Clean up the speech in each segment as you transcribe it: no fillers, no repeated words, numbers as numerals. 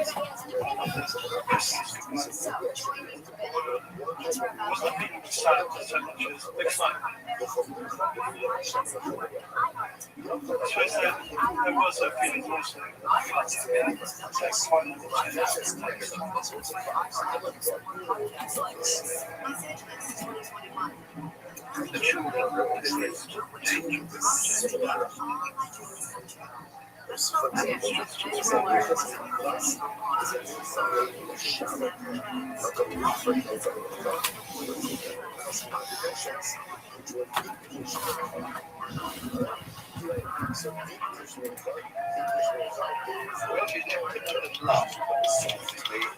There was a feeling also the children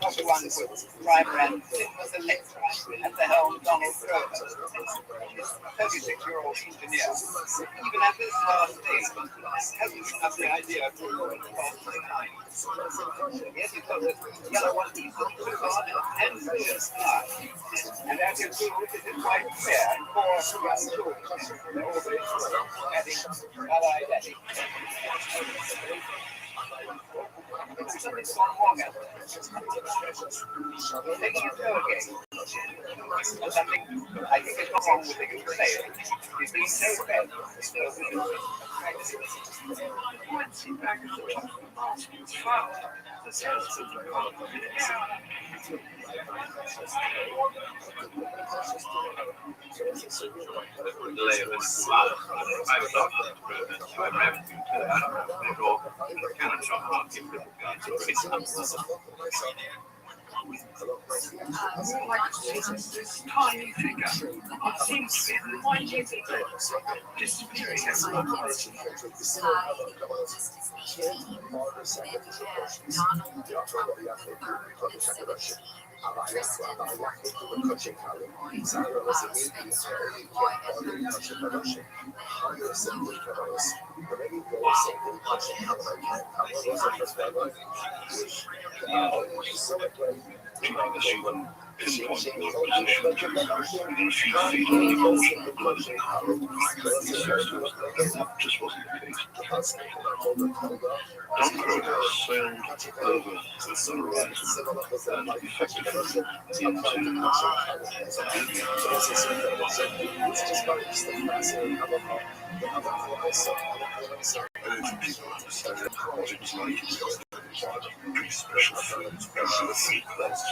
Everyone would drive around. It was a lecturer at the helm, Donald Grover, 36-year-old engineer. Even at this last stage, hasn't given up the idea of moving past the line. Yes, he told us yellow one piece of too hard and vicious art. And as you do, it is quite fair for young children. They're always adding ally daddy. Something's gone wrong out there. Taking it slow again. Something I think is wrong with the sail. He's being so bad. This tiny figure, it seems to be reminding me of disappearing as pinpoint your position within a few feet of the ocean closing. That just wasn't the case. Don Kroger sailed over the horizon and effectively into urged people to understand what it was like to drink special foods and the free clothes.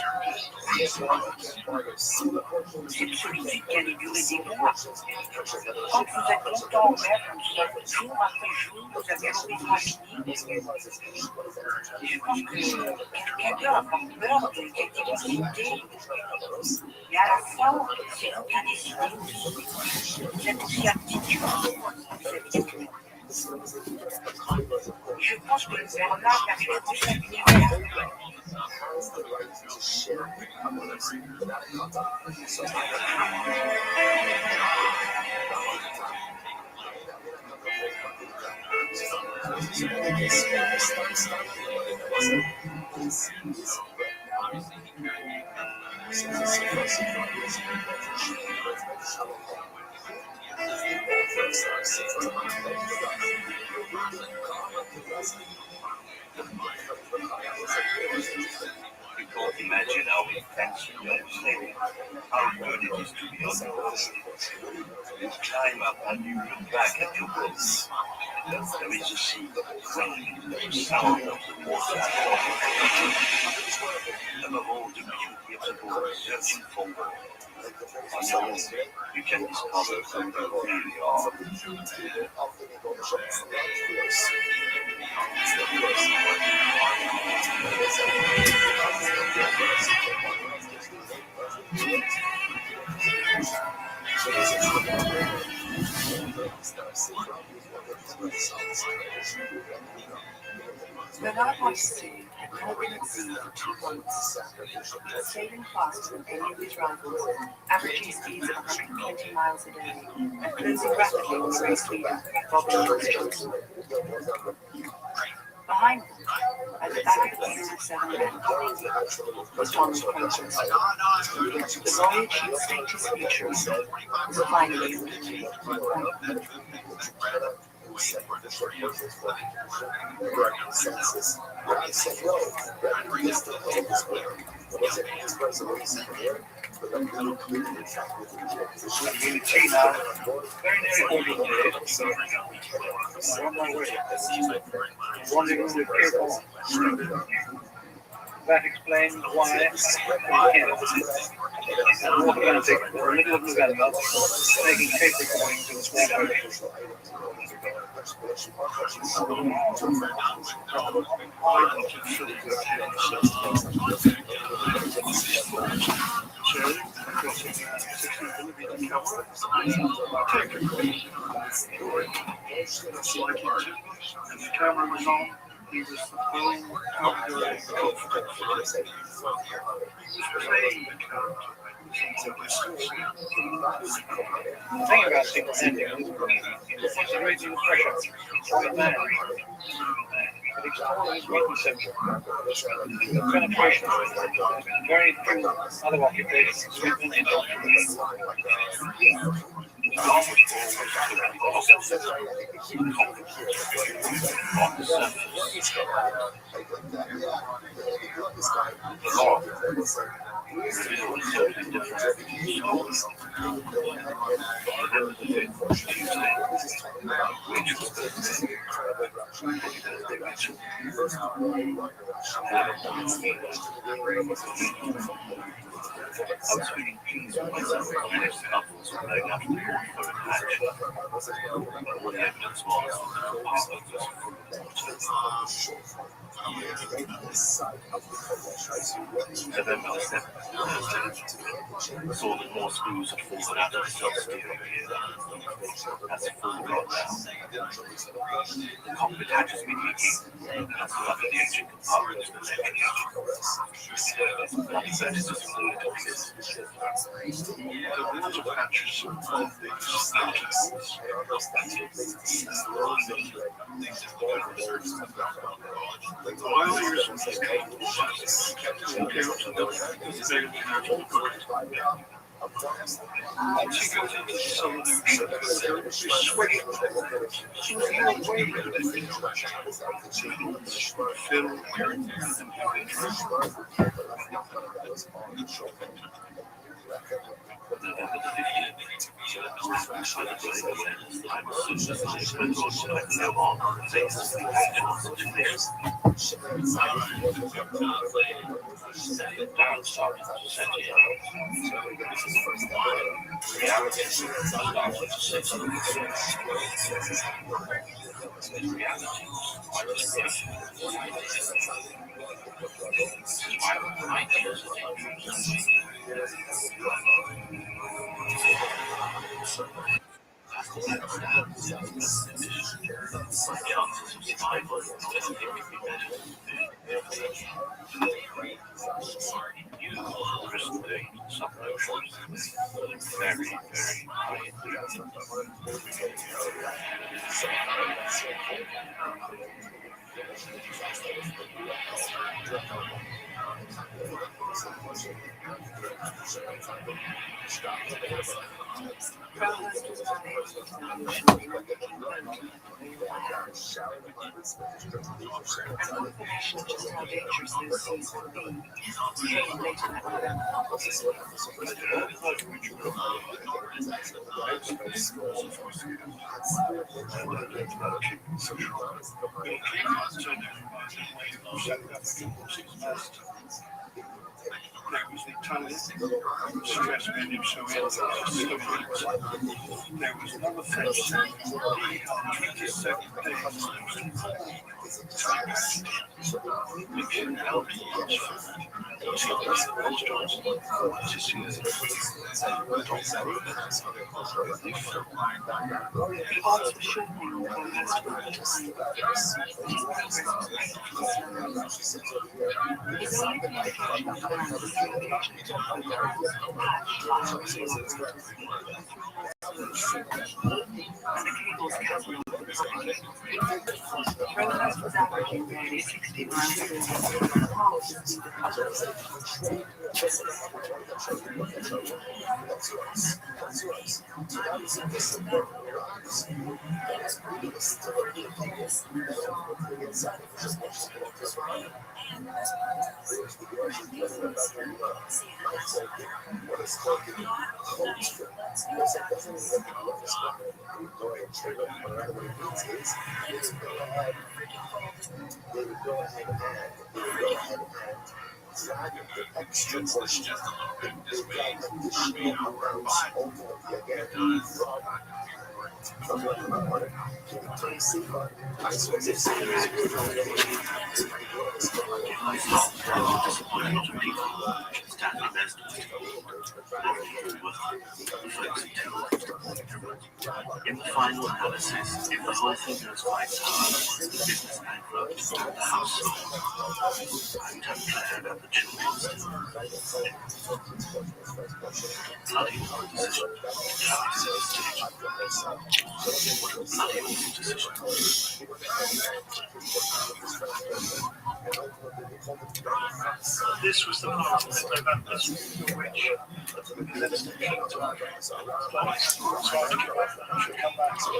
C'est politique qu'elle est durée des mois. Quand vous êtes longtemps en mer comme ça, jour après jour, vous avez l'horizon infini. Et je pense que quelqu'un doit avoir peur de cette immensité. Et à la fin, c'est vous qui décidez. Vous êtes aussi aptitude. Je pense que le Bernard a fait tout cet univers. You can't imagine how intense it is, how good it is to be on the water. You climb up and you look back at your boats. There is a sea, the sound of the water. Above all, the beauty of the boat searching for more. On your own, you can discover who you really are. Bernard Rothschild had never been at sea for 2 months, sailing faster than any of his rivals, averaging speeds of 120 miles a day, and closing rapidly on the race leader, Rothschild. Behind them, at the back of the 07 was Thomas Francis. The voyage he staked his future on was finally complete. Really tea now. Very nearly 14 days. So I'm on my way. Rendezvous with Pierre. That explains why I'm here. I'm walking Atlantic in the middle of November, making tape recordings in small ocean. And the camera was on. He was the full outdoor the thing about single handing is it's a great deal of pressure on the man. It explores weakness central. Penetration. Very few other occupations sweeten into I was feeling pleased with myself when most couples were going out to the water for a hatch. All the evidence was that the apartment was full of water. November the 7th, Thursday, saw that more screws had fallen out of the self-steering gear. That's full rod now. The cockpit hatch has been leaking, and flooded the engine compartment to the electric That is just fluid exists. the water patches of these outlets. While you're in this once you go into the solution, you switch fill November the 15th, by the way, I was so surprised when God said I'd no longer face the situation. Down started to set in. Reality started to set in. Reality, my desperation, my ideas and interests. My chances of survival just make me better. Restream subnotions. Very, very high. That was the tunnel, stress managed so ill. There was another fence, 27 days. Mixing alcohols, Rothschild was averaging nearly 60 miles an In the final analysis, if the whole thing goes quite sour, the business bankrupt, the house sold, I would have Claire and the children still. Bloody awful decision. Charlie said the stage. What a bloody awful decision. This was the part of November which come back to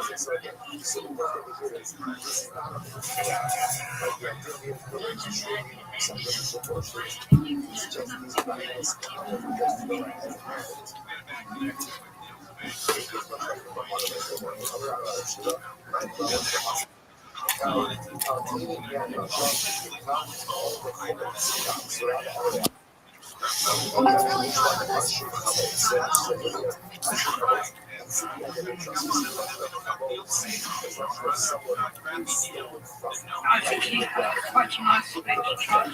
I think he had quite a nice speech to try to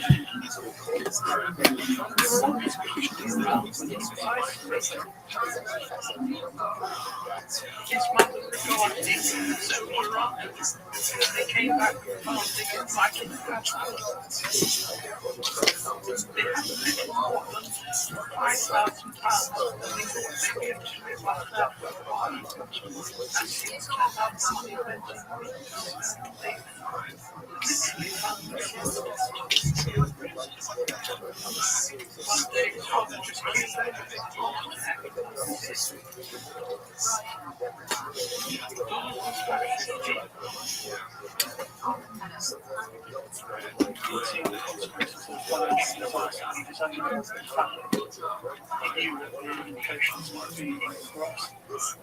his mother regarded him as a moronic. They came back with something like in the passport. They had to live in Portland for £5,000. They thought maybe it was live like that for a while. And things turned out to be inventing groups. They literally found themselves one day Tom just came back with a heart attack. He knew that the implications might be for us. This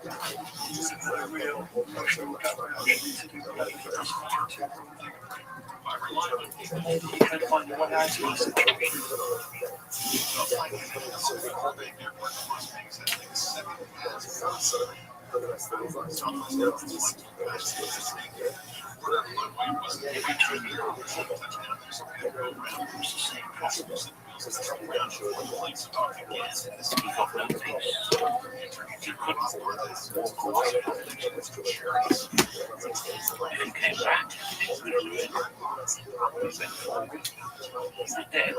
is a real emotional recovery. I need to do better for us. He had to find a way out of the situation. Every time you go, it's the same problems. He got no peace. He couldn't walk away. If he came back, he didn't really do it. He went forward. He was dead.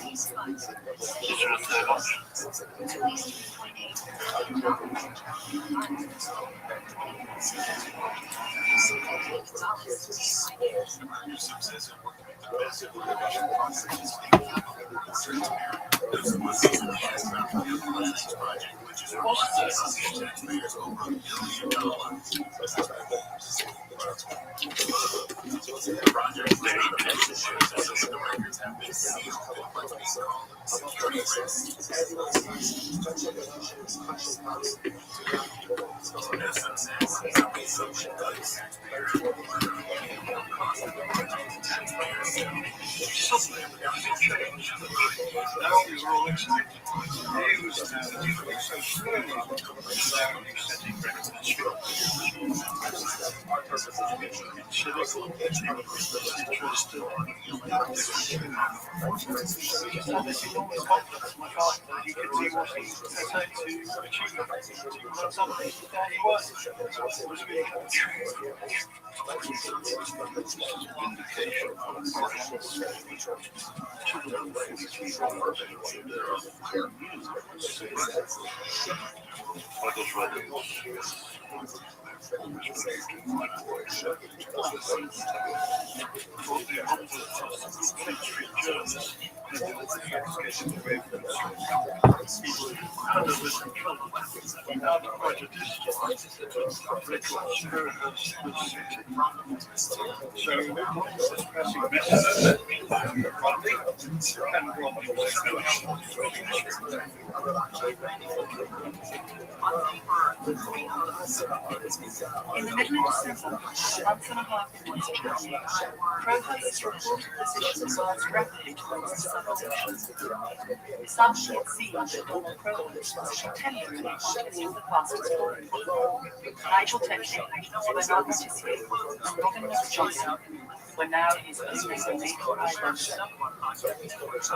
Is there a third option? cynical, disinterested, just had this enormous confidence in my father that he could do what he set out to achieve, to learn something that he was really In the middle of December, a month and a half into his journey, Crowhurst's reported position advanced rapidly towards the southern ocean. Suddenly it seemed that Donald Crowhurst was contending in a contest for the fastest boat. Nigel Tetchley, Bernard Matisse, and Robin Johnson were now his only remaining rivals. I think I just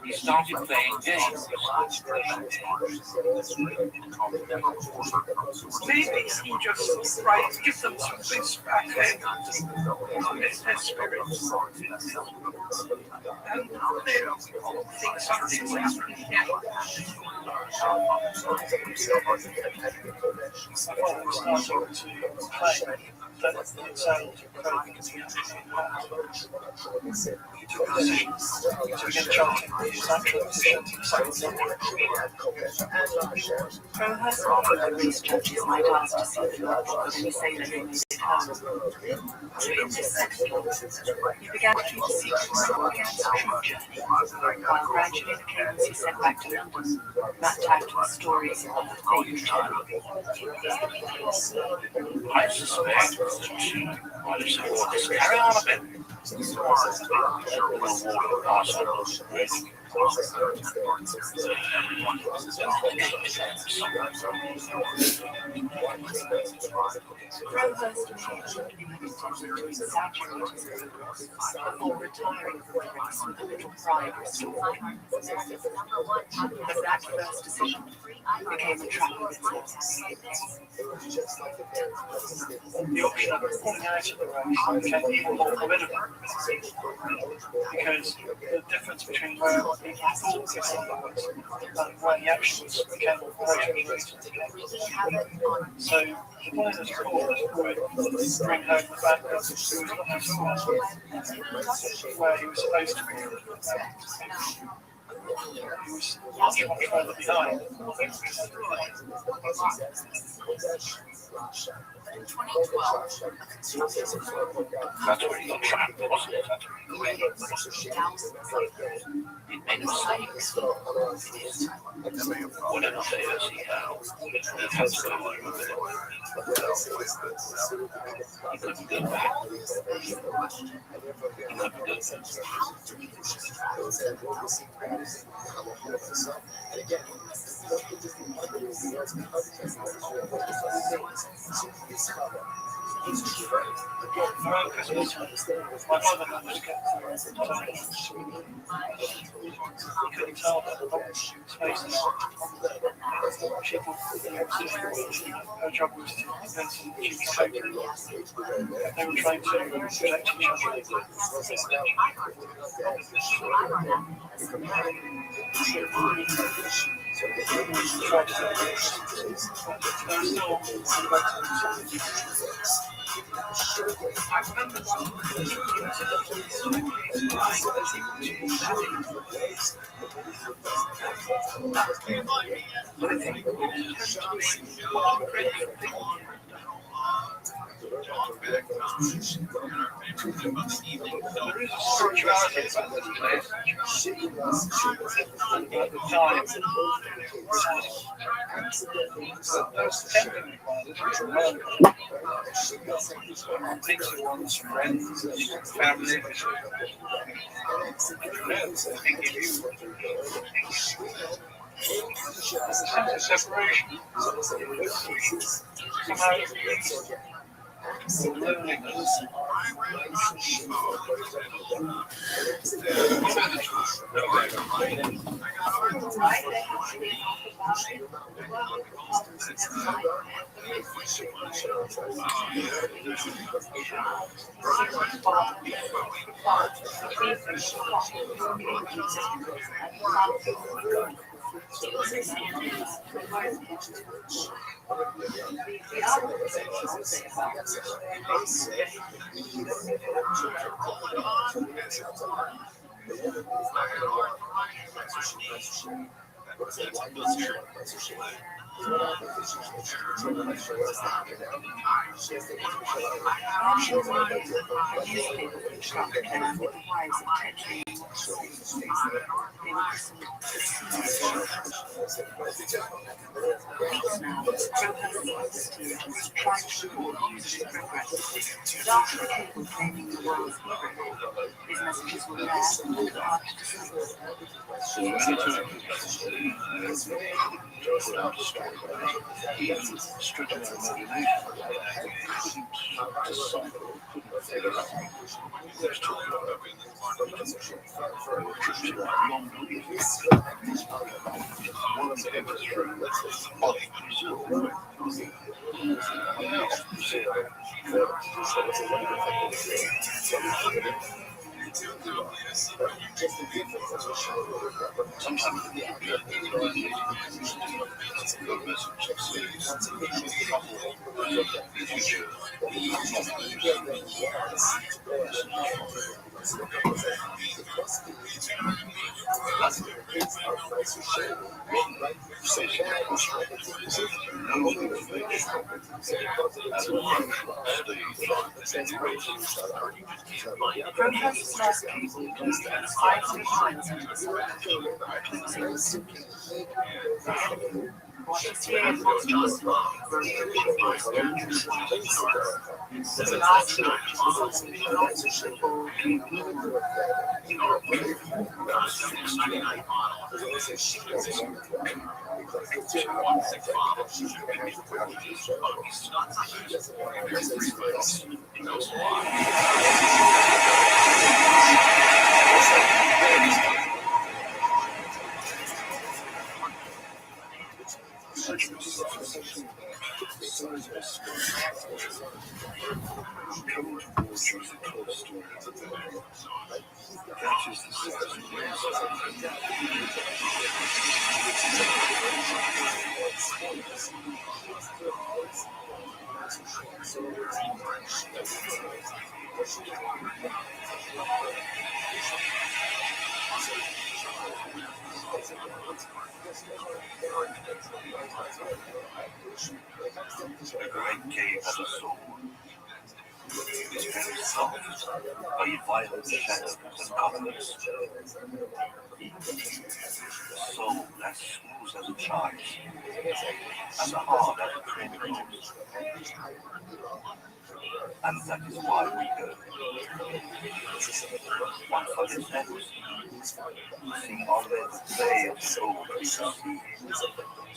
he started playing games. Maybe he just give them some space back then. It's their spirits. And they don't think something's happening yet. My father started to play that it sounded he took positions to begin chanting his actual position. Crowhurst often released judges might ask to see the lodge when any sailor who made it home. So in this second book, he began to seek his true journey, while gradually the cadence he sent back to London mapped out to the stories of the famed journey. I suspect that while it's all this carry on a bit, Crowhurst to exaggerate his progress before retiring from the race with a little pride restored. But that first decision became a trap of its own. The option of pulling out of the race became even more formidable because the difference between where he thought the signal was and where the actions became greater. So he wanted us to call it would bring home the fact that he was not at all where he was supposed to be. He was much further behind. That's where he got trapped, wasn't it? He made a mistake. Whatever fails, he had to go home with it. He couldn't go back. He couldn't go back. Around Christmas time, my mother had to get he couldn't tell that the spaces. She thought her job was to invent some cheap code. They were trying to protect each other. Tried to there is a spirituality about this place. At the time, those attending things are one's friends, family. A sense of separation. Somehow, loneliness. His messages were rare and hard to discover. Protesters last people fights behind what is here in Rothschild the last The great cave has a soul. It's very soft, by violet shadows and colors. A soul as smooth as a child's, as hard as a criminal. And that is why we go. One forgets everything. Seeing only the play of the soul to the sea.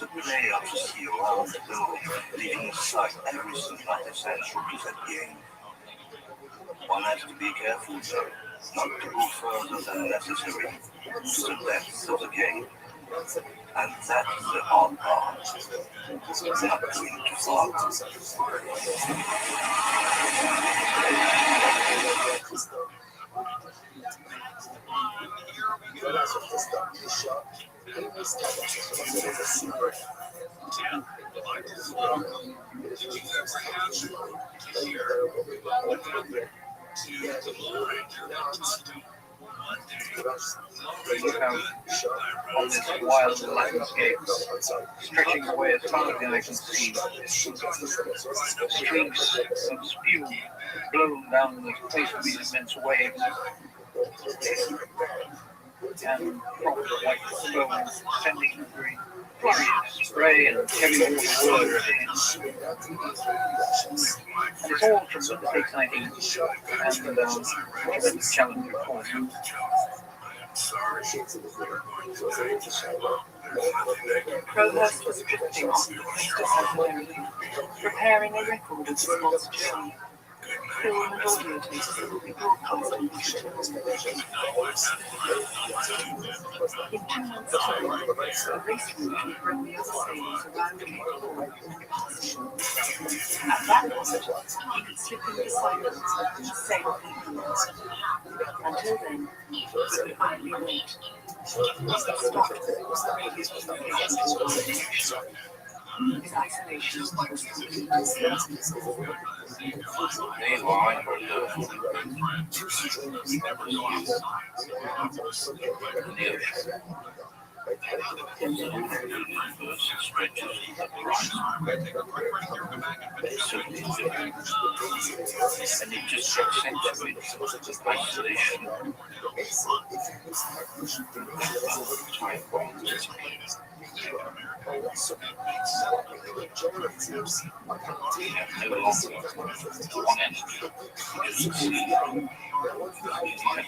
The play of the sea around the globe, leaving aside everything not essential to that game. One has to be careful, though, not to go further than necessary to the depths of the game. And that's the hard part. Not going too far. Look out on this wild landscape, stretching away as far as the eye can see. Streams of spume blown down the face of these immense waves, and from white foam sending through flurries of spray and heavy water whirling in. And it's all tremendously exciting and tremendous challenge, of course. Crowhurst was drifting off the coast of Centenary, preparing a record of the sponsor's journey. Film and audio tapes will be broadcast on his return. In 2 months' time, a Restream would bring the other sailors around Cape Horn and past shore. At that point, he could slip in beside them and sail the inland. Until then, he could only wait. Stop. His isolation was complete. Meanwhile, I heard the ocean. The universe stretches to the horizon. Certainly, and it just accentuates isolation. Time bombs. We have no longer one entity, just see inside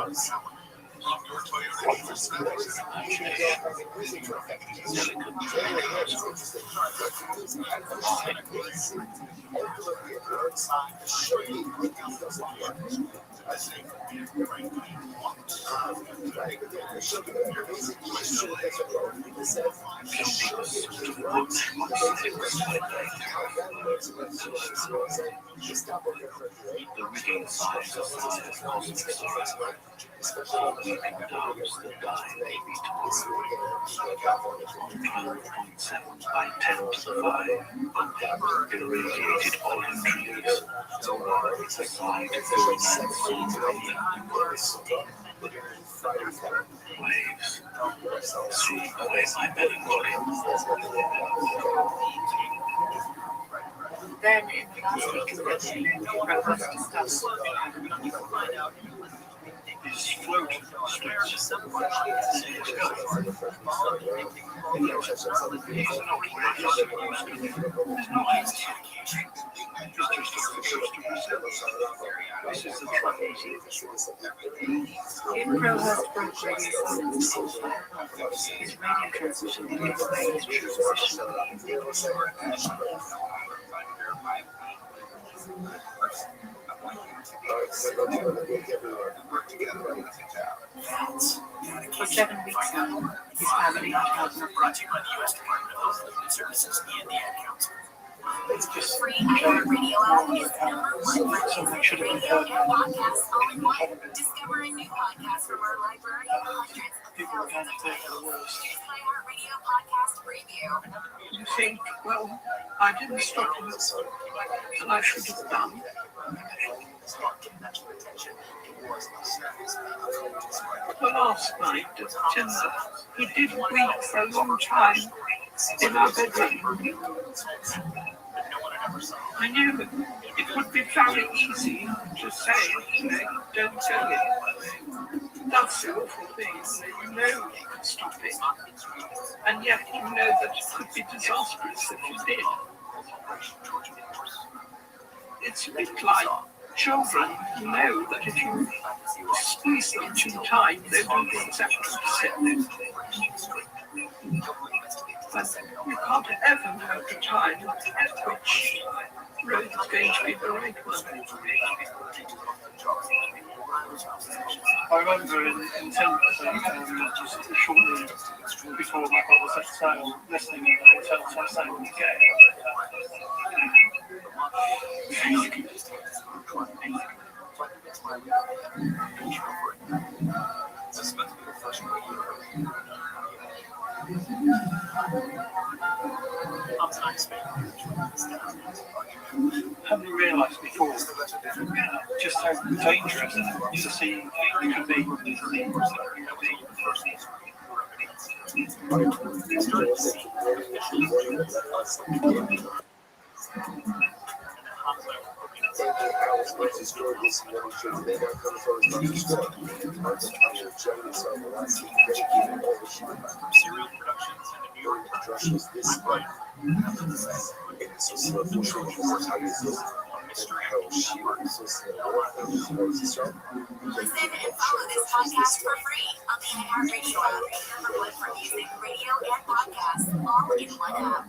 himself. The rigging signs of cosmic sorrow. Weeping doves that die maybe tomorrow. On 12.7 by 10 to the 5, irradiated olive trees. The sight of the sun waves sweep away my melancholy. Then, in the last week of February, Rabbi discovered His float splits. He's not where he's supposed to be. There's no idea. He's just off the coast of Brazil. This is the trouble. in Crowhurst broke radio silence for his radio transmission didn't explain his true position. For 7 weeks now, his family had had nothing. It's just Free iHeartRadio app is #1 radio and podcast all in one. Discover a new podcast from our library of hundreds of people are thousands going of to take the worst. Here's an iHeartRadio podcast preview. You think, well, I didn't stop him, and I should have done. But last night at dinner, he did weep for a long time in our bedroom. I knew it would be very easy to say, don't tell it. That's the awful thing. You know you could stop it. And yet you know that it could be disastrous if you did. It's a bit like children. You know that if you squeeze them too tight, they do the exact opposite. But you can't ever know the time at which road is going to be the right one. I remember in Timothy, just shortly before my brother set sail, listening in the hotel type saying again. Haven't realised before just how dangerous to see it could be. Serial Productions and the New York Productions this month. Mystery Listen and follow this podcast for free on the iHeartRadio app. Number one for music, radio, and podcasts, all in one app.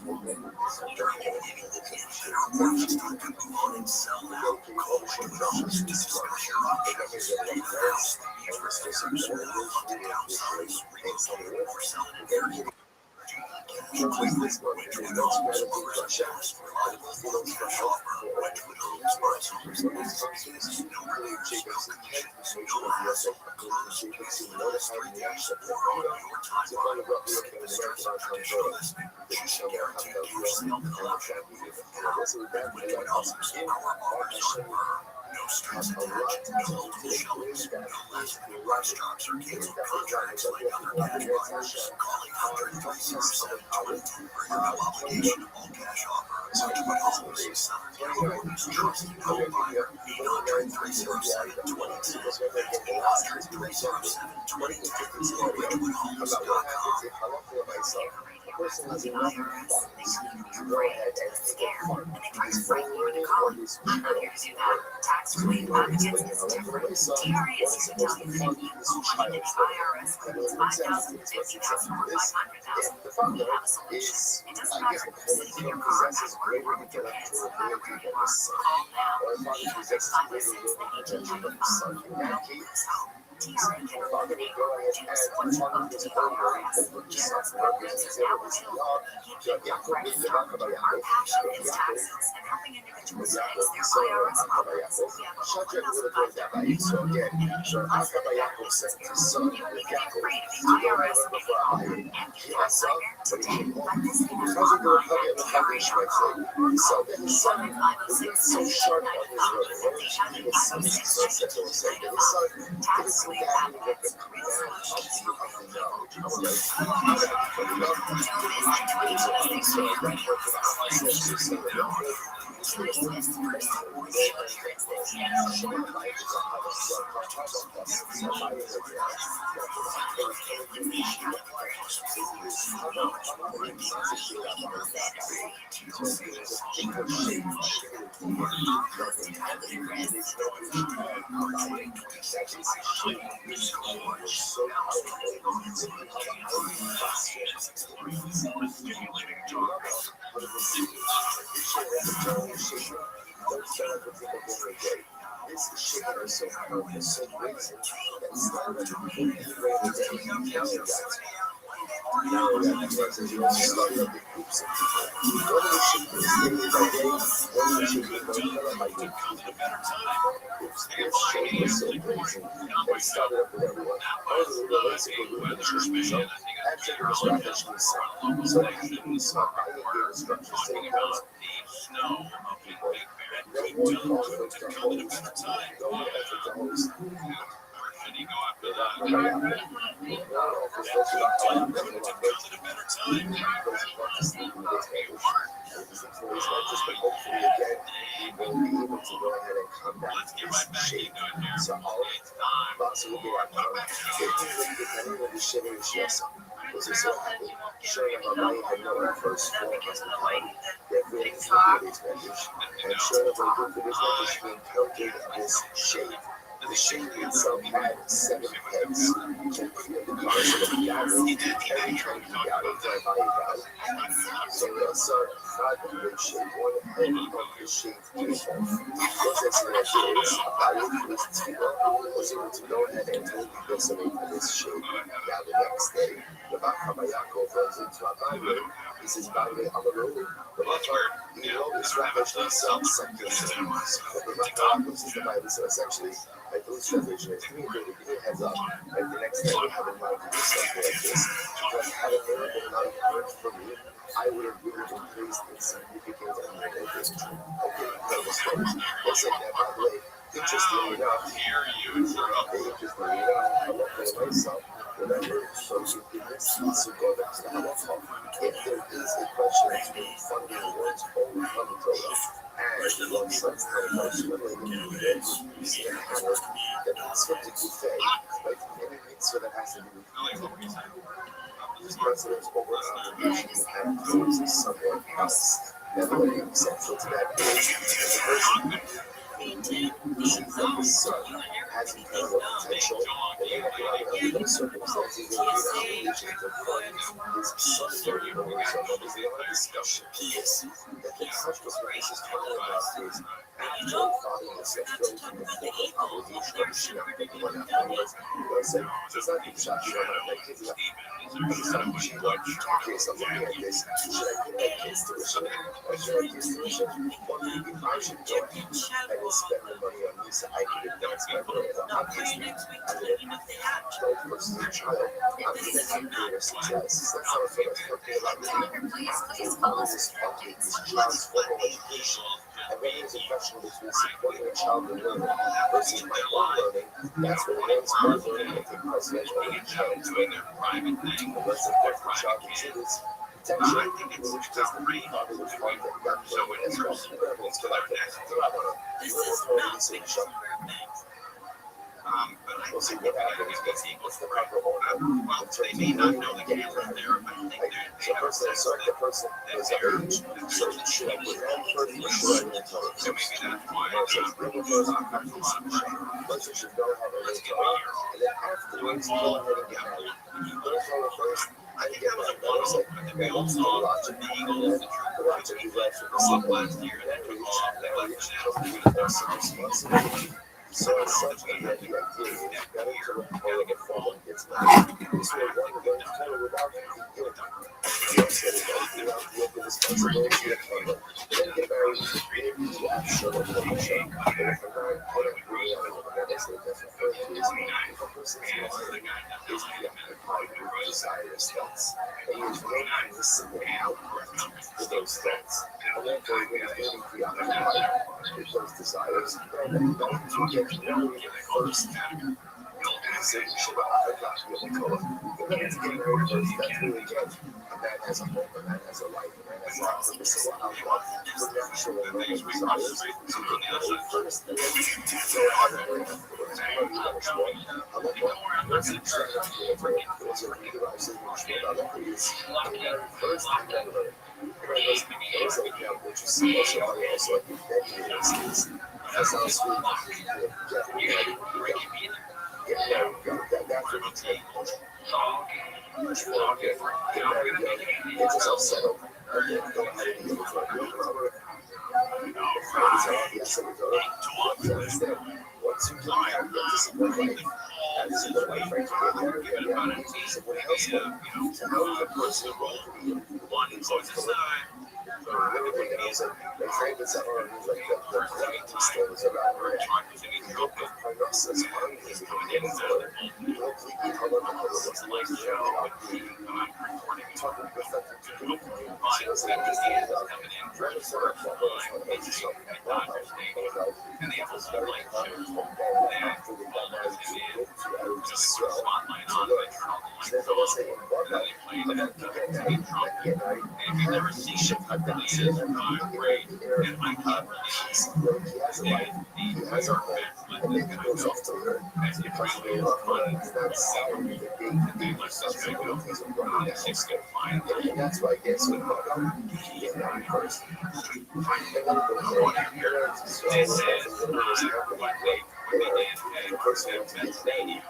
No strings attached, no multiple shows, no last minute rush jobs or canceled contracts like other cash buyers. Calling 100-367-22 for your no obligation all cash offer. Switchwood Homes, Southern California's trusted home buyer. 800-307-22. 800-307-22. Tax-related advocates is different. TRA is here to tell you that if you owe money to the IRS, whether it's $5,000, $50,000, or $500,000, we have a solution. It doesn't matter if you're sitting in your car at work or with your kids, no matter where you are. Call now. 800-506-1895. Don't lose hope. TRA can eliminate or reduce what you owe to the IRS. Generous programs are now available. Keep your fresh start. Our passion is taxes and helping individuals fix their IRS problems. We have over 1,500 employees and less than taxes. You can get free to the IRS anymore and get your nightmare today by visiting us online at TRA.com or call 800-506-1995. Tax-free advocates, real solutions for real people. Don't miss the 2026 radio festival. Choose this person with the appearance that The shape itself had 7 heads. So the cars of the every time you got it, so that's not the good shape. One head of the shape came off. What's that scenario is about was able to go ahead and totally decimate this shape. Now the next day, the Bakabayako runs into a barrier. He says, barrier on the road. The road is ravaged some seconds. The Bakabayako is the Bible, so essentially, like those translations, give me a heads up. Like the next day, we have in mind to do something like this. Because had it never been not worked for me, I would have really increased in significant and negative. Okay, incredible stories. Listen, by the way, interestingly enough, I love myself. Remember, so you can so go back to the halacha. If there is a question between funding one's own umbrella and one son's kind of related to the see a hammer that it's what to say, like any mitzvah that has to do with this president's over obligation and towards someone else. Nevertheless, essential to that is the person sees that the son has incredible potential, and in other circumstances, there is an obligation to fund his son's learning over someone. There's a lot of discussion that the consequence of this is talking about is actually father himself going from the form of obligation of Shina, like the one afterwards. It's not the shot, you don't have my kids left. It's not the shot, okay, something like this. Should I put my kids to tuition? Or should I give tuition? Or maybe I should go and spend the money on me so I can advance my career. Obviously, as a person, a child, I'm going to have greater success. That's how I feel like talking about me. This is child's formal education. And then there's a question between supporting a child in learning versus my own learning. That's what one's own learning and take precedence over the child's learning. Unless the different child considers potential, in which case the father would find that young learning as well. Everyone's going to we'll see what happens. What's the proper order in terms of learning and getting learning? So the person is age. So should I put them first or should I learn to first? First, you should go ahead and learn to and then afterwards, go ahead and get married. Learn to first and get married. I was like, man, what's the logic? The logic is actually simple. Marriage has some responsibility. So it's such a heavy idea that into the point of the form gets married. This way, one going to tell without the guilt. Yes, without the responsibility of family. Then get married, maybe you absolutely show. But if a man couldn't really understand that's what that's referred to is if a person's mind is preoccupied with desirous thoughts, and he is willing to listen and outlet to those thoughts, and therefore he is really preoccupied with those desires, then to get married first. So you should have got to be able to tell him, you need to get married first. That's really good. A man has a home, a man has a life, a man has a purpose, a outlook, the natural and normal desires. So you get married first, and then go have a married afterwards. Maybe that's one. I love what once you try to do it, those are really what I say, which one I love is get married first and then learn. There's an example which you see also on like the that sounds sweet. Get married. That's what it's like. Get married young, get yourself settled, and then go ahead and get into a real rubber. Yes, you understand. Once you get married, you have to support life. And this is what my friends get married, and you have to support household. So how is a person going to be one who's always everything else, my friend is like the gravity stones around her. You look at Parnassus, Parnassus, completely covered the color was like talking with that she was like this thing about trying to sort of follow us on the basis of And the apples are like that spotlight on it, and then they played at Tape Drum. And if you've never seen it, it is great. And my God, the New York Met let this guy go. That's really fun. And they let this guy go. It's good fine. That's why I guess we got first. This is what they did at Penn Stadium.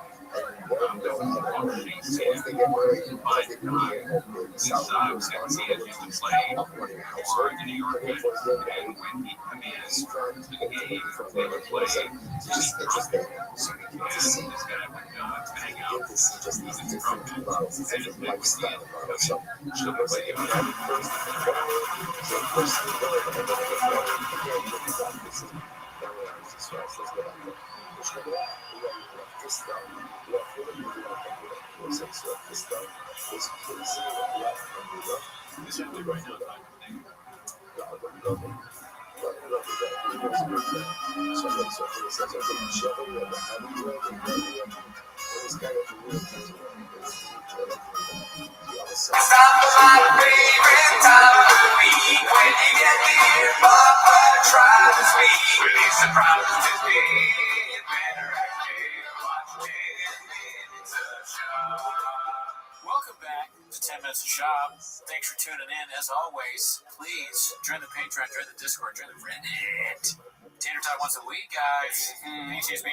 Welcome back to 10 Minutes of Shop. Thanks for tuning in. As always, please join the Patreon, join the Discord, join the Reddit. Tater Talk once a week, guys. Me cheese. If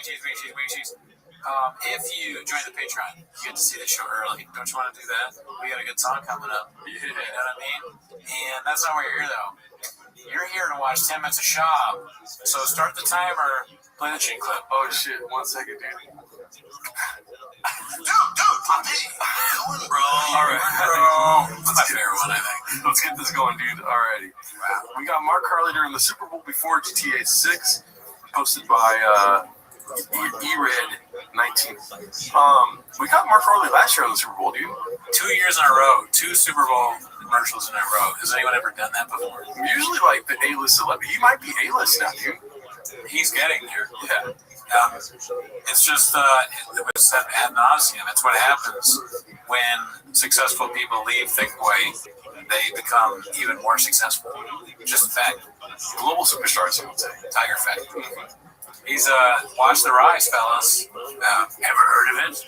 you join the Patreon, you get to see the show early. Don't you want to do that? We got a good song coming up. You know what I mean? And that's not why you're here, though. You're here to watch 10 Minutes of Shop. So start the timer. Play the cheat clip. Oh, shit. 1 second, dude. Dude, I'm doing, bro. All right, bro. That's my favorite one, I think. Let's get this going, dude. Alrighty. We got Mark Harley during the Super Bowl before GTA 6, posted by eRed19. We got Mark Harley last year on the Super Bowl, dude. 2 years in a row. 2 Super Bowl commercials in a row. Has anyone ever done that before? Usually, like, the A-list celebrity. He might be A-list now, dude. He's getting there. Yeah. It's just it was said ad nauseum. It's what happens when successful people leave Thick Boy. They become even more successful. Just a fact. Global superstars, I would say. Tiger fact. He's watch the rise, fellas. Ever heard of it?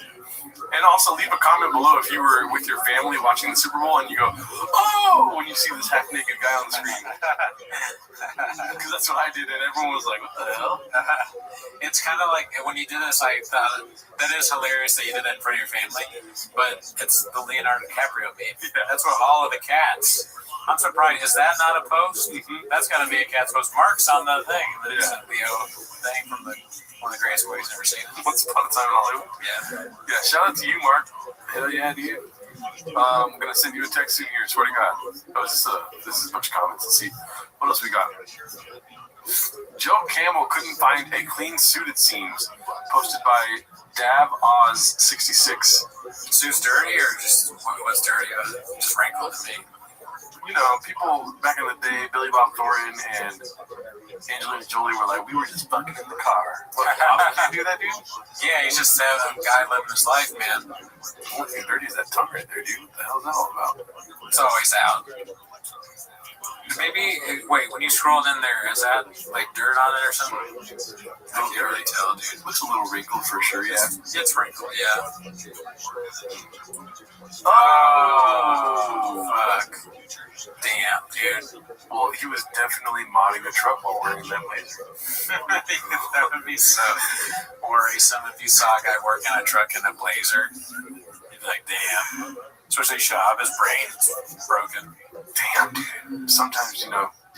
And also leave a comment below if you were with your family watching the Super Bowl and you go, oh, when you see this half-naked guy on the screen. Because that's what I did, and everyone was like, what the hell? It's kind of like, when you did this, I thought, that is hilarious that you did that in front of your family, but it's the Leonardo DiCaprio meme. Yeah. That's what all of the cats. I'm surprised. Is that not a post? Mm-hmm. That's got to be a cat's post. Mark's on the thing. There's a Leo thing from one of the greatest movies I've ever seen. Once upon a time in Hollywood. Yeah. Shout out to you, Mark. Hell yeah, dude. I'm gonna send you a text soon here. Swear to God. This is a bunch of comments. Let's see what else we got. Joe Camel couldn't find a clean suit, it seems. Posted by DavOz66. Suit's dirty, or just what's dirty? Just wrinkled to me. You know, people back in the day, Billy Bob Thornton and Angelina Jolie were like, we were just fucking in the car. Did you do that, dude? Yeah, he's just a guy living his life, man. What dirty is that tongue right there, dude? What the hell is that all about? It's always out. Maybe, wait, when you scrolled in there, is that like dirt on it or something? I can't really tell, dude. Looks a little wrinkled for sure, yeah. It's wrinkled, yeah. Oh, fuck. Damn, dude. Well, he was definitely modding the truck while wearing that blazer. That would be so worrisome if you saw a guy working on a truck in a blazer. You'd be like, damn. Especially Shab, his brain's broken. Damn, dude. Sometimes, you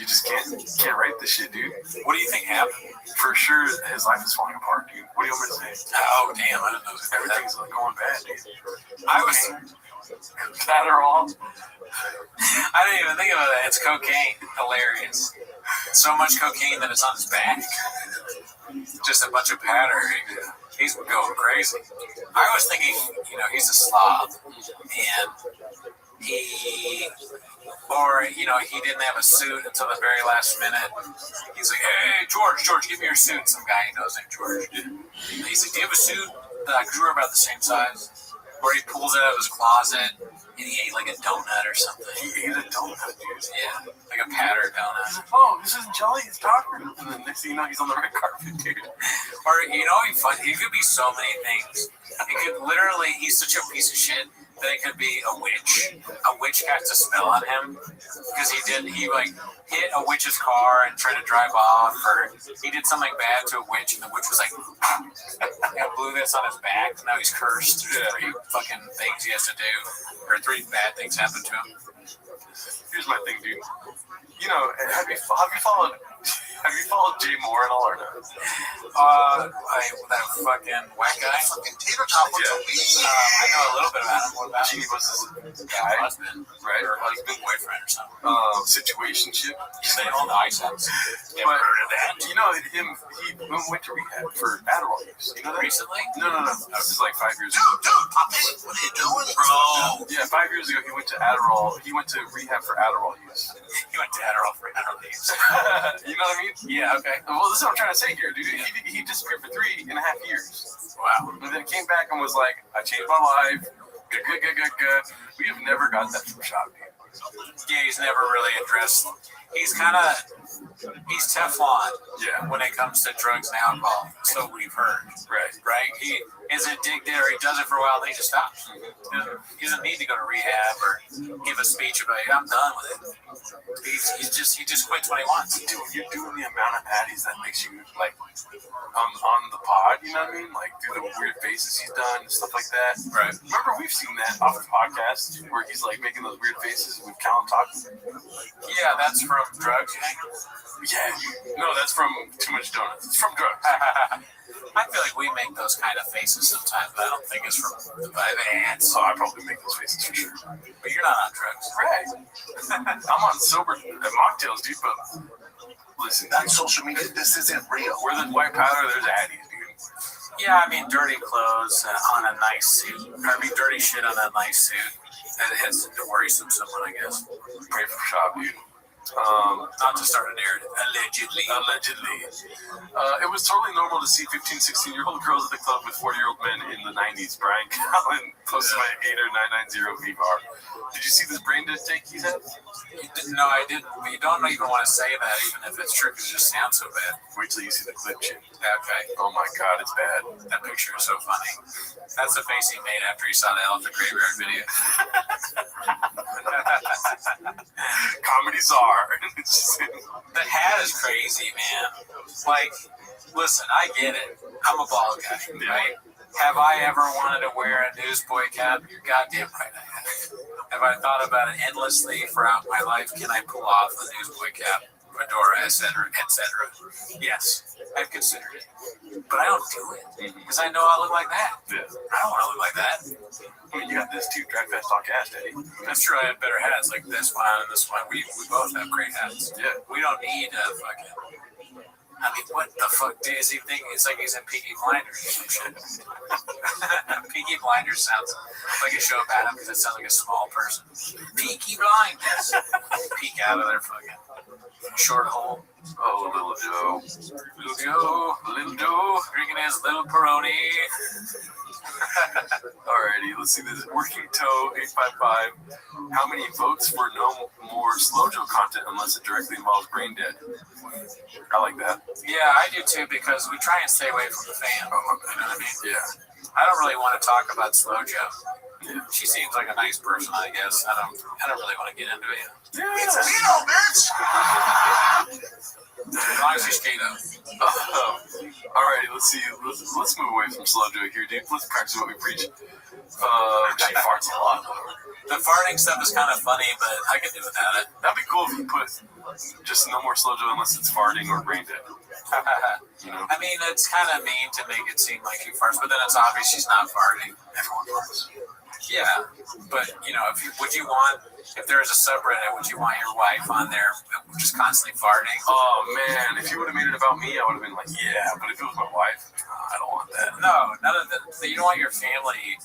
just can't write this shit, dude. What do you think happened? For sure, his life is falling apart, dude. What do you want me to say? Oh, damn, I didn't know. Everything's going bad, dude. I was... Adderall. I didn't even think about that. It's cocaine. Hilarious. So much cocaine that it's on his back. Just a bunch of powder. He's going crazy. I was thinking, he's a slob. And he Or, he didn't have a suit until the very last minute. He's like, hey, George, give me your suit. Some guy he knows named George. He's like, do you have a suit? Because we're about the same size. Or he pulls it out of his closet and he ate like a donut or something. He ate a donut, dude. Yeah, like a powdered donut. He's like, oh, this isn't Jelly, it's Doctor. And then next thing you know, he's on the red carpet, dude. Or, he could be so many things. He could literally, he's such a piece of shit that it could be a witch. A witch cast a spell on him because he hit a witch's car and tried to drive off, or he did something bad to a witch and the witch was like, blew this on his back, and now he's cursed. There's 3 fucking things he has to do, or 3 bad things happen to him. Here's my thing, dude. Have you followed Jay Moore at all or not? That fucking white guy. Fucking tater tot with the weed. I know a little bit about him. What about him? Genie was his guy, Husband, right? Or husband, boyfriend, or something. Situationship. They all the ice house. Never But, heard of that. he went to rehab for Adderall use. You know that? Recently? No. This is like 5 years ago. Dude, Poppy, what are you doing, bro? Yeah, 5 years ago, he went to Adderall. He went to rehab for Adderall use. He went to Adderall for Adderall use. You know what I mean? Yeah, okay. Well, this is what I'm trying to say here, dude. He disappeared for 3.5 years. Wow. And then came back and was like, I changed my life. Good. We have never got that from Shop, dude. Yeah, he's never really addressed. He's Teflon. Yeah. When it comes to drugs and alcohol, so we've heard. Right. He is addicted, or he does it for a while, then he just stops. He doesn't need to go to rehab or give a speech about it. I'm done with it. He just quits when he wants. Dude, you're doing the amount of patties that makes you like on the pod. You know what I mean? Like do the weird faces he's done and stuff like that. Right. Remember we've seen that off the podcast where he's like making those weird faces with Callum talking. Yeah, that's from drugs, you think? Yeah. No, that's from too much donuts. It's from drugs. I feel like we make those kind of faces sometimes, but I don't think it's from the ads. So I probably make those faces for sure. But you're not on drugs. Right. I'm on sober mocktails, dude, but listen, On social media, this isn't real. where there's white powder, there's addies, dude. Yeah, I mean, dirty clothes on a nice suit. Dirty shit on a nice suit. It's worrisome someone, I guess. Pray for Shop, dude. Not to start a narrative. Allegedly. It was totally normal to see 15, 16-year-old girls at the club with 40-year-old men in the 90s. Brian Callen posted my 80990 VBAR. Did you see this brain dead take he's had? No, I didn't. You don't even want to say that, even if it's true, because it just sounds so bad. Wait till you see the clip, Jim. Okay. Oh my god, it's bad. That picture is so funny. That's the face he made after he saw the Elephant Graveyard video. Comedy czar. The hat is crazy, man. Like, listen, I get it. I'm a bald guy, right? Have I ever wanted to wear a newsboy cap? You're goddamn right I have. Have I thought about it endlessly throughout my life? Can I pull off a newsboy cap, fedora, etc., etc.? Yes, I've considered it. But I don't do it because I know I look like that. Yeah. I don't want to look like that. I mean, you got this too. Drag Fast Talk Ass, Daddy. That's true. I have better hats like this one and this one. We both have great hats. Yeah. We don't need a fucking. I mean, what the fuck does he think? It's like he's in Peaky Blinders or some shit. Peaky Blinders sounds like a show about him because it sounds like a small person. Peaky Blinders. Peek out of their fucking short hole. Oh, little Joe. Little Joe, drinking his little Peroni. Alrighty, let's see this. Working Toe 855. How many votes for no more Slojo content unless it directly involves brain dead? I like that. Yeah, I do too because we try and stay away from the fan. You know what I mean? Yeah. I don't really want to talk about Slojo. Yeah. She seems like a nice person, I guess. I don't really want to get into it. It's a Vito, bitch! As long as she's keto. Alrighty, let's see. Let's move away from Slojo here, dude. Let's practice what we preach. She farts a lot, though. The farting stuff is kind of funny, but I could do without it. That'd be cool if you put just no more Slojo unless it's farting or brain dead. You know? I mean, it's kind of mean to make it seem like she farts, but then it's obvious she's not farting. Everyone farts. Yeah, but if there was a subreddit, would you want your wife on there just constantly farting? Oh man, if you would have made it about me, I would have been like, yeah. But if it was my wife, I don't want that. No, none of that. You don't want your family.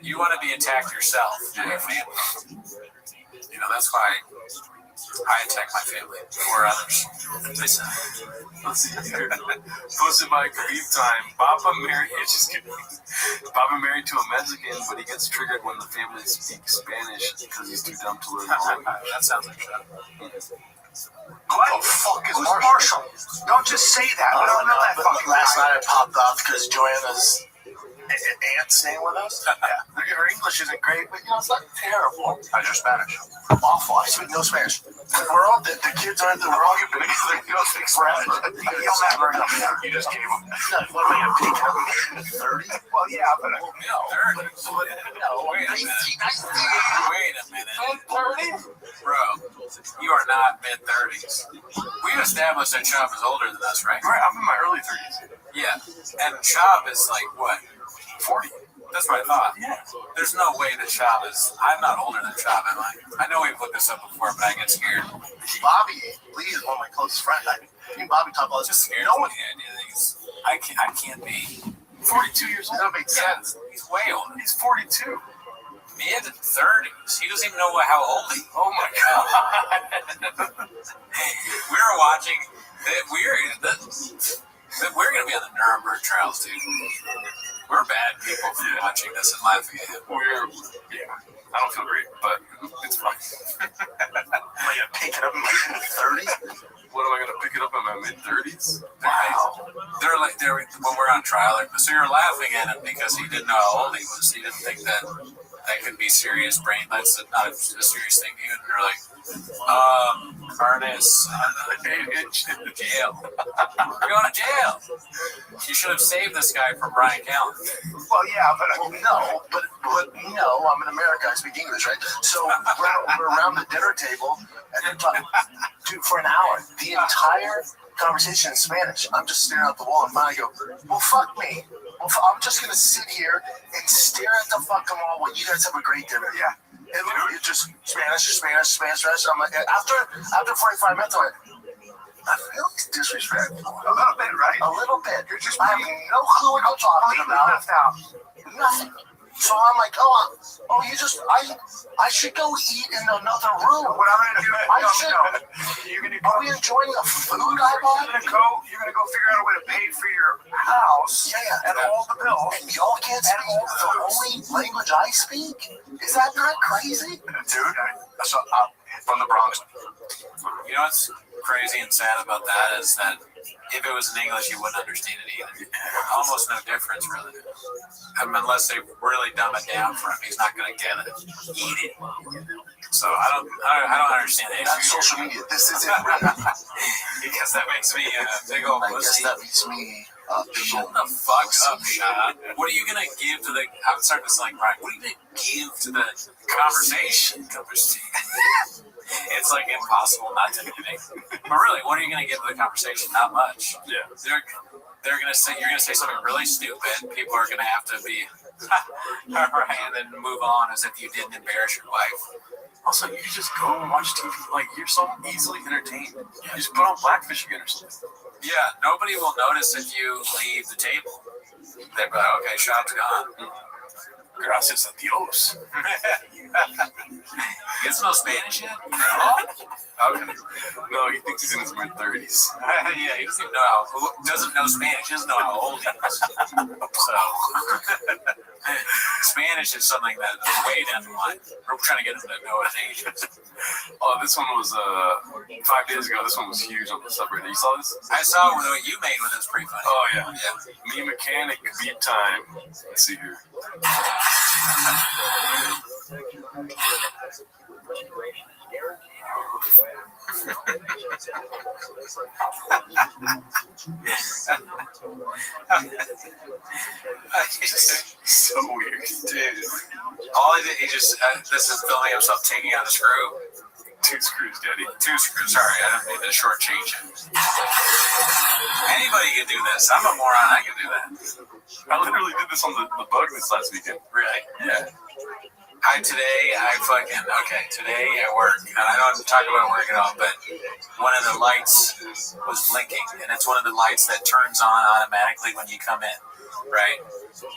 You want to be attacked yourself, not your family. You know, that's why I attack my family or others. Listen. Let's see here. Posted by Khabib Time. Papa married. Just kidding. Papa married to a Mexican, but he gets triggered when the family speaks Spanish because he's too dumb to learn Malay. That sounds like that. What the fuck is Marshall? Don't just say that. We don't know that fucking Last guy. night I popped off because Joanna's aunt staying with us. Yeah. Her English isn't great, but it's not terrible. How's your Spanish? Awful. I speak no Spanish. We're all the kids aren't the wrong. You've been together. You don't speak Spanish. You don't have very enough. You just gave him. What am I gonna pick up? 30? Well, yeah, but No, 30. Wait a minute. Mid-30s? Bro, you are not mid-30s. We established that Chop is older than us, right? Right, I'm in my early 30s. Yeah. And Chop is like, what? 40. That's what I thought. Yeah. There's no way that Chop is... I'm not older than Chop, am I? I know we've looked this up before, but I get scared. Bobby Lee is one of my closest friends. Me and Bobby talk about Just this. scared No of one. the idea that he's... I can't be... 42 years old. That makes sense. He's way older. He's 42. Mid-30s. He doesn't even know how old he is. Oh my god. We were watching... We're going to be on the Nuremberg trials, dude. We're bad people for watching this and laughing at him. I don't feel great, but it's fine. Am I gonna pick it up in my mid-30s? What am I gonna pick it up in my mid-30s? Wow. They're when we're on trial, so you're laughing at him because he didn't know how old he was. He didn't think that could be serious brain. That's not a serious thing to you. And you're like, Ernest, jail. You're going to jail. You should have saved this guy from Brian Callen. well, yeah, but No, I'm in America. I speak English, right? So we're around the dinner table, and they're talking, dude, for an hour. The entire conversation in Spanish. I'm just staring at the wall, and finally I go, well, fuck me. I'm just gonna sit here and stare at the fucking wall while you guys have a great dinner. yeah. It's just Spanish. I'm like, after 45 minutes, I'm like, I feel it's disrespectful. A little bit, right? A little bit. You're just I have no clue what you're talking completely about. left out. Nothing. So I'm like, I should go eat in another room. What I'm gonna do? You're gonna go. Are we enjoying the food I bought? You're gonna go figure out a way to pay for your house and all the bills. And y'all can't speak the only language I speak? Is that not crazy? Dude, so I'm from the Bronx. You know what's crazy and sad about that is that if it was in English, you wouldn't understand it either. Almost no difference, really. Unless they really dumb it down for him, he's not going to get it. Eat it. So I don't understand the That's issue. social media. This isn't real. Because that makes me a big old I guess pussy. that makes me Shut the fuck up, Sean. What are you going to give to the... I'm starting to sound like Brian. What are you going to give to the conversation? It's like impossible not to do it. But really, what are you going to give to the conversation? Not much. Yeah. They're going to say... You're going to say something really stupid. People are going to have to be... all right, and then move on as if you didn't embarrass your wife. Also, you can just go and watch TV. Like, you're so easily entertained. You just put on Blackfish again or something. Yeah, nobody will notice if you leave the table. They'll be like, okay, shop's gone. Gracias a Dios. He doesn't know Spanish yet? Okay. No, he thinks he's in his mid-30s. Yeah, he doesn't even know doesn't know Spanish. He doesn't know how old he is. So, Spanish is something that is way down the line. We're trying to get him to know his age. Oh, this one was 5 days ago. This one was huge on the subreddit. You saw this? I saw what you made with this pretty funny. Oh, yeah. Me mechanic beat time. Let's see here. So weird. Dude. All he just, this is filming himself taking out a screw. 2 screws, Daddy. 2 screws, sorry, I didn't mean to shortchange him. Anybody can do this. I'm a moron, I can do that. I literally did this on the bug this last weekend. Really? Yeah. Today I work, and I don't have to talk about work at all, but one of the lights was blinking, and it's one of the lights that turns on automatically when you come in, right?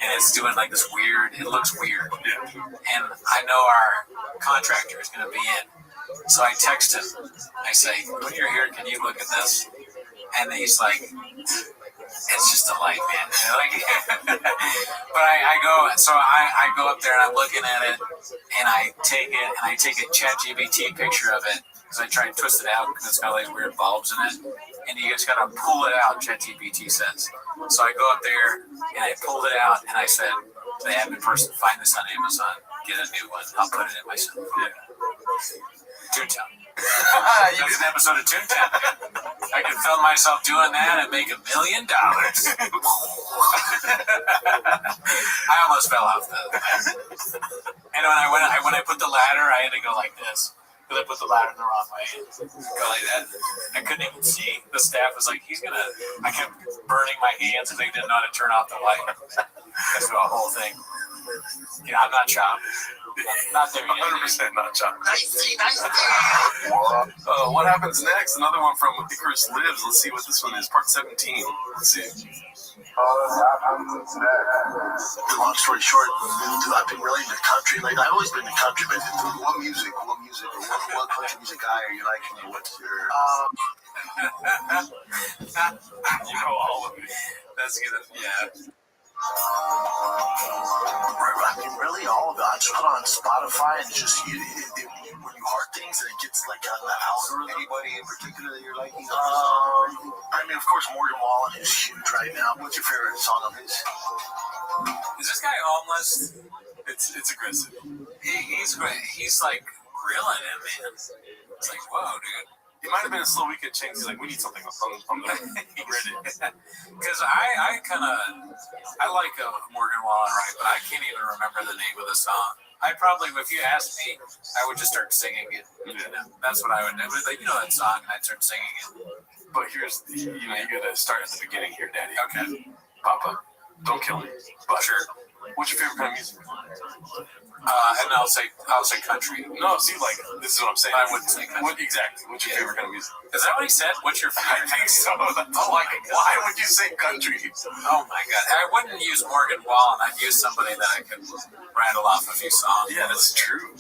And it's doing like this weird, it looks weird. Yeah. And I know our contractor is going to be in, So I text him. I say, when you're here, can you look at this? And he's like, it's just a light, man. Like, but I go up there and I'm looking at it, and I take a ChatGPT picture of it because I try and twist it out because it's got all these weird bulbs in it, and you just gotta pull it out. ChatGPT says. So I go up there and I pulled it out and I said to the admin person, find this on Amazon, get a new one. I'll put it in myself. Yeah. Toontown. That's an episode of Toontown. I can film myself doing that and make $1 million. I almost fell off the ladder. And when I put the ladder, I had to go like this. Because I put the ladder in the wrong way. Go like that. I couldn't even see. The staff was like, I kept burning my hands and they didn't know how to turn off the light. That's the whole thing. Yeah, I'm not chopped. Not there yet. 100% not chopped. Nice. What happens next? Another one from Icarus Lives. Let's see what this one is. Part 17. Let's see. Long story short, dude, I've been really into country. Like, I've always been into country, but what music, or what country music guy are you liking? What's your... You know all of it. That's good. Yeah. I mean, really all of it. I just put on Spotify and just when you heart things and it gets like on the algorithm. Anybody in particular that you're liking? I mean, of course, Morgan Wallen is huge right now. What's your favorite song of his? Is this guy homeless? It's aggressive. He's great. He's like grilling him, man. It's like, whoa, dude. It might have been a slow weekend change. He's like, we need something on the Reddit. Because I like Morgan Wallen, right? But I can't even remember the name of the song. I probably, if you asked me, I would just start singing it. You know, that's what I would do. Like, you know that song, and I'd start singing it. But here's, you gotta start at the beginning here, Daddy. Okay. Papa, don't kill me. But sure. What's your favorite kind of music? And I'll say country. No, see, like, this is what I'm saying. I wouldn't say country. Exactly. What's your favorite kind of music? Is that what he said? What's your favorite? I think so. Why would you say country? Oh my God. I wouldn't use Morgan Wallen. I'd use somebody that I could rattle off a few songs. Yeah, that's true.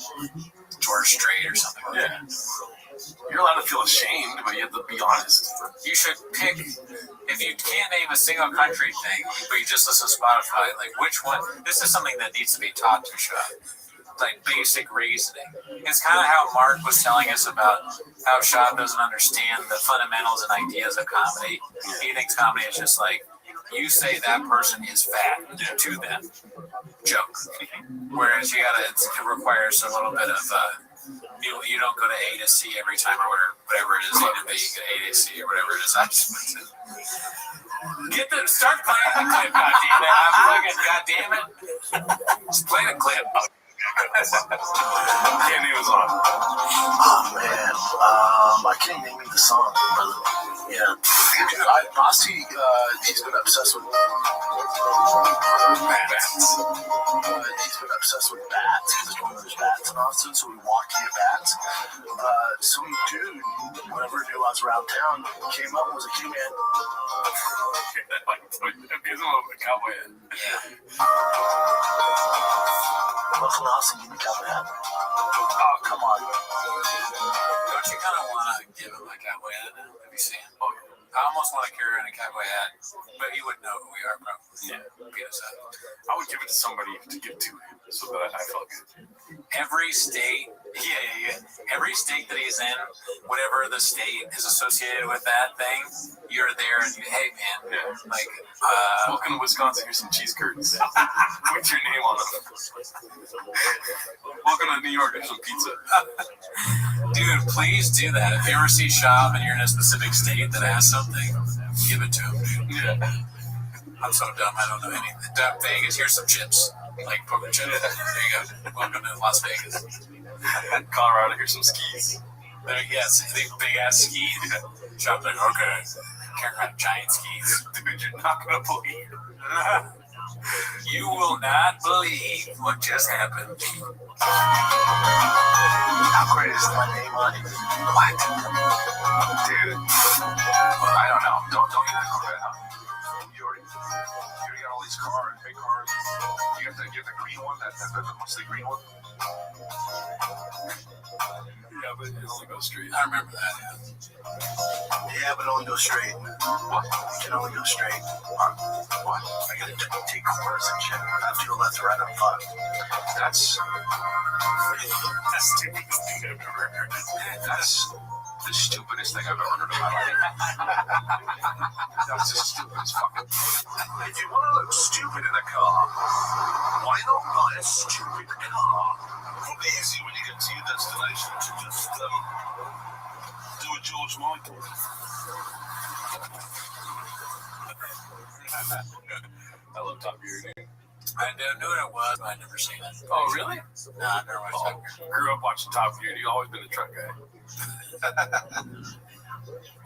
George Strait or something like that. You're allowed to feel ashamed, but you have to be honest. You should pick, if you can't name a single country thing, but you just listen to Spotify, like which one, this is something that needs to be taught to Shah. Like basic reasoning. It's kind of how Mark was telling us about how Shah doesn't understand the fundamentals and ideas of comedy. He thinks comedy is just like, you say that person is fat to them. Joke. Whereas it requires a little bit of, you don't go to A to C every time or whatever it is, A to B, A to C or whatever it is. Start playing the clip, goddammit. I'm fucking, goddammit. Just play the clip. Candy was on. Oh man, I can't name you the song, but yeah, Basti, he's been obsessed with bats. He's been obsessed with bats because there's bats in Austin, so we walk near bats. Some dude, whenever he was around town, came up and was like, "Hey man." He's a cowboy hat. Welcome to Austin, give me a cowboy hat. Oh, come on. Don't you kind of want to give him a cowboy hat now? Have you seen? Oh, I almost want to carry in a cowboy hat, but he wouldn't know who we are, probably. Yeah. Beat us up. I would give it to somebody to give to him so that I felt good. Every state, every state that he's in, whatever the state is associated with that thing, you're there and hey man, like, welcome to Wisconsin, here's some cheese curds. Put your name on them. Welcome to New York, here's some pizza. Dude, please do that. If you ever see Shop and you're in a specific state that has something, give it to him, dude. Yeah. I'm so dumb, I don't know anything. Vegas, here's some chips. Like poker chips. There you go. Welcome to Las Vegas. Colorado, here's some skis. Yes, the big ass skis. Shop's like, okay. Carrying around giant skis. Dude, you're not gonna believe. You will not believe what just happened. How great is my name on it? What? Dude. I don't know. Don't even go that out. You already You got all these cars, big cars. You have the green one, the mostly green one. Yeah, but it only goes straight. I remember that. Yeah, but only go straight. What? You can only go straight. What? I gotta take corners and shit. I have to go left or right on fun. That's the stupidest thing I've ever heard. That's the stupidest thing I've ever heard in my life. That's the stupidest fucking. If you want to look stupid in a car, why not buy a stupid car? Probably easy when you get to your destination to just do a George Michael. I love Top Gear, dude. I knew what it was, but I'd never seen it. Oh, really? Nah, I've never watched Top Gear. Grew up watching Top Gear. You've always been a truck guy.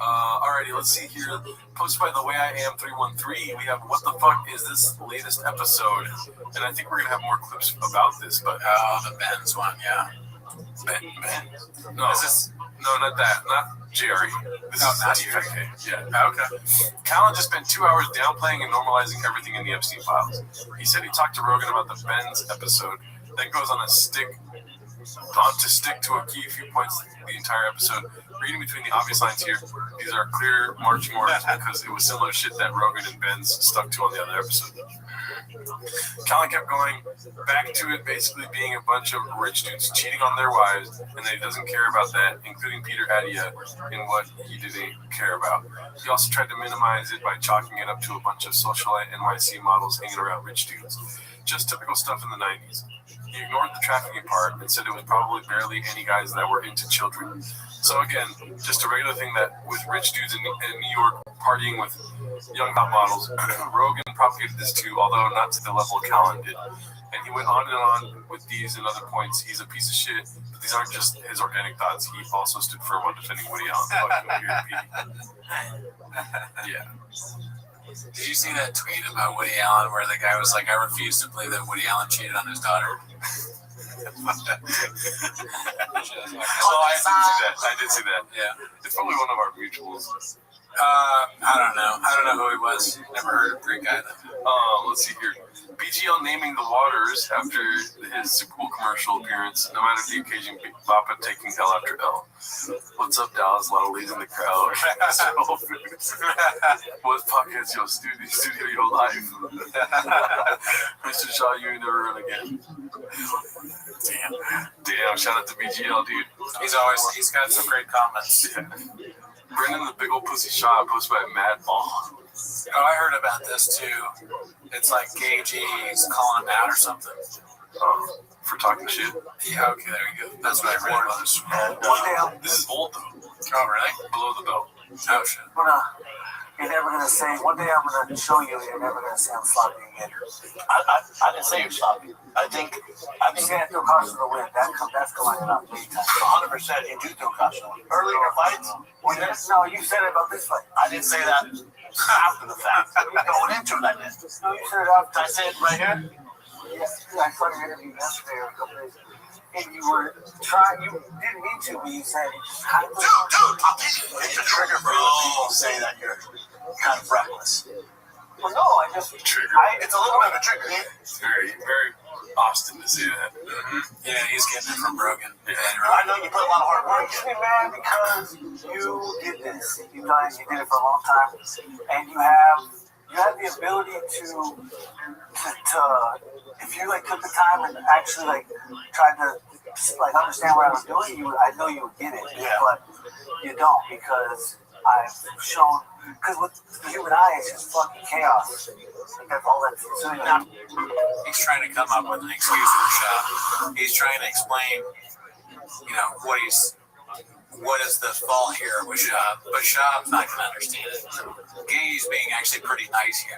Alrighty, let's see here. Posted by the Way I Am 313, we have What the Fuck Is This latest episode? And I think we're gonna have more clips about this, but the Ben's one, yeah. Ben? No. Is this? No, not that. Not Jerry. This is not TFK. Yeah. Okay. Callan just spent 2 hours downplaying and normalizing everything in the Epstein files. He said he talked to Rogan about the Ben's episode, then goes on to stick to a key few points the entire episode. Reading between the obvious lines here, these are clear marching orders because it was similar shit that Rogan and Ben's stuck to on the other episode. Callan kept going back to it basically being a bunch of rich dudes cheating on their wives, and that he doesn't care about that, including Peter Attia in what he didn't care about. He also tried to minimize it by chalking it up to a bunch of socialite NYC models hanging around rich dudes. Just typical stuff in the 90s. He ignored the trafficking part and said it was probably barely any guys that were into children. So again, just a regular thing that with rich dudes in New York partying with young top models. Rogan propagated this too, although not to the level Callan did. And he went on and on with these and other points. He's a piece of shit, but these aren't just his organic thoughts. He also stood firm on defending Woody Allen. Yeah. Did you see that tweet about Woody Allen where the guy was like, I refuse to believe that Woody Allen cheated on his daughter? I did see that. Yeah. It's probably one of our mutuals. I don't know who he was. Never heard of Greek either. Let's see here. BGL naming the waters after his Super Bowl commercial appearance, no matter the occasion, Big Papa taking L after L. What's up, Dallas? A lot of ladies in the crowd. What pockets your studio your life? Mr. Shaw, you never run again. Damn, shout out to BGL, dude. He's got some great comments. Yeah. Brendan the Big Old Pussy Shaw, posted by Mad Ball. Oh, I heard about this too. It's like Gagey's calling him out or something. For talking shit? Yeah, okay, there you go. That's what I read about this. One day, This is old though. Oh, really? Below the belt. Oh, shit. you're never gonna say. One day I'm gonna show you. You're never gonna say I'm sloppy again. I didn't say you're sloppy. I think I'm You're gonna throw caution to the wind. That's going up big time. 100% you do throw caution. Early in the fights, No, you said it about this fight. I didn't say that after the fact. Going into it, I did. No, you said it after. I said right here. Yeah, I saw your interview yesterday or a couple days ago. And you were trying, you didn't mean to, but you said you just had to. Dude, it's a trigger for other people to say that you're kind of reckless. Well, no, I just. Trigger. It's a little bit of a trigger. It's very, very Austin to see that. Mm-hmm. Yeah, he's getting it from Rogan. Yeah. I know you put a lot of hard work in. Hey, man, because you did this. You did it for a long time. And you have the ability to if you like took the time and actually like tried to like understand what I was doing, I know you would get it. Yeah. But you don't, because I've shown, because with the human eye it's just fucking chaos. That's all that's so He's trying to come up with an excuse for the shop. He's trying to explain, what is the fault here with Shab, but Shab's not going to understand it. Gay's being actually pretty nice here.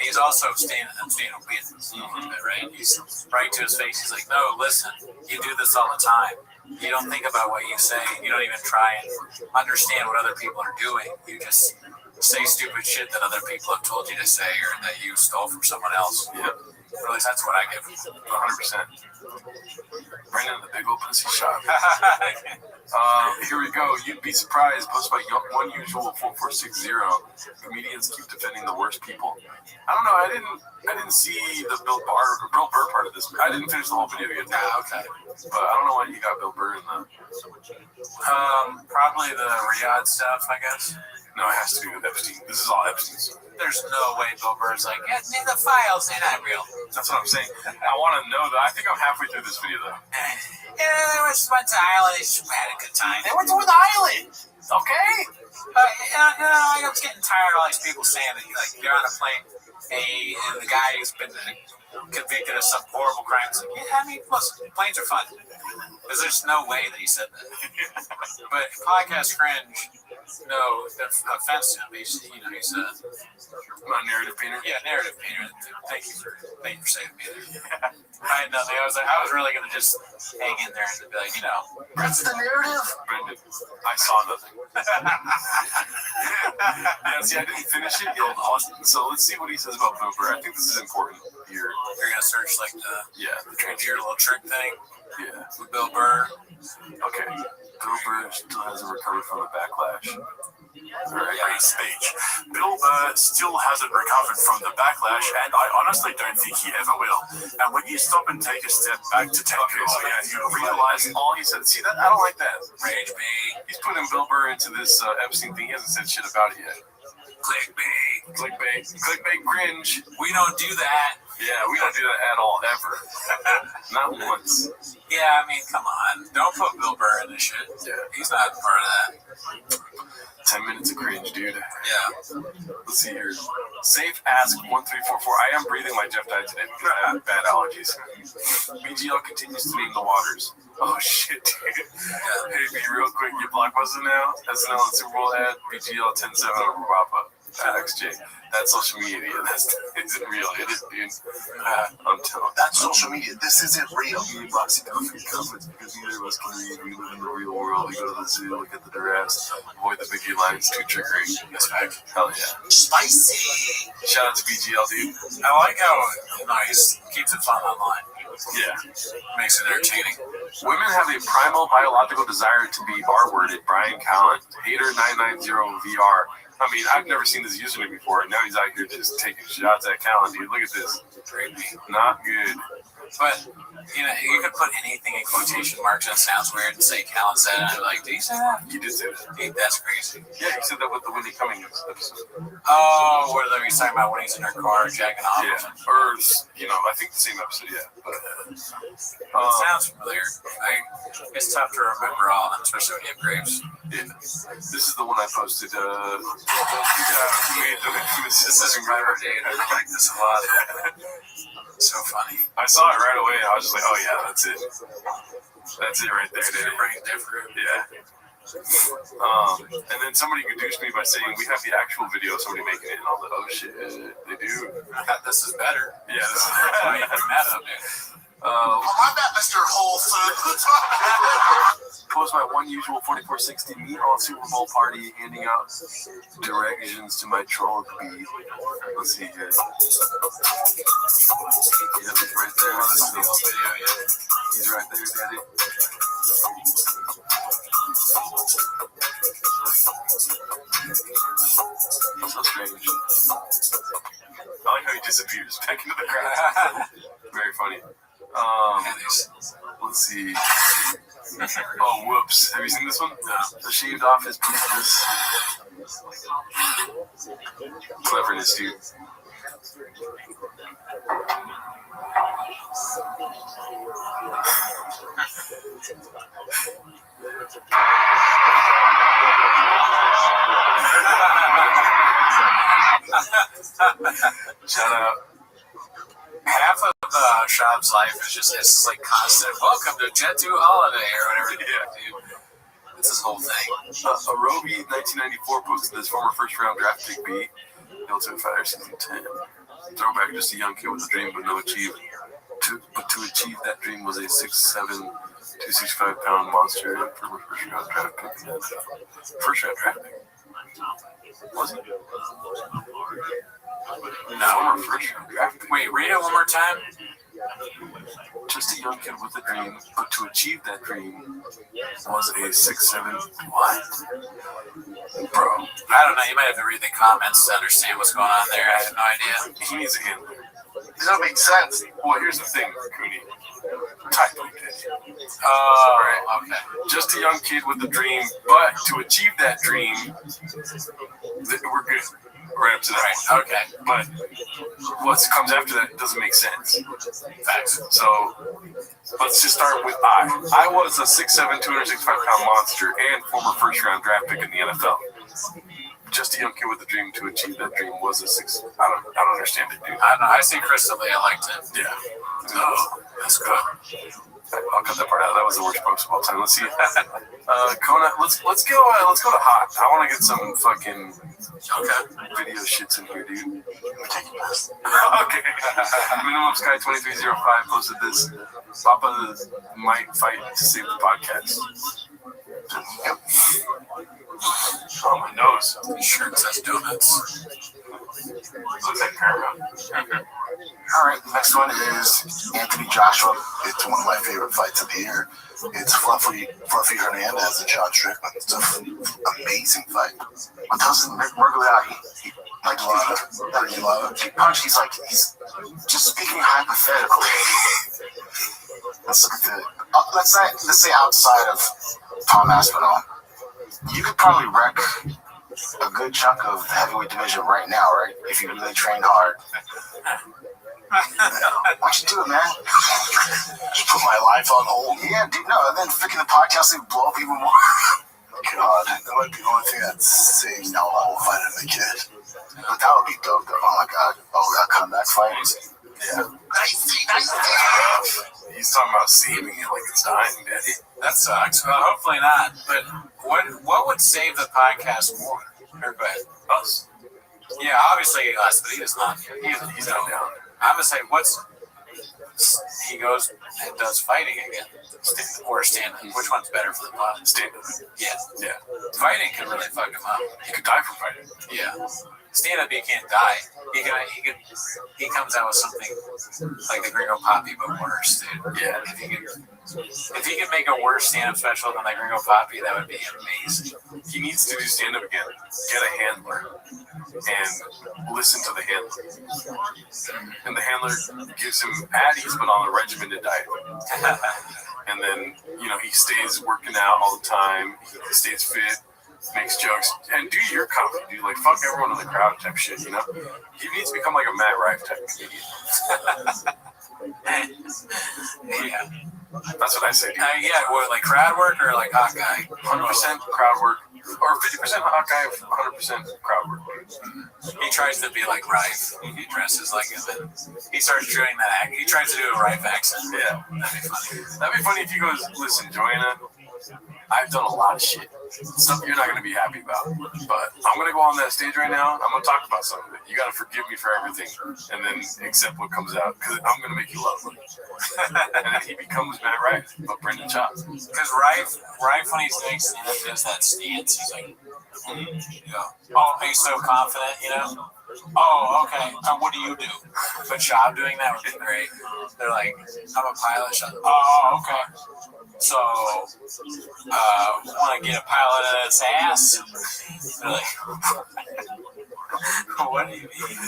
He's also staying on business, right? He's right to his face. He's like, no, listen, you do this all the time. You don't think about what you say. You don't even try and understand what other people are doing. You just say stupid shit that other people have told you to say or that you stole from someone else. Yeah. At least that's what I give. 100%. Brendan, the big old pussy shot. Here we go. You'd be surprised. Posted by One Usual 4460. Comedians keep defending the worst people. I don't know. I didn't see the Bill Burr part of this. I didn't finish the whole video yet. Okay. But I don't know why you got Bill Burr in the. Probably the Riyadh stuff, I guess. No, it has to be with Epstein. This is all Epstein's. There's no way Bill Burr's like, get me the files, they're not real. That's what I'm saying. I want to know that. I think I'm halfway through this video, though. Yeah, they went to Ireland. They just had a good time. They went to the island, okay? I was getting tired of all these people saying that, like, you're on a plane, and the guy who's been convicted of some horrible crimes. Like, yeah, I mean, listen, planes are fun. Because there's no way that he said that. But podcast cringe, no offense to him. He's not narrative painter. Yeah, narrative painter. Thank you for saving me there. I had nothing. I was really gonna just hang in there and be like, That's the narrative. Brendan, I saw nothing. Yeah, see, I didn't finish it yet. So let's see what he says about Bill Burr. I think this is important here. You're gonna search like your little trick thing. Yeah, with Bill Burr. Okay, Bill Burr still hasn't recovered from the backlash. Great speech. Bill Burr still hasn't recovered from the backlash, and I honestly don't think he ever will. And when you stop and take a step back to take you realize all he said. See that? I don't like that. Rage bait. He's putting Bill Burr into this Epstein thing. He hasn't said shit about it yet. Clickbait, cringe. We don't do that. Yeah, we don't do that at all, ever. Not once. Yeah, I mean, come on. Don't put Bill Burr in this shit. Yeah. He's not part of that. 10 minutes of cringe, dude. Yeah. Let's see here. Safe Ask 1344. I am breathing like Jeff died today because I have bad allergies. BGL continues to name the waters. Oh shit, dude. Hey, be real quick. You blockbuster now? SNL and Super Bowl ad. BGL 10-7 over Wapa. XJ. That's social media. That isn't real. It is, dude. I'm telling. That's social media. This isn't real. Boxing comments because neither of us can read. We live in the real world. We go to the zoo, look at the giraffes, avoid the big lines, too trickery. That's back. Hell yeah. Spicy. Shout out to BGL, dude. I like how he keeps it fun online. Yeah. Makes it entertaining. Women have a primal biological desire to be R-worded. Brian Callen. Hater990VR. I mean, I've never seen this username before, and now he's out here just taking shots at Callen, dude. Look at this. Not good. But, you could put anything in quotation marks that sounds weird and say Callen said it. I'm like, did he say that? He did say that. Hey, that's crazy. Yeah, he said that with the Wendy Cummings episode. Oh, what are they talking about when he's in her car jacking off? Yeah, or, I think the same episode, yeah. But, it sounds familiar. It's tough to remember all of them, especially when you have grapes. Yeah. This is the one I posted. This is Driver Date. I like this a lot. So funny. I saw it right away. I was just like, oh yeah, that's it. That's it right there, dude. Pretty different. Yeah. And then somebody introduced me by saying we have the actual video of somebody making it, and I was like, oh shit, they do. This is better. Yeah, this is better. Bring that up, dude. My bad, Mr. Whole Foods. Post my One Usual 4460 meet on Super Bowl party, handing out directions to my troll beat. Let's see here. Yep, right there. This is the whole video. Yeah. He's right there, daddy. So strange. I like how he disappears back into the crowd. Very funny. Let's see. Oh, whoops. Have you seen this one? The shaved off his penis. Cleverness, dude. Shout out. Half of Shab's life is just like constant. Welcome to Jet 2 Holiday or whatever. Yeah, it's his whole thing. A Roby 1994 posted this former first round draft pick B. Ultimate Fighter season 10. Throwback, just a young kid with a dream but no achievement. But to achieve that dream was a 6'7", 265-pound monster. Former first round draft pick. First round draft pick. Was he? No, first round draft pick. Wait, read it one more time. Just a young kid with a dream, but to achieve that dream was a 6'7". What? Bro, I don't know. You might have to read the comments to understand what's going on there. I have no idea. he needs a handler. Does that make sense? Well, here's the thing, Cooney. Type like that. Oh, okay. Just a young kid with a dream, but to achieve that dream, we're good. Right up to that. Right. Okay. But what comes after that doesn't make sense. Facts. So let's just start with I was a 6'7", 265-pound monster and former first-round draft pick in the NFL. Just a young kid with a dream. To achieve that dream was a 6. I don't understand it, dude. I don't know. I see Crystal Lee. I liked it. Yeah. Oh, that's good. I'll cut that part out. That was the worst post of all time. Let's see. Kona, let's go to hot. I want to get some fucking video shits in here, dude. Okay. Minimum Sky 2305 posted this. Papa might fight to save the podcast. Oh, my nose. His shirt says donuts. Looks like Paramount. All right, next one is Anthony Joshua. It's one of my favorite fights of the year. It's Fluffy Hernandez and Sean Strickland. It's an amazing fight. But Dustin Mergliati, he punched. He's just speaking hypothetically. Let's look at let's say outside of Tom Aspinall, you could probably wreck a good chunk of the heavyweight division right now, right? If you really trained hard. Why don't you do it, man? Just put my life on hold. Yeah, dude, no, and then freaking the podcast would blow up even more. God, that might be the only thing that saves now I will fight the kid. But that would be dope, though. Oh my god. Oh, that comeback fight. Yeah. He's talking about saving it like it's dying, Daddy. That sucks. Well, hopefully not. But what would save the podcast more? Or go ahead. Us. Yeah, obviously us, but he does not. He's not down. I'm gonna say he goes and does fighting again, or stand-up. Which one's better for the pod? Stand-up. Yeah. Fighting can really fuck him up. He could die from fighting. Yeah. Stand-up, he can't die. He comes out with something like the Gringo Poppy, but worse, dude. Yeah. If he could make a worse stand-up special than the Gringo Poppy, that would be amazing. He needs to do stand-up again. Get a handler and listen to the handler. And the handler gives him patties, but on a regimented diet. And then, he stays working out all the time. He stays fit. Makes jokes and do your comedy, dude. Like fuck everyone in the crowd type shit, He needs to become like a Matt Rife type comedian. Yeah, that's what I say. Like crowd work or like hot guy. 100% crowd work, or 50% hot guy, 100% crowd work. He tries to be like Rife. He dresses like him, and he starts doing that act. He tries to do a Rife accent. Yeah, that'd be funny. That'd be funny if he goes, "Listen, Joanna, I've done a lot of shit. Stuff you're not going to be happy about. But I'm going to go on that stage right now. I'm going to talk about some of it. You got to forgive me for everything. And then accept what comes out. Because I'm going to make you love me." And then he becomes Matt Rife, but Brendan Chops. Because Rife, when he's doing stand-up, does that stance. He's like, oh, he's so confident, Oh, okay. What do you do? But Shab doing that would be great. They're like, I'm a pilot. Shab. Oh, okay. So, want to get a pilot in its ass? They're like, what do you mean?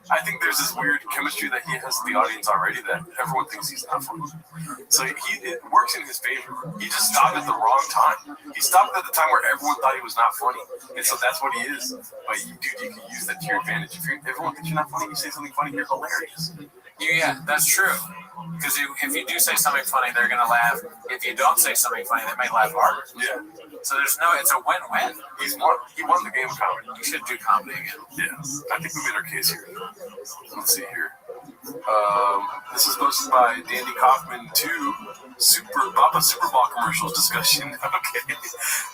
I think there's this weird chemistry that he has with the audience already that everyone thinks he's not funny. So it works in his favor. He just stopped at the wrong time. He stopped at the time where everyone thought he was not funny. And so that's what he is. But you can use that to your advantage. If everyone thinks you're not funny, you say something funny, you're hilarious. Yeah, that's true. Because if you do say something funny, they're going to laugh. If you don't say something funny, they may laugh harder. Yeah. So it's a win-win. He won the game of comedy. You should do comedy again. Yeah. I think we made our case here. Let's see here. This is posted by Dandy Kaufman to Papa Super Bowl commercials discussion. Okay.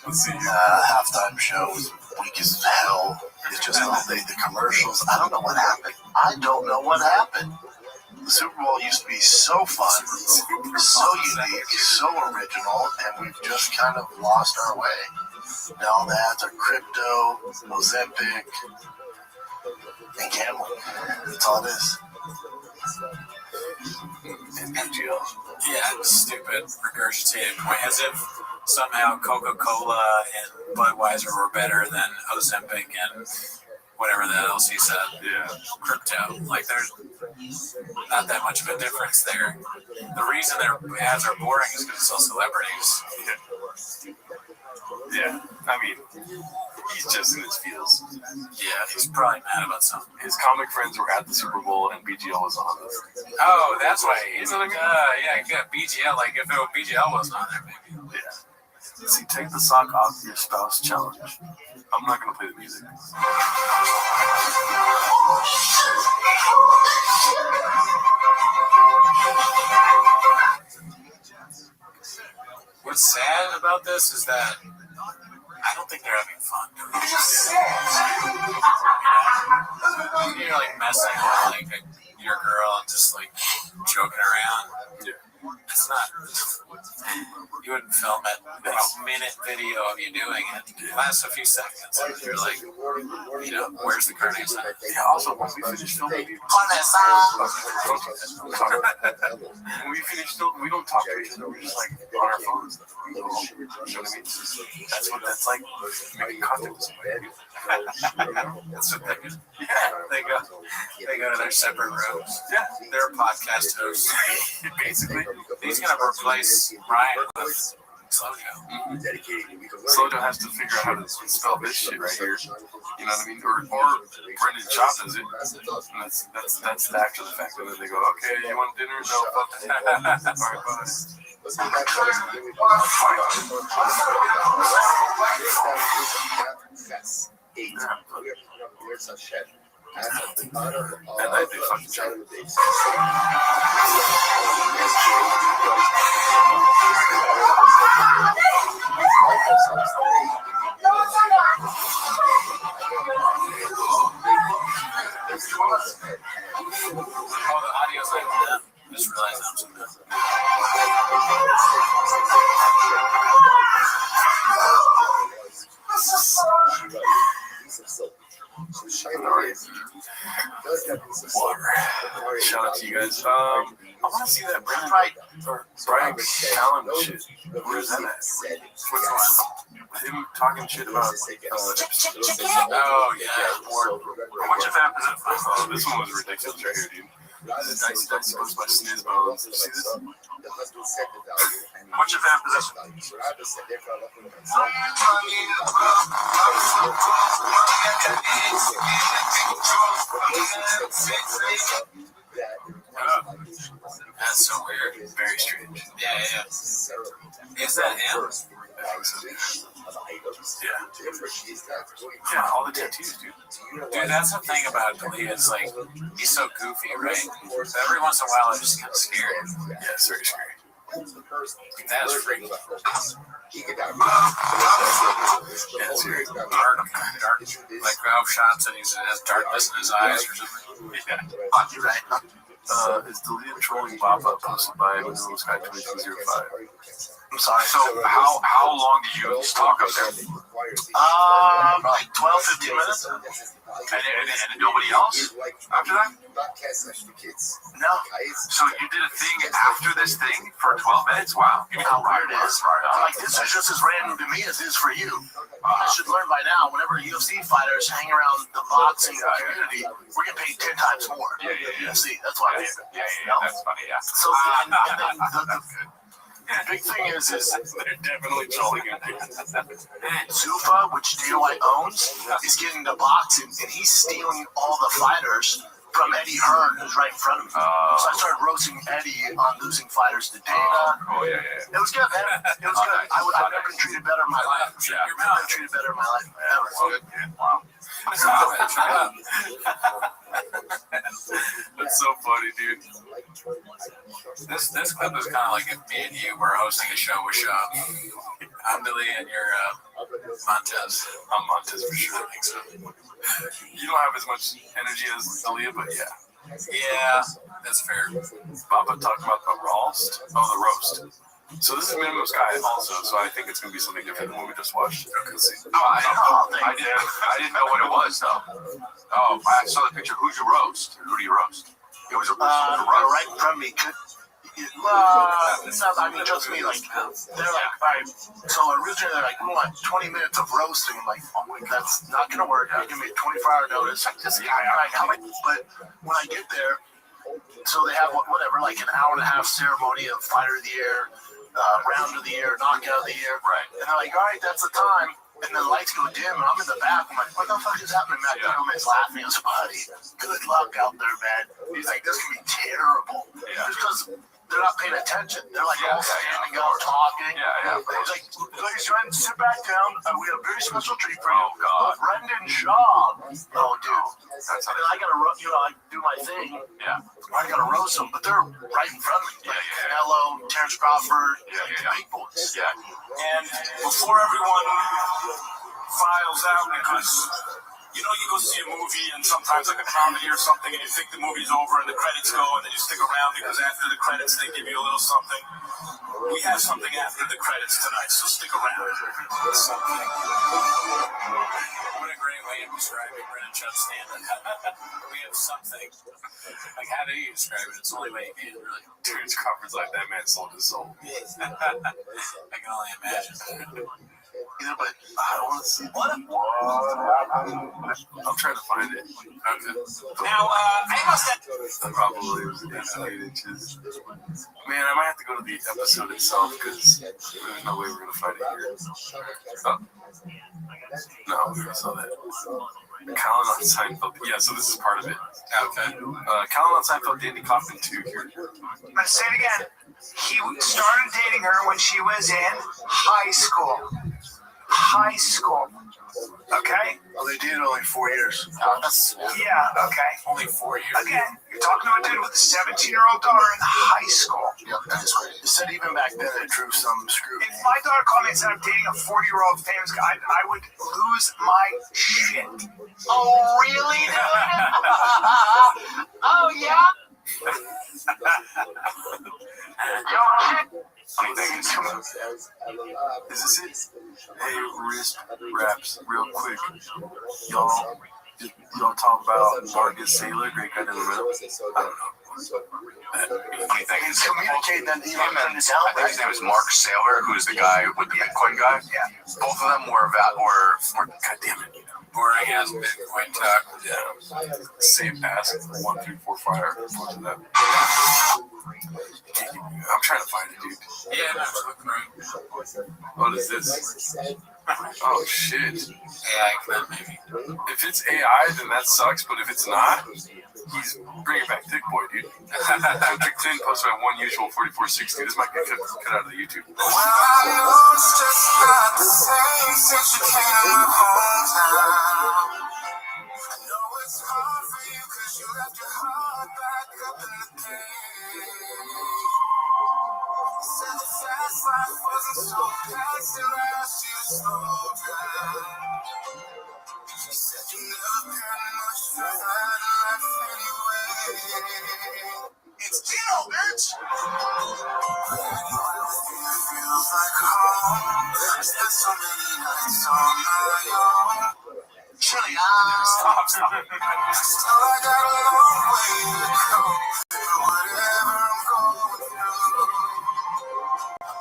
Let's see here. Halftime show was weak as hell. It's just the commercials. I don't know what happened. The Super Bowl used to be so fun, so unique, so original, and we've just kind of lost our way. Now all the ads are crypto, Ozempic, and gambling. That's all it is. And BGL. Yeah, stupid, regurgitated point, as if somehow Coca-Cola and Budweiser were better than Ozempic and whatever the else he said. Yeah. Crypto. Like, there's not that much of a difference there. The reason their ads are boring is because it's all celebrities. Yeah. I mean, he's just in his feels. Yeah, he's probably mad about something. His comic friends were at the Super Bowl and BGL was on this. Oh, that's why. You know what I mean? Yeah, BGL. Like, if BGL wasn't on there, maybe. Yeah. See, take the sock off your spouse challenge. I'm not going to play the music. What's sad about this is that I don't think they're having fun. You're like messing with like your girl and just like joking around. Yeah. It's not. You wouldn't film it. A minute video of you doing it. It lasts a few seconds. And you're like, where's the carne asada? Yeah, also, when we finish filming, when we finish filming, we don't talk to each other. We're just like on our phones. You know what I mean? That's what that's like. Making content with somebody. That's what they do. Yeah, they go to their separate rooms. Yeah. They're podcast hosts. Basically. He's going to replace Ryan with Slojo. Slojo has to figure out how to spell this shit right here. You know what I mean? Or Brendan Chop does it. And that's the after the fact. And then they go, okay, you want dinner? No, fuck that. All right, bye. And I do fucking job. Oh, the audio's like that. Just realized I'm so good. Water. Shout out to you guys. I want to see that Brian Callen shit. Where's that at? What's on? Him talking shit about. Oh, yeah. Which of that is it? Oh, this one was ridiculous right here, dude. This is Dicey Dicey goes by Sniz Bones. Did you see this? What's your fan position? That's so weird. Very strange. Yeah. Is that him? Yeah, all the tattoos, dude. Dude, that's the thing about Lee. It's like, he's so goofy, right? Every once in a while, I'm just kind of scared. Yeah, it's very scary. That's freaky. Yeah, it's very Dark. Like, shots and he has darkness in his eyes or something. Yeah. Oh, you're right. Is deleted trolling Baba posted by Manila Sky 2205. I'm sorry. So how long did you talk up there? Like 12, 15 minutes. And nobody else after that? No. So you did a thing after this thing for 12 minutes? Wow. You know how rare it is. Like, this is just as random to me as it is for you. You should learn by now, whenever UFC fighters hang around the boxing community, we're getting paid 10 times more. Yeah. See, that's why. Yeah, that's funny, yeah. So, and then the big thing is they're definitely trolling him. Zuffa, which Dana White owns, is getting the box, and he's stealing all the fighters from Eddie Hearn, who's right in front of me. So I started roasting Eddie on losing fighters to Dana. It was good, man. It was good. I've never been treated better in my life. I've never been treated better in my life. Ever. Wow. That's so funny, dude. This clip is kind of like if me and you were hosting a show with Sean. I'm Billy and you're Montez. I'm Montez for sure. I think so. You don't have as much energy as Aaliyah, but yeah. Yeah, that's fair. Baba talking about the roast. Oh, the roast. So this is Minimum Sky also, so I think it's going to be something different than what we just watched. Okay, see. I didn't know what it was, though. Oh, I saw the picture. Who'd you roast? Who do you roast? It was a roast. Right in front of me. I mean, just me. Like, they're like, all right. So originally, they're like, we want 20 minutes of roasting. I'm like, oh my, that's not going to work. I can make 24-hour notice. Like, this guy, but when I get there, so they have whatever, like an hour and a half ceremony of Fighter of the Year, Round of the Year, Knockout of the Year. Right. And they're like, all right, that's the time. And then the lights go dim, and I'm in the back. I'm like, what the fuck is happening? Matt Dillman's laughing. He goes, buddy, good luck out there, man. He's like, this can be terrible. Yeah. Just because they're not paying attention. They're like all standing up, talking. Yeah. He's like, ladies and gentlemen, sit back down. We have a very special treat for you. Oh, God. Brendan Shaw. Oh, dude. That's And then I got to, I do my thing. Yeah. I got to roast them, but they're right in front of me. Like Canelo, Terrence Crawford, the big boys. Yeah. And before everyone files out, because you go see a movie and sometimes like a comedy or something, and you think the movie's over and the credits go, and then you stick around because after the credits they give you a little something. We have something after the credits tonight, so stick around. Something. What a great way of describing Brennan Chubb's stand-up. We have something. Like, how do you describe it? It's the only way you can, really. Terrence Crawford's like, that man sold his soul. I can only imagine. Yeah, but I don't want to see what? I'm trying to find it. Okay. Now, I must have... Probably was 8 inches. Man, I might have to go to the episode itself because there's no way we're going to find it here. Oh. No, we already saw that. Colin on Seinfeld. Yeah, so this is part of it. Okay. Colin on Seinfeld, Danny Kaufman too here. I'm gonna say it again. He started dating her when she was in high school. High school. Okay? Well, they did only 4 years. Yeah, okay. Only 4 years. Again, you're talking to a dude with a 17-year-old daughter in high school. Yeah, that's great. They said even back then it drew some scrutiny. If my daughter called me and said I'm dating a 40-year-old famous guy, I would lose my shit. Oh, really? Oh, yeah? Yo, kid. I'm thinking too. Is this it? Hey, wrist wraps, real quick. Y'all talk about Marcus Saylor, great guy in the middle. I don't know. He's communicating that he I think his name is Mark Saylor, who's the guy with the Bitcoin guy. Yeah. Both of them were God damn it. Boring ass Bitcoin talk. Yeah. Same pass. 1, 3, 4 fire. That. I'm trying to find it, dude. Yeah, that's looking right. What is this? Oh shit. AI, maybe. If it's AI, then that sucks. But if it's not, he's bringing back Dick Boy, dude. So Dick Clinton posted on one usual 4460. This might get cut out of the YouTube. Well, I know it's just not the same since you came to my hometown. I know it's hard for you because you left your heart back up in the game. You said the fast life wasn't so fast till I asked you to slow down. You said you never had much for that life anyway. It's Dino, bitch! It feels like home. I spent so many nights on my own. Chilly out. Stop. Still, I got a long way to go. For whatever I'm going through.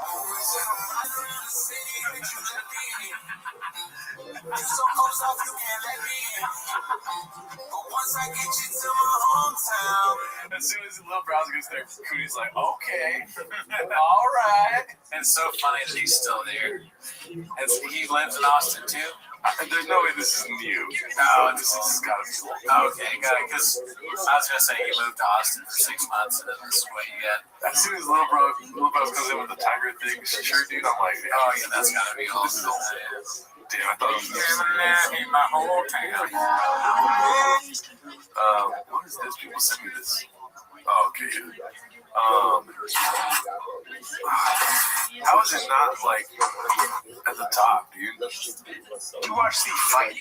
Always home in the city, but you let me in. You're so close off, you can't let me in. But once I get you to my hometown. As soon as Lil Browse gets there, Cootie's like, okay, all right. And it's so funny that he's still there. And he lives in Austin too. There's no way this is new. No, This has gotta be old. okay, because I was gonna say you moved to Austin for 6 months, and then this is what you get. As soon as Lil Browse comes in with the tiger thing shirt, dude, I'm like, Oh yeah, that's gotta be old. This is old. Damn, I thought it was In my hometown. what is this? People send me this. Oh, okay. How is it not like at the top, dude? You watch the fight.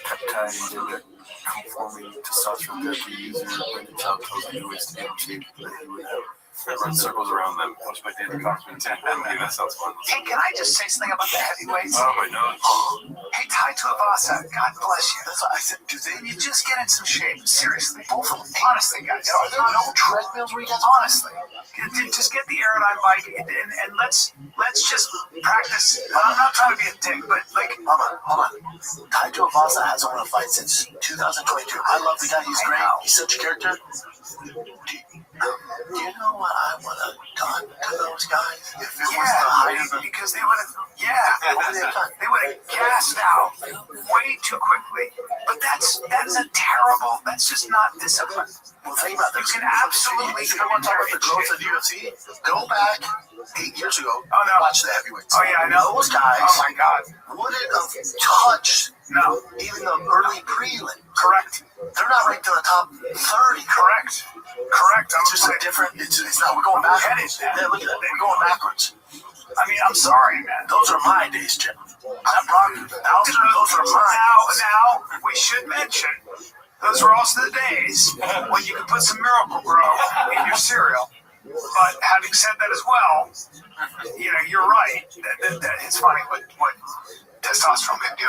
Peptide inhibitor conforming testosterone therapy user when the child tells the US to get in shape that he would have Run circles around them. Watch by David Kaufman. Hey, that sounds fun. Hey, can I just say something about the heavyweights? Oh, my nose. Hey, Tai Tuivasa, God bless you. That's what I said. You just get in some shape. Seriously. Both of them. Honestly, guys. Are there no treadmills where you guys Honestly. Just get the Aerodyne bike and let's just practice. I'm not trying to be a dick, but like... Hold on. Tai Tuivasa hasn't won a fight since 2022. I love the guy. He's great. He's such a character. Do you know what I would have done to those guys if it was the height of the... Because they would have... They would have gassed out way too quickly. But that's a terrible... That's just not discipline. Well, think about this. You can absolutely... If you want to talk about the growth of the UFC, go back 8 years ago. Oh, no. Watch the heavyweights. Oh, yeah, I know. Those guys... Oh, my God. Wouldn't have touched even the early prelim. Correct. They're not ranked in the top 30. Correct. It's just a different... It's not... We're going backwards. Yeah, look at that. We're going backwards. I mean, I'm sorry, man. Those are my days, Jim. I'm wrong. Those are mine. Now, we should mention, those were also the days when you could put some Miracle Grow in your cereal. But having said that as well, you're right. That it's funny what testosterone can do.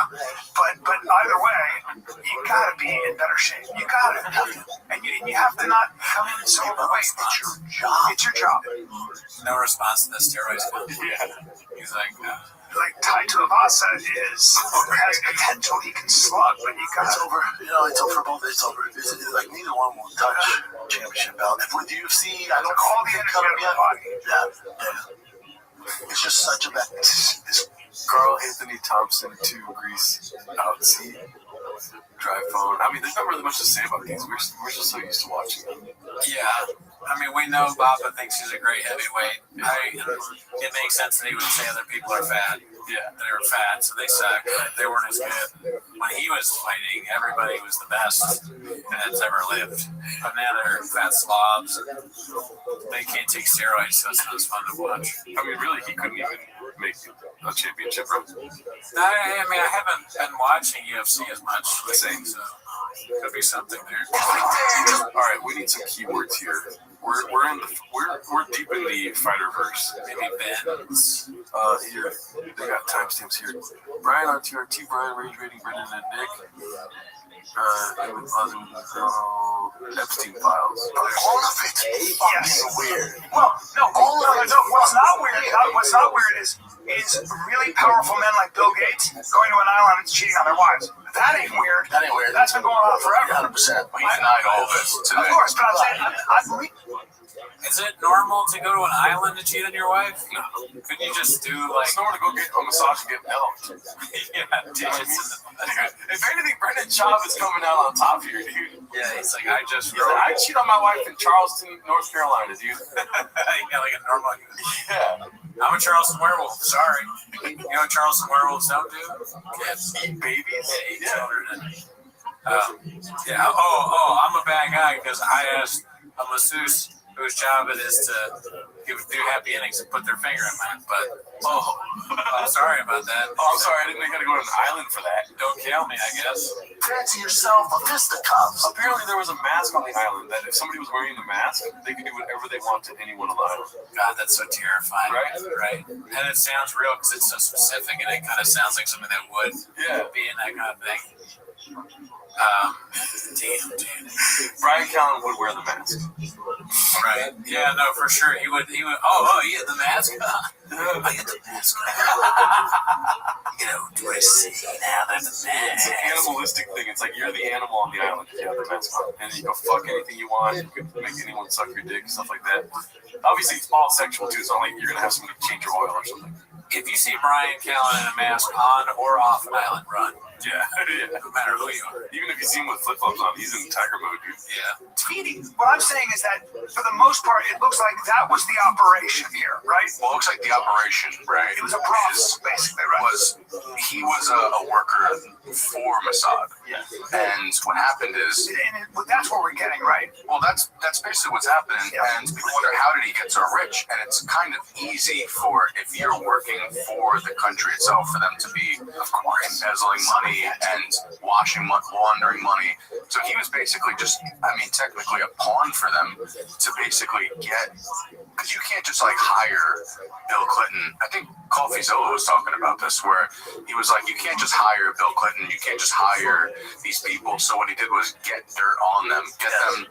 But either way, you gotta be in better shape. You gotta. And you have to not come in so overweight. It's your job. It's your job. No response to the steroids. Yeah. He's like, Like Tai Tuivasa has potential. He can slug, but you got it's over. It's over for both. It's over. It's like neither one will touch championship belt. If with UFC, I don't call the think energy coming out of the body. Yeah. It's just such a bad. This Carl Anthony Thompson to Greece out seat drive phone. I mean, there's not really much to say about these. We're just so used to watching them. yeah. I mean, we know Baba thinks he's a great heavyweight. It makes sense that he would say other people are fat. Yeah, they were fat, so they suck. They weren't as good. When he was fighting, everybody was the best that's ever lived. But now they're fat slobs. They can't take steroids, so it's not as fun to watch. I mean, really, he couldn't even make a championship run. I mean, I haven't been watching UFC as much lately, so could be something there. All right, we need some keywords here. We're deep in the fighterverse. Maybe Ben's. Here they got timestamps here. Brian on TRT, Brian Rage Rating, Brendan and Nick. Epstein files. All of it. Fucking weird. Well, no. What's not weird is really powerful men like Bill Gates going to an island and cheating on their wives. That ain't weird. That's been going on forever. 100%. He denied all this today. Of course, but I'm saying, Is it normal to go to an island to cheat on your wife? No. Couldn't you just do like... It's normal to go get a massage and get milked. Yeah, digits. If anything, Brendan Schaub is coming out on top here, dude. Yeah, he's like, I cheat on my wife in Charleston, North Carolina, dude. Yeah, like a normal... Yeah. I'm a Charleston werewolf. Sorry. You know what Charleston werewolves don't do? Kids. Eat babies. Yeah, eat children. Yeah. Oh, I'm a bad guy because I asked a masseuse whose job it is to do happy endings and put their finger in mine. But I'm sorry about that. Oh, I'm sorry. I didn't think I had to go to an island for that. Don't kill me, I guess. Fancy yourself a fisticuffs. Apparently, there was a mask on the island that if somebody was wearing the mask, they could do whatever they want to anyone on the island. God, that's so terrifying. Right? And it sounds real because it's so specific, and it kind of sounds like something that would be in that kind of thing. Damn, dude. Brian Callen would wear the mask. Right. Yeah, no, for sure. He would. Oh, he had the mask. I get the mask. Do I see now that the mask? It's an animalistic thing. It's like you're the animal on the island if you have the mask on. And you can fuck anything you want. You can make anyone suck your dick, stuff like that. Obviously, it's all sexual, too. It's not like you're going to have somebody change your oil or something. If you see Brian Callen in a mask on or off an island, run. Yeah. No matter who you are. Even if you see him with flip-flops on, he's in tiger mode, dude. Yeah. Tweety, what I'm saying is that for the most part, it looks like that was the operation here, right? Well, it looks like the operation, right? It was a process, basically, right? He was a worker for Mossad. Yeah. And what happened is... And that's what we're getting, right? Well, that's basically what's happening. Yeah. And people wonder, how did he get so rich? And it's kind of easy for, if you're working for the country itself, for them to be, of course, embezzling money money and laundering money. So he was basically just, I mean, technically a pawn for them to basically get, because you can't just like hire Bill Clinton. I think Coffee Zilla was talking about this, where he was like, you can't just hire Bill Clinton, you can't just hire these people. So what he did was get dirt on them, get them.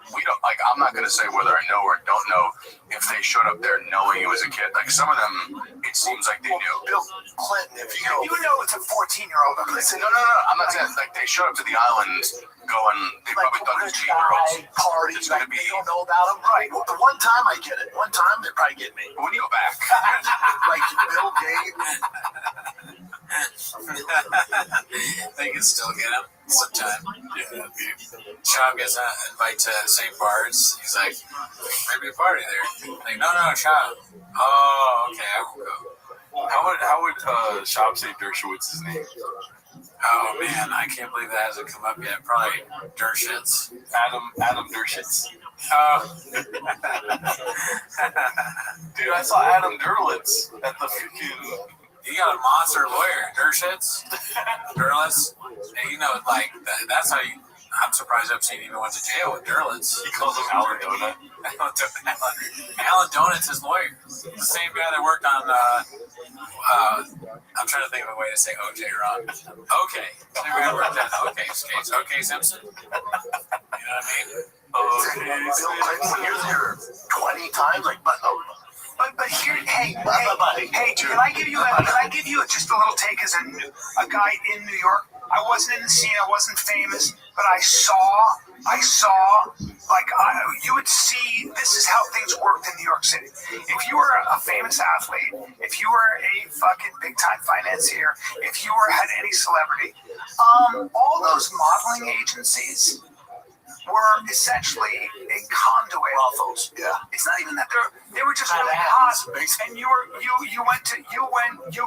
We don't, like, I'm not going to say whether I know or don't know if they showed up there knowing it was a kid. Like, some of them, it seems like they knew. Bill Clinton, if you You know it's a 14-year-old. Listen, no. I'm not saying, like, they showed up to the island going, they probably thought there's two girls. Party, It's going to be, you don't know about them, right? Well, the one time I get it. One time they probably get me. when you go back. Like Bill Gates. They can still get him sometime. Sean gets an invite to St. Bart's. He's like, maybe a party there. Like, no, Sean. Oh, okay, I will go. How would Shop say Dershowitz's name? Oh man, I can't believe that hasn't come up yet. Probably Dershitz. Adam Dershitz. Oh. Dude, I saw Adam Derlitz at the freaking. You got a monster lawyer, Dershitz, Derlitz, and you know, like that's how you. I'm surprised Epstein even went to jail with Derlitz. He calls him Alan Donut. Alan Donut's his lawyer. The same guy that worked on. I'm trying to think of a way to say OJ wrong. Okay, same guy that worked on OK's case. OK Simpson. You know what I mean? Bill Clinton, when you're there 20 times, like, But here, hey, can I give you just a little take as a guy in New York? I wasn't in the scene, I wasn't famous, but I saw, like, you would see, this is how things worked in New York City. If you were a famous athlete, if you were a fucking big-time financier, if you had any celebrity, all those modeling agencies were essentially a conduit. Brothels, yeah. It's not even that they were just really hot, and you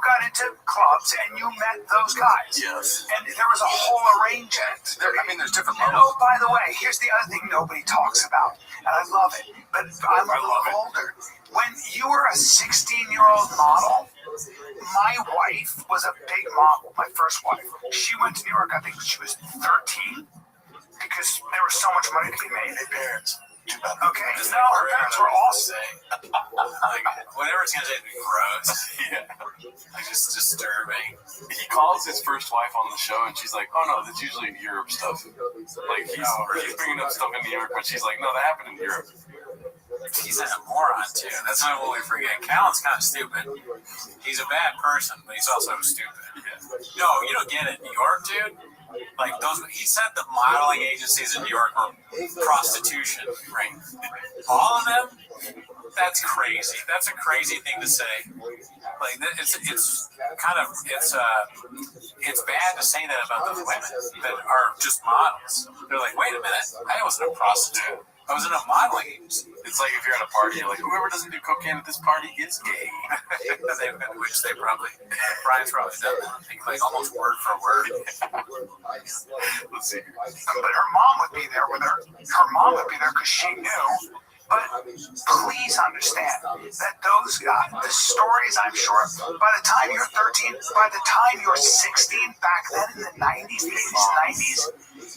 got into clubs and you met those guys. Yes. And there was a whole arrangement. There's different And levels. oh, by the way, here's the other thing nobody talks about, and I love it, but I'm a little older. When you were a 16-year-old model, my wife was a big model, my first wife. She went to New York, I think she was 13. Because there was so much money to be made. Their parents. Okay. No, her parents were awesome. Like, whatever it's gonna say to be gross. Yeah. Like, just disturbing. He calls his first wife on the show, and she's like, "Oh no, that's usually Europe stuff." Like he's bringing up stuff in New York, but she's like, "No, that happened in Europe." He's a moron too. That's not what we forget. Callan's kind of stupid. He's a bad person, but he's also stupid. No, you don't get it. New York, dude. Like those, he said the modeling agencies in New York were prostitution, right? All of them? That's crazy. That's a crazy thing to say. Like it's bad to say that about the women that are just models. They're like, wait a minute, I wasn't a prostitute. I was in a modeling agency. It's like if you're at a party, you're like, whoever doesn't do cocaine at this party is gay. Which they probably, Brian's probably done that. I think like almost word for word. Let's see. But her mom would be there with her. Her mom would be there because she knew. But please understand that those the stories, I'm sure, by the time you're 13, by the time you're 16, back then in the 90s, the 80s, 90s,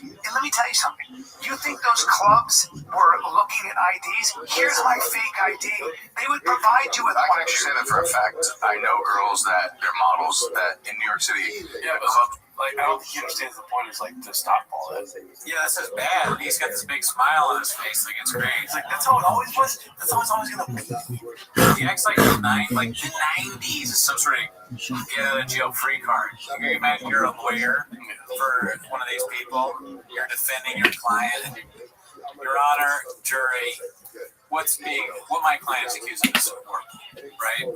and let me tell you something. You think those clubs were looking at IDs? Here's my fake ID. They would provide you with I one. can actually say that for a fact. I know girls that they're models that in New York City. Yeah, but club. Like, I don't think he understands the point. Is like to stop all that. Yeah, this is bad. And he's got this big smile on his face, like it's great. It's like that's how it always was. That's how it's always gonna be. He acts like the 90s is some sort of get out of jail free card. You can imagine you're a lawyer for one of these people. You're defending your client, and Your Honor, jury. What my client is accused of this for, right?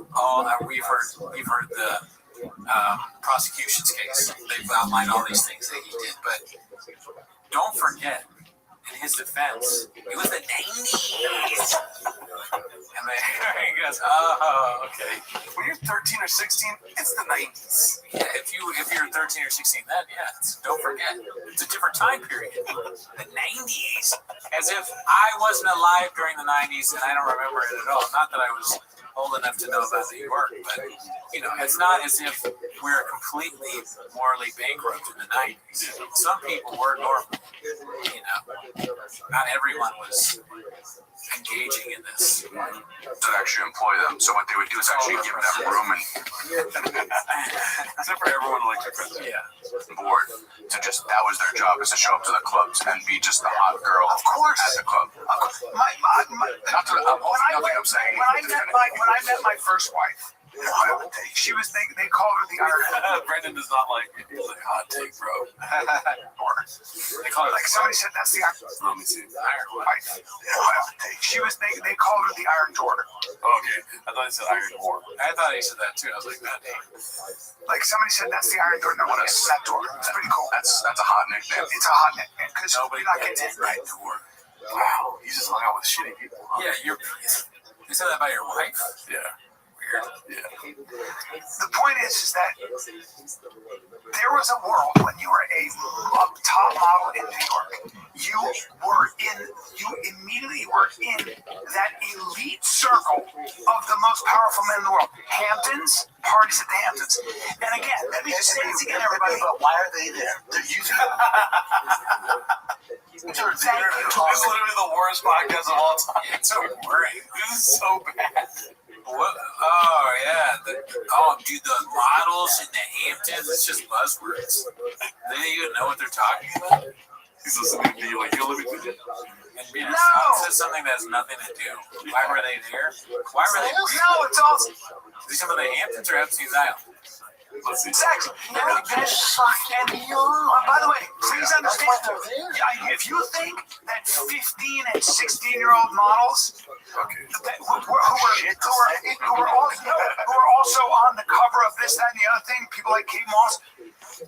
We've heard the prosecution's case. They've outlined all these things that he did, but don't forget, in his defense, it was the 90s. And then he goes, oh, okay. When you're 13 or 16, it's the 90s. Yeah, if you're 13 or 16 then, yeah, don't forget. It's a different time period. The 90s. As if I wasn't alive during the 90s and I don't remember it at all. Not that I was old enough to know about New York, but you know, it's not as if we're completely morally bankrupt in the 90s. Some people were normal. You know, not everyone was engaging in this. To actually employ them. So what they would do is actually give them room and Except for everyone electric president. board to just, that was their job, is to show up to the clubs and be just the hot girl Of course. at the club. Not to, I'm saying, when I met my first wife, she was they called her the Iron. Brendan does not like it. He's like, hot take, bro. They call her, like somebody said, that's the Iron. Let me see. Iron wife. She was they called her the Iron Daughter. Okay, I thought he said Iron Whore. I thought he said that too. I was like, God damn. Like somebody said, that's the Iron Daughter. No, it's that daughter. It's pretty cool. That's a hot nickname. It's a hot nickname because Nobody you're not gets getting it it right. Wow, you just hung out with shitty people. Yeah, you said that about your wife? Yeah. Weird. Yeah. The point is that there was a world when you were a top model in New York. You immediately were in that elite circle of the most powerful men in the world. Hamptons, parties at the Hamptons. And again, let me just say this again, everybody. But why are they there? They're using it. Thank you. This is literally the worst podcast of all time. It's so boring. This is so bad. What? Oh, yeah. Dude, the models in the Hamptons, it's just buzzwords. They don't even know what they're talking about. He's listening to you like, yo, let me do it. And being says something that has nothing to do. Why were they there? Why were they there? No, it's awesome. Is he some of the Hamptons or Epstein's Island? Let's see. Exactly. By the way, please understand. If you think that 15 and 16-year-old models who are also on the cover of this, that, and the other thing, people like Kate Moss,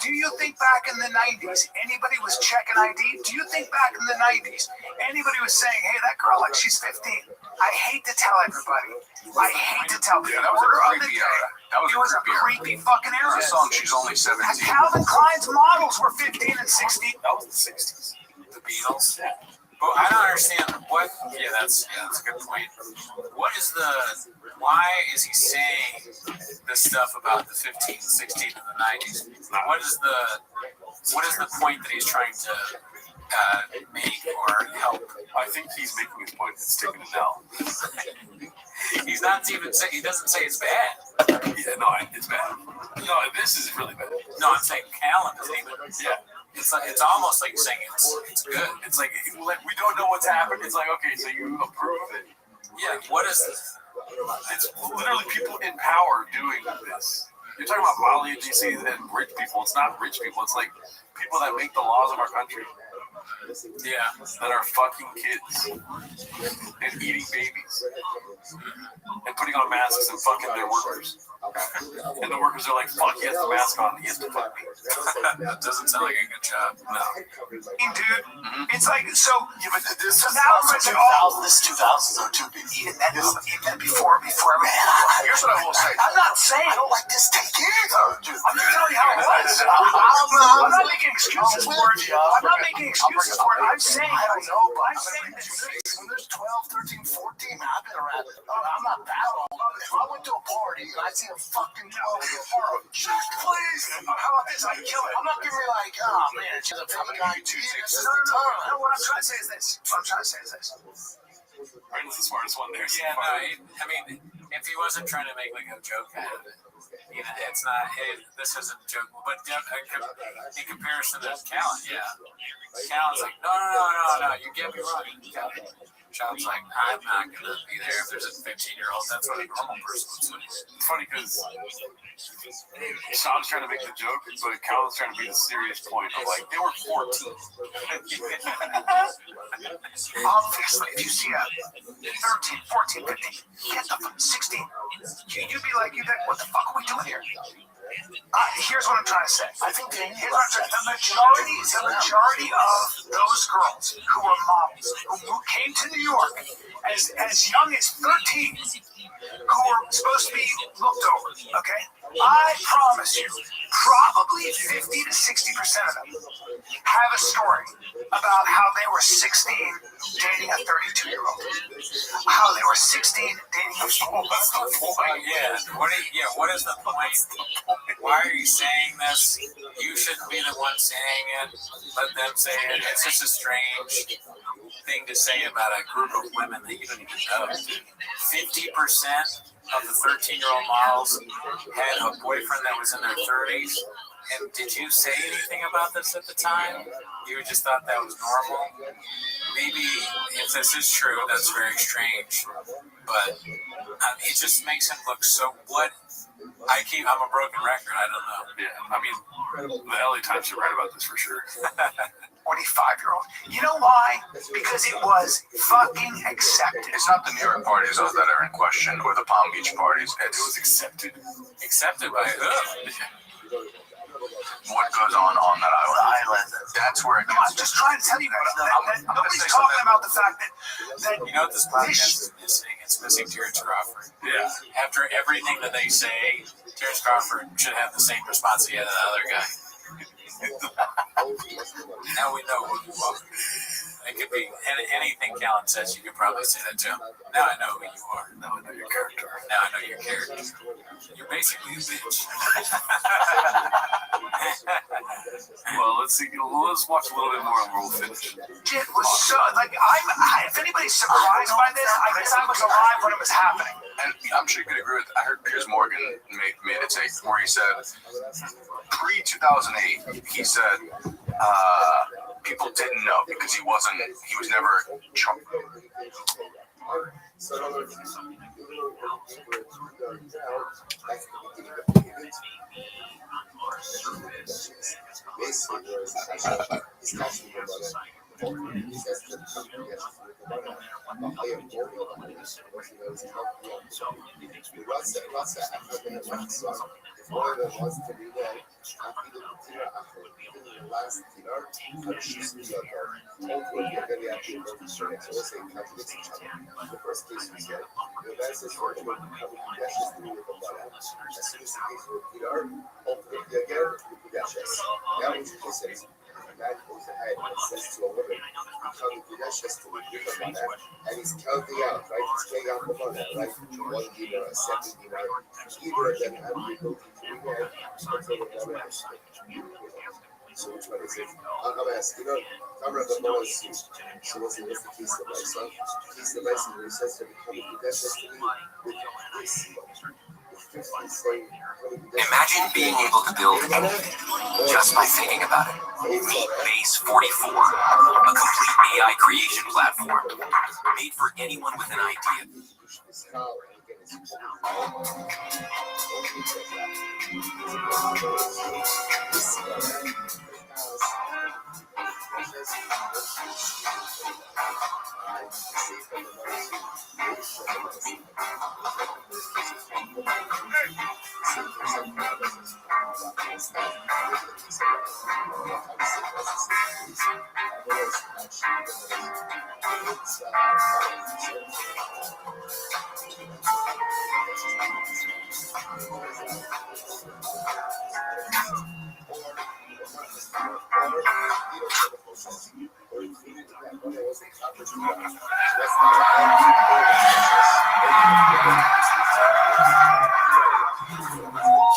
do you think back in the 90s anybody was checking ID? Do you think back in the 90s anybody was saying, hey, that girl, like, she's 15? I hate to tell everybody. I hate to tell people. Yeah, that was a creepy era. That was a creepy fucking era. This song, she's only 17. Calvin Klein's models were 15 and 16. That was the 60s. The Beatles? Well, I don't understand what. Yeah, that's a good point. Why is he saying this stuff about the 15, 16, and the 90s? What is the point that he's trying to make or help? I think he's making his point. It's taking an L. He's not even saying, he doesn't say it's bad. Yeah, no, it's bad. No, this is really bad. No, I'm saying Callan doesn't even. Yeah. It's almost like saying it's good. It's like we don't know what's happened. It's like, okay, so you approve of it? Yeah, what is this? It's literally people in power doing this. You're talking about Molly and DC and rich people. It's not rich people. It's like people that make the laws of our country. Yeah. That are fucking kids and eating babies and putting on masks and fucking their workers. And the workers are like, fuck, he has the mask on, he has to fuck me. That doesn't sound like a good job. No. Dude, it's like, so. Yeah, but this is now also 2000. This is 2000s though, too. Even that before Here's what I will say. I'm not saying. I don't like this take either, dude. I'm just telling you how it was. I'm not making excuses for it. I'm not making excuses for it. I'm saying. I don't know, but I'm saying this. when there's 12, 13, 14, man, I've been around. I'm not that old. If I went to a party and I see a fucking 12-year-old, just please. How about this? I kill it. I'm not giving you like, oh man, it's just a fucking idea. This is the time. No, what I'm trying to say is this. Brandon's the smartest one there. Yeah, no, I mean, if he wasn't trying to make like a joke out of it, you know, it's not, hey, this isn't a joke. But in comparison to Callan, yeah. Callan's like, no, you get me wrong. Sean's like, I'm not going to be there if there's a 15-year-old. That's what a normal person would say. It's funny because Sean's trying to make the joke, but Callan's trying to be the serious point of like, they were 14. Obviously, if you see a 13, 14, 15, get them from 16, you'd be like, what the fuck are we doing here? Here's what I'm trying to say. I think the majority of those girls who were models, who came to New York as young as 13, who were supposed to be looked over, okay? I promise you, probably 50 to 60% of them have a story about how they were 16 dating a 32-year-old. How they were 16 dating a 4. What's the point? Yeah. What is the point? Why are you saying this? You shouldn't be the one saying it. Let them say it. It's just a strange thing to say about a group of women that you don't even know. 50% of the 13-year-old models had a boyfriend that was in their 30s. And did you say anything about this at the time? You just thought that was normal? Maybe if this is true, that's very strange. But it just makes him look so. I'm a broken record. I don't know. Yeah, I mean, the LA Times should write about this for sure. 25-year-old. You know why? Because it was fucking accepted. It's not the New York parties that are in question or the Palm Beach parties. It was accepted. Accepted by who? What goes on that island? That's where it gets. I'm just trying to tell you guys that nobody's talking about the fact that you know what this podcast is missing? It's missing Terrence Crawford. Yeah. After everything that they say, Terrence Crawford should have the same response he had to the other guy. Now we know who you are. It could be anything Callan says, you could probably say that too. Now I know who you are. Now I know your character. Now I know your character. You're basically a bitch. Well, let's see. Let's watch a little bit more and we'll finish. It was so, if anybody's surprised by this, I guess I was alive when it was happening. And I'm sure you could agree with, I heard Piers Morgan made a take where he said, pre-2008, he said, people didn't know because he was never charged. And he's counting out, right? He's paying out the money, right? $1 dinar, a second dinar. Either of them have the ability to reward so which one is it? I'm asking, I'm rather more assume. So what's the case of myself? Case of myself, who says to become a destiny with this. Imagine being able to build anything just by thinking about it. Meet Base 44, a complete AI creation platform made for anyone with an idea.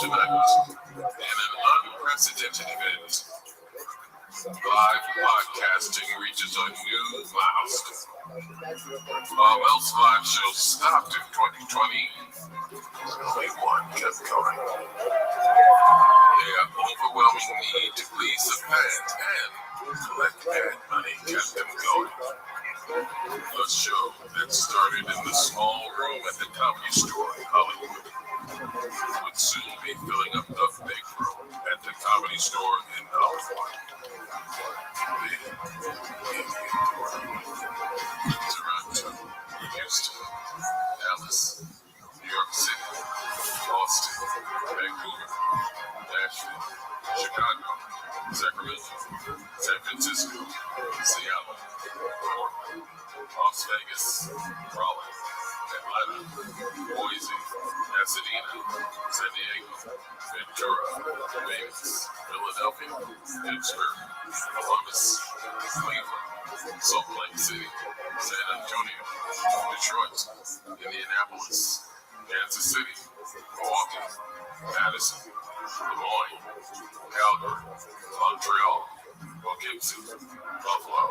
Tonight, in an unprecedented event, live podcasting reaches a new milestone. While else live shows stopped in 2020, only one kept going. Their overwhelming need to please the fans and collect ad money kept them going. A show that started in the small room at the Comedy Store in Hollywood would soon be filling up the big room at the Comedy Store in Hollywood. Toronto, Houston, Dallas, New York City, Boston, Vancouver, Nashville, Chicago, Sacramento, San Francisco, Seattle, Portland, Las Vegas, Raleigh, Atlanta, Boise, Pasadena, San Diego, Ventura, Phoenix, Philadelphia, Pittsburgh, Columbus, Cleveland, Salt Lake City, San Antonio, Detroit, Indianapolis, Kansas City, Milwaukee, Madison, Des Moines, Calgary, Montreal, Poughkeepsie, Buffalo,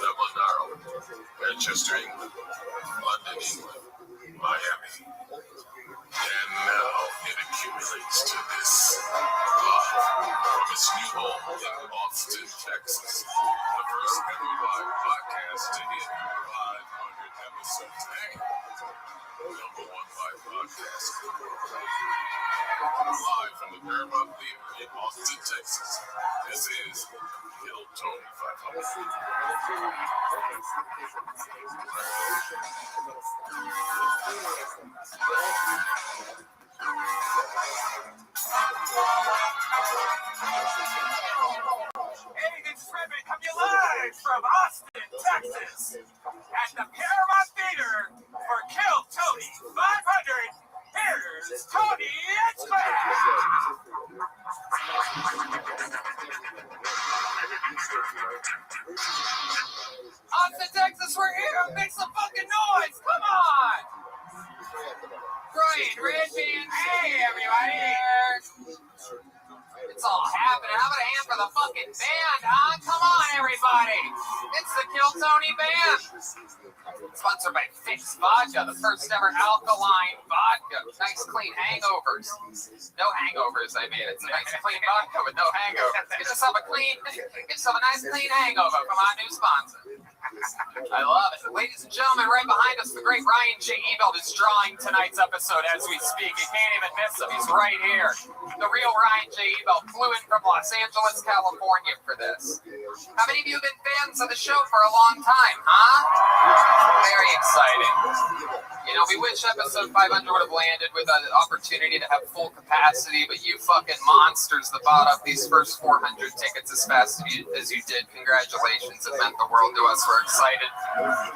Dublin, Ireland, Manchester, England, London, England, Miami. And now it accumulates to this from its new home in Austin, Texas. The first ever live podcast to hit 500 episodes. Hey, number one live podcast. Live from the Paramount Theater in Austin, Texas. This is Kill Tony 500. Hey, this is Rabbi coming live from Austin, Texas, at the Paramount Theater for Kill Tony 500. Here's Tony and Austin, Texas, we're here. Make some fucking noise. Come on. Brian, Red Band. Hey, everybody. It's all happening. How about a hand for the fucking band, huh? Come on, everybody. It's the Kill Tony Band. Sponsored by Fix Vodka, the first ever alkaline vodka. Nice, clean hangovers. No hangovers, I mean. It's a nice, clean vodka with no hangovers. Get yourself a nice, clean hangover from our new sponsor. I love it. Ladies and gentlemen, right behind us, the great Ryan J. Ebelt is drawing tonight's episode as we speak. You can't even miss him. He's right here. The real Ryan J. Ebelt flew in from Los Angeles, California for this. How many of you have been fans of the show for a long time, huh? Very exciting. You know, we wish episode 500 would have landed with an opportunity to have full capacity, but you fucking monsters that bought up these first 400 tickets as fast as you did. Congratulations. It meant the world to us. We're excited.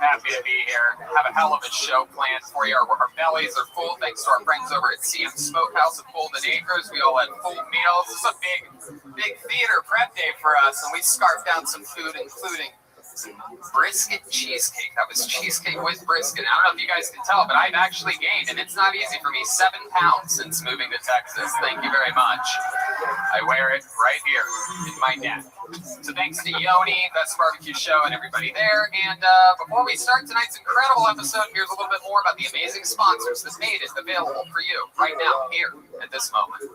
Happy to be here. Have a hell of a show planned for you. Our bellies are full thanks to our friends over at CM Smokehouse at Golden Acres. We all had full meals. This is a big theater prep day for us, and we scarfed down some food, including brisket cheesecake. That was cheesecake with brisket. I don't know if you guys can tell, but I've actually gained, and it's not easy for me, 7 pounds since moving to Texas. Thank you very much. I wear it right here in my neck. So thanks to Yoni, Best Barbecue Show, and everybody there. And before we start tonight's incredible episode, here's a little bit more about the amazing sponsors that made it available for you right now, here, at this moment.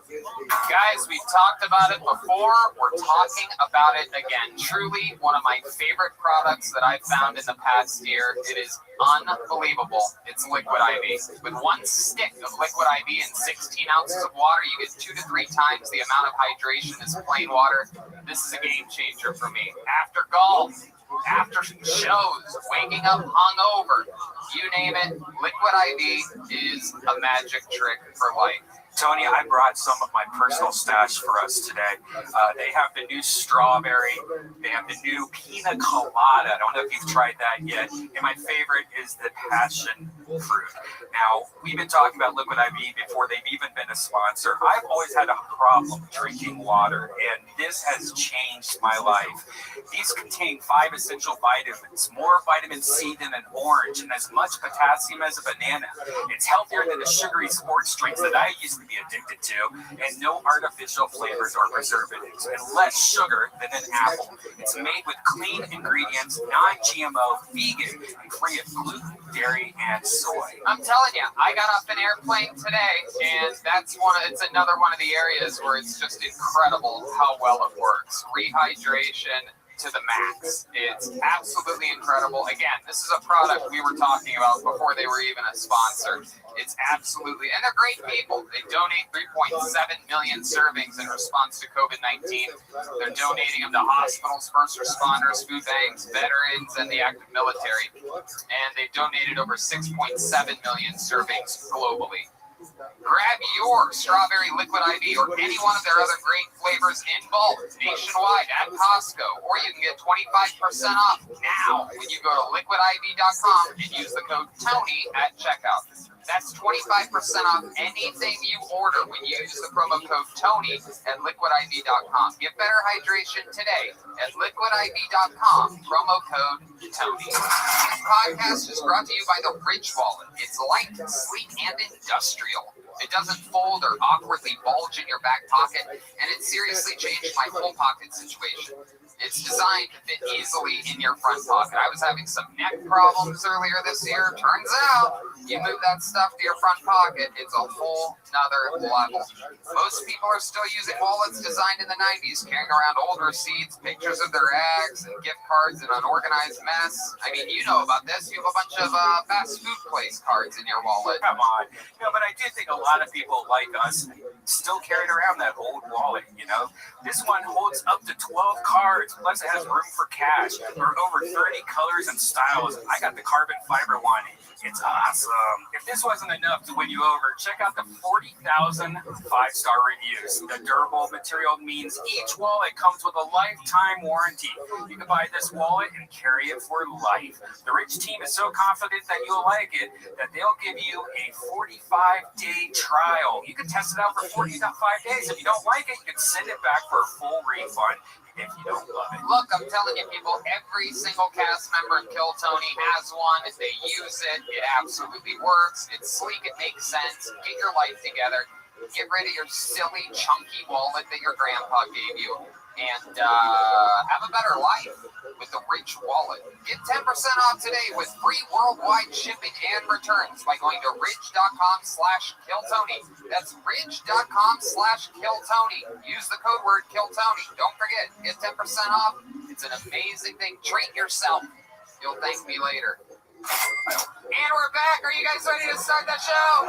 Guys, we've talked about it before. We're talking about it again. Truly one of my favorite products that I've found in the past year. It is unbelievable. It's Liquid IV. With one stick of Liquid IV and 16 ounces of water, you get 2 to 3 times the amount of hydration as plain water. This is a game changer for me. After golf, after shows, waking up hungover, you name it, Liquid IV is a magic trick for life. Tony, I brought some of my personal stash for us today. They have the new strawberry. They have the new pina colada. I don't know if you've tried that yet. And my favorite is the passion fruit. Now, we've been talking about Liquid IV before they've even been a sponsor. I've always had a problem drinking water, and this has changed my life. These contain 5 essential vitamins, more vitamin C than an orange, and as much potassium as a banana. It's healthier than the sugary sports drinks that I used to be addicted to, and no artificial flavors or preservatives, and less sugar than an apple. It's made with clean ingredients, non-GMO, vegan, and free of gluten, dairy, and soy. I'm telling you, I got off an airplane today, and it's another one of the areas where it's just incredible how well it works. Rehydration to the max. It's absolutely incredible. Again, this is a product we were talking about before they were even a sponsor. It's absolutely, and they're great people. They donate 3.7 million servings in response to COVID-19. They're donating them to hospitals, first responders, food banks, veterans, and the active military. And they've donated over 6.7 million servings globally. Grab your strawberry liquid IV or any one of their other great flavors in bulk nationwide at Costco, or you can get 25% off now when you go to liquidiv.com and use the code TONY at checkout. That's 25% off anything you order when you use the promo code TONY at liquidiv.com. Get better hydration today at liquidiv.com, promo code TONY. This podcast is brought to you by the Ridge Wallet. It's light, sleek, and industrial. It doesn't fold or awkwardly bulge in your back pocket, and it seriously changed my full pocket situation. It's designed to fit easily in your front pocket. I was having some neck problems earlier this year. Turns out, you move that stuff to your front pocket, it's a whole nother level. Most people are still using wallets designed in the 90s, carrying around old receipts, pictures of their eggs, and gift cards in an unorganized mess. I mean, you know about this. You have a bunch of fast food place cards in your wallet. Come on. But I do think a lot of people like us still carrying around that old wallet, This one holds up to 12 cards, plus it has room for cash, or over 30 colors and styles. I got the carbon fiber one. It's awesome. If this wasn't enough to win you over, check out the 40,000 5-star reviews. The durable material means each wallet comes with a lifetime warranty. You can buy this wallet and carry it for life. The Rich team is so confident that you'll like it that they'll give you a 45-day trial. You can test it out for 45 days. If you don't like it, you can send it back for a full refund. If you don't love it. Look, I'm telling you, people, every single cast member in Kill Tony has one. If they use it, it absolutely works. It's sleek, it makes sense. Get your life together. Get rid of your silly, chunky wallet that your grandpa gave you. And have a better life with the Rich Wallet. Get 10% off today with free worldwide shipping and returns by going to ridge.com/KillTony. That's ridge.com/KillTony. Use the code word KillTony. Don't forget, get 10% off. It's an amazing thing. Treat yourself. You'll thank me later. And we're back. Are you guys ready to start the show?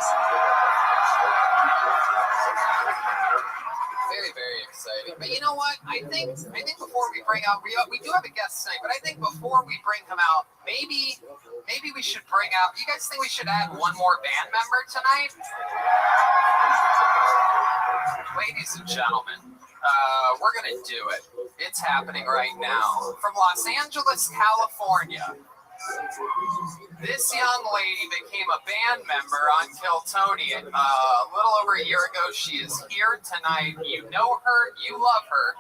Very, very exciting. But you know what? I think before we bring out, we do have a guest tonight, but I think before we bring him out, maybe we should bring out, you guys think we should add one more band member tonight? Ladies and gentlemen, we're going to do it. It's happening right now. From Los Angeles, California. This young lady became a band member on Kill Tony a little over a year ago. She is here tonight. You know her. You love her.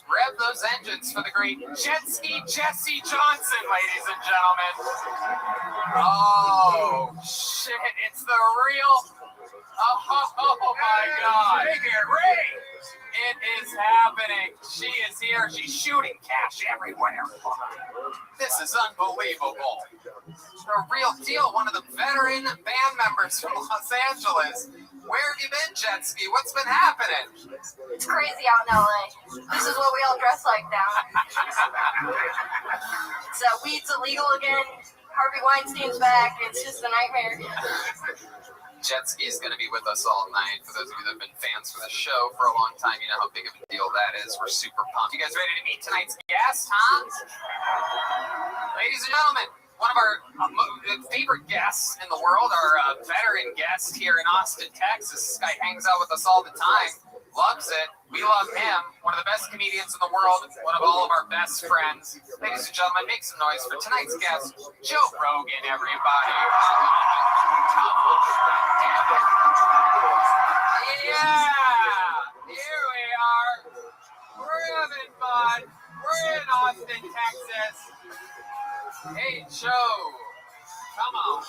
Rev those engines for the great Jet Ski Jesse Johnson, ladies and gentlemen. Oh, shit. It's the real... Oh my God. Make it rain. It is happening. She is here. She's shooting cash everywhere. This is unbelievable. The real deal. One of the veteran band members from Los Angeles. Where have you been, Jet Ski? What's been happening? It's crazy out in LA. This is what we all dress like now. So weed's illegal again. Harvey Weinstein's back. It's just a nightmare. Jet Ski is going to be with us all night. For those of you that have been fans for the show for a long time, you know how big of a deal that is. We're super pumped. You guys ready to meet tonight's guest, huh? Ladies and gentlemen, one of our favorite guests in the world, our veteran guest here in Austin, Texas. This guy hangs out with us all the time. Loves it. We love him. One of the best comedians in the world. One of all of our best friends. Ladies and gentlemen, make some noise for tonight's guest, Joe Rogan, everybody. Yeah! Here we are. We're having fun. We're in Austin, Texas. Hey, Joe. Come on.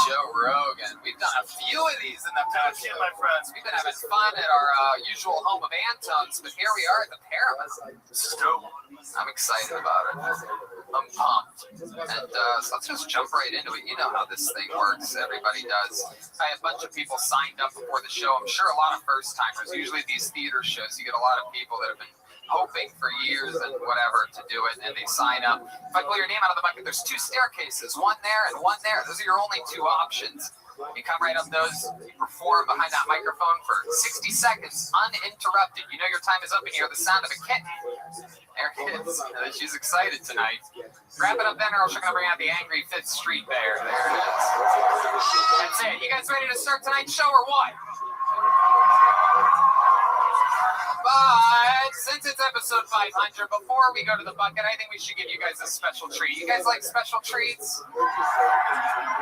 Joe Rogan. We've done a few of these in the past, my friends. We've been having fun at our usual home of Antone's, but here we are at the Paramount. I'm excited about it. I'm pumped. And so let's just jump right into it. You know how this thing works. Everybody does. I had a bunch of people signed up before the show. I'm sure a lot of first-timers. Usually these theater shows, you get a lot of people that have been hoping for years and whatever to do it, and they sign up. If I pull your name out of the bucket, there's 2 staircases, one there and one there. Those are your only 2 options. You come right up those, you perform behind that microphone for 60 seconds, uninterrupted. You know your time is up and you hear the sound of a kitten. There it is. She's excited tonight. Wrap it up then, or else you're going to bring out the angry 5th Street Bear. There it is. That's it. You guys ready to start tonight's show or what? But since it's episode 500, before we go to the bucket, I think we should give you guys a special treat. You guys like special treats?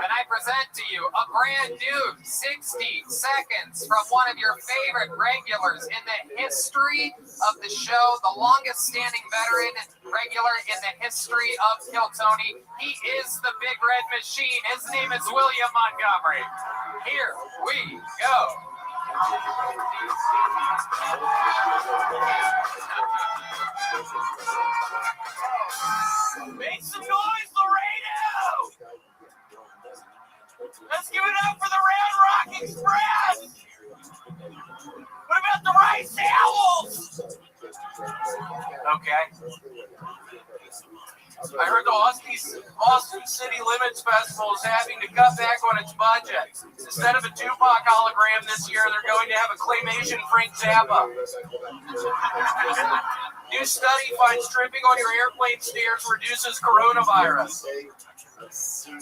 And I present to you a brand new 60 seconds from one of your favorite regulars in the history of the show, the longest standing veteran regular in the history of Kill Tony. He is the Big Red Machine. His name is William Montgomery. Here we go. Make some noise, Laredo! Let's give it up for the Round Rock Express! What about the Rice Owls? Okay. I heard the Austin City Limits Festival is having to cut back on its budget. Instead of a Tupac hologram this year, they're going to have a claymation Frank Zappa. New study finds tripping on your airplane stairs reduces coronavirus.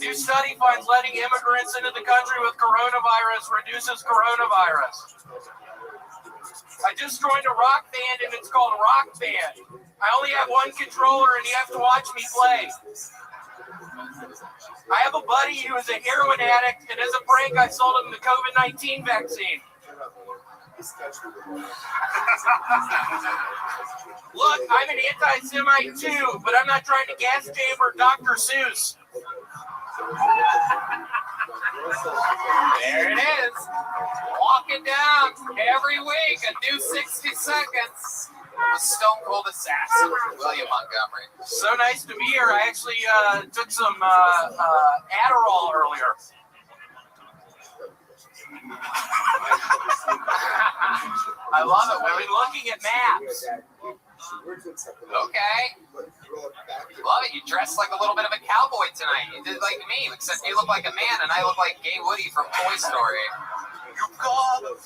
New study finds letting immigrants into the country with coronavirus reduces coronavirus. I just joined a rock band and it's called Rock Band. I only have one controller and you have to watch me play. I have a buddy who is a heroin addict and as a prank I sold him the COVID-19 vaccine. Look, I'm an anti-Semite too, but I'm not trying to gas chamber Dr. Seuss. There it is. Walking down every week, a new 60 seconds. The Stone Cold Assassin, William Montgomery. So nice to be here. I actually took some Adderall earlier. I love it. We've been looking at maps. Okay. Love it. You dressed like a little bit of a cowboy tonight. You did like me, except you look like a man and I look like Gay Woody from Toy Story. You got it.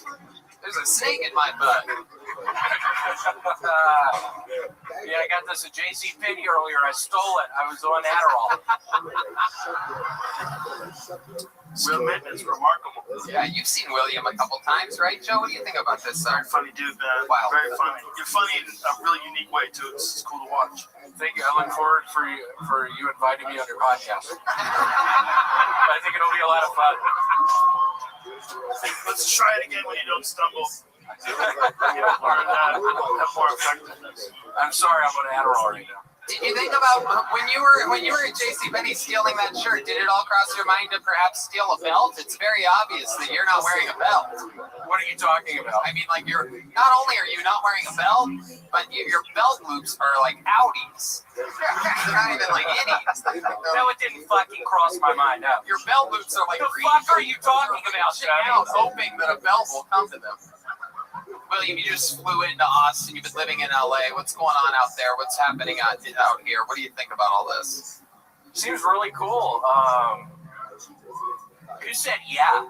There's a snake in my butt. Yeah, I got this at J.C. Penney earlier. I stole it. I was on Adderall. William is remarkable. Yeah, you've seen William a couple times, right, Joe? What do you think about this? Very funny dude, man. Wow. Very funny. You're funny in a really unique way, too. It's cool to watch. Thank you. I look forward for you inviting me on your podcast. I think it'll be a lot of fun. Let's try it again when you don't stumble. Have more effectiveness. I'm sorry, I'm on Adderall right now. Did you think about when you were at JCPenney stealing that shirt? Did it all cross your mind to perhaps steal a belt? It's very obvious that you're not wearing a belt. What are you talking about? I mean, like you're not only are you not wearing a belt, but your belt loops are like Audis. They're not even like innies. No, it didn't fucking cross my mind. No. Your belt loops are like. The fuck are you talking about, out, hoping that a belt will come to them. William, you just flew into Austin. You've been living in LA. What's going on out there? What's happening out here? What do you think about all this? Seems really cool. Who said yeah?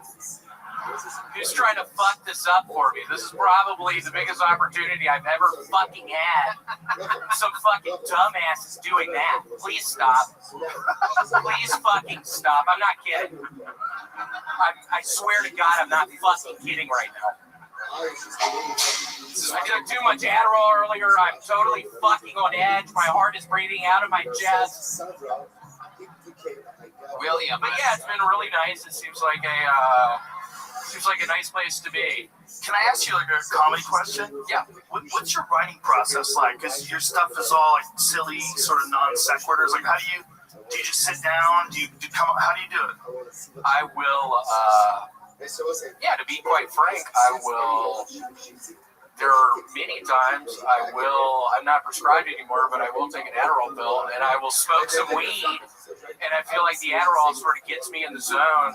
Who's trying to fuck this up for me? This is probably the biggest opportunity I've ever fucking had. Some fucking dumbass is doing that. Please stop. Please fucking stop. I'm not kidding. I swear to God, I'm not fucking kidding right now. I took too much Adderall earlier. I'm totally fucking on edge. My heart is breathing out of my chest. William, but yeah, it's been really nice. It seems like a nice place to be. Can I ask you like a comedy question? Yeah. What's your writing process like? Because your stuff is all like silly, sort of non sequiturs. Like, how do you just sit down? Do you come? How do you do it? I will. Yeah, to be quite frank, I will. There are many times I'm not prescribed anymore, but I will take an Adderall pill and I will smoke some weed. And I feel like the Adderall sort of gets me in the zone.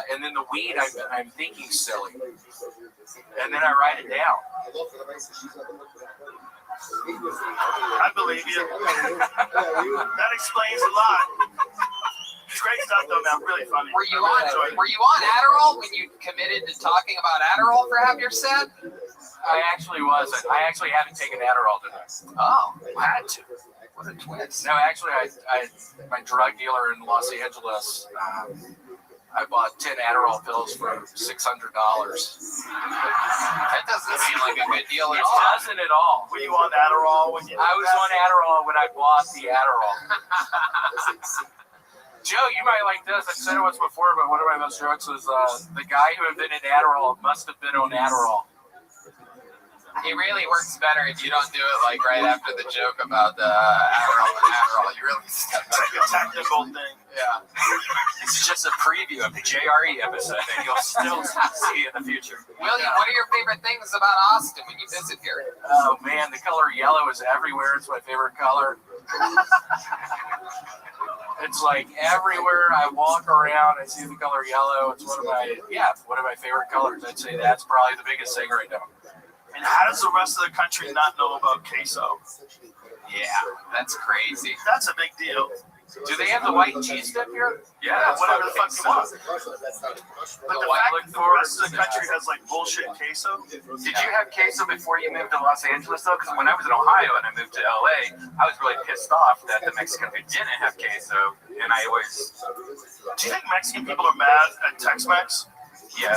And then the weed, I'm thinking silly. And then I write it down. I believe you. That explains a lot. It's great stuff, though, man. Really funny. Were you on Adderall when you committed to talking about Adderall for half your set? I actually wasn't. I actually haven't taken Adderall today. Oh, I had to. what a twist. No, actually, my drug dealer in Los Angeles, I bought 10 Adderall pills for $600. That doesn't seem like a good deal at It all. doesn't at all. Were you on Adderall when you? I was on Adderall when I bought the Adderall. Joe, you might like this. I've said it once before, but one of my best jokes was the guy who invented Adderall must have been on Adderall. It really works better if you don't do it like right after the joke about Adderall and Adderall. You really It's like a technical thing. yeah. It's just a preview of the JRE episode that you'll still see in the future. William, what are your favorite things about Austin when you visit here? Oh man, the color yellow is everywhere. It's my favorite color. It's like everywhere I walk around, I see the color yellow. It's one of my favorite colors. I'd say that's probably the biggest thing right now. And how does the rest of the country not know about queso? Yeah, that's crazy. That's a big deal. Do they have the white cheese dip here? Yeah, whatever the fuck you want. But the fact that the rest of the country has like bullshit queso. Did you have queso before you moved to Los Angeles though? Because when I was in Ohio and I moved to LA, I was really pissed off that the Mexican food didn't have queso, and I always. Do you think Mexican people are mad at Tex-Mex? Yeah,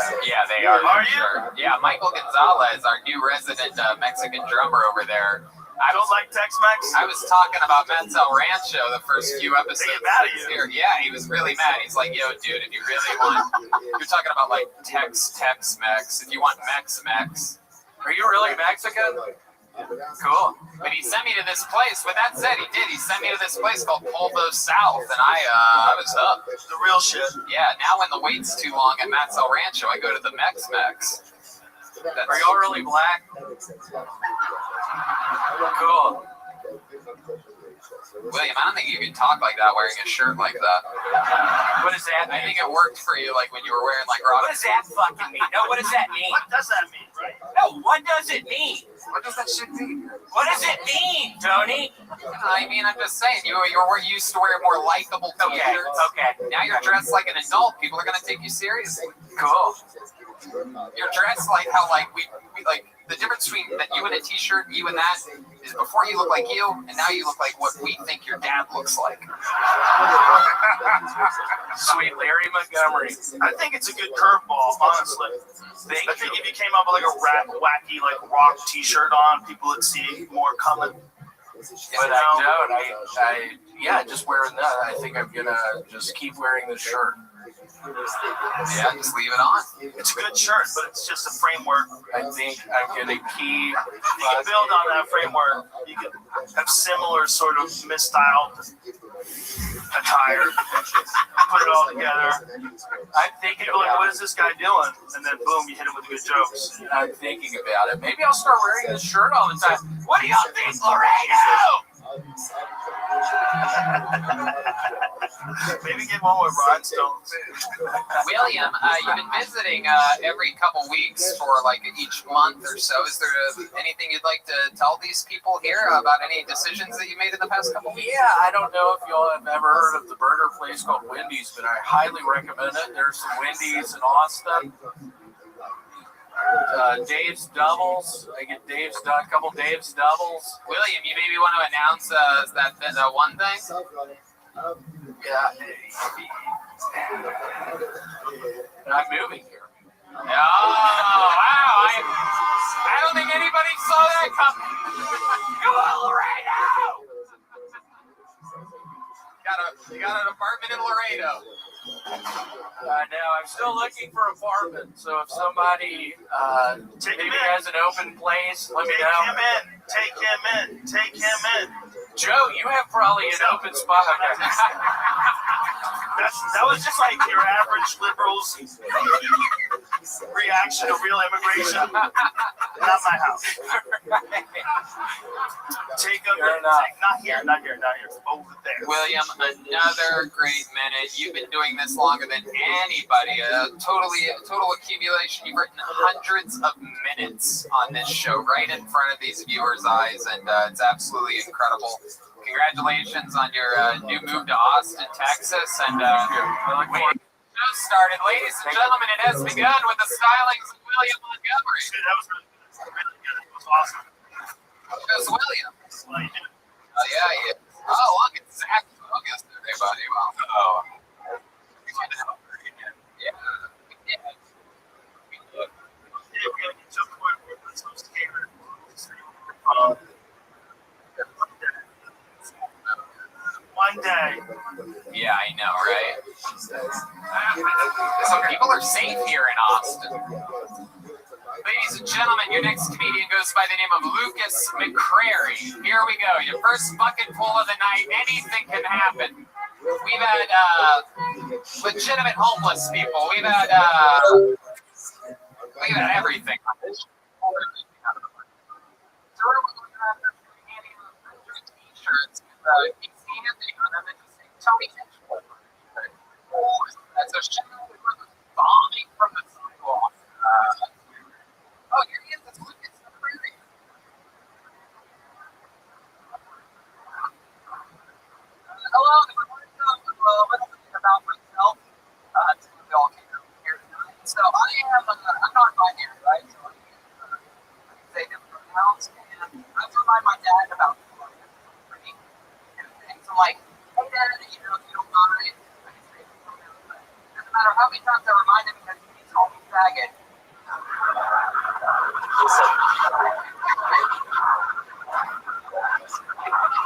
they are. Are you? Sure. Yeah, Michael Gonzalez, our new resident Mexican drummer over there. I don't like Tex-Mex. I was talking about Menzel Rancho the first few episodes. They get mad at you. Here. Yeah, he was really mad. He's like, yo, dude, if you really want, you're talking about like Tex-Mex. If you want Mex-Mex. Are you really Mexican? Cool. But he sent me to this place. With that said, he did. He sent me to this place called Polvo South, and I was hooked. The real shit. Yeah, now when the wait's too long at Menzel Rancho, I go to the Mex-Mex. Are y'all really black? Cool. William, I don't think you can talk like that wearing a shirt like that. What does that mean? I think it worked for you, like when you were wearing like Rothschild. What does that fucking mean? No, what does that mean? What does that mean, right? No, what does it mean? What does that shit mean? What does it mean, Tony? I mean, I'm just saying, you used to wear more likable t-shirts. Okay. Now you're dressed like an adult. People are gonna take you seriously. Cool. You're dressed like how like we like the difference between that you and a t-shirt, you and that, is before you look like you, and now you look like what we think your dad looks like. Sweet Larry Montgomery. I think it's a good curveball, honestly. I think if you came up with like a wacky like rock t-shirt on, people would see more coming. But I don't. Just wearing that. I think I'm gonna just keep wearing this shirt. Yeah, just leave it on. It's a good shirt, but it's just a framework. I think I'm gonna keep. You can build on that framework. You can have similar sort of misstyled attire. Put it all together. I'm thinking People are like, about what is this guy doing? And then boom, you hit him with good jokes. I'm thinking about it. Maybe I'll start wearing this shirt all the time. What do y'all think, Laredo? Maybe get one with rhinestones. William, you've been visiting every couple weeks for like each month or so. Is there anything you'd like to tell these people here about any decisions that you made in the past couple weeks? Yeah, I don't know if y'all have ever heard of the burger place called Wendy's, but I highly recommend it. There's some Wendy's in Austin. Dave's Doubles. I get a couple Dave's Doubles. William, you maybe want to announce that one thing? Yeah. And I'm moving here. Oh, wow. I don't think anybody saw that coming. Come on, Laredo! You got an apartment in Laredo. No, I'm still looking for an apartment. So if somebody maybe has an open place, let me know. Take him in. Joe, you have probably an open spot. That was just like your average liberal's reaction to real immigration. Not my house. Take them in. Not here. Over there. William, another great minute. You've been doing this longer than anybody. Total accumulation. You've written hundreds of minutes on this show right in front of these viewers' eyes, and it's absolutely incredible. Congratulations on your new move to Austin, Texas, and show started. Ladies and gentlemen, it has begun with the stylings of William Montgomery. Dude, that was really good. It was awesome. There's William. Oh, yeah. Oh, look, it's Zach August, everybody. Wow. Yeah. Yeah, we gotta get to a point where let's go skater. One day. Yeah, I know, right? So people are safe here in Austin. Ladies and gentlemen, your next comedian goes by the name of Lucas McCrary. Here we go. Your first bucket pull of the night. Anything can happen. We've had legitimate homeless people. We've had everything. T-shirts with Anthony on them and just say Tony Hinchcliffe. That's a shit bombing from the sidewalk. Oh, here he is. That's Lucas McCrary. Hello, everyone. A little bit about myself. We all came out here tonight. So I'm non-binary, right? So I say different pronouns, and I remind my dad about things. I'm like, hey, Dad, if you don't mind, I can say pronouns. But it doesn't matter how many times I remind him because he calls me faggot.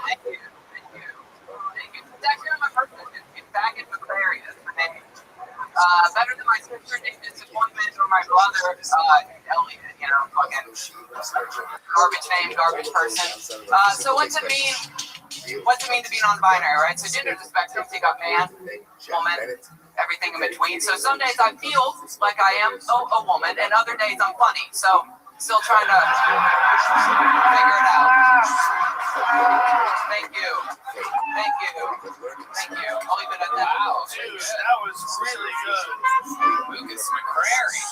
Thank you. It's actually my first name. It's faggot McCrary. That's my name. Better than my sister, Nick Disappointment, or my brother, Elliot, fucking garbage name, garbage person. So what's it mean to be non-binary, right? So gender is a spectrum. So you got man, woman, everything in between. So some days I feel like I am a woman, and other days I'm funny. So still trying to figure it out. Thank you. I'll leave it at that. Wow, dude, that was really good. Lucas McCrary.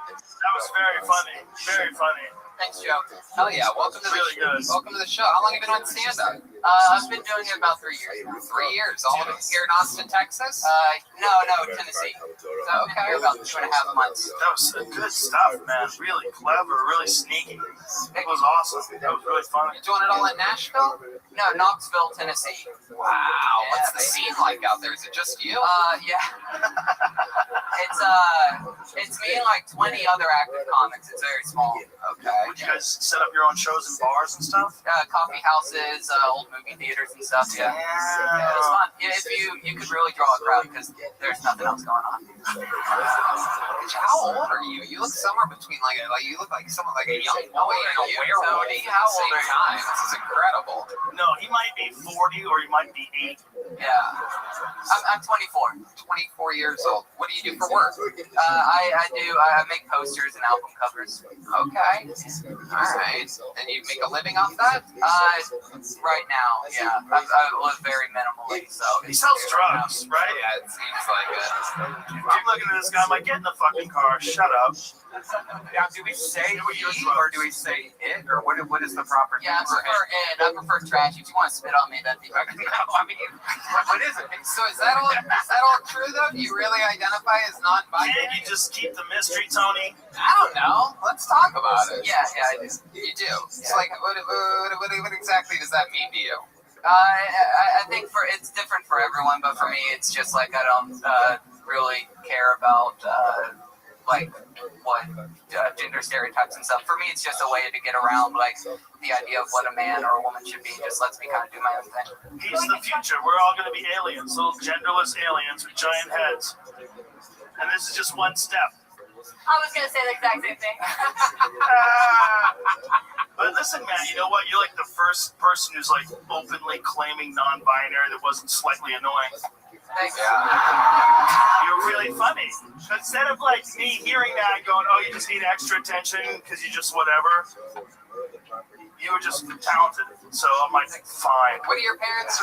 That was very funny. Thanks, Joe. Hell yeah. Welcome to the show. How long have you been on stand-up? I've been doing it about 3 years. 3 years. All of it here in Austin, Texas? No, Tennessee. So, okay, about 2.5 months. That was good stuff, man. Really clever, really sneaky. It was awesome. That was really funny. You doing it all in Nashville? No, Knoxville, Tennessee. Wow. Yeah, what's the scene like out there? Is it just you? Yeah. It's me and like 20 other active comics. It's very small. Okay. Would you guys set up your own shows in bars and stuff? Coffee houses, old movie theaters and stuff. Yeah. It was fun. Yeah, if you could really draw a crowd because there's nothing else going on. How old are you? You look somewhere between you look like someone like a young boy and a werewolf. How old are you? This is incredible. No, he might be 40 or he might be 8. Yeah. I'm 24. 24 years old. What do you do for work? I make posters and album covers. Okay. All right. And you make a living off that? Right now, yeah. I live very minimally, so. He sells drugs, right? Yeah, it seems like it. I'm looking at this guy. I'm like, get in the fucking car. Shut up. Now, do we say he or do we say it, or what is the proper name? Yeah, I prefer it. I prefer trash. If you want to spit on me, that'd be better. No, I mean, what is it? So is that all true though? Do you really identify as non-binary? Can't you just keep the mystery, Tony? I don't know. Let's talk about it. Yeah, I do. You do. It's like, what exactly does that mean to you? I think it's different for everyone, but for me, it's just like I don't really care about what gender stereotypes and stuff. For me, it's just a way to get around the idea of what a man or a woman should be. Just lets me kind of do my own thing. He's the future. We're all going to be aliens, little genderless aliens with giant heads. And this is just one step. I was going to say the exact same thing. But listen, man, you know what? You're like the first person who's like openly claiming non-binary that wasn't slightly annoying. Thanks. You're really funny. Instead of like me hearing that and going, oh, you just need extra attention because you just whatever, you were just talented. So I'm like, fine. What are your parents?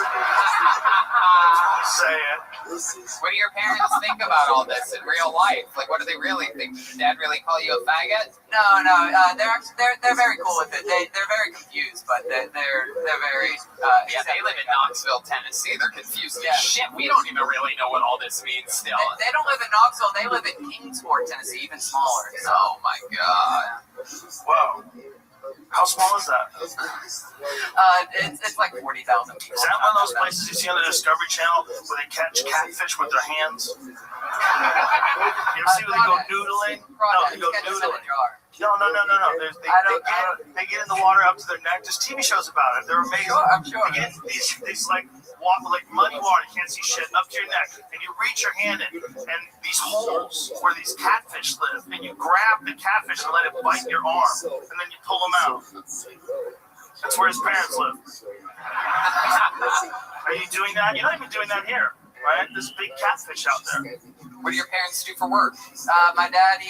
Say it. What do your parents think about all this in real life? Like, what do they really think? Does your dad really call you a faggot? No, they're very cool with it. They're very confused, but they're very Yeah, they live in Knoxville, Tennessee. They're confused as shit. We don't even really know what all this means still. They don't live in Knoxville. They live in Kingsport, Tennessee, even smaller. So. Oh my god. Whoa. How small is that? It's like 40,000 people. Is that one of those places you see on the Discovery Channel where they catch catfish with their hands? You ever see where they go noodling? No, they go noodling. No. They get in the water up to their neck. There's TV shows about it. They're amazing. I'm sure. They get these like muddy water, you can't see shit, up to your neck, and you reach your hand in, and these holes where these catfish live, and you grab the catfish and let it bite your arm, and then you pull them out. That's where his parents live. Are you doing that? You're not even doing that here, right? There's big catfish out there. What do your parents do for work? My dad,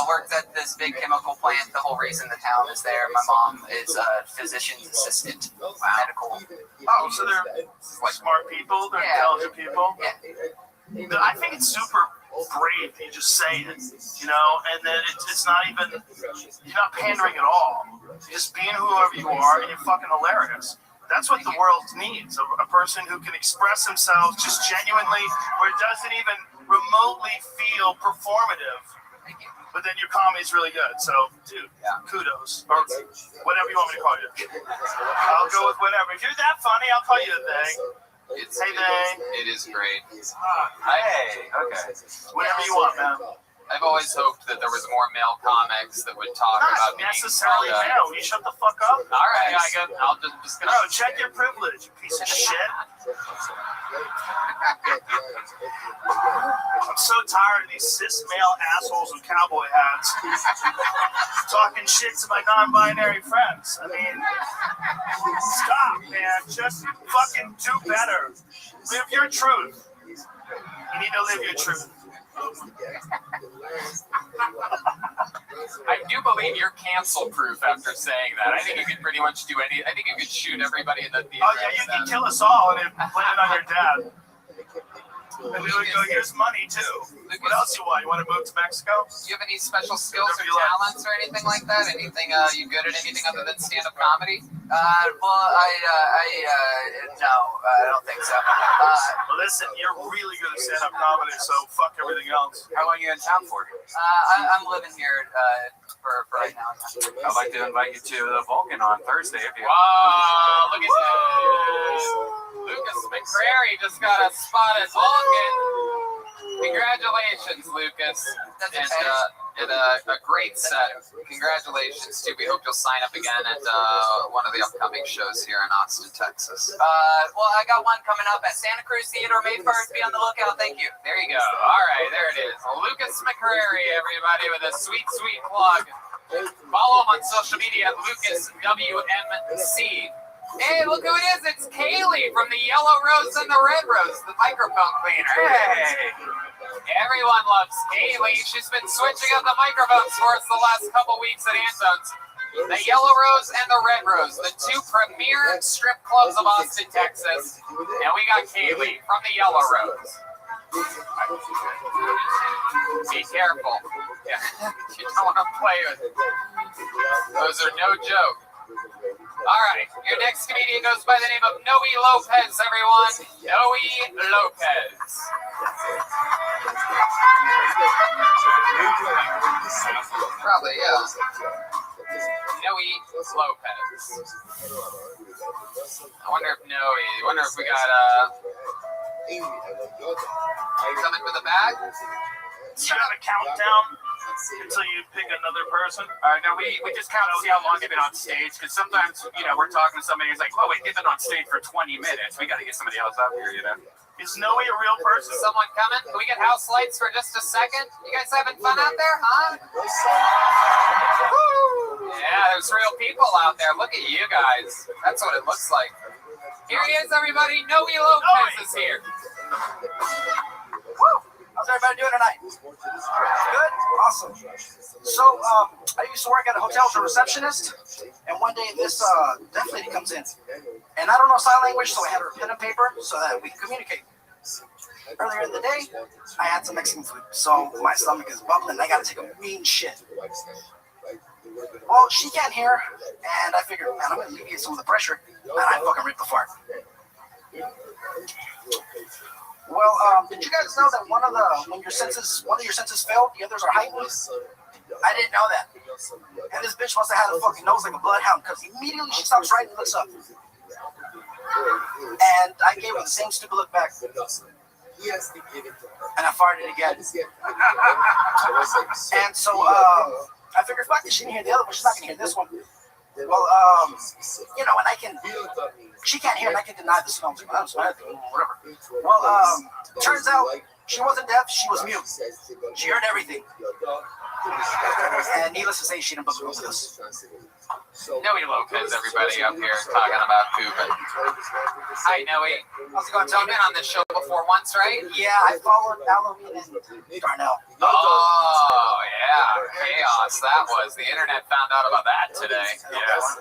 works at this big chemical plant. The whole reason the town is there. My mom is a physician's assistant, medical. Oh, so they're like smart people, they're intelligent people. Yeah. I think it's super brave. You just say it, and then it's not even, you're not pandering at all. You're just being whoever you are, and you're fucking hilarious. That's what the world needs, a person who can express themselves just genuinely, where it doesn't even remotely feel performative. But then your comedy's really good. So, dude, kudos. Or whatever you want me to call you. I'll go with whatever. If you're that funny, I'll call you a thing. Hey, thing. It is great. Hey, okay. Whatever you want, man. I've always hoped that there was more male comics that would talk about Not necessarily male. You shut the fuck up. All right, I'll just gonna. No, check your privilege, you piece of shit. I'm so tired of these cis male assholes with cowboy hats talking shit to my non-binary friends. I mean, stop, man. Just fucking do better. Live your truth. You need to live your truth. I do believe you're cancel proof after saying that. I think you could pretty much do I think you could shoot everybody in the theater. Oh yeah, you can kill us all and then blame it on your dad. And we would go, here's money too. What else you want? You want to move to Mexico? Do you have any special skills or talents or anything like that? Anything you good at anything other than stand-up comedy? No, I don't think so. Well, listen, you're really good at stand-up comedy, so fuck everything else. How long are you in town for? I'm living here for right now. I'd like to invite you to the Vulcan on Thursday if you. Wow, look at this. Lucas McCrary just got a spot at Vulcan. Congratulations, Lucas. And a great set. Congratulations, too. We hope you'll sign up again at one of the upcoming shows here in Austin, Texas. Well, I got one coming up at Santa Cruz Theater May 1st. Be on the lookout. Thank you. There you go. All right, there it is. Lucas McCrary, everybody, with a sweet, sweet plug. Follow him on social media at Lucas WMC. Hey, look who it is. It's Kaylee from the Yellow Rose and the Red Rose, the microphone cleaner. Hey! Everyone loves Kaylee. She's been switching up the microphones for us the last couple weeks at Antone's. The Yellow Rose and the Red Rose, the two premier strip clubs of Austin, Texas. And we got Kaylee from the Yellow Rose. Be careful. Yeah. You don't want to play with it. Those are no joke. All right, your next comedian goes by the name of Noe Lopez, everyone. Noe Lopez. Probably, yeah. Noe Lopez. I wonder if we got, coming with a bag? Do you have a countdown until you pick another person? No, we just count to see how long they've been on stage, because sometimes, we're talking to somebody who's like, oh, wait, they've been on stage for 20 minutes. We got to get somebody else up here, Is Noe a real person? Someone coming? Can we get house lights for just a second? You guys having fun out there, huh? Woo! Yeah, there's real people out there. Look at you guys. That's what it looks like. Here he is, everybody. Noe Lopez is here. Woo! How's everybody doing tonight? Good? Awesome. So, I used to work at a hotel as a receptionist, and one day this deaf lady comes in. And I don't know sign language, so I had her pen and paper so that we could communicate. Earlier earlier in the day, I had some Mexican food, so my stomach is bubbling. I gotta take a mean shit. Well, she can't hear, and I figured, man, I'm gonna alleviate some of the pressure, and I fucking ripped the fart. Well, did you guys know that one of your senses failed, the others are heightened? I didn't know that. And this bitch must have had a fucking nose like a bloodhound, because immediately she stops right and looks up. And I gave her the same stupid look back. And I farted again. And so, I figured, fuck it, she didn't hear the other one, she's not gonna hear this one. Well, you know, and she can't hear, and I can deny the smell. I don't smell anything, whatever. Well, turns out she wasn't deaf, she was mute. She heard everything. And needless to say, she didn't book with us. Noe Lopez, everybody up here talking about pooping. Hi, Noe. How's it going, You've been on the show before once, right? Yeah, I followed Halloween and Darnell. Oh, yeah. Chaos, that was. The internet found out about that today. Yes.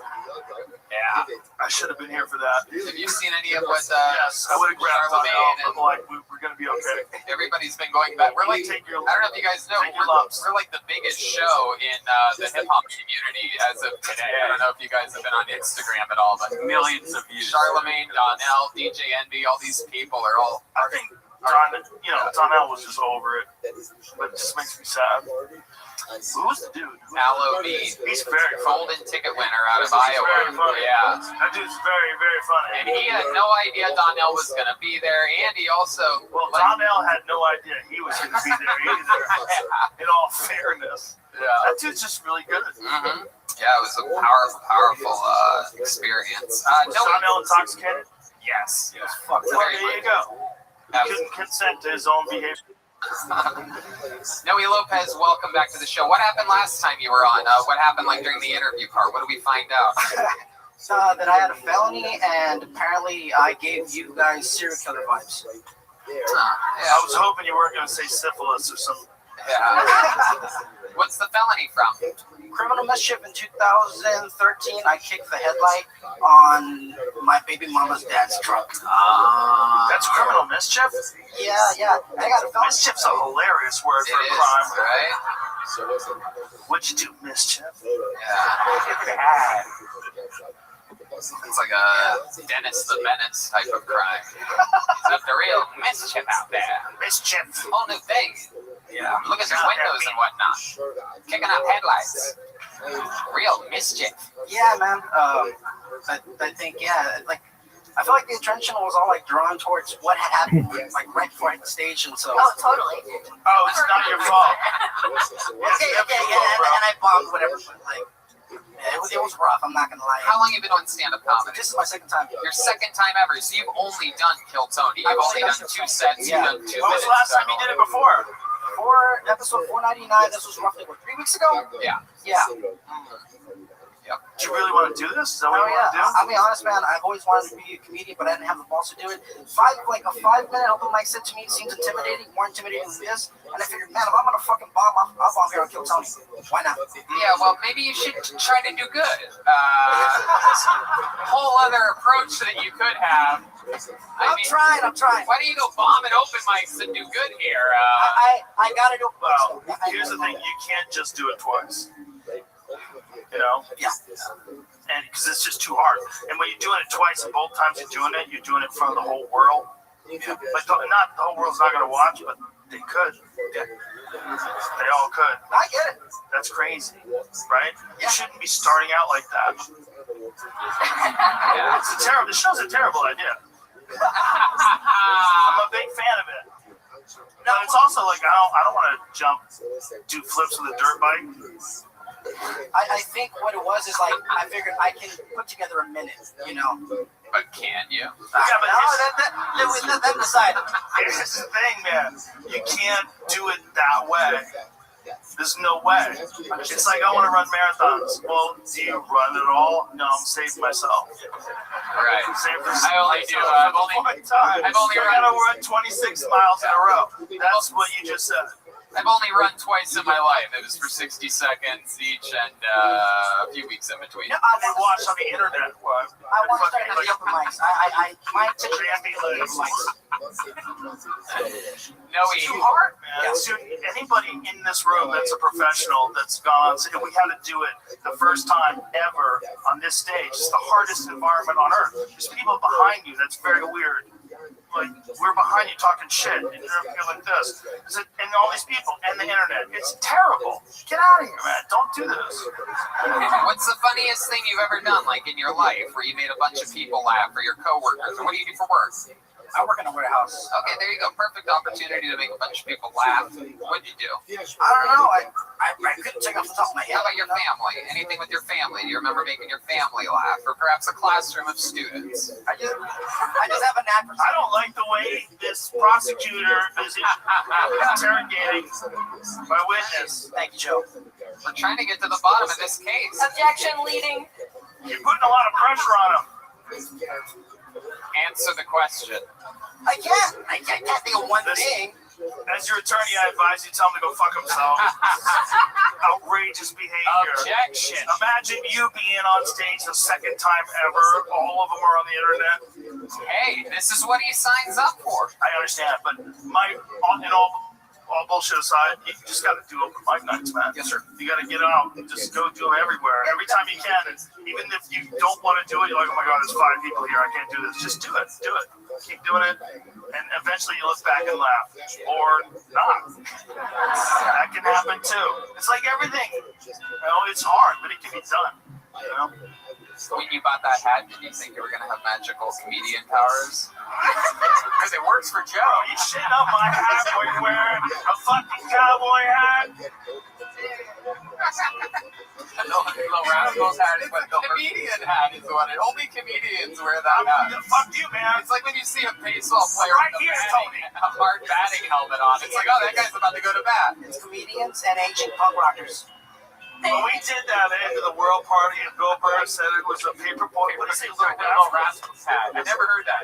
Yeah. I should have been here for that. Have you seen any of what yes, I would have grabbed Charlemagne but like, we're going to be okay. Everybody's been going back. We're like, I don't know if you guys know, we're like the biggest show in the hip-hop community as of today. I don't know if you guys have been on Instagram at all, but millions of views. Charlemagne, Donnell, DJ Envy, all these people are all... I think Donnell was just over it, but it just makes me sad. Who's the dude? Aloe B. He's very golden ticket winner out of Iowa. Very funny. Yeah. That dude's very, very funny. And he had no idea Donnell was going to be there. And he also... Well, Donnell had no idea he was going to be there either. In all fairness. Yeah. That dude's just really good. Mm-hmm. Yeah, it was a powerful experience. Donnell intoxicated? Yes. Well, there you go. He couldn't consent to his own behavior. Noe Lopez, welcome back to the show. What happened last time you were on? What happened like during the interview part? What did we find out? That I had a felony, and apparently I gave you guys serial killer vibes. I was hoping you weren't going to say syphilis or something. Yeah. What's the felony from? Criminal mischief in 2013. I kicked the headlight on my baby mama's dad's truck. That's criminal mischief? Yeah. I got a felony. Mischief's a hilarious word for a crime. Right? What'd you do, mischief? Yeah. It's like a Dennis the Menace type of crime. He's up the real mischief out there. Mischief. Whole new thing. Yeah. Look at the windows and whatnot. Kicking up headlights. Real mischief. Yeah, man. I think, like, I feel like the attention was all like drawn towards what had happened, like right before I hit the stage, and so. Oh, totally. Oh, it's not your fault. Okay, and I bombed whatever, but like. It was rough, I'm not gonna lie. How long have you been doing stand-up comedy? This is my second time. Your second time ever, so you've only done Kill Tony. You've only done 2 sets, you've done 2 minutes. When was the last time you did it before? For episode 499, this was roughly, 3 weeks ago? Yeah. Do you really want to do this? Is that what you want to do? I'll be honest, man. I've always wanted to be a comedian, but I didn't have the balls to do it. A 5-minute open mic set to me seems intimidating, more intimidating than this. And I figured, man, if I'm gonna fucking bomb, I'll bomb here and Kill Tony. Why not? Yeah, well, maybe you should try to do good. Whole other approach that you could have. I'm trying. Why do you go bombing open mics and do good here? I gotta do. Well, here's the thing: you can't just do it twice. You know? Yeah. And because it's just too hard. And when you're doing it twice, and both times you're doing it in front of the whole world. Yeah. But not the whole world's not gonna watch, but they could. Yeah. They all could. I get it. That's crazy, right? You shouldn't be starting out like that. Yeah. This show's a terrible idea. I'm a big fan of it. But it's also like I don't want to do flips with a dirt bike. I think what it was is like I figured I can put together a minute, you know. But can you? Yeah, but that decided. Here's the thing, man. You can't do it that way. There's no way. It's like I want to run marathons. Well, do you run it all? No, I'm saving myself. Right. I only do. I've only run 26 miles in a row. That's what you just said. I've only run twice in my life. It was for 60 seconds each and a few weeks in between. Yeah, I watched on the internet. I watched that in the open mics. My attention is the open mics. No, It's too hard, man. So anybody in this room that's a professional that's gone on, and we had to do it the first time ever on this stage. It's the hardest environment on earth. There's people behind you. That's very weird. Like, we're behind you talking shit, and you're up here like this. And all these people, and the internet. It's terrible. Get out of here, man. Don't do this. What's the funniest thing you've ever done, like in your life, where you made a bunch of people laugh, or your coworkers, or what do you do for work? I work in a warehouse. Okay, there you go. Perfect opportunity to make a bunch of people laugh. What'd you do? I don't know. I couldn't take off the top of my head. How about your family? Anything with your family? Do you remember making your family laugh? Or perhaps a classroom of students? I just have a knack for I don't like the way this prosecutor is interrogating my witness. Thank you, Joe. We're trying to get to the bottom of this case. Objection leading. You're putting a lot of pressure on him. Answer the question. I can't think of one thing. As your attorney, I advise you tell him to go fuck himself. Outrageous behavior. Objection. Imagine you being on stage the second time ever. All of them are on the internet. Hey, this is what he signs up for. I understand, but all bullshit aside, you just got to do open mic nights, man. Yes, sir. You got to get out and just go do it everywhere. Every time you can. And even if you don't want to do it, you're like, oh my God, there's 5 people here. I can't do this. Just do it. Do it. Keep doing it. And eventually you look back and laugh. Or not. That can happen too. It's like everything. You know, it's hard, but it can be done. You know? When you bought that hat, did you think you were going to have magical comedian powers? Because it works for Joe. You shit up my hat while you're wearing a fucking cowboy hat. Little Rascals hat is what the comedian hat is what it. Only comedians wear that hat. Fuck you, man. It's like when you see a baseball player Right with here, a hard batting helmet on. It's like, oh, that guy's about to go to bat. It's comedians and ancient punk rockers. When we did that end of the world party, and Bill Burr said it was a paper boy. What is it? Little Rascals hat. I never heard that.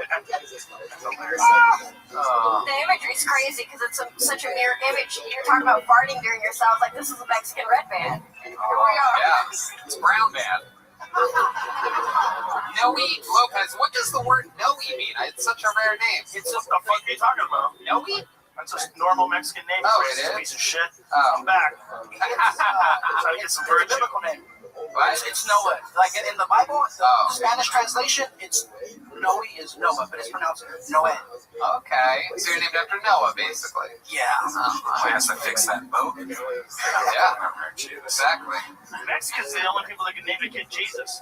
The imagery's crazy because it's such a mirror image. You're talking about farting during yourself like this is a Mexican red band. Here we are. Yeah, it's brown band. Noe Lopez. What does the word Noe mean? It's such a rare name. It's just the fuck are you talking about? Noe? That's just normal Mexican name. Oh, it is? Piece of shit. I'm back. Trying to get some It's a virtue. biblical name. What? It's Noah. Like in the Bible, the Spanish translation, it's Noe is Noah, but it's pronounced Noé. Okay. So you're named after Noah, basically. Yeah. I guess I fixed that boat. Yeah. Exactly. Mexicans are the only people that can name a kid Jesus.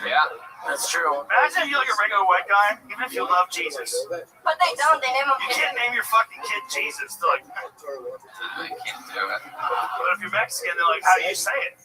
Yeah. That's true. Imagine if you're like a regular white guy, even if you love Jesus. But they don't. They name them. You can't name your fucking kid Jesus. They're like, I can't do it. but if you're Mexican, they're like, how do you say it?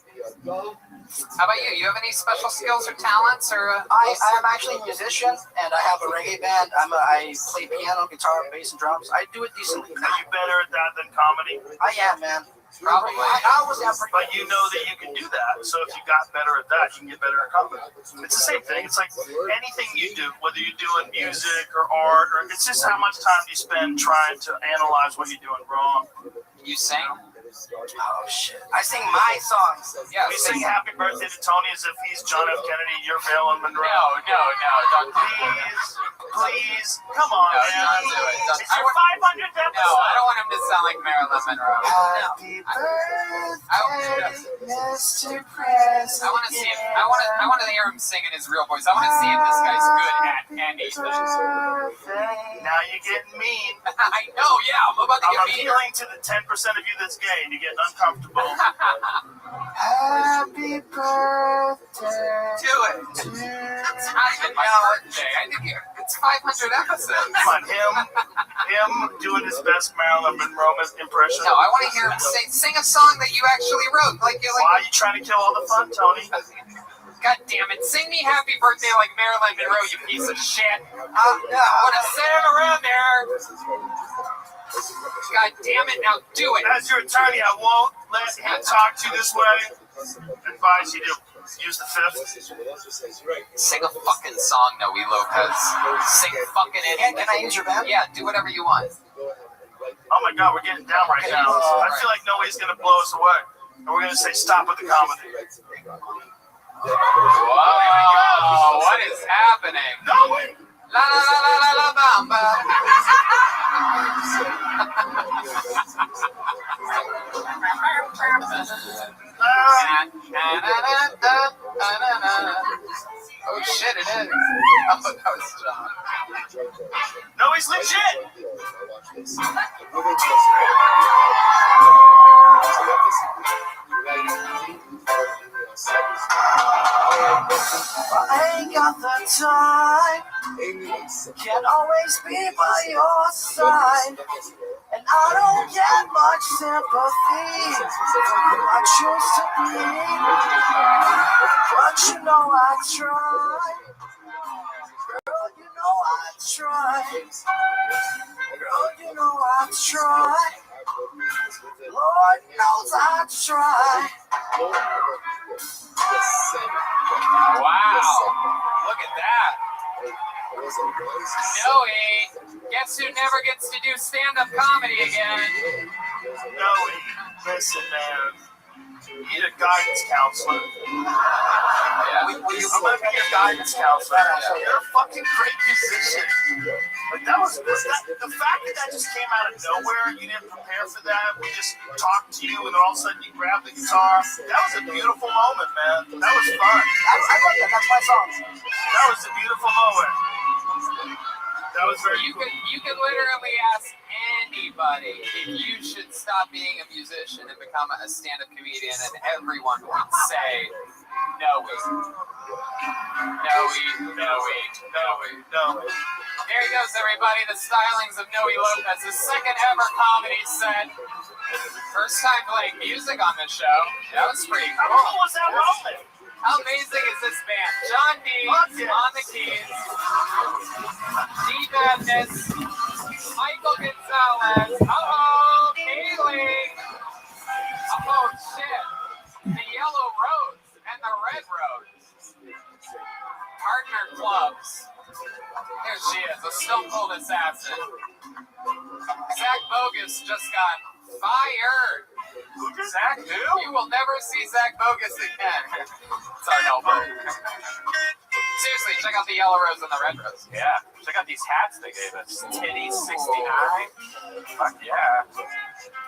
How about you? You have any special skills or talents or? I am actually a musician, and I have a reggae band. I play piano, guitar, bass, and drums. I do it decently. Are you better at that than comedy? I am, man. Probably. I always am pretty But you know that you can do that. So if you got better at that, you can get better at comedy. It's the same thing. It's like anything you do, whether you're doing music or art, or it's just how much time you spend trying to analyze what you're doing wrong. You sing? Oh shit! I sing my songs. Yeah. We sing "Happy Birthday" to Tony as if he's John F. Kennedy. You're Marilyn Monroe. No. Don't Please, come on, No, man. don't do it. Don't- It's your 500th episode. No, I don't want him to sound like Marilyn Monroe. Happy birthday, Mr. President. I want to see him. I want to hear him sing in his real voice. I want to see if this guy's good at anything. Now you're getting mean. I know. Yeah, I'm about to I'm get mean. appealing to the 10% of you that's gay, and you're getting uncomfortable. Happy birthday. Do it. It's not even my birthday. I think it's 500 episodes. Come on, him doing his best Marilyn Monroe impression. No, I want to hear him sing a song that you actually wrote. Like you're Why like. are you trying to kill all the fun, Tony? God damn it! Sing me "Happy Birthday" like Marilyn Monroe, you piece of shit. Yeah. I want to sit him around there. God damn it! Now do it. As your attorney, I won't let him talk to you this way. Advise you to use the fifth. Sing a fucking song, Noe Lopez. Sing fucking anything. Can I use your band? Yeah, do whatever you want. Oh my my God, we're getting down right now. I feel like nobody's gonna blow us away, and we're gonna say stop with the comedy. Whoa! What is happening? No way. La la la la la la bamba. Oh shit! It is. Oh, that was John. No, he's legit. I ain't got the time. Can't always be by your side. And I don't get much sympathy from who I choose to be. But you know I try. Girl, you know I try. Girl, you know I try. Lord knows I try. Wow! Look at that. Noe, guess who never gets to do stand-up comedy again? Noe, listen, man. You need a guidance counselor. Yeah. I'm gonna be your guidance counselor. You're a fucking great musician. Like the fact that just came out of nowhere, you didn't prepare for that. We just talked to you, and then all of a sudden you grabbed the guitar. That was a beautiful moment, man. That was fun. I love that. That's my song. That was a beautiful moment. That was very cool. You could literally ask anybody if you should stop being a musician and become a stand-up comedian, and everyone would say, no way. No way. There he goes, everybody. The stylings of Noe Lopez, his second ever comedy set. First time playing music on the show. That was pretty cool. How cool was that moment? How amazing is this band? John D on the keys. D Madness. Michael Gonzalez. Uh-oh, Kaylee. Oh, shit. The Yellow Rose and the Red Rose. Partner clubs. There she is, a stone cold assassin. Zach Bogus just got fired. Zach who? You will never see Zach Bogus again. Sorry, no. Seriously, check out the Yellow Rose and the Red Rose. Yeah, check out these hats they gave us. Titty 69. Fuck yeah.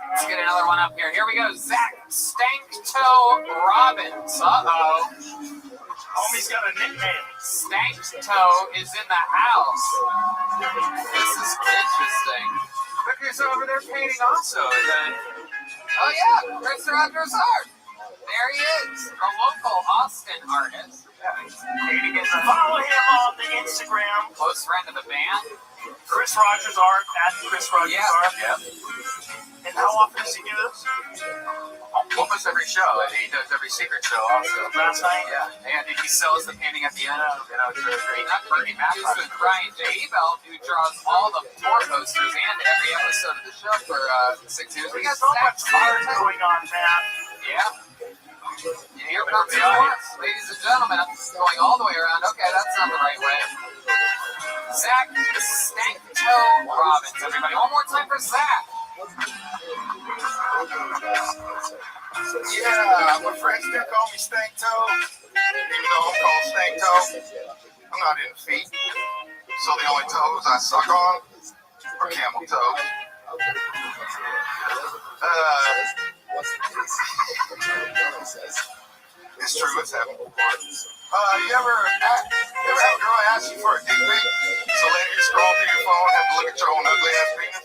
Let's get another one up here. Here we go. Zach Stank-Toe Robbins. Uh-oh. Homie's got a nickname. Stank-Toe is in the house. This is interesting. Look who's over there painting also. And then, oh yeah, Chris Rogers Art. There he is, a local Austin artist. Follow him on the Instagram. Close friend of the band. Chris Rogers Art at Chris Rogers Art. Yeah. And how often does he do this? Almost every show. He does every secret show also. Last night? Yeah. And he sells the painting at the end. You know, it's really great. Not Bernie Matthews with Brian J. Ebel, who draws all the tour posters and every episode of the show for 6 years. We got so much art going on, man. Yeah. And here comes the audience, ladies and gentlemen. Going all the way around. Okay, that's not the right way. Zach Stank-Toe Robbins, everybody. One more time for Zach. Yeah, my friends still call me Stank-Toe, even though I'm called Stank-Toe. I'm not into feet, so the only toes I suck on are camel toes. It's true, it's happened before. You ever have a girl ask you for a dick pic, so later you scroll through your phone and have to look at your own ugly ass penis?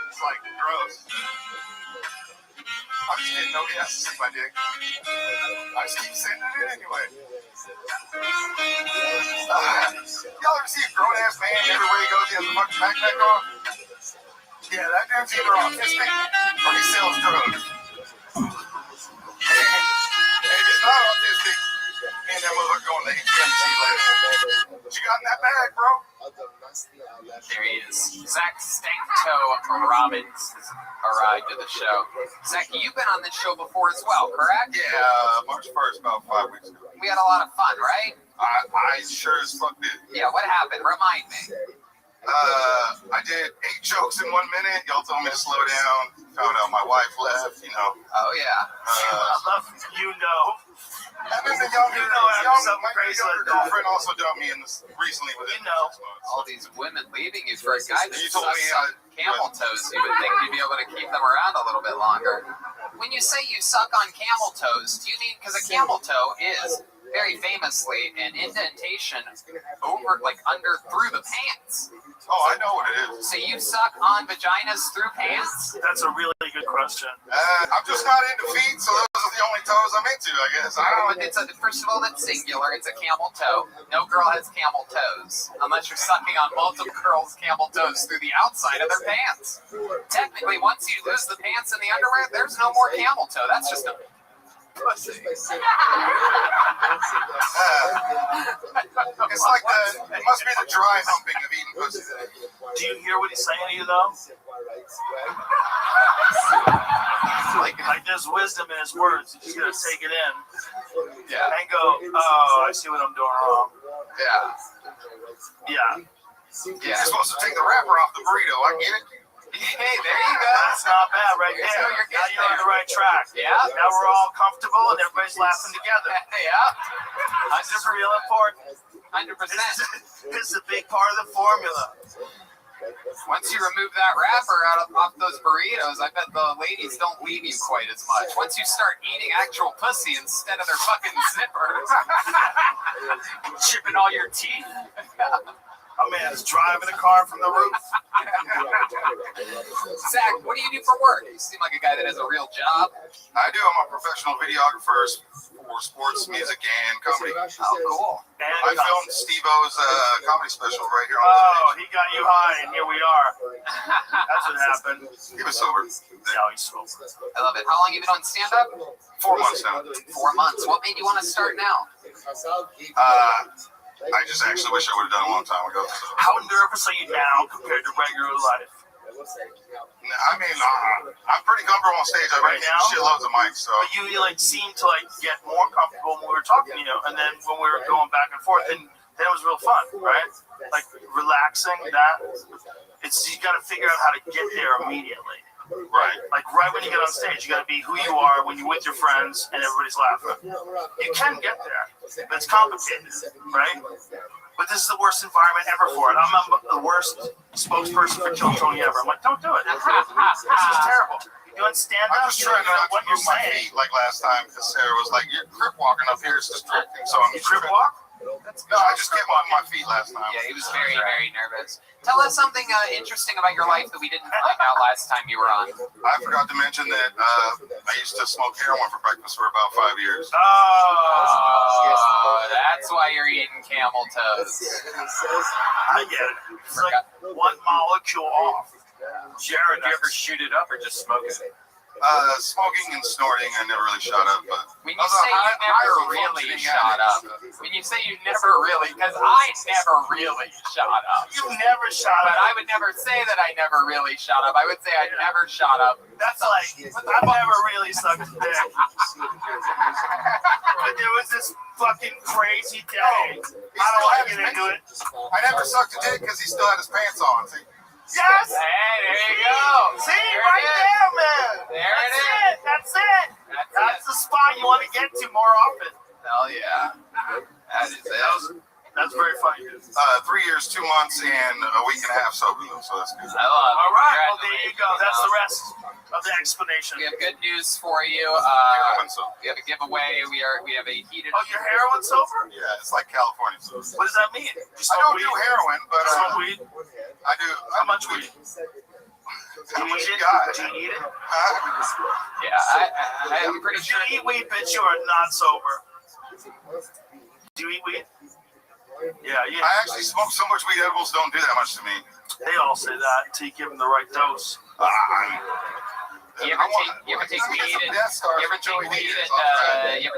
It's like gross. I just didn't know he asked to see my dick. I just keep sending it in anyway. Y'all ever see a grown ass man everywhere he goes he has a fucking backpack on? Yeah, that dude's either autistic or he sells drugs. And if he's not autistic, and then we'll look on the ATM machine later. What you got in that bag, bro? There he is. Zach Stank-Toe Robbins has arrived at the show. Zach, you've been on this show before as well, correct? Yeah, March 1st, about 5 weeks ago. We had a lot of fun, right? I sure as fuck did. Yeah, what happened? Remind me. I did 8 jokes in 1 minute. Y'all told me to slow down. Found out my wife left, you know. Oh, yeah. I love you know. And then the younger, my crazy younger girlfriend also dumped me in this recently within 6 months. All these women leaving you for a guy that You told me sucks on camel toes. You would think you'd be able to keep them around a little bit longer. When you say you suck on camel toes, do you mean, because a camel toe is very famously an indentation over, like under, through the pants. Oh, I know what it is. So you suck on vaginas through pants? That's a really good question. I'm just not into feet, so those are the only toes I'm into, I guess. First of all, that's singular. It's a camel toe. No girl has camel toes, unless you're sucking on multiple girls' camel toes through the outside of their pants. Technically, once you lose the pants and the underwear, there's no more camel toe. That's just a pussy. It's like it must be the dry humping of eating pussy. Do you hear what he's saying to you, though? Like there's wisdom in his words. You just gotta take it in. Yeah. And go, oh, I see what I'm doing wrong. Yeah. Yeah. You're supposed to take the wrapper off the burrito. I get it. Hey, there you go. That's not bad right there. So you're now you're on the right track. Yeah. Now we're all comfortable and everybody's laughing together. Yeah. This is real important. 100%. This is a big part of the formula. Once you remove that wrapper off those burritos, I bet the ladies don't leave you quite as much. Once you start eating actual pussy instead of their fucking zipper, chipping all your teeth. My man's driving a car from the roof. Zach, what do you do for work? You seem like a guy that has a real job. I do. I'm a professional videographer for sports, music, and comedy. Oh, cool. I filmed Steve-O's comedy special right here on Oh, the he got you high, and here we are. That's what happened. He was sober. No, he's sober. I love it. How long have you been on stand-up? 4 months now. 4 months. What made you want to start now? I just actually wish I would have done it a long time ago. So. How nervous are you now compared to regular life? I mean, I'm pretty comfortable on stage. I Right now? shitloads of mics, so. But you like seem to like get more comfortable when we were talking, you know, and then when we were going back and forth, and then it was real fun, right? Like relaxing. That it's you got to figure out how to get there immediately. Right. Like right when you get on stage, you got to be who you are when you're with your friends and everybody's laughing. You can get there, but it's complicated, right? But this is the worst environment ever for it. I'm the worst spokesperson for Kill Tony ever. I'm like, don't do it. This is terrible. You understand that? I'm just trying not to what you're move my saying. feet like last time because Sarah was like, "You're crip walking up here is distracting." So I'm You crip walk? No, I just kept moving my feet last time. Yeah, he was very, very nervous. Tell us something interesting about your life that we didn't find out last time you were on. I forgot to mention that I used to smoke heroin for breakfast for about 5 years. Oh, that's why you're eating camel toes. I get it. It's like one molecule off. Jared, do you ever shoot it up or just smoke it? Smoking and snorting, I never really shot up. But when you say you never really shot up, when you say you never really, because I never really shot up. You never shot But up. I would never say that I never really shot up. I would say I never shot up. That's like, I've never really sucked a dick. But there was this fucking crazy day. I don't want to get into it. I never sucked a dick because he still had his pants on. See? Yes! Hey, there you go. See, There right it is. there, man. There it is. That's it. That's the spot you want to get to more often. Hell yeah. That is it. That's very funny. 3 years, 2 months, and a week and a half sober, though, so that's good. I love it. All right, well, there you go. That's the rest of the explanation. We have good news for you. Heroin sober. We have a giveaway. We have a heated. Oh, you're heroin sober? Yeah, it's like California sober. What does that mean? I don't do heroin, but smoke weed? I do. How much weed? How much you got? Do you eat it? Yeah, I'm pretty sure. Do you eat weed, bitch? You are not sober. Do you eat weed? Yeah. I actually smoke so much weed, edibles don't do that much to me. They all say that until you give them the right dose. You ever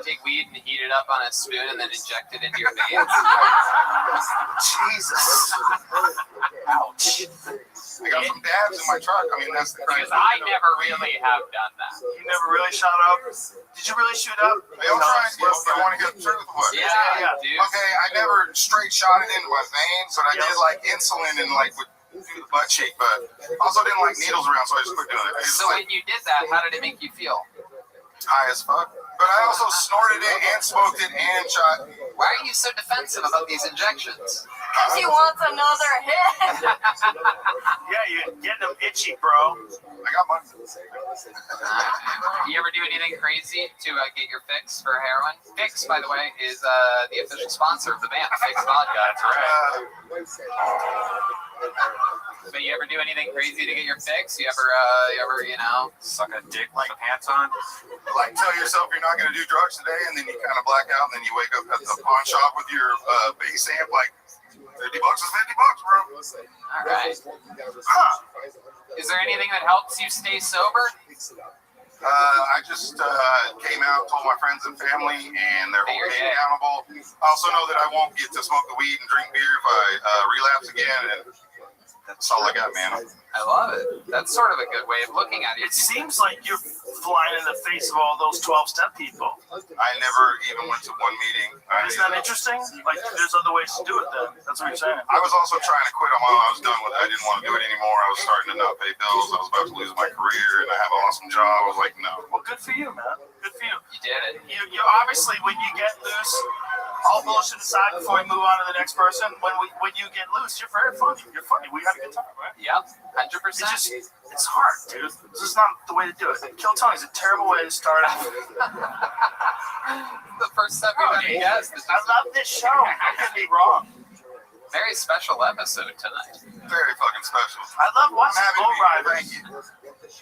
take weed and heat it up on a spoon and then inject it into your veins? Jesus. Ouch. I got some dabs in my truck. I mean, that's the crazy. Because I never really have done that. You never really shot up? Did you really shoot up? They don't try and I want to hear the truth. What? Yeah, dude. Okay, I never straight shot it into my veins, but I did like insulin and like would do the butt cheek, but also didn't like needles around, so I just quit doing it. So when you did that, how did it make you feel? High as fuck. But I also snorted it and smoked it and shot. Why are you so defensive about these injections? Because he wants another hit. Yeah, you're getting them itchy, bro. I got mine. You ever do anything crazy to get your fix for heroin? Fix, by the way, is the official sponsor of the band, Fix Vodka. That's right. But you ever do anything crazy to get your fix? You ever, suck a dick with the pants on? Like tell yourself you're not going to do drugs today, and then you kind of black out, and then you wake up at the pawn shop with your bass amp, like, $50 is $50, bro. All right. Is there anything that helps you stay sober? I just came out, told my friends and family, and they're holding me accountable. I also know that I won't get to smoke the weed and drink beer if I relapse again, and that's all I got, man. I love it. That's sort of a good way of looking at it. It seems like you're flying in the face of all those 12-step people. I never even went to one meeting. Isn't that interesting? Like, there's other ways to do it then. That's what you're saying. I was also trying to quit. I was done with it. I didn't want to do it anymore. I was starting to not pay bills. I was about to lose my career, and I have an awesome job. I was like, no. Well, good for you, man. Good for you. You did it. You obviously, when you get loose, all bullshit aside before we move on to the next person, when you get loose, you're very funny. You're funny. We had a good time, right? Yep, 100%. It's hard, dude. This is not the way to do it. Kill Tony's a terrible way to start out. The first time we've had a guest. I love this show. I could be wrong. Very special episode tonight. Very fucking special. I love watching bull riders.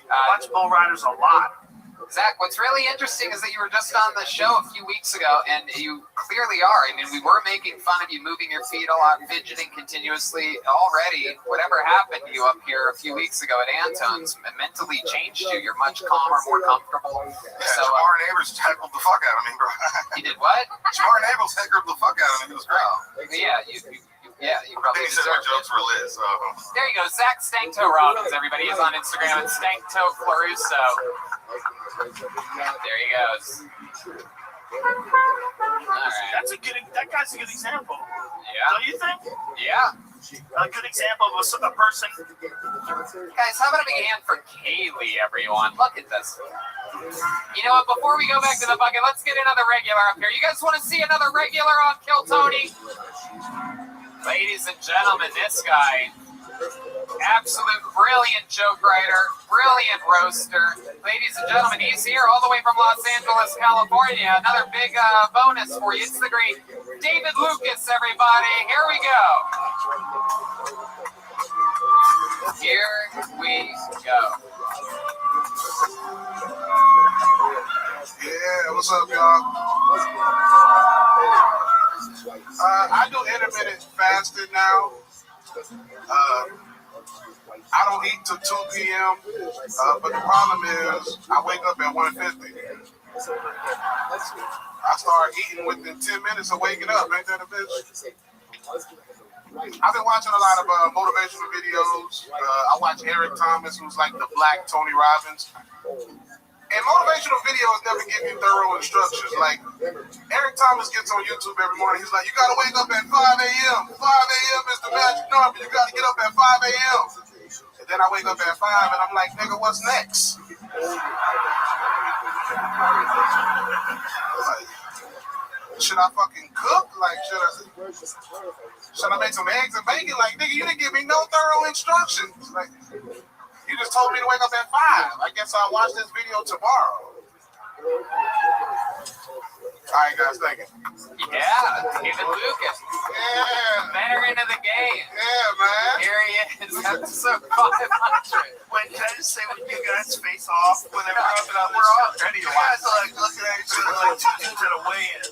I watch bull riders a lot. Zach, what's really interesting is that you were just on the show a few weeks ago, and you clearly are. I mean, we were making fun of you moving your feet a lot, fidgeting continuously. Already, whatever happened to you up here a few weeks ago at Anton's mentally changed you. You're much calmer, more comfortable. Yeah, so, Jamar Neighbors tackled the fuck out of me, bro. You did what? Jamar Neighbors tackled the fuck out of me. It was great. Yeah, you probably He said my deserved jokes it. were lit, so. There you go, Zach Stanktoe Robbins. Everybody is on Instagram at Stanktoe Flaruso. There he goes. All right. That guy's a good example. Yeah. Don't you think? Yeah. A good example of a person. Guys, how about a big hand for Kaylee, everyone? Look at this. You know what? Before we go back to the bucket, let's get another regular up here. You guys want to see another regular on Kill Tony? Ladies and gentlemen, this guy, absolute brilliant joke writer, brilliant roaster. Ladies and gentlemen, he's here all the way from Los Angeles, California. Another big bonus for you. It's the great David Lucas, everybody. Here we go. Here we go. Yeah, what's up, y'all? I do intermittent fasting now. I don't eat till 2 p.m., but the problem is I wake up at 1:50. I start eating within 10 minutes of waking up. Ain't that a bitch? I've been watching a lot of motivational videos. I watch Eric Thomas, who's like the Black Tony Robbins. And motivational videos never give you thorough instructions. Like, Eric Thomas gets on YouTube every morning. He's like, you got to wake up at 5 a.m. 5 a.m. is the magic number. You got to get up at 5 a.m. And then I wake up at 5 and I'm like, nigga, what's next? Like, should I fucking cook? Like, should I make some eggs and bacon? Like, nigga, you didn't give me no thorough instructions. Like, you just told me to wake up at 5. I guess I'll watch this video tomorrow. All right, guys, thank you. Yeah, David Lucas. Yeah. Veteran of the game. Yeah, man. Here he is, episode 500. Wait, can I just say when you guys face off, whenever we're all ready, you guys are like looking at each other like two dudes at a weigh-in.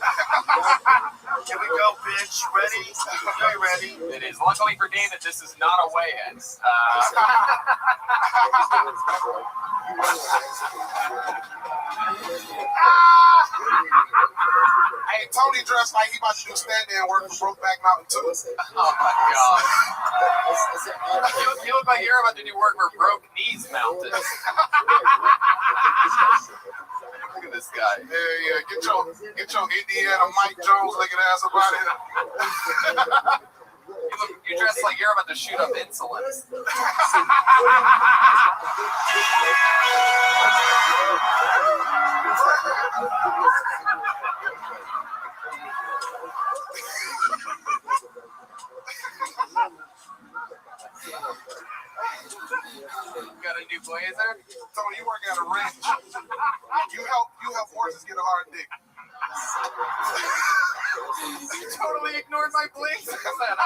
Here we go, bitch. Ready? You ready? It is. Luckily for David, this is not a weigh-in. Hey, Tony dressed like he about to do stand-in work for Brokeback Mountain too. Oh my god. You look like you're about to do work for Broke Knees Mountain. Look at this guy. Yeah. Get your Indiana Mike Jones looking ass up out of here. You dress like you're about to shoot up insulin. Got a new blazer? Tony, you work at a ranch. You help horses get a hard dick. You totally ignored my blazer setup.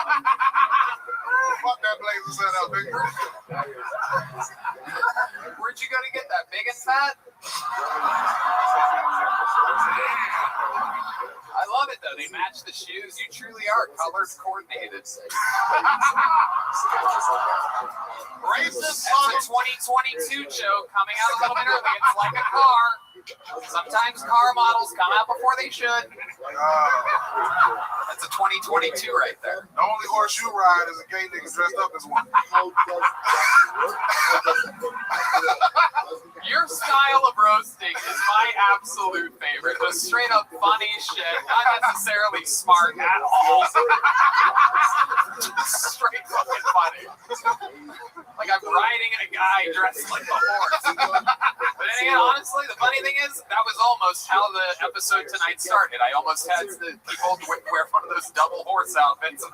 Fuck that blazer setup, nigga. Where'd you go to get that? Big and fat? I love it though. They match the shoes. You truly are colors coordinated. Racist. That's a 2022 joke coming out a little bit early. It's like a car. Sometimes car models come out before they should. That's a 2022 right there. The only horse you ride is a gay nigga dressed up as one. Your style of roasting is my absolute favorite. Just straight up funny shit, not necessarily smart at all. Just straight fucking funny. Like I'm riding a guy dressed like a horse. But anyway, honestly, the funny thing is, that was almost how the episode tonight started. I almost had the people wear one of those double horse outfits. It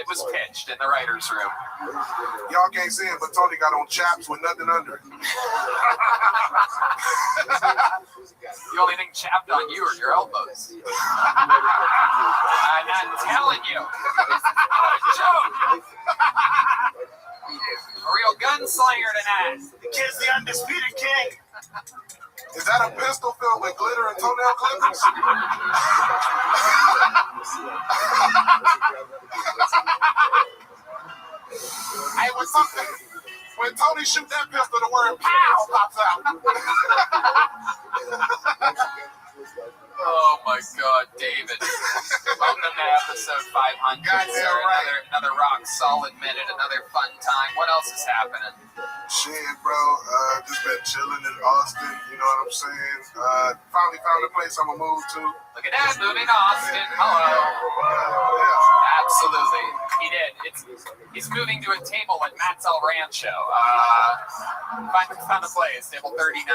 was pitched in the writer's room. Y'all can't see it, but Tony got on chaps with nothing under it. The only thing chapped on you are your elbows. I'm not telling you. This is not a joke. A real gunslinger tonight. The kid's the undisputed king. Is that a pistol filled with glitter and toenail clippers? Hey, when Tony shoot that pistol, the word "pow" pops out. Oh my God, David! Welcome to episode 500. Another rock solid minute, another fun time. What else is happening? Shit, bro. Just been chilling in Austin. You know what I'm saying? Finally found a place I'm gonna move to. Look at that, moving to Austin. Hello. Absolutely, he did. He's moving to a table at Matt's El Rancho. Found a place, table 39.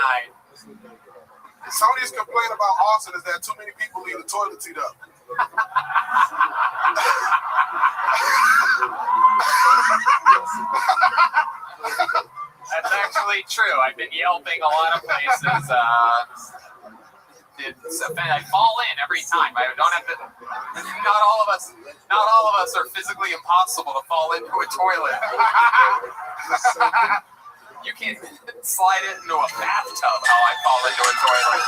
Tony's complaint about Austin is that too many people leave the toilet seat up. That's actually true. I've been yelping a lot of places. I fall in every time. I don't have to. Not all of us are physically impossible to fall into a toilet. You can't slide it into a bathtub how I fall into a toilet.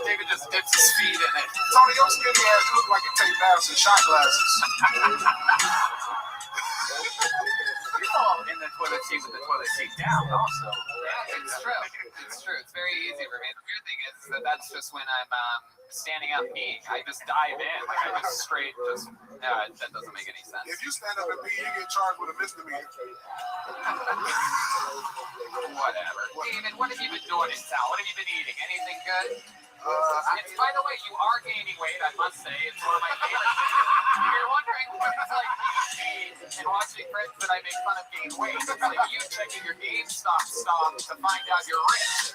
David just dips his feet in it. Tony, your skinny ass look like you take baths in shot glasses. You fall in the toilet seat with the toilet seat down also. Yeah, it's true. It's true. It's very easy for me. The weird thing is that that's just when I'm standing up peeing. I just dive in. Like I just straight just... No, that doesn't make any sense. If you stand up and pee, you get charged with a misdemeanor. Whatever. David, what have you been doing in town? What have you been eating? Anything good? By the way, you are gaining weight, I must say. It's one of my favorite things. If you're wondering what it's like eating and watching friends that I make fun of gain weight, it's like you checking your GameStop stock to find out you're rich.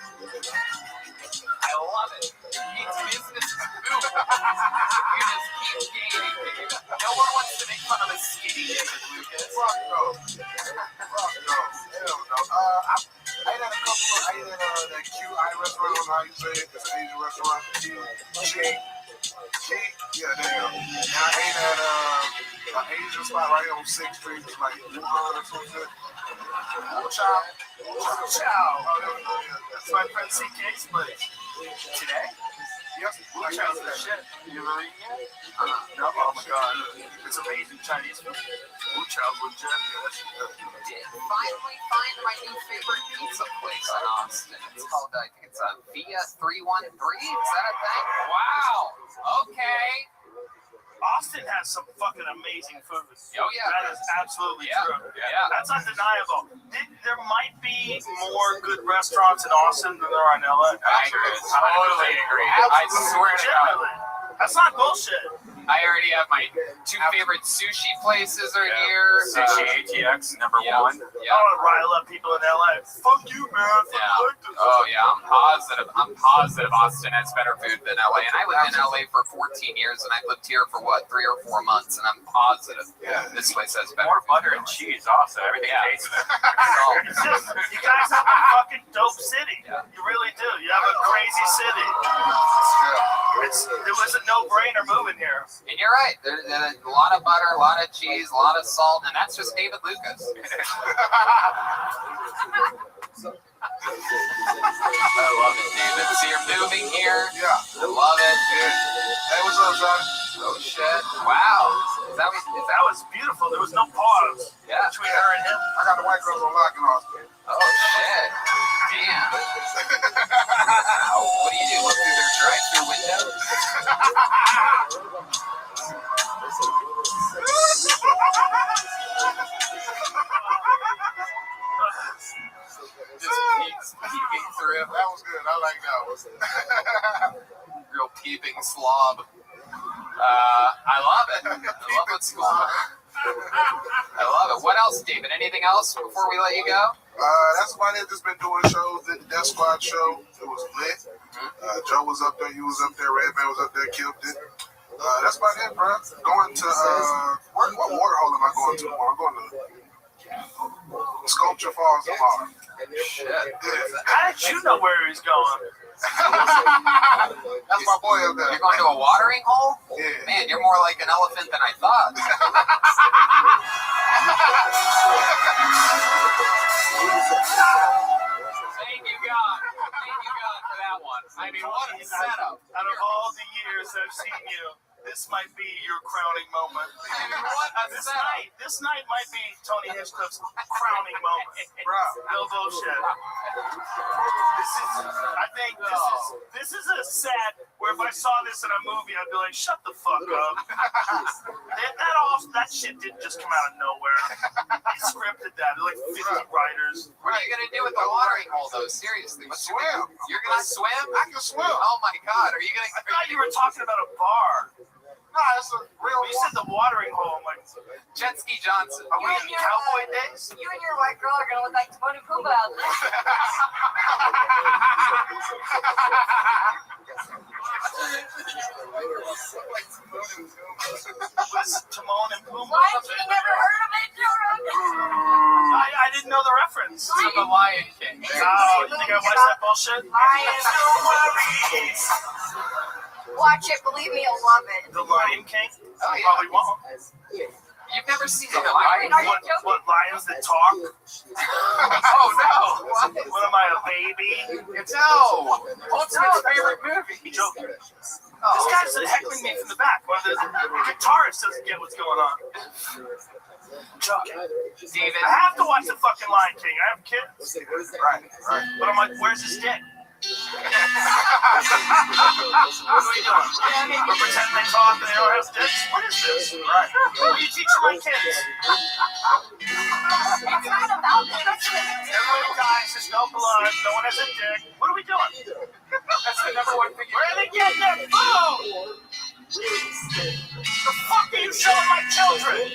I love it. It's business boom. You just keep gaining, babe. No one wants to make fun of a skinny David Lucas. Fuck no. Hell no. I ate at that QI restaurant, how you say it, it's an Asian restaurant, yeah, there you go. And I ate at an Asian spot right here on 6th Street, it's like Wuhan or something. Chow. Chow. That's my friend CK's place. Today? Yes, Blue Child's the shit. You ever eaten it? No, oh my god. It's amazing Chinese food. Blue Child's legit. Yeah, that's Did finally find my new favorite pizza place in Austin. It's called, I think it's Via 313. Is that a thing? Wow. Okay. Austin has some fucking amazing food. Oh, yeah. That is absolutely true. Yeah. That's undeniable. There might be more good restaurants in Austin than there are in LA. I totally agree. I swear to God. That's not bullshit. I already have my two favorite sushi places are here. Sushi ATX #1. I want to rile up people in LA. Fuck you, man. Oh yeah, I'm positive Austin has better food than LA. And I lived in LA for 14 years, and I lived here for 3 or 4 months, and I'm positive this place has better. More butter and cheese, also. Everything tastes good. It's just, you guys have a fucking dope city. You really do. You have a crazy city. It was a no-brainer moving here. And you're right. There's a lot of butter, a lot of cheese, a lot of salt, and that's just David Lucas. I love it, David. So you're moving here? Yeah. I love it. Hey, what's up, son? Oh, shit. Wow. That was beautiful. There was no pause between her and him. I got the white girls on lock in Austin. Oh, shit. Damn. What do you do? Look through their drive-through window? Just peeking through. That was good. I like that one. Real peeping slob. I love it. I love what's going on. I love it. What else, David? Anything else before we let you go? That's about it. Just been doing shows. Did the Death Squad show. It was lit. Joe was up there. You was up there. Redman was up there. Killed it. That's about it, bro. Going to what water hole am I going to tomorrow? I'm going to Sculpture Falls tomorrow. Shit. How did you know where he's going? That's my boy up there. You're going to a watering hole? Yeah. Man, you're more like an elephant than I thought. Thank you, God. Thank you, God, for that one. I mean, what a setup. Out of all the years I've seen you, this might be your crowning moment. This night might be Tony Hinchcliffe's crowning moment. Bro, no bullshit. I think this is a sad, where if I saw this in a movie, I'd be like, shut the fuck up. That shit didn't just come out of nowhere. He scripted that. They're like 50 writers. What are you going to do with the watering hole, though? Seriously. Swim. You're going to swim? I can swim. Oh, my God. Are you going to... I thought you were talking about a bar. No, it's a real. You said the watering hole. I'm like, Jet Ski Johnson. Are we in cowboy days? You and your white girl are gonna look like Timon and Pumbaa out there. What's Timon and Pumbaa? Lion King, never heard of it, children? I didn't know the reference. To the Lion King. Oh, you think I watched that bullshit? Watch it, believe me, you'll love it. The Lion King? Oh, yeah. Probably won't. You've never seen the Lion King? What lions that talk? Oh, no. What am I, a baby? No. Ultimate's favorite movie. Joking. This guy's heckling me from the back. One of the guitarist doesn't get what's going on. Joking. David. I have to watch the fucking Lion King. I have kids. Right. But I'm like, where's his dick? What are we doing? We're pretending they talk and they don't have dicks? What is this? Right. What are you teaching my kids? It's not about this. Everybody dies, there's no blood, no one has a dick. What are we doing? That's the #1 thing. Where are they getting their food? The fuck are you showing my children?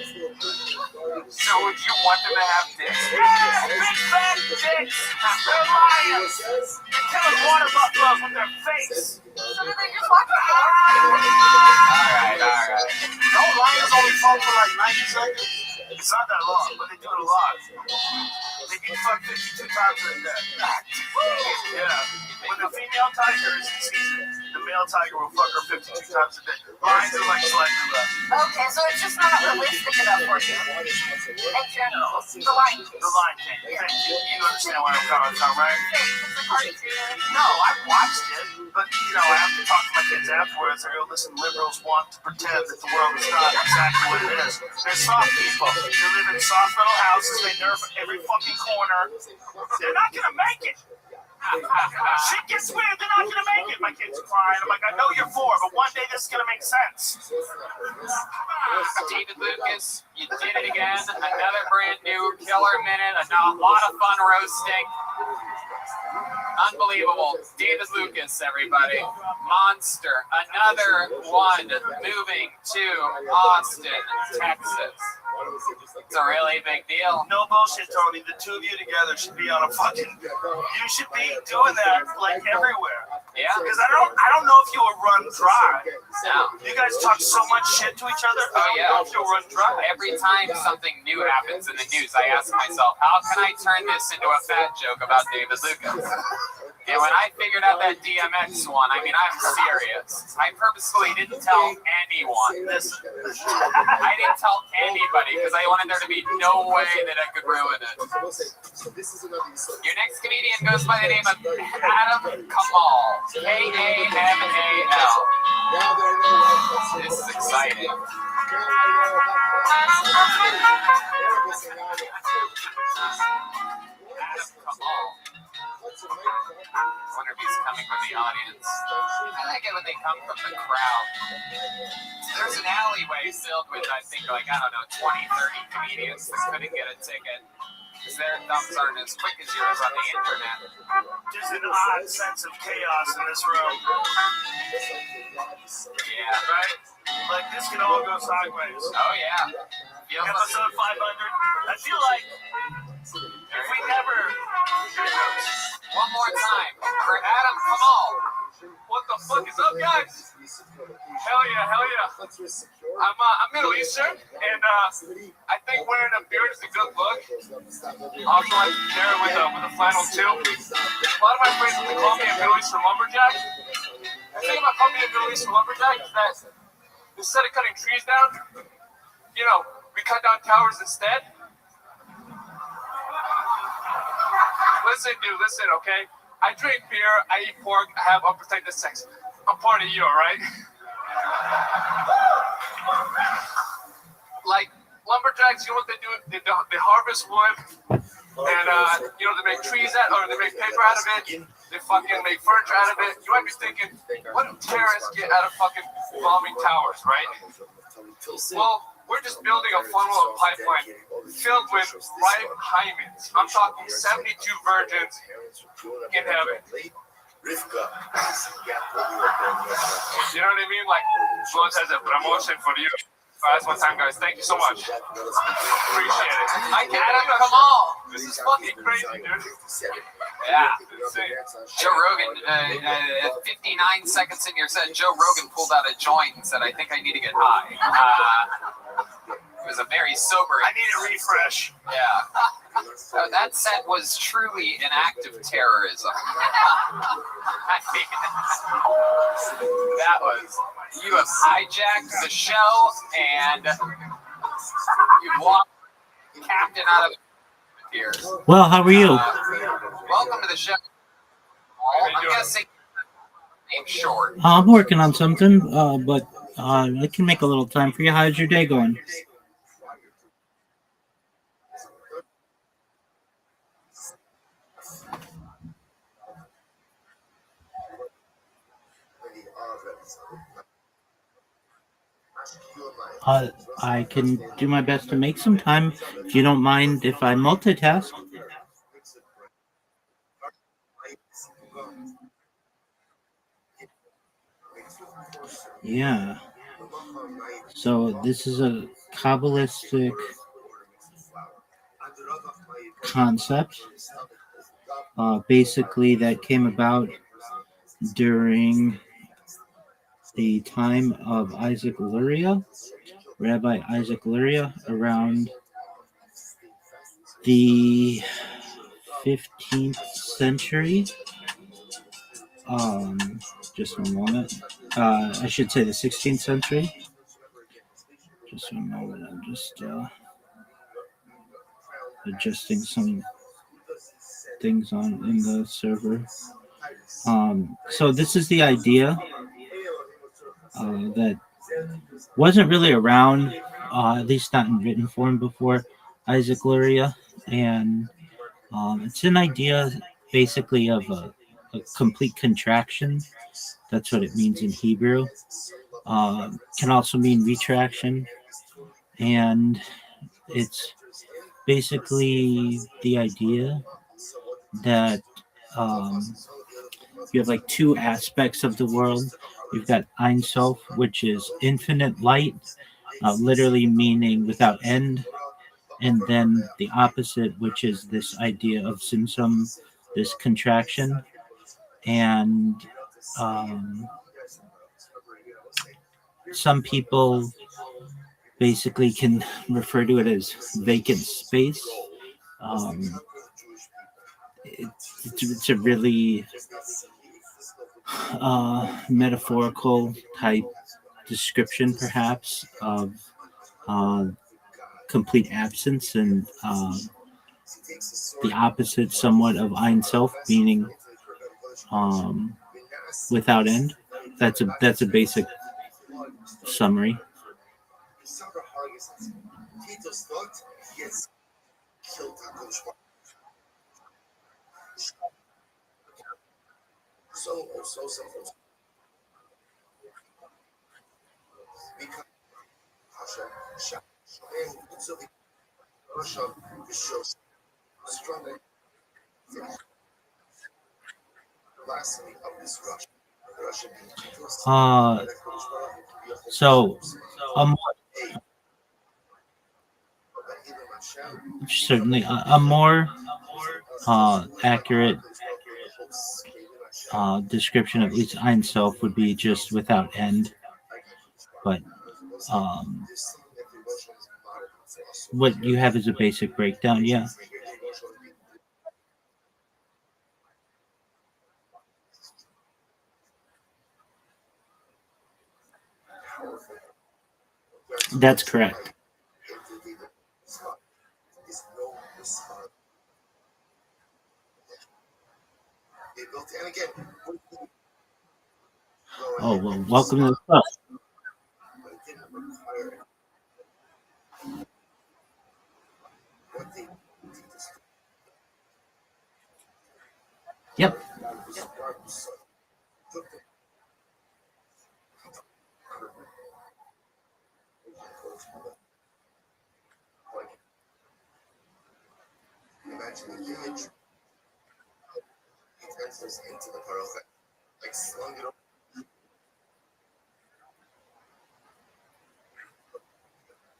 So would you want them to have dicks? Yeah, big fat dicks. They're lions. They're killing water buffaloes with their face. So did they just watch it? All right. No, lions only talk for like 90 seconds. It's not that long, but they do it a lot. They get fucked 52 times a day. Yeah. With the female tigers, the the male tiger will fuck her 52 times a day. Lions are like slightly less. Okay, so it's just not realistic enough for you. In general, the Lion King. The Lion King. Thank you. You understand what I'm coming from, right? It's a cartoon. No, I've watched it, but I have to talk to my kids afterwards. I go, listen, liberals want to pretend that the world is not exactly what it is. They're soft people. They live in soft little houses. They nerf every fucking corner. They're not gonna make it. Shit gets weird. They're not gonna make it. My kids are crying. I'm like, I know you're 4, but one day this is gonna make sense. David Lucas, you did it again. Another brand new killer minute. A lot of fun roasting. Unbelievable. David Lucas, everybody. Monster. Another one moving to Austin, Texas. It's a really big deal. No bullshit, Tony. The two of you together should be on a fucking. You should be doing that like everywhere. Yeah. Because I don't know if you will run dry. No. You guys talk so much shit to each other. Oh yeah. I don't know if you'll run dry. Every time something new happens in the news, I ask myself, how can I turn this into a fat joke about David Lucas? And when I figured out that DMX one, I mean, I'm serious. I purposefully didn't tell anyone. I didn't tell anybody because I wanted there to be no way that I could ruin it. Your next comedian goes by the name of Adam Kamal. Kamal. This is exciting. Adam Kamal. I wonder if he's coming from the audience. I like it when they come from the crowd. There's an alleyway filled with, I think, 20, 30 comedians that couldn't get a ticket because their thumbs aren't as quick as yours on the internet. There's an odd sense of chaos in this room. Yeah. Right? Like, this can all go sideways. Oh, yeah. Episode 500. I feel like if we never... One more time for Adam Kamal. What the fuck is up, guys? Hell yeah. I'm Middle Eastern, and I think wearing a beard is a good look. Also, I can carry with a flannel too. A lot of my friends call me a Middle Eastern lumberjack. The thing about calling me a Middle Eastern lumberjack is that instead of cutting trees down, we cut down towers instead. Listen, okay? I drink beer, I eat pork, I have unprotected sex. I'm part of you, alright? Like, lumberjacks, you know what they do? They harvest wood, and, they make trees or they make paper out of it. They fucking make furniture out of it. You might be thinking, what do terrorists get out of fucking bombing towers, right? Well, we're just building a funnel of pipeline filled with ripe hymens. I'm talking 72 virgins in heaven. You know what I mean? Like, God has a promotion for you. That's one time, guys. Thank you so much. Appreciate it. Adam Kamal. This is fucking crazy, dude. Yeah. Joe Rogan, 59 seconds in your set, Joe Rogan pulled out a joint and said, I think I need to get high. It was a very sober. I need a refresh. Yeah. That set was truly an act of terrorism. That was, you have hijacked the show and you walked the captain out of here. Well, how are you? Welcome to the show. I'm guessing name short. I'm working on something, but I can make a little time for you. How's your day going? I can do my best to make some time. If you don't mind if I multitask. Yeah. So this is a Kabbalistic concept, basically that came about during the time of Isaac Luria, Rabbi Isaac Luria, around the 15th century. Just one moment. I should say the 16th century. Just one moment. I'm just adjusting some things on in the server. So this is the idea that wasn't really around, at least not in written form before Isaac Luria, and it's an idea basically of a complete contraction. That's what it means in Hebrew. Can also mean retraction, and it's basically the idea that you have like two aspects of the world. You've got Ein Sof, which is infinite light, literally meaning without end, and then the opposite, which is this idea of Simsum, this contraction, and some people basically can refer to it as vacant space. It's a really metaphorical type description, perhaps, of complete absence, and the opposite, somewhat, of Ein Sof, meaning without end. That's a basic summary. So certainly a more accurate description of at least Ein Sof would be just without end, but what you have is a basic breakdown. Yeah. That's correct. Oh, well, welcome to the club. Yep.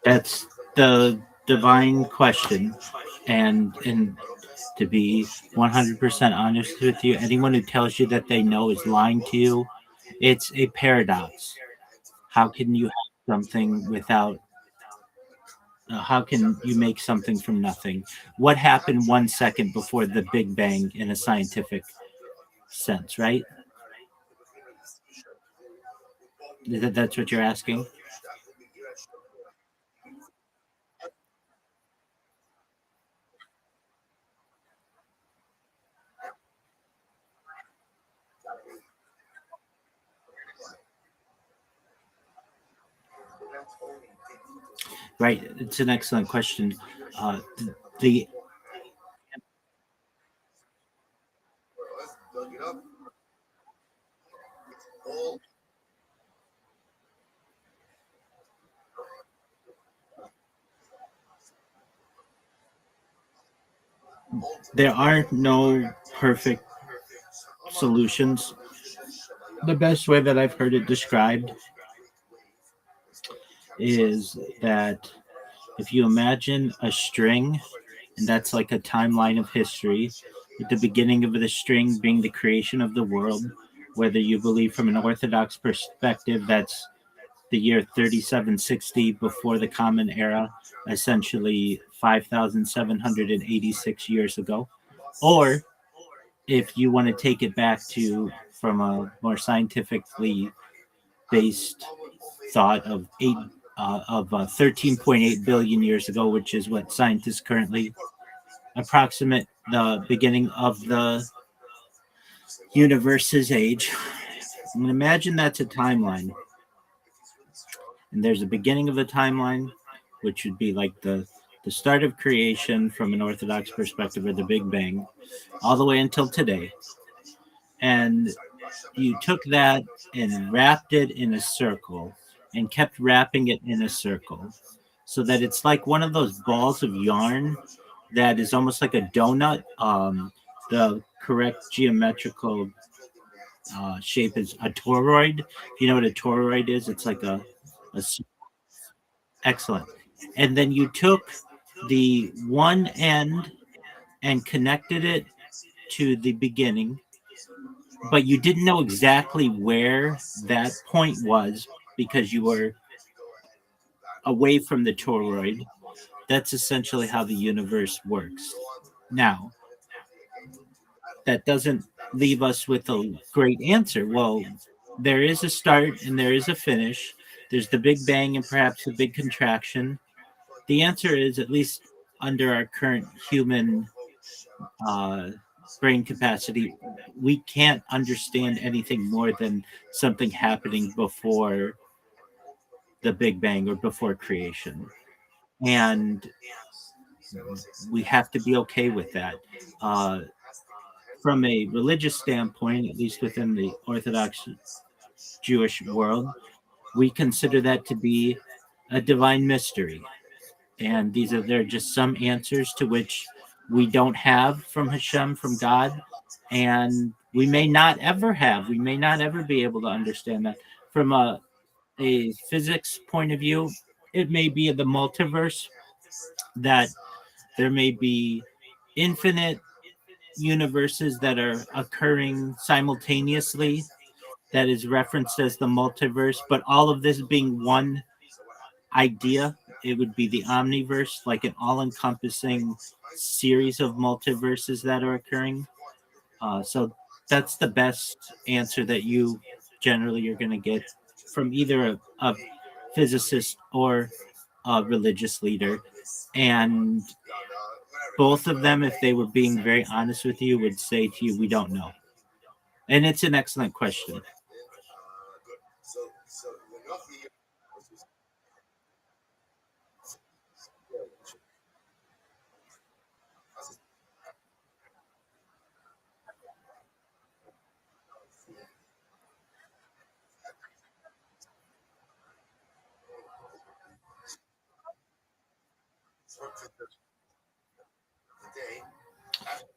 That's the divine question, and to be 100% honest with you, anyone who tells you that they know is lying to you. It's a paradox. How can you have something without? How can you make something from nothing? What happened 1 second before the Big Bang in a scientific sense, right? That's what you're asking? Right. It's an excellent question. The there are no perfect solutions. The best way that I've heard it described is that if you imagine a string, and that's like a timeline of history, with the beginning of the string being the creation of the world, whether you believe from an Orthodox perspective that's the year 3760 before the Common Era, essentially 5,786 years ago, or if you want to take it back to from a more scientifically based thought of 13.8 billion years ago, which is what scientists currently approximate the beginning of the universe's age. I'm going to imagine that's a timeline. And there's a beginning of a timeline, which would be like the start of creation from an Orthodox perspective, or the Big Bang, all the way until today. And you took that and wrapped it in a circle and kept wrapping it in a circle so that it's like one of those balls of yarn that is almost like a donut. The correct geometrical shape is a toroid. If you know what a toroid is, it's like a excellent. And then you took the one end and connected it to the beginning, but you didn't know exactly where that point was because you were away from the toroid. That's essentially how the universe works. Now, that doesn't leave us with a great answer. Well, there is a start and there is a finish. There's the Big Bang and perhaps the big contraction. The answer is, at least under our current human brain capacity, we can't understand anything more than something happening before the Big Bang or before creation. And we have to be okay with that. From a religious standpoint, at least within the Orthodox Jewish world, we consider that to be a divine mystery. And they're just some answers to which we don't have from Hashem, from God, and we may not ever have. We may not ever be able to understand that. From a physics point of view, it may be the multiverse, that there may be infinite universes that are occurring simultaneously, that is referenced as the multiverse, but all of this being one idea. It would be the omniverse, like an all-encompassing series of multiverses that are occurring. So that's the best answer that you generally are going to get from either a physicist or a religious leader. And both of them, if they were being very honest with you, would say to you, we don't know. And it's an excellent question.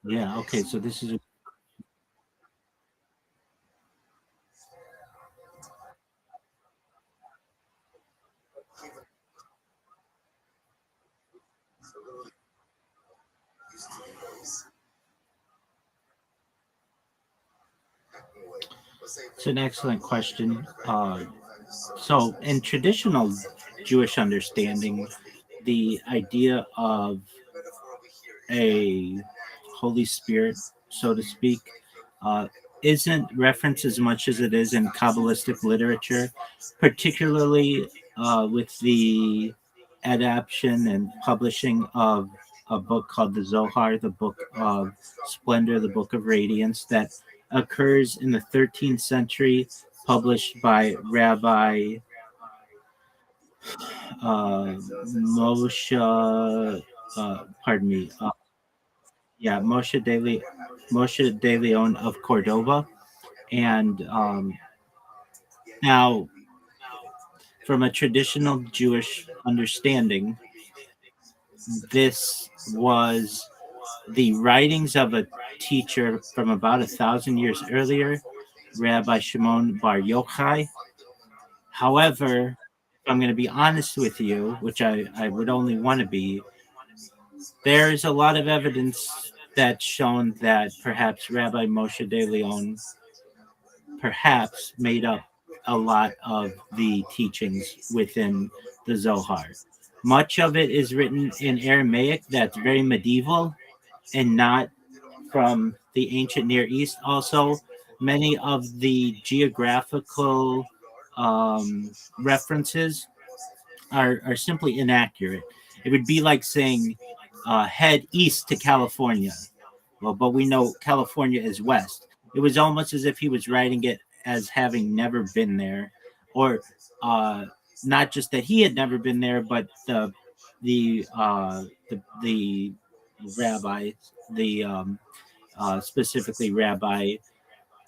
Yeah, okay, so this is it's an excellent question. So in traditional Jewish understanding, the idea of a Holy Spirit, so to speak, isn't referenced as much as it is in Kabbalistic literature, particularly with the adaptation and publishing of a book called the Zohar, the Book of Splendor, the Book of Radiance, that occurs in the 13th century, published by Rabbi Moshe, pardon me, Moshe de Leon of Cordova. And now, from a traditional Jewish understanding, this was the writings of a teacher from about 1,000 years earlier, Rabbi Shimon Bar Yochai. However, if I'm going to be honest with you, which I would only want to be, there's a lot of evidence that's shown that perhaps Rabbi Moshe de Leon perhaps made up a lot of the teachings within the Zohar. Much of it is written in Aramaic that's very medieval and not from the ancient Near East. Also, many of the geographical references are simply inaccurate. It would be like saying head east to California. Well, but we know California is west. It was almost as if he was writing it as having never been there, or uh, not just that he had never been there, but the rabbi, the specifically Rabbi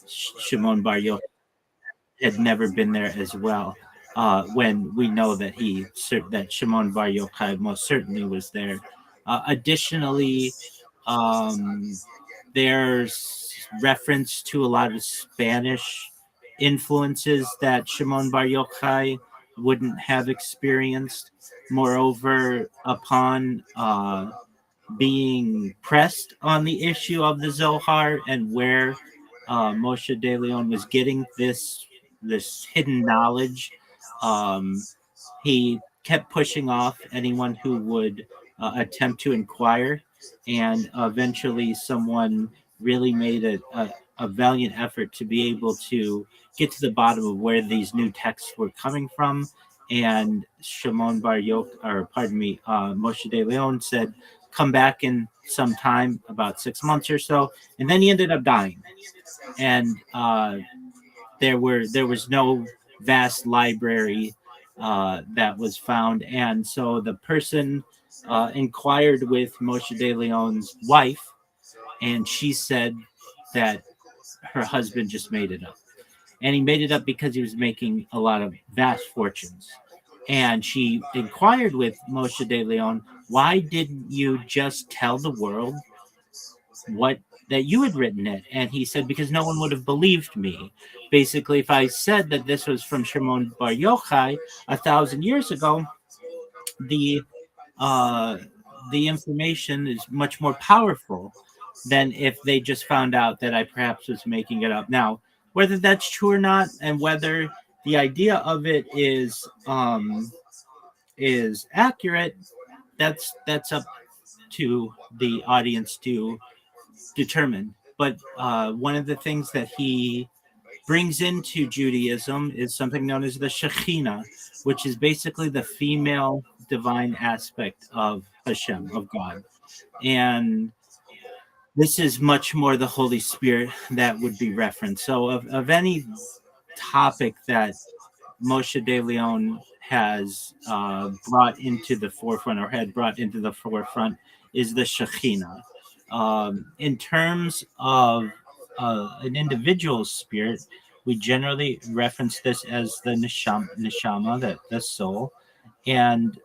Shimon Bar Yochai had never been there as well. When we know that that Shimon Bar Yochai most certainly was there. Additionally, um, there's reference to a lot of Spanish influences that Shimon Bar Yochai wouldn't have experienced. Moreover, upon being pressed on the issue of the Zohar and where Moshe de Leon was getting this hidden knowledge, um, he kept pushing off anyone who would attempt to inquire, and eventually someone really made a valiant effort to be able to get to the bottom of where these new texts were coming from. And Shimon Bar Yochai, or pardon me, Moshe de Leon said, "Come back in some time, about 6 months or so," and then he ended up dying. And there was no vast library that was found, and so the person inquired with Moshe de Leon's wife, and she said that her husband just made it up, and he made it up because he was making a lot of vast fortunes. And she inquired with Moshe de Leon, "Why didn't you just tell the world what that you had written it?" And he said, "Because no one would have believed me. Basically, if I said that this was from Shimon Bar Yochai 1,000 years ago, the uh, the information is much more powerful than if they just found out that I perhaps was making it up." Now, whether that's true or not, and whether the idea of it is accurate, that's up to the audience to determine. But one of the things that he brings into Judaism is something known as the Shekhinah, which is basically the female divine aspect of Hashem, of God. And this is much more the Holy Spirit that would be referenced. So, of any topic that Moshe de Leon has brought into the forefront, or had brought into the forefront, is the Shekhinah. In terms of an individual's spirit, we generally reference this as the neshama, the soul. And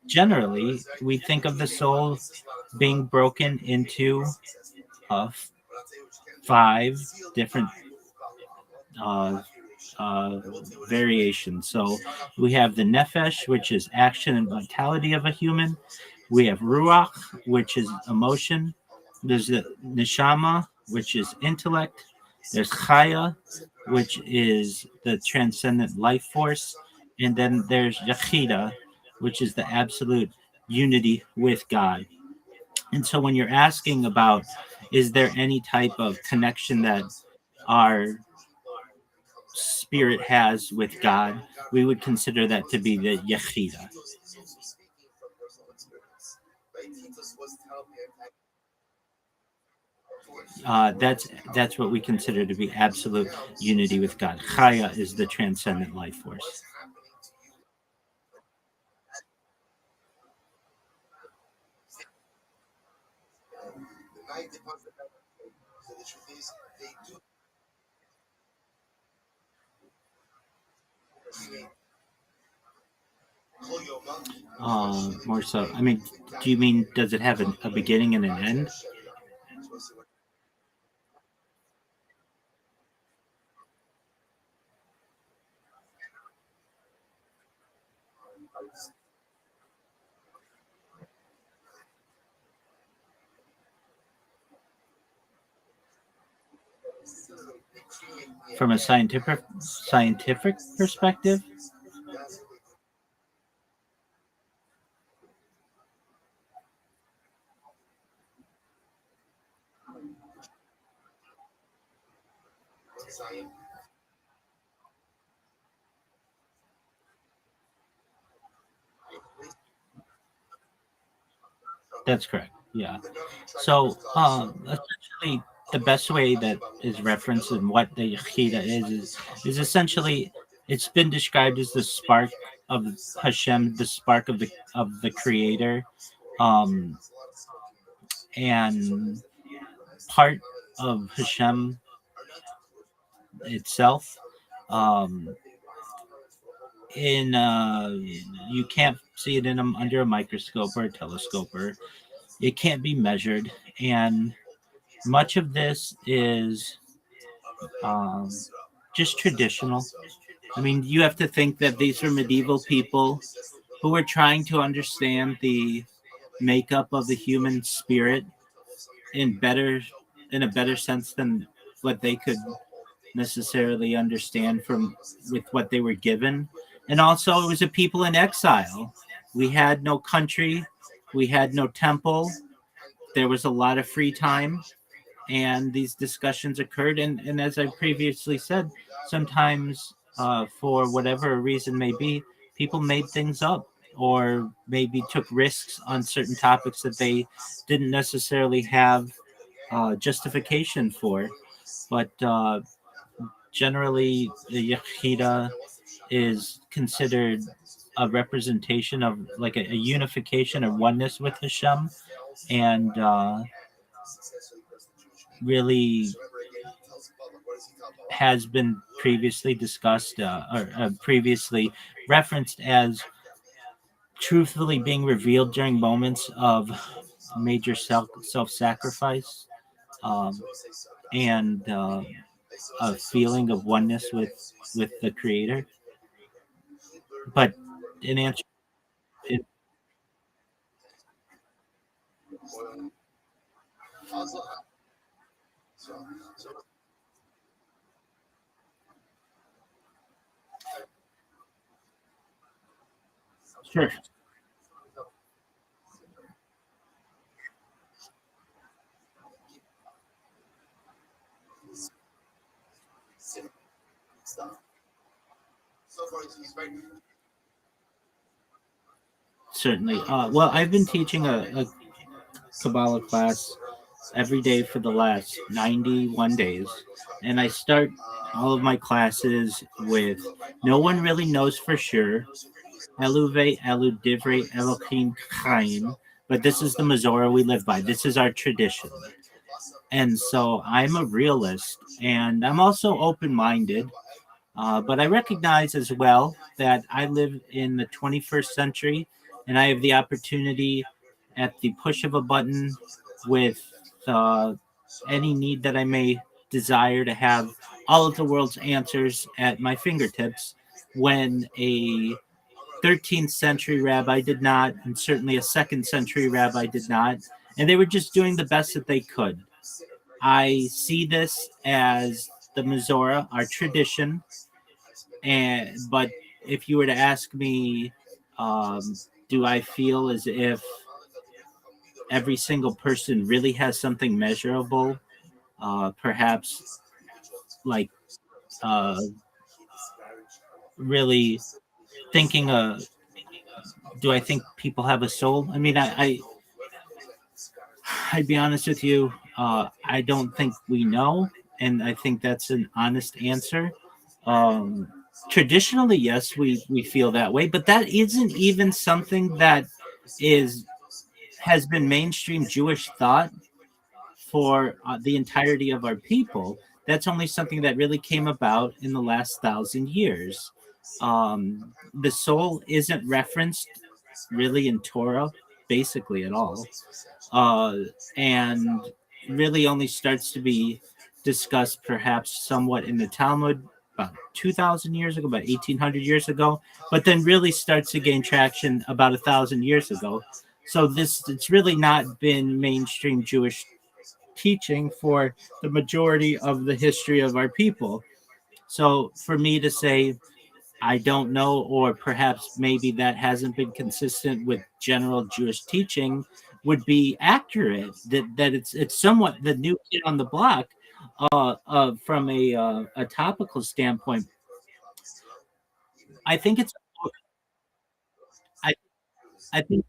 generally, we think of the soul being broken into uh, 5 different uh, uh, variations. So we have the nefesh, which is action and vitality of a human. We have ruach, which is emotion. There's the neshama, which is intellect. There's chaya, which is the transcendent life force. And then there's yachida, which is the absolute unity with God. And so when you're asking about, is there any type of connection that our spirit has with God, we would consider that to be the yachida. That's what we consider to be absolute unity with God. Chaya is the transcendent life force. More so. I mean, do you mean does it have a beginning and an end? From a scientific perspective, That's correct. Yeah. So, essentially, the best way that is referenced and what the Yechida is essentially it's been described as the spark of Hashem, the spark of the Creator, um, and part of Hashem itself. Um, in You can't see it under a microscope or a telescope, or it can't be measured, and much of this is um, just traditional. I mean, you have to think that these are medieval people who were trying to understand the makeup of the human spirit in better in a better sense than what they could necessarily understand from with what they were given. And also it was a people in exile. We had no country, we had no temple, there was a lot of free time, and these discussions occurred. And as I previously said, sometimes for whatever reason may be, people made things up or maybe took risks on certain topics that they didn't necessarily have justification for. But generally, the Yechida is considered a representation of like a unification or oneness with Hashem, and really has been previously discussed or previously referenced as truthfully being revealed during moments of major self sacrifice, um, and a feeling of oneness with the Creator. But in answer, it, sure. Certainly. Well, I've been teaching a Kabbalah class every day for the last 91 days. And I start all of my classes with no one really knows for sure. Eluve, Elu Divrei, Elohim Chaim. But this is the Mazorah we live by. This is our tradition. And so I'm a realist, and I'm also open minded. But I recognize as well that I live in the 21st century, and I have the opportunity at the push of a button with uh, any need that I may desire to have all of the world's answers at my fingertips, when a 13th century rabbi did not, and certainly a second century rabbi did not, and they were just doing the best that they could. I see this as the Mizora, our tradition, and but if you were to ask me, um, do I feel as if every single person really has something measurable? Perhaps like uh, really thinking, do I think people have a soul? I mean, I'd be honest with you. I don't think we know, and I think that's an honest answer. Um, Traditionally, yes, we feel that way, but that isn't even something that is has been mainstream Jewish thought for the entirety of our people. That's only something that really came about in the last 1,000 years. The soul isn't referenced really in Torah, basically at all, uh, and really only starts to be discussed perhaps somewhat in the Talmud about 2,000 years ago, about 1,800 years ago, but then really starts to gain traction about 1,000 years ago. So it's really not been mainstream Jewish teaching for the majority of the history of our people. So for me to say I don't know, or perhaps maybe that hasn't been consistent with general Jewish teaching, would be accurate. That it's somewhat the new kid on the block. From a topical standpoint, I think it's I I think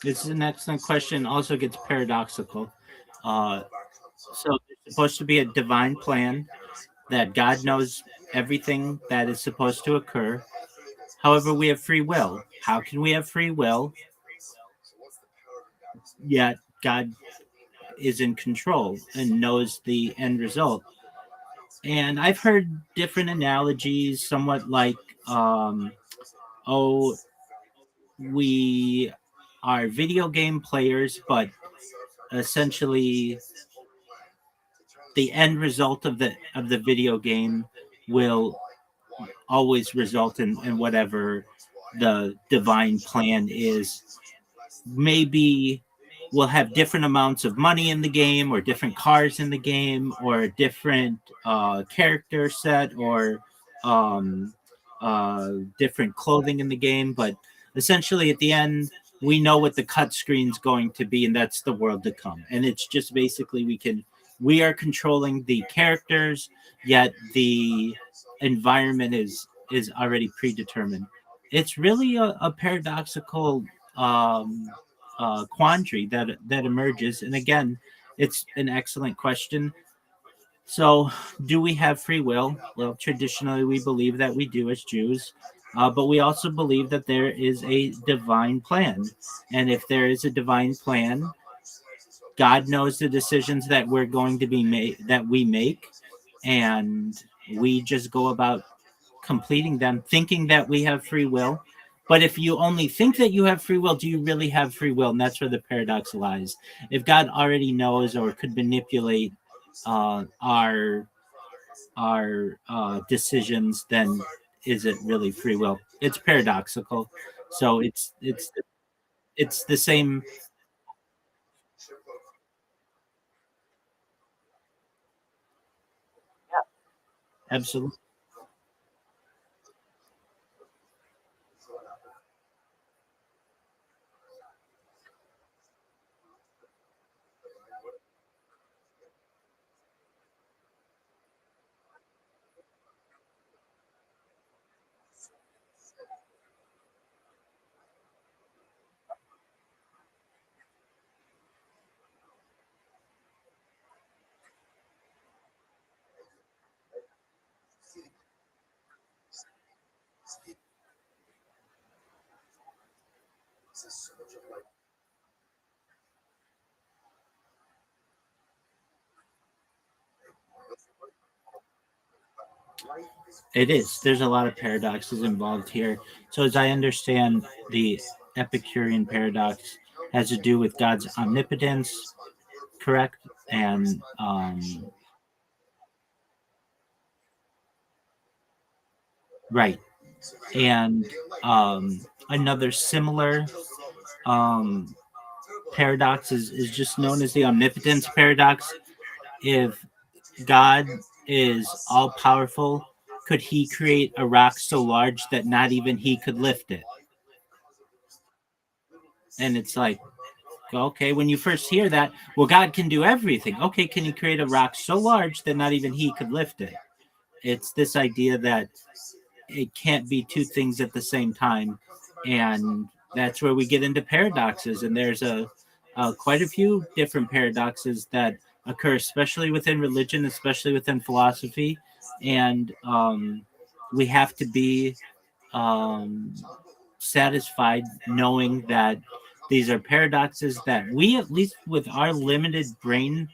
this is an excellent question. Also gets paradoxical. Uh, so there's supposed to be a divine plan that God knows everything that is supposed to occur. However, we have free will. How can we have free will yet God is in control and knows the end result? And I've heard different analogies, somewhat like, oh, we are video game players, but essentially the end result of the video game will always result in whatever the divine plan is. Maybe we'll have different amounts of money in the game, or different cars in the game, or a different character set, or um, different clothing in the game. But essentially, at the end, we know what the cut screen's going to be, and that's the world to come. And it's just basically we are controlling the characters, yet the environment is already predetermined. It's really a paradoxical um, quandary that emerges. And again, it's an excellent question. So, do we have free will? Well, traditionally, we believe that we do as Jews, but we also believe that there is a divine plan. And if there is a divine plan, God knows the decisions that we're going to be made, that we make, and we just go about completing them, thinking that we have free will. But if you only think that you have free will, do you really have free will? And that's where the paradox lies. If God already knows or could manipulate our decisions, then is it really free will? It's paradoxical. So it's the same. Absolutely. It is. There's a lot of paradoxes involved here. So, as I understand, the Epicurean paradox has to do with God's omnipotence, correct? And right. And another similar um, paradox is just known as the omnipotence paradox. If God is all powerful, could he create a rock so large that not even he could lift it? And it's like, okay, when you first hear that, well, God can do everything. Okay, can he create a rock so large that not even he could lift it? It's this idea that it can't be two things at the same time. And that's where we get into paradoxes. And there's quite a few different paradoxes that occur, especially within religion, especially within philosophy. And we have to be um, satisfied knowing that these are paradoxes that we, at least with our limited brain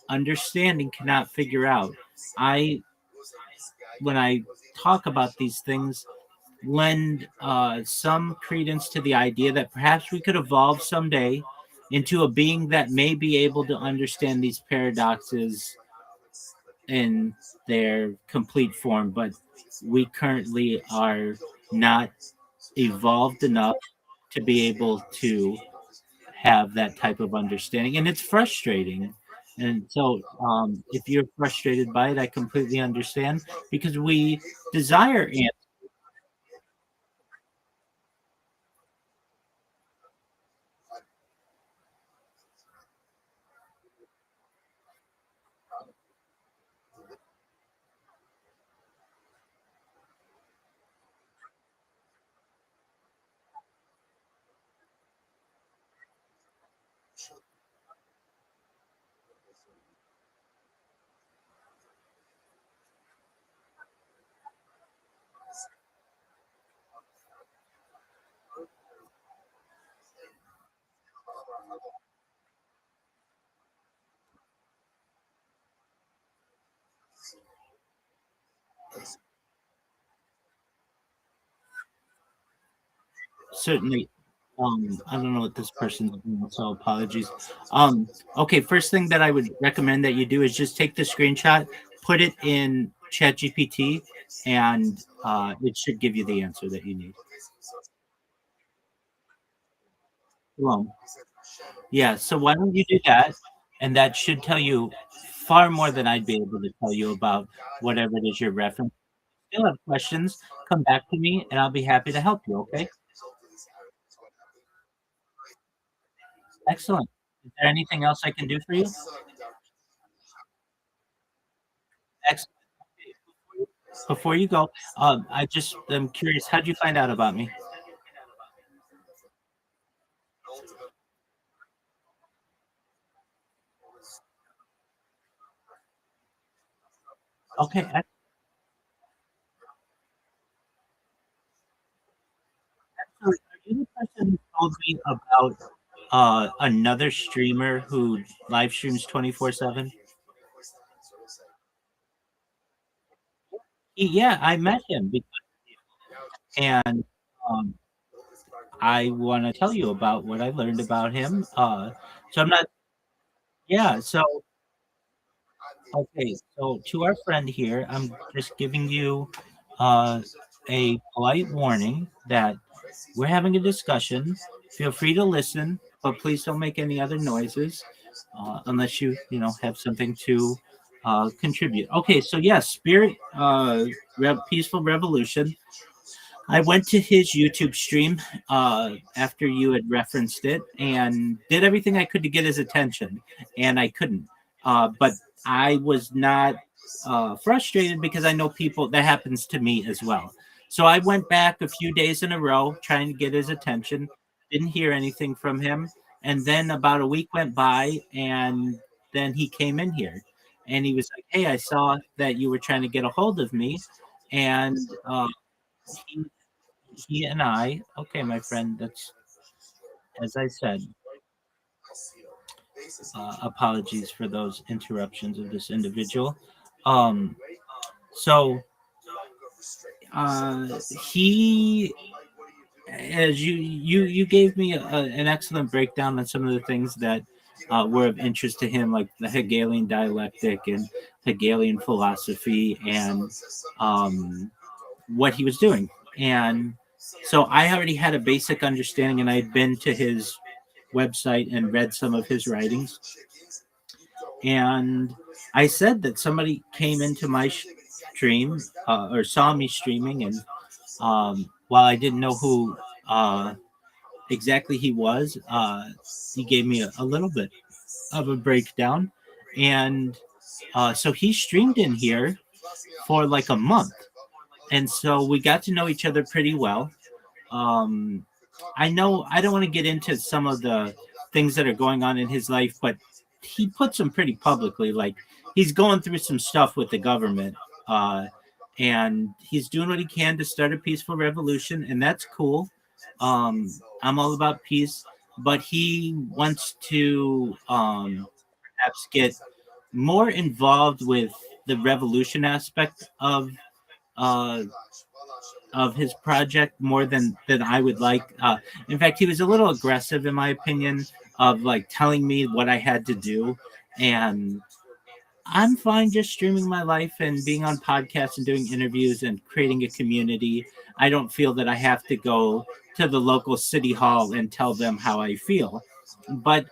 understanding, cannot figure out. I, when I talk about these things, lend some credence to the idea that perhaps we could evolve someday into a being that may be able to understand these paradoxes in their complete form, but we currently are not evolved enough to be able to have that type of understanding, and it's frustrating. And so, if you're frustrated by it, I completely understand because we desire answers. Certainly. I don't know what this person's doing, so apologies. Okay, first thing that I would recommend that you do is just take the screenshot, put it in ChatGPT, and it should give you the answer that you need. Well, yeah, so why don't you do that? And that should tell you far more than I'd be able to tell you about whatever it is you're referencing. If you still have questions, come back to me and I'll be happy to help you, okay? Excellent. Is there anything else I can do for you? Excellent. Before you go, I just am curious, how'd you find out about me? Okay, excellent. Are you the person who told me about another streamer who live streams 24/7? Yeah, I met him and um, I want to tell you about what I learned about him. So I'm not, yeah, so okay, so to our friend here, I'm just giving you uh, a polite warning that we're having a discussion. Feel free to listen, but please don't make any other noises unless you know have something to contribute. Okay, so yes, Spirit Peaceful Revolution. I went to his YouTube stream after you had referenced it and did everything I could to get his attention, and I couldn't. But I was not frustrated because I know people that happens to me as well. So I went back a few days in a row trying to get his attention. Didn't hear anything from him, and then about a week went by, and then he came in here, and he was like, "Hey, I saw that you were trying to get a hold of me," and he he and I, okay, my friend, that's as I said, apologies for those interruptions of this individual. Um, so he, as you gave me an excellent breakdown on some of the things that were of interest to him, like the Hegelian dialectic and Hegelian philosophy, and what he was doing. And so I already had a basic understanding, and I had been to his website and read some of his writings. And I said that somebody came into my stream or saw me streaming, and while I didn't know who exactly he was, he gave me a little bit of a breakdown. And so he streamed in here for like a month. And so we got to know each other pretty well. Um, I know I don't want to get into some of the things that are going on in his life, but he puts them pretty publicly. Like he's going through some stuff with the government, uh, and he's doing what he can to start a peaceful revolution, and that's cool. I'm all about peace, but he wants to perhaps get more involved with the revolution aspect uh, of his project more than I would like. In fact, he was a little aggressive, in my opinion, of like telling me what I had to do, and I'm fine just streaming my life and being on podcasts and doing interviews and creating a community. I don't feel that I have to go to the local city hall and tell them how I feel. But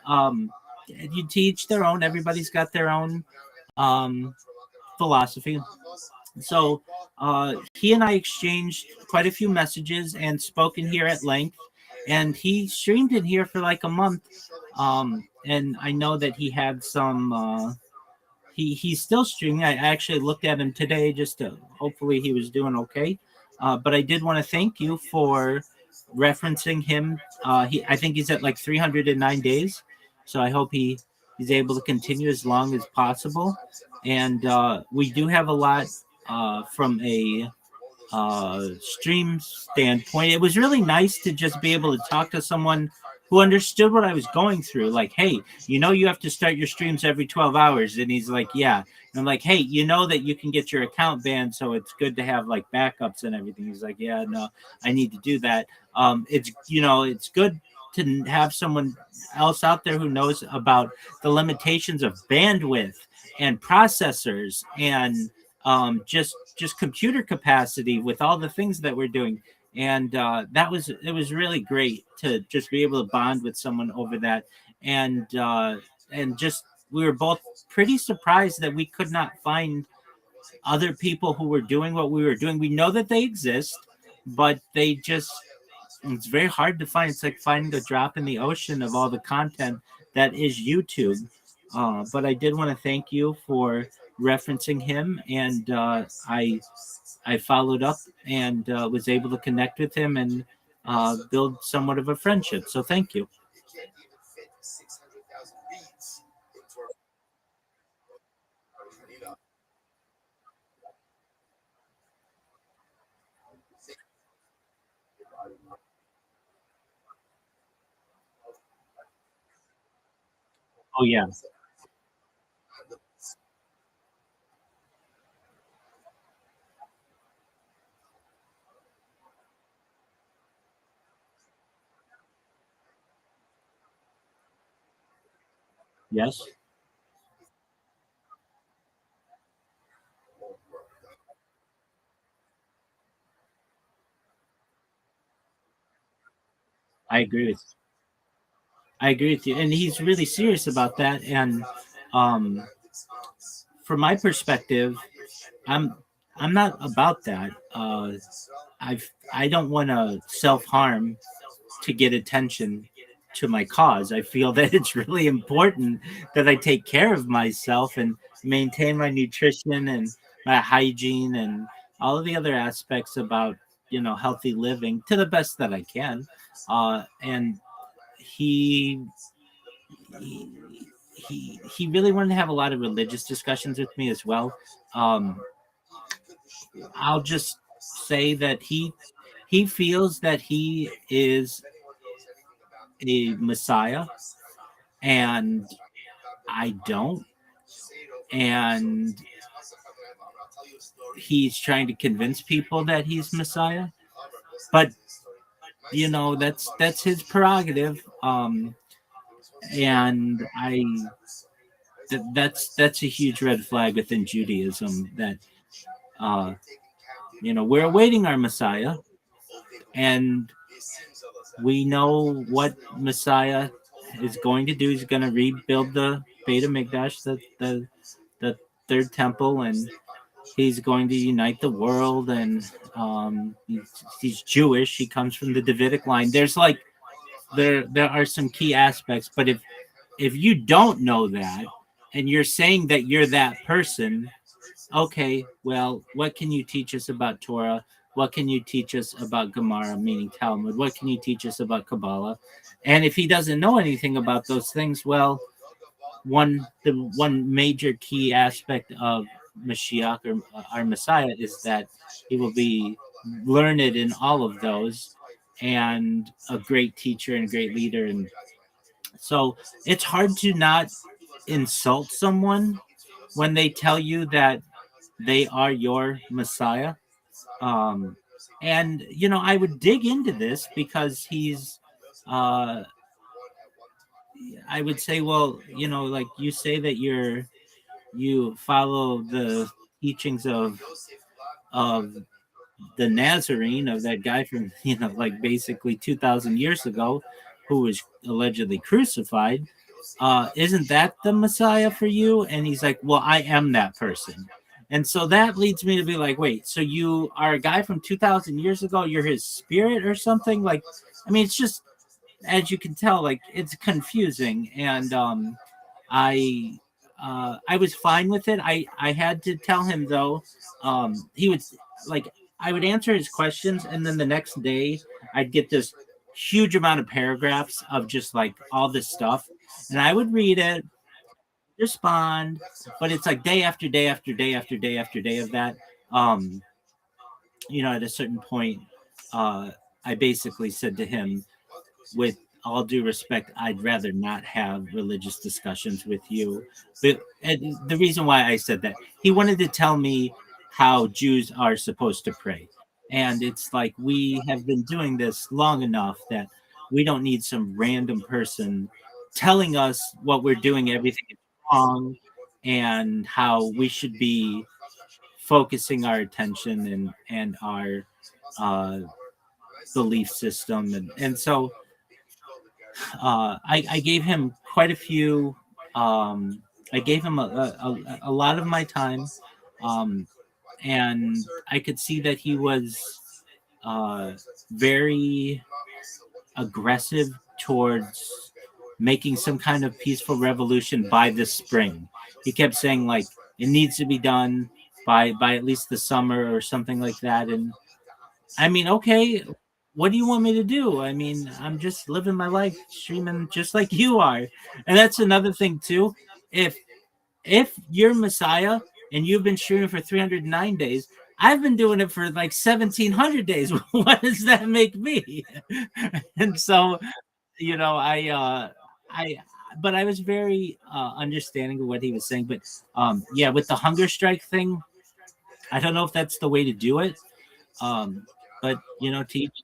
you teach their own. Everybody's got their own philosophy. So he and I exchanged quite a few messages and spoken here at length. And he streamed in here for like a month. And I know that he had some. He's still streaming. I actually looked at him today just to hopefully he was doing okay. But I did want to thank you for referencing him. I think he's at like 309 days, so I hope he's able to continue as long as possible. And we do have a lot from a stream standpoint. It was really nice to just be able to talk to someone who understood what I was going through. Like, hey, you have to start your streams every 12 hours. And he's like, yeah. And I'm like, hey, you know that you can get your account banned, so it's good to have like backups and everything. He's like, yeah, no, I need to do that. It's good to have someone else out there who knows about the limitations of bandwidth and processors and just computer capacity with all the things that we're doing. And it was really great to just be able to bond with someone over that. And just we were both pretty surprised that we could not find other people who were doing what we were doing. We know that they exist, but it's very hard to find. It's like finding a drop in the ocean of all the content that is YouTube. But I did want to thank you for referencing him, and I followed up and was able to connect with him and build somewhat of a friendship. So thank you. Oh yeah. Yes. I agree with I agree with you, and he's really serious about that. And um, from my perspective, I'm I'm not about that. I don't want to self harm to get attention to my cause. I feel that it's really important that I take care of myself and maintain my nutrition and my hygiene and all of the other aspects about healthy living to the best that I can. And he he he really wanted to have a lot of religious discussions with me as well. Um, I'll just say that he feels that he is a messiah, and I don't. And he's trying to convince people that he's messiah, but that's his prerogative. And that's a huge red flag within Judaism that uh, we're awaiting our Messiah, and we know what Messiah is going to do. He's going to rebuild the Beit HaMikdash, the third temple, and he's going to unite the world. And he's Jewish. He comes from the Davidic line. There's like there are some key aspects, but if you don't know that and you're saying that you're that person, okay, well, what can you teach us about Torah? What can you teach us about Gemara, meaning Talmud? What can you teach us about Kabbalah? And if he doesn't know anything about those things, well, the one major key aspect of Mashiach or our Messiah is that he will be learned in all of those and a great teacher and a great leader. And so it's hard to not insult someone when they tell you that they are your Messiah. And I would dig into this because I would say, well, like you say that you follow the teachings of the Nazarene, of that guy from like basically 2,000 years ago. who was allegedly crucified, isn't that the Messiah for you? And he's like, well, I am that person. And so that leads me to be like, wait, so you are a guy from 2,000 years ago? You're his spirit or something? Like, I mean, it's just, as you can tell, like, it's confusing. And I was fine with it. I had to tell him, though, he would, like, I would answer his questions, and then the next day I'd get this huge amount of paragraphs of just like all this stuff, and I would read it, respond, but it's like day after day after day after day after day of that. Um, at a certain point, uh, I basically said to him, with all due respect, I'd rather not have religious discussions with you. But and the reason why I said that, he wanted to tell me how Jews are supposed to pray. And it's like, we have been doing this long enough that we don't need some random person telling us what we're doing, everything is wrong, and how we should be focusing our attention and our uh, belief system. And so I gave him quite a few. I gave him a lot of my time, um, and I could see that he was very aggressive towards making some kind of peaceful revolution by this spring. He kept saying like it needs to be done by at least the summer or something like that. And I mean, okay, what do you want me to do? I mean, I'm just living my life streaming just like you are. And that's another thing too. If you're Messiah and you've been streaming for 309 days, I've been doing it for like 1700 days. What does that make me? And so, I but I was very understanding of what he was saying. But yeah, with the hunger strike thing, I don't know if that's the way to do it. But to each.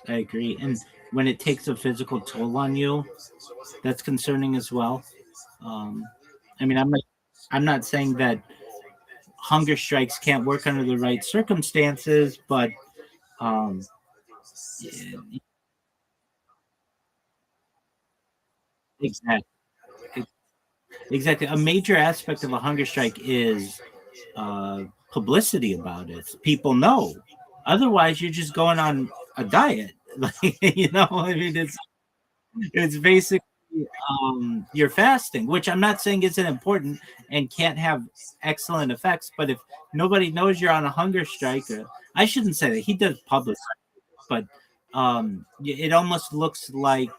I agree. And when it takes a physical toll on you, that's concerning as well. Um, I mean, I'm not saying that hunger strikes can't work under the right circumstances, but um, exactly, exactly. A major aspect of a hunger strike is publicity about it. People know. Otherwise, you're just going on a diet. Like, I mean, it's basically you're fasting, which I'm not saying isn't important and can't have excellent effects. But if nobody knows you're on a hunger strike, I shouldn't say that he does publicize, but it almost looks like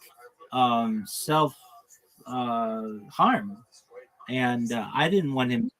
self harm, and I didn't want him.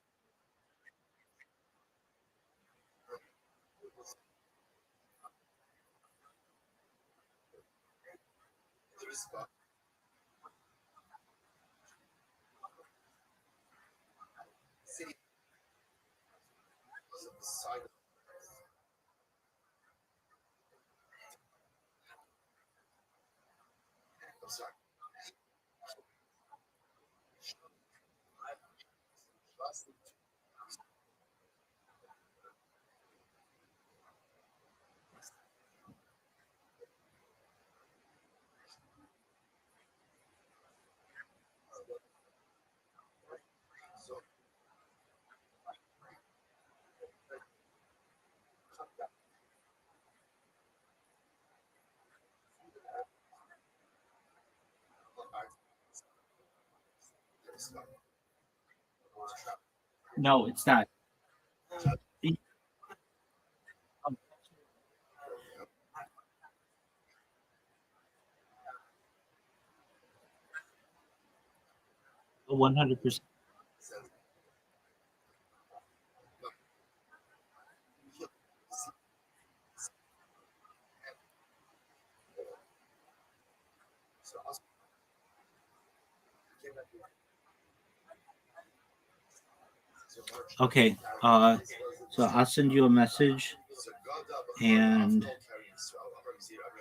No, it's not. 100%. Okay. So I'll send you a message, and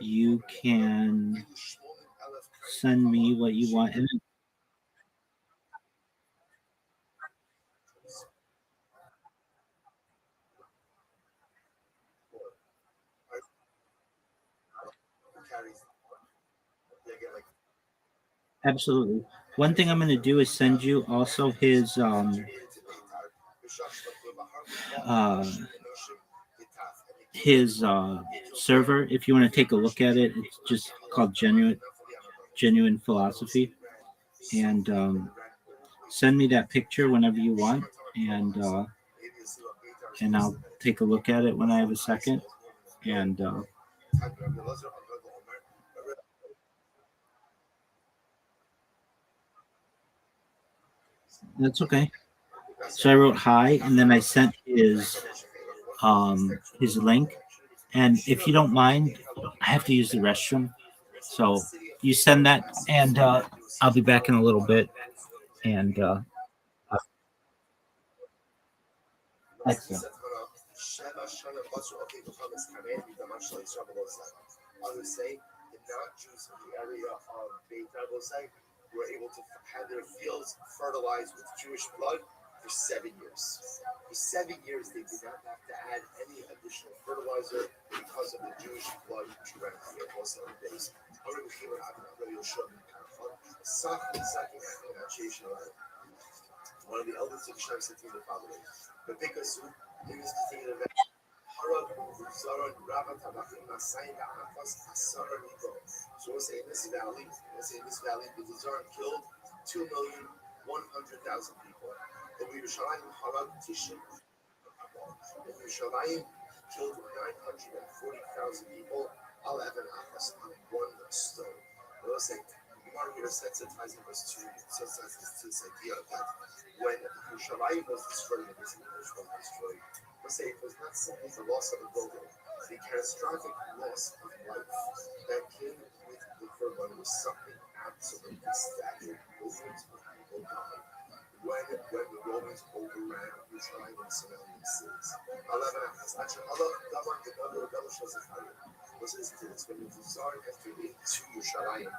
you can send me what you want. And absolutely. One thing I'm going to do is send you also uh, his server. If you want to take a look at it, it's just called Genuine Philosophy, and send me that picture whenever you want, and I'll take a look at it when I have a second, and that's okay. So I wrote hi, and then I sent his link. And if you don't mind, I have to use the restroom. So you send that, and I'll be back in a little bit. And excellent. Others say the non-Jews in the area of Beit Rabbi were able to have their fields fertilized with Jewish blood for 7 years. For 7 years, they did not have to add any additional fertilizer because of the Jewish blood which ran through their most of the days. One of the elders of Shem said to the following: the Picasso, in this particular so we'll say in this valley, the Tsar killed 2,100,000 people. The Yerushalayim Harad Tishim. The Yerushalayim killed 940,000 people. I'll have an achas on one stone. We'll say Gemara here sensitizes us to this idea that when Yerushalayim was destroyed, it was destroyed. We'll say it was not simply the loss of a building, the catastrophic loss of life that came with the Furman was something absolutely staggering. Millions of people died when the Romans overran Yerushalayim and surrounding cities. Listen to this: when the Tsar entered into Yerushalayim,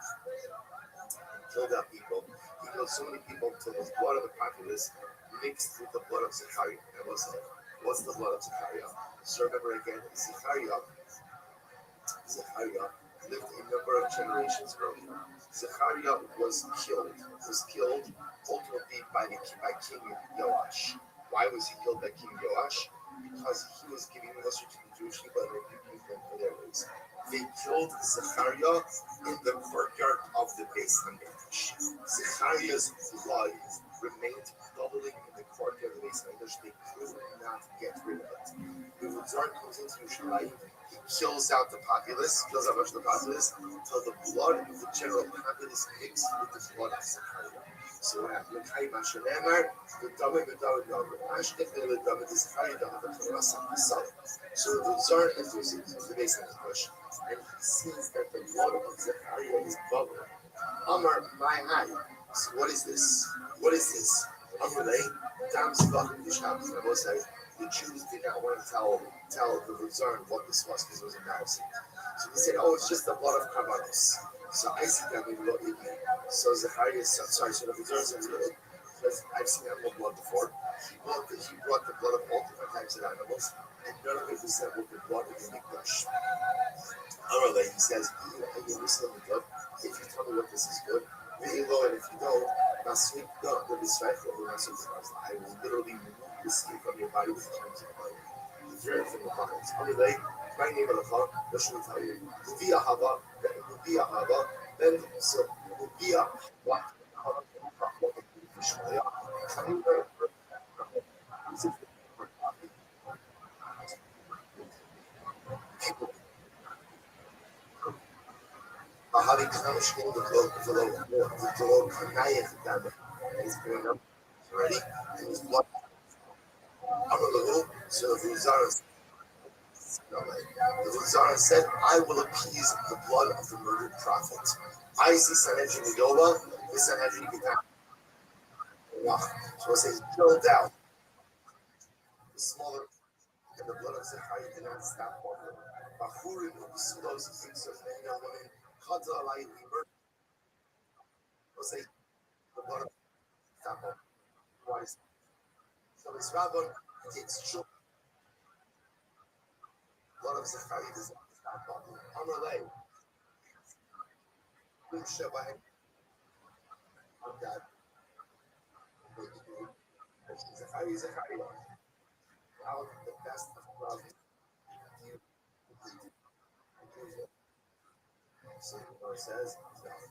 killed out people. He killed so many people until the blood of the populace mixed with the blood of Zechariah. And what's the blood of Zechariah? So remember again, Zechariah lived a number of generations earlier. Zechariah was killed ultimately by King Yoash. Why was he killed by King Yoash? Because he was giving mercy to the Jewish people and rebuking them for their ways. They killed Zechariah in the courtyard of the Beis Hamikdash. Zechariah's blood remained bubbling in the courtyard of the Beis Hamikdash. They could not get rid of it. The Tsar comes into Yerushalayim. He kills out the populace, kills out much of the populace, until the blood of the general populace mixed with the blood of Zechariah. So what happened? So the Tsar enters into the Beis Hamikdash, and he sees that the blood of Zechariah is bubbling. Amar, my eye. So what is this? What is this? Amalei, Dam Sivachim Disham. I will say the Jews did not want to tell the Tsar what this was because it was embarrassing. So he said, "Oh, it's just the blood of Karbanos." So I see that in Lo Ibn. So Zechariah, so the Tsar said, because I've seen animal blood before. He brought the blood of all different types of animals, and none of it resembled the blood of the Mikdash. Amalei, he says, if you tell me what this is good, and if you don't, I will literally remove the skin from your body with terms of fire. It's very from the bodies. Amalei, my name of the Chak, what should we tell you? Mubia Hava, then so Mubia, what? Ready? So the Zara said, I will appease the blood of the murdered prophet. I see Sanhedrin Yola, the Sanhedrin Gita. So it says, no doubt, the smaller and the blood of Zechariah did not stop walking. Bachurim, those things of men and women, Chadza Alai, we murdered. So say, the blood of stop walking. Why is so this Rabbi takes children. Blood of Zechariah does not stop walking. Amalei. Zechariah. Out the best of love. So the Lord says,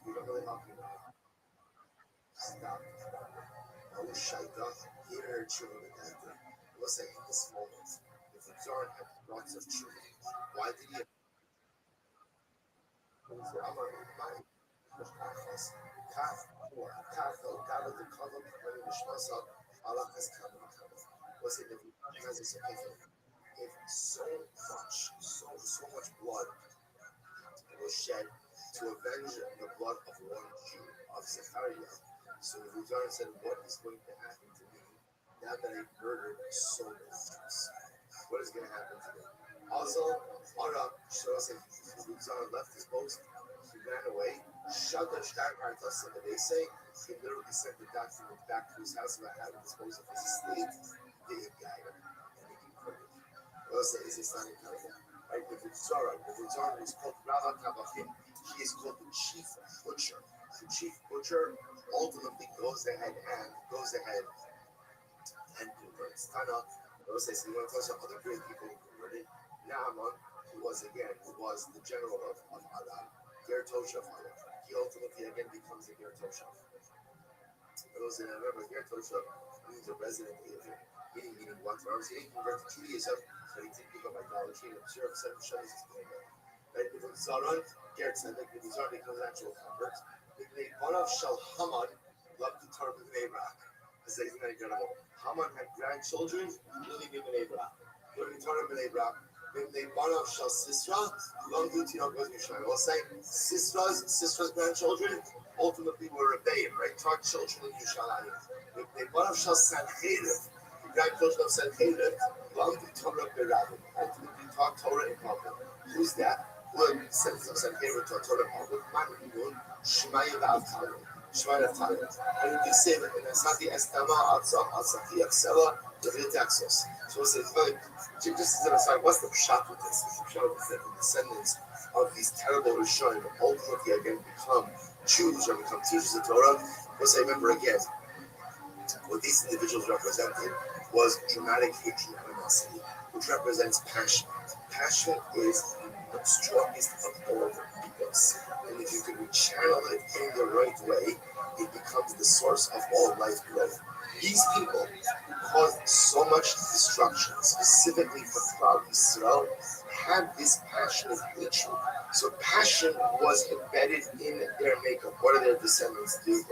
you don't really help me now. Stop. I wish Shaita here children actor. Let's say in this moment, if the Tsar had lots of children, why did he if so much blood was shed to avenge the blood of one Jew, of Zechariah. So the Rizal said, what is going to happen to me now that I murdered so many Jews? What is going to happen to me? Also, Ara, Shirasek, the Rizal left his post, he ran away, shut the Shtarkartas, and they say, he literally sent the document back to his house about how to dispose of his estate. They died, and he murdered. Also, is his son in Canada. Right, the Vitzara is called Rabbi Kavachim. He is called the chief butcher. The chief butcher ultimately goes ahead and converts. Tana, also says, you want to talk about other great people who converted. Naaman, who was the general of Aram, Ger Toshav Aram. He ultimately again becomes a Ger Toshav. Those that remember, Ger Toshav means a resident alien. Meaning what? I was getting converted to Judaism, but he didn't give up idolatry and observe 7 Shabbos is going on. Right? If it's Zaran, Ger Tzedek, if it's Zaran becomes an actual convert. If they Bonav Shal Haman, love to turn with Abraham. This is very incredible. Haman had grandchildren, really given Abraham. When we turn with Abraham, if they Bonav Shal Sisra, long to Tino goes Mishnah. We'll say Sisra's grandchildren ultimately were rebellion, right? Talk children in Yerushalayim. If they Bonav Shal Sancheriv, grandchildren of Sanhedrin, long to Torah Berabim, ultimately taught Torah in public. Who's that? Who sends of Sanhedrin to Torah in public? Man, Shemaya Valtalim, Shemaya Valtalim. And you can say that in Asati Estama, Asati Axela, the Taxos. So it's like, just as an aside, what's the pshat with this? The pshat is that the descendants of these terrible Rishonim ultimately again become Jews or become teachers of Torah. We'll say, remember again, what these individuals represented was dramatic hatred and animosity, which represents passion. Passion is the strongest of all egos. And if you can channel it in the right way, it becomes the source of all life growth. These people who caused so much destruction, specifically for Klal Yisrael, had this passion of hatred. So passion was embedded in their makeup. What do their descendants do?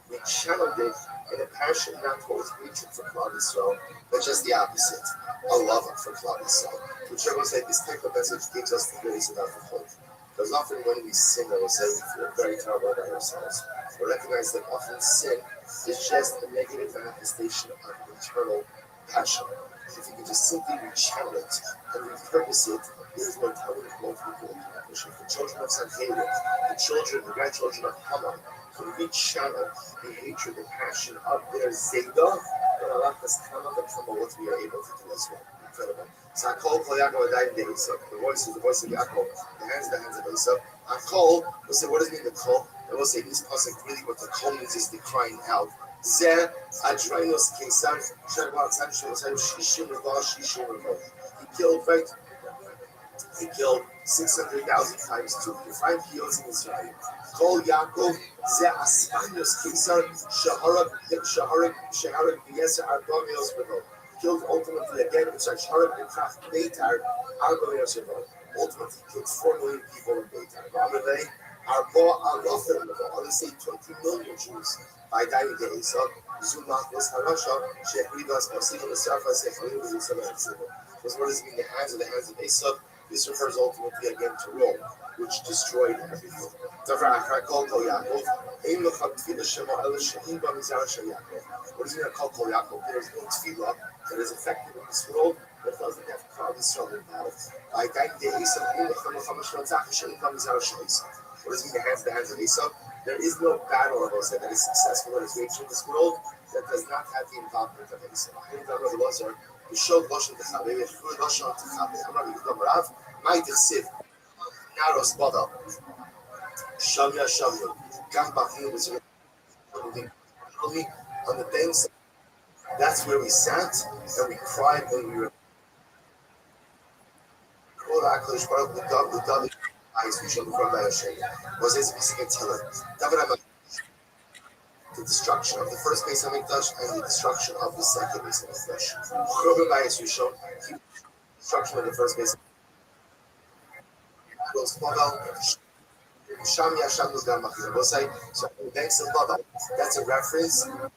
We channeled it in a passion not towards hatred for Klal Yisrael, but just the opposite, a love for Klal Yisrael. Which everyone said this type of message gives us the grace of the hope. Because often when we sin, I will say we feel very terrible about ourselves. We recognize that often sin is just a negative manifestation of an internal passion. If you can just simply rechannel it and repurpose it, there's no telling what people will accomplish. If the children of Sanhedrin, the grandchildren of Haman, can rechannel the hatred, the passion of their Zayda, then Allah has come up and from what we are able to do as well. Incredible. So Akol Kol Yaakov Adayim Deisab. The voice is the voice of Yaakov. The hands of Deisab. Akol, we'll say, what does it mean, the Kol? And we'll say, in this pasuk, really what the Kol means is the crying out. Zeh Adreinos Kesan Shagwan Sancho Shishim Rava Shishim Rava. He killed 600,000 times 2. You find kilos in Israel. Kol Yaakov ze Aspanos Kitzar Shaharab Yeser Argomios Revo. Killed ultimately again in such Harab and Kaf Beitar Argomios Revo. Ultimately killed 4 million people in Beitar. Rabbi Arbo Alofim Revo. Others say 20 million Jews by dying the Esau. Zumach was Harasha, Shehribas, Masikim, Safa, Sefalim, Zusama, because what does it mean, the hands of Esau? This refers ultimately again to Rome, which destroyed everything. What does it mean to call Kol Yaakov? There's no tefillah that is effective in this world that doesn't have carbon struggle involved. What does it mean, the hands of Esau? There is no battle of us that is successful that is waged in this world that does not have the involvement of Esau. B'shol Loshen Techabe, Yechur Loshen Techabe. I'm not even going to Rav. My Tessiv, Naros Bada, Shamya Shamya, Gam Bachinu was literally on the banks. That's where we sat and we cried when we were. All the Aklish Baruch, the David, eyes we showed from Hashem was his missing teller. David, the destruction of the first base of Mikdash and the destruction of the second base of Mikdash. Churban Bayis Rishon, destruction of the first base. Sham Yasham Gam Machir. We'll say so. Banks of Babel. That's a reference to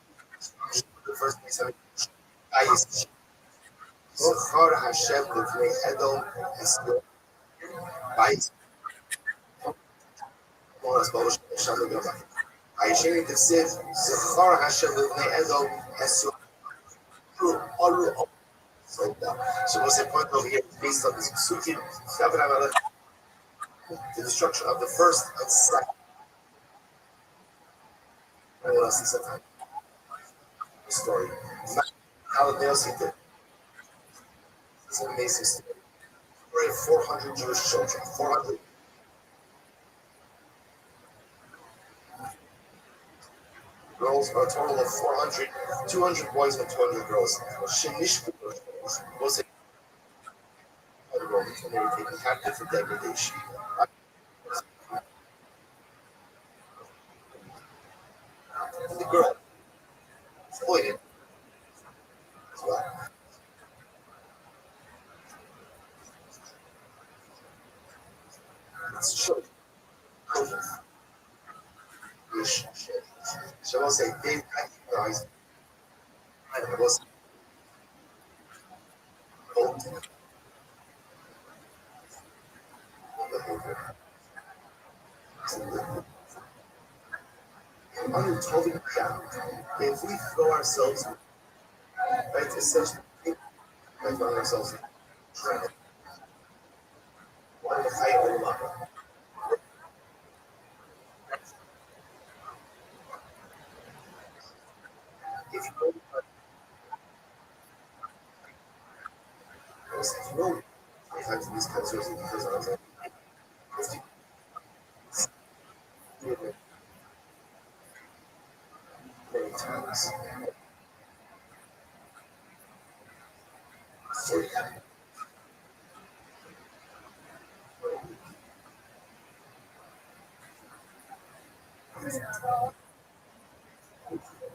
the first base of Mikdash. Zochar Hashem Levnei Edom Esyo Bayis. Moras Baruch Sham Gam Machir. Ayeshem Tefsir Zochar Hashem Levnei Edom Esyo. So what's the point over here? Based on this psukim, the destruction of the first and second. What else is that? The story. It's an amazing story. We have 400 Jewish children. 400. Girls, a total of 400, 200 boys and 200 girls. Shenishku was a Romans when they were taken captive for degradation. The girl exploited as well. It's children. So I'll say, they recognized and it was old. Untold down. If we throw ourselves, right, essentially, by throwing ourselves, one of the high Allah. If you know, sometimes these cancers because of many times.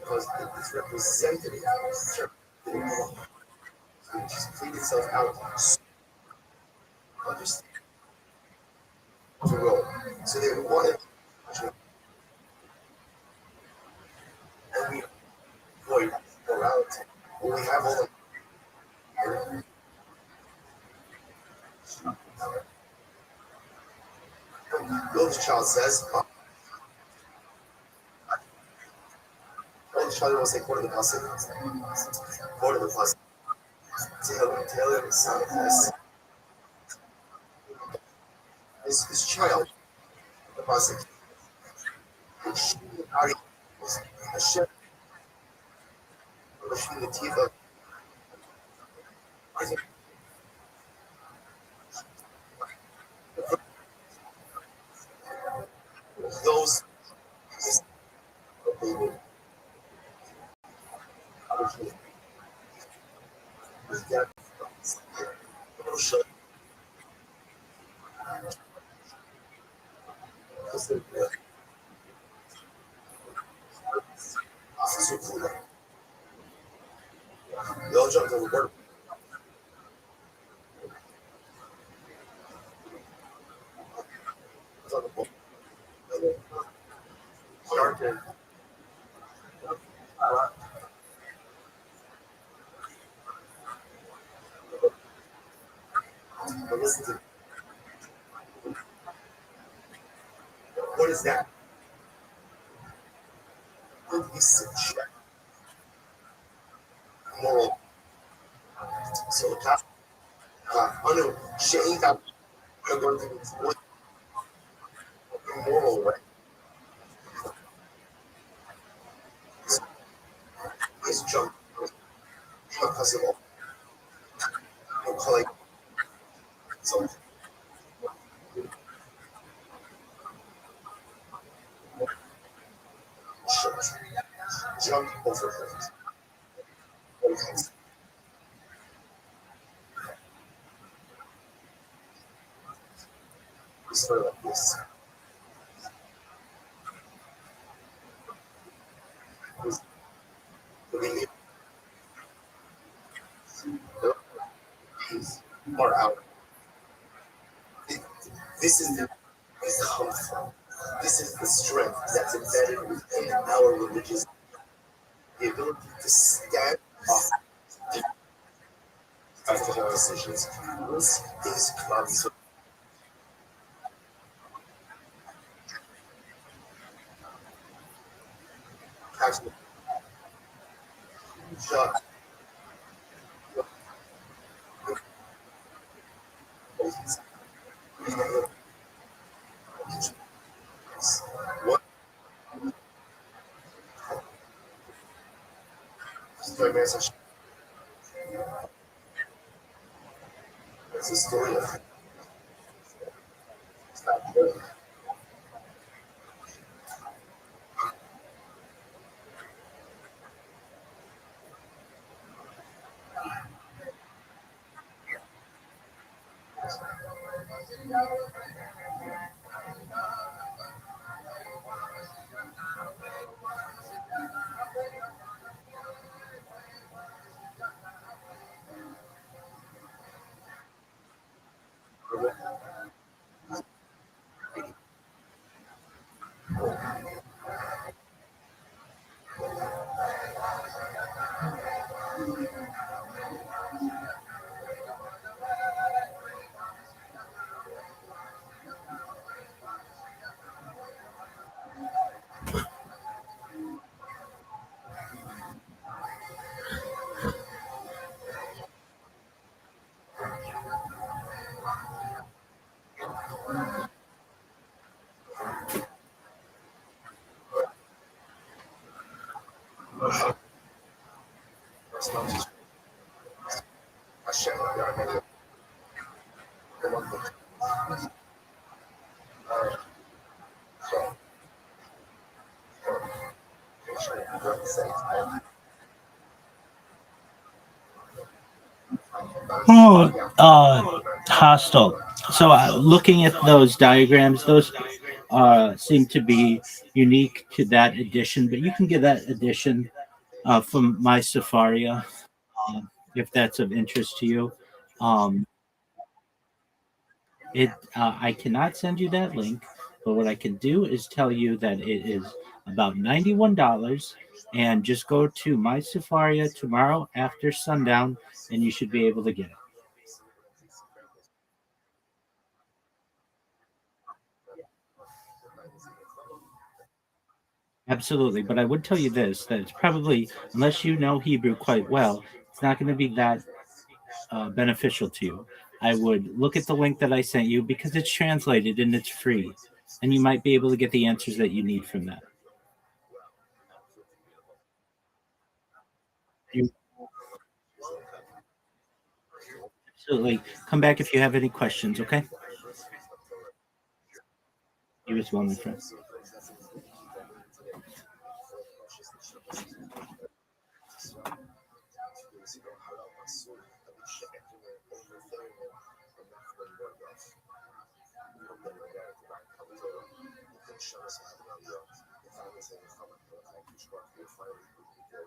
Because it's representative, it just cleaned itself out. Understand to roll. So they wanted, and we avoid morality. When we have all the Rothschild says, Rothschild will say, quarter the pasuk. Quarter the pasuk. Taylor, son of his child, the pasuk. Hashem, the teeth of those So cool. They all jumped over work. It's on the boat. Darker. But listen to what is that? It's moral. So the cop, I know she ain't got going to be moral, right? It's junk. Because of all like so junk over it's sort of like this. Are out. This is the come from. This is the strength that's embedded within our religious, the ability to stand up after our decisions. This is clubs. Actually, shut. What is the message? It's a story of stop doing. Oh, hostile. So, looking at those diagrams, those seem to be unique to that edition, but you can get that edition from my Safaria if that's of interest to you. Um, I cannot send you that link, but what I can do is tell you that it is about $91, and just go to my Safaria tomorrow after sundown, and you should be able to get it. Absolutely, but I would tell you this: that it's probably, unless you know Hebrew quite well, it's not going to be that beneficial to you. I would look at the link that I sent you because it's translated and it's free, and you might be able to get the answers that you need from that. You absolutely come back if you have any questions. Okay, you as well, my friend. show us how to run the families in the common construct your fire good.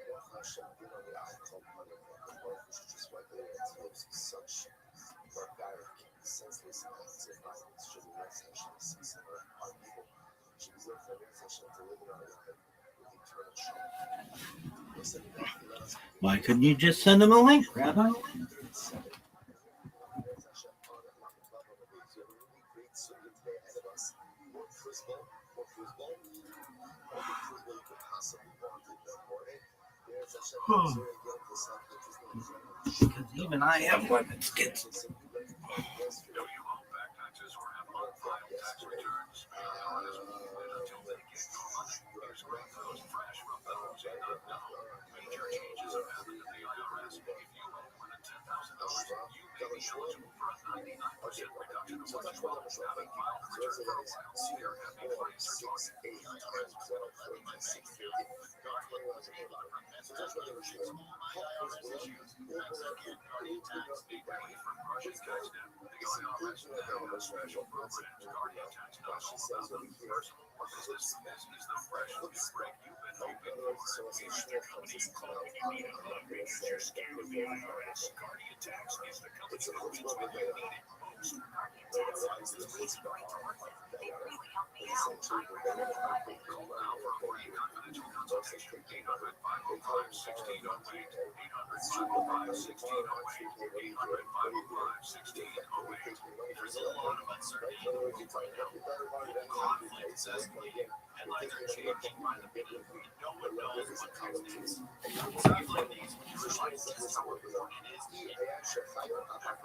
One question, you know, the alcohol part of the work, which is just regulated lives such barbaric, senseless acts of violence, should be essentially cease in our people. Should be for an intention to live in our life with eternal shalom. Why couldn't you just send them a link, Rabbi? Because even I have women's kids. Do you owe back taxes or have unfiled tax returns? Until they get your money, here's Grandpa's fresh rebels in the know. Major changes have happened at the IRS. If you owe more than $10,000, you may be eligible for a 99% reduction of what you owe. Having filed the return for a while, see your happy place or target. Special programs, Guardian Tax knows all about them. Personal or business, this is the fresh food break you've been hoping for. Here's the company you call when you need a hungry because you're scared of the IRS. Guardian Tax is the company that wins when you need it most. Guardian Tax is the place to go to work with. They really help me out. Call now for a free confidential consultation. 800-505-1608. 800-505-1608. 800-505-1608. There's a lot of uncertainty in the world right now. Conflict is escalating, and lives are changing by the minute. No one knows what comes next. Times like these, you realize just how important it is to get after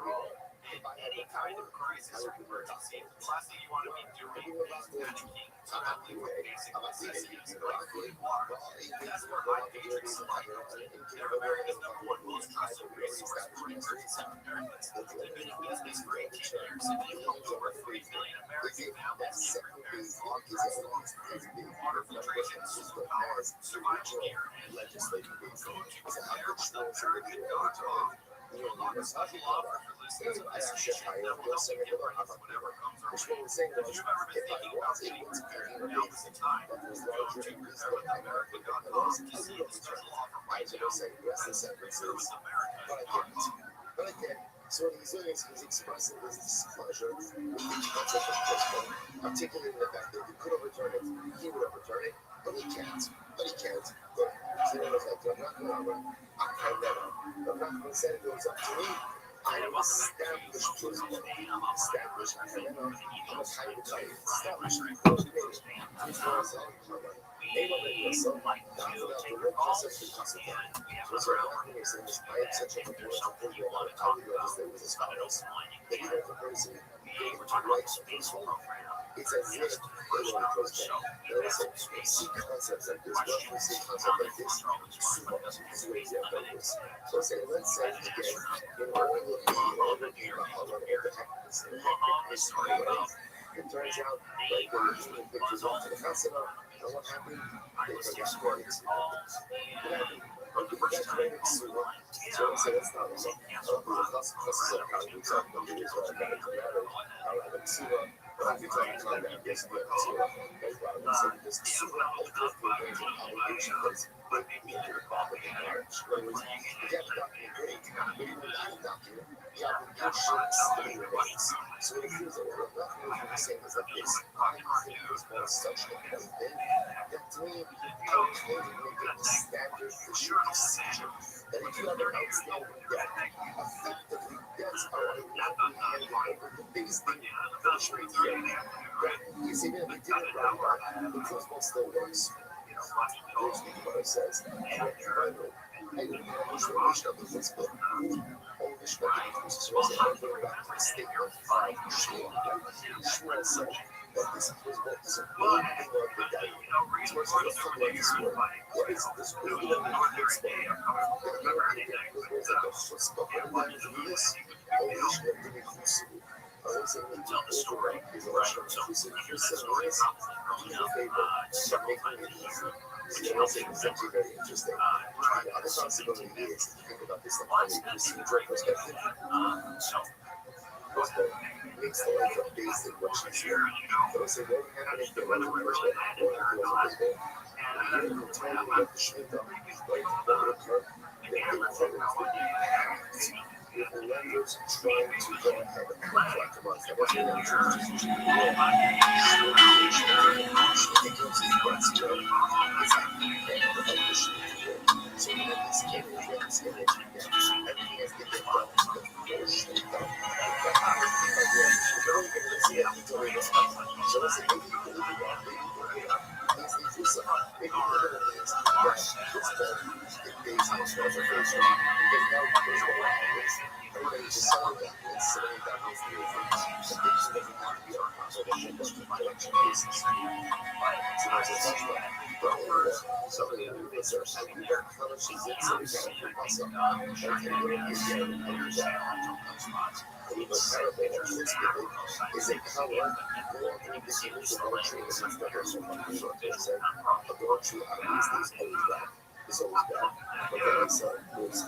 all. In any kind of crisis or emergency, the last thing you want to be doing is panicking, traveling with basic necessities like food and water. That's where my Matrix Supply comes in. They're America's #1 most trusted resource for emergency preparedness. They've been in business for 18 years and they've helped over 3 million American families get prepared for disaster. Water filtration, solar power, survival gear, and legislative go to preparedness.com. You'll log a special offer for listeners of this station that will help you get ready for whatever comes our way. If you've ever been thinking about getting prepared, now is the time. Go to preparewithamerica.com to see the special offer right now. Prepare with America.com. So the resilience is expressing this displeasure with the concept of postpone, articulating the fact that he could overturn it, he would overturn it, but he can't. But so it was like, I'm not going to run. I can never. I'm not going to say it goes up to me. I am established principle. Established. I'm a kind of type. Established. It's as if there is a see concepts like this, we see concepts like this, so say, let's say again, in order to be it turns out like they were shooting pictures off to the hospital, and what happened? They got squirted. So that's not so that if you have an outstanding debt, effectively debts are the biggest thing punishment here. You see, man, we did it right, the principle still works. Here's what the Gemara says, and the transformation of the principle, all the Shmuel back to the statement of Shmuel said that this principle is a word of the day. So let's look at this word. What is this word of the principle? Tell the story. Is a Russian inclusive. Here's the story about making it easier. Which I think is actually very interesting. The other possibility is to think about this from an inclusive perspective. So, makes the life of basic what she's here. So say, well, we had Lenders trying to go ahead and collect the money.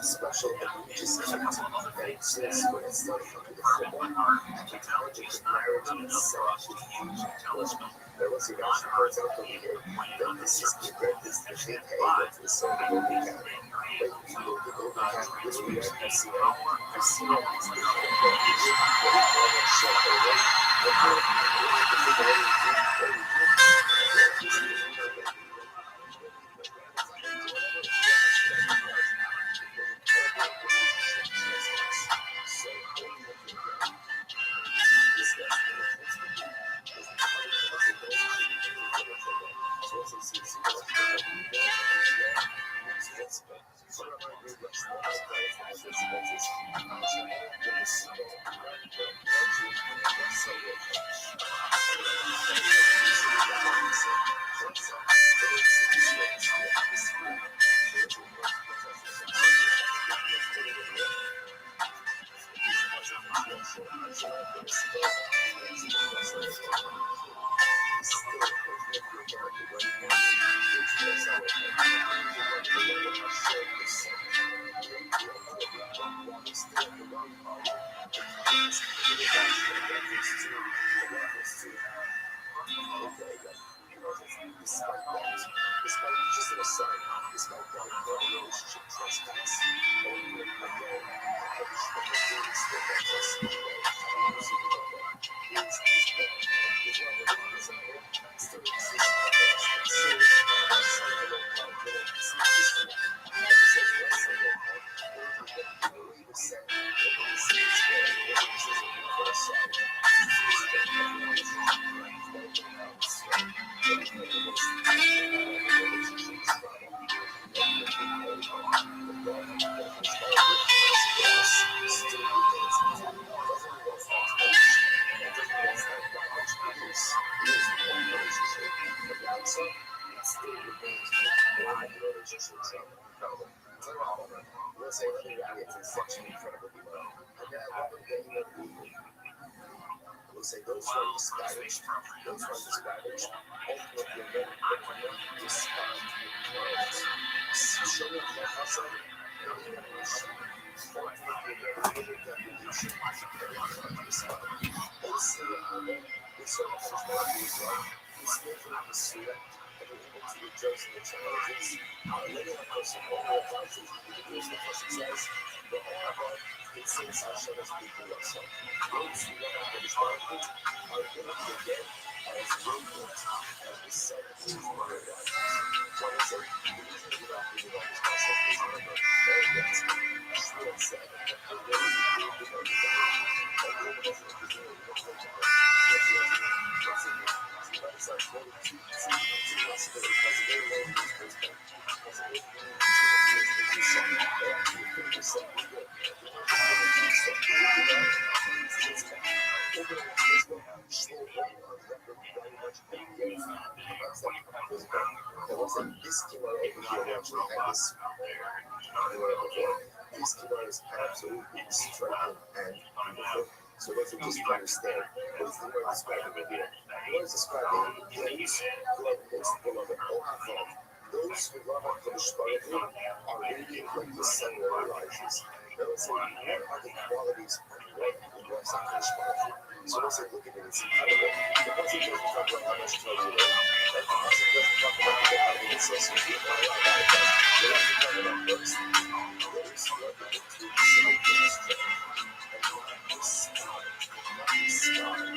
Special It's incredible. The Muslim doesn't talk about how much time you learn. Like, the Muslim doesn't talk about how many resources you have. They like to talk about books. There is what I do to see this trend. And not this style. Not this style.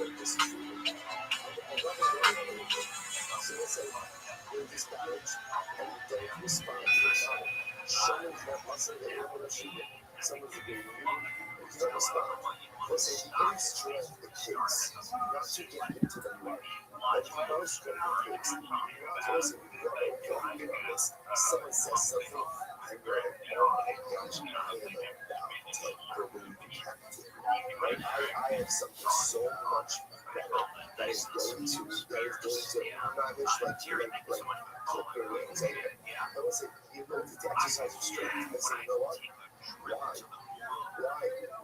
But this truly. I love it. So let's say you're disparaged and you don't respond to the time. Someone's not muscle, they don't want to shoot it. Someone's agreeing with you, and you don't respond. Listen, the only strength it takes not to get into the mud, but the most strength it takes. So listen, you gotta get on this. Someone says something, I go, oh my gosh, I am about to believe captain. Right? I have something so much better that is going to nourish like clip your wings. And listen, you go to exercise your strength. Listen, you know what? Why?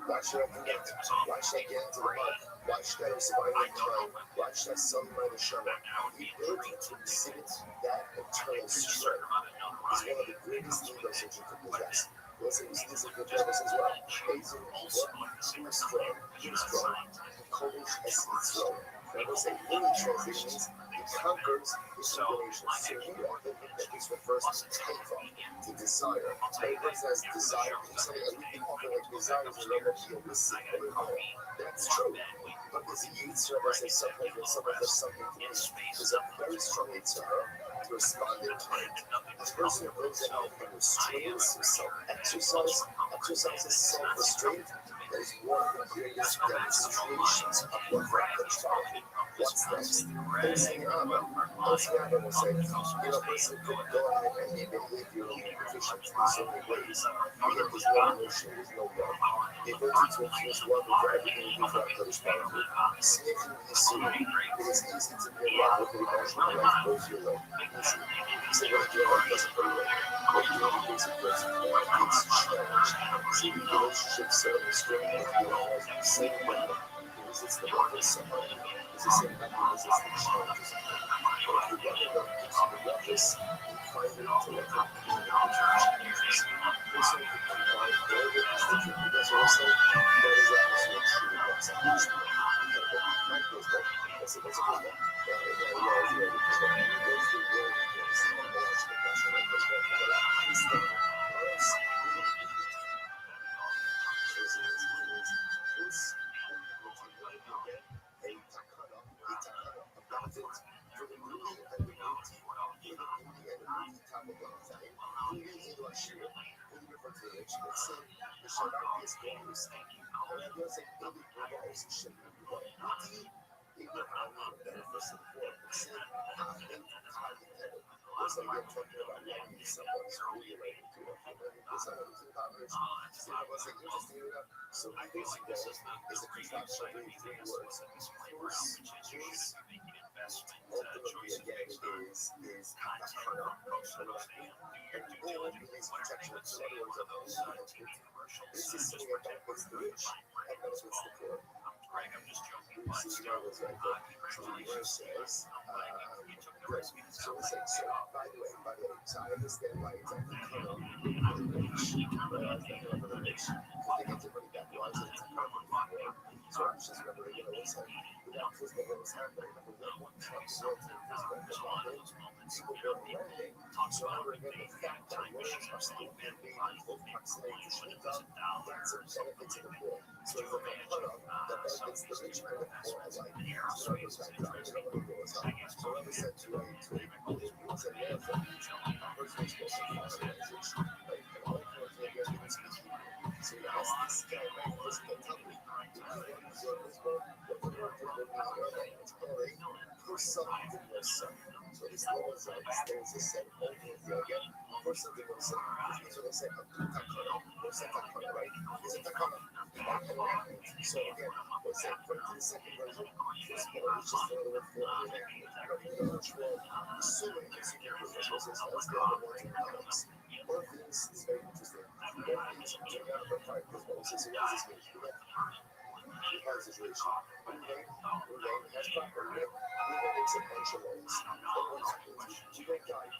Why should I do that? Why should I get into the mud? Why should I respond in time? Why should I sunlight a shower? The ability to exhibit that internal strength is one of the greatest egos that you can possess. Listen, this is good purpose as well. Amazing people, too strong. Courage has its role. And I will say, really transitions, it conquers its inclination. So you often think that this refers to takeoff, to desire. But it says desire to do something that we can often like desire is a level of illicit. That's true. But this youth service is something that someone does something to me. There's a very strong desire to respond in kind. This person goes out and restrains himself. Exercise is self-restraint. That is one of the greatest demonstrations of what happens. What's next? Oceana will say, a person could go ahead and be behaviorally deficient in so many ways. Because there's no emotion, there's no love. The ability to infuse love over everything you do for that person. Sneaking is soothing. It is easy to be in love with the emotional life goes your way. Easy. So what your life doesn't go your way. What you do is a person it's challenged. See, relationships are strained with you all the same way. It's the love of someone. It's the same mechanism as the challenges. But if you love enough to love this, you find it to love it. Challenges. Also, you can combine all of it. That's what I say. That is actually a true blessing. That's a good one. So I think is a contraction of three words. Ultimately, again, is takana. And all is protection. So in other words, this is something that benefits the rich and benefits the poor. This is marvelous, right? So the verse says, great. So by the way, so I understand why it's like takana for the rich, whereas takana for the rich, because they get their money back. Why is it takana for the poor? So I'm just remembering, listen, without physical what was happening, one Trump's world to physical development, people were learning. So again, the fact that lawyers are still being made in both proximity to Shmita, that's a benefit to the poor. So it's like a cut-off that benefits the rich and the poor alike. So it goes back to our general goals. So like I said to a rules and laws that a person is supposed to follow organization, right? And all culture again, it's people. So you ask this guy, right, this guy, tell me, for some divorce. So this law is like there's a set over again. For some divorce, this is what they say takana. What's a takana, right? Is a takana. So again, let's say for the second version, this law is just another word for the natural. So many considerations. Let's get the one products. One of these is very interesting. One of these is another part because what was this? So what does this mean? We have a situation. Ruvain has property. Ruvain makes a bunch of loans. But what happens? Ruvain died.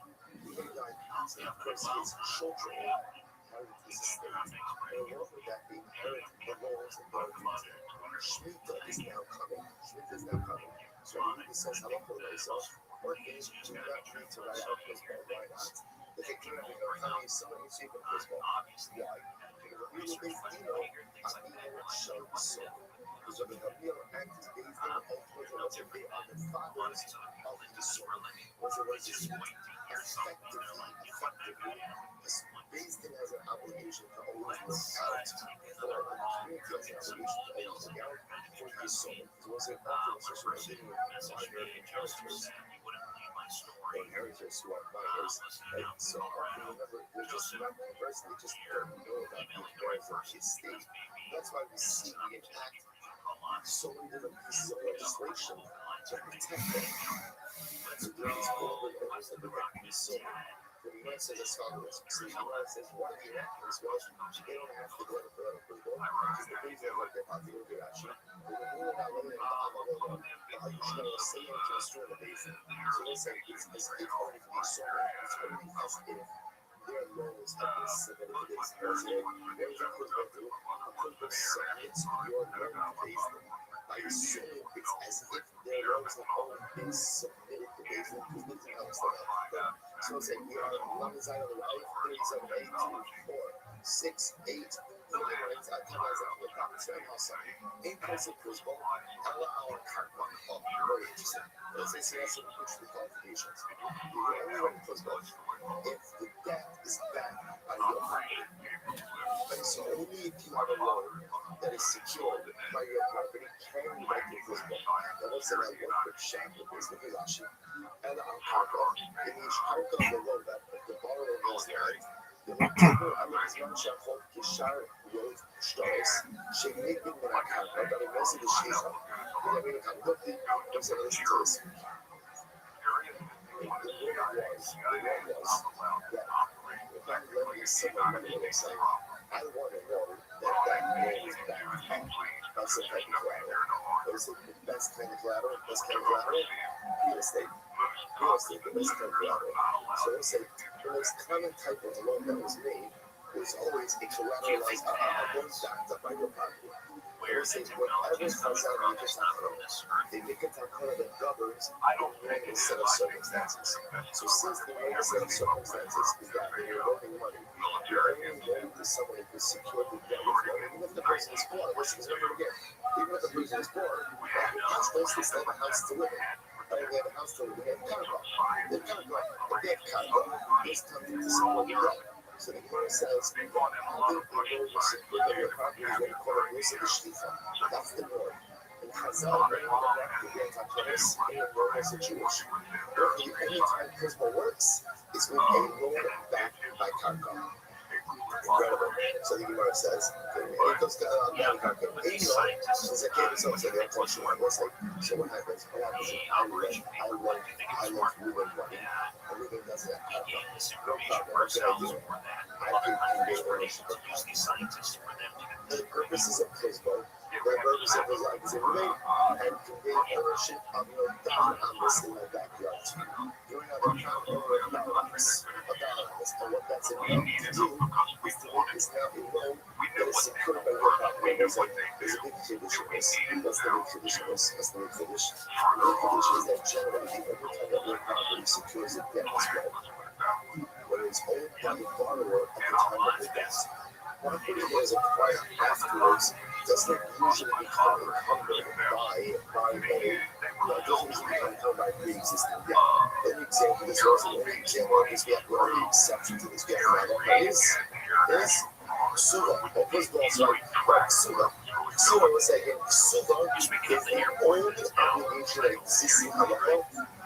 So of course his children inherit his estate. And along with that, they inherit the loans and their retail. Shemitah is now coming. So he says, how about myself? What things do not need to write out this ball? Why not? The victory of the time is someone who's even this ball. Why? Because we will be, show so. Because of the real act is based on the fathers of the soul. What's the word? Effectively, it's based in as an obligation to always look out for the community as an obligation to always look out for the soul. It was an ultimate situation of inheritors who are minors, and so they're just not conversed, they just don't know about the affairs of his state. That's why we see the impact so many different pieces of legislation to protect them. To do these programs that protect the soul. The United States as follows. See, the United States, one of the enactments was they don't have to go to political people because the things that are like their popular good action. We're not living in the Bahamas. You should have say it to destroy the basin. So they say it's only for the soul. It's only as if their laws have been submitted to this president. There's a quick do. A quick submits your law to basin. By assuming it's as if their laws have only been submitted to basin because nothing else to that. So it's like, we are on the side of the right, 37, 8, 2, 4, 6, 8, 4, 10 lines up to the top. It's very awesome. 8 points of principle, our card one. Oh, very interesting. Let's say she has some interesting qualifications. You only run principle if the debt is backed by your property. And so only if you have a loan that is secured by your property can you write your principle. Now let's say that one quick shot with this manipulation. And our cargo, it means cargo of the loan that the borrower has not. The loan taker, הזמן שהחוב כשאר רוב שטרס, שנגד מן הקרקע, גם אם נעשה לשליחה, ולהבין את הקופי, גם זה לא שטרס. The word was that if I'm lending someone money, they say, I want to know that that loan is backed up by some kind of collateral. What is it? The best kind of collateral? Best kind of collateral? Real estate. Real estate, the best kind of collateral. So they say, the most common type of loan that was made was always a collateralized loan backed up by your property. Where it says, whatever comes out of your takana, they make a takana that governs a normal set of circumstances. So since the normal set of circumstances is that when you're loaning money, you're only loaning to someone who can secure the debt of loan. Even if the person is poor, listen, remember again, even if the person is poor, they still have a house to live in. They have a house to live in. They have cargo. They have cargo. If they have cargo, there's something to support your debt. So the Gemara says, I think the Lord will secure that your property is going to call it Yosef Shlifa. That's the Lord. And Chazal bring the back to the Antakonis in a normal situation. The only time principle works is with a loan backed by cargo. Incredible. So the Gemara says, so what happens? So what happens? I love Ruben money. And Ruben doesn't have cargo. No problem. What can I do? I can convey ownership of cargo. The purposes of principle, the purpose of his life is to relate and convey ownership of your down on this in my backyard. You're another owner of balance. And what that's enough to do is to make this now a loan that is secured by your property. There's a big tradition. That's the big tradition. That's the big tradition. The big tradition is that generally every time that your property secures a debt as well, whether it's owned by the borrower at the time of the debt, property that is acquired afterwards doesn't usually become encumbered by a doesn't usually become encumbered by pre-existing debt. An example, this was an example of this, we have one of the exceptions to this, we have is Suga. Well, first of all, sorry, Suga. Suga was saying, Suga is the only obligation that exists in halacha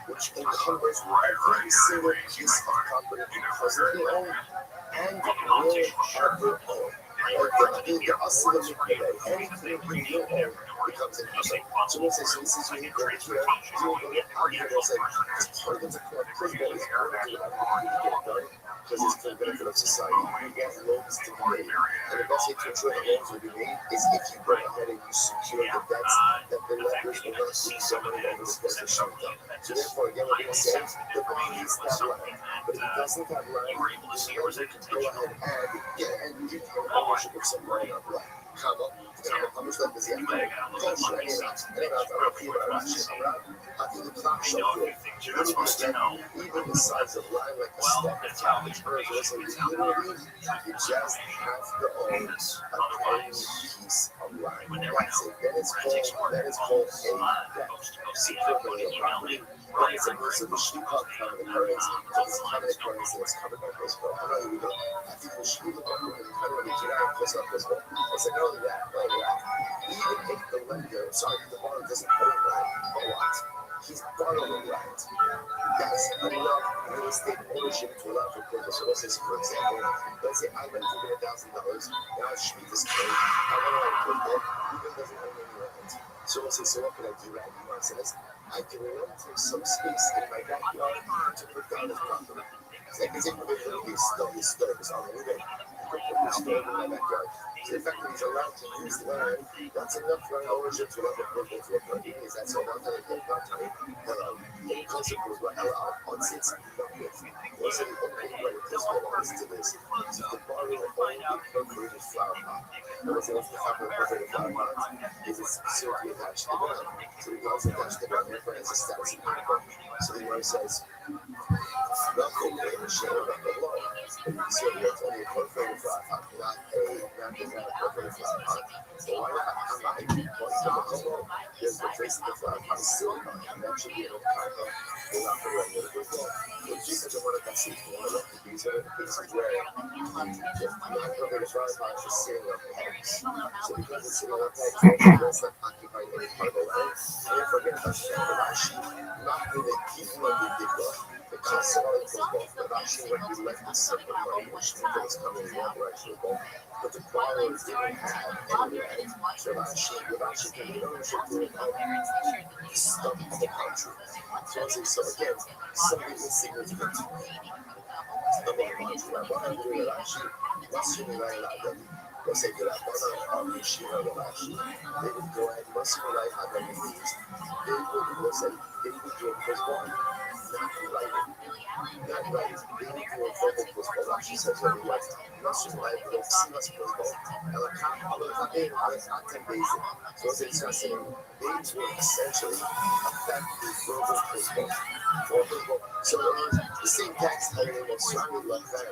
which encumbers every single piece of property you presently own and will ever own. Anything you own becomes an asset. So we'll say, so this is unique over here. You will go to out here, they'll say, it's part of the principle is going to do it. because it's for the benefit of society. You get loans to be made. And the best way to ensure that loans will be made is if you go ahead and you secure the debts that the lenders will not lose their money that was supposed to show them. So therefore, again, we're going to say the bond needs to have line. But if it doesn't have line, the lender can go ahead and give you ownership of some line of line. How much left does he have? After the clock shut off, even the size of line, like a stack of cabbage birds, literally, you just have to own a tiny piece of line. That's it. That is called a debt. Securely a property. But it's a piece of the sheep called common occurrence. It's a common occurrence and it's covered by baseball. How do you know? I think the sheep look up and kind of get out and plus up baseball. It's like, not only that. Even if the lender, the borrower doesn't own line, but what? He's borrowing right. That's enough real estate ownership to allow for purpose. So let's say, for example, let's say I lent you $1,000, and I shoot this trade. I want to put that, even doesn't own any land. So let's say, so what can I do right now? So I can rent him some space in my backyard to put down his property. It's like he's able to literally start his service on the window. In my backyard. So the fact that he's allowed to use land, that's enough for an ownership to allow the purpose to occur. Is that so? Not that I think about time. The concept was what on sits. Was it only right? This one is to this. The borrower only perforated flower pot. And what's enough to happen with perforated flower pot is it's simply attached to the ground. So the ground's attached to the ground, therefore it has a status of income. So the word says, nothing in the shadow of the law. So it's only a perforated flower pot, not a perforated flower pot. So why not have a there's the face of the flower pot is still and that should be an old will not be right with the law. The Jesus of one of the seats, one of the these are the pieces where the non-perforated flower pot is sitting on pegs. So because it's sitting on pegs, it's not occupying any part of the land. And therefore, again, that's the Rashi, not really keeping on the big book. The concept of the Rashi when you left the simple money, which people is coming in one direction of both. But the borrowers didn't have any land. So Rashi can be ownership to the stuff of the country. So again, something insignificant. Let's say that I want to share the Rashi. They would go ahead, must be like how many things. They would do a first one, not writing. Not right. They would do a verbal football. Rashi says very well. Must be like the Silas football. And like how they are 10 days. So it's interesting. They would essentially affect the verbal football. So the same text, I mean, it's strongly like that.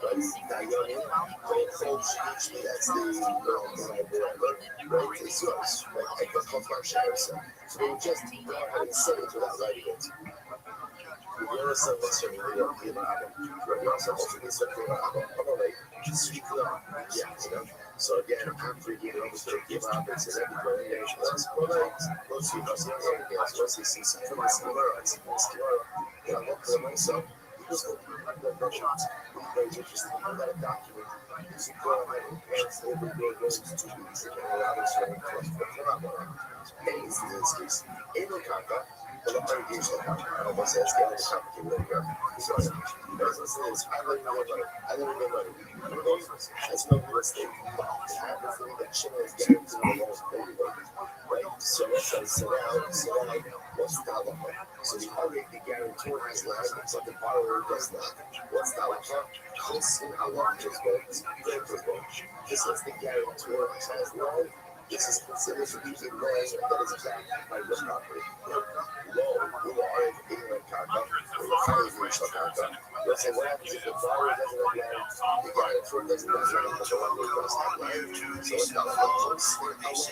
But now you know what I mean? Folks, usually that's the right? It's yours. Right? Like the conflict. So they would just go ahead and say it without writing it. We also listen to the album. We also listen to the album. Speak up. Yeah, you know. So again, after you know, give up and say that you're going to once you know something else, once you see something that's similar, you know, look for myself. Just look at the versions. Very interesting. You got a document. You can go ahead and every day goes to 2 weeks and allow us to and this case, in the contract, the engagement contract, almost says, get the complicated so I don't know money. That's no real estate. Everything that China is getting to the most right? So what's that? So the guarantor has land, but the borrower does not. What's that? Listen how long this goes. This is the guarantor has land. This is considered to be a loan that is backed by the property. Loan, you are in England, let's say what happens if the borrower doesn't have land, the guarantor doesn't have land, but the lender does have land. So it's not like how long this goes.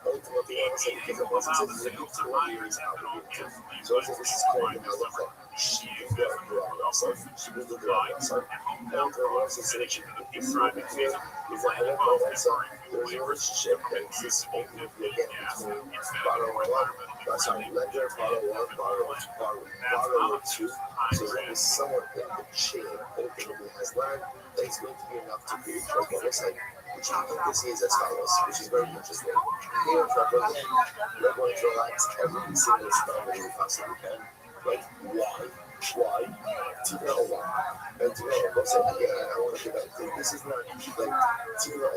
Ultimately, I say because it wasn't to the years obligated. So this is called the halacha. She will do it yourself. There's a relationship that exists ultimately again between borrower one, lender, borrower two. So there is someone in the chain ultimately has land that is going to be enough to create what looks like, which I think this is as follows, which is very interesting. Here in Trevor, we're going to relax every single spell that we possibly can. Like, why? To know why. And to know, what's like, again, I want to get that thing. This is not like, to know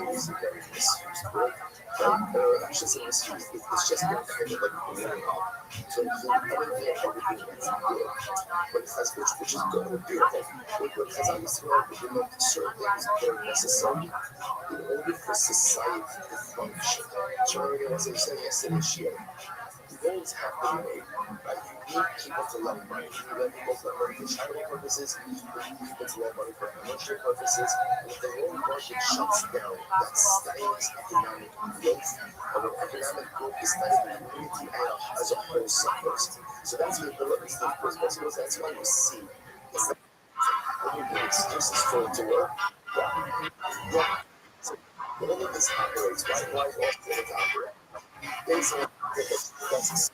is very misused word. I should say misused. It's just been kind of like blown up to include anything and everything that's good. But it has, which is good and beautiful. But as I used to know, certain things are necessary in order for society to function. So, as I said yesterday, goals have to be made. You need people to love money. You need people to love money for charity purposes. You need people to love money for commercial purposes. And if the whole market shuts down, that stymies economic growth. And when economic growth is stymied, the community as a whole suffers. So that's what the principles. That's why you see when you make excuses for it to work. Why? So all of this operates. Why all of it operate? Basically, that's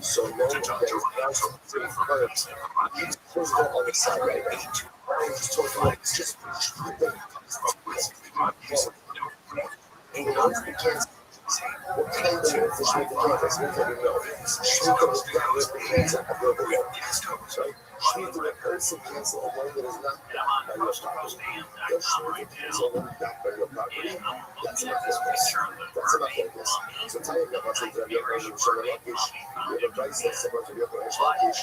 so long as there's on the side right now. Just what kind of fish with the campus? We don't know. Shmita was down with the hands up above the wall. Right? Shmita will also cancel a loan that is not backed by your property. Does Shmita cancel a loan backed by your property? That's enough focus. That's enough focus. So tell you about the Rabbi Shalakish. You have a vice that's about the Rabbi Shalakish.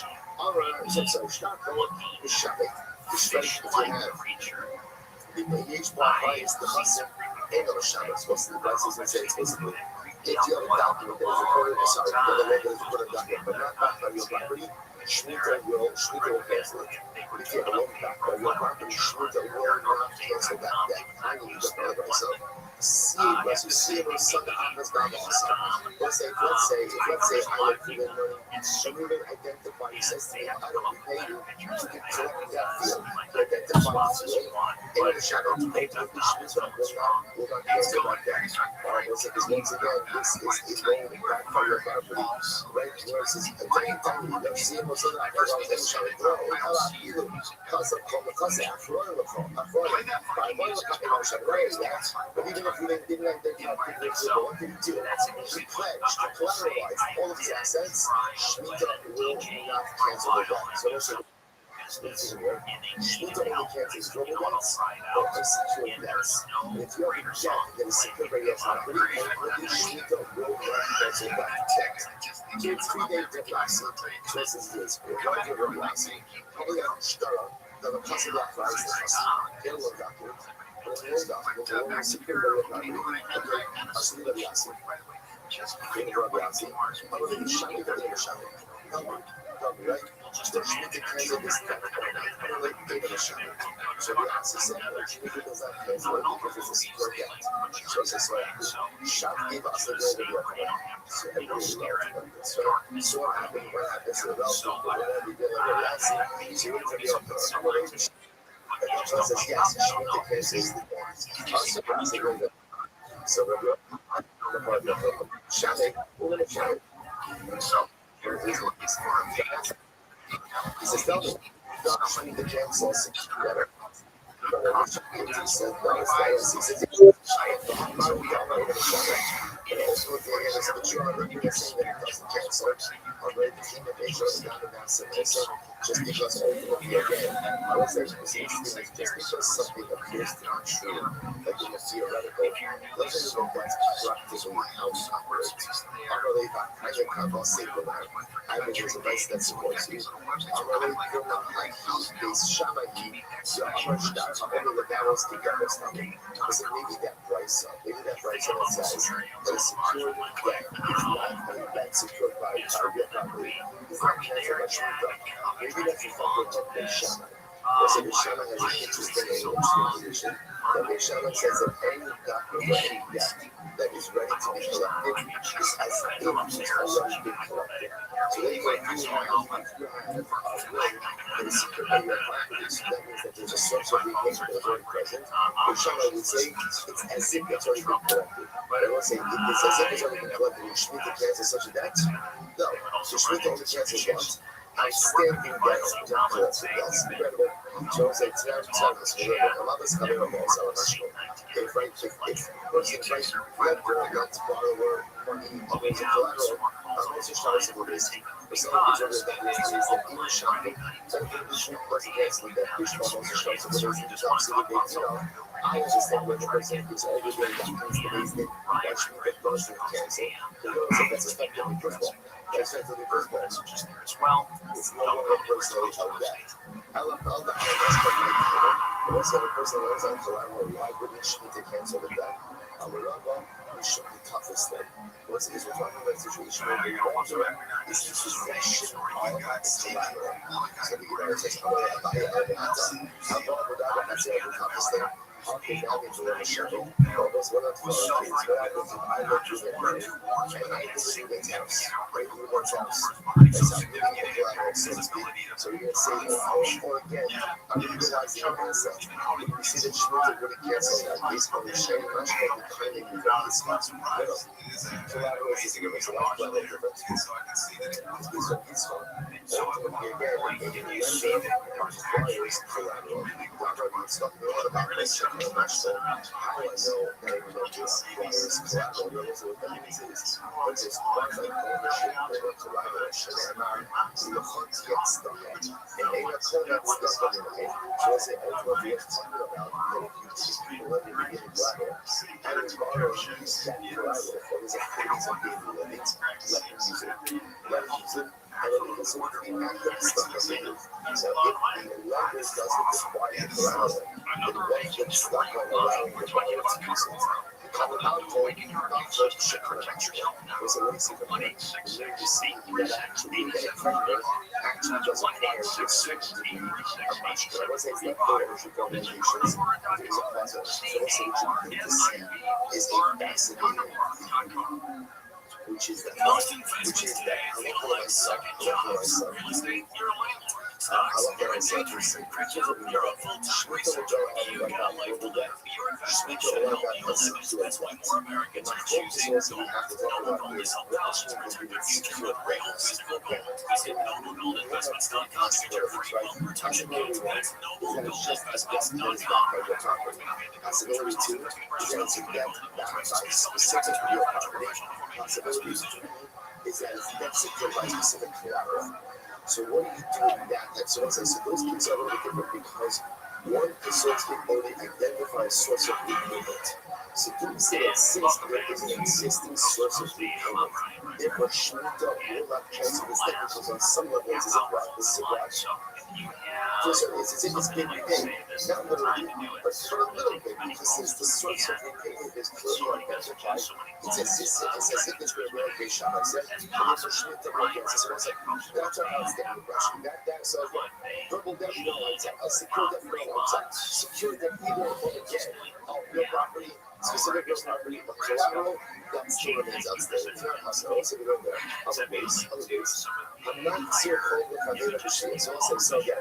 So Shtako is Shabbat. The strength that you have. Each block is the muscle. Ain't no Shabbos. What's the devices and say it's basically if you have a document that is recorded, the law that is recorded document, but not backed by your property, Shmita will cancel it. But if you have a loan backed by your property, Shmita will not cancel that debt. I need to get by myself. See it when Sunday happens down the let's say I would give in money, and we don't identify, he says to me, I don't repay you, you can collect that field, you identify the field, and the shadow to pay to the Shmita will not cancel that debt. Because once again, this is going back by your property, right? Versus a different time, you don't see him or something like that, but even if you didn't identify what did you do? You pledged to collateralize all of his assets. Shmita will not cancel the debt. So listen, Shmita only cancels global debts or unsecured debts. And if you have a debt that is secured by your property, Shmita will not cancel that debt. So it's 3-day debt loss. So this is this. We're going to get rid of loss. Probably got to start on the possible price. Get a loan document. Secure by your property. Okay, I'll see you later. Rabbi, right? Что Шмидт cancel this stuff. Like they gonna shut it. So we asked the same Schmidt does not cancel it because it's a secure account. So it's just like shut gave us the go to the other. So everybody so what happened? What happened? So whatever we did like last year, so we took the other. So I says yes, Schmidt cancels the game. Also, so we're shouting, we're gonna shout. So he says, tell me, the cancel together. He said, and also the cancel. Already the team that just because ultimately again, I would say just because something appears to be true, like in a theoretical, doesn't mean that's practically how it operates. I really can't say that I would use a base that supports you. I really feel like these Shabbat, so how much that's only the balance together something. Because maybe that price up, that says that a secured debt is not a debt secured by real property. It's not canceled by Shmita. Maybe that's a fucking of Big Shaman. So the Shaman has an interesting position. The Big Shaman says that any document or any debt that is ready to be collected is as if it's already been collected. So then what you have a loan that is secured by your property. So that means that there's a source of repayment that is already present. The Shaman would say it's as if it's already been collected. But I will say it's as if it's already been collected. And Shmita cancels such a debt? No. So Shmita only cancels what? Outstanding debts, not collected. That's incredible. So I would say it's if person tries to let borrower money against collateral, also starts with this. For some of these other things, is that even shopping, some of the issue was against the push also starts with this. Absolutely, I understand when the person is already doing that against the reason actually the person cancel. That's effectively football. That's effectively football. It's no longer personally held debt. I love all the once the other person learns on collateral, why wouldn't she need to cancel the debt? Well, we should be toughest thing. Once it is we're talking about a situation where you're going to it, it's just that shit all about the collateral. So the says, I'm that's the toughest thing. How can that be doing a show? Almost one of the things that I looked through the money, and I didn't see the house, right? Newborn's house. That's how you get collateral, so to speak. So you're going to say, or again, I'm utilizing an asset. You see that Schmidt really cancel that based on the shame, much more the claiming you got this much. Collateral is a lot different. It's peaceful. Ultimately, again, if you lend it, it requires collateral. It's not about this. How I know that even though this requires collateral, regardless of what that means is, but this quasi ownership over collateral should not see the hunt get stuck on. And they not call that stuck on the so I say ultimately it's talking about that if you see people living in getting collateral, and it's borrowing use that collateral, or there's a phase of being living, let them use it. Let them use it. And then because of the active stuff on the roof. So if the lender doesn't require collateral, then what gets stuck on allowing the borrower to use it? Call it out for shit for the next one. Was a lazy for money. You see that actually the lender actually does require to switch to be a much good. I was saying that for ownership organizations, there's a process. So what you need to see is a fascinating which is that I love what I saw. I love what I saw. Preachers of the world, Schmidt will go out and write out global debt. Schmidt will write out less than 2 and 20. And my focus also we have to talk about is what Schmidt will do with secure grants. Possibility 1 is that it's just as best as backed by your property. Possibility 2 is that it's a debt backed by specific real property. Possibility 3 is that it's debt secured by specific collateral. So what do you do with that? So those things are a little different because one is so to speak only identify a source of repayment. So do we say that since there is an existing source of repayment, therefore Shmita will not cancel this debt because on some level this is a garage. For to a certain extent, it's been repaid. Not literally, but for a little bit, because since the source of repayment is clearly identified, it's as if it's going to be a great shot. I said, and for Schmidt to work against it. So that's our outstanding question. So double debt we don't like that. Secure debt we don't like that. Secure debt even if we get real property, specific real property, collateral, that still remains outstanding. It's not us. I also go there. Other base. I'm not serious with my data machine. So I'll say, so again,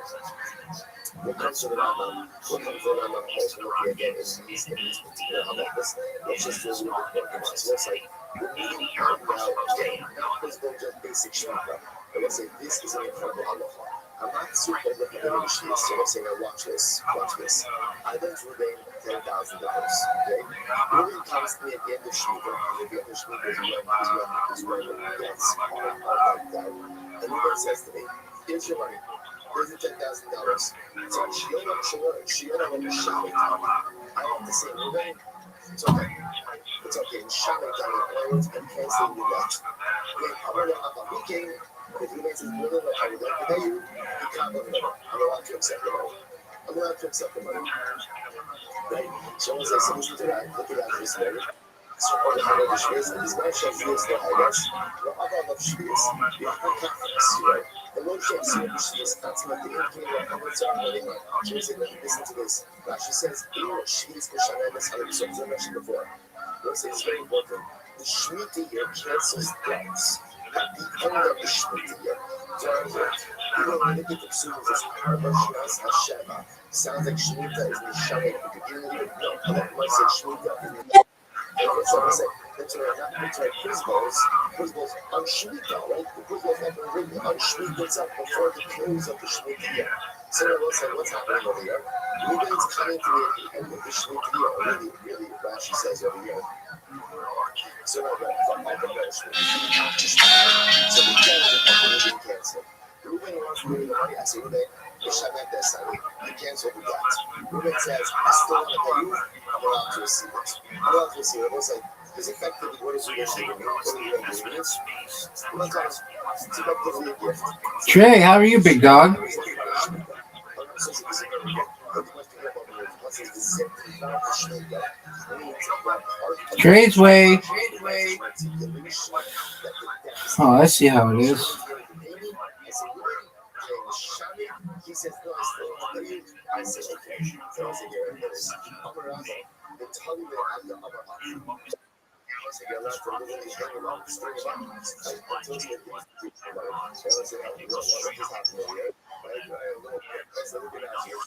what comes to the Rambam, ultimately again is these particular halachas. Let's just do a little bit more. So let's say, we're moving on now, again, not just basic shmita, but let's say this is an incredible halacha. I'm not super with the data machine, so let's say, now watch this. I then Ruben $10,000, okay? Ruben comes to me at the end of shmita, at the end of shmita is when it gets like that. And Ruben says to me, here's your money. Here's the $10,000. So Shiona when you're shouting, I have to say, Ruben, it's okay. It's okay. And shouting down in other words, I'm canceling your debt. I'm weekend. If Ruben says, no, I would like to pay you, you can't let me know. I'm allowed to accept the money. Right? So once I say, listen to that, look at that, this letter. So all the other Shvius, and his wife Shvius, the Hagas, the other of Shvius, the other Catholics, right? The Lord Shvius, that's what the Indian comments are running on. So we say, listen to this. Rashi says, Shvius Mishanem is 100%. As I mentioned before. Let's say it's very important. The Shemitah year cancels debts at the end of the Shemitah year. Even when you get the psumas, it's Harba Shnas Hashema. Sounds like Shemitah is Mishanem at the beginning of the year. No, I might say Shemitah. So I say, that's right, Kuzbal's on Shemitah, right? The Kuzbal's not been written on Shemitah itself before the close of the Shemitah year. So I will say, what's happening over here? Ruben's coming to me at the end of the Shemitah year, really, Rashi says over here. So I got so we can't cancel. Ruben wants to the money. I say, Ruben, you cancel the debt. Ruben says, I still want to pay you. I'm allowed to receive it. It was like, because effectively, what is the issue? Trey, how are you, big dog? Trey's way. Oh, I see how it is. He says, no, I said, okay. So I said, the tongue of the upper half. I said, you're allowed to literally bring him up, string him up. I told you what just happened over here. Let's look at that here.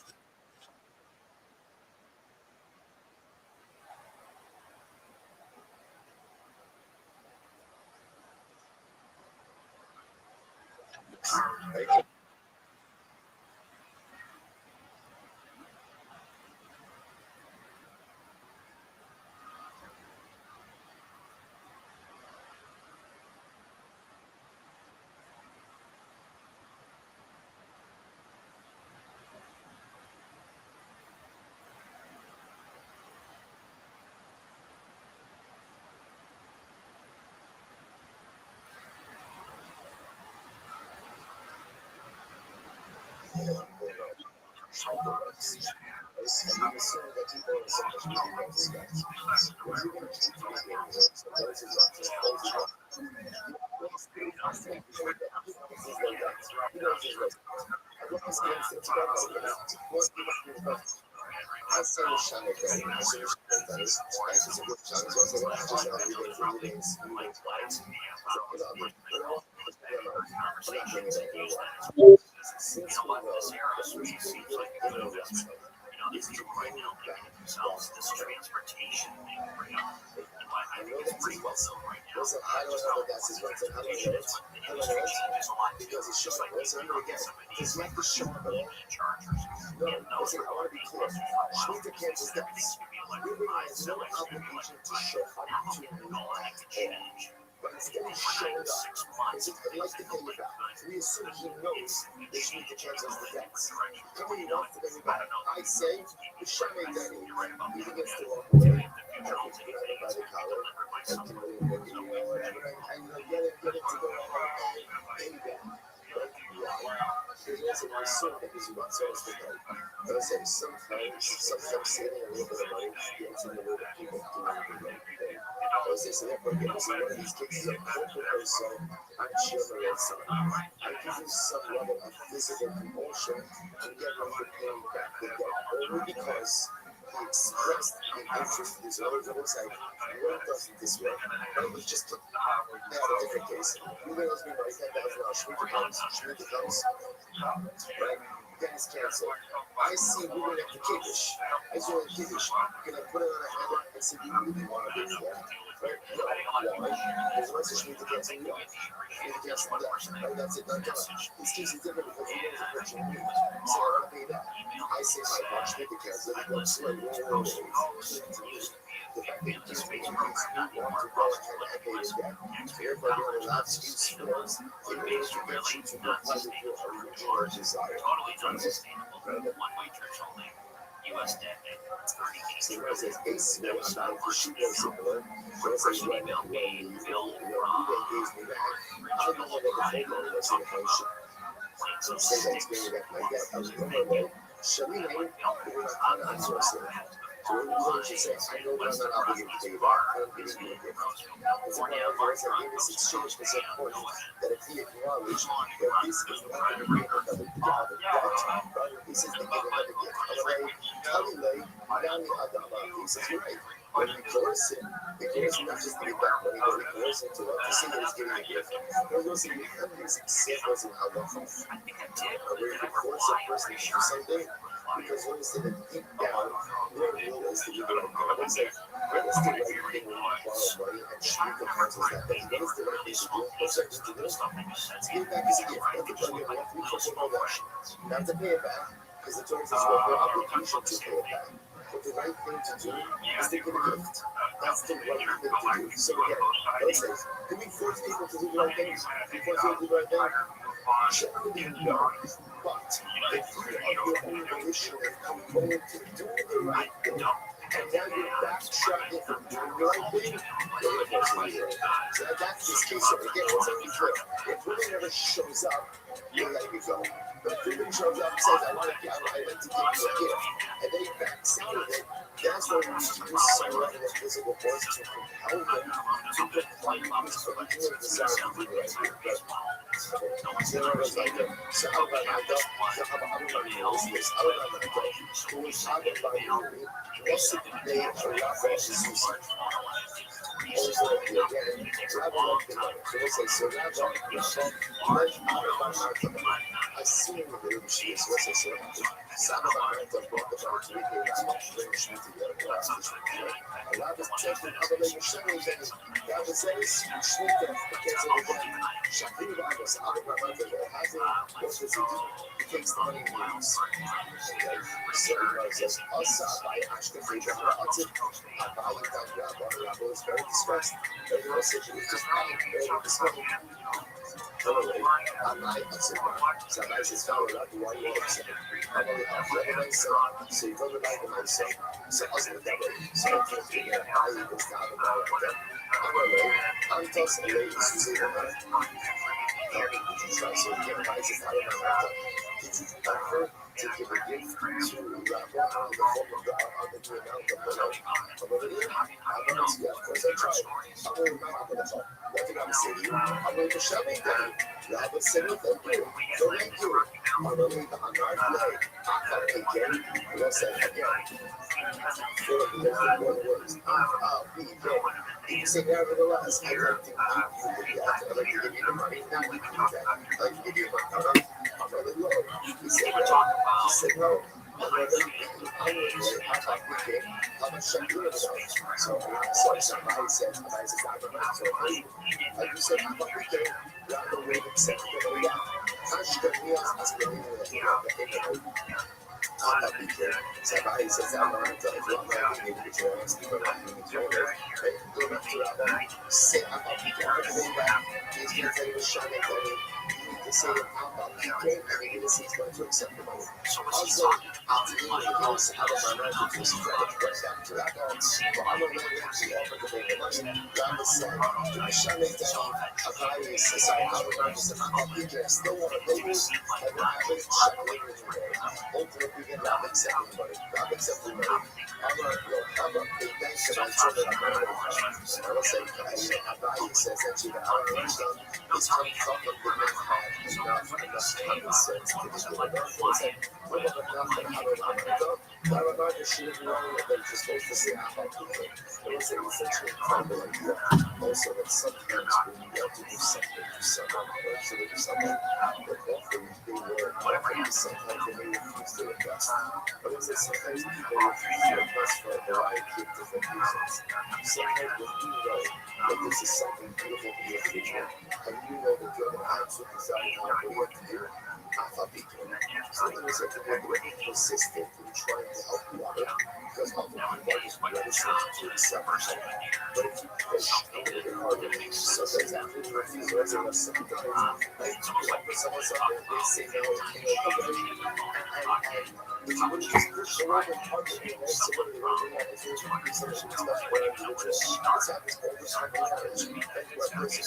Because it's showing. So again, it's not the show at all. No, listen, I want to be clear. Shemitah cancels debts. Ruben has no obligation to show up to change. But instead of showing up, as if he'd like to pay you back, we assume he knows that Shemitah cancels the debts. Coming enough to pay you back. I say, the Shemay Deni, he gets to walk away. I can put him by the collar. I can really get whatever. I get it to go on and pay back. Why? there's also my son that is about to hospital. I was saying sometimes saving a little bit of money gets in the way that people doing the right thing. I was saying, so therefore, get us in one of these cases of corporate person and children son. I give you some level of physical compulsion and get them to pay back the debt only because he expressed the interest in his own looks like what doesn't this work? But we just took a different case. You know, it's been like $10,000 comes, right? Then it's canceled. I see moving at the Kiddush. I saw the Kiddush. Can I put it on a header and say, you really want to do that? Right? No. Why? Because once it's to cancel, you don't. You need to cancel that. Right? That's it. Not done. This case is different because you know the virtual need. So I want to pay that. I say my watch need to cancel. It goes slow. The fact that you just make you want to go ahead and pay your debt. Therefore, there are lots of excuses in order to get you to comply with your original desire. One-way church only. U.S. debt. See, where it says ace, no, I'm not a shooter similar. Where it says right now, Bill, eBay gives me back. I don't know what the whole was in the function. So say that it's getting back my debt. I was going away. Shamina, we're not on sourcing. So what you say? I know that I'm not obligated to pay back. I'm giving you a gift. It's a matter of words that in this exchange is important that if he acknowledge that this is not the beginning of the debt, but this is the beginning of the gift. Otherwise, he says, you're right. When we coerce him, we coerce him not just to get back money, but we coerce him to see that he's giving a gift. We're going to see these examples in halacha where you can coerce a person to do something. Because when you say that deep down, your will is to do the right thing. I would say, what is the right thing when you borrow money and treat the counsels that way? What is the right thing to do? What's the right thing to do? To give back as a gift. Not to plug it off, we put it on that. Not to pay it back, because the Torah says you have no obligation to pay it back. But the right thing to do is to give a gift. That's the right thing to do. So again, let's say, can we force people to do the right thing? Can we force people to do the right thing? Generally, no. But if you have your own volition and component to do the right thing, and now you're backtracking from doing the right thing, then of course you're right. So that's this case. So again, what's up with clear? If women never shows up, you let me go. But if women shows up and says, I like to give you a gift, and they backs out of it, that's when you need to use some level of physical force to compel them to comply with this particular desire to do the right thing. So how about my dog? So how about this? How about my dog? Who was talking about me? What's the day of Rabbi is using? Also, again, Rabbi loved the money. So let's say, so Rabbi, I see him with the little she is. Let's say, so some of my friends brought the money to me. I'm not bringing she together. Rabbi's taking other labor shadows, and Rabbi says, Shmita, because of the Shakir Rabbi's other Rabbi that has it, what does he do? He takes the money and leaves. Okay, so Rabbi says, Asa, I actually think that Rabbi was very distressed. And he also just paying this money. I said, somebody says, follow it up, why you want to I'm only up to myself, so you go to myself, so I was in that way. So I can't figure out how you go down about that. I'm tossing the ladies who's in the money. So you get a nice out of my mouth. Did you ever to give a gift to Rabbi on the form of the amount of below? I'm going to see, of course, I tried. I'm going to remind you of the what did I say to you? I'm going to show me that. Rabbi said, thank you. So thank you. I'm going to leave the hard way. I can't again. And I said, again. Full of the words. You say, nevertheless, I like to give you that. I like to give you the money. Now you can do that. I like to give you my money. I'm really low. He said, no. He said, no. I'm going to how much should I do it? So somebody said, so you said, I'm not weekend. Not the way to accept it. How should I be as believing that? I'm not weekend. Somebody says, I'm not if you're not being able to join us, people are not being joined us. Go back to Rabbi. Say, I'm not weekend. I'm going back. He's going to tell you to shine and tell you. To say I'm not weekend, and you're going to see it's going to accept the money. Also, Also, that sometimes when you want to do something for someone, or actually do something, the offer they were offering, sometimes they may refuse to invest. But it's that sometimes people refuse to invest for a variety of different reasons. Sometimes when you know that this is something beautiful for your future, and you know that you have an absolute desire to know what to do, something is that you're persistent in trying to help you out, because often people are just reticent to accept yourself. But if you push a little bit harder, sometimes after you refuse to answer us, sometimes like you offer someone something, they say no, and if you would just push a little bit harder, you know, so what you're doing is you're doing something that's very individual. This happens all the time in marriage. And what person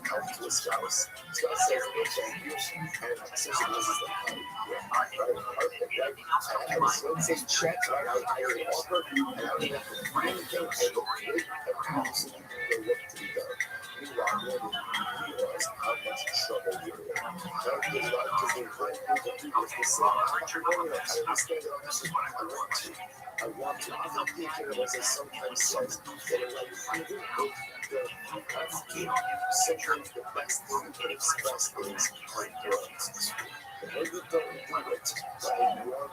comes to a spouse says, no, thank you, and essentially this is the party. Right? Perfect, right? I was going to say check, right? I already offered, and I don't have to do anything, and the great and absolutely no work to be done. Meanwhile, more than you realize how much trouble you're in. Because they want people to do this, they say, I understand that I want to. I'm not thinking of as I sometimes says, that in life, even if you have to, sometimes the best thing you can express is drugs. And when you don't do it, I want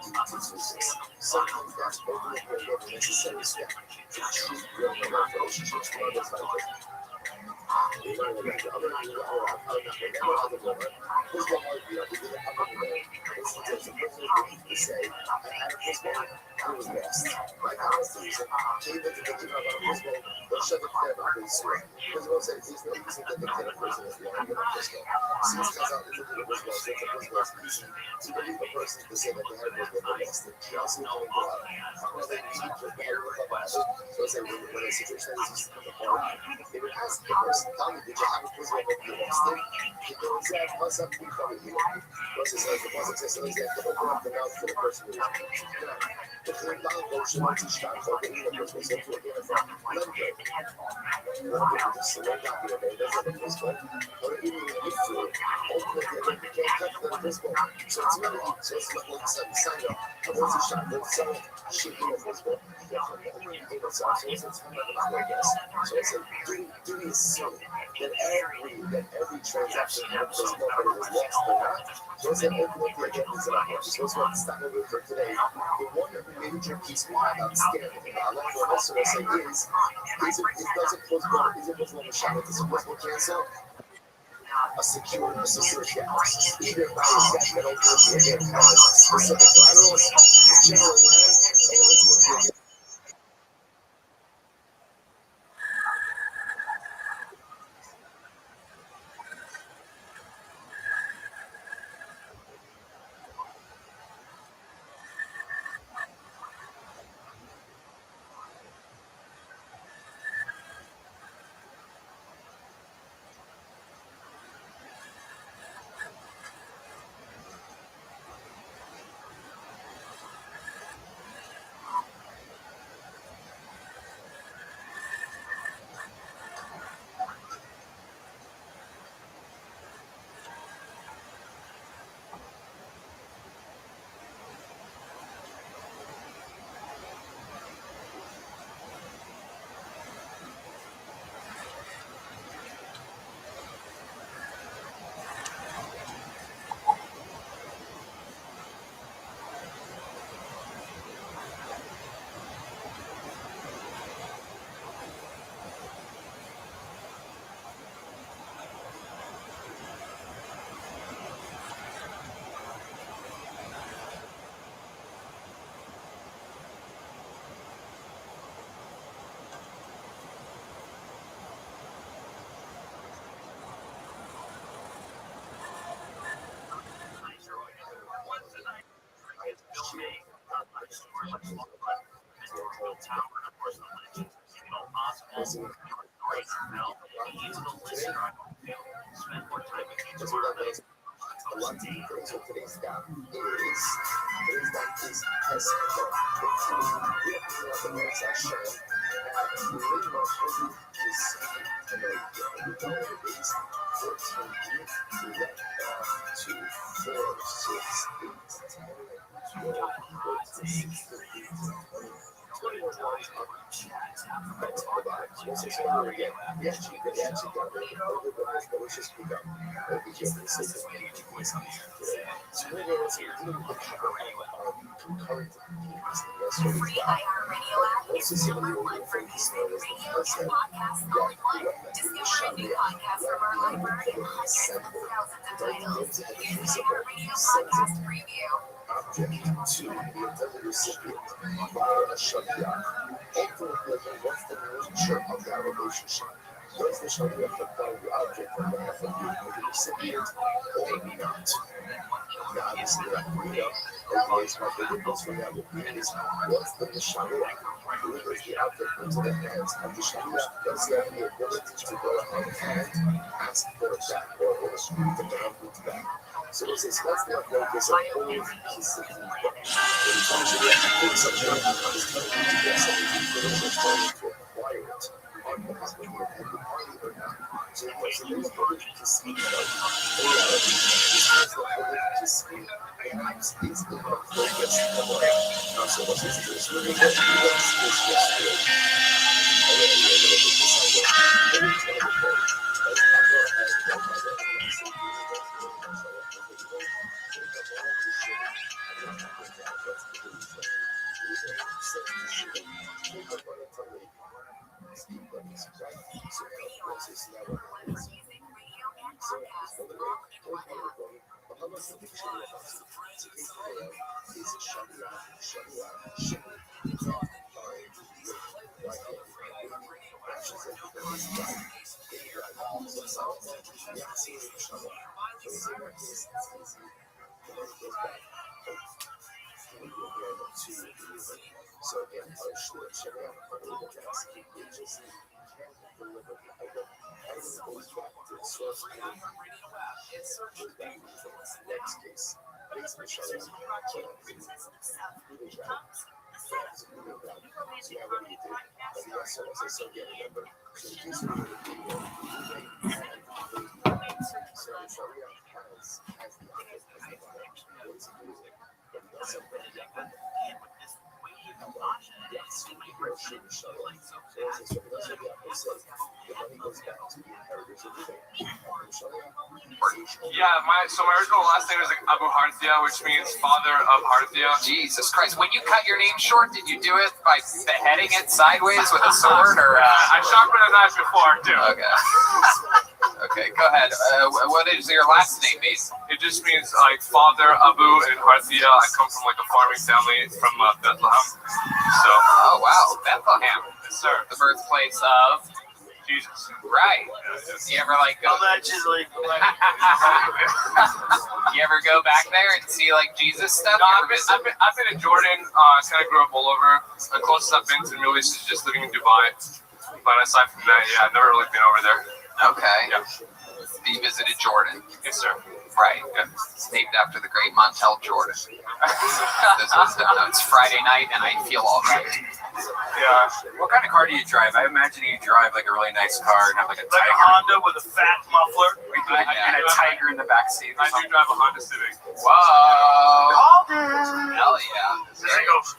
you to do this. Sometimes that's ultimately a necessary step to treat your relationships with others like this. They would ask the person, tell me, did you have a physical that you arrested? He goes, yeah, what's up, we cover you. Versus says, the person says, so he's going to open up the mouth for the person who is the clean down motion, multi-strap, open the person who's going to again from London. One of them, so they're not here, they doesn't have a physical. Or even if you ultimately, you can't cut the physical. So it's really, so it's not like sign up, a multi-strap, multi-strap, should be a physical. So it's kind of like this. So it's like, do we assume that every transaction happens as nobody was lost or not? So it's ultimately again is about this. So it's what the stock over for today. The one major piece we have outstanding, and I love what also say is it doesn't close door, is it possible to shop it? Is it possible to cancel? A secure gap. Either by a gap that ultimately again has specific collateral, general land, and ultimately Free iHeartRadio app is #1 for music, radio, and podcasts all in one. Discover a new podcast from our library of hundreds of thousands of titles. Here's the iHeartRadio podcast preview. Object to the intended recipient via a shadiach. Ultimately, what's the nature of that relationship? Does the shadiach apply the object on behalf of the recipient or not? Now, this is what we know. Always my favorite place for that would be is what's the shadiach delivers the object into the hands of the shadiach? Does he have the ability to go ahead and ask for it back or illustrate the benefit back? So this is that's not like this whole piece of feedback. So again, next case, Yeah, my original last name is Abu Harthia, which means father of Harthia. Jesus Christ! When you cut your name short, did you do it by beheading it sideways with a sword, or? I sharpened a knife before too. Okay. Okay, go ahead. What does your last name mean? It just means like father Abu and Harthia. I come from like a farming family from Bethlehem. So. Oh wow, Bethlehem. Yes, sir. The birthplace of Jesus. Right. You ever like go? Allegedly. You ever go back there and see like Jesus stuff? No, I've been in Jordan. Kind of grew up all over. The closest I've been to the Middle East is just living in Dubai. But aside from that, yeah, I've never really been over there. Okay. Yeah. You visited Jordan. Yes, sir. Right. Yeah. It's named after the great Montel Jordan. It's Friday night and I feel all right. Yeah. What kind of car do you drive? I imagine you drive like a really nice car and have like a Like a Tiger. Honda with a fat muffler. And a Tiger in the back seat. I do drive a Honda Civic. Whoa. Called it. Hell yeah. There he goes.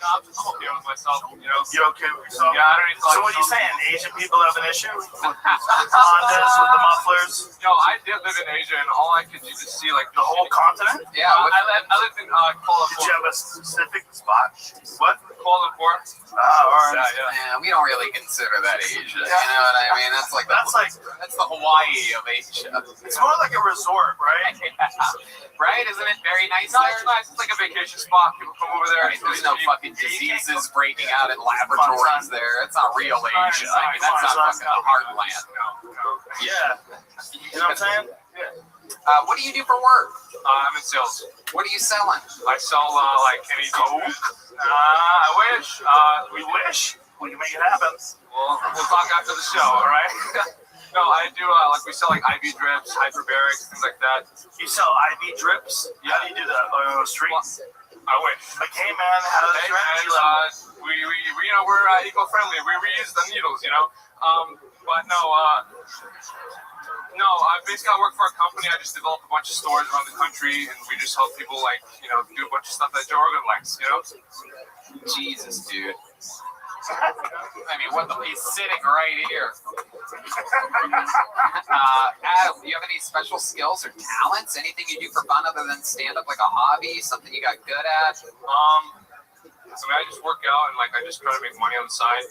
I'm okay with myself, you know. You okay with yourself? Yeah, I don't need to. So what are you saying? Asian people have an issue with Hondas with the mufflers? Yo, I did live in Asia, and all I could just see like The whole continent? Yeah. I lived in Kuala Did you have a specific spot? What? Kuala Lumpur. Alright. Yeah, we don't really consider that Asia. You know what I mean? That's like That's the Hawaii of Asia. it's more like a resort, right? Right? Isn't it very nice No, there? it's nice. It's like a vacation spot. People come over there. Right, there's no fucking diseases breaking out in laboratories there. It's not real Asia. I mean, that's not fucking a heartland. Yeah. You know what I'm saying? Yeah. What do you do for work? I'm in sales. What are you selling? I sell like any coke. I wish. We wish. We can make it happen. We'll talk after the show, all right? No, I do like we sell like IV drips, hyperbarics, things like that. You sell IV drips? Yeah. How do you do that? On the street? I wish. Like, hey man, how does Hey your man, energy level? we you know we're eco-friendly. We reuse the needles, you know. But no, I basically work for a company. I just develop a bunch of stores around the country, and we just help people like do a bunch of stuff that Joe Rogan likes, you know. Jesus, dude. I mean, he's sitting right here. Adam, do you have any special skills or talents? Anything you do for fun other than stand up, like a hobby? Something you got good at? I just work out and I just try to make money on the side.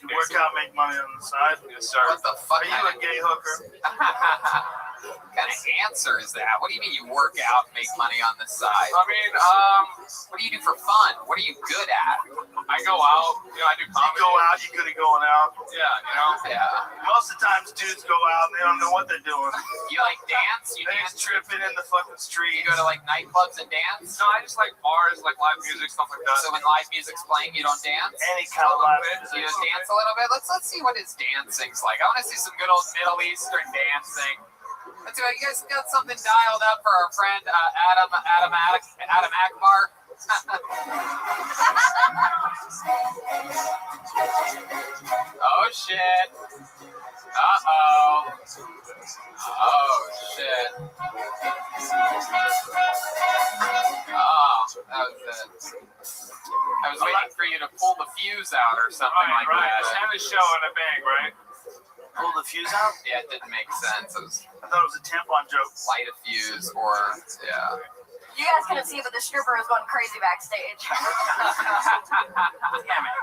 You work out, make money on the side? Yes, sir. What the fuck? Are you a gay hooker? What kind of answer is that? What do you mean you work out and make money on the side? I mean, what do you do for fun? What are you good at? I go out, I do comedy. You go out, you're good at going out. Yeah, Yeah. Most of the times dudes go out and they don't know what they're doing. You like dance? You They dance? just tripping in the fucking street. You go to like nightclubs and dance? No, I just like bars, like live music, stuff like that. So when live music's playing, you don't dance? Any kind of live You music. just dance a little bit? Let's see what his dancing's like. I want to see some good old Middle Eastern dancing. Let's see, you guys got something dialed up for our friend Adam Akbar. Oh shit. Uh-oh. Oh shit. Oh, that was it. I was waiting for you to pull the fuse out or something like that. Just have a show in a bag, right? Pull the fuse out? Yeah, it didn't make sense. I thought it was a tampon joke. Light a fuse or, yeah. You guys couldn't see, but the stripper is going crazy backstage. Damn it.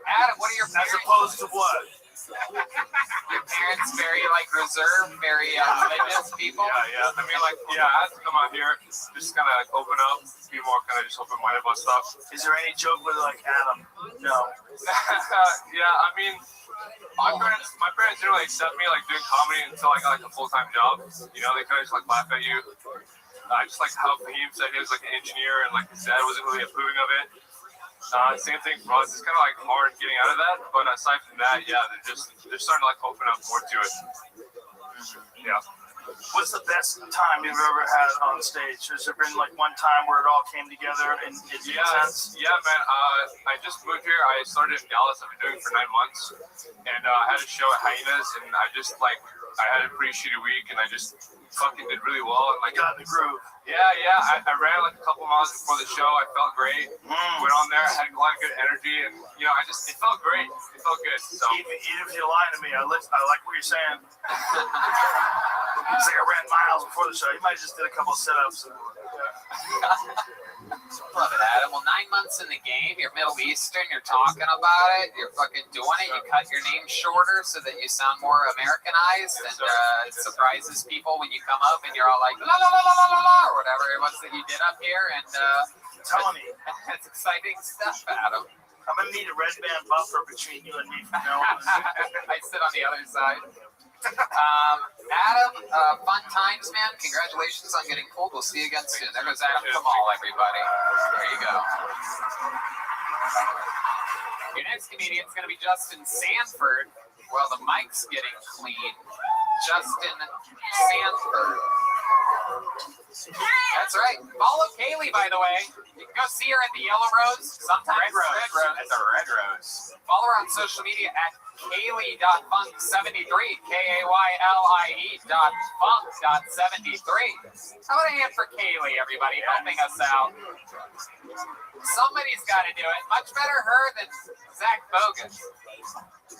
Adam, what are your As parents? opposed to what? Your parents very, reserved, very religious people? Yeah. I mean, I have to come out here, just kind of open up, be more kind of just open-minded about stuff. Is there any joke with Adam? No. Yeah, I mean, my parents didn't really accept me doing comedy until I got a full-time job. They kind of just laugh at you. I just how Fahim said he was an engineer and his dad wasn't really approving of it. Same thing for us. It's kind of hard getting out of that, but aside from that, yeah, they're starting to open up more to it. Yeah. What's the best time you've ever had on stage? Has there been one time where it all came together and it made sense? Yeah, man. I just moved here. I started in Dallas. I've been doing it for 9 months, and I had a show at Hyenas, and I just I had a pretty shitty week, and I just fucking did really well. And got in the groove. Yeah. I ran a couple miles before the show. I felt great. Went on there. I had a lot of good energy, and it felt great. It felt good. So Even if you're lying to me, I like what you're saying. It's I ran miles before the show. You might have just did a couple sit-ups. Love it, Adam. Well, 9 months in the game, you're Middle Eastern, you're talking about it, you're fucking doing it, you cut your name shorter so that you sound more Americanized, and it surprises people when you come up and you're all like, la la la la la la la, or whatever it was that you did up here, and telling you. It's exciting stuff, Adam. I'm going to need a red band buffer between you and me from now on. I sit on the other side. Adam, fun times, man. Congratulations on getting pulled. We'll see you again soon. There goes Adam Kamal, everybody. There you go. Your next comedian is going to be Justin Sanford. Well, the mic's getting clean. Justin Sanford. That's right. Follow Kaylee, by the way. You can go see her at the Yellow Rose. Sometimes Red Rose. That's a Red Rose. Follow her on social media at Kaylee.funk73, Kaylie.funk.73. How about a hand for Kaylee, everybody, helping us out? Somebody's got to do it. Much better her than Zach Bogus.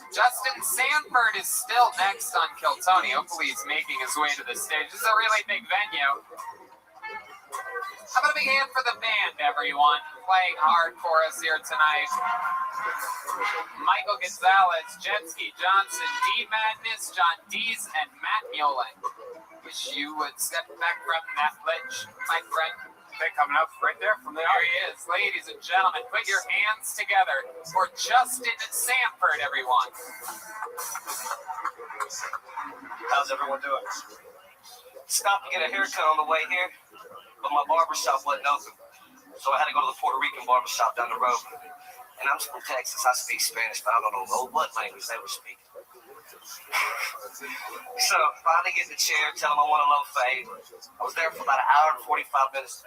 Justin Sanford is still next on Kill Tony. Hopefully he's making his way to the stage. This is a really big venue. How about a big hand for the band, everyone? Playing hard for us here tonight. Michael Gonzalez, Jetski Johnson, D Madness, John Dees, and Matt Mullen. Wish you would step back from that ledge, my friend. Okay, coming up right there from there. There he is. Ladies and gentlemen, put your hands together for Justin Sanford, everyone. How's everyone doing? Stopped to get a haircut on the way here, but my barbershop wasn't open. So I had to go to the Puerto Rican barbershop down the road. And I'm from Texas. I speak Spanish, but I don't know what language they were speaking. So finally get in the chair, tell them I want a low fade. I was there for about an hour and 45 minutes.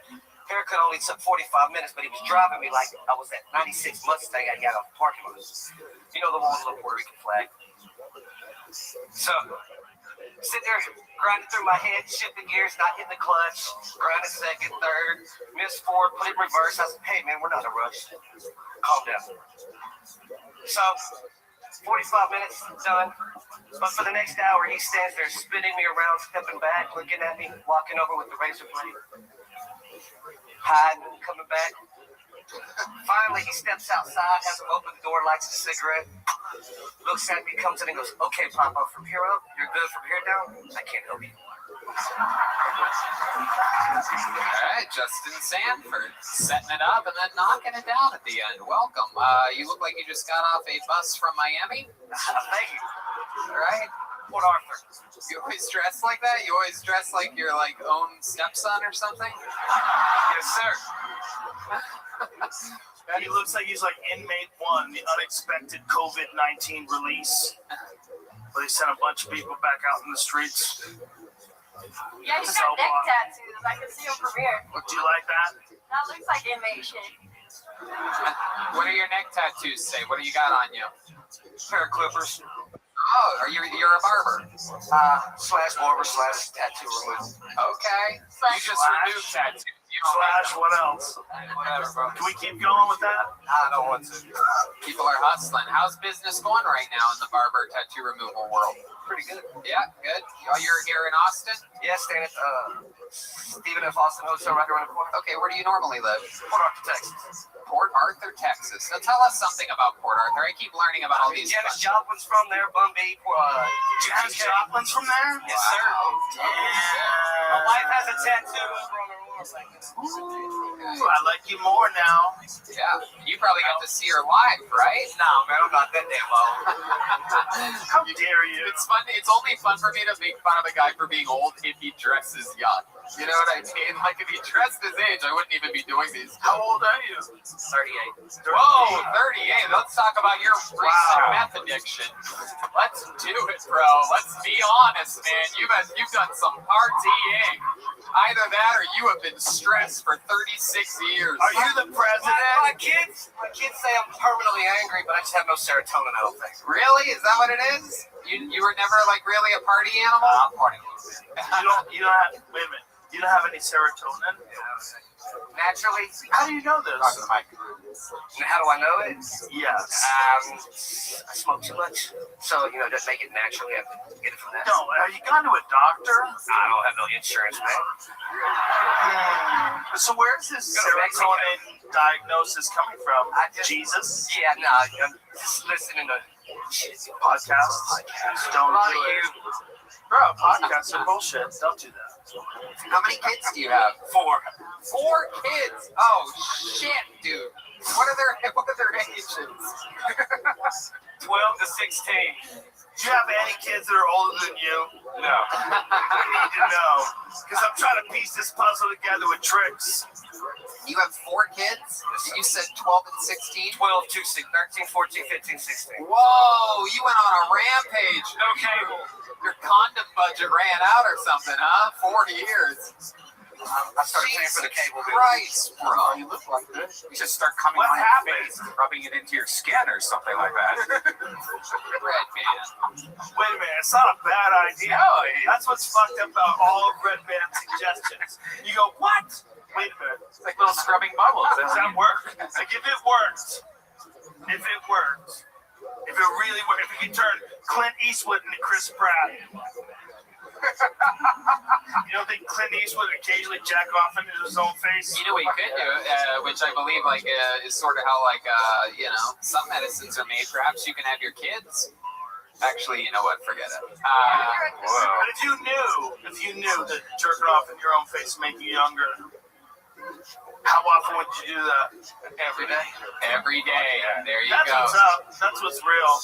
Haircut only took 45 minutes, but he was driving me like I was that 96 Mustang I got off the parking lot. You know, the one with the little Puerto Rican flag. So sit there, grinding through my head, shifting gears, not hitting the clutch, grinding second, third, miss forward, put it in reverse. I said, hey man, we're not in a rush. Calm down. So 45 minutes done. But for the next hour, he stands there spinning me around, stepping back, looking at me, walking over with the razor blade, hiding, coming back. Finally, he steps outside, has him open the door, lights a cigarette, looks at me, comes in and goes, okay, Papa, from here up, you're good. From here down, I can't help you. All right, Justin Sanford, setting it up and then knocking it down at the end. Welcome. You look like you just got off a bus from Miami. Thank you. All right. Port Arthur. You always dress like that? You always dress like your own stepson or something? Yes, sir. He looks like he's like inmate 1, the unexpected COVID-19 release. But they sent a bunch of people back out in the streets. Yeah, he's got neck tattoos. I can see him from here. Do you like that? That looks like inmate shit. What do your neck tattoos say? What do you got on you? Pair of clippers. Oh, you're a barber. Slash barber, slash tattoo removal. Okay. Slash You just removed tattoos. Slash what else? Whatever, bro. Can we keep going with that? I don't want to. People are hustling. How's business going right now in the barber tattoo removal world? Pretty good. Yeah, good. Oh, you're here in Austin? Yeah, staying at Stephen F. Austin Hotel right around the corner. Okay, where do you normally live? Port Arthur, Texas. Port Arthur, Texas. Now tell us something about Port Arthur. I keep learning about all these. Janis Joplin's from there. Bun B. Janis Joplin's from there? Yes, sir. Yeah. My wife has a tattoo over on her arm. Ooh, I like you more now. Yeah, you probably got to see her live, right? No, man, I'm not that damn old. How dare you? It's fun. It's only fun for me to make fun of a guy for being old if he dresses young. You know what I mean? Like if he dressed his age, I wouldn't even be doing these. How old are you? 38. Whoa, 38. Let's talk about your recent meth addiction. Let's do it, bro. Let's be honest, man. You've done some partying. Either that or you have been stressed for 36 years. Are you the president? My kids say I'm permanently angry, but I just have no serotonin, I don't think. Really? Is that what it is? You were never like really a party animal? I'm partying. You don't have, wait a minute. You don't have any serotonin? Naturally. How do you know this? How do I know it? Yes. I smoke too much, so just make it naturally. I get it from that. No, have you gone to a doctor? I don't have no insurance, man. So where's this serotonin diagnosis coming from? Jesus? Yeah, no, I'm just listening to podcasts. Don't do it. Bro, podcasts are bullshit. Don't do that. How many kids do you have? 4. 4 kids? Oh shit, dude. What are their ages? 12 to 16. Do you have any kids that are older than you? No. I need to know. Because I'm trying to piece this puzzle together with tricks. You have 4 kids? You said 12 and 16? 12 to 13, 14, 15, 16. Whoa, you went on a rampage. No cable. Your condom budget ran out or something, huh? 40 years. I started paying for the cable bill. Christ, bro. You look like this. You just start coming What on your happened? face, rubbing it into your skin or something like that. Red man. Wait a minute, it's not a bad idea. No, that's what's fucked up about all of Red Band's suggestions. You go, what? Wait a minute. It's like little scrubbing bubbles. Does that work? Like if it worked, if it really worked, if we could turn Clint Eastwood into Chris Pratt. You don't think Clint Eastwood would occasionally jack off into his own face? You know what you could do, which I believe is sort of how some medicines are made. Perhaps you can have your kids. Actually, you know what? Forget it. But if you knew that jerking off in your own face make you younger, How often would you do that? Every day. Every day. There you That's go. what's up. That's what's real.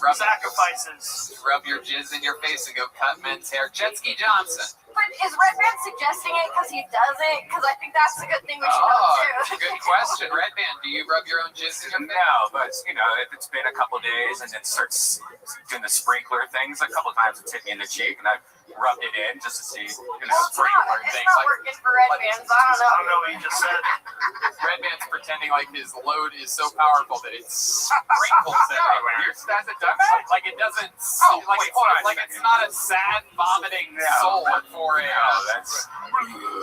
Rub Sacrifices. Rub your jizz in your face and go cut men's hair. Jetski Johnson. But is Red Band suggesting it because he does it? Because I think that's a good thing we should know too. Good question. Red Band, do you rub your own jizz in your face? No, but if it's been a couple days and it starts doing the sprinkler things, a couple times it's hit me in the cheek and I've rubbed it in just to see, sprinkler It's things. not working for Red Bands. I don't know. I don't know what you just said. Red Band's pretending like his load is so powerful that it sprinkles everywhere. That's it done that? Like it doesn't. Like it's not a sad vomiting soul for a.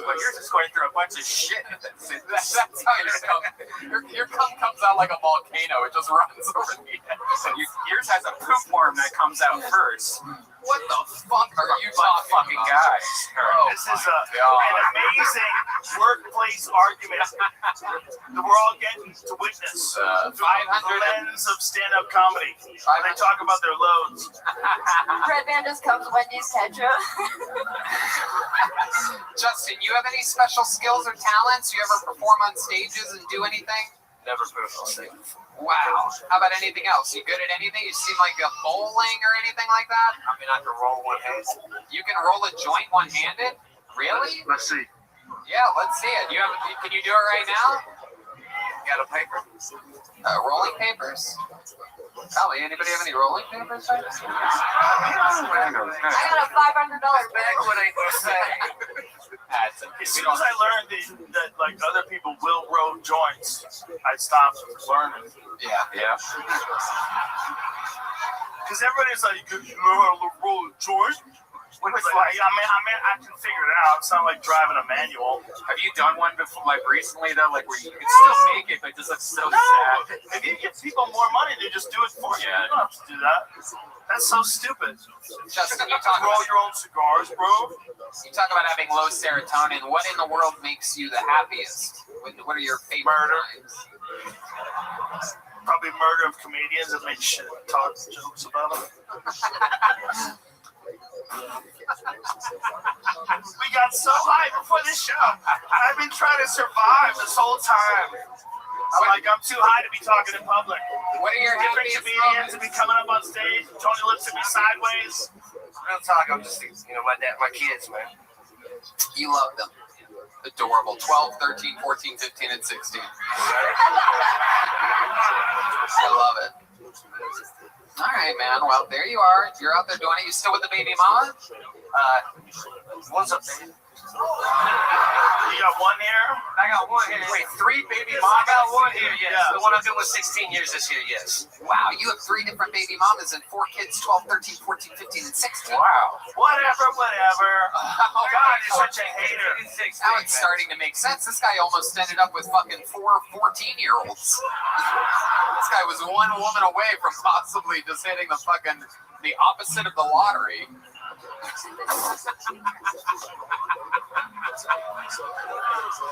Well, you're just going through a bunch of shit. That's how your cum comes out like a volcano. It just runs over the edge. Yours has a poop worm that comes out first. What the fuck are you talking fucking about? guys? This is an amazing workplace argument that we're all getting to witness. 500 the lens of stand-up comedy. They talk about their loads. Red Band just comes Wendy's ketchup. Justin, you have any special skills or talents? You ever perform on stages and do anything? Never put on stage. Wow. How about anything else? You good at anything? You seem like a bowling or anything like that? I mean, I can roll one hand. You can roll a joint one-handed? Really? Let's see. Yeah, let's see it. Can you do it right now? Got a paper? Rolling papers? Golly, anybody have any rolling papers right now? I got a $500 bag. What I say? As soon as I learned that like other people will roll joints, I stopped learning. Yeah. Because everybody's like, you know how to roll a joint? I can figure it out. It's not like driving a manual. Have you done one before, like recently though, like where you can still make it, but it just looks so sad? If you give people more money, they just do it for you. You don't have to do that. That's so stupid. Justin, you talk roll your own cigars, bro. You talk about having low serotonin. What in the world makes you the happiest? What are your favorite times? Probably murder of comedians that make shit talk jokes about them. We got so high before this show. I've been trying to survive this whole time. I'm too high to be talking in public. What are your different comedians to be coming up on stage? Tony looks at me sideways. Real talk, I'm just my kids, man. You love them. Adorable. 12, 13, 14, 15, and 16. I love it. All right, man. Well, there you are. You're out there doing it. You still with the baby mama? What's up, baby? You got one here? I got one here. Wait, 3 baby mamas? I got one here, yes. The one I've been with 16 years this year, yes. Wow, you have 3 different baby mamas and 4 kids, 12, 13, 14, 15, and 16. Wow. Whatever. God, you're such a hater. Now it's starting to make sense. This guy almost ended up with fucking 4 14-year-olds. This guy was one woman away from possibly just hitting the opposite of the lottery.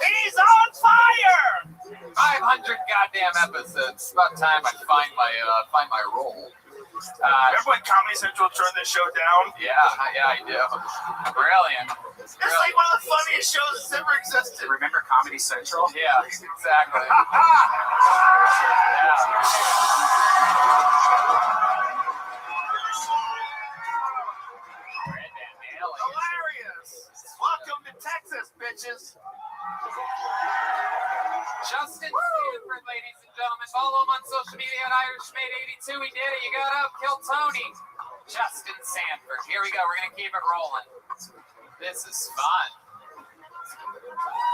He's on fire! 500 goddamn episodes. It's about time I find my role. Remember when Comedy Central turned this show down? Yeah, I do. Brilliant. It's like one of the funniest shows that's ever existed. Remember Comedy Central? Yeah, exactly. Hilarious! Welcome to Texas, bitches. Justin Sanford, ladies and gentlemen. Follow him on social media at IrishMade82. He did it. You got up. Kill Tony. Justin Sanford. Here we go. We're going to keep it rolling. This is fun.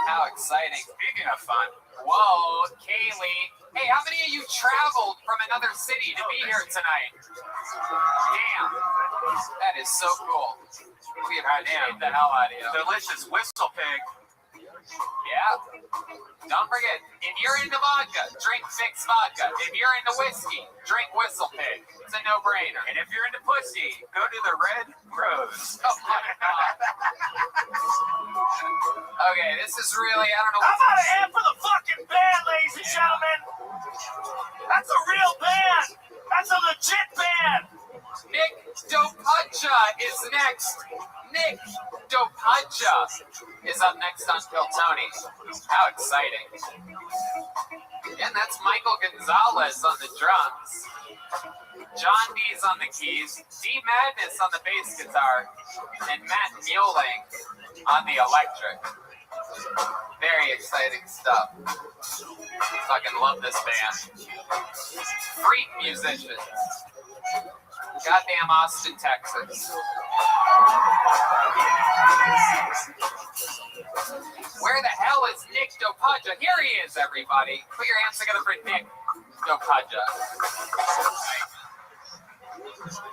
How exciting. Speaking of fun. Whoa, Kaylee. Hey, how many of you traveled from another city to be here tonight? Damn. That is so cool. We appreciate the hell out of you. Delicious whistle pig. Yeah. Don't forget, if you're into vodka, drink Fix Vodka. If you're into whiskey, drink Whistle Pig. It's a no-brainer. And if you're into pussy, go to the Red Rose. Oh my God. Okay, this is really, I don't know. How about a hand for the fucking band, ladies and gentlemen? That's a real band. That's a legit band. Nick Dopacha is next. Nick Dopacha. Pudja is up next on Kill Tony. How exciting. And that's Michael Gonzalez on the drums. John D's on the keys, D Madness on the bass guitar, and Matt Mueling on the electric. Very exciting stuff. Fucking love this band. Freak musicians. Goddamn Austin, Texas. Where the hell is Nick Dopadja? Here he is, everybody. Put your hands together for Nick Dopadja.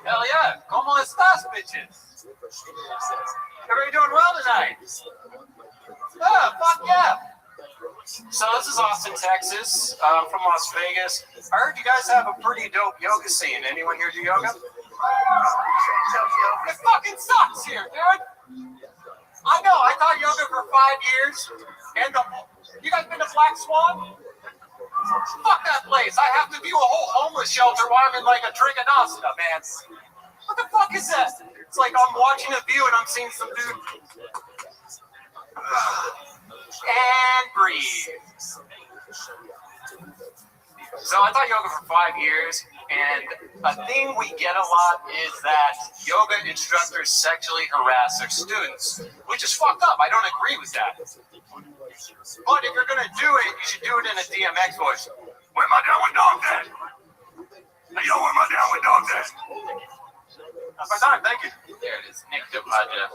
Hell yeah. ¿Cómo estás, bitches? Everybody doing well tonight? Yeah, fuck yeah. So this is Austin, Texas, from Las Vegas. I heard you guys have a pretty dope yoga scene. Anyone here do yoga? It fucking sucks here, dude. I know. I taught yoga for 5 years. And you guys been to Black Swan? Fuck that place. I have to view a whole homeless shelter while I'm in like a trigonosta, man. What the fuck is that? It's like I'm watching a view and I'm seeing some dude. And breathe. So I taught yoga for 5 years, and a thing we get a lot is that yoga instructors sexually harass their students, which is fucked up. I don't agree with that. But if you're gonna do it, you should do it in a DMX voice. Where my downward dog at? Hey, yo, where my downward dog at? That's my time, thank you. There it is, Nick Dopadja.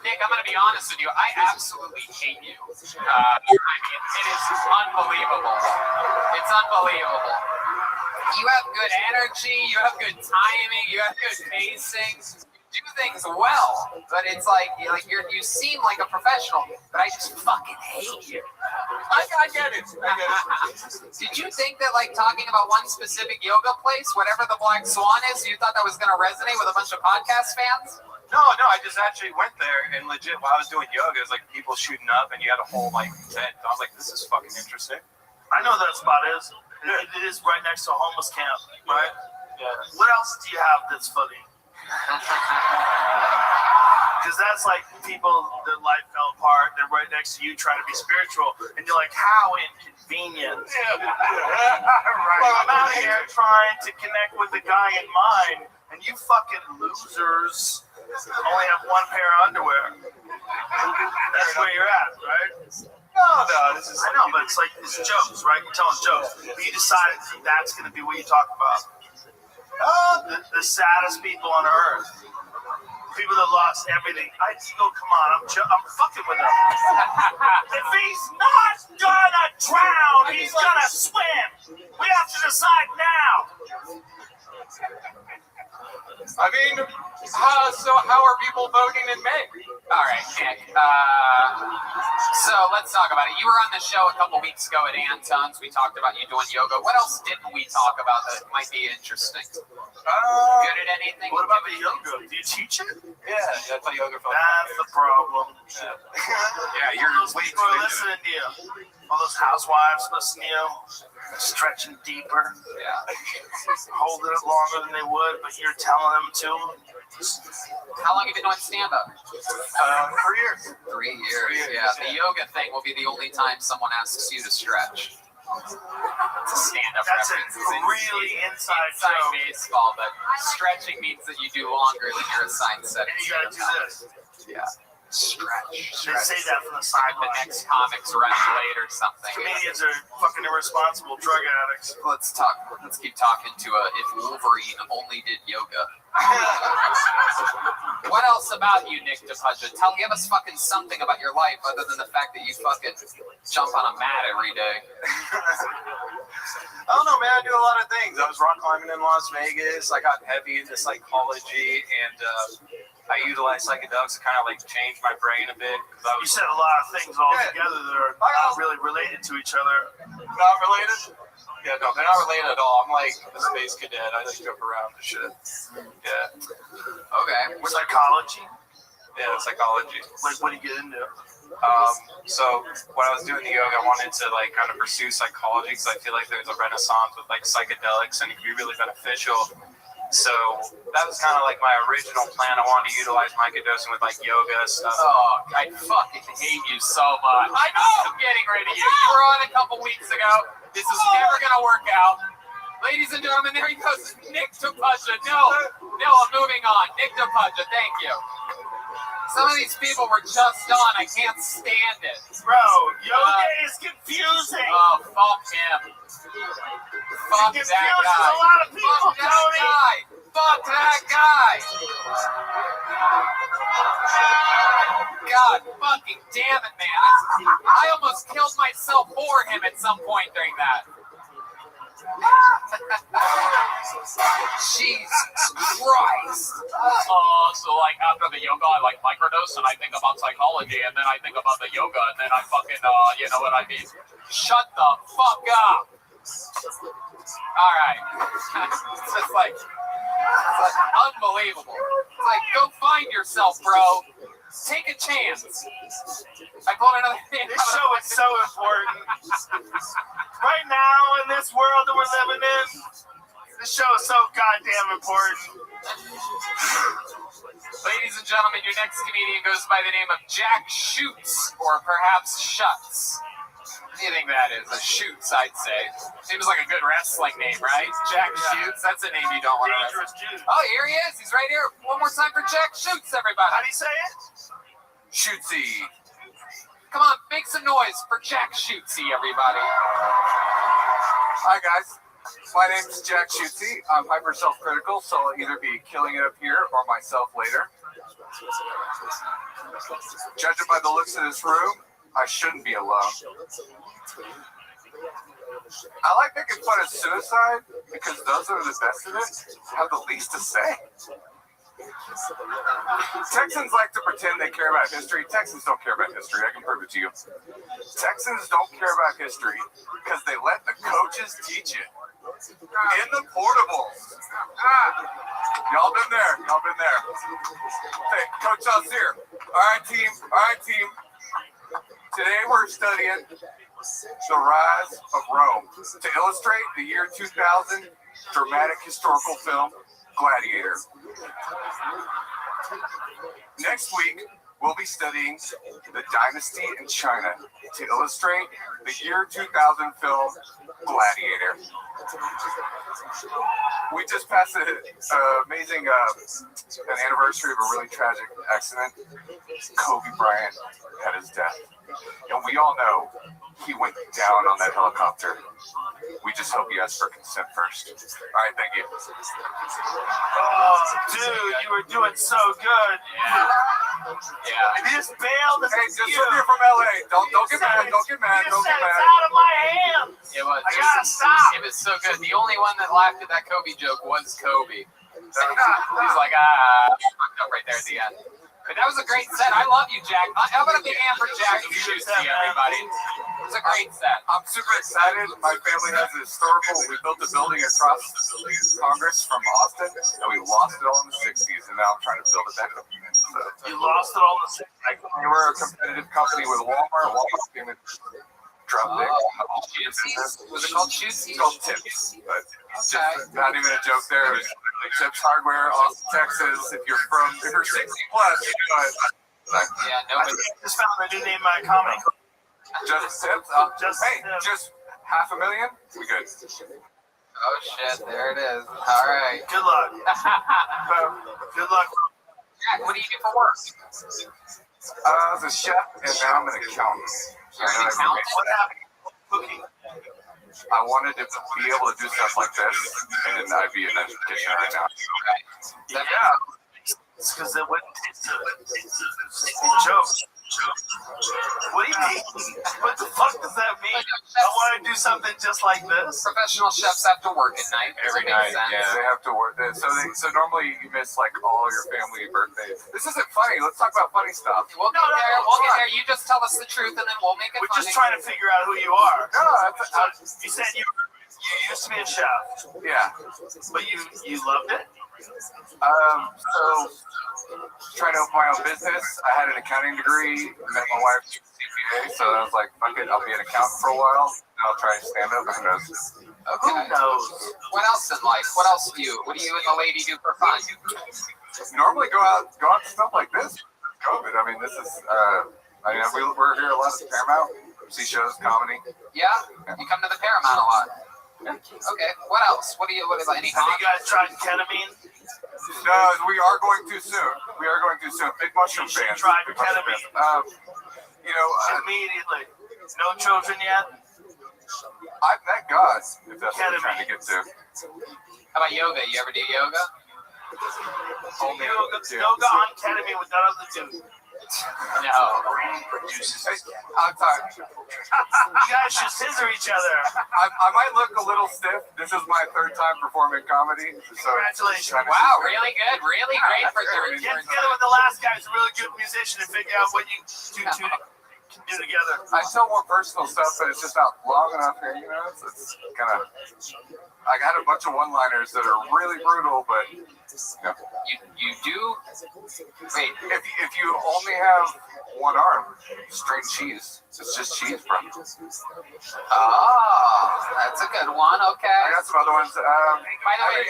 Nick, I'm going to be honest with you. I absolutely hate you. I mean, it is unbelievable. It's unbelievable. You have good energy. You have good timing. You have good pacing. You do things well, but it's like you seem like a professional, but I just fucking hate you. I get it. Did you think that like talking about one specific yoga place, whatever the Black Swan is, you thought that was going to resonate with a bunch of podcast fans? No, I just actually went there and legit while I was doing yoga, it was like people shooting up and you had a whole like tent. I was like, this is fucking interesting. I know that spot is. It is right next to a homeless camp, right? Yeah. What else do you have that's funny? Because that's like people, their life fell apart, they're right next to you trying to be spiritual, and you're like, how inconvenient. Right. Well, I'm out here trying to connect with the guy in mind, and you fucking losers only have one pair of underwear. That's where you're at, right? No, this is. I know, but it's like, it's jokes, right? You're telling jokes. But you decided that's going to be what you talk about. The saddest people on earth. People that lost everything. I just go, come on, I'm fucking with him. If he's not gonna drown, he's gonna swim. We have to decide now. I mean, how are people voting in May? All right, Nick. So let's talk about it. You were on the show a couple weeks ago at Anton's. We talked about you doing yoga. What else didn't we talk about that might be interesting? Good at anything? What about the yoga? Do you teach it? Yeah, that's yoga. That's the problem. Yeah, you're way too listening to you. All those housewives listening to you, stretching deeper. Yeah. Holding it longer than they would, but you're telling them to. How long have you been doing stand-up? 3 years. 3 years, yeah. The yoga thing will be the only time someone asks you to stretch. It's a stand-up That's reference. a really inside baseball, but stretching means that you do longer than your assigned set. And you gotta do this. Yeah. Stretch. They say that from the sideline. The next comics run late or something. Comedians are fucking irresponsible drug addicts. Let's keep talking to if Wolverine only did yoga. What else about you, Nick Dopadja? Give us fucking something about your life other than the fact that you fucking jump on a mat every day. I don't know, man. I do a lot of things. I was rock climbing in Las Vegas. I got heavy into psychology, and I utilize psychedelics to kind of like change my brain a bit. You said a lot of things all together that are not really related to each other. Not related? Yeah, no, they're not related at all. I'm like a space cadet. I like joke around and shit. Yeah. Okay. Psychology? Yeah, psychology. Like, what do you get into? So when I was doing the yoga, I wanted to like kind of pursue psychology because I feel like there's a renaissance with like psychedelics and it can be really beneficial So that was kind of like my original plan. I wanted to utilize microdosing with like yoga stuff. Oh, I fucking hate you so much. I know. I'm getting rid of you. You were on a couple weeks ago. This is never gonna work out. Ladies and gentlemen, there he goes, Nick Tapasha. No, I'm moving on. Nick Tapasha, thank you. Some of these people were just on. I can't stand it. Bro, yoga is confusing. Oh, fuck him. Fuck It that confuses guy. a lot of people, Fuck that Tony. guy. Fuck that guy. God fucking damn it, man. I almost killed myself for him at some point during that. Jesus Christ. So like after the yoga, I like microdose and I think about psychology, and then I think about the yoga, and then I fucking, you know what I mean? Shut the fuck up. Alright. It's just like unbelievable. It's like, go find yourself, bro. Take a chance. I pulled another thing. This show is so important. Right now, in this world that we're living in, this show is so goddamn important. Ladies and gentlemen, your next comedian goes by the name of Jack Shoots, or perhaps Shuts. What do you think that is? A Shoots, I'd say. Seems like a good wrestling name, right? Jack Shoots. That's a name you don't want to Dangerous wrestle. Jude. Oh, here he is. He's right here. One more time for Jack Shoots, everybody. How do you say it? Shootsy. Come on, make some noise for Jack Shootsy, everybody. Hi, guys. My name's Jack Shootsy. I'm hyper self-critical, so I'll either be killing it up here or myself later. Judging by the looks of this room, I shouldn't be alone. I like making fun of suicide because those that are the best at it have the least to say. Texans like to pretend they care about history. Texans don't care about history. I can prove it to you. Texans don't care about history because they let the coaches teach it. In the portables. Y'all been there. Y'all been there. Hey, Coach Alcier. All right, team. Today we're studying the rise of Rome to illustrate the year 2000 dramatic historical film Gladiator. Next week, we'll be studying the dynasty in China to illustrate the year 2000 film Gladiator. We just passed an amazing an anniversary of a really tragic accident. Kobe Bryant had his death. And we all know he went down on that helicopter. We just hope he asks for consent first. All right, thank you. Oh, dude, you were doing so good. Yeah. You just bailed. Hey, just from here from LA. Don't get mad. Don't get mad. You Don't said get it's mad. out of my hands. It was. I gotta stop. It was so good. The only one that laughed at that Kobe joke was Kobe. He's like, fucked up right there at the end. But that was a great set. I love you, Jack. How about a big hand for Jack Shootsy, everybody? It was a great set. I'm super excited. My family has a historical. We built a building across Congress from Austin, and we lost it all in the 60s, and now I'm trying to build it back up again. So, You lost it all in the same. we were a competitive company with Walmart. Walmart came and dropped it. Was it called Shootsy? It's called Tips, but just not even a joke there. It was like Tips Hardware, Austin, Texas. If you're 60 plus, you know it. Yeah, nobody. I just found a new name in my comedy club. Just Tips. Just $500,000. We good. Oh shit! There it is. All right. Good luck. Good luck. Jack, what do you do for work? I was a chef, and now I'm an accountant. You're an accountant? What happened? Cooking. I wanted to be able to do stuff like this, and I'd be in the kitchen right now. Yeah. It's because it wouldn't taste good. It's a joke. What do you mean? What the fuck does that mean? I want to do something just like this. Professional chefs have to work at night. Every night, yeah, they have to work. So normally you miss like all your family birthdays. This isn't funny. Let's talk about funny stuff. We'll get there. We'll get there. You just tell us the truth, and then we'll make it We're funny. just trying to figure out who you are. No, you said you used to be a chef. Yeah. But you loved it? So trying to open my own business. I had an accounting degree. Met my wife, CPA. So I was like, fuck it, I'll be an accountant for a while. And I'll try to stand up. Who knows? Okay. Who knows? What else in life? What else do you? What do you and the lady do for fun? Normally go out to stuff like this. COVID. I mean, this is. We're here a lot at Paramount. See shows, comedy. Yeah. You come to the Paramount a lot. Okay. What else? What is any? Have you guys tried ketamine? No, we are going to soon. Big mushroom fans. Tried ketamine. Immediately. No children yet? I've met God, if that's what you're trying to get to. How about yoga? You ever do yoga? Yoga on ketamine with none of the dude. No. I'm sorry. You guys should scissor each other. I might look a little stiff. This is my third time performing comedy. So congratulations. Wow, really good. Really great for third. Get together with the last guy who's a really good musician and figure out what you two can do together. I tell more personal stuff, but it's just not long enough here, you know? So it's kind of... I got a bunch of one-liners that are really brutal, but... You do? Wait, if you only have one arm, string cheese. It's just cheese, bro. Oh, that's a good one. Okay. I got some other ones. By the way,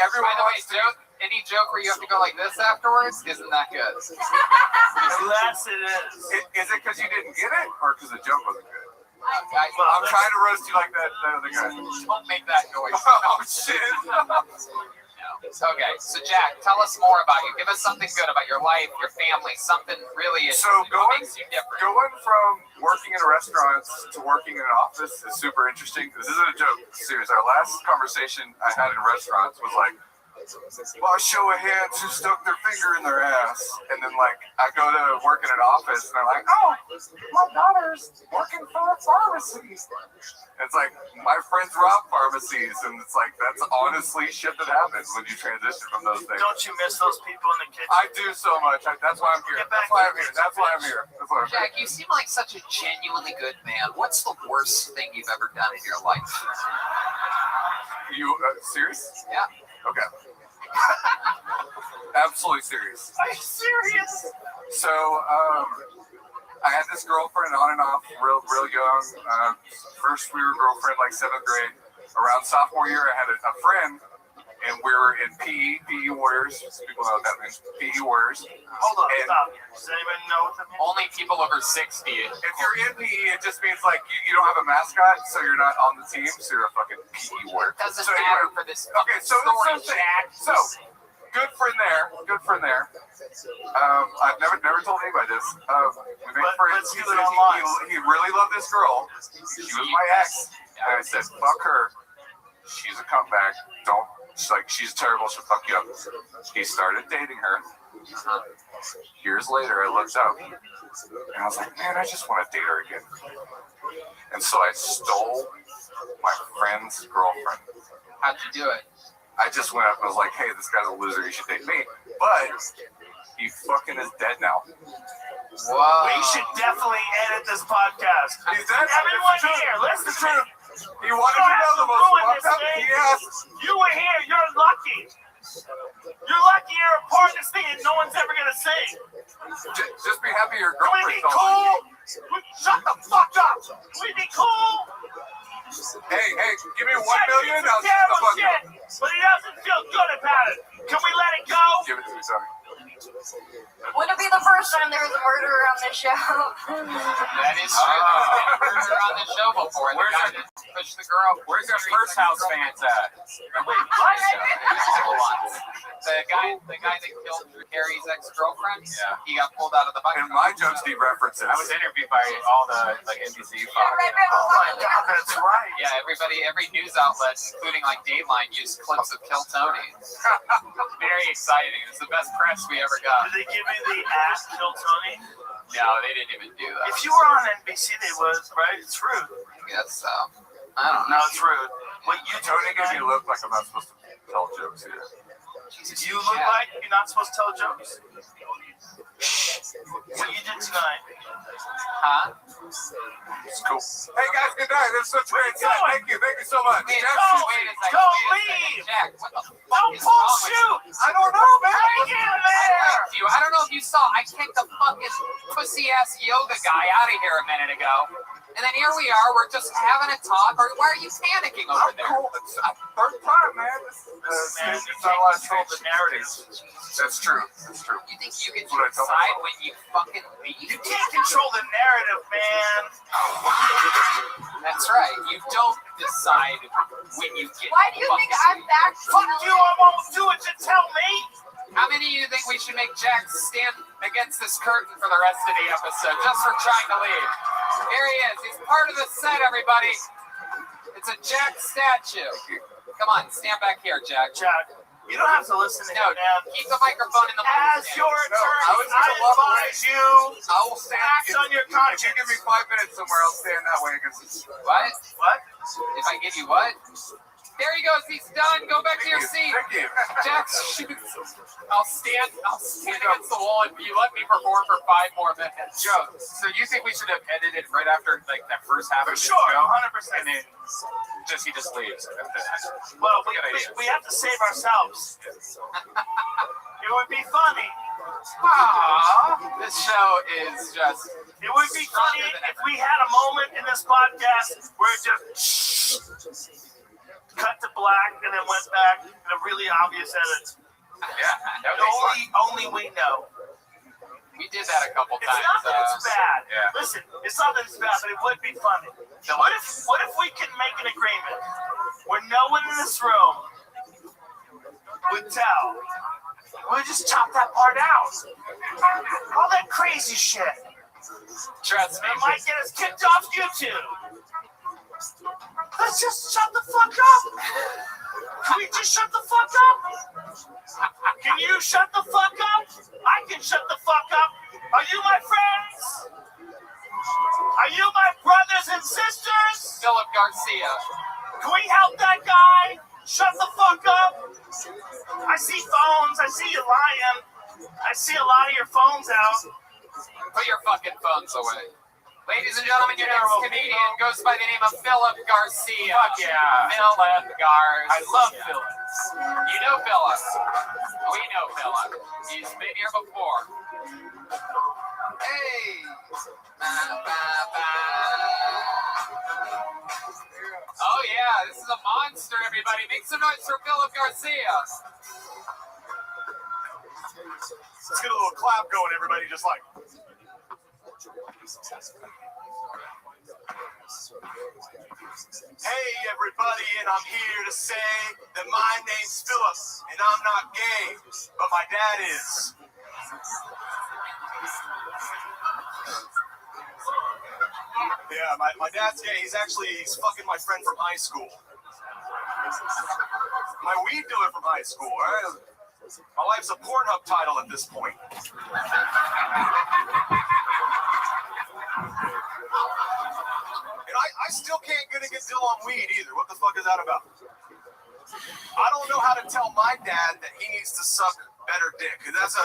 any joke where you have to go like this afterwards isn't that good. Yes, it is. Is it because you didn't get it, or because the joke wasn't good? I'm trying to roast you like that other guy. Don't make that noise. Oh shit. Okay, so Jack, tell us more about you. Give us something good about your life, your family, something really So makes you different. Going from working in restaurants to working in an office is super interesting. This isn't a joke. Serious. Our last conversation I had in restaurants was like, well, I show of hands who stuck their finger in their ass. And then, like, I go to work in an office, and they're like, oh, my daughter's working for a pharmacy. And it's like, my friends rob pharmacies, and it's like, that's honestly shit that happens when you transition from those things. Don't you miss those people in the kitchen? I do so much. That's why I'm here. That's why I'm here. Jack, you seem like such a genuinely good man. What's the worst thing you've ever done in your life? You serious? Yeah. Okay. Absolutely serious. Are you serious? So, I had this girlfriend on and off, real young. First, we were girlfriend like 7th grade. Around sophomore year, I had a friend, and we were in PE Warriors. People know what that means. PE Warriors. Hold on, stop. Does anybody know what that means? Only people over 60. If you're in PE, it just means like you don't have a mascot, so you're not on the team, so you're a fucking PE warrior. Doesn't matter for this. Okay, so good friend there. I've never told anybody this. We made friends. He really loved this girl. She was my ex, and I said, "Fuck her. She's a comeback. She's terrible. She'll fuck you up." He started dating her. Years later, I looked up, and I was like, "Man, I just want to date her again." And so I stole my friend's girlfriend. How'd you do it? I just went up and was like, hey, this guy's a loser, you should date me. But he fucking is dead now. Whoa. We should definitely edit this podcast. Everyone here, listen to me. He wanted to know the most fucked up. Yes. You were here, you're lucky. You're lucky you're a part of this thing and no one's ever going to sing. Just be happy your Can we be cool? Shut the fuck up. Can we be cool? Hey, give me $1 million. I'll terrible shit, but he doesn't feel good about it. Can we let it go? Give it to me, Sonny. Wouldn't it be the first time there was a murderer on this show? That is true. There's a murderer on this show before. The guy that pushed the girl. Where's your first house fans at? Wait, what? The guy that killed Harry's ex-girlfriend. Yeah. He got pulled out of the bucket. And my jokes need references. I was interviewed by all the NBC. Oh my God, that's right. Yeah, every news outlet, including like Dateline, used clips of Kill Tony. Very exciting. It's the best press we ever got. Did they give me the ass Kill Tony? No, they didn't even do that. If you were on NBC, they would, right? It's rude. Yes, I don't know. No, it's rude. What you Tony gives me a look like I'm not supposed to tell jokes here. You look like you're not supposed to tell jokes. What you did tonight. Huh? It's cool. Hey guys, good night. That's such a great time. Thank you so much. Wait, Jack, Don't leave. Jack, what the fuck Don't is pull wrong with shoot. you? I don't know, man. How you get in there? I don't know if you saw. I kicked the fucking pussy ass yoga guy out of here a minute ago. And then here we are, we're just having a talk. Or why are you panicking over there? It's third time, man. It's how I told the narrative. That's true. That's true. You think you can That's what I told decide myself. when you fucking leave? You can't control the narrative, man. That's right. You don't decide when you get Why do you think I'm back? Fuck you, I won't do it to tell me. How many of you think we should make Jack stand against this curtain for the rest of the episode just for trying to leave? Here he is. He's part of the set, everybody. It's a Jack statue. Come on, stand back here, Jack. Jack, you don't have to listen to him, man. Keep the microphone in the mic. As your attorney, I advise you I will stand. act on your conscience. If you give me 5 minutes somewhere, I'll stand that way against this. What? What? If I give you what? There he goes. He's done. Go back to your seat. Thank you. Jack shoots. I'll stand against the wall if you let me perform for 5 more minutes. Joe, so you think we should have edited right after like that first half of the Sure, show? 100%. And then he just leaves. Well, we have to save ourselves. It would be funny. This show is just. It would be funny if we had a moment in this podcast where it just cut to black and then went back in a really obvious edit. Yeah, Only we know. We did that a couple It's times. not that it's bad. Yeah. Listen, it's not that it's bad, but it would be funny. What if we can make an agreement where no one in this room would tell? We'll just chop that part out. All that crazy shit. Trust me. It might get us kicked off YouTube. Let's just shut the fuck up. Can we just shut the fuck up? Can you shut the fuck up? I can shut the fuck up. Are you my friends? Are you my brothers and sisters? Philip Garcia. Can we help that guy? Shut the fuck up. I see phones. I see you lying. I see a lot of your phones out. Put your fucking phones away. Ladies and gentlemen, your next comedian goes by the name of Philip Garcia. Fuck yeah. Philip Garcia. I love Philip. You know Philip. We know Philip. He's been here before. Hey. Oh yeah, this is a monster, everybody. Make some noise for Philip Garcia. Let's get a little clap going, everybody, just like. Hey everybody, and I'm here to say that my name's Philip, and I'm not gay, but my dad is. Yeah, my dad's gay. He's fucking my friend from high school. My weed dealer from high school, right? My wife's a Pornhub title at this point. And I still can't get a good deal on weed either. What the fuck is that about? I don't know how to tell my dad that he needs to suck better dick. That's a...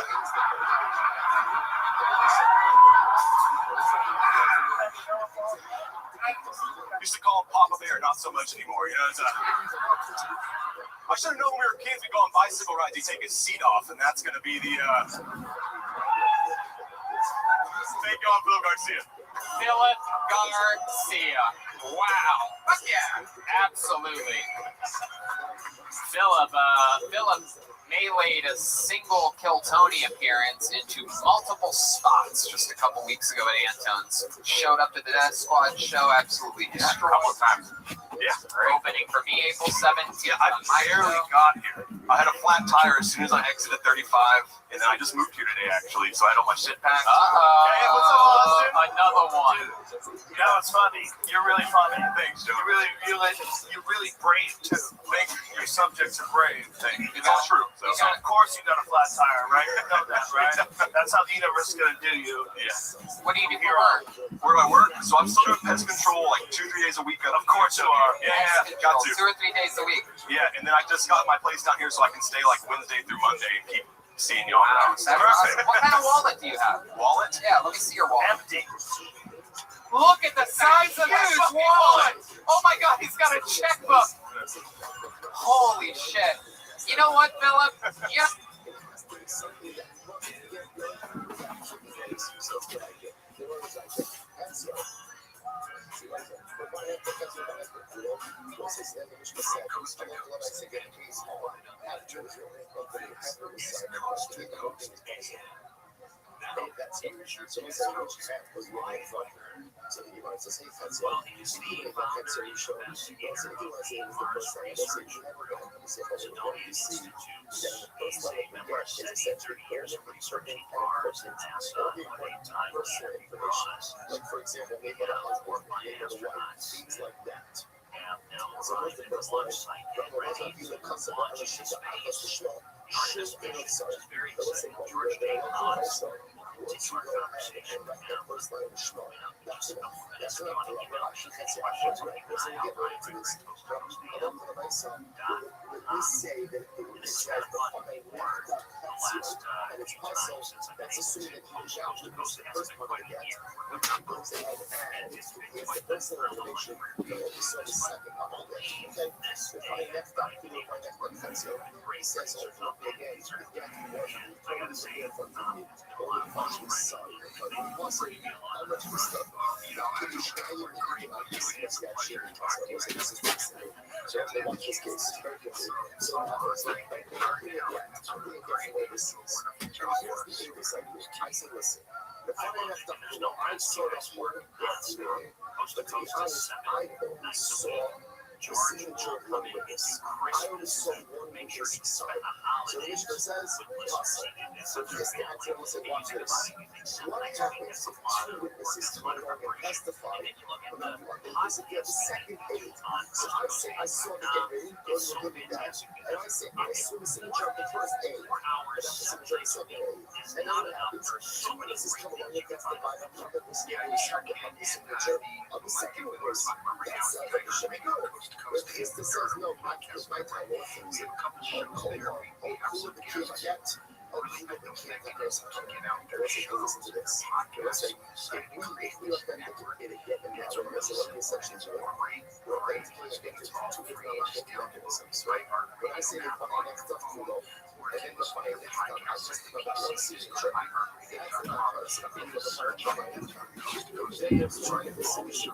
Used to call him Papa Bear, not so much anymore. You know, it's a... I should have known when we were kids, we'd go on bicycle rides, he'd take his seat off, and that's going to be the, Thank you, I'm Phil Garcia. Philip Garcia. Wow. Fuck yeah. Absolutely. Philip meleeed a single Kiltony appearance into multiple spots just a couple weeks ago at Anton's. Showed up to the Death Squad show, absolutely destroyed. A couple times. Yeah. Opening for me April 17th. Yeah, I barely got here. I had a flat tire as soon as I exited 35, and then I just moved here today, actually, so I had all my shit packed. Hey, what's up, Austin? Another one. You know, it's funny. You're really funny. Thanks, Joe. You're really brave, too. Thank you. Your subjects are brave. Thank you. It's all true. So of course you got a flat tire, right? You know that, right? That's how the universe is going to do you. Yeah. What do you do for work? Where do I work? So I'm still doing pest control like 2-3 days a week. Of course you are. Yeah, got to. 2 or 3 days a week. Yeah, and then I just got my place down here so I can stay like Wednesday through Monday and keep seeing y'all around. That's awesome. What kind of wallet do you have? Wallet? Yeah, let me see your wallet. Empty. Look at the size of this wallet. Oh my God, he's got a checkbook. Holy shit. You know what, Philip? Yeah. So I said, which cat was really fun? So he wants to say, that's well, he used to be a cat solution. He wants to say, it was the first time. He said, you never know. He said, but what you see, that the first level we get is essentially there's a certain kind of person's personal information. Like, for example, they got a husband, they got a wife, things like that. So what's the first level? But what I do, the concept of the shit, should be outside. But let's say, well, you're there, outside. Once you go ahead and the first line of Shema, that's enough. That's enough to actually that's the options, right? So we get right into this. When we say that it says the fucking word and it's also, that's assuming that you shout because the first part of the get, which goes ahead and is the first information, but also the second part of the get. Okay? If I next up to the next one, that's it. It says again, the get, I gotta say it for me. Sorry, but it wasn't how much we stuff. So if they watch this case, very quickly. So it's like, I'm going to get overseas. I say, listen, the fun I left up, I sort of work today. But to be honest, I only saw the signature of this. I only saw one witness sign. So the issue says, so this guy told us, watch this. What happens if two witnesses come along and testify about what they get the second aid? So I say, I saw the get ready, and I say, I saw the signature of the first aid, and that's the signature of the second aid. And now what happens? Two witnesses come along and testify about the signature of the second witness. That's like it should be good. Where the sister says, no, my time off things. Hold on, cool the kid yet. Cool the kid that goes, listen to this. Let's say, if we authenticate it yet, and that's what the essentially is, we're authenticating it to two different mechanisms, right? When I say the next stuff, cool, and then the final next stuff, I just about one signature. That's the person of the market. They are trying to solution.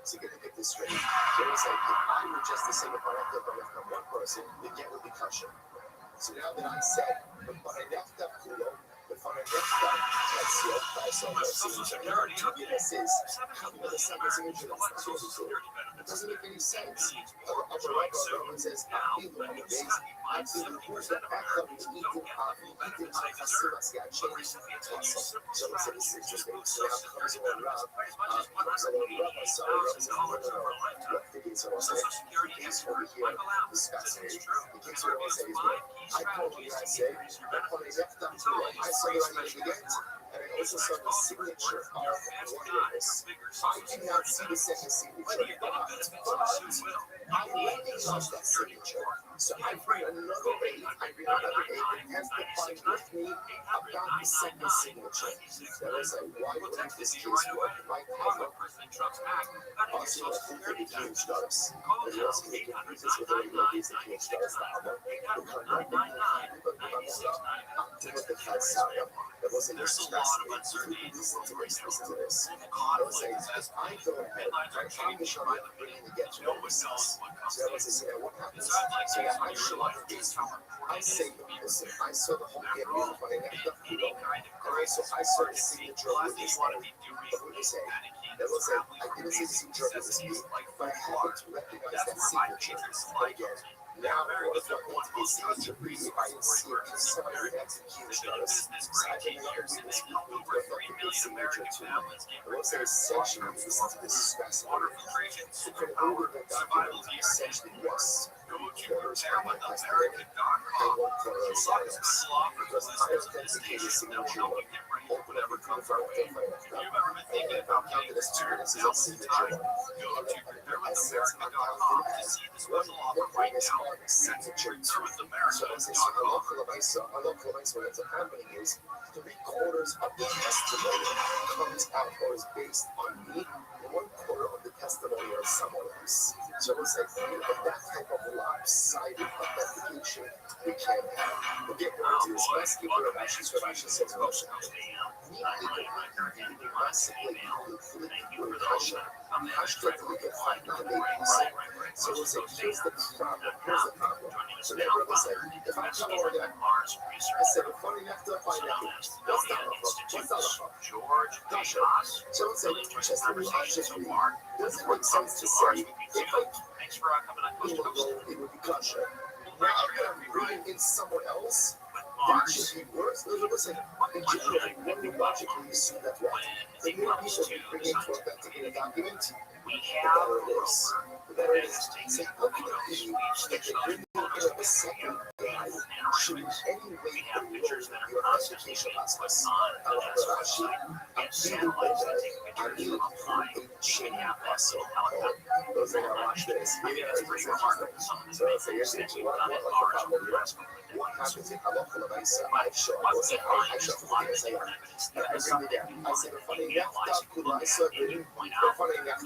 So get to get this straight. There was like, if I were just to say, if I left up from one person, the get would be kosher. So now that I said, but I left up Kulo, if I left up Tetsuo, I saw my signature. This is coming with a second signature. That's not really cool. It doesn't make any sense. Other Rabbi says, I feel the days. I feel the course that back up to eating Hasimas got changed. So let's say this is just so now comes along Rab. I saw Rab. The kids are saying, the kids over here discussing it. The kids are saying, I told you I say, but when I left up to it, I saw the right again. And I also saw the signature of one witness. I did not see the second signature, but I recognized that signature. So I bring another aid, and testify with me about the second signature. That was like, why would this case work? My partner, also the king starts. And he also making business with the ladies, the king starts. That was in this listen to this. I was saying, I go ahead, I'm trying to show you I'm bringing the get to know myself. So that was to say, what happens? So yeah, I show up this. I say, listen, I saw the whole game when I left up Kudo. And I saw the signature of this one. But what do you say? That was like, I didn't see the signature of this piece, but I happened to recognize that signature. But again, now I was looking at the signature brief. I didn't see it. It's somebody who executed us. So I can never see this people with the signature too. I will say essentially, listen to this stress. So for the over the document, essentially, yes. Quarters are my last name. They won't quarter on silence. Because I authenticated signature one. Open every confirm and I'm counting as two minutes as a signature one. The essence I'm counting as one minus one signature two. So as I say, a local advice, what's happening is 3/4 of the testimony comes out or is based on me. 1/4 testimony of someone else. So it's like that type of lopsided authentication we can have. We'll get more into this. Let's keep it about she's says emotion. Massively, pressure. Hashtag we can find my babies. So we'll say, here's the problem. So then we're going to say, if I come over there, I said, funny enough to find out. What's that about? Gotcha. So we'll say, just a reaction. Does it make sense to say, if I it would be gotcha. Now I'm bringing in someone else. That should be worse. Listen, in general, when we logically see that right, the more people we bring into authenticated document, the better it is. The better it is. So how can it be that they bring in a second guy should in any way promote your authentication process? However, actually, I'm feeling better. I need a chain also. Those are going to watch this. So let's say you're saying, what happens if I'm up for the nice show? I was like, I show for the say, I said, the funny enough, I saw the funny enough,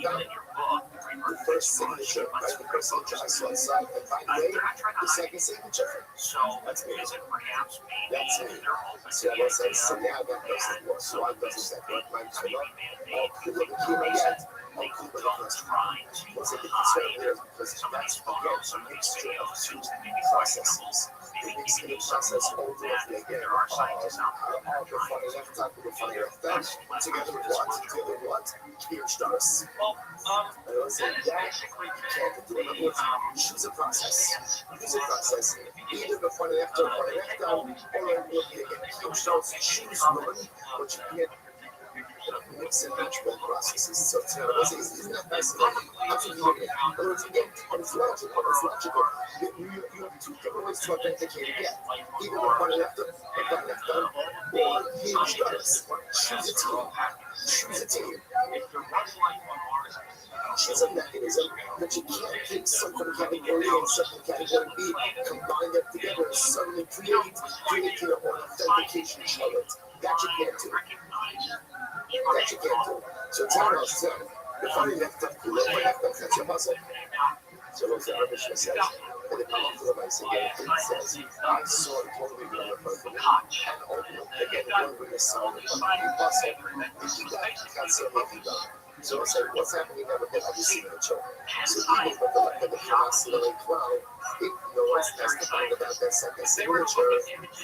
the first signature, right? The first signature I saw inside, and by the way, the second signature. That's me. That's me. So I was like, so yeah, that doesn't work. So I doesn't say, my time up. I'll put the key right yet. I'll put the first try. What's it the concern there? Because that's, again, a mixture of two processes. The mixing process ultimately again the funny left top with the funny left down together with what? Together with what? Here starts. I always say that you can't do it. Choose a process. Use a process. Either the funny left or funny left down, or it will be again here starts. Choose one, but you can't mix and match both processes. So isn't that fascinating? Absolutely. In other words, again, it's logical. It's logical. You have two different ways to authenticate again. Either the funny left or the funny left down, or hinge does. Choose a team. Choose a team. Choose a mechanism that you can't take something category A and something category B, combine them together and suddenly create your own authentication challenge. That you can't do. That you can't do. So tell us, the funny left up, the left up, that's your puzzle. So what's the Mishnah says? And the powerful device again, it says, I saw it totally wrong in front of me. And ultimately, again, one with the sound of the puzzle, if you got, you can't say what you done. So it's like, what's happening now with the other signature? So even with the left of the class, the late cloud, if no one's testifying about that second signature,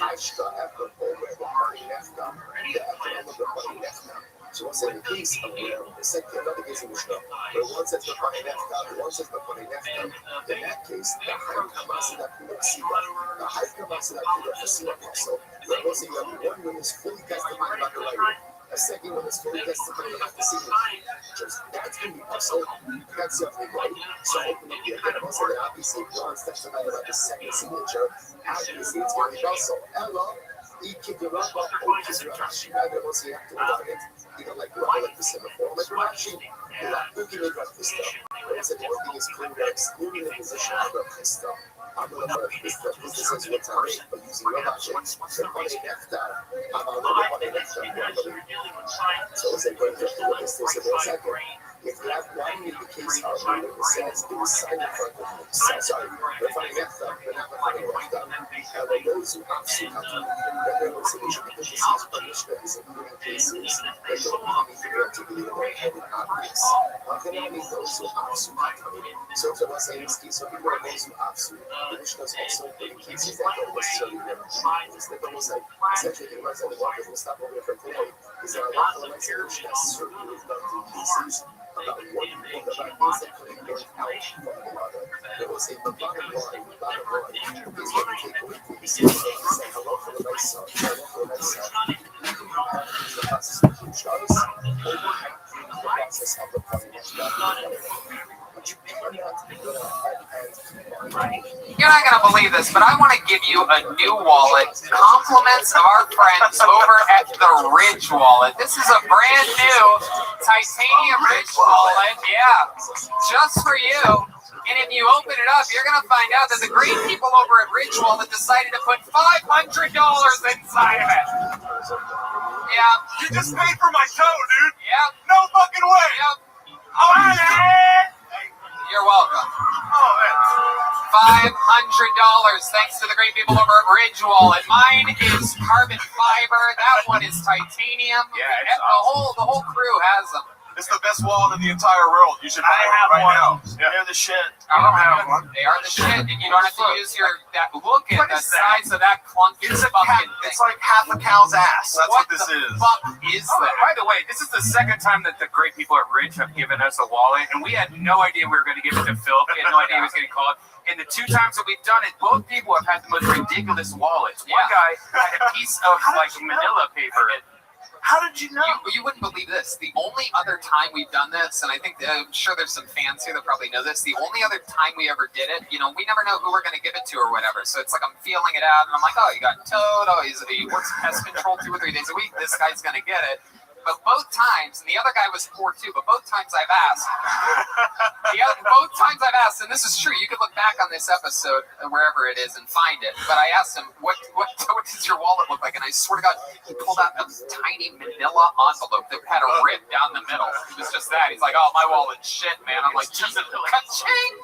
Ashka after over the party left down, the after the party left down. So what's in the case of the second, another case in Mishnah, where one says the party left down, one says the party left down, in that case, the high Kamasa that we don't see that, the high Kamasa that we don't see that also, where also you have one who is fully testifying about the light. A second one is fully testifying about the signatures. That's going to be also, that's definitely right. So ultimately, again, also obviously, John's testifying about the second signature, obviously it's going to be also. Ella, he can do it, but because Rashi, I don't say after about it, you know, like the semaphore, like Rashi, you're not looking at this stuff. But it's like one thing is clear, excluding the position of the stuff. I'm going to put this stuff, this is what I'm saying, but using your logic, the money left out, I'm going to money left out. So it's like, what is this about second? If you have one in the case of it says it was signed in front of you, sorry, the funny left out, but not the funny left out. And then those who absolutely have to, that there was a issue because this is punishment is including cases that don't need to be articulated or headed obvious. How can I mean those who absolutely have to? So I was saying this case, so people are those who absolutely, the issue is also in cases that don't necessarily remember. It's like almost like, essentially, the ones that walk and stop over from today, is that a lot of the legislation that certainly is done through cases about what you think about things that could have been out from the mother. It was a bottom line is what we take away from the system. It's like, hello for the nice son, hello for the nice son. The process of the stars, over the process of the party. You're not going to believe this, but I want to give you a new wallet. Compliments of our friends over at the Ridge Wallet. This is a brand new titanium Ridge wallet. Yeah, just for you. And if you open it up, you're going to find out that the great people over at Ridge Wallet decided to put $500 inside of it. Yeah. You just paid for my toe, dude. Yep. No fucking way. Yep. Oh, man. You're welcome. Oh, man. $500 thanks to the great people over at Ridgewall. And mine is carbon fiber. That one is titanium. Yeah, the whole crew has them. It's the best wall in the entire world. You should buy I it have right one. now. Yeah. They're the shit. I don't have one. They are the shit, and you don't have to use that. Look at What the is that? size of that clunky It's fucking thing. It's like half a cow's ass. That's what this the is. fuck is that? By the way, this is the second time that the great people at Ridge have given us a wallet, and we had no idea we were going to give it to Phil. We had no idea he was getting called. And the two times that we've done it, both people have had the most ridiculous wallets. One guy had a piece of like manila paper. How did you know? You wouldn't believe this. The only other time we've done this, and I'm sure there's some fans here that probably know this, the only other time we ever did it, we never know who we're going to give it to or whatever. So it's like I'm feeling it out, and I'm like, oh, you got Toad. Oh, he works pest control 2 or 3 days a week. This guy's going to get it. But both times, and the other guy was poor too, but both times I've asked, and this is true, you could look back on this episode, wherever it is, and find it, but I asked him, what does your wallet look like? And I swear to God, he pulled out a tiny manila envelope that had a rip down the middle. It was just that. He's like, oh, my wallet's shit, man. I'm like, Jesus, ka-ching!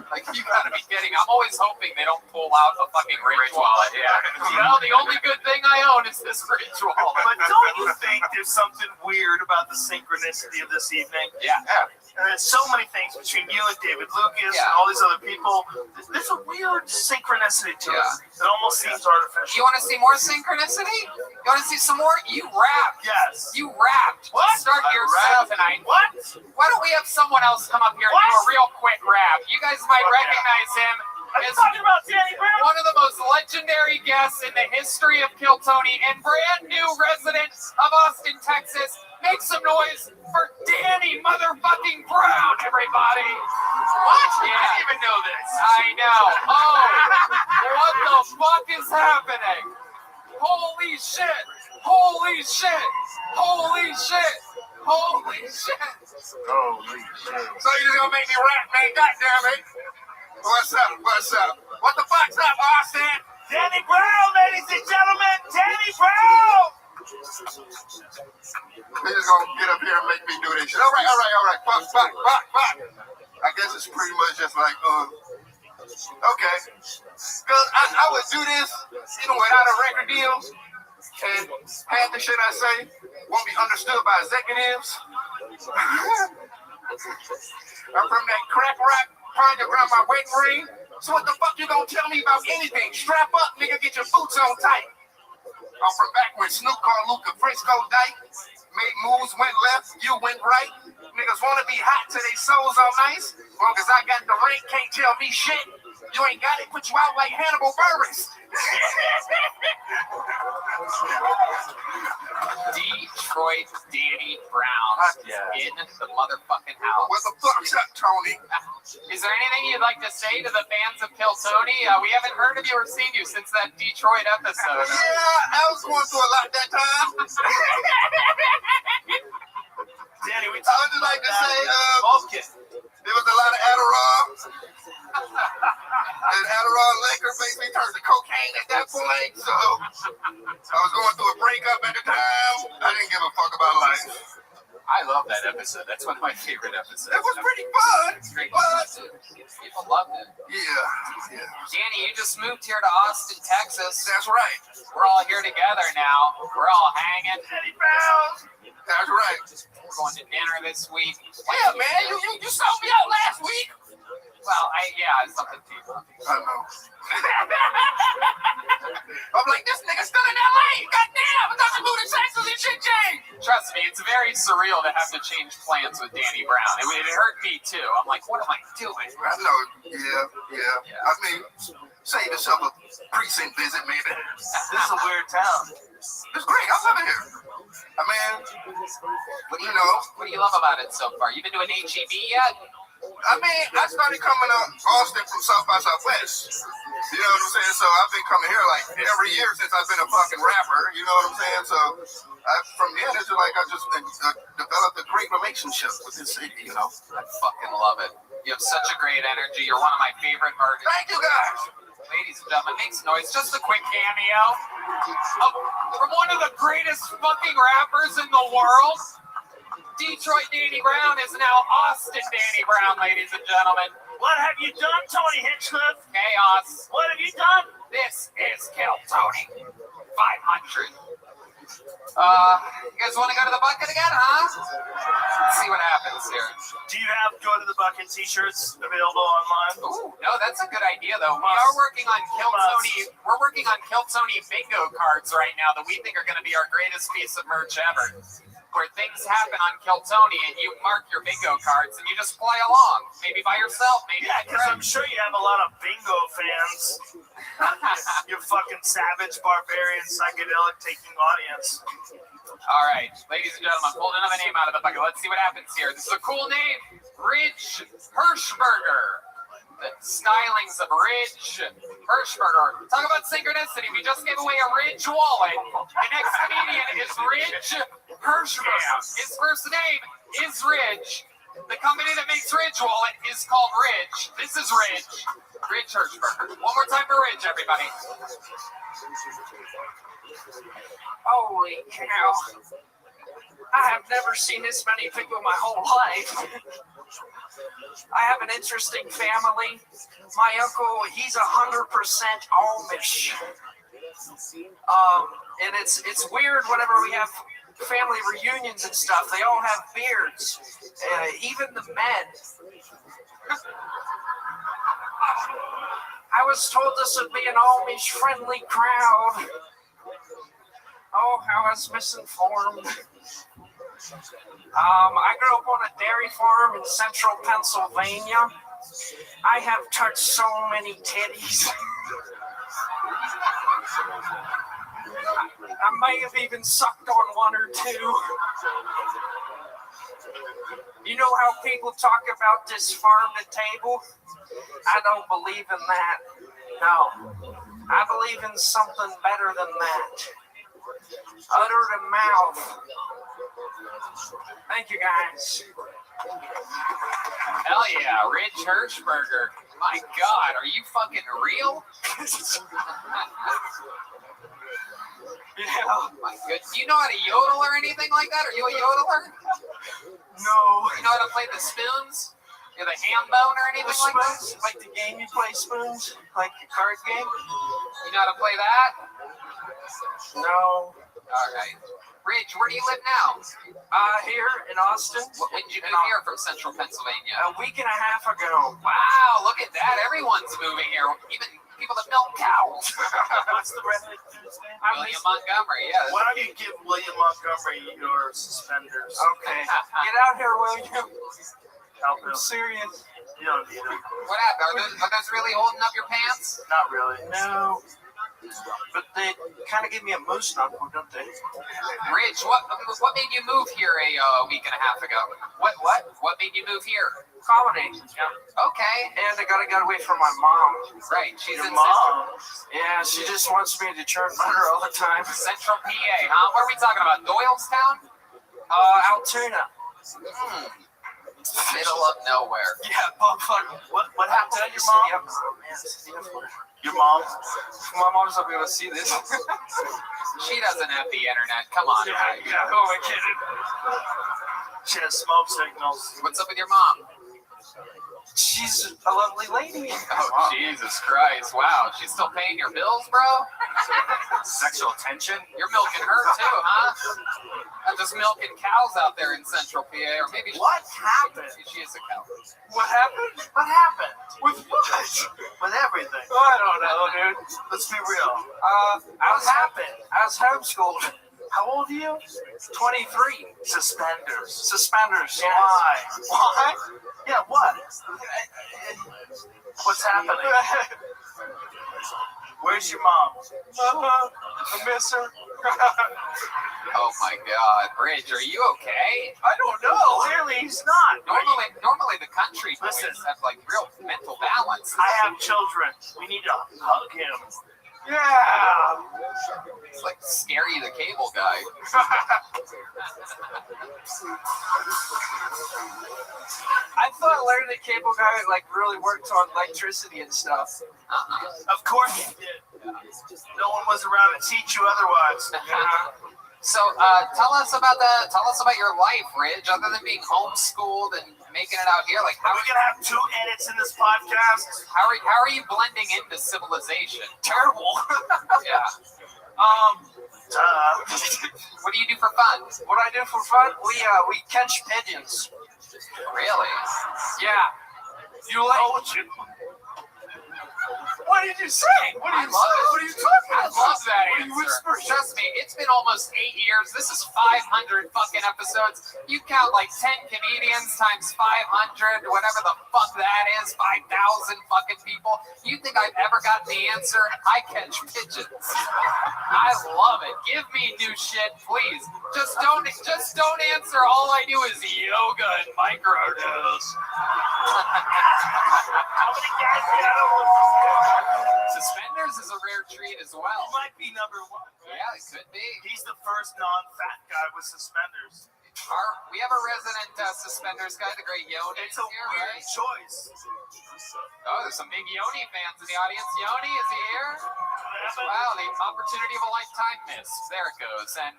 Like, you gotta be kidding. I'm always hoping they don't pull out a fucking Ridge wallet. Yeah. The only good thing I own is this Ridge wallet. But don't you think there's something weird about the synchronicity of this evening? Yeah. And there's so many things between you and David Lucas and all these other people. There's a weird synchronicity to it. It almost seems artificial. You want to see more synchronicity? You want to see some more? You rapped. Yes. You rapped. What? Start your set tonight. What? Why don't we have someone else come up here and do a real quick rap? You guys might recognize him as talking about Danny Brown? one of the most legendary guests in the history of Kill Tony and brand new resident of Austin, Texas. Make some noise for Danny motherfucking Brown, everybody. What? Yeah. I didn't even know this. I know. Oh, what the fuck is happening? Holy shit. Holy shit. Holy shit. Holy shit. Holy shit. So you just gonna make me rap, man? Goddamn it. What's up? What's up? What the fuck's up, Austin? Danny Brown, ladies and gentlemen, Danny Brown! They just gonna get up here and make me do this shit. All right. Fuck. I guess it's pretty much just like, okay. Because I would do this, without a record deal. And half the shit I say won't be understood by executives. I'm from that crack rock, trying to grab my wedding ring. So what the fuck you gonna tell me about anything? Strap up, nigga, get your boots on tight. I'm from back when Snoop called Luca Frisco Dyke. Made moves, went left, you went right. Niggas wanna be hot till they souls all nice. Long as I got the rank, can't tell me shit. You ain't got it, put you out like Hannibal Buress. Detroit Danny Brown in the motherfucking house. What the fuck's up, Tony? Is there anything you'd like to say to the fans of Kill Tony? We haven't heard of you or seen you since that Detroit episode. Yeah, I was going through a lot that time. Danny, I would just like to say, there was a lot of Adderall. And Adderall liquor basically turned to cocaine at that point. So I was going through a breakup at the time. I didn't give a fuck about life. I love that episode. That's one of my favorite episodes. It was pretty fun. It's great. People loved it. Yeah. Danny, you just moved here to Austin, Texas. That's right. We're all here together now. We're all hanging. Danny Brown. That's right. We're going to dinner this week. Yeah, man. You sold me out last week. Well, something to you. I know. I'm like, this nigga's still in LA. Goddamn, I thought you moved to Texas and shit changed. Trust me, it's very surreal to have to change plans with Danny Brown. It hurt me too. I'm like, what am I doing? I know. Yeah. I mean, save yourself a precinct visit, maybe. This is a weird town. It's great. I love it here. I mean, what do you love about it so far? You been to an HEB yet? I mean, I started coming to Austin from South by Southwest. You know what I'm saying? So I've been coming here like every year since I've been a fucking rapper. You know what I'm saying? So from then, it's like I just developed a great relationship with this city, you know? I fucking love it. You have such a great energy. You're one of my favorite artists. Thank you, guys. Ladies and gentlemen, make some noise. Just a quick cameo from one of the greatest fucking rappers in the world. Detroit Danny Brown is now Austin Danny Brown, ladies and gentlemen. What have you done, Tony Hinchcliffe? Chaos. What have you done? This is Kill Tony 500. You guys want to go to the bucket again, huh? Let's see what happens here. Do you have Go to the Bucket t-shirts available online? Ooh, no, that's a good idea, though. We are working on Kill Tony. We're working on Kill Tony bingo cards right now that we think are going to be our greatest piece of merch ever. Where things happen on Kill Tony and you mark your bingo cards and you just play along. Maybe by yourself, maybe. Yeah, because I'm sure you have a lot of bingo fans. You fucking savage, barbarian, psychedelic taking audience. All right, ladies and gentlemen, pull another name out of the bucket. Let's see what happens here. This is a cool name. Ridge Hirschberger. The stylings of Ridge Hirschberger. Talk about synchronicity. We just gave away a Ridge wallet. The next comedian is Ridge Hirschberger. His first name is Ridge. The company that makes Ridge wallet is called Ridge. This is Ridge. Ridge Hirschberger. One more time for Ridge, everybody. Holy cow. I have never seen this many people in my whole life. I have an interesting family. My uncle, he's 100% Amish. And it's weird whenever we have family reunions and stuff. They all have beards. Even the men. I was told this would be an Amish-friendly crowd. Oh, how I was misinformed. I grew up on a dairy farm in central Pennsylvania. I have touched so many titties. I may have even sucked on one or two. You know how people talk about this farm to table? I don't believe in that. No. I believe in something better than that. Udder to mouth. Thank you, guys. Hell yeah, Ridge Hirschberger. My God, are you fucking real? Yeah. My goodness. Do you know how to yodel or anything like that? Are you a yodeler? No. You know how to play the spoons? Or the ham bone or anything like that? Like the game you play spoons? Like the card game? You know how to play that? No. All right. Ridge, where do you live now? Here in Austin. When did you move here from central Pennsylvania? A week and a half ago. Wow, look at that. Everyone's moving here. Even people that milk cows. What's the redhead dude's name? William Montgomery, yeah. Why don't you give William Montgomery your suspenders? Okay. Get out here, William. Help him. I'm serious. You don't need them. What happened? Are those really holding up your pants? Not really. No. But they kind of give me a moose knuckle, don't they? Ridge, what made you move here a week and a half ago? What made you move here? Comedy. Yeah. Okay. And I gotta get away from my mom. Right. She's Your in mom. Yeah, she just wants me to churn butter all the time. Central PA, huh? What are we talking about? Doylestown? Altoona. Middle of nowhere. Yeah, bumfuck. What happened to your mom? Your mom? My mom's not able to see this. She doesn't have the internet. Come on. Yeah. Who am I kidding? She has smoke signals. What's up with your mom? She's a lovely lady. Oh, Jesus Christ. Wow. She's still paying your bills, bro? Sexual tension? You're milking her, too, huh? I'm just milking cows out there in Central PA, or maybe What happened? She is a cow. What happened? What happened? With what? With everything. I don't know, dude. Let's be real. What happened? I was homeschooled. How old are you? 23. Suspenders. Suspenders. Yes. Why? Why? Yeah, what? What's happening? Where's your mom? I miss her. Oh my God, Ridge, are you okay? I don't know. Clearly he's not. Normally the country boys Listen. have like real mental balance. I have children. We need to hug him. Yeah. It's like Scary the Cable Guy. I thought Larry the Cable Guy like really worked on electricity and stuff. Of course he did. No one was around to teach you otherwise. So tell us about your life, Ridge. Other than being homeschooled and making it out here, like how Are we gonna have 2 edits in this podcast? how are you blending into civilization? Terrible. Yeah. What do you do for fun? What do I do for fun? We catch pigeons. Really? Yeah. You like? What did you say? What are you talking I about? love that What are you answer. whispering? Trust me, it's been almost 8 years. This is 500 fucking episodes. You count like 10 comedians times 500, whatever the fuck that is, 5,000 fucking people. You think I've ever gotten the answer? I catch pigeons. I love it. Give me new shit, please. Just don't answer. All I do is yoga and microdose. How many guys you got over? Suspenders is a rare treat as well. He might be number 1. Yeah, it could be. He's the first non-fat guy with suspenders. We have a resident suspenders guy, the great Yoni. It's a weird choice. Oh, there's some big Yoni fans in the audience. Yoni, is he here? Wow, the opportunity of a lifetime miss. There it goes. And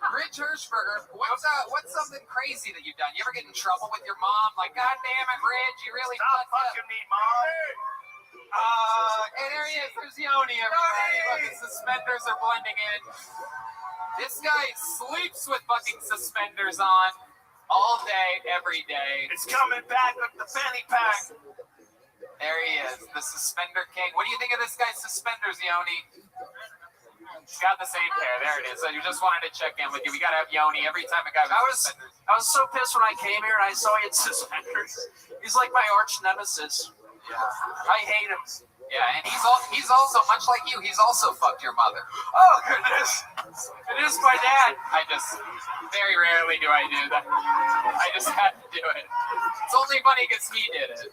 Rich Hirschberger, what's something crazy that you've done? You ever get in trouble with your mom? Like, God damn it, Rich, you really Stop fucking me, Mom. And there he is. There's Yoni, everybody. Look, the suspenders are blending in. This guy sleeps with fucking suspenders on all day, every day. It's coming back with the fanny pack. There he is, the suspender king. What do you think of this guy's suspenders, Yoni? He's got the same pair. There it is. So you just wanted to check in with you. We gotta have Yoni every time a guy with suspenders. I was so pissed when I came here and I saw he had suspenders. He's like my arch nemesis. Yeah. I hate him. Yeah, and he's also, much like you, he's also fucked your mother. Oh, goodness. It is my dad. Very rarely do I do that. I just had to do it. It's only funny because he did it.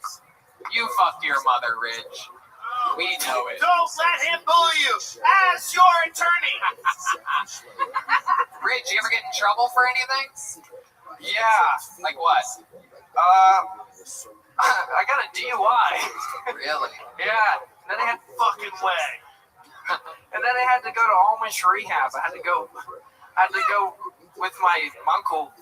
You fucked your mother, Ridge. We know it. Don't let him bully you. As your attorney. Ridge, you ever get in trouble for anything? Yeah. Like what? I got a DUI. Really? Yeah. Then I had fucking way. And then I had to go to homeless rehab. I had to go with my uncle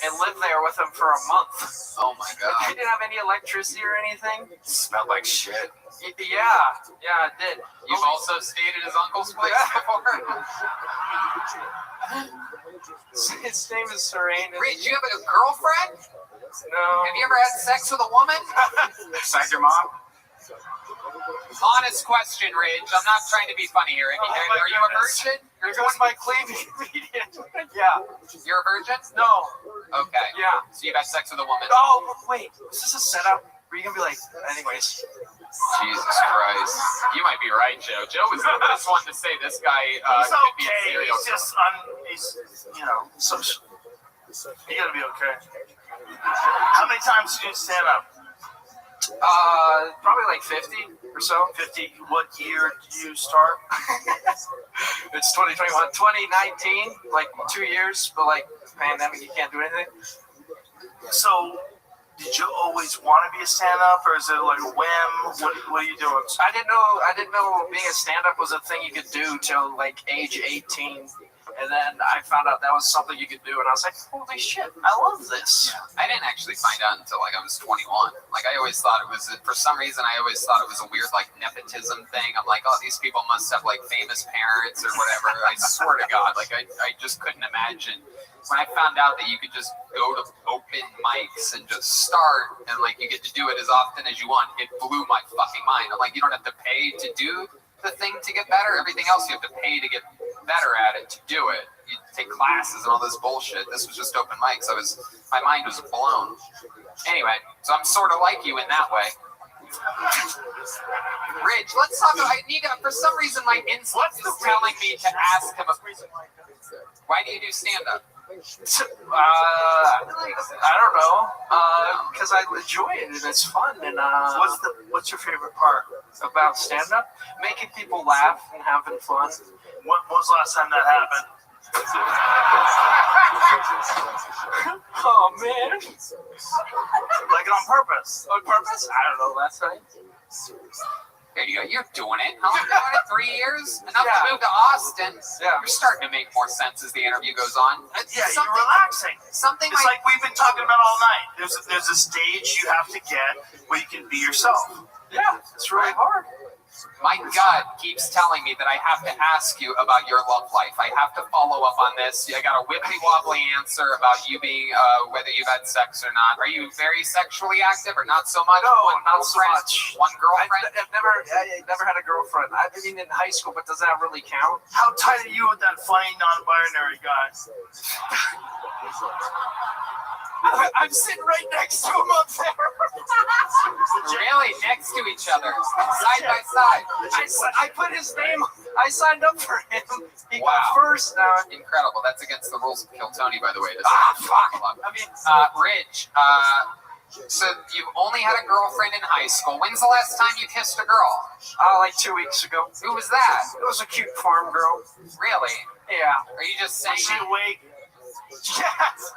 and live there with him for a month. Oh my god. I didn't have any electricity or anything. It smelled like shit. Yeah, it did. You've also stayed at his uncle's place before? His name is Serene. Ridge, you have a girlfriend? No. Have you ever had sex with a woman? Besides your mom? Honest question, Ridge. I'm not trying to be funny here. Are you a virgin? Here goes my cleaning comedian. Yeah. You're a virgin? No. Okay. Yeah. So you've had sex with a woman? Oh, wait. Is this a setup? Are you going to be like, anyways? Jesus Christ. You might be right, Joe. Joe was the first one to say this guy he's could be a okay. serial He's just, you got to be okay. How many times did you stand up? Probably like 50 or so. 50. What year did you start? It's 2021. 2019, like 2 years, but like pandemic, you can't do anything. So, did you always want to be a stand-up, or is it like a whim? What are you doing? I didn't know being a stand-up was a thing you could do till like age 18. And then I found out that was something you could do, and I was like, holy shit, I love this. I didn't actually find out until like I was 21. Like I always thought it was, for some reason, I always thought it was a weird like nepotism thing. I'm like, oh, these people must have like famous parents or whatever. I swear to God, like I just couldn't imagine. When I found out that you could just go to open mics and just start, and like you get to do it as often as you want, it blew my fucking mind. I'm like, you don't have to pay to do the thing to get better. Everything else you have to pay to get better at it, to do it. You take classes and all this bullshit. This was just open mics. My mind was blown. Anyway, so I'm sort of like you in that way. Ridge, let's talk about, for some reason my instinct is telling me to ask him why do you do stand-up? I don't know. Because I enjoy it and it's fun. And what's your favorite part about stand-up? Making people laugh and having fun. When was the last time that happened? Oh man! Like on purpose? On purpose? I don't know. Last night. There you go. You're doing it. How long have you been doing it? 3 years? Enough to move to Austin. Yeah. You're starting to make more sense as the interview goes on. Yeah, you're relaxing. Something It's like we've been talking about all night. There's a stage you have to get where you can be yourself. Yeah, it's really hard. My gut keeps telling me that I have to ask you about your love life. I have to follow up on this. I got a wibbly-wobbly answer about you being, whether you've had sex or not. Are you very sexually active or not so much? No, One not so girlfriend? much. One girlfriend? I've never had a girlfriend. I've been in high school, but does that really count? How tight are you with that funny non-binary guy? I'm sitting right next to him up there. Really? Next to each other? Side by side? I put his name. I signed up for him. He Wow. got first now. Incredible. That's against the rules of Kill Tony, by the way. Fuck. I mean, Ridge, so you've only had a girlfriend in high school. When's the last time you kissed a girl? like 2 weeks ago. Who was that? It was a cute farm girl. Really? Yeah. Are you just saying Was she that? awake? Yes.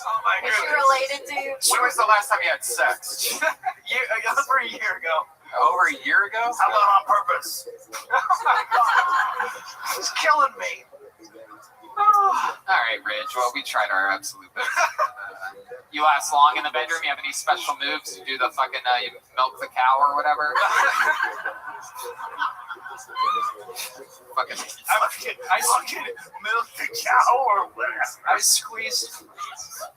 Oh my Is she goodness. related to you? When was the last time you had sex? Over a year ago. Over a year ago? How about on purpose? Oh my God. She's killing me. All right, Ridge. Well, we tried our absolute best. You last long in the bedroom? You have any special moves? You do the fucking, you milk the cow or whatever? I fucking milked the cow or whatever. I squeezed.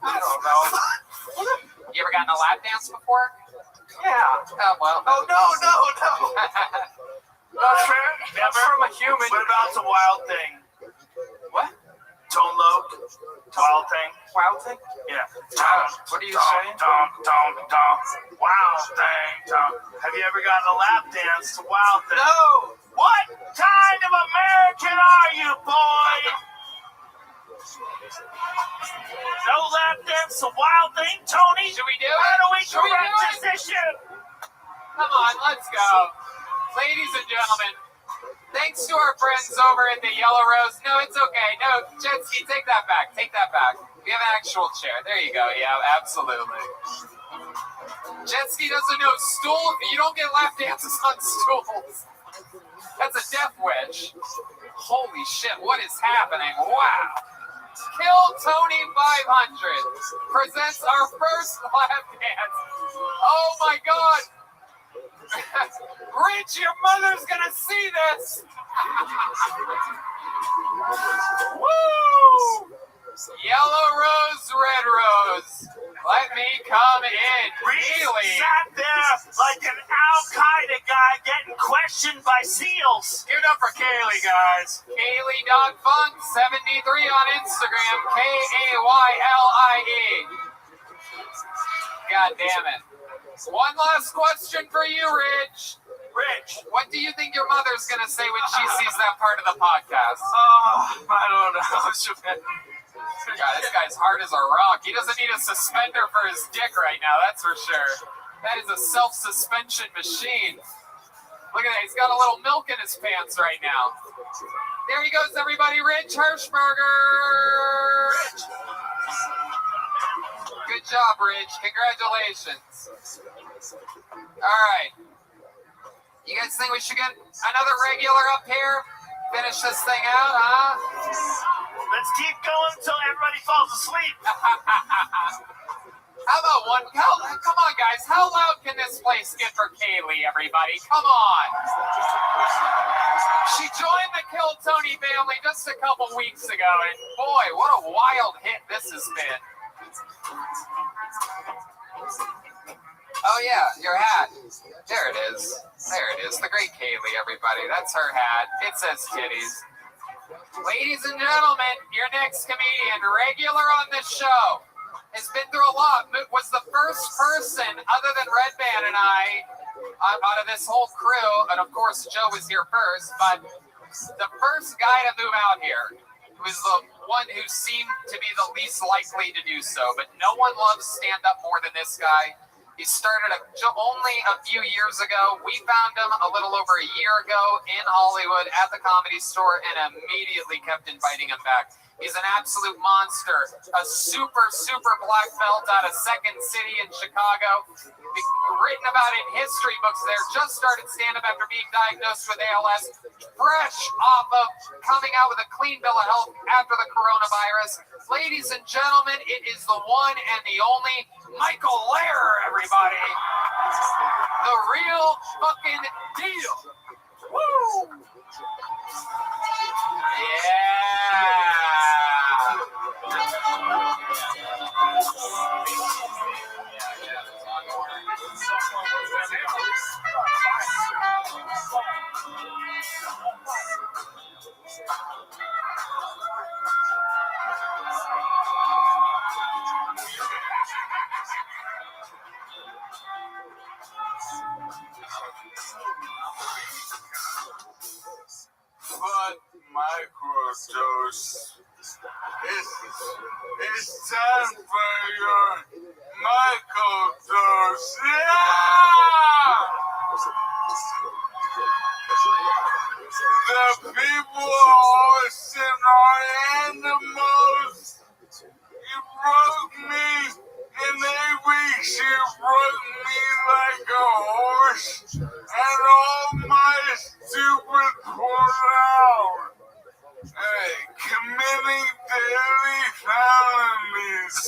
I don't know. You ever gotten a lap dance before? Yeah. Oh, well. Oh, no. Not fair. Never from a human. What about the wild thing? What? Tone low. Wild thing. Wild thing? Yeah. What are you saying? Wild thing. Have you ever gotten a lap dance to wild thing? No. What kind of American are you, boy? No lap dance to wild thing, Tony? Should we do it? How do we Should we correct do this issue? Come on, let's go. Ladies and gentlemen, thanks to our friends over at the Yellow Rose. No, it's okay. No, Jetski, take that back. Take that back. We have an actual chair. There you go. Yeah, absolutely. Jetski doesn't know stool. You don't get lap dances on stools. That's a death wish. Holy shit, what is happening? Wow. Kill Tony 500 presents our first lap dance. Oh my God. Rich, your mother's gonna see this. Woo! Yellow rose, red rose. Let me come in. Really? Sat there like an Al-Qaeda guy getting questioned by SEALs. Give it up for Kaylee, guys. Kaylee.funk73 on Instagram. Kaylie. God damn it. One last question for you, Rich. Rich, what do you think your mother's going to say when she sees that part of the podcast? Oh, I don't know. God, this guy's hard as a rock. He doesn't need a suspender for his dick right now, that's for sure. That is a self-suspension machine. Look at that. He's got a little milk in his pants right now. There he goes, everybody. Rich Hirschberger. Rich. Good job, Rich. Congratulations. All right. You guys think we should get another regular up here? Finish this thing out, huh? Let's keep going until everybody falls asleep. How about one? Come on, guys. How loud can this place get for Kaylee, everybody? Come on. She joined the Kill Tony family just a couple weeks ago, and boy, what a wild hit this has been. Oh, yeah, your hat. There it is. There it is. The great Kaylee, everybody. That's her hat. It says titties. Ladies and gentlemen, your next comedian, regular on this show, has been through a lot. Was the first person, other than Red Band and I, out of this whole crew, and of course Joe was here first, but the first guy to move out here, who was the one who seemed to be the least likely to do so, but no one loves stand-up more than this guy. He started only a few years ago. We found him a little over a year ago in Hollywood at the Comedy Store and immediately kept inviting him back. He's an absolute monster. A super, super black belt out of Second City in Chicago. Written about in history books there. Just started stand-up after being diagnosed with ALS. Fresh off of coming out with a clean bill of health after the coronavirus. Ladies and gentlemen, it is the one and the only Michael Lehrer, everybody. The real fucking deal. Woo! Fuck microdose. It's time for your microdose. Yeah! The people always saying are animals. You broke me in 8 weeks. You broke me like a horse. And all my stupid pulled out. Hey, committing daily felonies.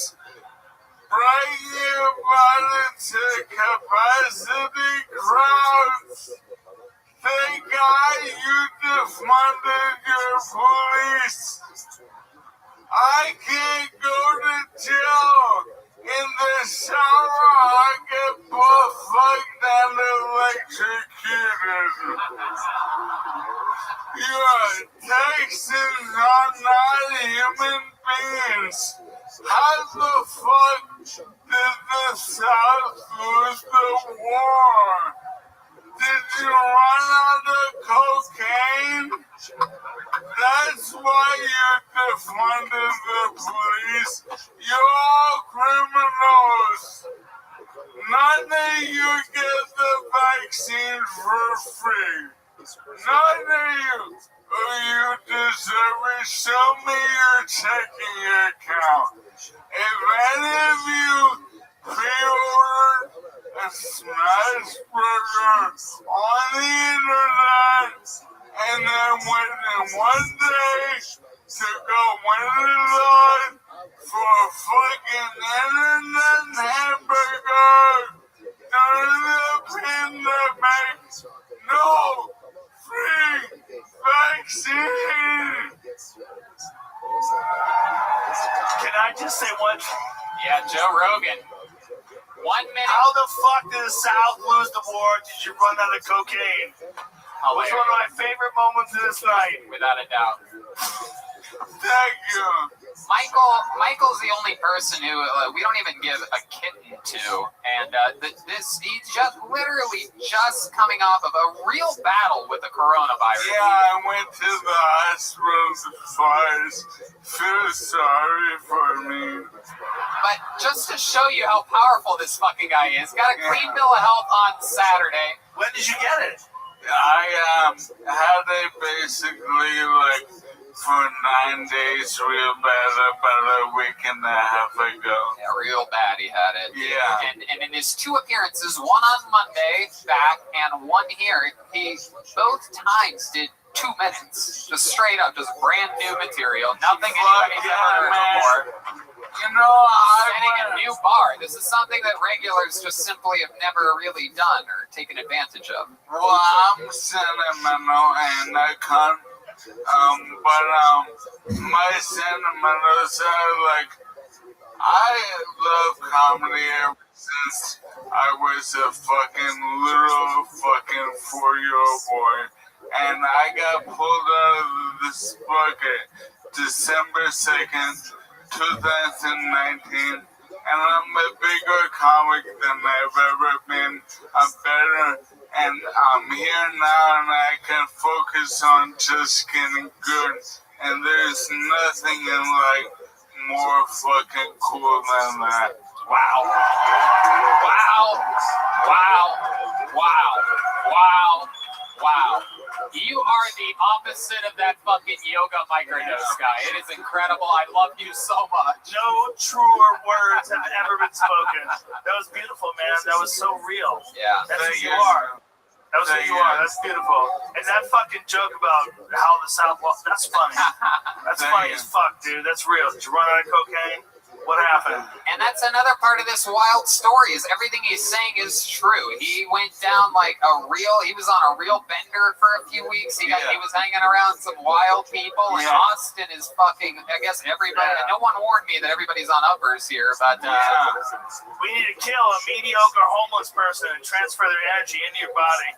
Bragging about it to capacity crowds. Thank God you defunded your police. I can't go to jail. In the shower, I get butt fucked and electrocuted. Your Texans are not human beings. How the fuck did the South lose the war? Did you run out of cocaine? That's why you defunded the police. You're all criminals. None of you get the vaccine for free. None of you. You deserve it. Show me your checking account. If any of you pre-ordered a smash burger on the internet and then went in one day to go win the line for a fucking internet hamburger during the pandemic, no free vaccine. Can I just say one? Yeah, Joe Rogan. 1 minute. How the fuck did the South lose the war? Did you run out of cocaine? That was one of my favorite moments of this night. Without a doubt. Thank you. Michael's the only person who we don't even give a kitten to, and he's just literally just coming off of a real battle with the coronavirus. Yeah, I went to the hospital twice. Feel sorry for me. But just to show you how powerful this fucking guy is, got a clean bill of health on Saturday. When did you get it? I had it basically like for 9 days real bad about a week and a half ago. Yeah, real bad he had it. Yeah. And in his 2 appearances, one on Monday back and one here, he both times did 2 minutes. Just straight up, just brand new material. Nothing anybody's ever heard before. You know, setting a new bar. This is something that regulars just simply have never really done or taken advantage of. Well, I'm sentimental and I can't. But my sentiments are like, I love comedy ever since I was a fucking little fucking 4-year-old boy, and I got pulled out of this bucket December 2nd, 2019, and I'm a bigger comic than I've ever been. I'm better. And I'm here now and I can focus on just getting good. And there's nothing in life more fucking cool than that. Wow. Wow. Wow. Wow. Wow. Wow. You are the opposite of that fucking yoga microdose guy. It is incredible. I love you so much. No truer words have ever been spoken. That was beautiful, man. That was so real. Yeah. That's who you are. That was who you are. That's beautiful. And that fucking joke about how the South lost, that's funny. That's funny as fuck, dude. That's real. Did you run out of cocaine? What happened? And that's another part of this wild story is everything he's saying is true. He went down like he was on a real bender for a few weeks. He was hanging around some wild people, and Austin is fucking, I guess everybody, no one warned me that everybody's on uppers here, but we need to kill a mediocre homeless person and transfer their energy into your body.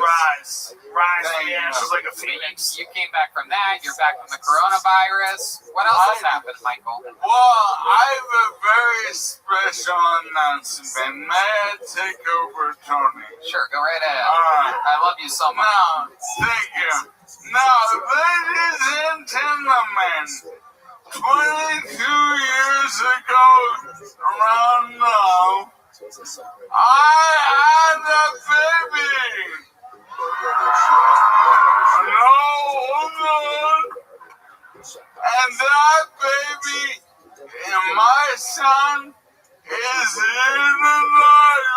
Rise from the ashes like a phoenix. You came back from that, you're back from the coronavirus. What else has happened, Michael? Well, I have a very special announcement. May I take over, Tony? Sure, go right ahead. All right. I love you so much. Now, thank you. Now, ladies and gentlemen, 22 years ago, around now, I had a baby. No, hold on. And that baby, and my son, is in the night.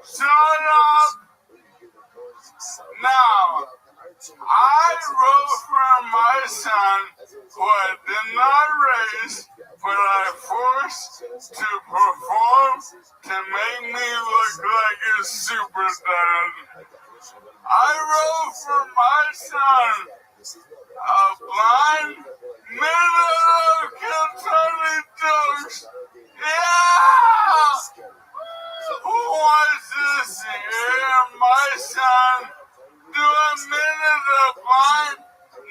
Shut up. Now, I wrote for my son, who I did not raise, but I forced to perform to make me look like a super dad. I wrote for my son a blind middle of Kentucky jokes. Yeah! Who wants to hear my son do a minute of blind,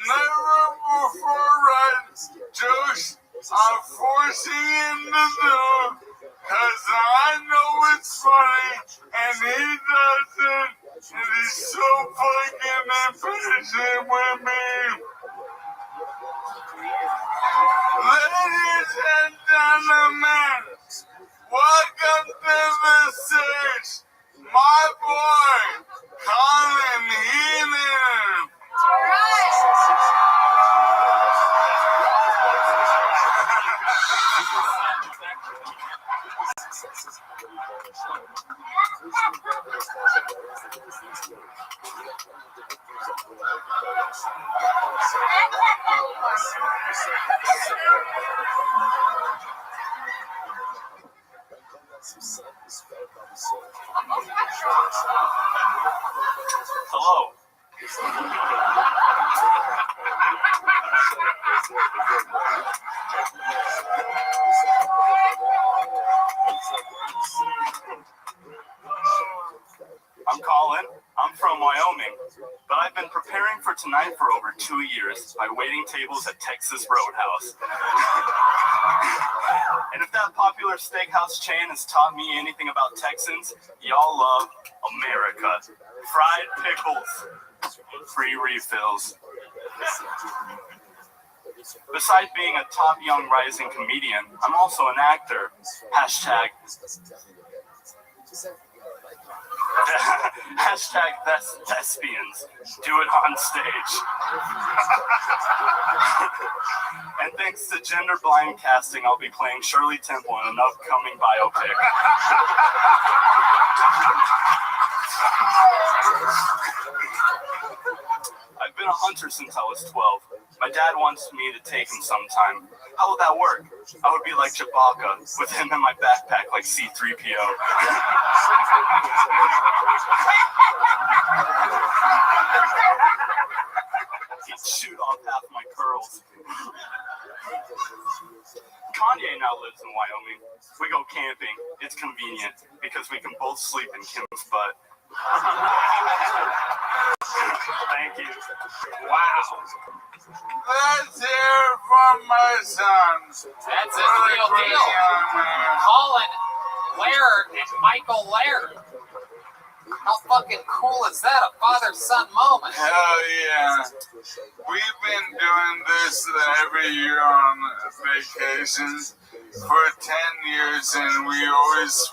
never before read jokes I'm forcing him to do? Cause I know it's funny and he doesn't. And he's so fucking impatient with me. Ladies and gentlemen, welcome to the stage, my boy, Colin Heenan. Hello. I'm Colin. I'm from Wyoming, but I've been preparing for tonight for over 2 years by waiting tables at Texas Roadhouse. And if that popular steakhouse chain has taught me anything about Texans, y'all love America. Fried pickles, free refills. Besides being a top young rising comedian, I'm also an actor. Hashtag thespians. Do it on stage. And thanks to gender blind casting, I'll be playing Shirley Temple in an upcoming biopic. I've been a hunter since I was 12. My dad wants me to take him sometime. How would that work? I would be like Chewbacca, with him in my backpack like C-3PO. He'd shoot off half my curls. Kanye now lives in Wyoming. We go camping. It's convenient, because we can both sleep in Kim's butt. Thank you. Wow. Let's hear from my son. That's a real deal. Colin Laird and Michael Laird. How fucking cool is that? A father-son moment. Hell yeah. We've been doing this every year on vacations for 10 years, and we always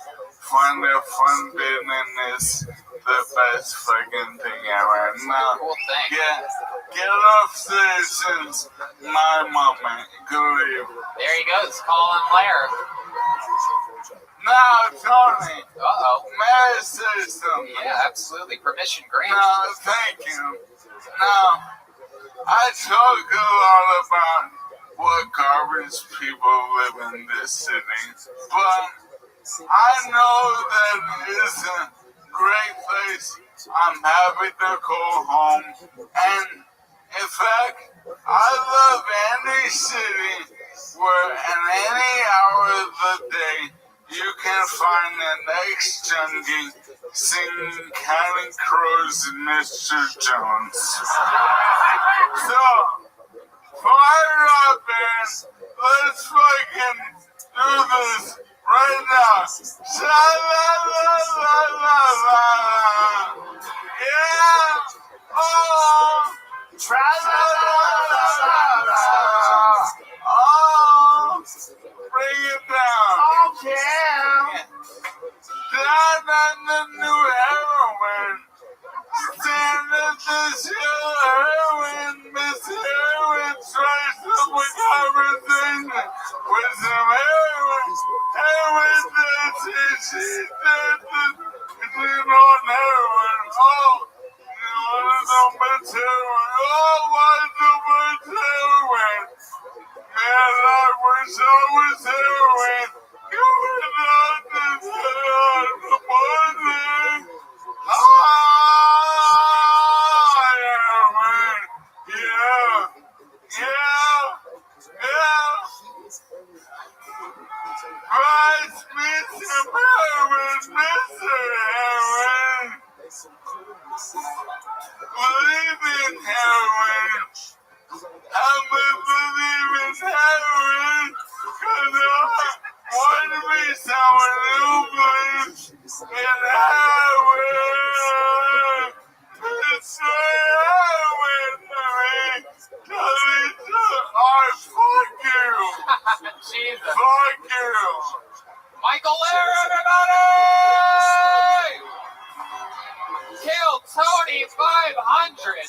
find it fun business is the best fucking thing ever. Now, Cool thing. get off citizens, my mama, go leave. There he goes, calling Lair. Now, Tony. Uh-oh. May I say something? Yeah, absolutely. Permission granted. No, thank you. Now, I talk a lot about what garbage people live in this city, but I know that it's a great place. I'm happy to go home, and in fact, I love any city where in any hour of the day you can find an ex-junkie singing Counting Crows and Mr. Jones. So, fire up, man. Let's fucking do this right now. Sha-la-la-la-la-la. Yeah. Oh. Tra-la-la-la-la-la. Oh. Bring it down. Oh, yeah. Down on the new heroin. Stand at this heroin. Miss Heroin tries to put conversation with some heroin. Heroin does it. She does it. She's on heroin. Oh, so much heroin. Oh, why so much heroin? Man, I wish I was heroin. You would not deserve the morning. Heroin. Yeah. Rise, Mr. Heroin, Mr. Heroin. Believe in heroin. I'm gonna believe in heroin, 'cause I want to be someone who believes in heroin. It's heroin for me. Fuck you. Jesus. Fuck you. Michael Lair, everybody! Kill Tony 500.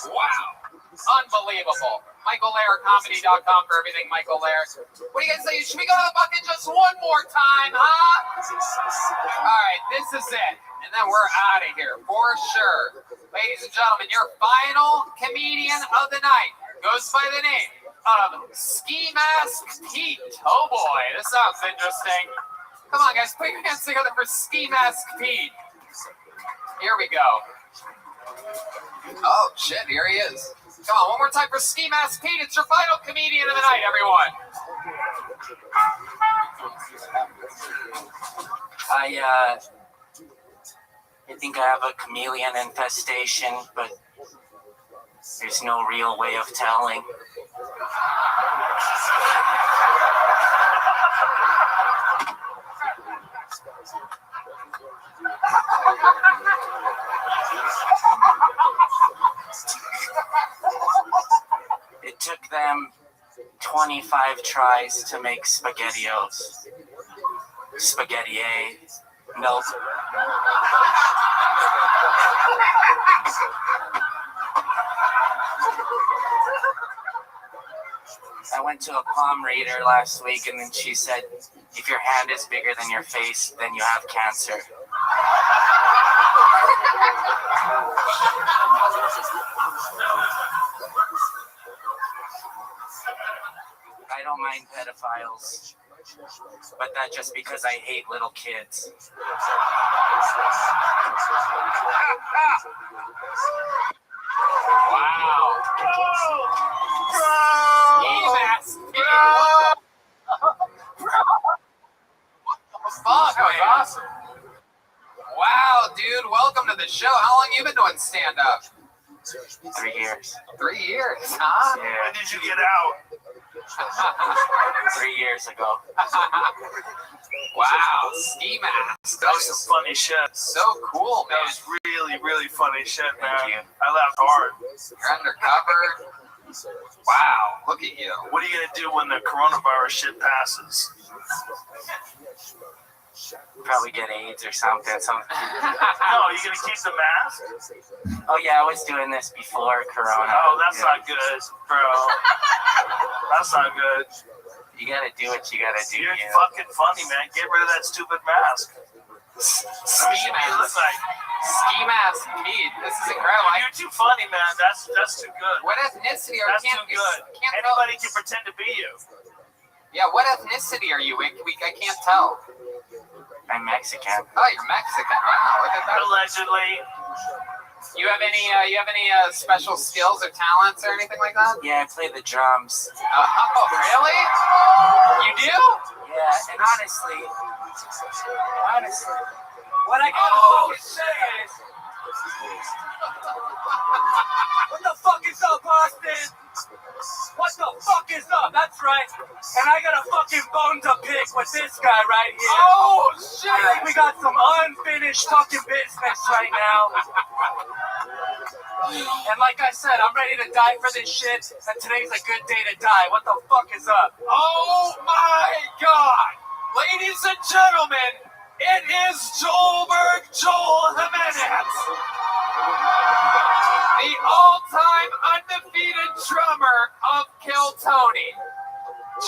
Wow. Unbelievable. MichaelLairComedy.com for everything Michael Lair. What do you guys say? Should we go to the bucket just one more time, huh? All right, this is it. And then we're out of here for sure. Ladies and gentlemen, your final comedian of the night goes by the name of Ski Mask Pete. Oh boy, this sounds interesting. Come on, guys, put your hands together for Ski Mask Pete. Here we go. Oh, shit, here he is. Come on, one more time for Ski Mask Pete. It's your final comedian of the night, everyone. I think I have a chameleon infestation, but there's no real way of telling. It took them 25 tries to make SpaghettiOs. Spaghetti-A. Nope. I went to a palm reader last week, and then she said, if your hand is bigger than your face, then you have cancer. I don't mind pedophiles, but that's just because I hate little kids. Wow. Fuck, that was awesome. Wow, dude, welcome to the show. How long you been doing stand-up? 3 years. 3 years, huh? Yeah. When did you get out? 3 years ago. Wow, ski mask. That was some funny shit. So cool, man. That was really, really funny shit, man. Thank you. I laughed hard. You're undercover. Wow, look at you. What are you gonna do when the coronavirus shit passes? Probably get AIDS or something. No, are you gonna keep the mask? Oh yeah, I was doing this before Corona. Oh, that's not good, bro. That's not good. You gotta do what you gotta do. You're fucking funny, man. Get rid of that stupid mask. Ski mask. Ski mask, me. This is incredible. You're too funny, man. That's too good. What ethnicity are That's you? too good. Anybody can pretend to be you. Yeah, what ethnicity are you? I can't tell. I'm Mexican. Oh, you're Mexican. Wow, look at that. Allegedly. You have any special skills or talents or anything like that? Yeah, I play the drums. Oh, really? You do? Yeah, and honestly, what I gotta fucking say is, what the fuck is up, Austin? What the fuck is up? That's right. And I got a fucking bone to pick with this guy right here. Oh, shit. I think we got some unfinished fucking business right now. And like I said, I'm ready to die for this shit, and today's a good day to die. What the fuck is up? Oh my God! Ladies and gentlemen, it is Joel Jimenez, the all-time undefeated drummer of Kill Tony.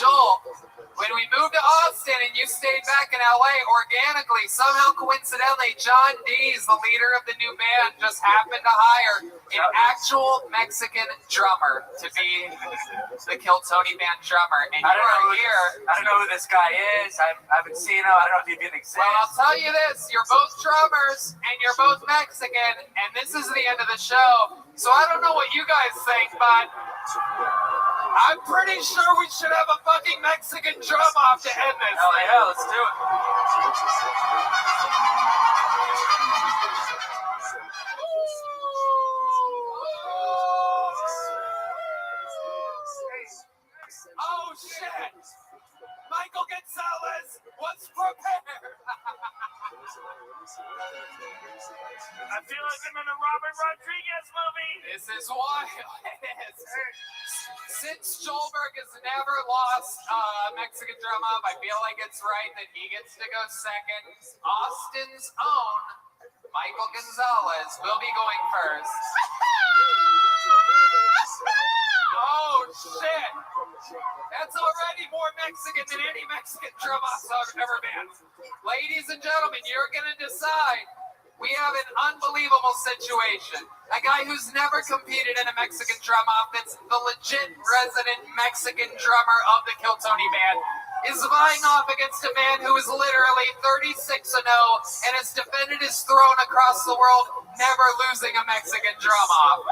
Joel, when we moved to Austin and you stayed back in LA, organically, somehow coincidentally, John Dees, the leader of the new band, just happened to hire an actual Mexican drummer to be the Kill Tony band drummer. And I don't don't know who this guy is. I haven't seen him. I don't know if he even exists. Well, I'll tell you this, you're both drummers and you're both Mexican, and this is the end of the show. So I don't know what you guys think, but I'm pretty sure we should have a fucking Mexican drum off to end this. Hell yeah, let's do it. Oh shit! Michael Gonzalez was prepared. I feel like I'm in a Robert Rodriguez movie. This is wild. Since Joelberg has never lost Mexican drum off, I feel like it's right that he gets to go second. Austin's own Michael Gonzalez will be going first. Oh shit! That's already more Mexican than any Mexican drum off I've ever been. Ladies and gentlemen, you're gonna decide. We have an unbelievable situation. A guy who's never competed in a Mexican drum off, that's the legit resident Mexican drummer of the Kill Tony band, is vying off against a man who is literally 36-0 and has defended his throne across the world, never losing a Mexican drum off.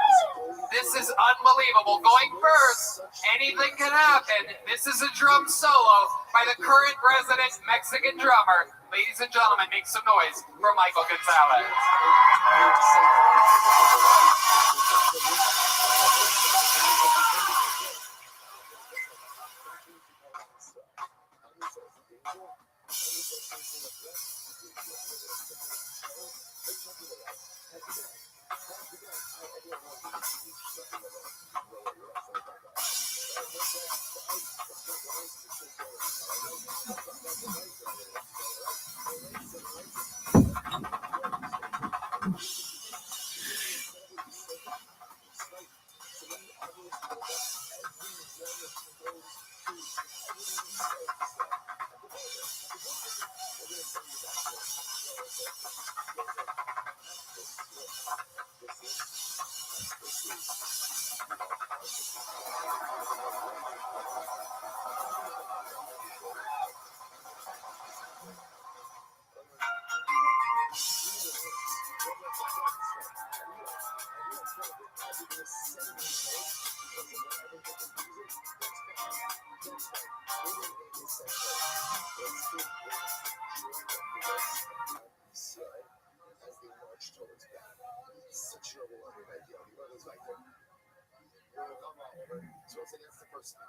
This is unbelievable. Going first, anything can happen. This is a drum solo by the current resident Mexican drummer. Ladies and gentlemen, make some noise for Michael Gonzalez.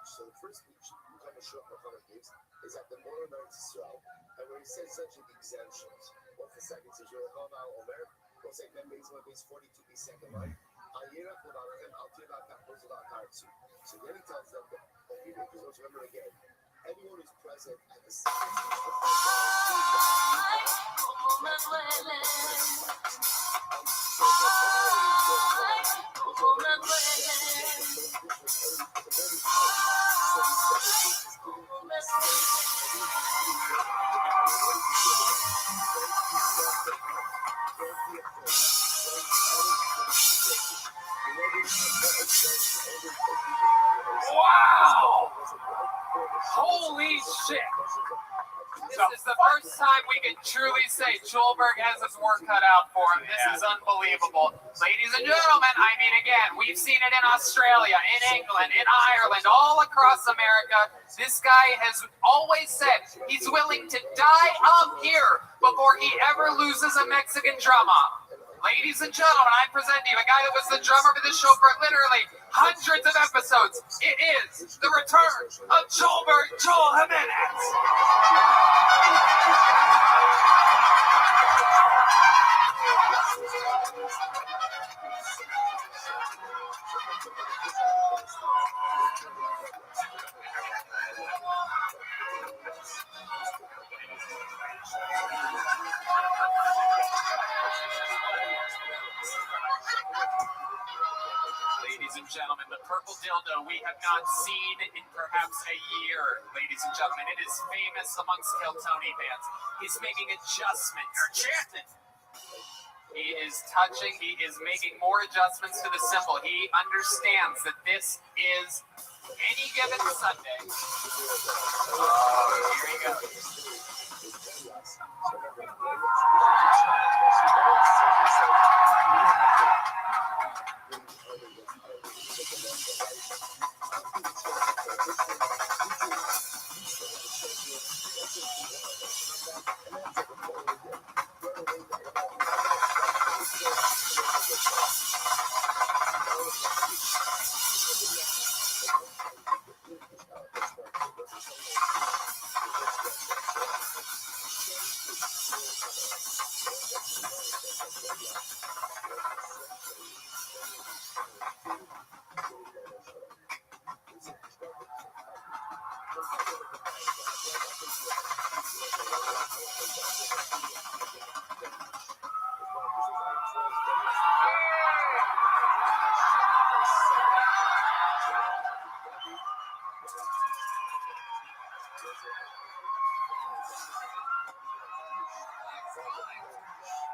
So the first speech Muhammad gives is at the border of Israel, and where he says essentially the exemptions. What the second says, you're Omer, we'll say 10 days, 1 days, 42 days, second life. Ayer acordaron I'll do that goes without currency. So then it tells them that because remember again, everyone who's present at the same Wow! Holy shit! This is the first time we can truly say Schulberg has his work cut out for him. This is unbelievable. Ladies and gentlemen, I mean, again, we've seen it in Australia, in England, in Ireland, all across America. This guy has always said he's willing to die up here before he ever loses a Mexican drummer. Ladies and gentlemen, I present to you a guy that was the drummer for this show for literally hundreds of episodes. It is the return of Schulberg Joel Jimenez. Ladies and gentlemen, the purple dildo we have not seen in perhaps a year. Ladies and gentlemen, it is famous amongst Kiltony fans. He's making adjustments. You're chanting. He is touching. He is making more adjustments to the symbol. He understands that this is any given Sunday. Oh, here he goes.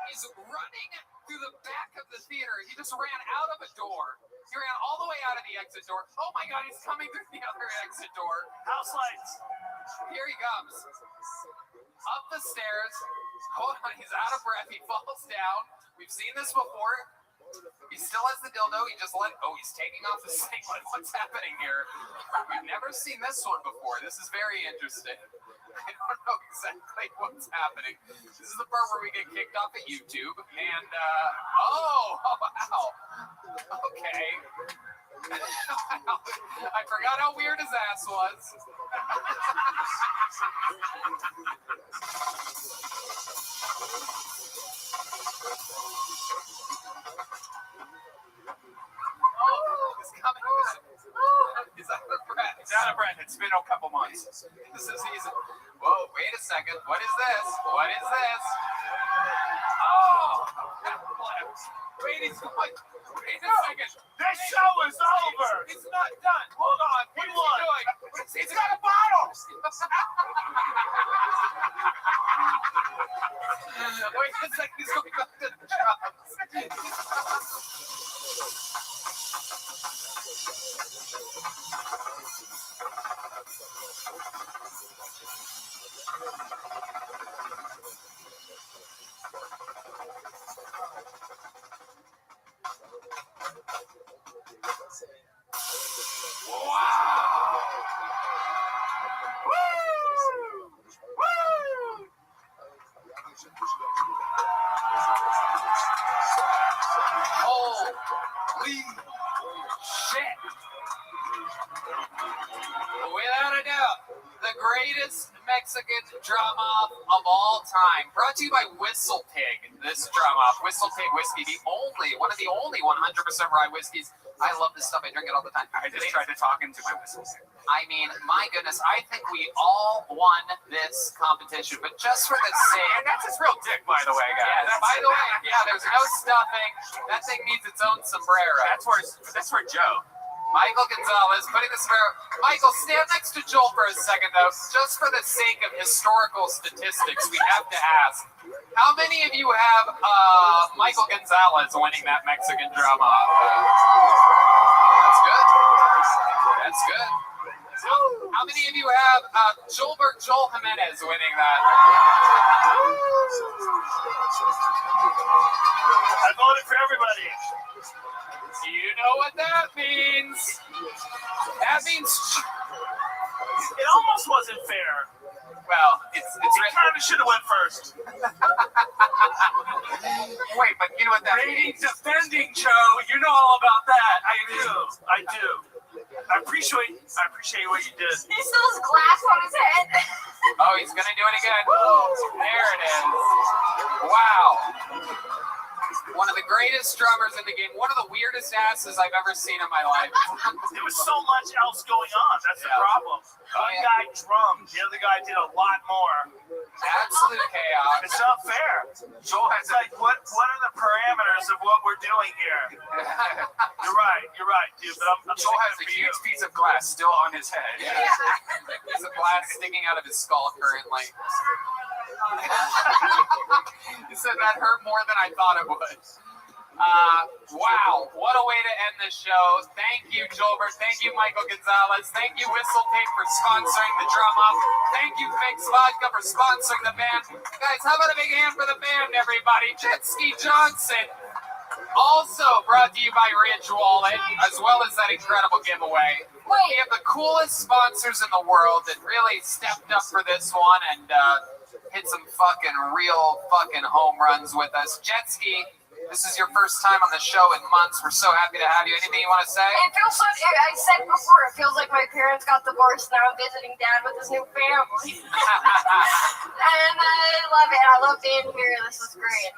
He's running through the back of the theater. He just ran out of a door. He ran all the way out of the exit door. Oh my God, he's coming through the other exit door. House lights. Here he comes. Up the stairs. Hold on, he's out of breath. He falls down. We've seen this before. He still has the dildo. He just let. Oh, he's taking off the singlet. What's happening here? We've never seen this one before. This is very interesting. I don't know exactly what's happening. This is the part where we get kicked off of YouTube. And, oh, wow. Okay. I forgot how weird his ass was. Oh, he's coming. He's out of breath. He's out of breath. It's been a couple months. This is easy. Whoa, wait a second. What is this? What is this? Oh! Wait, he's going. Wait a second. This show is over. It's not done. Hold on. What is he doing? He's got a bottle. Wait a second. He's going back to the drums. Wow! Woo! Woo! Holy shit! Without a doubt, the greatest Mexican drum-off of all time. Brought to you by Whistle Pig. This drum-off, Whistle Pig whiskey, one of the only 100% rye whiskeys. I love this stuff. I drink it all the time. I just tried to talk into my Whistle Pig. I mean, my goodness, I think we all won this competition, but just for the sake. And that's his real dick, by the way, guys. Yeah, by the way, yeah, there's no stuffing. That thing needs its own sombrero. That's for Joe. Michael Gonzalez putting the sombrero. Michael, stand next to Joel for a second, though. Just for the sake of historical statistics, we have to ask, how many of you have Michael Gonzalez winning that Mexican drama? That's good. That's good. How many of you have Joel Jimenez winning that? I voted for everybody. Do you know what that means? That means it almost wasn't fair. Well, it kind of should have went first. Wait, but you know what that means? Defending Joe, you know all about that. I do. I appreciate what you did. He still has glass on his head. Oh, he's gonna do it again. There it is. Wow. One of the greatest drummers in the game. One of the weirdest asses I've ever seen in my life. There was so much else going on. That's the problem. One guy drummed. The other guy did a lot more. Absolute chaos. It's not fair. Joel has like, what are the parameters of what we're doing here? You're right, dude. But Joel has a huge piece of glass still on his head. Yeah. Piece of glass sticking out of his skull currently. He said that hurt more than I thought it would. Wow, what a way to end the show. Thank you, Jolbert. Thank you, Michael Gonzalez. Thank you, Whistle Pig, for sponsoring the drum up. Thank you, Fix Vodka, for sponsoring the band. Guys, how about a big hand for the band, everybody? Jet Ski Johnson. Also brought to you by Ridge Wallet, as well as that incredible giveaway. We have the coolest sponsors in the world that really stepped up for this one and hit some real home runs with us. Jet Ski, this is your first time on the show in months. We're so happy to have you. Anything you want to say? It feels so, I said before, it feels like my parents got divorced. Now I'm visiting Dad with his new family. And I love it. I love being here. This is great.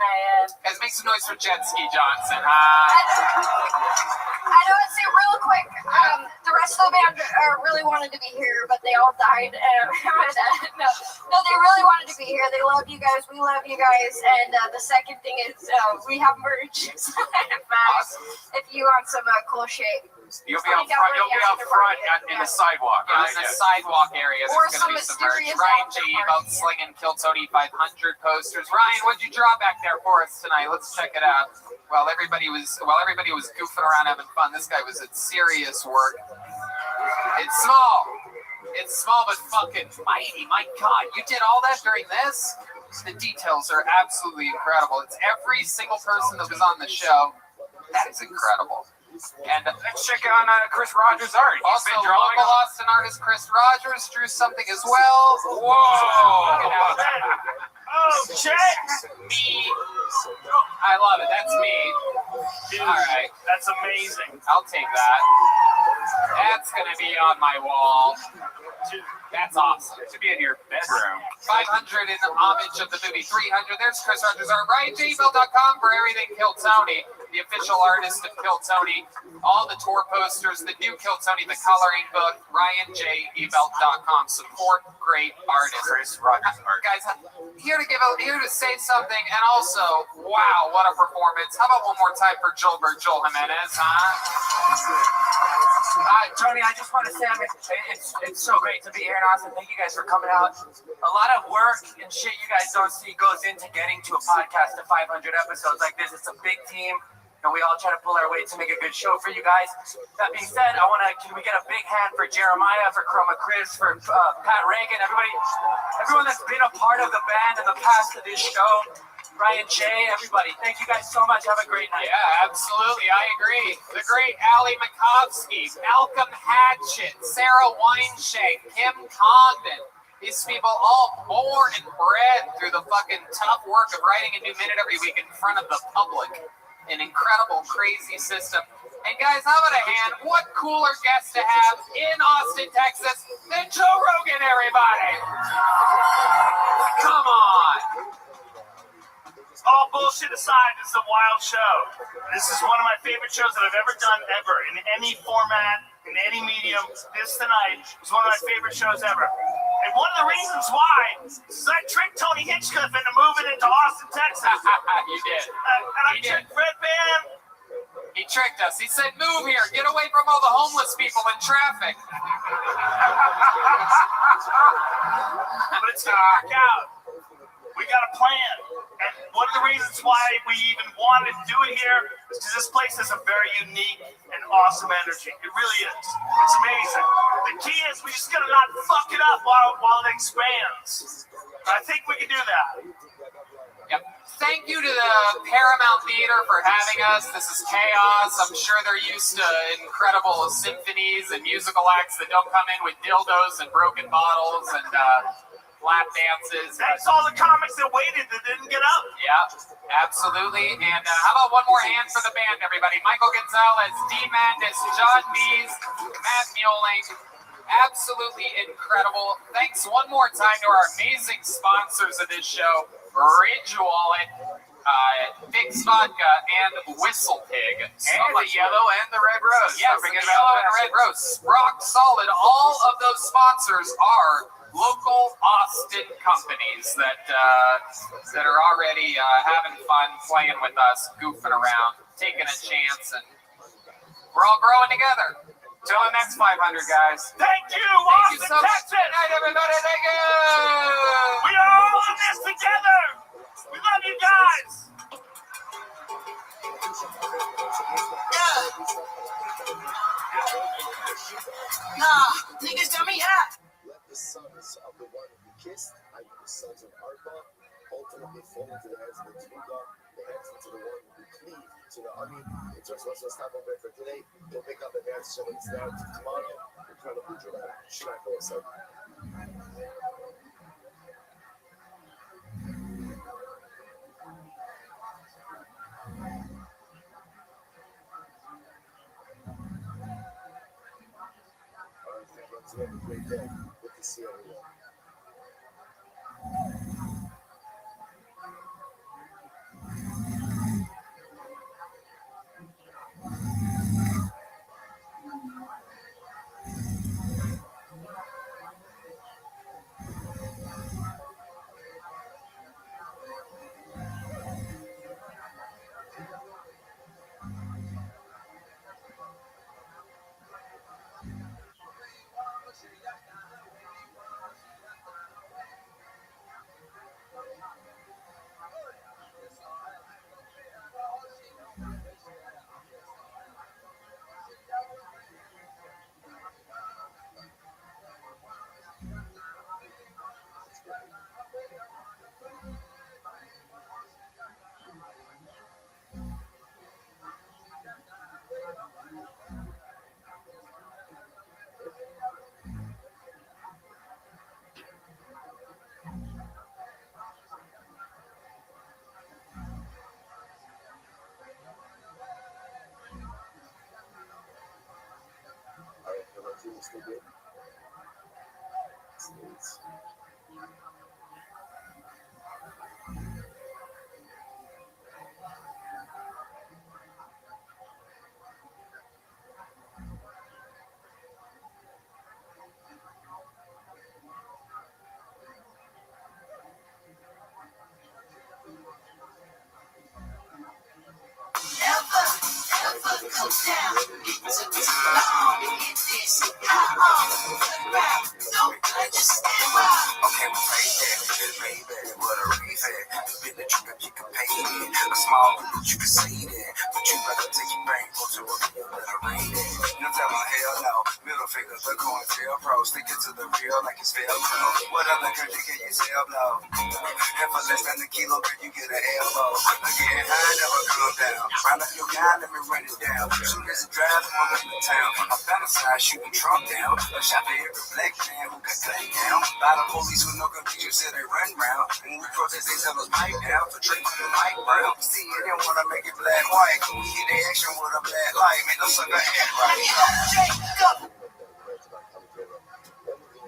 Guys, make some noise for Jet Ski Johnson. I know it's real quick. The rest of the band really wanted to be here, but they all died. No, they really wanted to be here. They love you guys. We love you guys. And the second thing is we have merch. If you want some cool shit. You'll be out front in the sidewalk. Yeah, in the sidewalk areas. Or There's some going to be some merch. mysterious Ryan J. about slinging Kill Tony 500 posters. Ryan, what'd you draw back there for us tonight? Let's check it out. While everybody was goofing around having fun, this guy was at serious work. It's small but fucking mighty. My God, you did all that during this? The details are absolutely incredible. It's every single person that was on the show. That is incredible. And let's check out Chris Rogers' art. Also, local Austin artist Chris Rogers drew something as well. Whoa! Oh, check! Me. I love it. That's me. Dude, all right. That's amazing. I'll take that. That's going to be on my wall. Dude, that's awesome. To be in your bedroom. 500 in homage of the movie 300. There's Chris Rogers' art. RyanJBell.com for everything Kill Tony, the official artist of Kill Tony. All the tour posters, the new Kill Tony, the coloring book. RyanJBell.com. Support great artists. Chris Rogers' art. Guys, here to say something, and also, wow, what a performance. How about one more time for Joel Jimenez, Tony, I just want to say, it's so great to be here in Austin. Thank you guys for coming out. A lot of work and shit you guys don't see goes into getting to a podcast to 500 episodes like this. It's a big team, and we all try to pull our weight to make a good show for you guys. That being said, can we get a big hand for Jeremiah, for Chroma Chris, for Pat Reagan, everyone that's been a part of the band in the past of this show. Ryan J, everybody, thank you guys so much. Have a great night. Yeah, absolutely. I agree. The great Ali Makovsky, Malcolm Hatchett, Sarah Weinshank, Kim Congdon. These people all born and bred through the fucking tough work of writing a new minute every week in front of the public. An incredible, crazy system. And guys, how about a hand? What cooler guest to have in Austin, Texas than Joe Rogan everybody. Come on. All bullshit aside, this is a wild show. This is one of my favorite shows that I've ever done, ever, in any format, in any medium. This tonight was one of my favorite shows ever. And one of the reasons why is I tricked Tony Hinchcliffe into moving into Austin, Texas. You did. And I tricked Fred Van. He tricked us. He said, move here. Get away from all the homeless people in traffic. But it's going to work out. We got a plan. And one of the reasons why we even wanted to do it here is because this place has a very unique and awesome energy. It really is. It's amazing. The key is we just got to not fuck it up while it expands. And I think we can do that. Yep. Thank you to the Paramount Theater for having us. This is chaos. I'm sure they're used to incredible symphonies and musical acts that don't come in with dildos and broken bottles and lap dances. Thanks all the comics that waited that didn't get up. Yeah, absolutely. And how about one more hand for the band, everybody? Michael Gonzalez, D. Mandis, John Bees, Matt Mueling. Absolutely incredible. Thanks one more time to our amazing sponsors of this show, Ridge Wallet, Big's Vodka, and Whistle Pig. And the Yellow and the Red Rose. Yes, the Yellow and the Red Rose. Rock solid. All of those sponsors are local Austin companies that are already having fun playing with us, goofing around, taking a chance, and we're all growing together. Till the next 500, guys. Thank you, Austin, so Texas. Good night, everybody. Thank you. We are all in this together. We love you guys. Nah, niggas tell me how. Let the sons of the one who kissed and the sons of Arba ultimately fall into the hands of the Tula, the hands into the one who cleaved to the Ani. In terms of what's happening for today, you'll pick up the hands so it's down to tomorrow. Incredibly dramatic. Shine for us. Have a great day. Good to see everyone. Still good? Shooting Trump down, a shot for every black man who got gunned down. A lot of police with no computers said they run round. When we protest, they tell us pipe down for Drake and Mike Brown. See, they didn't want to make it black white. We hit the action with a black light, make no sucker act right.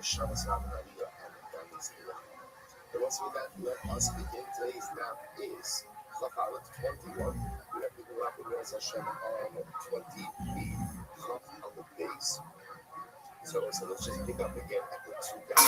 Shabbos Rabbi and families here. And once we let us begin today's nap is Chakarat 21. We have to go up with Rez Hashem on 20 Chaf on the base. So let's just pick up again at the 2 guys.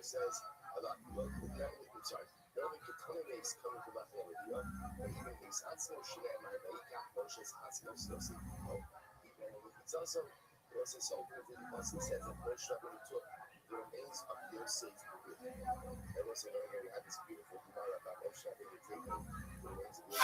Says a lot of people sorry, no one could come away coming to Latin America, or even these Hatzno Shia and Marbaika, Moshe's Hatzno Snosi. It's also so that the Apostle says that Moshe Rabbeinu took the remains of Yosef with him. And also, we have this beautiful Gemara about Moshe Rabbeinu taking the remains of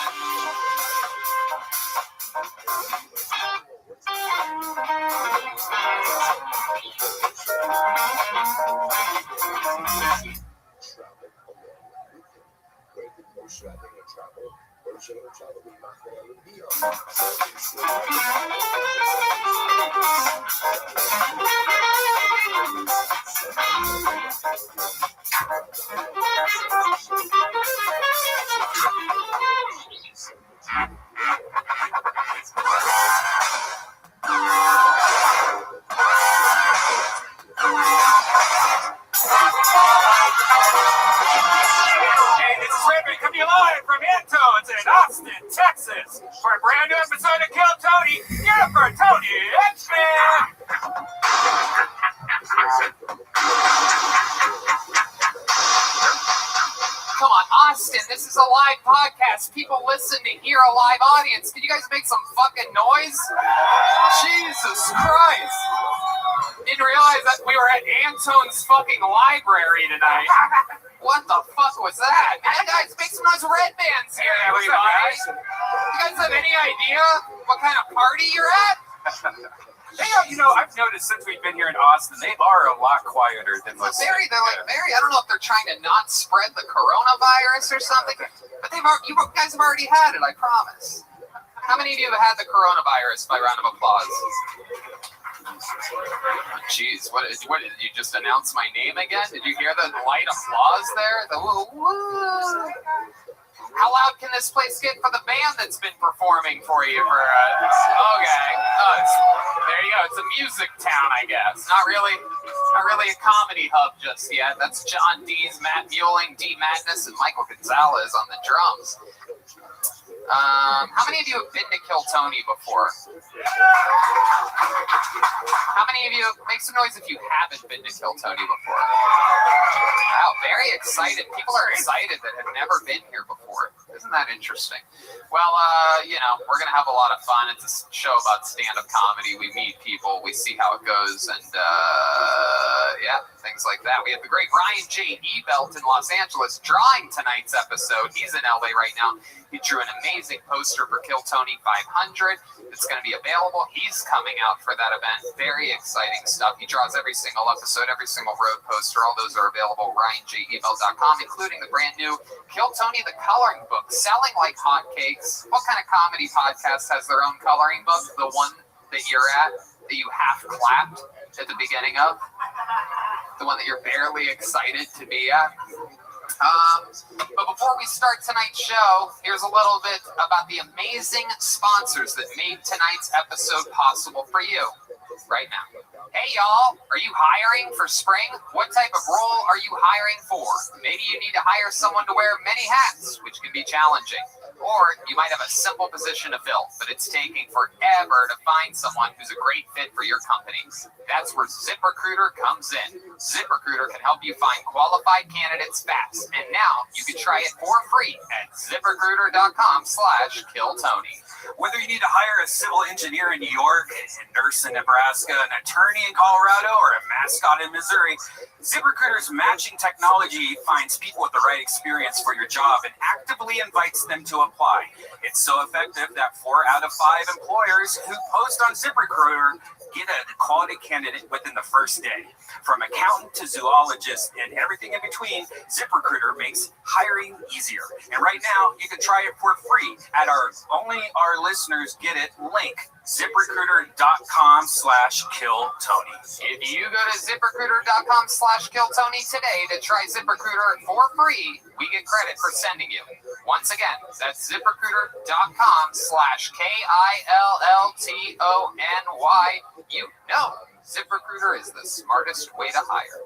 Austin, Texas, for a brand new episode of Kill Tony. Yeah, for Tony X-Men. Come on, Austin, this is a live podcast. People listen to hear a live audience. Can you guys make some fucking noise? Jesus Christ. Didn't realize that we were at Antone's fucking library tonight. What the fuck was that? Hey guys, make some noise. Red Band's here, everybody. You guys have any idea what kind of party you're at? I've noticed since we've been here in Austin, they are a lot quieter than most. They're like very. I don't know if they're trying to not spread the coronavirus or something, but you guys have already had it. I promise. How many of you have had the coronavirus? By round of applause. Jeez, what did you just announce my name again? Did you hear the light applause there? The woo. How loud can this place get for the band that's been performing for you for okay. There you go. It's a music town, I guess. Not really a comedy hub just yet. That's John D's, Matt Mueling, D Madness, and Michael Gonzalez on the drums. How many of you have been to Kill Tony before? How many of you, make some noise if you haven't been to Kill Tony before? Wow, very excited. People are excited that have never been here before. Isn't that interesting? Well, we're going to have a lot of fun. It's a show about stand-up comedy. We meet people, we see how it goes, and things like that. We have the great Ryan J. Ebelt in Los Angeles drawing tonight's episode. He's in LA right now. He drew an amazing poster for Kill Tony 500. It's going to be available. He's coming out for that event. Very exciting stuff. He draws every single episode, every single road poster. All those are available at RyanJEbel.com, including the brand new Kill Tony the Coloring Book, selling like hotcakes. What kind of comedy podcast has their own coloring book? The one that you're at? that you half clapped at the beginning of, the one that you're barely excited to be at. But before we start tonight's show, here's a little bit about the amazing sponsors that made tonight's episode possible for you right now. Hey y'all, are you hiring for spring? What type of role are you hiring for? Maybe you need to hire someone to wear many hats, which can be challenging. Or you might have a simple position to fill, but it's taking forever to find someone who's a great fit for your company. That's where ZipRecruiter comes in. ZipRecruiter can help you find qualified candidates fast. And now you can try it for free at ZipRecruiter.com/KillTony. Whether you need to hire a civil engineer in New York, a nurse in Nebraska, an attorney in Colorado, or a mascot in Missouri, ZipRecruiter's matching technology finds people with the right experience for your job and actively invites them to apply. It's so effective that 4 out of 5 employers who post on ZipRecruiter get a quality candidate within the first day. From accountant to zoologist and everything in between, ZipRecruiter makes hiring easier. And right now, you can try it for free at our listeners get it link, ZipRecruiter.com/KillTony. If you go to ZipRecruiter.com/KillTony today to try ZipRecruiter for free, we get credit for sending you. Once again, that's ZipRecruiter.com/KillTony. You know ZipRecruiter is the smartest way to hire.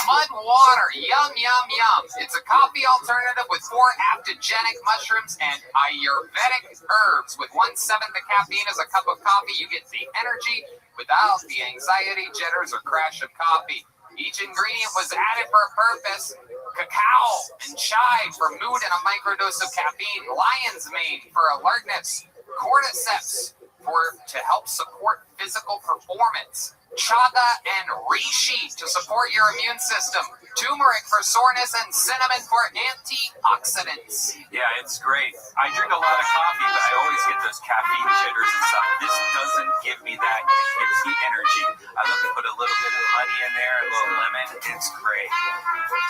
Mud water, yum, yum, yum. It's a coffee alternative with 4 adaptogenic mushrooms and Ayurvedic herbs. With 1/7 the caffeine as a cup of coffee, you get the energy without the anxiety, jitters, or crash of coffee. Each ingredient was added for a purpose. Cacao and chai for mood and a microdose of caffeine. Lion's mane for alertness. Cordyceps to help support physical performance. Chaga and reishi to support your immune system. Turmeric for soreness and cinnamon for antioxidants. Yeah, it's great. I drink a lot of coffee, but I always get those caffeine jitters and stuff. This doesn't give me that. It gives me energy. I love to put a little bit of honey in there, a little lemon. It's great.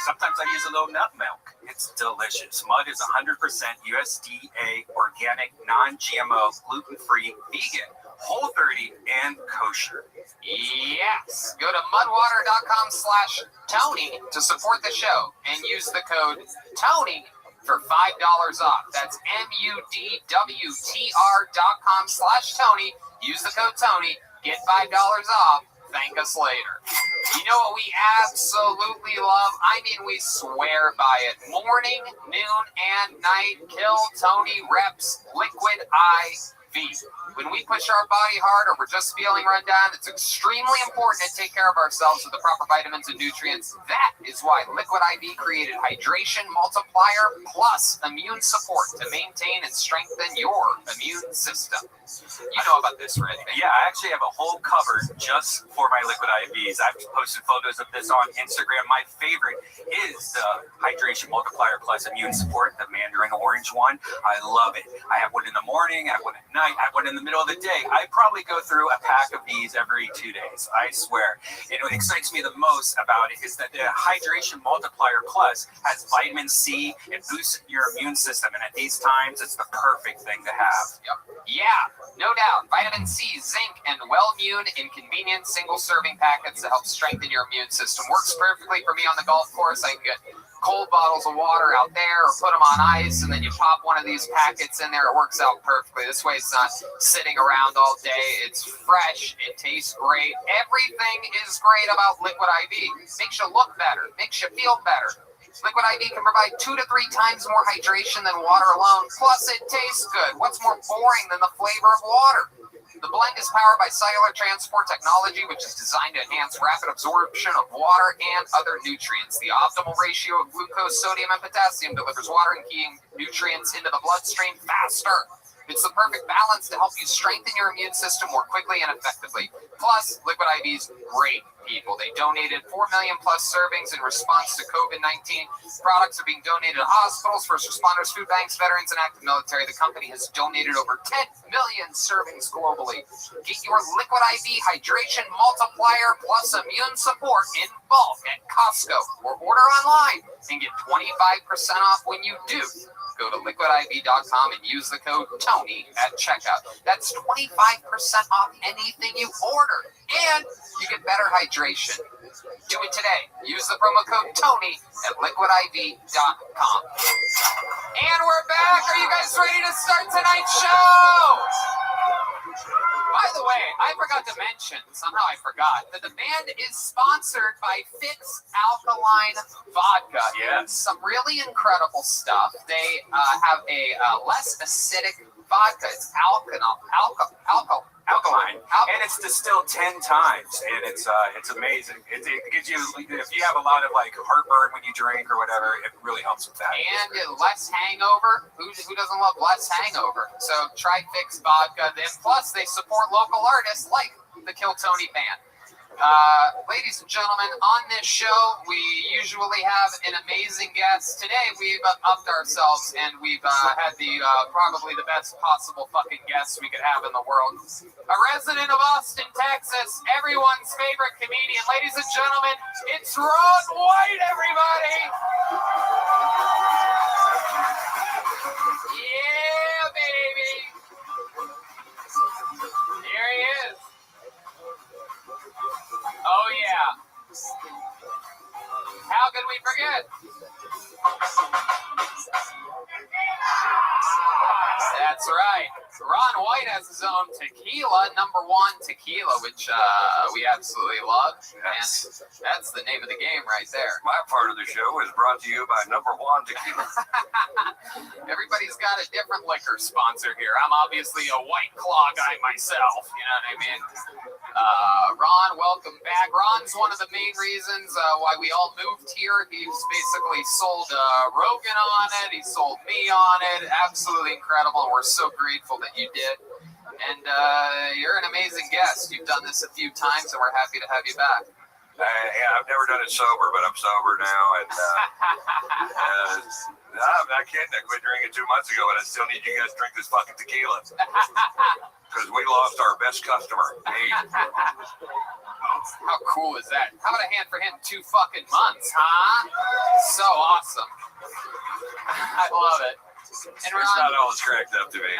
Sometimes I use a little nut milk. It's delicious. Mud is 100% USDA organic, non-GMO, gluten-free, vegan, Whole30, and kosher. Yes. Go to mudwater.com/Tony to support the show and use the code Tony for $5 off. That's MUDWTR.com/Tony. Use the code Tony. Get $5 off. Thank us later. You know what we absolutely love? I mean, we swear by it. Morning, noon, and night. Kill Tony Reps Liquid IV. When we push our body hard or we're just feeling run down, it's extremely important to take care of ourselves with the proper vitamins and nutrients. That is why Liquid IV created Hydration Multiplier Plus Immune Support to maintain and strengthen your immune system. You know about this, Red. Yeah, I actually have a whole cupboard just for my Liquid IVs. I've posted photos of this on Instagram. My favorite is the Hydration Multiplier Plus Immune Support, the Mandarin Orange one. I love it. I have one in the morning, I have one at night, I have one in the middle of the day. I probably go through a pack of these every 2 days, I swear. And what excites me the most about it is that the Hydration Multiplier Plus has vitamin C and boosts your immune system. And at these times, it's the perfect thing to have. Yep. Yeah, no doubt. Vitamin C, zinc, and Wellmune in convenient single-serving packets to help strengthen your immune system. Works perfectly for me on the golf course. I can get cold bottles of water out there or put them on ice, and then you pop one of these packets in there. It works out perfectly. This way it's not sitting around all day. It's fresh. It tastes great. Everything is great about Liquid IV. Makes you look better. Makes you feel better. Liquid IV can provide 2 to 3 times more hydration than water alone. Plus, it tastes good. What's more boring than the flavor of water? The blend is powered by cellular transport technology, which is designed to enhance rapid absorption of water and other nutrients. The optimal ratio of glucose, sodium, and potassium delivers water and key nutrients into the bloodstream faster. It's the perfect balance to help you strengthen your immune system more quickly and effectively. Plus, Liquid IV's great people. They donated 4 million plus servings in response to COVID-19. Products are being donated to hospitals, first responders, food banks, veterans, and active military. The company has donated over 10 million servings globally. Get your Liquid IV Hydration Multiplier plus immune support in bulk at Costco or order online and get 25% off when you do. Go to liquidiv.com and use the code TONY at checkout. That's 25% off anything you order, and you get better hydration. Do it today. Use the promo code TONY at liquidiv.com. And we're back. Are you guys ready to start tonight's show? By the way, I forgot to mention, somehow I forgot, that the band is sponsored by Fix Alkaline Vodka. Yes. Some really incredible stuff. They have a less acidic vodka. It's alkaline. And it's distilled 10 times, and it's amazing. It gives you, if you have a lot of like heartburn when you drink or whatever, it really helps with that. And less hangover. Who doesn't love less hangover? So try Fix Vodka. Then plus they support local artists like the Kill Tony Band. Ladies and gentlemen, on this show, we usually have an amazing guest. Today, we've upped ourselves, and we've had the probably the best possible fucking guest we could have in the world. A resident of Austin, Texas, everyone's favorite comedian. Ladies and gentlemen, it's Ron White, everybody! Yeah, baby! Here he is. Oh, yeah. How could we forget? That's right. Ron White has his own tequila, number one tequila, which we absolutely love. Yes. And that's the name of the game right there. My part of the show is brought to you by number one tequila. Everybody's got a different liquor sponsor here. I'm obviously a White Claw guy myself, you know what I mean? Ron, welcome back. Ron's one of the main reasons why we all moved here. He's basically sold Rogan on it. He sold me on it. Absolutely incredible. And we're so grateful that you did. And you're an amazing guest. You've done this a few times, and we're happy to have you back. Yeah, I've never done it sober, but I'm sober now, and I'm not kidding. I quit drinking 2 months ago, and I still need you guys to drink this fucking tequila because we lost our best customer. Me. How cool is that? How about a hand for him? 2 fucking months, huh? So awesome. I love it. And It's not all it's cracked up to be.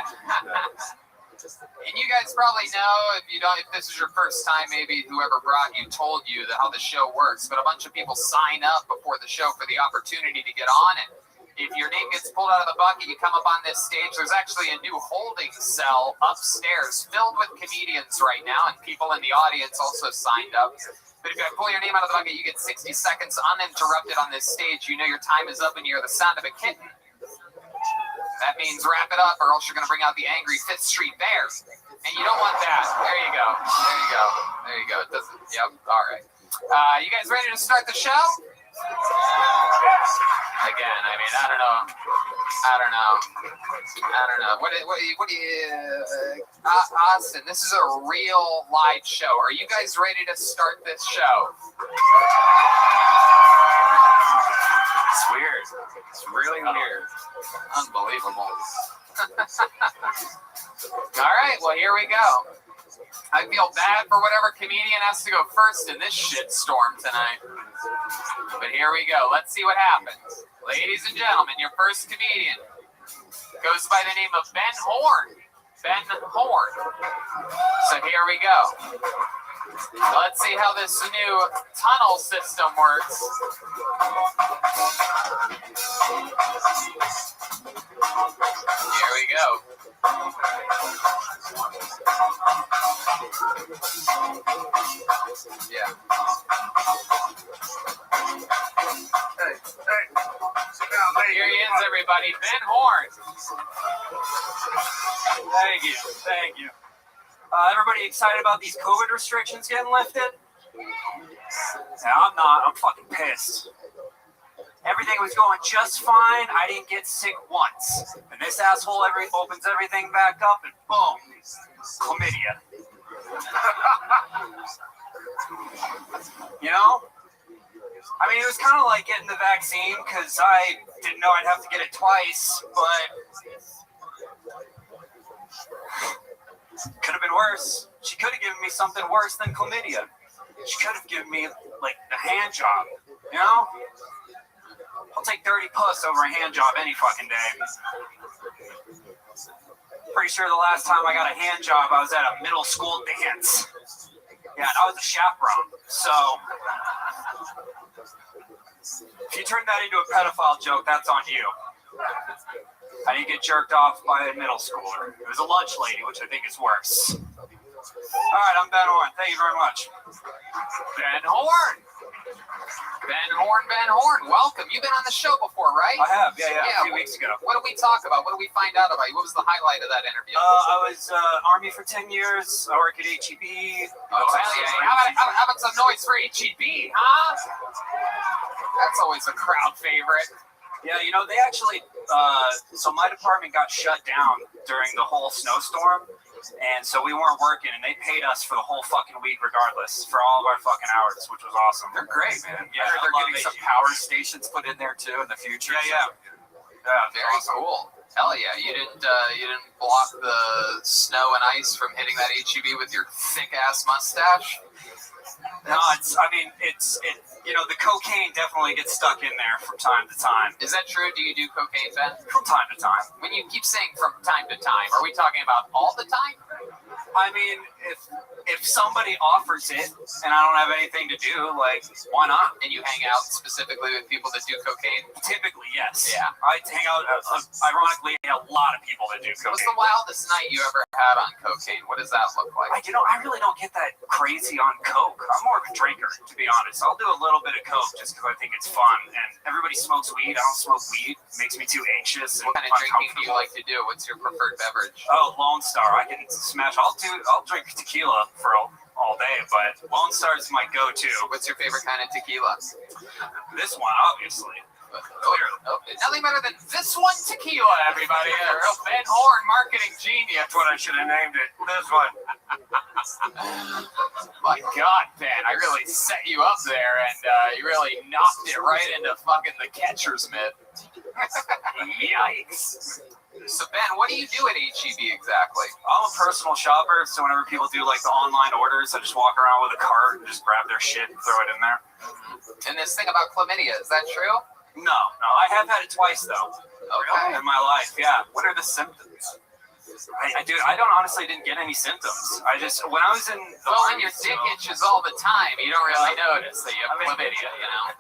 And you guys probably know, if this is your first time, maybe whoever brought you told you how the show works, but a bunch of people sign up before the show for the opportunity to get on it. If your name gets pulled out of the bucket, you come up on this stage. There's actually a new holding cell upstairs filled with comedians right now, and people in the audience also signed up. But if you pull your name out of the bucket, you get 60 seconds uninterrupted on this stage. You know your time is up and you hear the sound of a kitten. That means wrap it up, or else you're going to bring out the angry 5th Street Bear. And you don't want that. There you go. There you go. There you go. It doesn't. Yep. All right. You guys ready to start the show? Again, I mean, I don't know. What do you, Austin, this is a real live show. Are you guys ready to start this show? It's weird. It's really weird. Unbelievable. All right, well, here we go. I feel bad for whatever comedian has to go first in this shitstorm tonight. But here we go. Let's see what happens. Ladies and gentlemen, your first comedian goes by the name of Ben Horn. Ben Horn. So here we go. Let's see how this new tunnel system works. Here we go. Yeah. Hey, sit down, lady. Here he is, everybody. Ben Horn. Thank you. Everybody excited about these COVID restrictions getting lifted? Yeah, I'm not. I'm fucking pissed. Everything was going just fine. I didn't get sick once. And this asshole opens everything back up and boom, chlamydia. You know? I mean, it was kind of like getting the vaccine because I didn't know I'd have to get it twice, but could have been worse. She could have given me something worse than chlamydia. She could have given me, like, the hand job, you know? I'll take dirty puss over a hand job any fucking day. Pretty sure the last time I got a hand job, I was at a middle school dance. Yeah, and I was a chaperone. So, if you turn that into a pedophile joke, that's on you. I didn't get jerked off by a middle schooler. It was a lunch lady, which I think is worse. All right, I'm Ben Horn. Thank you very much. Ben Horn. Ben Horn, welcome. You've been on the show before, right? I have, yeah, a few weeks ago. What did we talk about? What did we find out about you? What was the highlight of that interview? I was Army for 10 years. I work at HEB. Oh, hell yeah. How about some noise for HEB, huh? That's always a crowd favorite. Yeah, you know, they actually, so my department got shut down during the whole snowstorm. And so we weren't working, and they paid us for the whole fucking week regardless, for all of our fucking hours, which was awesome. They're great, man. Yeah, they're getting some power stations put in there too in the future. Yeah. Very awesome. Cool. Hell yeah! You didn't block the snow and ice from hitting that HEB with your thick ass mustache. No, you know, the cocaine definitely gets stuck in there from time to time. Is that true? Do you do cocaine, Ben? From time to time. When you keep saying from time to time, are we talking about all the time? I mean, if somebody offers it and I don't have anything to do, like, why not? And you hang out specifically with people that do cocaine? Typically, yes. Yeah. I hang out, ironically, a lot of people that do cocaine. What's the wildest night you ever had on cocaine? What does that look like? I really don't get that crazy on coke. I'm more of a drinker, to be honest. I'll do a little bit of coke just because I think it's fun. And everybody smokes weed. I don't smoke weed. It makes me too anxious. What kind of drinking do you like to do? What's your preferred beverage? Oh, Lone Star. I can smash. I'll drink tequila for all day, but Lone Star is my go-to. What's your favorite kind of tequila? This one, obviously. Nothing better than this one tequila, everybody. A real Ben Horn marketing genius. That's what I should have named it. This one. My God, Ben, I really set you up there, and you really knocked it right into fucking the catcher's mitt. Yikes. So, Ben, what do you do at HEB exactly? I'm a personal shopper, so whenever people do like the online orders, I just walk around with a cart and just grab their shit and throw it in there. And this thing about chlamydia, is that true? No, I have had it twice though. Okay. In my life, yeah. What are the symptoms? I honestly didn't get any symptoms. When I was in the when your dick itches all the time, you don't really notice that you have chlamydia, you know?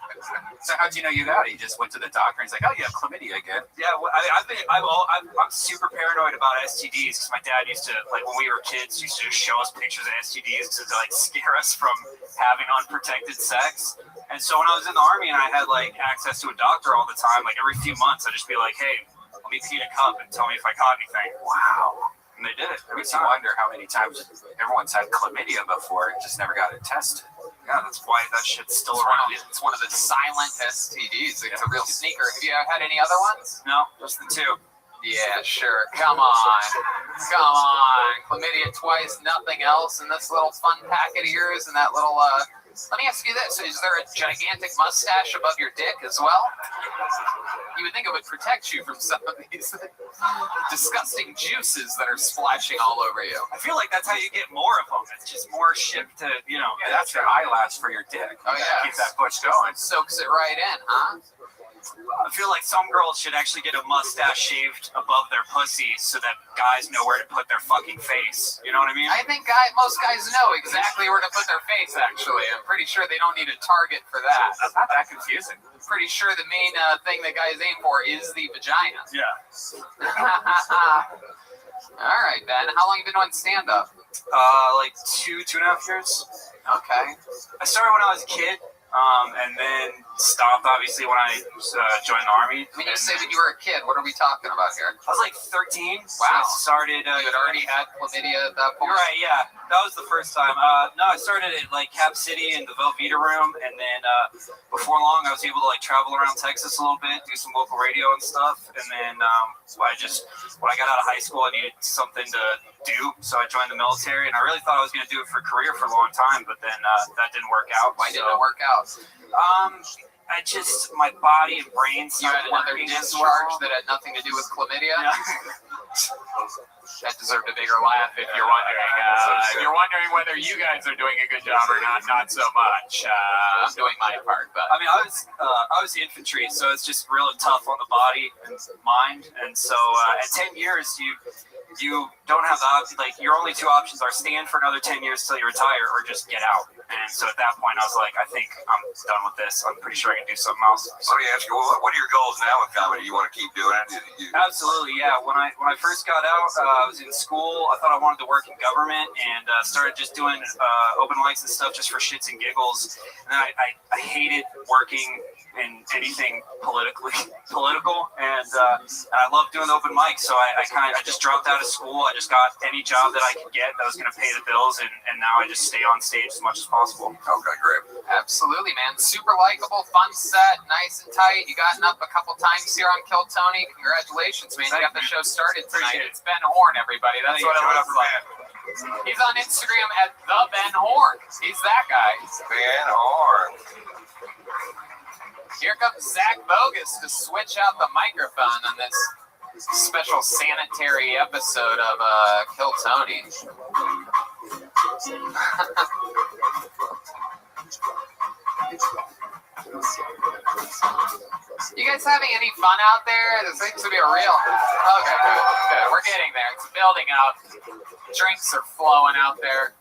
So how'd you know you got it? You just went to the doctor and he's like, oh, you have chlamydia again. Yeah, well, I'm super paranoid about STDs because my dad used to, like when we were kids, used to just show us pictures of STDs to like scare us from having unprotected sex. And so when I was in the Army and I had like access to a doctor all the time, like every few months, I'd just be like, hey, let me pee in a cup and tell me if I caught anything. Wow. And they did it. It makes you wonder how many times everyone's had chlamydia before and just never got it tested. Yeah, that's why that shit's still around. It's one of the silent STDs. It's a real sneaker. Have you had any other ones? No, just the two. Yeah, sure. Come on. Chlamydia twice, nothing else in this little fun packet of yours and that little, let me ask you this. Is there a gigantic mustache above your dick as well? You would think it would protect you from some of these disgusting juices that are splashing all over you. I feel like that's how you get more of them. It's just more shit to, Yeah, that's your eyelash for your dick. Oh, yeah. Keep that bush going. Soaks it right in, huh? I feel like some girls should actually get a mustache shaved above their pussy so that guys know where to put their fucking face. You know what I mean? I think most guys know exactly where to put their face, actually. I'm pretty sure they don't need a target for that. That's not that confusing. I'm pretty sure the main thing that guys aim for is the vagina. Yeah. All right, Ben. How long have you been doing stand-up? Like 2.5 years. Okay. I started when I was a kid. And then stopped, obviously, when I joined the Army. When you say that you were a kid, what are we talking about here? I was like 13. Wow. So I started... you had already had chlamydia at that point? You're right, yeah. That was the first time. No, I started at like Cap City in the Velveeta room, and then before long, I was able to like travel around Texas a little bit, do some local radio and stuff. And then when I got out of high school, I needed something to do, so I joined the military, and I really thought I was going to do it for a career for a long time, but then that didn't work out. Why didn't it work out? My body and brain started. You had another discharge that had nothing to do with chlamydia? Yeah. That deserved a bigger laugh if you're wondering. If you're wondering whether you guys are doing a good job or not so much. I'm doing my part, but I mean, I was infantry, so it's just really tough on the body and mind. And so at 10 years, you don't have the option. Like, your only two options are stand for another 10 years till you retire, or just get out. And so at that point, I was like, I think I'm done with this. I'm pretty sure I can do something else. Let me ask you, what are your goals now with comedy? You want to keep doing it? Absolutely, yeah. When I first got out, I was in school. I thought I wanted to work in government, and started just doing open mics and stuff just for shits and giggles. And then I hated working in anything political, and I love doing open mics. So I just dropped out of school. I just got any job that I could get that was going to pay the bills, and now I just stay on stage as much as possible. Okay, great. Absolutely, man. Super likable, fun set, nice and tight. You gotten up a couple times here on Kill Tony. Congratulations, man. You got the show started tonight. It's Ben Horn, everybody. That's what it looks like. He's on Instagram at the Ben Horn. He's that guy. Ben Horn. Here comes Zach Bogus to switch out the microphone on this special sanitary episode of Kill Tony. You guys having any fun out there? This seems to be a real... Okay, good. We're getting there. It's building up. Drinks are flowing out there.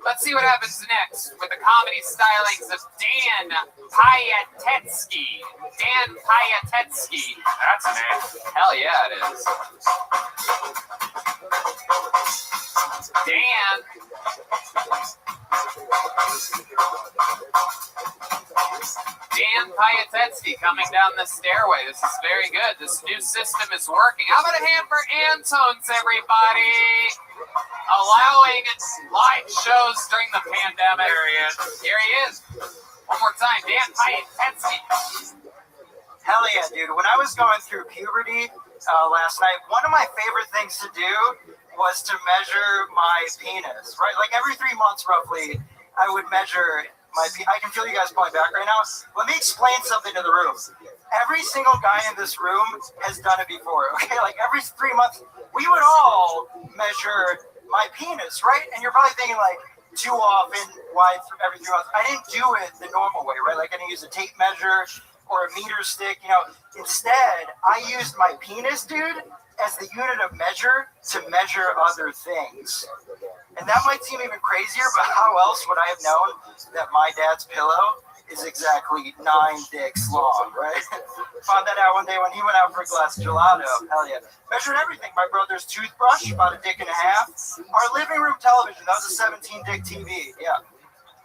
Let's see what happens next with the comedy stylings of Dan Payatetsky. Dan Payatetsky. That's a name. Hell yeah, it is. Dan. Dan Payatetsky coming down the stairway. This is very good. This new system is working. How about a hand for Antones, everybody? Allowing live shows during the pandemic. There he is. Here he is. One more time. Dan Payatetsky. Hell yeah, dude. When I was going through puberty last night, one of my favorite things to do was to measure my penis, right? Like every 3 months, roughly, I would measure my penis. I can feel you guys pulling back right now. Let me explain something to the room. Every single guy in this room has done it before, okay? Like every 3 months, we would all measure my penis, right? And you're probably thinking like, too often, why every 3 months? I didn't do it the normal way, right? Like I didn't use a tape measure or a meter stick, you know. Instead, I used my penis, dude, as the unit of measure to measure other things. And that might seem even crazier, but how else would I have known that my dad's pillow is exactly 9 dicks long, right? Found that out one day when he went out for a glass of gelato. Hell yeah. Measured everything. My brother's toothbrush, about 1.5 dicks. Our living room television, that was a 17-dick TV. Yeah.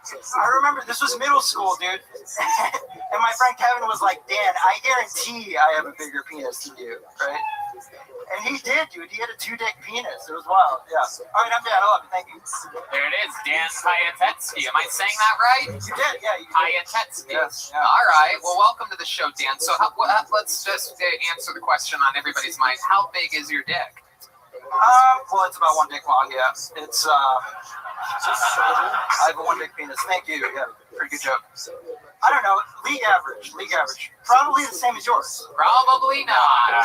I remember this was middle school, dude. And my friend Kevin was like, Dan, I guarantee I have a bigger penis than you, right? And he did, dude. He had a 2-dick penis. It was wild. Yeah. All right, I'm Dan. I love you. Thank you. There it is, Dan Payatetsky. Am I saying that right? You did, yeah. Payatetsky. Yes, yeah. All right. Well, welcome to the show, Dan. So let's just answer the question on everybody's mind. How big is your dick? Well, it's about 1 dick long, yeah. It's, I have a 1 dick penis. Thank you. Yeah, pretty good joke. I don't know. League average. Probably the same as yours. Probably not.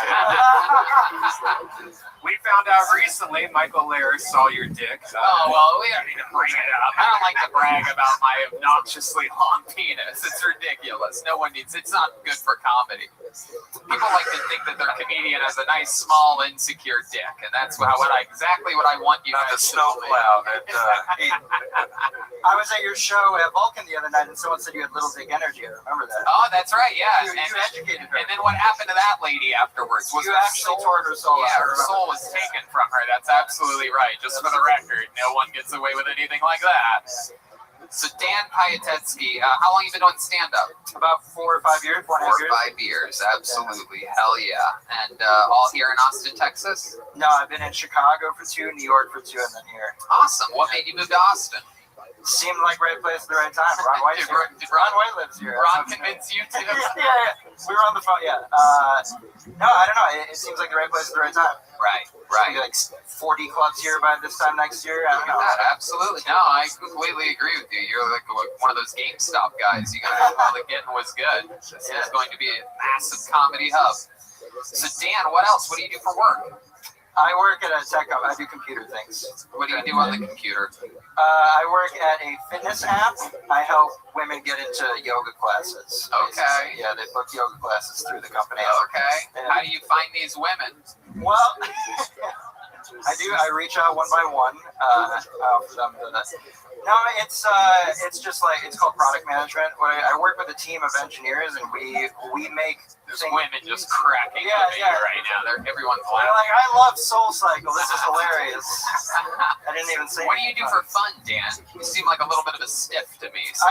We found out recently Michael Lair saw your dick. Oh, well, we don't need to bring it up. I don't like to brag about my obnoxiously long penis. It's ridiculous. No one needs it's not good for comedy. People like to think that their comedian has a nice, small, insecure dick, and that's exactly what I want you guys to snowplow that I was at your show at Vulcan the other night, and someone said you had little dick energy. I remember that. Oh, that's right, yeah. You educated her. And then what happened to that lady afterwards? You actually tore her soul. Yeah, her soul was taken from her. That's absolutely right. Just for the record, no one gets away with anything like that. So Dan Payatetsky, how long have you been doing stand-up? About 4 or 5 years. 4 or 5 years, absolutely. Hell yeah. And all here in Austin, Texas? No, I've been in Chicago for 2, New York for 2, and then here. Awesome. What made you move to Austin? Seemed like right place at the right time. Ron White lives here. Ron convince you to? yeah. We were on the phone, yeah. No, I don't know. It seems like the right place at the right time. Right. Maybe like 40 clubs here by this time next year. I don't know. Absolutely. No, I completely agree with you. You're like one of those GameStop guys. You got all the getting was good. This is going to be a massive comedy hub. So Dan, what else? What do you do for work? I work at a tech company. I do computer things. What do you do on the computer? I work at a fitness app. I help women get into yoga classes. Okay. Yeah, they book yoga classes through the company. Okay. How do you find these women? Well, I do. I reach out one by one for them to. No, it's just like it's called product management. I work with a team of engineers, and we make. There's women just cracking right now. Everyone's laughing. They're like, I love Soul Cycle. This is hilarious. I didn't even say. What do you do for fun, Dan? You seem like a little bit of a stiff to me. So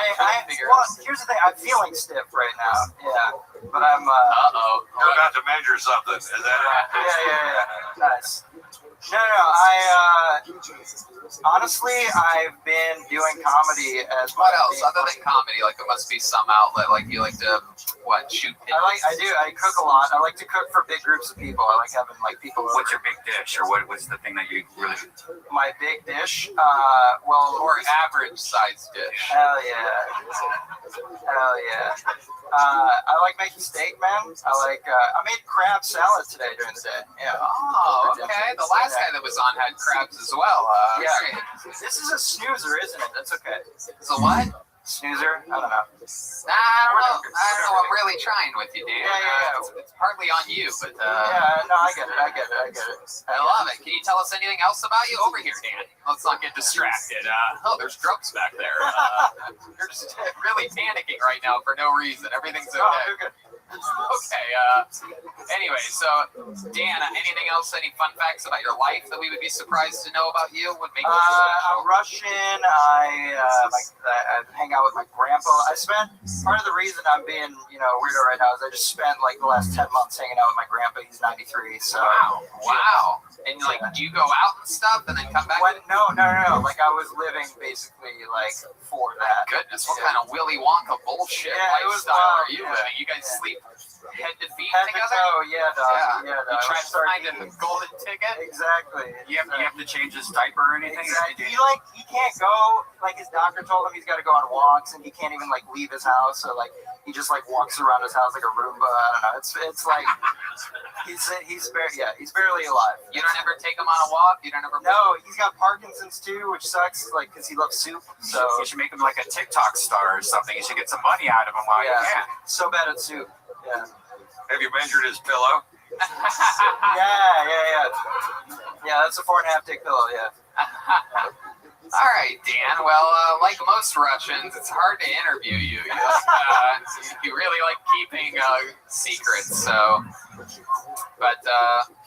well, here's the thing. I'm feeling stiff right now. Yeah, but I'm. You're about to measure something. Is that right? Yeah. Nice. No. Honestly, I've been doing comedy as what else other than comedy? Like there must be some outlet. Like you like to shoot. I do. I cook a lot. I like to cook for big groups of people. I like having people. What's your big dish, or what's the thing that you really? My big dish, or average size dish. Hell yeah. I like making steak, man. I made crab salad today during the day. Yeah. Oh, okay. The last guy that was on had crabs as well. Yeah. This is a snoozer, isn't it? That's okay. It's a what? Snoozer? I don't know. I don't know. I'm really trying with you, Dan. Yeah. It's partly on you, but yeah, no, I get it. I love it. Can you tell us anything else about you over here, Dan? Let's not get distracted. There's drugs back there. You're just really panicking right now for no reason. Everything's okay. Oh, good. Okay. Anyway, so Dan, anything else? Any fun facts about your life that we would be surprised to know about you? Would make I'm Russian. I hang out with my grandpa. I spent part of the reason I'm being weirdo right now is I just spent like the last 10 months hanging out with my grandpa. He's 93. So wow. And do you go out and stuff and then come back? No. Like I was living basically like for that. Goodness, what kind of Willy Wonka bullshit lifestyle are you living? You guys sleep head to feet together? Yeah. You try to find a golden ticket? Exactly. You have to change his diaper or anything? Exactly. He can't go, like his doctor told him he's got to go on walks and he can't even like leave his house. So like he just like walks around his house like a Roomba. I don't know. It's like he's barely alive. You don't ever take him on a walk? You don't ever? No, he's got Parkinson's too, which sucks. Like because he loves soup. So you should make him like a TikTok star or something. You should get some money out of him while you can. So bad at soup. Yeah. Have you measured his pillow? Yeah. Yeah, that's a 4.5 dick pillow. Yeah. All right, Dan. Well, like most Russians, it's hard to interview you. You really like keeping secrets, so. But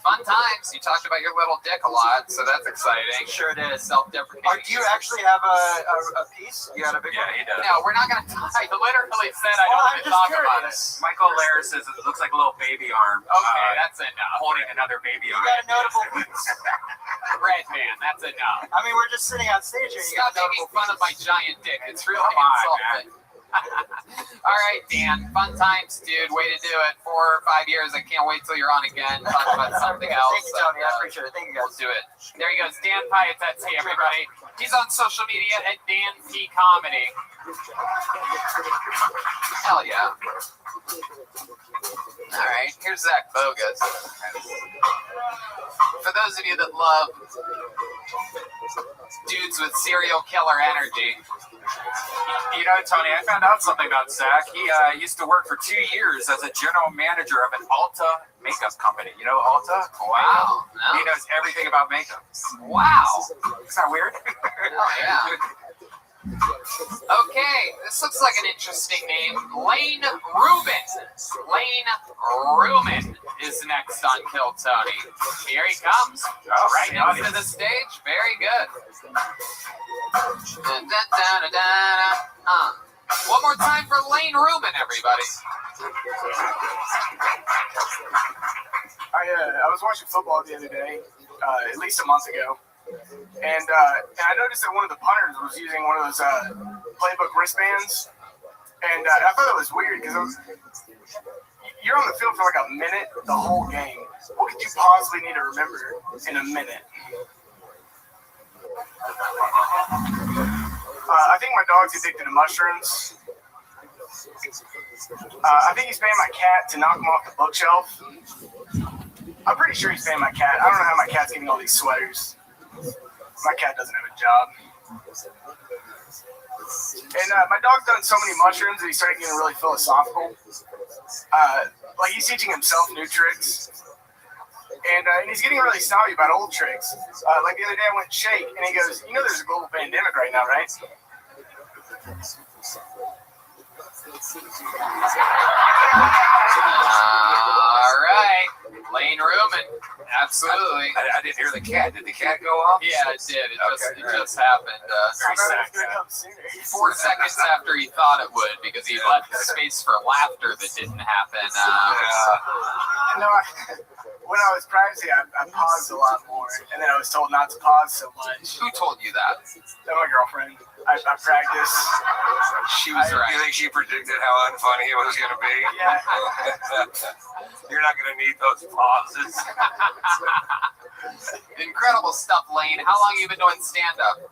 fun times. You talked about your little dick a lot, so that's exciting. Sure did. Self-deprecating. Do you actually have a piece? You got a big one? Yeah, he does. No, we're not going to talk. I literally said I don't want to talk about it. Michael Lair says it looks like a little baby arm. Okay, that's enough. Holding another baby arm. You got a notable piece. Red man, that's enough. I mean, we're just sitting on stage here. Stop making fun of my giant dick. It's really insulting. All right, Dan. Fun times, dude. Way to do it. 4 or 5 years. I can't wait till you're on again. Talk about something else. Thank you, Tony. I appreciate it. Thank you, guys. Let's do it. There he goes. Dan Piatetzi, everybody. He's on social media at Dan P Comedy. Hell yeah. All right. Here's Zach Bogus. For those of you that love dudes with serial killer energy. You know, Tony, I found out something about Zach. He used to work for 2 years as a general manager of an Ulta makeup company. You know Ulta? Wow. No. He knows everything about makeup. Wow. Isn't that weird? Oh, yeah. Okay, this looks like an interesting name. Lane Rubin. Lane Rubin is next on Kill Tony. Here he comes. Right into the stage. Very good. One more time for Lane Rubin, everybody. I was watching football the other day, at least a month ago. And I noticed that one of the punters was using one of those playbook wristbands, and I thought that was weird because you're on the field for like a minute the whole game. What could you possibly need to remember in a minute? I think my dog's addicted to mushrooms. I think he's paying my cat to knock him off the bookshelf. I'm pretty sure he's paying my cat. I don't know how my cat's getting all these sweaters. My cat doesn't have a job. And my dog's done so many mushrooms that he started getting really philosophical. Like he's teaching himself new tricks. And he's getting really snobby about old tricks. Like the other day I went shake and he goes, you know there's a global pandemic right now, right? All right. Lane Ruman. Absolutely. I didn't hear the cat. Did the cat go off? Yeah, it did. It just happened. 4 seconds after he thought it would, because he left space for laughter that didn't happen. No, when I was practicing, I paused a lot more, and then I was told not to pause so much. Who told you that? My girlfriend. I practiced. She was right. You think she predicted how unfunny it was going to be? Yeah. You're not going to need those pauses. Incredible stuff, Lane. How long have you been doing stand-up?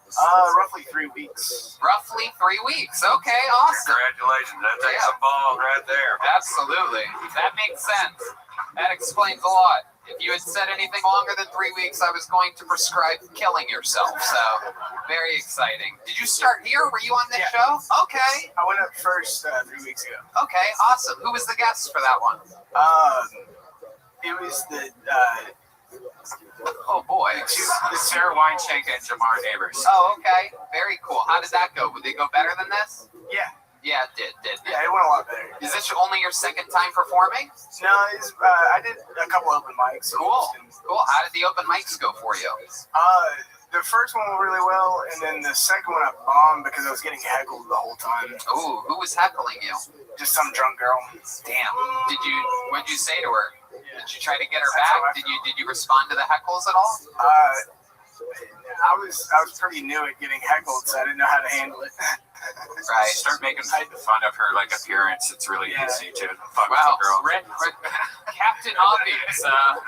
Roughly 3 weeks. Roughly 3 weeks. Okay, awesome. Congratulations. That takes some balls right there. Absolutely. That makes sense. That explains a lot. If you had said anything longer than 3 weeks, I was going to prescribe killing yourself. So, very exciting. Did you start here? Were you on this show? Okay. I went up first 3 weeks ago. Okay, awesome. Who was the guest for that one? It was the... oh, boy. Sarah Weinschenk and Jamar Neighbors. Oh, okay. Very cool. How did that go? Would they go better than this? Yeah. Yeah, it did. Yeah, it went a lot better. Is this only your second time performing? No, I did a couple open mics. Cool. How did the open mics go for you? The first one went really well, and then the second one I bombed because I was getting heckled the whole time. Ooh, who was heckling you? Just some drunk girl. Damn. What'd you say to her? Did you try to get her back? Did you respond to the heckles at all? I was pretty new at getting heckled, so I didn't know how to handle it. Right. Start making fun of her like appearance. It's really easy to fuck with Wow, the girl. Captain Obvious,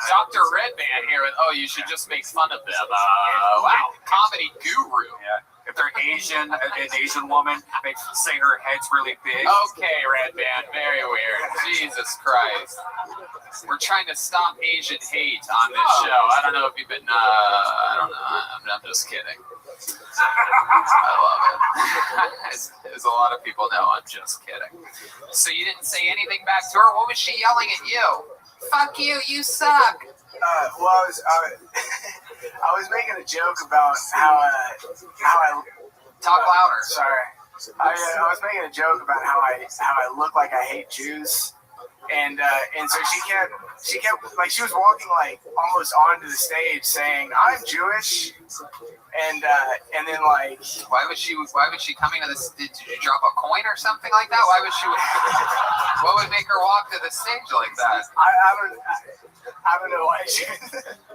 Dr. Redman here with, you should just make fun of them. Wow, comedy guru. Yeah. If they're Asian, an Asian woman, they say her head's really big. Okay, Redman, very weird. Jesus Christ. We're trying to stop Asian hate on this show. I don't know if you've been, I don't know. I'm just kidding. I love it. As a lot of people know, I'm just kidding. So you didn't say anything back to her? What was she yelling at you? Fuck you, you suck. Well, I was making a joke about how I talk louder. Sorry, I was making a joke about how I look like I hate Jews, and so she kept like she was walking like almost onto the stage saying I'm Jewish, and then like why was she coming to this? Did you drop a coin or something like that? Why was she? What would make her walk to the stage like that? I don't know why she.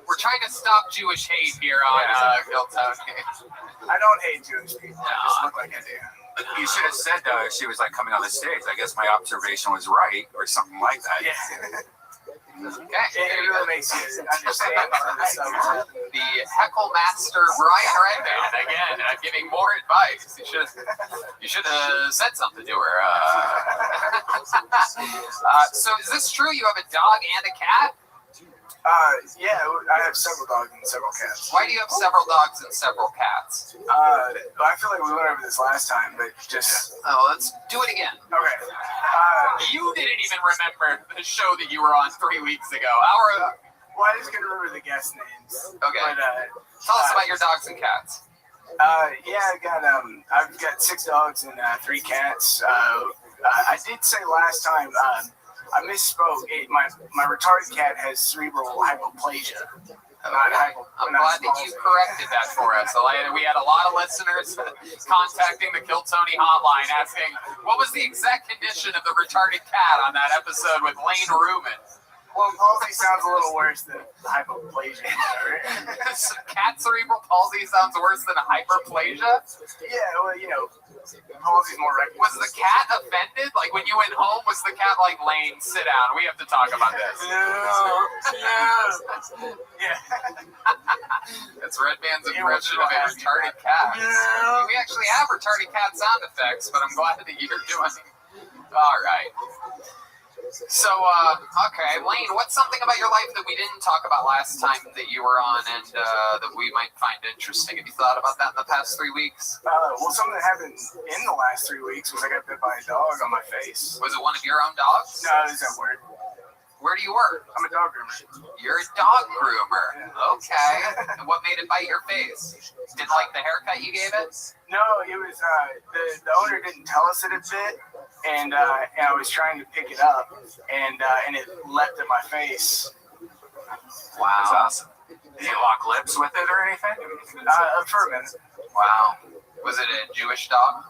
We're trying to stop Jewish hate here on Hilltown. I don't hate Jewish people. I just look like I do. You should have said she was like coming on the stage. I guess my observation was right, or something like that. Yeah. Okay. It really makes you understand. The heckle master Brian Redman again giving more advice. You should have said something to her. So is this true? You have a dog and a cat? Yeah, I have several dogs and several cats. Why do you have several dogs and several cats? I feel like we went over this last time, but just... let's do it again. Okay. You didn't even remember the show that you were on 3 weeks ago. Well, I just couldn't remember the guest names. Okay. But, tell us about your dogs and cats. Yeah, I've got 6 dogs and 3 cats. I did say last time... I misspoke. My retarded cat has cerebral hypoplasia. I'm glad that you corrected that for us. We had a lot of listeners contacting the Kill Tony hotline asking, what was the exact condition of the retarded cat on that episode with Lane Ruman? Well, palsy sounds a little worse than hypoplasia. Cat cerebral palsy sounds worse than hyperplasia? Yeah, well, palsy's more regular. Was the cat offended? Like, when you went home, was the cat like, Lane, sit down, we have to talk about this? No. Yeah. That's Redman's impression of a retarded cat. We actually have retarded cat sound effects, but I'm glad that you're doing it. All right. So, okay, Lane, what's something about your life that we didn't talk about last time that you were on and that we might find interesting? Have you thought about that in the past 3 weeks? Well, something that happened in the last 3 weeks was I got bit by a dog on my face. Was it one of your own dogs? No, it was at work. Where do you work? I'm a dog groomer. You're a dog groomer. Okay. And what made it bite your face? Didn't like the haircut you gave it? No, it was the owner didn't tell us it had bit, and I was trying to pick it up, and it leapt at my face. Wow. That's awesome. Did you lock lips with it or anything? For a minute. Wow. Was it a Jewish dog?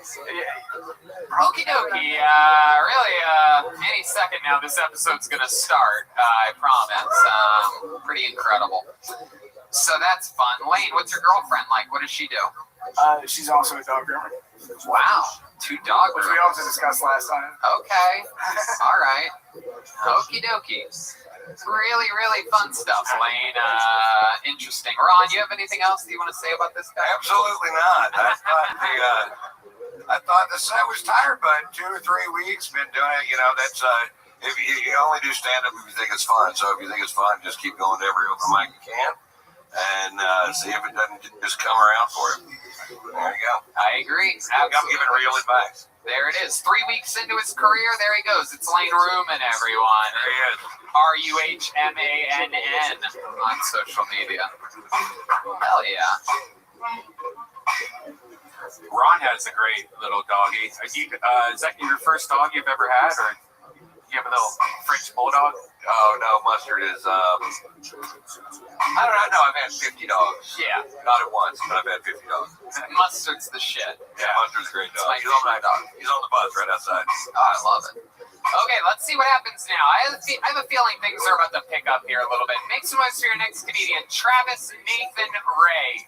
Okie dokie. Really, any second now, this episode's gonna start. I promise. Pretty incredible. So that's fun. Lane, what's your girlfriend like? What does she do? She's also a dog groomer. Wow. 2 dog groomers. Which we also discussed last time. Okay. All right. Okie dokie. Really, really fun stuff, Lane. Interesting. Ron, you have anything else that you want to say about this guy? Absolutely not. I thought the set was tired, but 2 or 3 weeks been doing it. You know, that's if you only do stand up if you think it's fun. So if you think it's fun, just keep going to every open mic you can, and see if it doesn't just come around for you. There you go. I agree. Absolutely. I'm giving real advice. There it is. 3 weeks into his career, there he goes. It's Lane Ruhman, everyone. There he is. RUHMANN on social media. Hell yeah. Ron has a great little doggy. Is that your first dog you've ever had, or you have a little French bulldog? Oh no, Mustard is. I don't know. I've had 50 dogs. Yeah. Not at once, but I've had 50 dogs. Mustard's the shit. Yeah, Mustard's a great dog. It's my dog. He's on the bus right outside. Oh, I love it. Okay, let's see what happens now. I have a feeling things are about to pick up here a little bit. Make some noise for your next comedian, Travis Nathan Ray.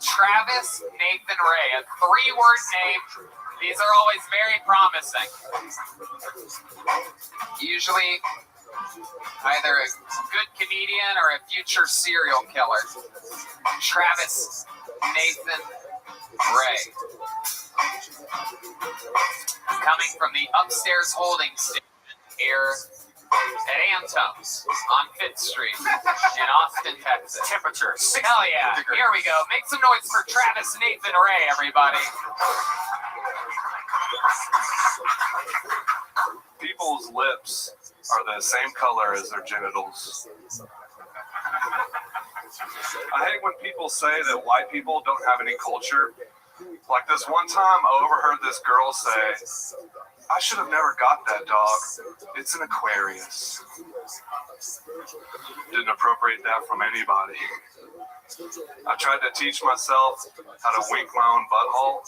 Travis Nathan Ray, a 3-word name. These are always very promising. Usually either a good comedian or a future serial killer. Travis Nathan Ray. Coming from the upstairs holding station here at Antone's on 5th Street in Austin, Texas. Temperature 60 Hell yeah. degrees. Here we go. Make some noise for Travis Nathan Ray, everybody. People's lips are the same color as their genitals. I hate when people say that white people don't have any culture. Like this one time, I overheard this girl say, "I should have never got that dog. It's an Aquarius." Didn't appropriate that from anybody. I tried to teach myself how to wink my own butthole.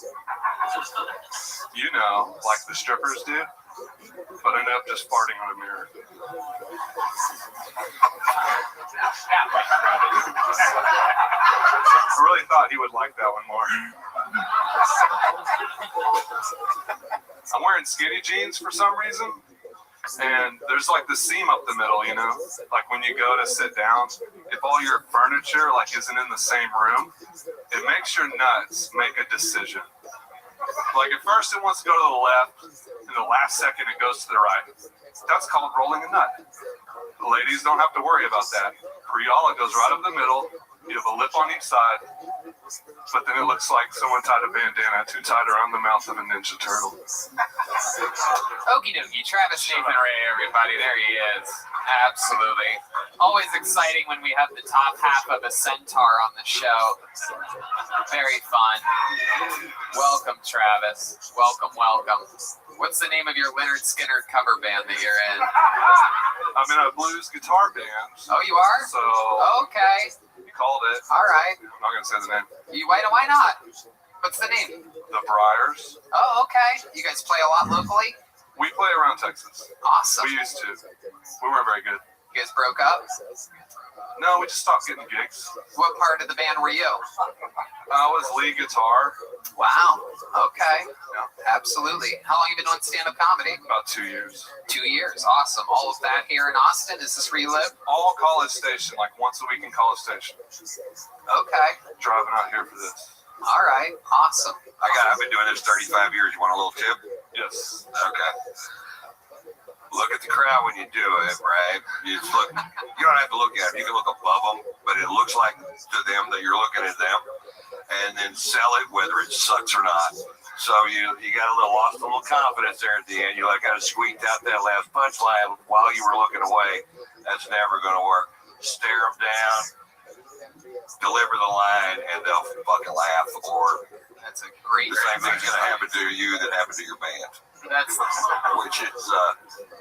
You know, like the strippers do. But I ended up just farting on a mirror. I really thought he would like that one more. I'm wearing skinny jeans for some reason, and there's like the seam up the middle, you know? Like when you go to sit down, if all your furniture like isn't in the same room, it makes your nuts make a decision. Like at first it wants to go to the left, and the last second it goes to the right. That's called rolling a nut. The ladies don't have to worry about that. For y'all, it goes right up the middle. You have a lip on each side, but then it looks like someone tied a bandana too tight around the mouth of a Ninja Turtle. Okie dokie, Travis Nathan Ray, everybody. There he is. Absolutely. Always exciting when we have the top half of a centaur on the show. Very fun. Welcome, Travis. Welcome, welcome. What's the name of your Leonard Skinner cover band that you're in? I'm in a blues guitar band. Oh, you are? So, okay. You called it. All right. I'm not going to say the name. Why not? What's the name? The Briars. Oh, okay. You guys play a lot locally? We play around Texas. Awesome. We used to. We weren't very good. You guys broke up? No, we just stopped getting gigs. What part of the band were you? I was lead guitar. Wow. Okay. Yeah. Absolutely. How long have you been doing stand-up comedy? About 2 years. 2 years. Awesome. All of that here in Austin? Is this where you live? All College Station, like once a week in College Station. Okay. Driving out here for this. All right. Awesome. I've been doing this 35 years. You want a little tip? Yes. Okay. look at the crowd when you do it, right? You just look. You don't have to look at them. You can look above them, but it looks like to them that you're looking at them, and then sell it whether it sucks or not. So you got lost a little confidence there at the end. You kind of squeaked out that last punchline while you were looking away. That's never going to work. Stare them down, deliver the line, and they'll fucking laugh. Or that's a great. The same thing's going to happen to you that happened to your band. That's which is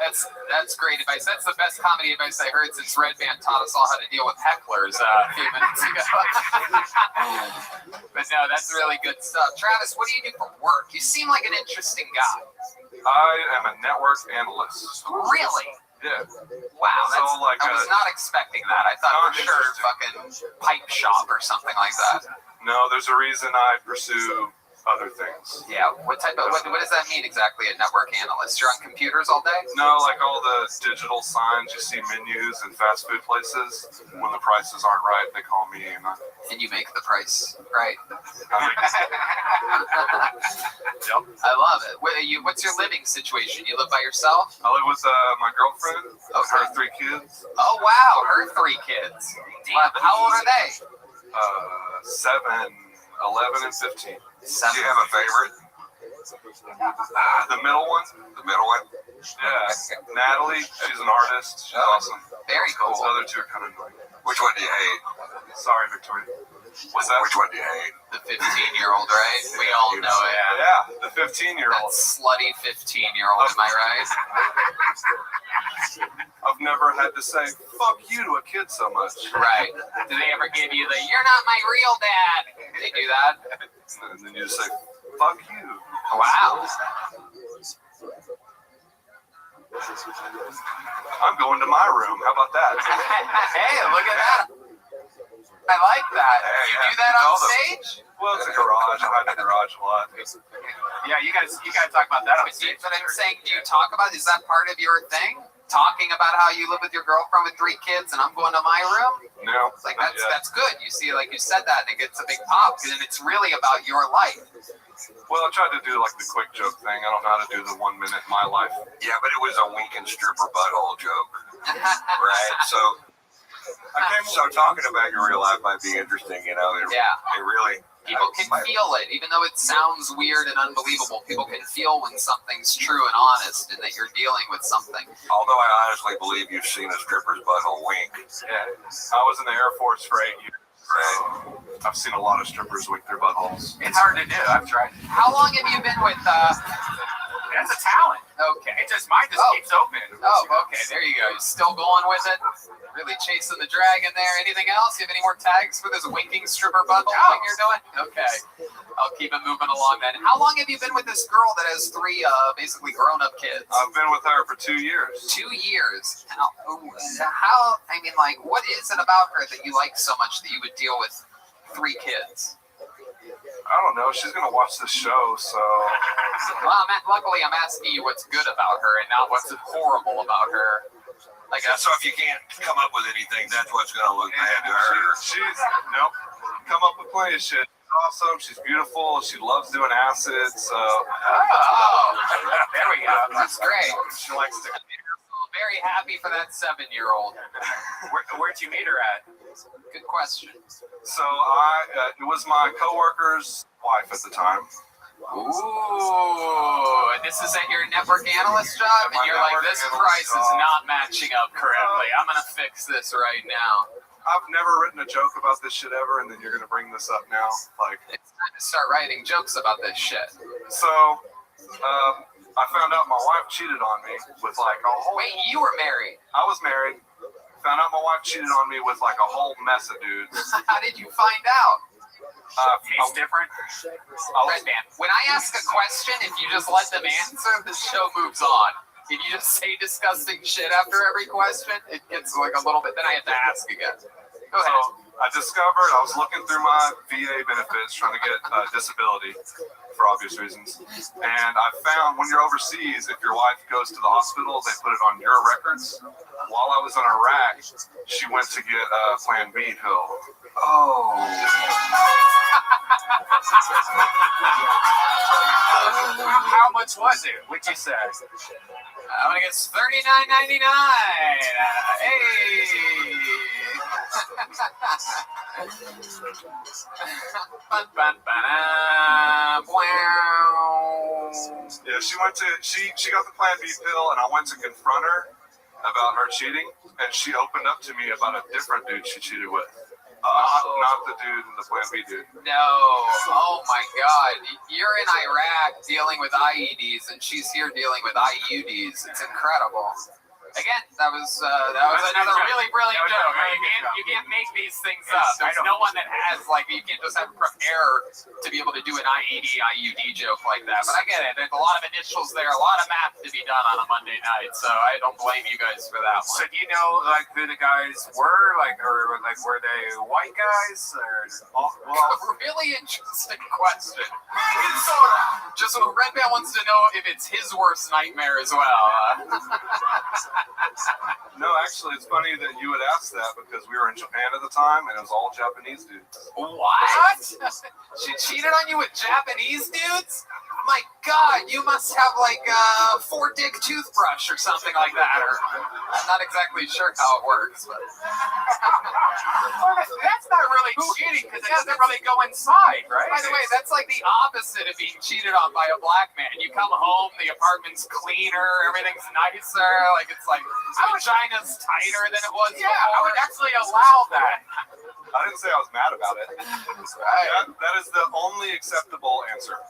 that's great advice. That's the best comedy advice I heard since Red Band taught us all how to deal with hecklers a few minutes ago. But no, that's really good stuff. Travis, what do you do for work? You seem like an interesting guy. I am a network analyst. Really? Yeah. Wow, So, like, I was not expecting that. I thought for sure fucking pipe shop or something like that. No, there's a reason I pursue other things. Yeah, what type of what does that mean exactly? A network analyst? You're on computers all day? No, like all the digital signs you see menus in fast food places. When the prices aren't right, they call me, and you make the price right. Yep. I love it. What's your living situation? You live by yourself? I live with my girlfriend. Okay. Her 3 kids. Oh wow, her 3 kids. Damn, how old are they? 7, 11, and 15. Do you have a favorite? The middle one. The middle one? Yeah. Natalie, she's an artist. She's awesome. Very cool. The other 2 are kind of annoying. Which one do you hate? Sorry, Victoria. What's that? Which one do you hate? The 15-year-old, right? We all know it. Yeah, the 15-year-old. That slutty 15-year-old, am I right? I've never had to say, fuck you to a kid so much. Right. Do they ever give you the, you're not my real dad? They do that? And then you just say, fuck you. Wow. I'm going to my room. How about that? Hey, look at that. I like that. You do that on stage? Well, it's a garage. I hide in the garage a lot. Yeah, you guys talk about that on stage. But I'm saying, do you talk about, is that part of your thing? Talking about how you live with your girlfriend with 3 kids and I'm going to my room? No. It's like, that's good. You see, like you said that and it gets a big pop and it's really about your life. Well, I tried to do like the quick joke thing. I don't know how to do the 1 minute in my life. Yeah, but it was a winking stripper butthole joke. Right? So talking about your real life might be interesting, It really... People can feel it, even though it sounds weird and unbelievable. People can feel when something's true and honest and that you're dealing with something. Although I honestly believe you've seen a stripper's butthole wink. Yeah. I was in the Air Force for 8 years. Right. I've seen a lot of strippers wink their buttholes. It's hard to do. I've tried. How long have you been with... That's a talent. Okay. Mine just keeps open. Oh, okay. There you go. You're still going with it? Really chasing the dragon there. Anything else? You have any more tags for this winking stripper butthole thing you're doing? Okay. I'll keep it moving along then. How long have you been with this girl that has 3 basically grown-up kids? I've been with her for 2 years. 2 years. What is it about her that you like so much that you would deal with 3 kids? I don't know. She's going to watch this show, so... Well, luckily I'm asking you what's good about her and not what's horrible about her. So if you can't come up with anything, that's what's going to look bad to her. She's come up with plenty of shit. She's awesome. She's beautiful. She loves doing acid, so... There we go. That's great. She likes to... Very happy for that 7-year-old. Where'd you meet her at? Good question. So it was my coworker's wife at the time. Ooh, and this is at your network analyst job, and you're like, this price is not matching up correctly. I'm gonna fix this right now. I've never written a joke about this shit ever, and then you're gonna bring this up now. It's time to start writing jokes about this shit. So, I found out my wife cheated on me with a whole... Wait, you were married? I was married. Found out my wife cheated on me with a whole mess of dudes. How did you find out? He's different. Red Band, when I ask a question, if you just let them answer, the show moves on. If you just say disgusting shit after every question, it gets a little bit, then I have to ask again. Go ahead. So I discovered, I was looking through my VA benefits trying to get disability for obvious reasons. And I found when you're overseas, if your wife goes to the hospital, they put it on your records. While I was in Iraq, she went to get a Plan B pill. Oh. How much was it? What'd you say? I'm gonna guess $39.99. Hey. Yeah, she got the Plan B pill, and I went to confront her about her cheating, and she opened up to me about a different dude she cheated with. Not the dude in the Plan B dude. No. Oh my God. You're in Iraq dealing with IEDs, and she's here dealing with IUDs. It's incredible. Again, that was another really brilliant joke. You can't make these things up. There's no one that has, like, you can't just have to prepare to be able to do an IUD joke like that. But I get it. There's a lot of initials there, a lot of math to be done on a Monday night, so I don't blame you guys for that one. So do you know, like, who the guys were? Like, or, like, were they white guys? Or, Really interesting question. Just what Red Man wants to know if it's his worst nightmare as well. No, actually, it's funny that you would ask that because we were in Japan at the time, and it was all Japanese dudes. What? She cheated on you with Japanese dudes? My God, you must have like a 4-dick toothbrush or something like that. Or I'm not exactly sure how it works, but that's not really cheating because it doesn't really go inside, right? By the way, that's like the opposite of being cheated on by a black man. You come home, the apartment's cleaner, everything's nicer, like it's like the vagina's tighter than it was before. I would actually allow that. I didn't say I was mad about it. That is the only acceptable answer.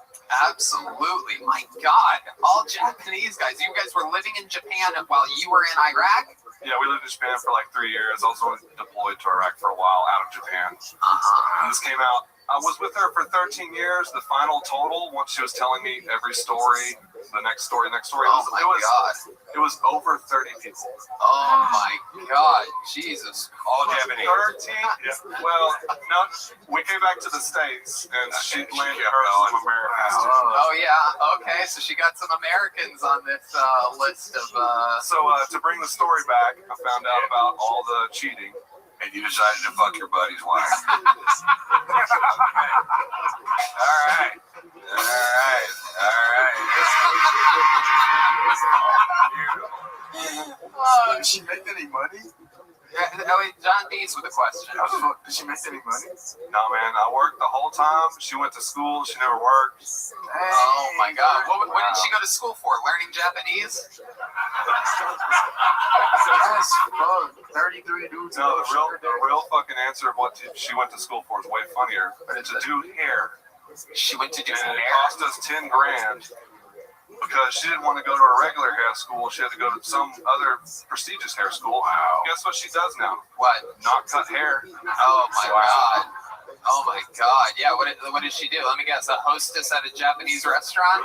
Absolutely. My God. All Japanese guys. You guys were living in Japan while you were in Iraq? Yeah, we lived in Japan for like 3 years. I also deployed to Iraq for a while out of Japan. And this came out. I was with her for 13 years. The final total, once she was telling me every story, the next story. Oh my God. It was over 30 people. Oh my God. Jesus. All Japanese. 13? Yeah. Well, no, we came back to the States and she landed her some Americans. Oh yeah. Okay. So she got some Americans on this list of. So to bring the story back, I found out about all the cheating. And you decided to fuck your buddy's wife. All right. Did she make any money? John Dees with a question. Did she make any money? No, man. I worked the whole time. She went to school. She never worked. Oh my God. What did she go to school for? Learning Japanese? 33 dudes. No, the real fucking answer of what she went to school for is way funnier. To do hair. She went to do hair. And it cost us $10 grand because she didn't want to go to a regular hair school. She had to go to some other prestigious hair school. Wow. Guess what she does now? What? Not cut hair. Oh my God. Oh my God. Yeah. What did she do? Let me guess. A hostess at a Japanese restaurant?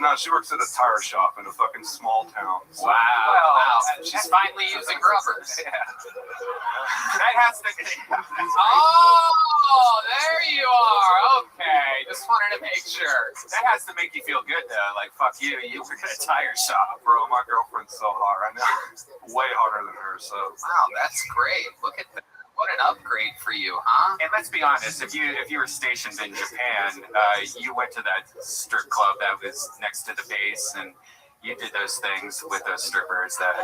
No, she works at a tire shop in a fucking small town. So. Wow. She's finally using rubbers. Yeah. That has to be. Oh, there you are. Okay. Just wanted to make sure. That has to make you feel good, though. Like, fuck you. You work at a tire shop. Bro, my girlfriend's so hot right now. Way hotter than her, so. Wow, that's great. Look at that. What an upgrade for you, huh? And let's be honest, if you were stationed in Japan, you went to that strip club that was next to the base, and you did those things with those strippers that,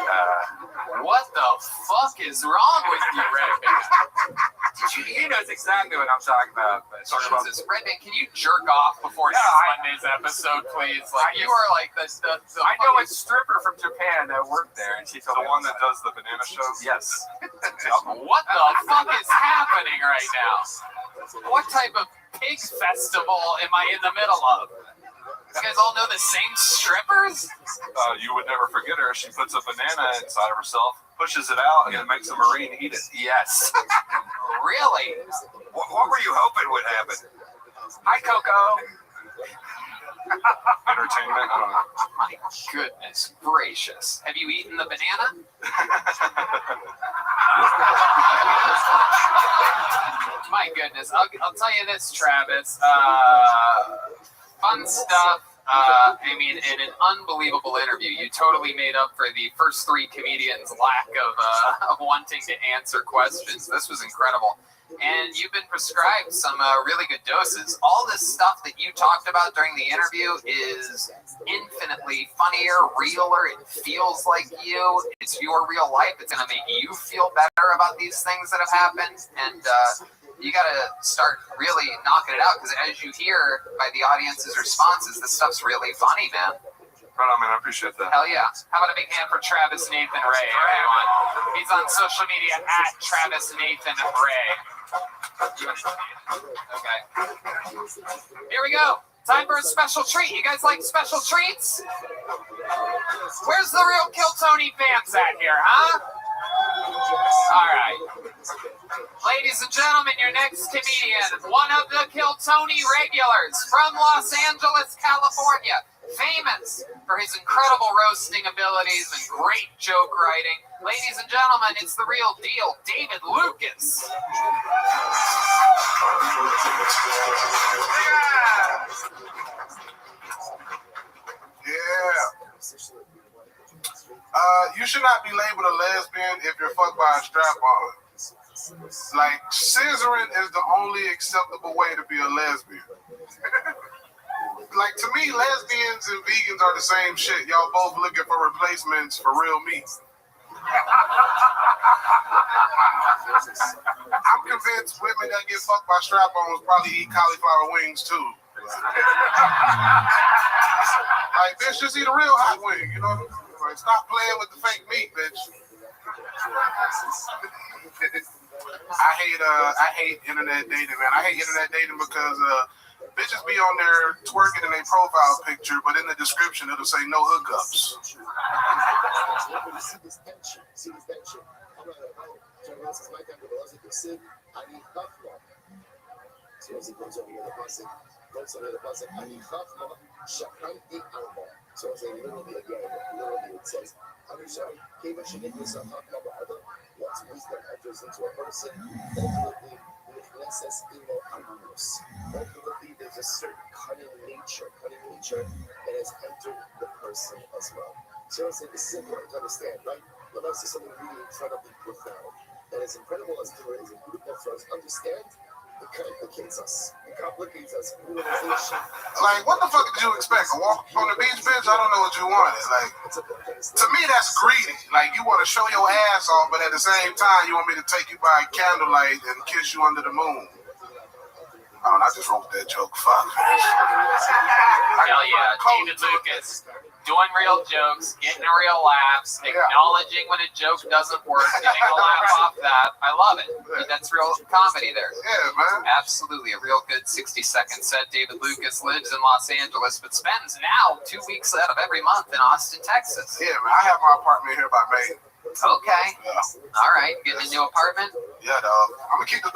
What the fuck is wrong with you, Redman? He knows exactly what I'm talking about. But Jesus, Redman, can you jerk off before Monday's episode, please? Like, you are like the I know a stripper from Japan that worked there, and she told the me one that does the banana shows? Yes. What the fuck is happening right now? What type of pig festival am I in the middle of? You guys all know the same strippers? You would never forget her. She puts a banana inside of herself, pushes it out, and then makes a Marine eat it. Yes. Really? What were you hoping would happen? Hi, Coco. Entertainment? I don't know. My goodness gracious. Have you eaten the banana? My goodness. I'll tell you this, Travis. Fun stuff. I mean, in an unbelievable interview, you totally made up for the first three comedians' lack of wanting to answer questions. This was incredible. and you've been prescribed some really good doses. All this stuff that you talked about during the interview is infinitely funnier, realer. It feels like you. It's your real life. It's going to make you feel better about these things that have happened, and you got to start really knocking it out, because as you hear by the audience's responses, this stuff's really funny, man. Right on, man. I appreciate that. Hell yeah. How about a big hand for Travis Nathan Ray, everyone? He's on social media at Travis Nathan Ray. Okay. Here we go. Time for a special treat. You guys like special treats? Where's the real Kill Tony fans at here, huh? All right. Ladies and gentlemen, your next comedian, one of the Kill Tony regulars from Los Angeles, California, famous for his incredible roasting abilities and great joke writing. Ladies and gentlemen, it's the real deal, David Lucas. Yeah. You should not be labeled a lesbian if you're fucked by a strap-on. Like, scissoring is the only acceptable way to be a lesbian. Like, to me, lesbians and vegans are the same shit. Y'all both looking for replacements for real meat. I'm convinced women that get fucked by strap-ons probably eat cauliflower wings too. Like, bitch, just eat a real hot wing, you know? Like, stop playing with the fake meat, bitch. I hate internet dating, man. I hate internet dating because bitches be on there twerking in their profile picture, but in the description it'll say no hookups. Once wisdom enters into a person, ultimately there's a certain cunning nature that has entered the person as well. So it's important to understand, right? But let's say something really incredibly profound. And as incredible as it is, beautiful for us, understand it complicates us. It complicates us. Realization. Like, what the fuck did you expect? A walk on the beach, bitch? I don't know what you wanted. Like, to me, that's greedy. Like, you want to show your ass off, but at the same time, you want me to take you by candlelight and kiss you under the moon. Oh, I just wrote that joke. Fuck. Hell yeah, David Lucas. Doing real jokes, getting real laughs, acknowledging when a joke doesn't work, getting a laugh off that. I love it. That's real comedy there. Yeah, man. Absolutely. A real good 60-second set. David Lucas lives in Los Angeles, but spends now 2 weeks out of every month in Austin, Texas. Yeah, man. I have my apartment here by May. Okay. Yeah. All right. Getting a new apartment? Yeah, dog. I'm gonna keep the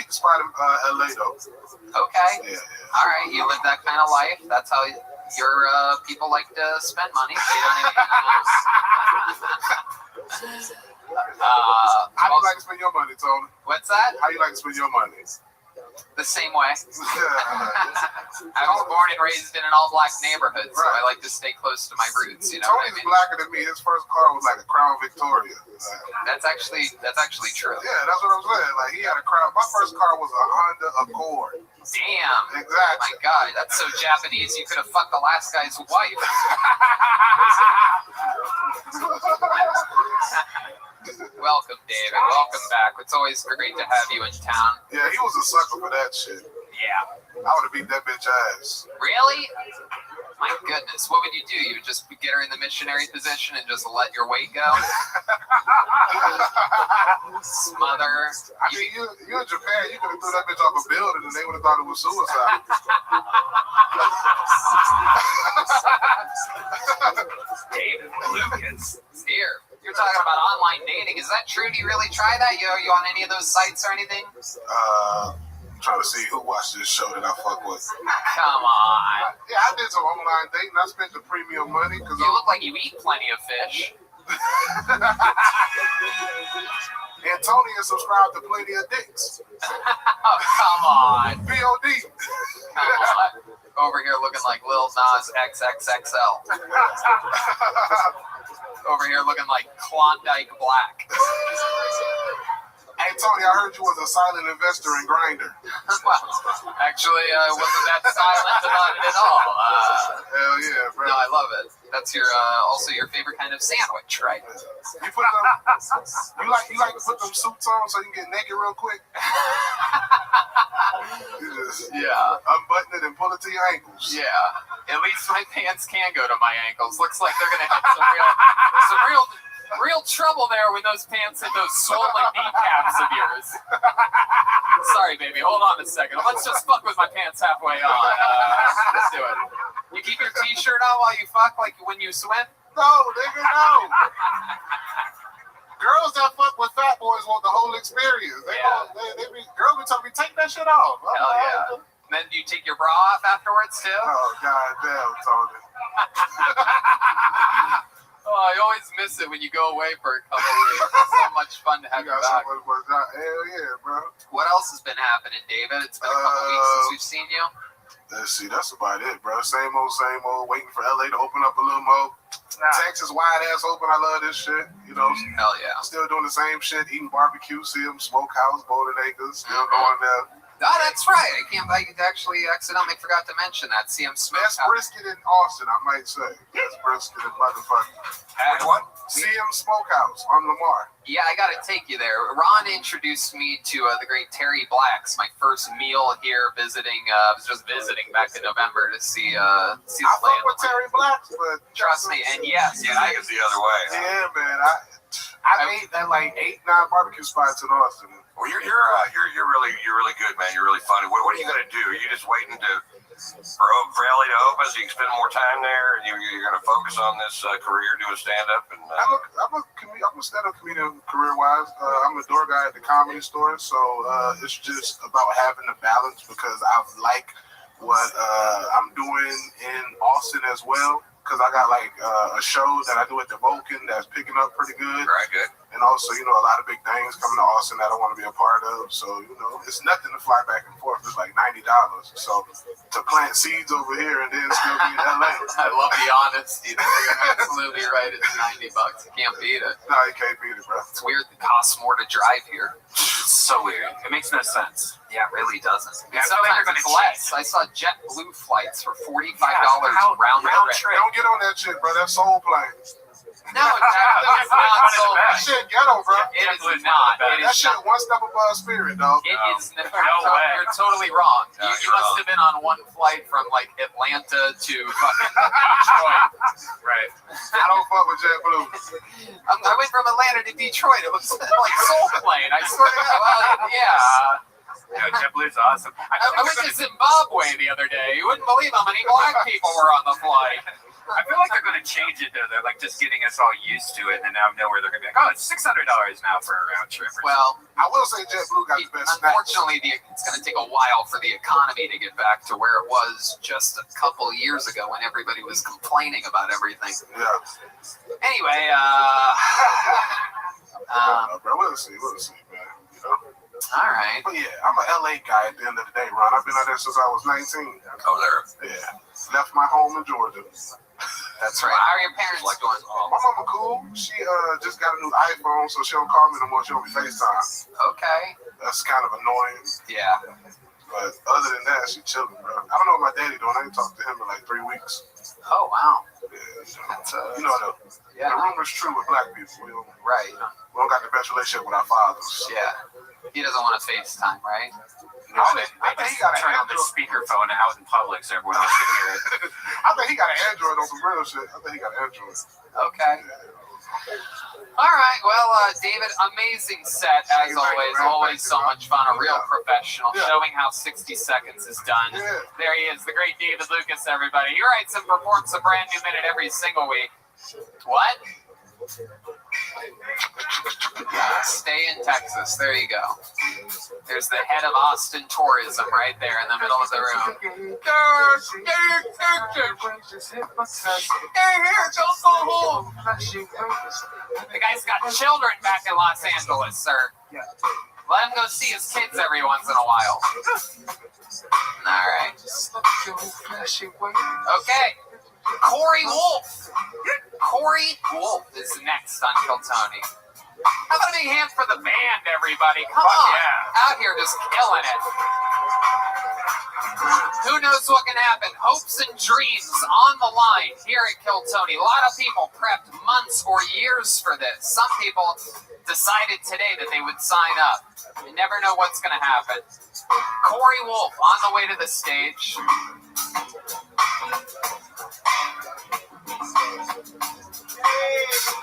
spot in LA though. Okay. Yeah. All right. You live that kind of life. That's how your people like to spend money. So you don't even how do you like to spend your money, Tony? What's that? How you like to spend your money? The same way. I was born and raised in an all-black neighborhood, so I like to stay close to my roots. You know what I Tony's mean? blacker than me. His first car was like a Crown Victoria. That's actually true. Yeah, that's what I'm saying. Like, he had a Crown. My first car was a Honda Accord. Damn. Exactly. My God, that's so Japanese. You could have fucked the last guy's wife. Welcome, David. Welcome back. It's always great to have you in town. Yeah, he was a sucker for that shit. Yeah. I would have beat that bitch ass. Really? My goodness. What would you do? You would just get her in the missionary position and just let your weight go? Smother her. I mean, you in Japan, you could have threw that bitch off a building and they would have thought it was suicide. David Lucas. Here. You're talking about online dating. Is that true? Do you really try that? You on any of those sites or anything? I'm trying to see who watched this show that I fuck with. Come on. Yeah, I did some online dating. I spent the premium money. You look like you eat plenty of fish. And Tony is subscribed to plenty of dicks. Oh, come on. VOD. Come on. Over here looking like Lil Nas XXXL. Over here looking like Klondike Black. Hey, Tony, I heard you was a silent investor in Grindr. Well, actually, I wasn't that silent about it at all. Hell yeah, bro. No, I love it. That's your also your favorite kind of sandwich, right? You put them, you like to put them suits on so you can get naked real quick. Yeah. Unbutton it and pull it to your ankles. Yeah. At least my pants can go to my ankles. Looks like they're gonna have some real trouble there when those pants hit those swollen kneecaps of yours. Sorry, baby. Hold on a second. Let's just fuck with my pants halfway on. Let's do it. You keep your t-shirt on while you fuck, like when you swim? No, nigga, no. Girls that fuck with fat boys want the whole experience. Girls be telling me, take that shit off. Hell yeah. And then do you take your bra off afterwards too? Oh, goddamn, Tony. Oh, I always miss it when you go away for a couple weeks. It's so much fun to have you back. Hell yeah, bro. What else has been happening, David? It's been a couple weeks since we've seen you. Let's see, that's about it, bro. Same old, waiting for LA to open up a little more. Texas wide ass open, I love this shit. You know, hell yeah. Still doing the same shit, eating barbecue, see them, smokehouse, Golden Acres, still going there. Oh, that's right. I actually accidentally forgot to mention that. CM Smokehouse. Best brisket in Austin, I might say. Best brisket in motherfucker. What? CM Smokehouse on Lamar. Yeah, I gotta take you there. Ron introduced me to the great Terry Black's. My first meal here visiting. I was just visiting back in November to see the play. I fuck with Terry Black's, but trust me. And yes, yeah, I think it's the other way. Yeah, man. I ate at like 8-9 barbecue spots in Austin. Well, you're really good, man. You're really funny. What are you gonna do? Are you just waiting for LA to open so you can spend more time there, and you're gonna focus on this career, doing stand up? And I'm a stand-up comedian career-wise. I'm a door guy at the Comedy Store, so it's just about having a balance because I like what I'm doing in Austin as well. Because I got like a show that I do at the Vulcan that's picking up pretty good. Right, good. And also, a lot of big things coming to Austin that I want to be a part of. So, it's nothing to fly back and forth. It's like $90. So to plant seeds over here and then still be in LA. I love the honesty. You're absolutely right. It's $90. You can't beat it. No, you can't beat it, bro. It's weird. It costs more to drive here. It's so weird. It makes no sense. Yeah, it really doesn't. Yeah, sometimes it's less. I saw JetBlue flights for $45 round trip. Don't get on that shit, bro. That's soul plane. No, it's not so That shit ghetto, bro. It is not. That shit one step above Spirit, dog. It is not. You're totally wrong. You must have been on one flight from like Atlanta to fucking Detroit. Right. I don't fuck with JetBlue. I went from Atlanta to Detroit. It was like soul plane. I swear to God. Well, yeah. Yeah, JetBlue's awesome. I went to Zimbabwe the other day. You wouldn't believe how many black people were on the flight. I feel like they're going to change it, though. They're like just getting us all used to it, and then out of nowhere they're going to be like, oh, it's $600 now for a round trip. Well, I will say JetBlue got the best. Unfortunately, it's going to take a while for the economy to get back to where it was just a couple years ago when everybody was complaining about everything. Yeah. Anyway, bro, we'll see, man. All right. But yeah, I'm an LA guy at the end of the day, Ron. I've been out there since I was 19. Oh, there. Yeah. Left my home in Georgia. That's right. How are your parents doing? My mama cool. She just got a new iPhone, so she don't call me no more. She don't be FaceTime. Okay. That's kind of annoying. Yeah. But other than that, she chilling, bro. I don't know what my daddy doing. I ain't talked to him in like 3 weeks. Oh, wow. Yeah, that's the rumor's true with black people. We don't got the best relationship with our fathers. Yeah. He doesn't want to FaceTime, right? I think he got turn on the speakerphone out in public so everyone else can hear it. I think he got an Android on some real shit. I think he got an Android. Okay. All right. Well, David, amazing set as always. Always so much fun. A real professional, showing how 60 seconds is done. There he is, the great David Lucas, everybody. He writes and performs a brand new minute every single week. What? Stay in Texas. There you go. There's the head of Austin tourism right there in the middle of the room. The guy's got children back in Los Angeles, sir. Let him go see his kids every once in a while. All right. Okay. Corey Wolf. Corey Wolf is next on Kill Tony. How about a big hand for the band, everybody? Come on. Yeah. Out here just killing it. Who knows what can happen? Hopes and dreams on the line here at Kill Tony. A lot of people prepped months or years for this. Some people decided today that they would sign up. You never know what's going to happen. Corey Wolf on the way to the stage.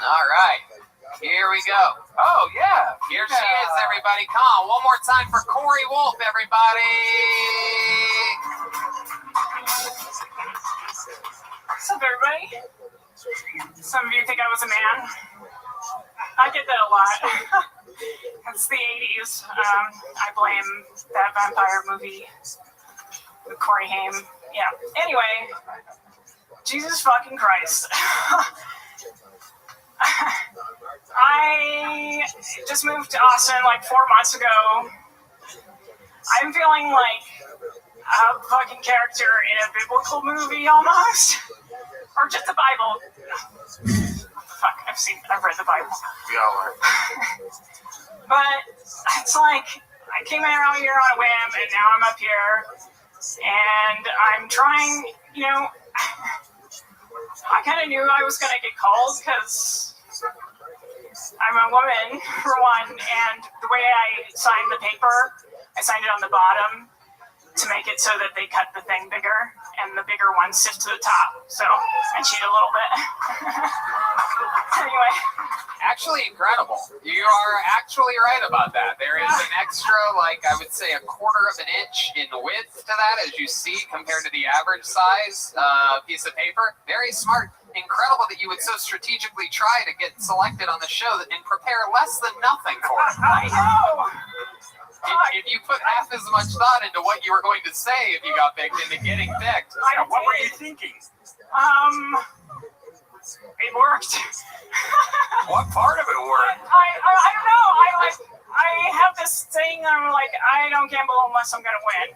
All right. Here we go. Oh, yeah. Here she is, everybody. Come on. One more time for Corey Wolf, everybody. What's up, everybody? Some of you think I was a man. I get that a lot. It's the 80s. I blame that vampire movie with Corey Haim. Yeah. Anyway, Jesus fucking Christ. I just moved to Austin like 4 months ago. I'm feeling like a fucking character in a biblical movie almost. Or just the Bible. Fuck, I've read the Bible. We all are. But it's like, I came out here on a whim, and now I'm up here, and I'm trying, you know, I kind of knew I was going to get called, because I'm a woman, for one, and the way I signed the paper, I signed it on the bottom to make it so that they cut the thing bigger, and the bigger one sifts to the top, so I cheat a little bit. Anyway. Actually incredible. You are actually right about that. There is an extra, like, I would say a quarter of an inch in width to that, as you see, compared to the average size piece of paper. Very smart. Incredible that you would so strategically try to get selected on the show and prepare less than nothing for it. I know! If you put half as much thought into what you were going to say if you got picked into getting picked, what were you thinking? It worked. What part of it worked? I don't know. I have this thing. I'm like, I don't gamble unless I'm gonna win.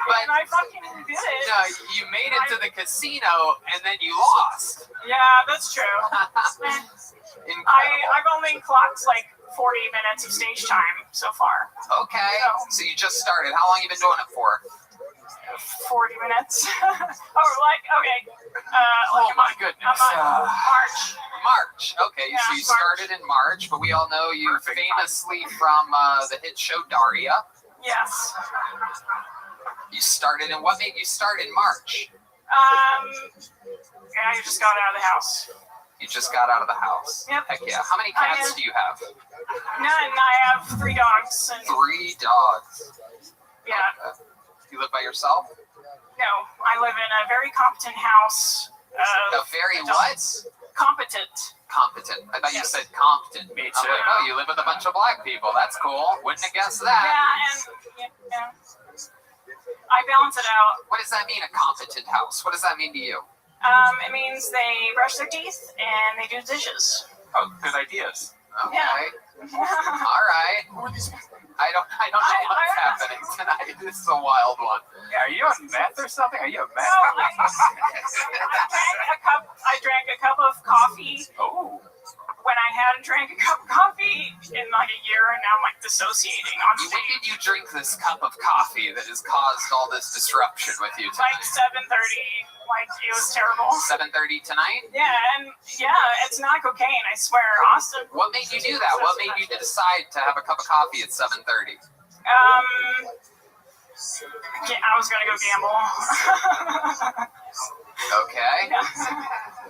But and I fucking did it. No, you made it to the casino and then you lost. Yeah, that's true. I've only clocked like 40 minutes of stage time so far. Okay, so you just started. How long have you been doing it for? 40 minutes. Okay. Oh my goodness. March. March. Okay, Yeah, so you started in March, but we all know you famously from the hit show Daria. Yes. You started in, what made you start in March? Yeah, I just got out of the house. You just got out of the house? Yep. Heck yeah. How many cats do you have? None. I have 3 dogs. And 3 dogs. Yeah. You live by yourself? No, I live in a very competent house. A very what? Competent. Competent. I thought you said competent. Me too. Like, oh, you live with a bunch of black people. That's cool. Wouldn't have guessed that. Yeah. I balance it out. What does that mean, a competent house? What does that mean to you? It means they brush their teeth and they do dishes. Oh, good ideas. Okay. Yeah. All right. I don't know what's happening tonight. This is a wild one. Yeah, are you on meth or something? Are you on meth? I drank a cup of coffee. Oh. When I hadn't drank a cup of coffee in like a year, and now I'm like dissociating on stage. When did you drink this cup of coffee that has caused all this disruption with you tonight? Like 7:30. Like, it was terrible. 7:30 tonight? Yeah, and it's not cocaine, I swear. Austin. What made you do that? What made you decide to have a cup of coffee at 7:30? I was gonna go gamble. Okay.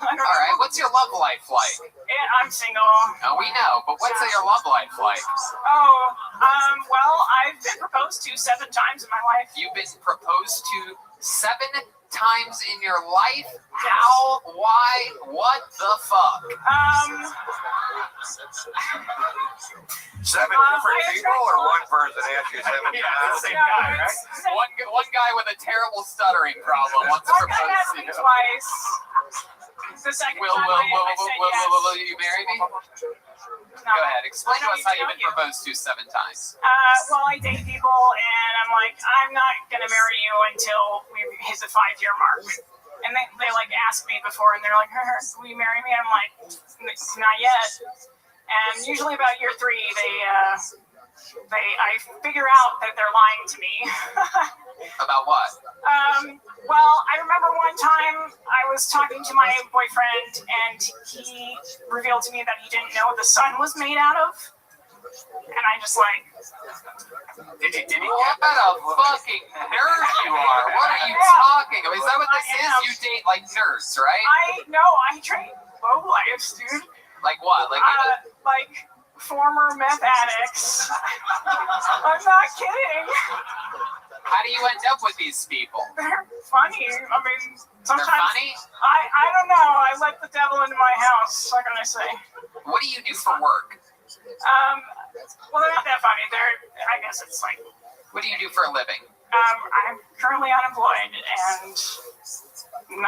All right. What's your love life like? Yeah, I'm single. No, we know, but what's your love life like? Well, I've been proposed to 7 times in my life. You've been proposed to 7 times in your life? How? Why? What the fuck? 7 different people or one person asked you 7 times? Yeah, the same guy, right? One guy with a terrible stuttering problem wants to propose to you. Twice. The second time will you marry me? Go ahead. Explain to us how you've been proposed to 7 times. Well, I date people, and I'm like, I'm not going to marry you until we hit the 5-year mark. And they like ask me before, and they're like, will you marry me? I'm like, not yet. And usually about year 3, I figure out that they're lying to me. About what? Well, I remember one time I was talking to my boyfriend, and he revealed to me that he didn't know what the sun was made out of. And I just like, What a fucking nerd you are. What are you talking about? Is that what this is? You date like nerds, right? I train low lives, dude. Like what? Like former meth addicts. I'm not kidding. How do you end up with these people? They're funny. I mean, sometimes. They're funny? I don't know. I let the devil into my house. What can I say? What do you do for work? Well, they're not that funny. I guess it's like. What do you do for a living? I'm currently unemployed, and why am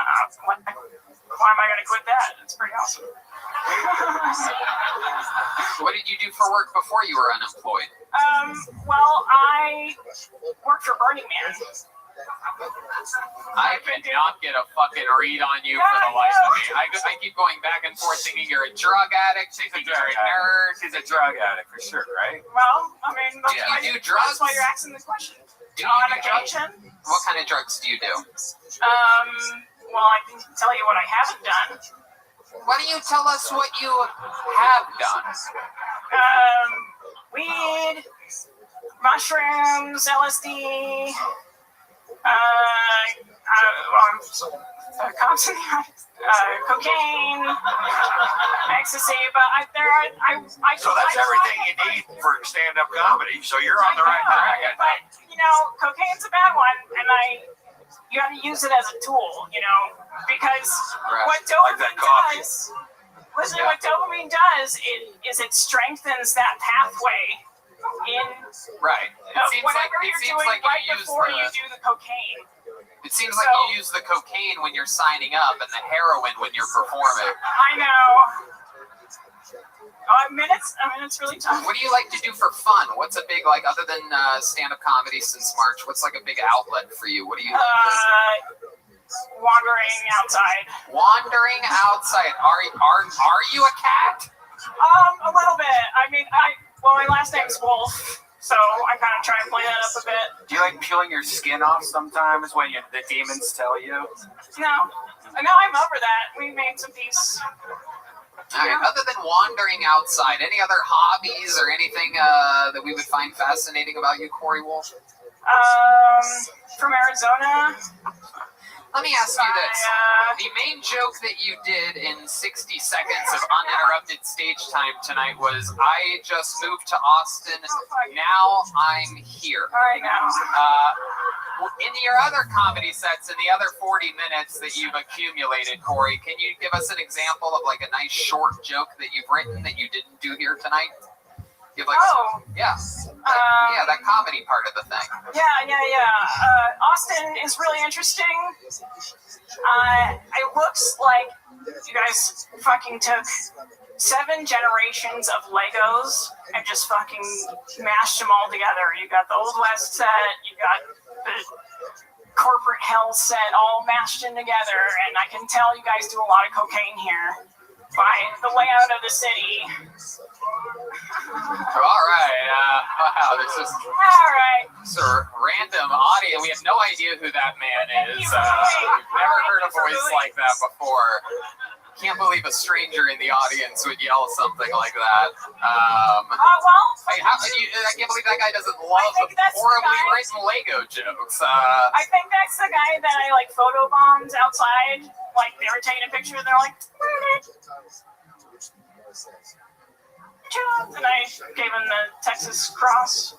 I going to quit that? It's pretty awesome. What did you do for work before you were unemployed? Well, I worked for Burning Man. I cannot get a fucking read on you for the life of me. I keep going back and forth thinking you're a drug addict, thinking you're a nerd. He's a drug addict for sure, right? Well, I mean, do you do drugs? That's why you're asking the question. On occasion? What kind of drugs do you do? Well, I can tell you what I haven't done. Why don't you tell us what you have done? Weed, mushrooms, LSD, cocaine, ecstasy, but So that's everything you need for stand-up comedy. So you're on the right track. But cocaine's a bad one, and you have to use it as a tool, because what dopamine does. Listen, what dopamine does is it strengthens that pathway in whatever you're doing right before you do the cocaine. It seems like you use the cocaine when you're signing up and the heroin when you're performing. I know. It's really tough. What do you like to do for fun? What's a big, other than stand-up comedy since March, what's a big outlet for you? What do you like to wandering outside. Wandering outside. Are you a cat? A little bit. I mean, my last name's Wolf, so I kind of try and play that up a bit. Do you like peeling your skin off sometimes when the demons tell you? No, I'm over that. We made some peace. Other than wandering outside, any other hobbies or anything that we would find fascinating about you, Corey Wolf? From Arizona. Let me ask you this. The main joke that you did in 60 seconds of uninterrupted stage time tonight was, I just moved to Austin, now I'm here. I know. In your other comedy sets, in the other 40 minutes that you've accumulated, Corey, can you give us an example of a nice short joke that you've written that you didn't do here tonight? That comedy part of the thing. Yeah. Austin is really interesting. It looks like you guys fucking took 7 generations of Legos and just fucking mashed them all together. You got the Old West set, you got the corporate hell set all mashed in together, and I can tell you guys do a lot of cocaine here. By the layout of the city. All right. Wow, this is random audio. We have no idea who that man is. We've never heard a voice like that before. Can't believe a stranger in the audience would yell something like that. I can't believe that guy doesn't love horribly written Lego jokes. I think that's the guy that I photobombed outside. They were taking a picture and they're like, and I gave him the Texas cross.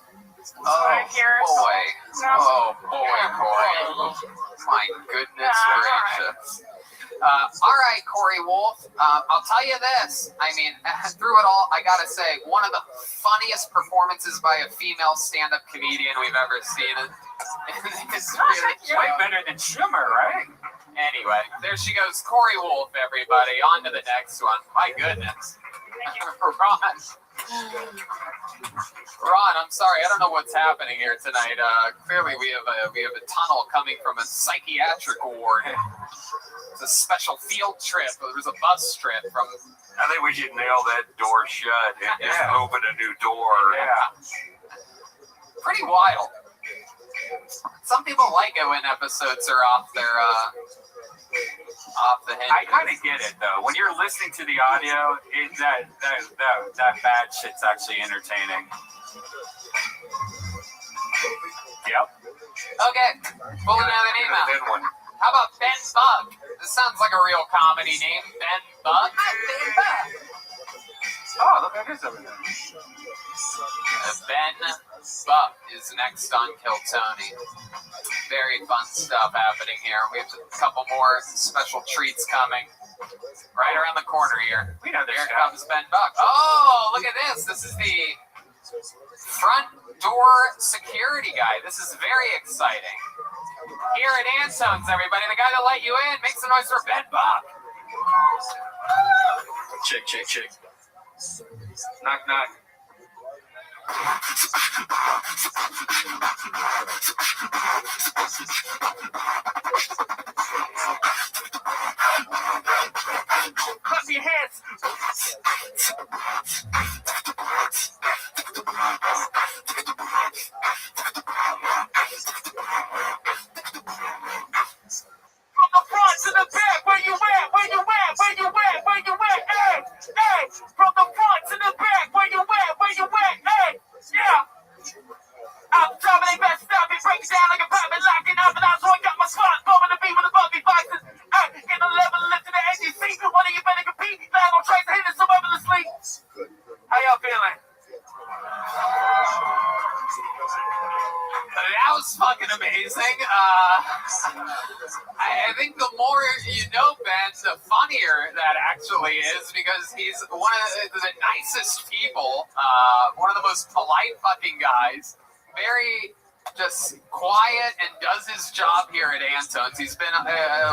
Oh boy, Corey. My goodness gracious. All right, Corey Wolf. I'll tell you this. I mean, through it all, I gotta say, one of the funniest performances by a female stand-up comedian we've ever seen. It's really way better than Schumer, right? Anyway, there she goes, Corey Wolf, everybody. On to the next one. My goodness. Ron. Ron, I'm sorry. I don't know what's happening here tonight. Clearly, we have a tunnel coming from a psychiatric ward. It's a special field trip. There's a bus trip from. I think we should nail that door shut and just open a new door. Yeah. Pretty wild. Some people like it when episodes are off the hinges. I kind of get it though. When you're listening to the audio, that bad shit's actually entertaining. Yep. Okay, pull another name out. How about Ben Bug? This sounds like a real comedy name. Ben Bug? Ben Bug. Oh, look at this over there. Ben Bug is next on Kill Tony. Very fun stuff happening here. We have a couple more special treats coming right around the corner here. We know Here comes Ben Bug. Oh, look at this. This is the front door security guy. This is very exciting. Here at Antone's, everybody. The guy that let you in. Make some noise for Ben Bug. Check, check, check. Knock, knock. Clap your hands. From the front to the back, where you at? Where you at? Where you at? Where you at? Hey, hey. From the front to the back, where you at? Where you at? Hey, yeah. Out the top of they best stop it, break it down like a pop and lock it up and out. So I got my spot, bumping the beat with the bumpy vices. Hey, get the level lift to the AGC. One of you better compete. Now I'm trying to hit it so I'm asleep. How y'all feeling? That was fucking amazing. I think the more you know Ben, the funnier that actually is, because he's one of the nicest people, one of the most polite fucking guys, very just quiet and does his job here at Antone's. He's been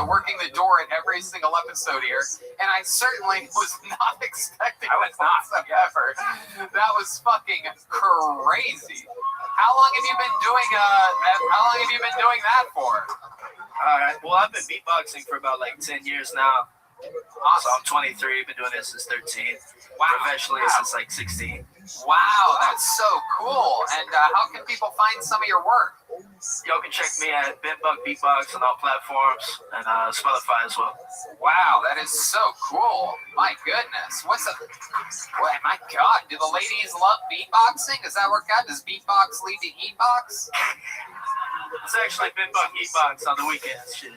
working the door at every single episode here, and I certainly was not expecting that whatsoever. That was fucking crazy. How long have you been doing? How long have you been doing that for? Well, I've been beatboxing for about like 10 years now. So I'm 23. Been doing this since 13. Professionally since like 16. Wow, that's so cool. And how can people find some of your work? Y'all can check me at Ben Bug Beatbox on all platforms and Spotify as well. Wow, that is so cool. My goodness. What's up? Well, my God, do the ladies love beatboxing? Does that work out? Does beatbox lead to eatbox? It's actually Ben Bug Eatbox on the weekends. Shit.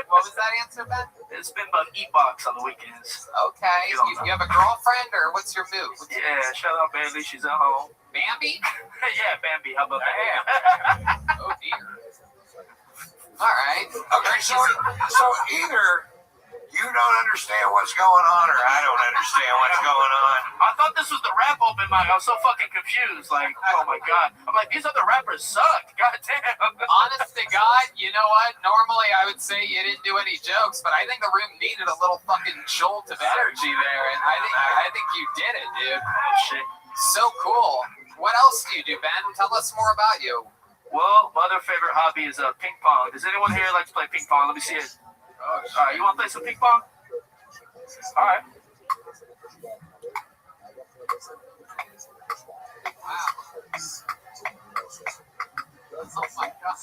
What was that answer, Ben? It's Ben Bug Eatbox on the weekends. Okay. You have a girlfriend, or what's your move? Shout out Bambi. She's at home. Bambi? Yeah, Bambi. How about that? Oh, dear. All right. Okay, so either you don't understand what's going on, or I don't understand what's going on. I thought this was the rap open mic. I was so fucking confused. Like, oh my God. I'm like, these other rappers suck. God damn. Honest to God, you know what? Normally I would say you didn't do any jokes, but I think the room needed a little fucking jolt of energy there, and I think you did it, dude. Oh, shit. So cool. What else do you do, Ben? Tell us more about you. Well, my other favorite hobby is ping pong. Does anyone here like to play ping pong? Let me see it. All right, you want to play some ping pong? All right. Wow. Oh my God.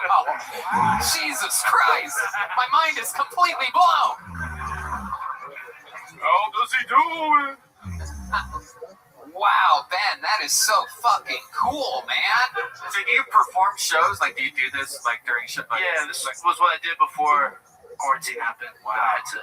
Wow. Jesus Christ. My mind is completely blown. How does he do it? Wow, Ben, that is so fucking cool, man. So do you perform shows? Like, do you do this like during show? Like, Yeah, this was what I did before quarantine happened. Wow. I had to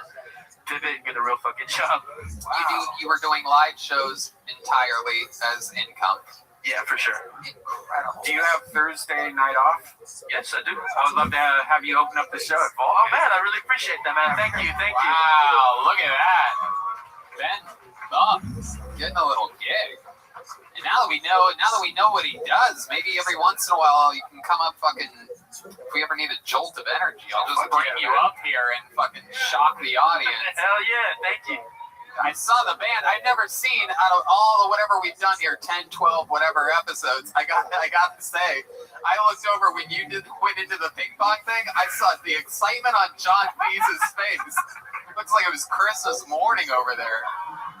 pivot and get a real fucking job. Wow. You were doing live shows entirely as income. Yeah, for sure. Incredible. Do you have Thursday night off? Yes, I do. I would love to have you open up the show at Vault. Oh, man, I really appreciate that, man. Thank you. Wow, look at that. Ben Bucks getting a little gig. And now now that we know what he does, maybe every once in a while you can come up fucking. If we ever need a jolt of energy, I'll just bring you up here and fucking shock the audience. Hell yeah, thank you. I saw the band. I've never seen out of all the whatever we've done here, 10, 12, whatever episodes. I got to say, I looked over when you went into the ping pong thing. I saw the excitement on John Hayes' face. Looks like it was Christmas morning over there.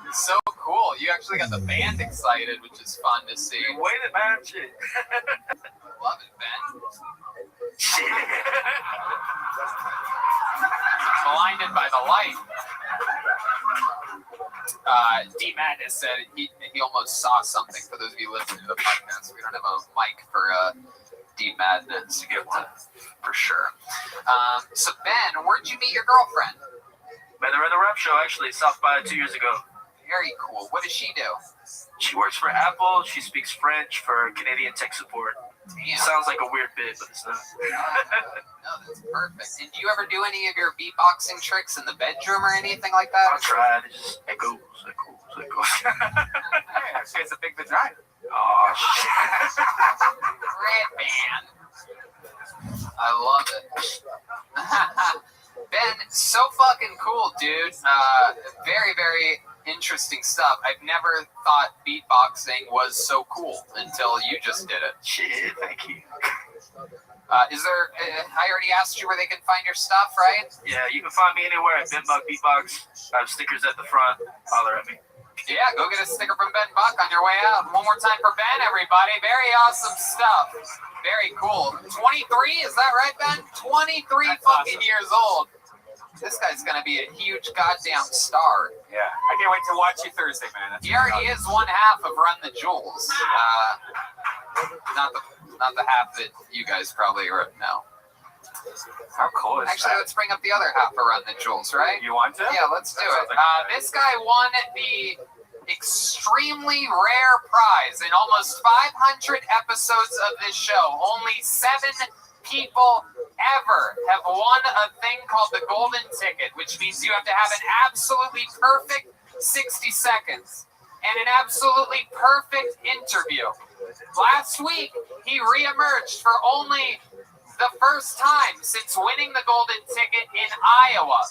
It's so cool. You actually got the band excited, which is fun to see. Waited, man. Shit. Love it, Ben. Shit. Blinded by the light. D Madness said he almost saw something. For those of you listening to the podcast, we don't have a mic for D Madness to get to, for sure. So Ben, where'd you meet your girlfriend? Met her at the rap show, actually, South by 2 years ago. Very cool. What does she do? She works for Apple. She speaks French for Canadian tech support. Damn. Sounds like a weird bit, but it's not. No, that's perfect. And do you ever do any of your beatboxing tricks in the bedroom or anything like that? I'll try. It just echoes. Yeah, she has a big vagina. Oh, shit. Red band. I love it. Ben, so fucking cool, dude. Very, very interesting stuff. I've never thought beatboxing was so cool until you just did it. Shit, thank you. Is there? I already asked you where they can find your stuff, right? Yeah, you can find me anywhere at Ben Buck Beatbox. I have stickers at the front. Holler at me. Yeah, go get a sticker from Ben Buck on your way out. One more time for Ben, everybody. Very awesome stuff. Very cool. 23, is that right, Ben? 23 That's fucking awesome. Years old. This guy's going to be a huge goddamn star. Yeah, I can't wait to watch you Thursday, man. He already is one half of Run the Jewels. Not the half that you guys probably know. How cool is Actually, that? let's bring up the other half of Run the Jewels, right? You want to? Yeah, let's do it. This guy won the extremely rare prize in almost 500 episodes of this show. Only 7 people ever have won a thing called the golden ticket, which means you have to have an absolutely perfect 60 seconds and an absolutely perfect interview. Last week, he reemerged for only the first time since winning the golden ticket in Iowa.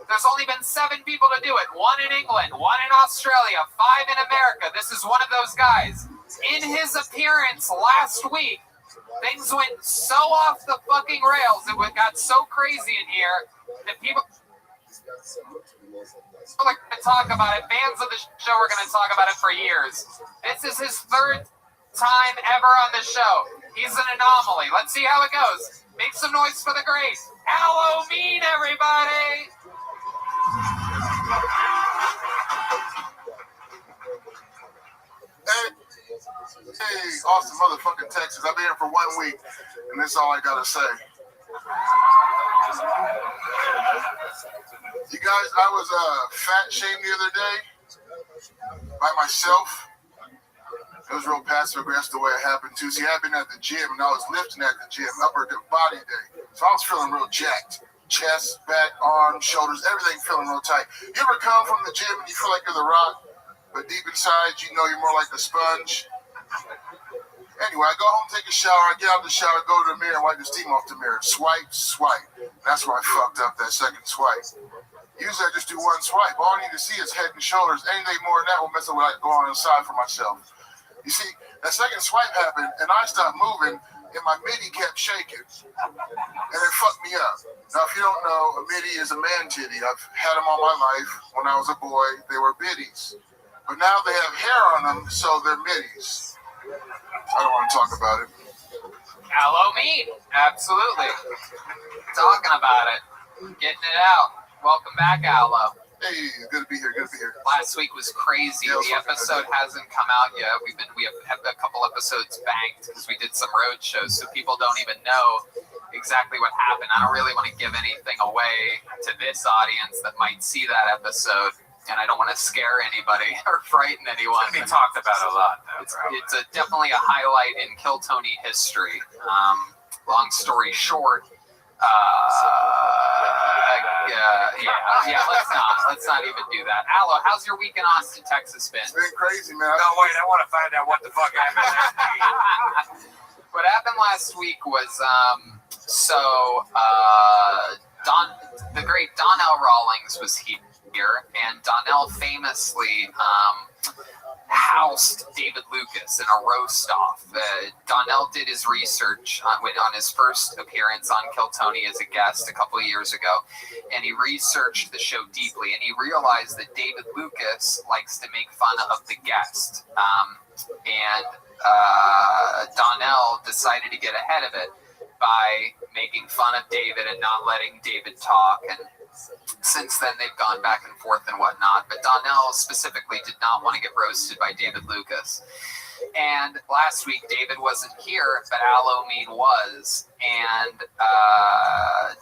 There's only been 7 people to do it. 1 in England, 1 in Australia, 5 in America. This is one of those guys. In his appearance last week, things went so off the fucking rails. It got so crazy in here that people are going to talk about it. Fans of the show are going to talk about it for years. This is his 3rd time ever on the show. He's an anomaly. Let's see how it goes. Make some noise for the great Halloween, everybody! Hey, Austin, motherfucking Texas. I've been here for 1 week, and that's all I gotta say. You guys, I was fat shamed the other day by myself. It was real passive aggressive the way it happened too. See, I've been at the gym and I was lifting at the gym, upper body day. So I was feeling real jacked. Chest, back, arms, shoulders, everything feeling real tight. You ever come from the gym and you feel like you're the Rock, but deep inside you know you're more like the sponge? Anyway, I go home, take a shower, I get out of the shower, go to the mirror, wipe the steam off the mirror. Swipe, swipe. That's where I fucked up that second swipe. Usually I just do 1 swipe. All I need to see is head and shoulders. Anything more than that will mess up what I go on inside for myself. You see, that second swipe happened, and I stopped moving, and my midi kept shaking. And it fucked me up. Now, if you don't know, a midi is a man titty. I've had them all my life. When I was a boy, they were biddies. But now they have hair on them, so they're middies. I don't want to talk about it. Halloween, absolutely. Talking about it. Getting it out. Welcome back, Allo. Hey, good to be here. Good to be here. Last week was crazy. The episode hasn't come out yet. We have a couple episodes banked because we did some road shows, so people don't even know exactly what happened. I don't really want to give anything away to this audience that might see that episode, and I don't want to scare anybody or frighten anyone. It's been talked about a lot, though. It's definitely a highlight in Kill Tony history. Long story short, Let's not even do that. Aloe, how's your week in Austin, Texas been? It's been crazy, man. No, wait, I want to find out what the fuck happened. What happened last week was the great Donnell Rawlings was here, and Donnell famously housed David Lucas in a roast-off. Donnell did his research on his first appearance on Kill Tony as a guest a couple of years ago, and he researched the show deeply, and he realized that David Lucas likes to make fun of the guest. Donnell decided to get ahead of it by making fun of David and not letting David talk, and since then they've gone back and forth and whatnot, but Donnell specifically did not want to get roasted by David Lucas. And last week David wasn't here, but Aloe Mean was, and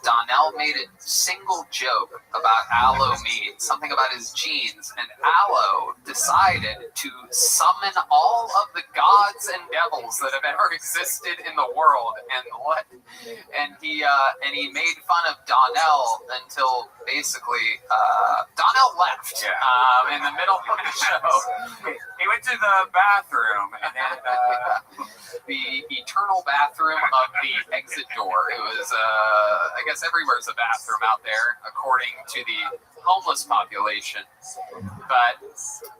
Donnell made a single joke about Aloe Mean, something about his genes, and Aloe decided to summon all of the gods and devils that have ever existed in the world, and he made fun of Donnell until basically Donnell left in the middle of the show. He went to the bathroom, and then the eternal bathroom of the exit door. It was, I guess everywhere's a bathroom out there, according to the homeless population. But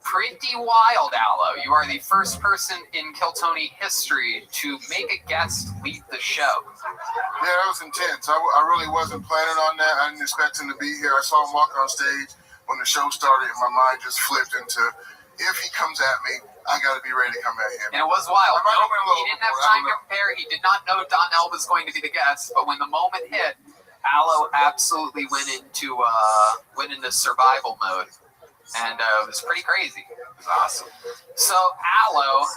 pretty wild, Aloe. You are the first person in Kill Tony history to make a guest lead the show. Yeah, that was intense. I really wasn't planning on that. I didn't expect him to be here. I saw him walking on stage when the show started, and my mind just flipped into, if he comes at me, I got to be ready to come at him. And it was wild. He didn't have time to prepare. He did not know Donnell was going to be the guest, but when the moment hit, Aloe absolutely went into survival mode, and it was pretty crazy. It was awesome. So, Aloe,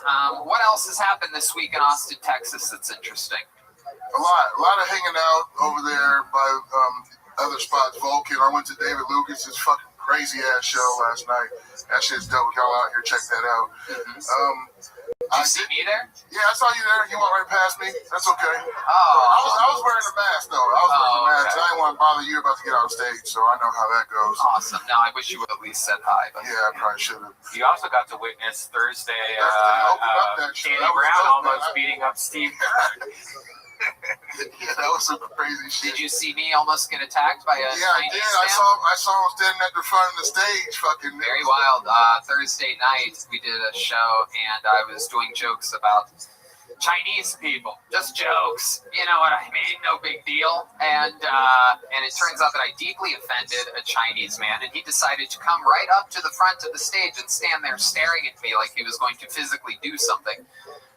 what else has happened this week in Austin, Texas that's interesting? A lot of hanging out over there by other spots. Vulcan. I went to David Lucas's fucking crazy ass show last night. That shit's dope. Y'all out here, check that out. Did you see me there? Yeah, I saw you there. You went right past me. That's okay. Oh. I was wearing a mask though. I was wearing a mask. Okay. I didn't want to bother you about to get on stage, so I know how that goes. Awesome. No, I wish you would at least said hi. But yeah, I probably should have. You also got to witness Thursday, Danny Brown almost beating up Steve Berg. Yeah, that was some crazy shit. Did you see me almost get attacked by a Yeah, I Chinese did. man? I saw him standing at the front of the stage, fucking. Very wild. Thursday night, we did a show, and I was doing jokes about Chinese people. Just jokes. You know what I mean? No big deal. And it turns out that I deeply offended a Chinese man, and he decided to come right up to the front of the stage and stand there staring at me like he was going to physically do something,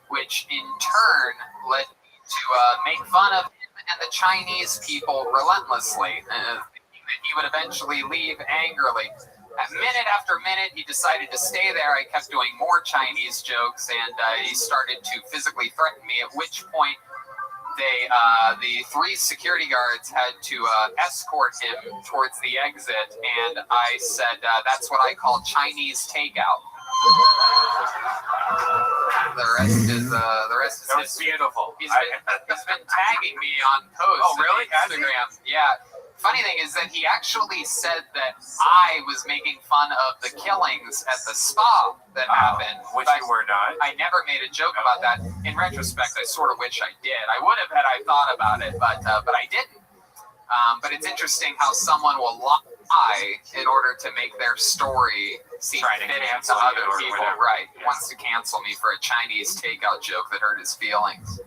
which in turn led me to make fun of him and the Chinese people relentlessly, thinking that he would eventually leave angrily. Minute after minute, he decided to stay there. I kept doing more Chinese jokes, and he started to physically threaten me, at which point the three security guards had to escort him towards the exit, and I said, that's what I call Chinese takeout. The rest is That was beautiful. He's been tagging me on posts. Oh, really? On Instagram. Yeah. Funny thing is that he actually said that I was making fun of the killings at the spa that happened. Which you were not. I never made a joke about that. In retrospect, I sort of wish I did. I would have had I thought about it, but I didn't. But it's interesting how someone will lie in order to make their story seem fitting to other people. Right. Wants to cancel me for a Chinese takeout joke that hurt his feelings.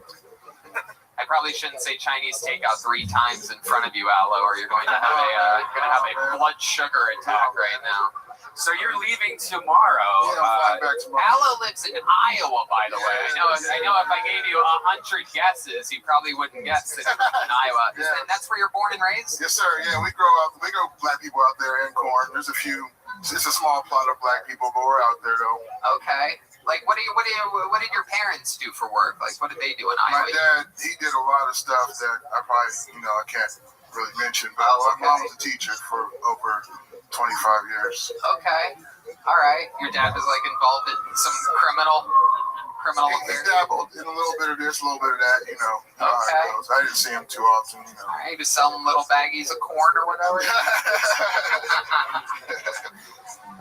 I probably shouldn't say Chinese takeout 3 times in front of you, Aloe, or you're going to have a blood sugar attack right now. So you're leaving tomorrow. Yeah, I'm back tomorrow. Aloe lives in Iowa, by the way. I know if I gave you 100 guesses, you probably wouldn't guess that you live in Iowa. Yeah. And that's where you're born and raised? Yes, sir. Yeah, we grow black people out there in corn. There's a few. It's a small plot of black people, but we're out there though. Okay. Like, what did your parents do for work? Like, what did they do in Iowa? My dad, he did a lot of stuff that I probably, I can't really mention. But my mom was a teacher for over 25 years. Okay. All right. Your dad was like involved in some criminal criminal He affairs? dabbled in a little bit of this, a little bit of that, you know how it goes. I didn't see him too often, you know. All right, just selling little baggies of corn or whatever.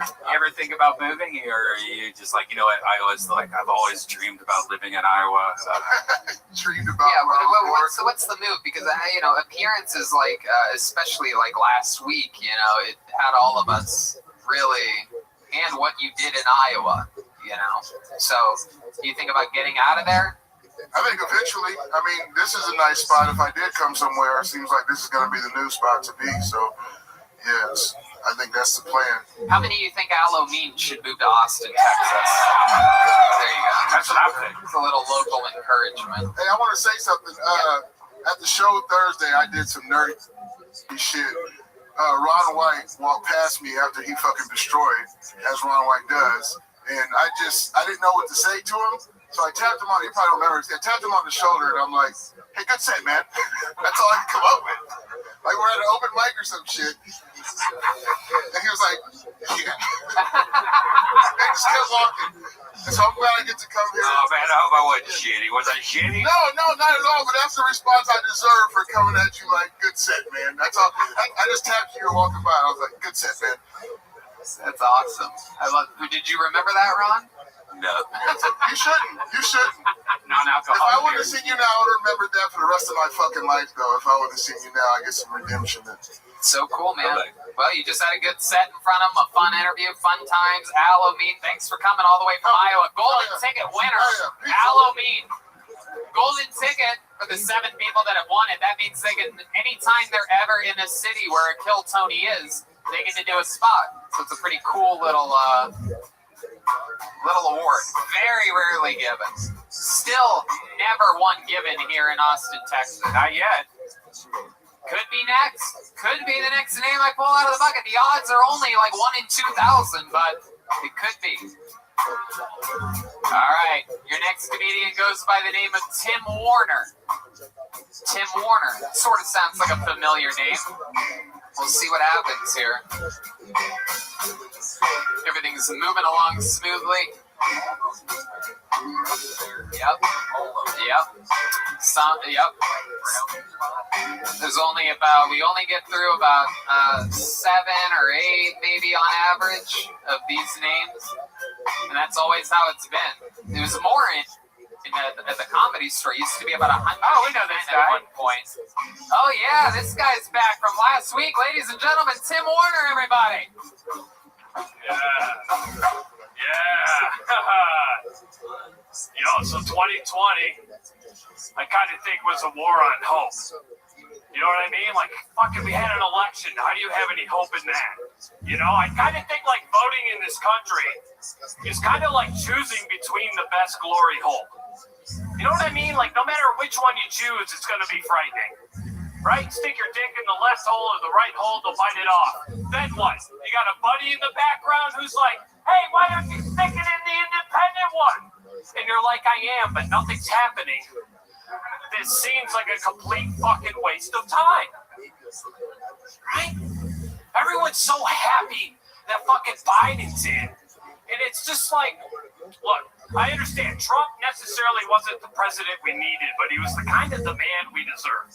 You ever think about moving, or are you just like, you know what, Iowa's like, I've always dreamed about living in Iowa. Dreamed about What's the move? Because appearances like, especially like last week, it had all of us really, and what you did in Iowa, So, do you think about getting out of there? I think eventually, I mean, this is a nice spot. If I did come somewhere, it seems like this is going to be the new spot to be. So, yes, I think that's the plan. How many do you think Aloe Mean should move to Austin, Texas? There you go. That's what I think. It's a little local encouragement. Hey, I want to say something. At the show Thursday, I did some nerdy shit. Ron White walked past me after he fucking destroyed, as Ron White does. And I didn't know what to say to him. So I tapped him on, you probably don't remember, I tapped him on the shoulder and I'm like, hey, good set, man. That's all I can come up with. Like we're at an open mic or some shit. And he was like, yeah. They just kept walking. And so I'm glad I get to come here. Oh man, I hope I wasn't shitty. Was I shitty? No, not at all. But that's the response I deserve for coming at you like, good set, man. That's all. I just tapped you walking by. I was like, good set, man. That's awesome. Did you remember that, Ron? No. You shouldn't. You shouldn't. Non-alcoholic. If I would have seen you now, I would have remembered that for the rest of my fucking life, though. If I would have seen you now, I get some redemption. So cool, man. Well, you just had a good set in front of him, a fun interview, fun times. Aloe Mean, thanks for coming all the way from Iowa. Golden ticket winner, Aloe Mean. Golden ticket for the 7 people that have won it. That means they can, anytime they're ever in a city where a Kill Tony is, they get to do a spot. So it's a pretty cool little award. Very rarely given. Still never one given here in Austin, Texas. Not yet. Could be next. Could be the next name I pull out of the bucket. The odds are only like 1 in 2,000, but it could be. All right. Your next comedian goes by the name of Tim Warner. Tim Warner. Sort of sounds like a familiar name. We'll see what happens here. Everything's moving along smoothly. Yep. There's we only get through about 7 or 8 maybe on average of these names. And that's always how it's been. It was more at the Comedy Store. It used to be about 100. Oh, we know this guy. At one point. Oh yeah, this guy's back from last week, ladies and gentlemen. Tim Warner, everybody. So 2020, I kind of think was a war on hope. You know what I mean? Like, fucking, we had an election. How do you have any hope in that? I kind of think like voting in this country is kind of like choosing between the best glory hole. You know what I mean? Like, no matter which one you choose, it's going to be frightening. Right? Stick your dick in the left hole or the right hole, they'll bite it off. Then what? You got a buddy in the background who's like, hey, why don't you stick it in the independent one? And you're like, I am, but nothing's happening. This seems like a complete fucking waste of time. Right? Everyone's so happy that fucking Biden's in. And it's just like, look, I understand Trump necessarily wasn't the president we needed, but he was the kind of the man we deserved.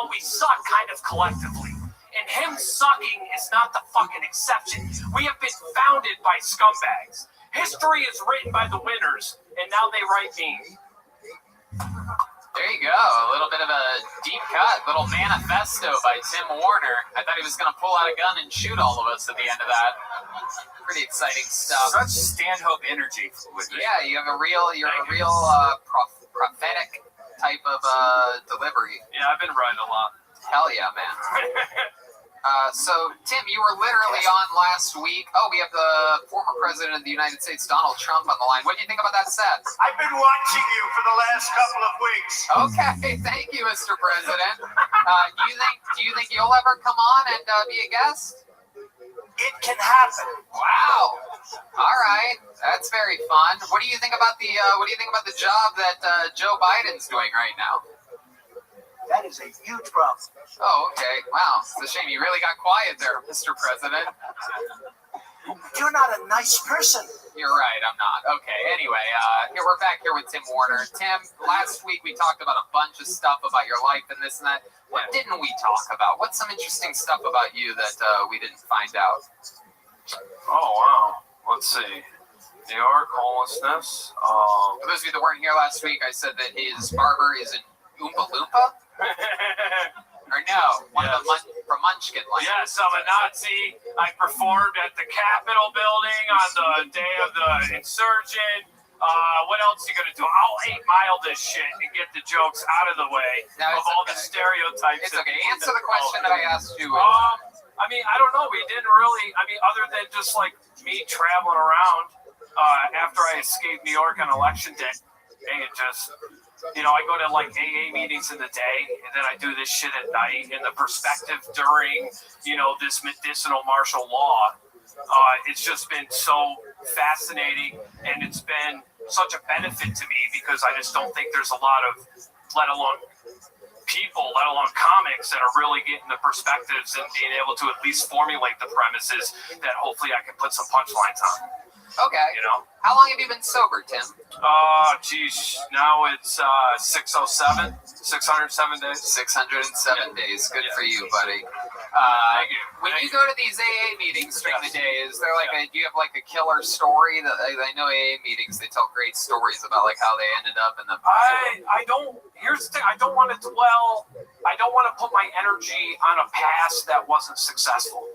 We suck kind of collectively. And him sucking is not the fucking exception. We have been founded by scumbags. History is written by the winners, and now they write me. There you go. A little bit of a deep cut, little manifesto by Tim Warner. I thought he was going to pull out a gun and shoot all of us at the end of that. Pretty exciting stuff. Such Stanhope energy with it. Yeah, you're a real prophetic type of delivery. Yeah, I've been writing a lot. Hell yeah, man. So, Tim, you were literally on last week. Oh, we have the former president of the United States, Donald Trump, on the line. What do you think about that set? I've been watching you for the last couple of weeks. Okay, thank you, Mr. President. Do you think you'll ever come on and be a guest? It can happen. Wow. All right, that's very fun. What do you think about the job that Joe Biden's doing right now? That is a huge problem. Oh, okay. Wow. It's a shame you really got quiet there, Mr. President. You're not a nice person. You're right, I'm not. Okay, anyway, here we're back here with Tim Warner. Tim, last week we talked about a bunch of stuff about your life and this and that. What didn't we talk about? What's some interesting stuff about you that we didn't find out? Oh, wow. Let's see. New York, homelessness. For those of you that weren't here last week, I said that his barber is an Oompa Loompa? Or no, one of the from Munchkin. Like. Yes, I'm a Nazi. I performed at the Capitol building on the day of the insurgent. What else are you gonna do? I'll 8 Mile this shit and get the jokes out of the way of all the stereotypes. It's okay. Answer the question that I asked you. I mean, I don't know. We didn't really. I mean, other than just like me traveling around after I escaped New York on election day, and just. You know, I go to like AA meetings in the day, and then I do this shit at night. And the perspective during, you know, this medicinal martial law, it's just been so fascinating, and it's been such a benefit to me because I just don't think there's a lot of, let alone people, let alone comics, that are really getting the perspectives and being able to at least formulate the premises that hopefully I can put some punchlines on. Okay. You know? How long have you been sober, Tim? Geez, now it's 607 days. 607 days. Good for you, buddy. When you go to these AA meetings during the day, is there like do you have like a killer story? That I know AA meetings, they tell great stories about like how they ended up in the. I don't. Here's the thing. I don't want to dwell. I don't want to put my energy on a past that wasn't successful,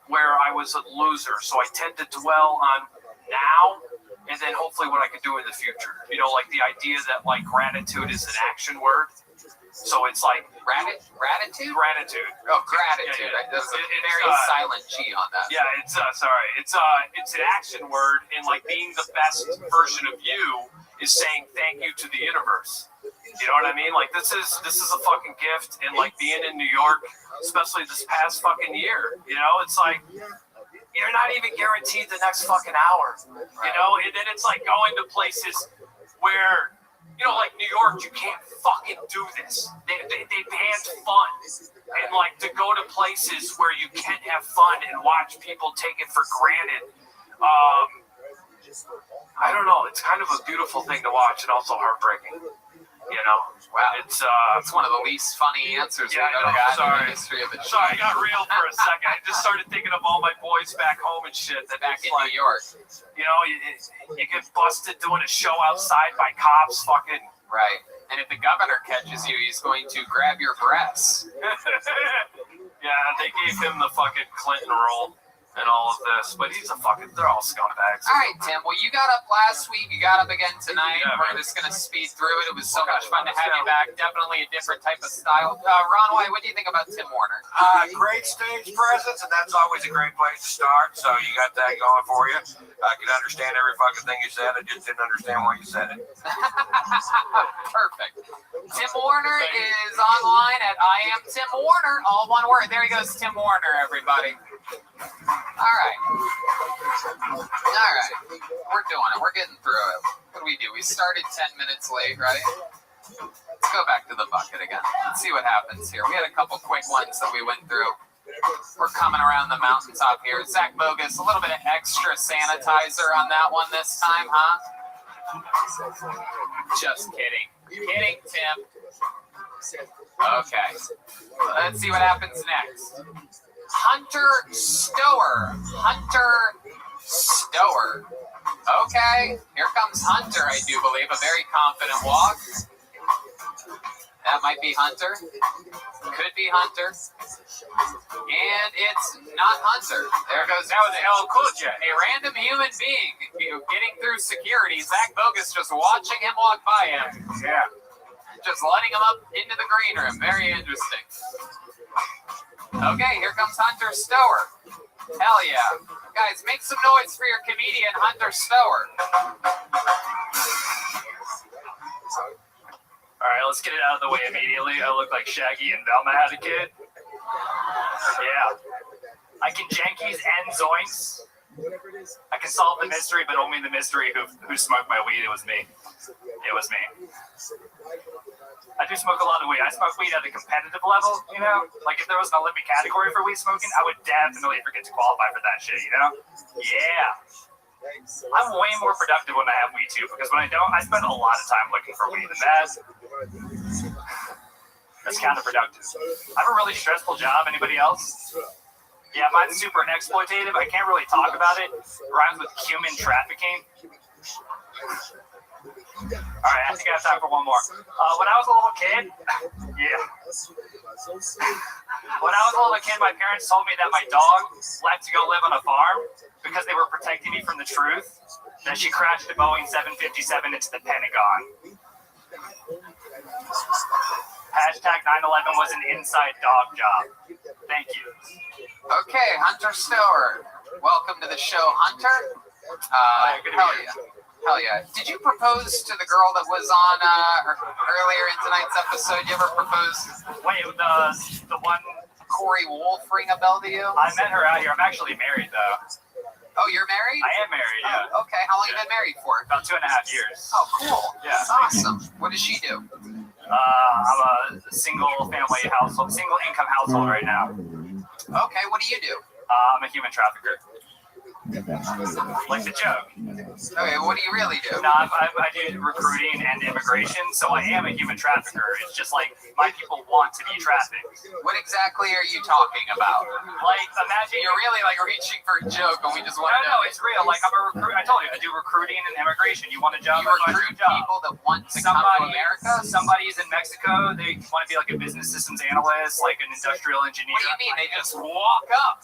where I was a loser. So I tend to dwell on now, and then hopefully what I can do in the future. You know, like the idea that like gratitude is an action word. So it's like gratitude? Gratitude. Oh, gratitude. Yeah. There's a very silent G on that. Yeah, it's sorry. It's an action word, and like being the best version of you is saying thank you to the universe. You know what I mean? Like this is a fucking gift, and like being in New York, especially this past fucking year, you know, it's like you're not even guaranteed the next fucking hour, you know? And then it's like going to places where, you know, like New York, you can't fucking do this. They banned fun. And like to go to places where you can have fun and watch people take it for granted. I don't know. It's kind of a beautiful thing to watch and also heartbreaking. You know, wow, it's one of the least funny answers we've ever gotten in the history of the show. Sorry, I got real for a second. I just started thinking of all my boys back home and shit. That back in New York, you know, you get busted doing a show outside by cops, fucking. Right, and if the governor catches you, he's going to grab your breasts. Yeah, they gave him the fucking Clinton role and all of this, but he's a fucking, they're all scumbags. All right, Tim, well, you got up last week, you got up again tonight. Yeah, we're just going to speed through it. It was so much fun to have you back. Definitely a different type of style. Ron White, what do you think about Tim Warner? Great stage presence, and that's always a great place to start, so you got that going for you. I could understand every fucking thing you said, I just didn't understand why you said it. Perfect. Tim Warner is online at I am Tim Warner, all one word. There he goes, Tim Warner, everybody. All right. We're doing it. We're getting through it. What do we do? We started 10 minutes late, right? Let's go back to the bucket again. Let's see what happens here. We had a couple quick ones that we went through. We're coming around the mountaintop here. Zach Bogus, a little bit of extra sanitizer on that one this time, huh? Just kidding. Kidding, Tim. Okay. Let's see what happens next. Hunter Stower. Okay, here comes Hunter, I do believe. A very confident walk. That might be Hunter. Could be Hunter. And it's not Hunter. There goes. That was El Kuja. A random human being getting through security. Zach Bogus just watching him walk by him. Yeah. Just letting him up into the green room. Very interesting. Okay, here comes Hunter Stower. Hell yeah. Guys, make some noise for your comedian, Hunter Stower. All right, let's get it out of the way immediately. I look like Shaggy and Velma had a kid. Yeah. I can Jankies and Zoinks. I can solve the mystery, but only the mystery who smoked my weed. It was me. I do smoke a lot of weed. I smoke weed at a competitive level, you know? Like, if there was an Olympic category for weed smoking, I would definitely forget to qualify for that shit, you know? Yeah. I'm way more productive when I have weed too, because when I don't, I spend a lot of time looking for weed, and that's counterproductive. I have a really stressful job. Anybody else? Yeah, mine's super exploitative. I can't really talk about it. It rhymes with human trafficking. All right, I think I have time for one more. When I was a little kid, when I was a little kid, my parents told me that my dog left to go live on a farm because they were protecting me from the truth. Then she crashed a Boeing 757 into the Pentagon. Hashtag 9/11 was an inside dog job. Thank you. Okay, Hunter Stower. Welcome to the show, Hunter. Hell yeah. Did you propose to the girl that was on earlier in tonight's episode? You ever proposed? Wait, the one... Corey Wolf ring a bell to you? I met her out here. I'm actually married, though. Oh, you're married? I am married, yeah. Oh, okay, how long have you been married for? About 2.5 years. Oh, cool. Yeah. That's awesome. What does she do? I'm a single income household right now. Okay, what do you do? I'm a human trafficker. Like the joke. Okay, what do you really do? No, I do recruiting and immigration, so I am a human trafficker. It's just like my people want to be trafficked. What exactly are you talking about? Like, imagine you're really like reaching for a joke, and we just want to know. No, it's real. Like, I'm a recruiter. I told you, I do recruiting and immigration. You want a job? You recruit people that want to come to America? Somebody's in Mexico. They want to be like a business systems analyst, like an industrial engineer. What do you mean? They just walk up?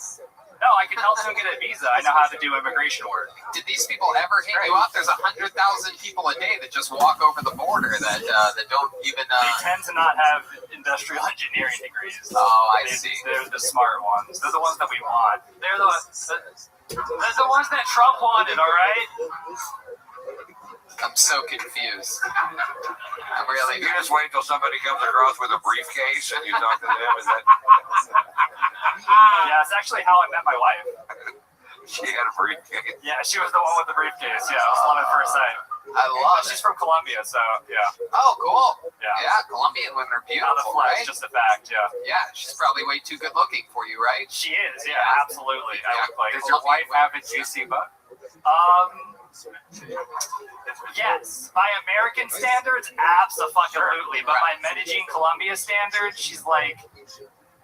No, I can help them get a visa. I know how to do immigration work. Did these people ever hit you up? There's 100,000 people a day that just walk over the border that don't even. They tend to not have industrial engineering degrees. Oh, I see. They're the smart ones. They're the ones that we want. They're the ones that Trump wanted. All right. I'm so confused. I'm really. You just wait till somebody comes across with a briefcase and you talk to them. Is that? Yeah, it's actually how I met my wife. She had a briefcase. Yeah, she was the one with the briefcase. Yeah, it was love at first sight. I love She's from Colombia, so yeah. Oh, cool. Yeah. Yeah, Colombian women are beautiful, Not the flesh, right? just the fact, yeah. Yeah, she's probably way too good looking for you, right? She is, yeah, absolutely. I look like. Does your wife have a juicy butt? Yes, by American standards, absolutely. But by Medellin, Colombia standards, she's like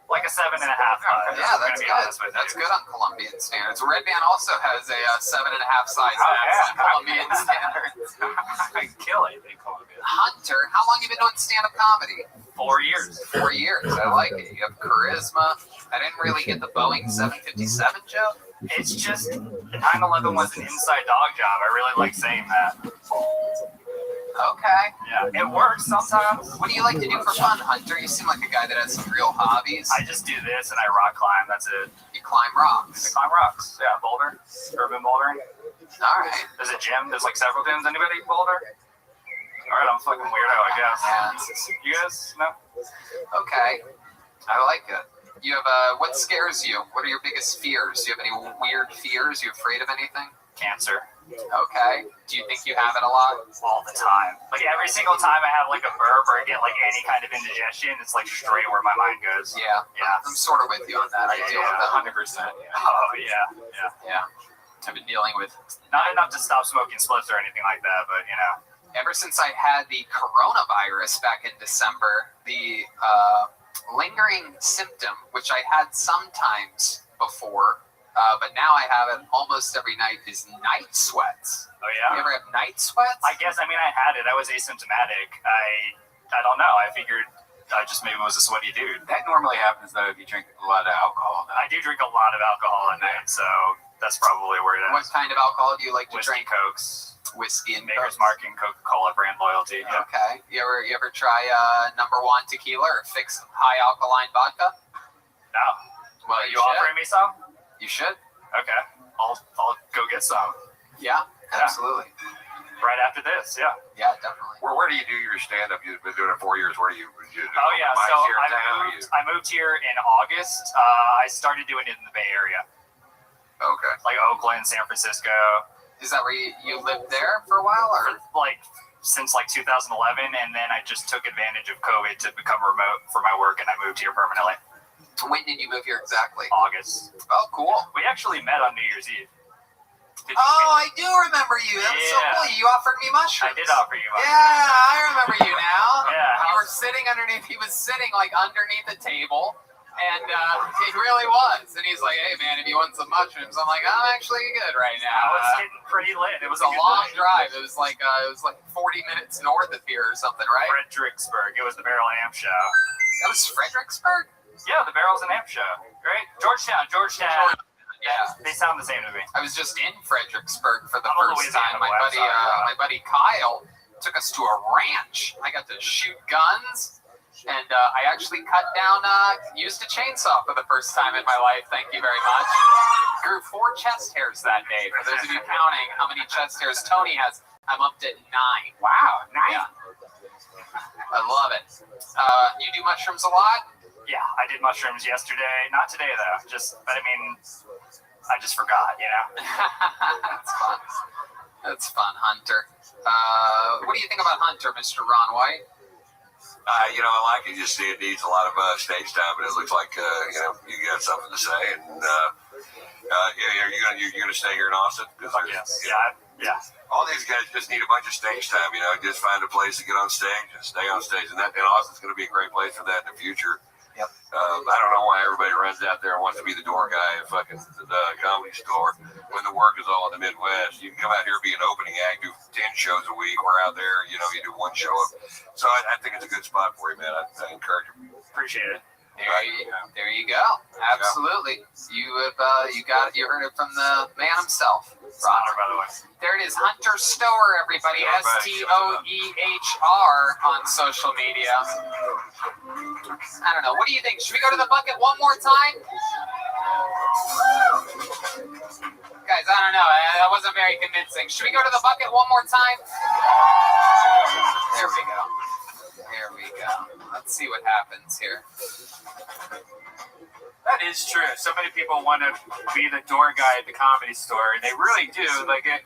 a 7.5. Yeah, that's good. That's good on Colombian standards. Red Band also has a 7.5 size on Colombian standards. I kill it in Colombia. Hunter, how long have you been doing stand-up comedy? 4 years. 4 years. I like it. You have charisma. I didn't really get the Boeing 757 joke. It's just 9/11 was an inside dog job. I really like saying that. Okay. Yeah, it works sometimes. What do you like to do for fun, Hunter? You seem like a guy that has some real hobbies. I just do this and I rock climb. That's it. You climb rocks. I climb rocks. Yeah, boulder, urban bouldering. All right. There's a gym. There's like several gyms. Anybody boulder? All right, I'm a fucking weirdo, I guess. Yeah. You guys? No. Okay. I like it. You have what scares you? What are your biggest fears? Do you have any weird fears? You afraid of anything? Cancer. Okay. Do you think you have it a lot? All the time. Like every single time I have like a burp or I get like any kind of indigestion, it's like straight where my mind goes. Yeah. Yeah. I'm sort of with you on that. I deal with that 100%. Yeah. Oh yeah. Yeah. I've been dealing with not enough to stop smoking spliffs or anything like that, but you know. Ever since I had the coronavirus back in December, the lingering symptom, which I had sometimes before, but now I have it almost every night, is night sweats. Oh yeah? You ever have night sweats? I guess, I mean, I had it. I was asymptomatic. I don't know. I figured I just maybe was a sweaty dude. That normally happens, though, if you drink a lot of alcohol. I do drink a lot of alcohol at night, so that's probably where it is. What kind of alcohol do you like to drink? Cokes. Whiskey and Maker's Mark and Coca-Cola brand loyalty. Yeah. Okay. You ever try #1 tequila or fixed high alkaline vodka? No. Well, you offering me some? You should. Okay. I'll go get some. Yeah, absolutely. Right after this, yeah. Yeah, definitely. Where do you do your stand-up? You've been doing it 4 years. Where do you do Oh yeah, so I moved here in August. I started doing it in the Bay Area. Okay. Like Oakland, San Francisco. Is that where you lived there for a while, or like since like 2011? And then I just took advantage of COVID to become remote for my work, and I moved here permanently. When did you move here exactly? August. Oh, cool. We actually met on New Year's Eve. Oh, I do remember you. That was so Yeah. cool. You offered me mushrooms. I did offer you mushrooms. Yeah, I remember you now. Yeah. You were sitting underneath. He was sitting like underneath the table, and he really was. And he's like, "Hey, man, if you want some mushrooms," I'm like, "I'm actually good right now." I was getting pretty lit. It was a long drive. It was like 40 minutes north of here or something, right? Fredericksburg. It was the Barrel and Amp show. That was Fredericksburg? Yeah, the Barrels and Amp show. Right? Georgetown. Yeah, they sound the same to me. I was just in Fredericksburg for the I'm first Louisiana time. My buddy Kyle took us to a ranch. I got to shoot guns, and I actually used a chainsaw for the first time in my life. Thank you very much. Grew 4 chest hairs that day. For those of you counting how many chest hairs Tony has, I'm up to 9. Wow, 9. Yeah. I love it. You do mushrooms a lot? Yeah, I did mushrooms yesterday. Not today though. But I mean, I just forgot. That's fun. That's fun, Hunter. What do you think about Hunter, Mr. Ron White? I like it. Just it needs a lot of stage time, but it looks like you got something to say. And you're gonna stay here in Austin? Yes. Yeah. All these guys just need a bunch of stage time. Just find a place to get on stage and stay on stage, and Austin's gonna be a great place for that in the future. Yep. I don't know why everybody runs out there and wants to be the door guy at fucking the comedy store when the work is all in the Midwest. You can come out here, be an opening act, do 10 shows a week. We're out there, you do 1 show. So I think it's a good spot for you, man. I encourage you. Appreciate it. There you go. Absolutely. You heard it from the man himself. Hunter, by the way. There it is, Hunter Stower, everybody. STOEHR on social media. I don't know. What do you think? Should we go to the bucket one more time? Guys, I don't know. That wasn't very convincing. Should we go to the bucket one more time? There we go. There we go. Let's see what happens here. That is true. So many people want to be the door guy at the comedy store, and they really do. They get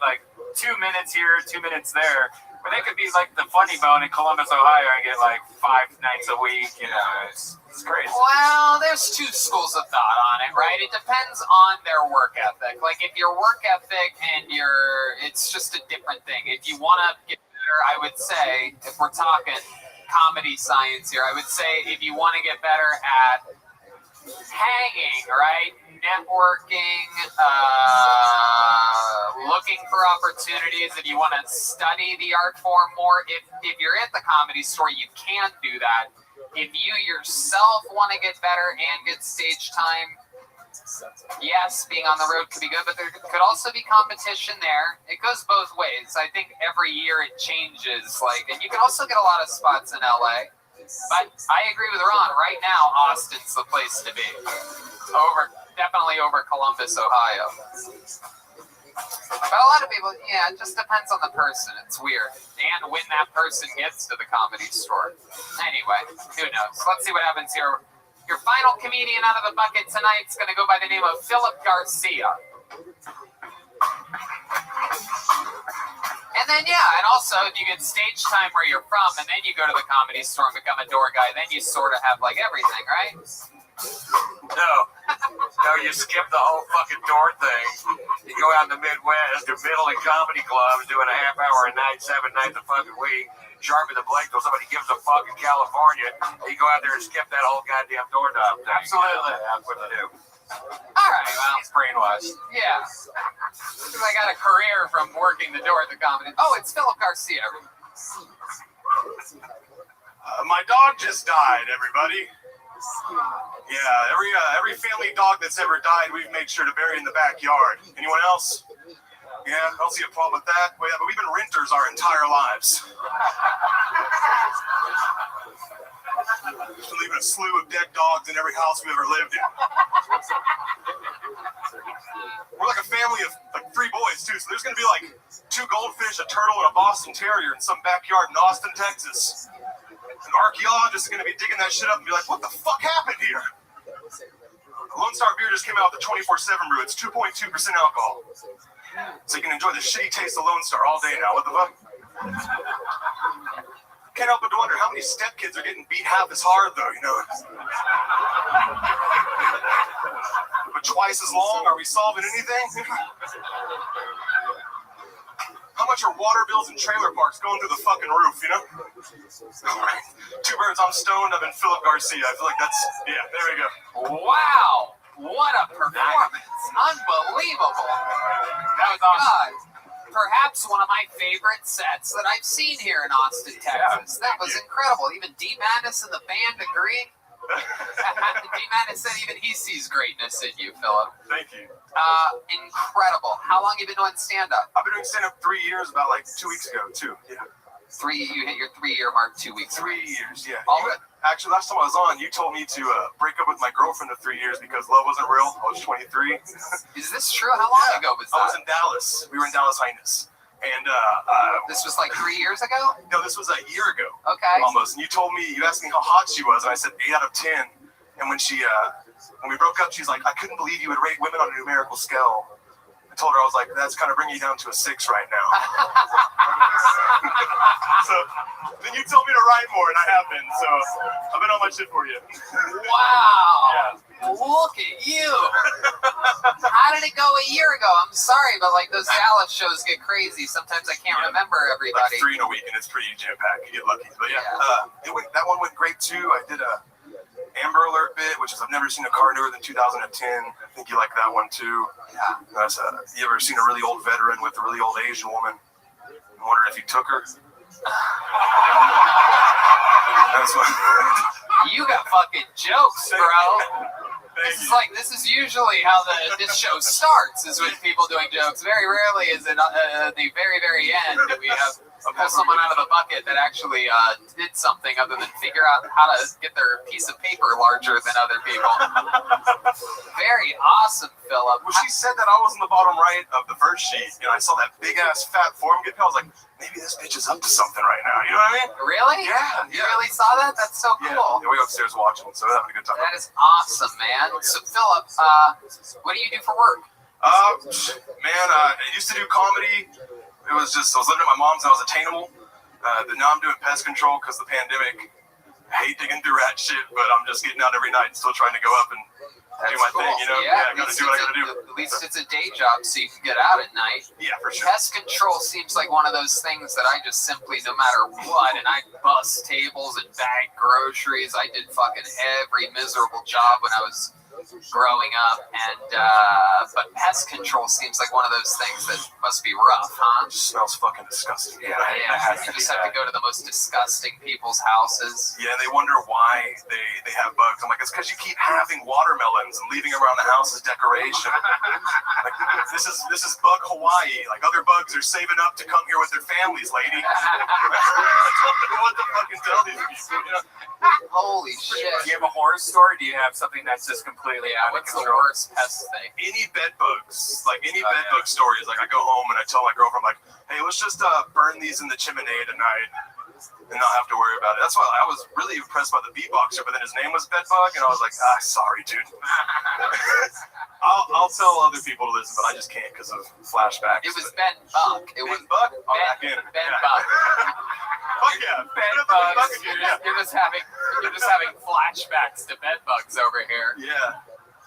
2 minutes here, 2 minutes there. But they could be like the Funny Bone in Columbus, Ohio, and get 5 nights a week. It's crazy. Well, there's 2 schools of thought on it, right? It depends on their work ethic. Like if your work ethic and it's just a different thing. If you want to get better, I would say, if we're talking comedy science here, I would say if you want to get better at hanging, right? Networking, looking for opportunities. If you want to study the art form more, if you're at the comedy store, you can do that. If you yourself want to get better and get stage time, yes, being on the road could be good, but there could also be competition there. It goes both ways. I think every year it changes. And you can also get a lot of spots in LA. But I agree with Ron. Right now, Austin's the place to be. Definitely over Columbus, Ohio. But a lot of people, it just depends on the person. It's weird. And when that person gets to the comedy store. Anyway, who knows? Let's see what happens here. Your final comedian out of the bucket tonight is going to go by the name of Philip Garcia. And then, and also if you get stage time where you're from and then you go to the comedy store and become a door guy, then you sort of have everything, right? No, you skip the whole fucking door thing. You go out in the Midwest, do middle and comedy clubs, doing a half hour a night, 7 nights a fucking week. Sharpie the Blake till somebody gives a fuck in California. And you go out there and skip that whole goddamn door knob thing. Absolutely. That's what to do. All right, well, it's brainwashed. Yeah. Because I got a career from working the door at the comedy. Oh, it's Philip Garcia. My dog just died, everybody. Yeah, every family dog that's ever died, we've made sure to bury in the backyard. Anyone else? Yeah, I don't see a problem with that. Well, yeah, but we've been renters our entire lives. Just leaving a slew of dead dogs in every house we've ever lived in. We're like a family of 3 boys, too, so there's going to be 2 goldfish, a turtle, and a Boston Terrier in some backyard in Austin, Texas. An archaeologist is going to be digging that shit up and be like, what the fuck happened here? Lone Star Beer just came out with the 24/7 brew. It's 2.2% alcohol. So you can enjoy the shitty taste of Lone Star all day now. What the fuck? Can't help but to wonder how many stepkids are getting beat half as hard, though, But twice as long? Are we solving anything? bunch of water bills and trailer parks going through the fucking roof, you know? All right. Two birds, I'm stoned, I've been Philip Garcia. I feel like that's, yeah, there we go. Wow. What a performance. Unbelievable. That was awesome. God. Perhaps one of my favorite sets that I've seen here in Austin, Texas. That was incredible. Even D. Madness and the band agree. D. Madness said even he sees greatness in you, Philip. Thank you. Incredible. How long have you been doing stand-up? I've been doing stand-up 3 years, about like 2 weeks ago, too. Yeah. You hit your 3-year mark 2 weeks ago. 3 years, yeah. All good. Actually, last time I was on, you told me to break up with my girlfriend of 3 years because love wasn't real. I was 23. Is this true? How long ago was that? I was in Dallas. We were in Dallas Highness. And this was like 3 years ago? No, this was a year ago. Okay. Almost. And you told me, you asked me how hot she was, and I said 8 out of 10. And when we broke up, she's like, I couldn't believe you would rate women on a numerical scale. I told her, I was like, that's kind of bringing you down to a 6 right now. So then you told me to write more, and I have been. So I've been on my shit for you. Wow. Yeah. Look at you. How did it go a year ago? I'm sorry, but like those Dallas shows get crazy. Sometimes I can't remember everybody. Like 3 in a week, and it's pretty jam-packed. You get lucky. But yeah, that one went great, too. I did a Amber Alert bit, which is I've never seen a car newer than 2010. I think you like that one too. Yeah. That's you ever seen a really old veteran with a really old Asian woman? I wondered if you took her. That's what. You got fucking jokes, bro. This is usually how this show starts, is with people doing jokes. Very rarely is it at the very, very end do we have pull someone out of the bucket that actually did something other than figure out how to get their piece of paper larger than other people. Very awesome, Philip. Well, she said that I was in the bottom right of the first sheet, and I saw that big-ass fat form get I was like, maybe this bitch is up to something right now. You know what I mean? Really? Yeah. You really saw that? That's so cool. Yeah, we go upstairs watching, so we're having a good time. That is awesome, man. So, Philip, what do you do for work? I used to do comedy. It was just, I was living at my mom's and I was attainable. But now I'm doing pest control because the pandemic. I hate digging through rat shit, but I'm just getting out every night and still trying to go up and do my thing, you know? Yeah, I gotta do what I gotta do. At least it's a day job so you can get out at night. Yeah, for sure. Pest control seems like one of those things that I just simply, no matter what, and I bust tables and bag groceries. I did fucking every miserable job when I was growing up, and but pest control seems like one of those things that must be rough, huh? It just smells fucking disgusting. Yeah. You just have to go to the most disgusting people's houses. Yeah, and they wonder why they have bugs. I'm like, it's because you keep having watermelons and leaving around the house as decoration. Like, this is bug Hawaii. Like, other bugs are saving up to come here with their families, lady. I don't know what to fucking tell these people, you know? Holy shit. Do you have a horror story? Do you have something that's just completely out of control? What's the worst pest thing? Any bed bugs. Like, any bed bug stories. Like, I go home and I tell my girlfriend, like, hey, let's just burn these in the chimney tonight and not have to worry about it. That's why I was really impressed by the beatboxer, but then his name was Bedbug, and I was like, sorry, dude. I'll tell other people to listen, but I just can't because of flashbacks. It was Ben Buck. It was Bug? Ben Buck. Fuck yeah. Bed bugs. You're just having flashbacks to bed bugs over here. Yeah.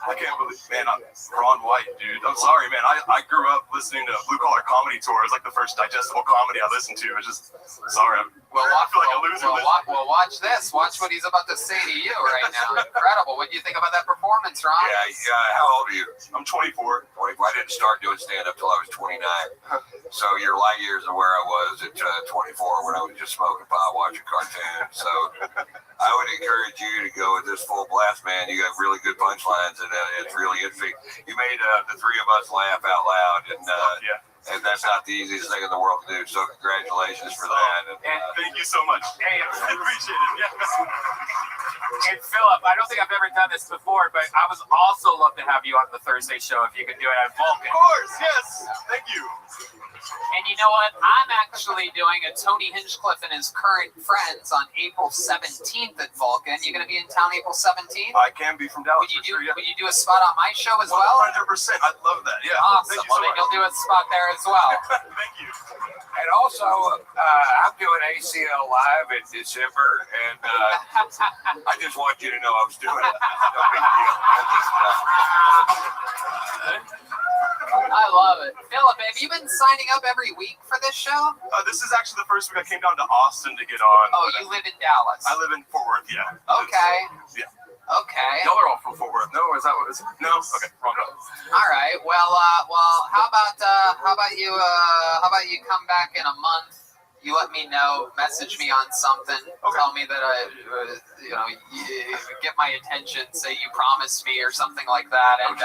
I can't believe, man, I'm Ron White, dude. I'm sorry, man. I grew up listening to Blue Collar Comedy Tour. It was like the first digestible comedy I listened to. It's just, sorry. I feel like a loser. Well, watch this. Watch what he's about to say to you right now. Incredible. What do you think about that performance, Ron? Yeah. How old are you? I'm 24. 24. I didn't start doing stand-up till I was 29. So you're light years of where I was at 24 when I was just smoking pot, watching cartoons. So I would encourage you to go with this full blast, man. You got really good punchlines, and it's really interesting. You made the three of us laugh out loud, and that's not the easiest thing in the world to do. So congratulations for that. And thank you so much. Hey, I appreciate it. Yeah. And Philip, I don't think I've ever done this before, but I would also love to have you on the Thursday show if you could do it at Vulcan. Of course, yes. Thank you. And you know what? I'm actually doing a Tony Hinchcliffe and his current friends on April 17th at Vulcan. You going to be in town April 17th? I can be from Dallas. Would you do a spot on my show as well? 100%. I'd love that. Yeah. Awesome. Thank you so much. You'll do a spot there as well. Thank you. And also, I'm doing ACL Live in December, and I just want you to know I was doing it. No big deal. I love it. Philip, have you been signing up every week for this show? This is actually the first week I came down to Austin to get on. Oh, you live in Dallas. I live in Fort Worth, yeah. Okay. Yeah. Okay. Y'all are all from Fort Worth. No, is that what it's? No? Okay, wrong number. All right. Well, how about you come back in a month? You let me know, message me on something, tell me that you get my attention, say you promised me or something like that, and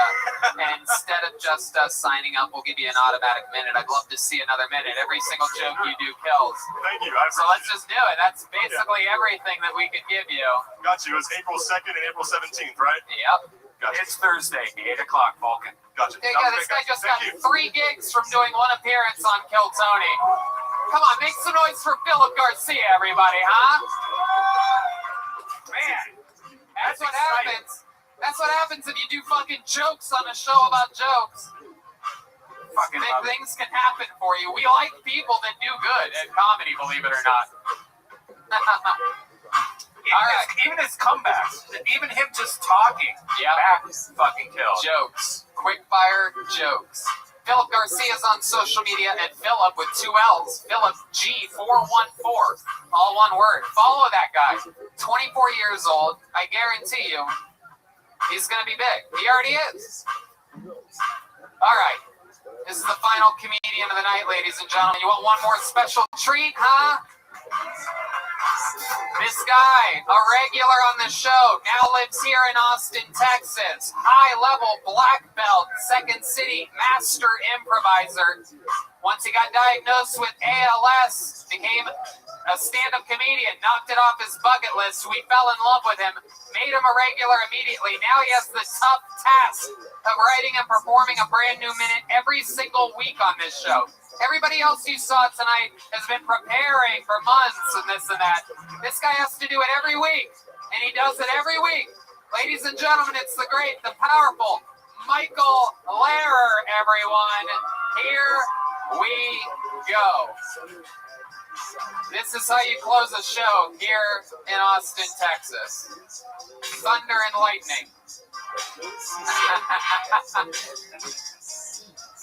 instead of just signing up, we'll give you an automatic minute. I'd love to see another minute. Every single joke you do kills. Thank you. So let's just do it. That's basically everything that we could give you. Got you. It's April 2nd and April 17th, right? Yep. Gotcha. It's Thursday, 8 o'clock, Vulcan. Gotcha. Yeah, this guy just got 3 gigs from doing 1 appearance on Kill Tony. Come on, make some noise for Philip Garcia, everybody, huh? Man, that's what happens. That's what happens if you do fucking jokes on a show about jokes. Fucking things can happen for you. We like people that do good at comedy, believe it or not. Even his comebacks, even him just talking, back fucking kills. Jokes, quick fire jokes. Philip Garcia is on social media at Philip with 2 L's. Philip G414, all one word. Follow that guy. 24 years old. I guarantee you, he's gonna be big. He already is. All right. This is the final comedian of the night, ladies and gentlemen. You want one more special treat, huh? This guy, a regular on the show, now lives here in Austin, Texas. High-level black belt, Second City master improviser. Once he got diagnosed with ALS, became a stand-up comedian, knocked it off his bucket list. We fell in love with him, made him a regular immediately. Now he has the tough task of writing and performing a brand new minute every single week on this show. Everybody else you saw tonight has been preparing for months and this and that. This guy has to do it every week, and he does it every week. Ladies and gentlemen, it's the great, the powerful Michael Lehrer, everyone. Here we go. This is how you close a show here in Austin, Texas. Thunder and lightning.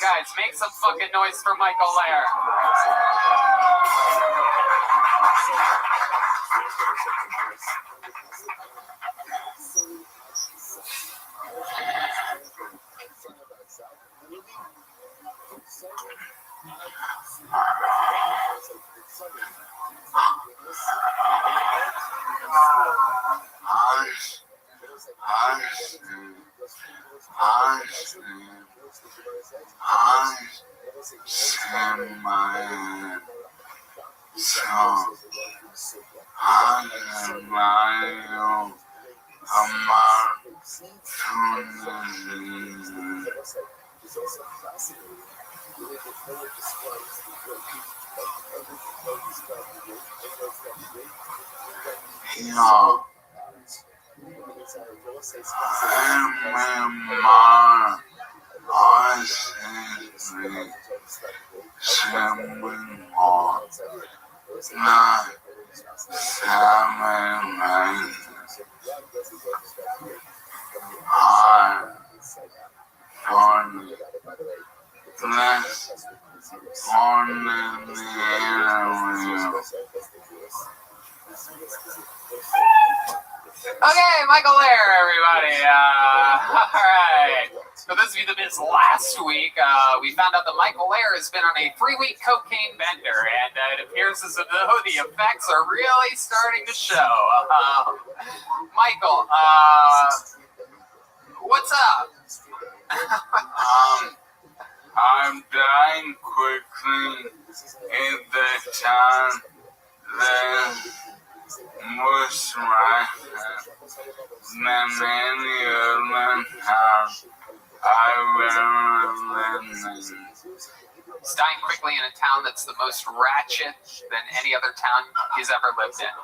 Guys, make some fucking noise for Michael Lehrer. Okay, Michael Lehrer, everybody. All right. For those of you that missed last week, we found out that Michael Lehrer has been on a 3-week cocaine bender, and it appears as though the effects are really starting to show. Michael, what's up? I'm dying quickly in the town that most right than any other town I've ever lived in. He's dying quickly in a town that's the most ratchet than any other town he's ever lived in.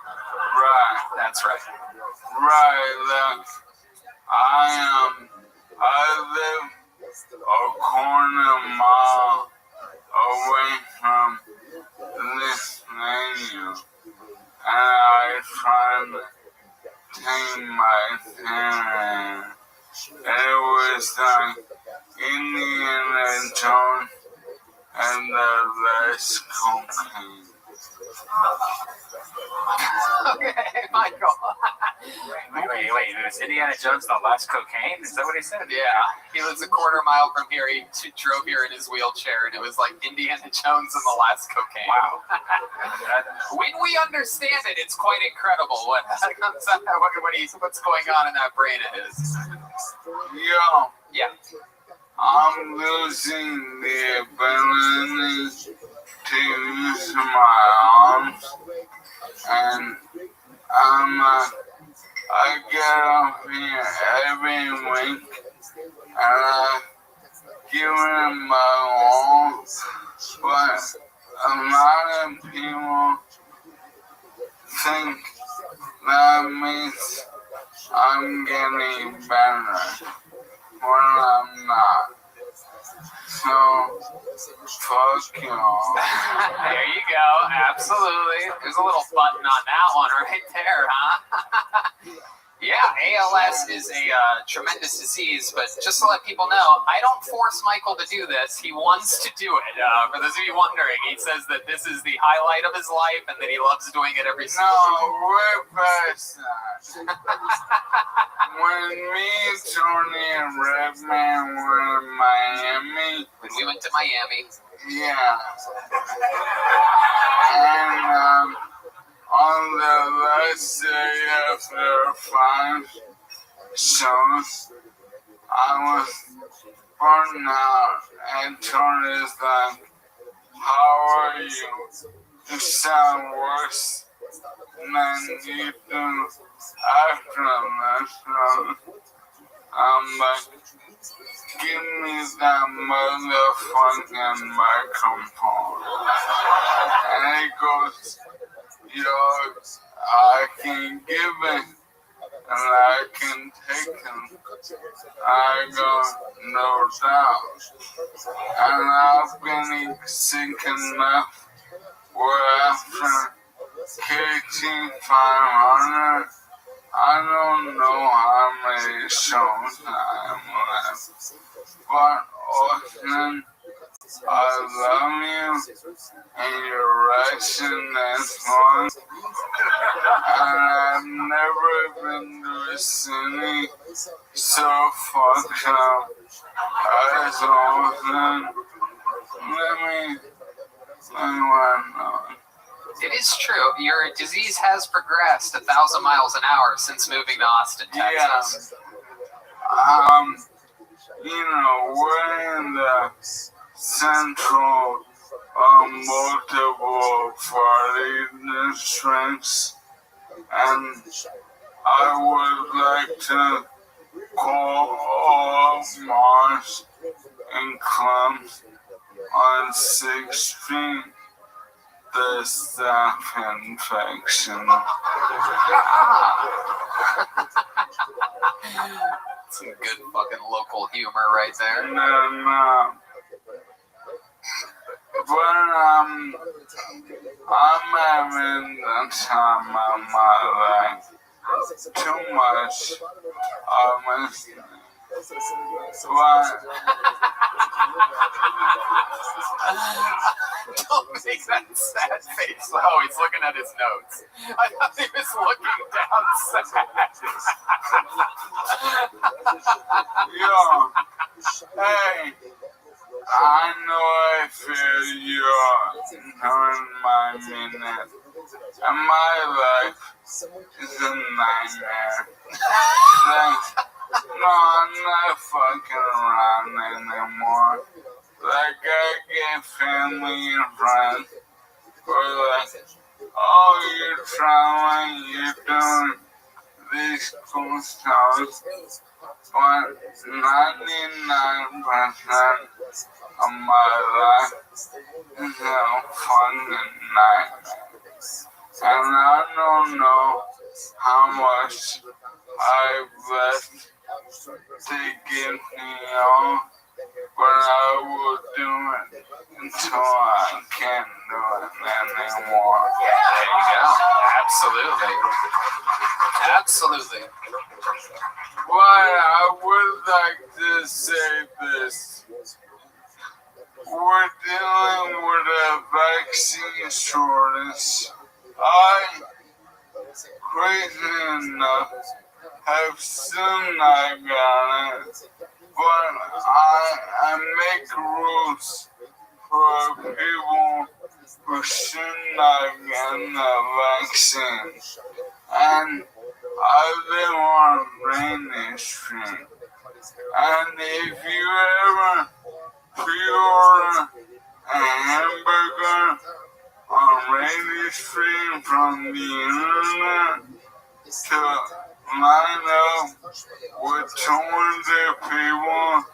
Right. That's right. Right, look, I live a quarter mile away from this venue, and I tried to take my theory, and it was like Indiana and the less cocaine. Okay, Michael. Wait. It was Indiana Jones and the Last Cocaine? Is that what he said? Yeah, he was a quarter mile from here. He drove here in his wheelchair, and it was like Indiana Jones and the Last Cocaine. Wow. When we understand it, it's quite incredible what's going on in that brain of his. Yo, Yeah. I'm losing the ability to use my arms, and I get up here every week, and I give it my all, but a lot of people think that means I'm getting better when I'm not. So, fuck y'all. There you go. Absolutely. There's a little button on that one right there, huh? Yeah, ALS is a tremendous disease, but just to let people know, I don't force Michael to do this. He wants to do it. For those of you wondering, he says that this is the highlight of his life and that he loves doing it every single day. No, we're past that. When me, Tony, and Redman were in Miami. When we went to Miami. Yeah. And, on the last day after 5 shows, I was burned out, and Tony's like, how are you? You sound worse than you do after the show. I'm like, give me that motherfucking microphone. And he goes, yo, I can give it, and I can take it. I go, no doubt. And I've been sick enough where after KT 500, I don't know how many shows I'm left. But Austin, I love you, and you're rushing as long. And I've never been to a city so fucked up as Austin. Let me know. It is true. Your disease has progressed 1,000 miles an hour since moving to Austin, Texas. Yeah. You know, we're in the central multiple party districts, and I would like to call all bars and clubs on 6th Street the staph infection. Some good fucking local humor right there. No. But I'm having the time of my life. Too much, honestly. But don't make that sad face. Oh, he's looking at his notes. I thought he was looking down sad. Yo, hey, I know I feel you're knowing my minute. And my life is a nightmare. No, I'm not fucking around anymore. Like, I get family and friends who are like, oh, you're traveling, you're doing these cool stuff. But 99% of my life is a fucking nightmare. And I don't know how much I've left to give me on, but I will do it until I can't do it anymore. There you go. Absolutely. But I would like to say this. We're dealing with a vaccine shortage. I, crazy enough, have still not got it, but I make rules for people who should not get the vaccine. And I live on Restream. And if you ever pre-order a hamburger on Restream from the internet to line up with 200 people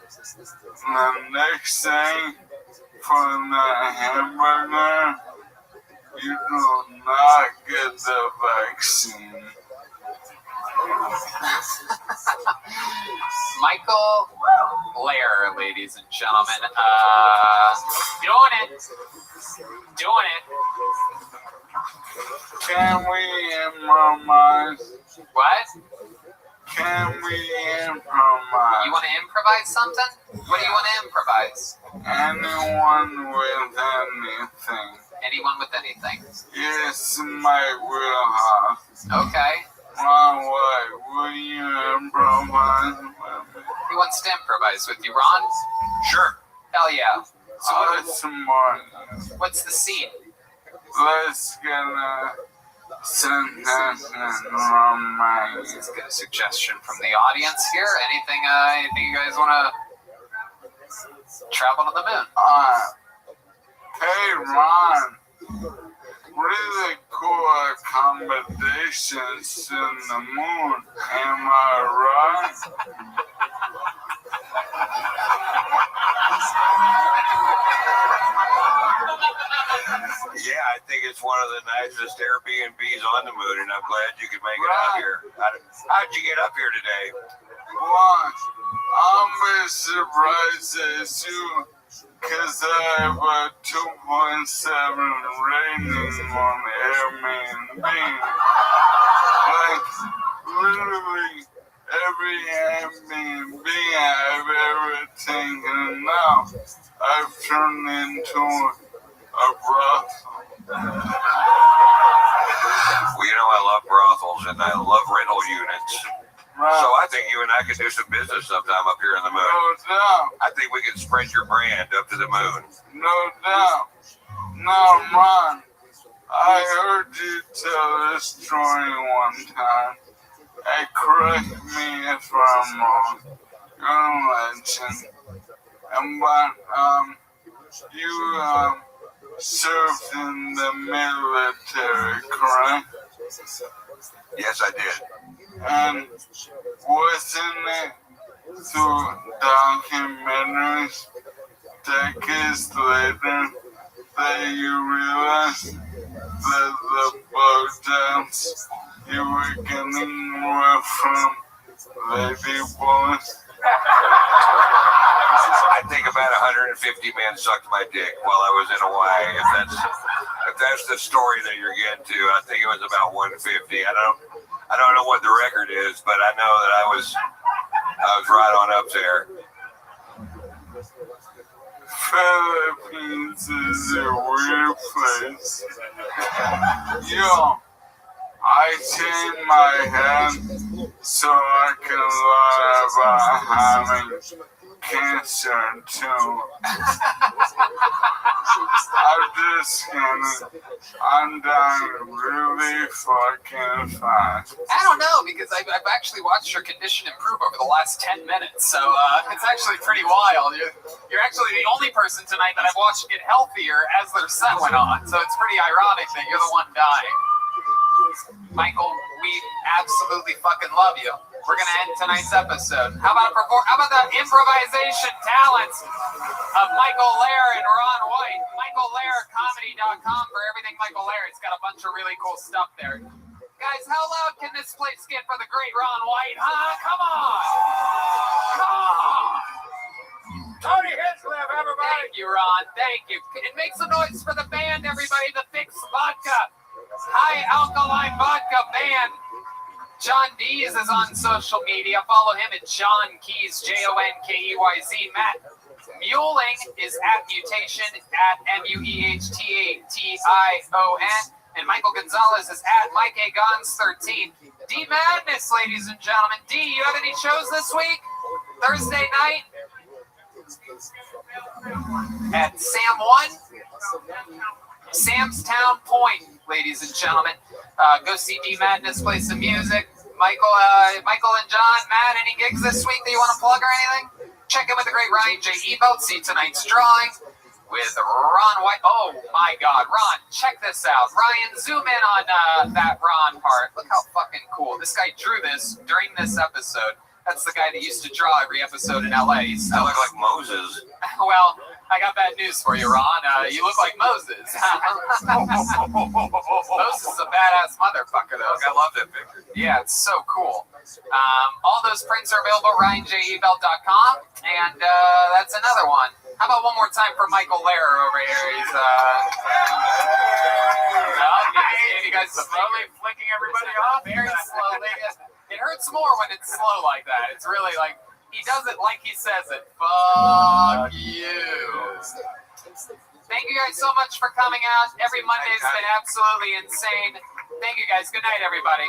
the next day for the hamburger, you do not get the vaccine. Michael Lair, ladies and gentlemen, doing it. Can we improvise? What? Can we improvise? You want to improvise something? What do you want to improvise? Anyone with anything. Anyone with anything? Yes, my wheelhouse. Okay. Ron White, will you improvise with me? He wants to improvise with you, Ron? Sure. Hell yeah. So what's the scene? Let's get a sentence from my... Let's get a suggestion from the audience here. Anything you guys want to travel to the moon? Hey, Ron. Really cool accommodations in the moon. Am I right? Yeah, I think it's one of the nicest Airbnbs on the moon, and I'm glad you could make it out here. How'd you get up here today? Well, I'm as surprised as you, because I have a 2.7 rating on Airbnb. Like, literally every Airbnb I've ever taken now, I've turned into a brothel. Well, you know, I love brothels and I love rental units. Right. So I think you and I could do some business sometime up here in the moon. No doubt. I think we can spread your brand up to the moon. No doubt. Now, Ron, I heard you tell this story one time. And correct me if I'm wrong. You're a legend. And you served in the military, correct? Yes, I did. And wasn't it through documentaries decades later that you realized that the blowjobs you were getting were from lady boys? I think about 150 men sucked my dick while I was in Hawaii. If that's the story that you're getting to, I think it was about 150. I don't know what the record is, but I know that I was right on up there. Philippines is a weird place. Yo, I shave my head so I can lie about having cancer too. I'm just kidding. I'm dying really fucking fast. I don't know, because I've actually watched your condition improve over the last 10 minutes, so it's actually pretty wild. You're actually the only person tonight that I've watched get healthier as their set went on, so it's pretty ironic that you're the one dying. Michael, we absolutely fucking love you. We're gonna end tonight's episode. How about the improvisation talents of Michael Lair and Ron White? MichaelLairComedy.com for everything Michael Lair. It's got a bunch of really cool stuff there. Guys, how loud can this place get for the great Ron White? Huh? Come on! Come on! Tony Hinchcliffe, everybody! Thank you, Ron. Thank you. And make some noise for the band, everybody. The Fix Vodka. High Alkaline Vodka Band. John Dees is on social media. Follow him at John Keys, Jonkeyz. Matt Muling is at Mutation, at MUEHTATION. And Michael Gonzalez is at Mike A. Gons 13. D Madness, ladies and gentlemen. D, you have any shows this week? Thursday night? At Sam 1? Sam's Town Point, ladies and gentlemen. Go see D Madness play some music. Michael and John, Matt, any gigs this week that you want to plug or anything? Check in with the great Ryan J. Ebelt. See tonight's drawing with Ron White. Oh my God, Ron, check this out. Ryan, zoom in on that Ron part. Look how fucking cool. This guy drew this during this episode. That's the guy that used to draw every episode in LA. I look like Moses. Well, I got bad news for you, Ron. You look like Moses. Moses is a badass motherfucker, though. I love that picture. Yeah, it's so cool. All those prints are available at RyanJEbelt.com, and that's another one. How about one more time for Michael Lehrer over here? He's you guys slowly flicking everybody off very slowly. It hurts more when it's slow like that. It's really like he does it like he says it. Fuck you. Thank you guys so much for coming out. Every Monday has been absolutely insane. Thank you guys. Good night, everybody.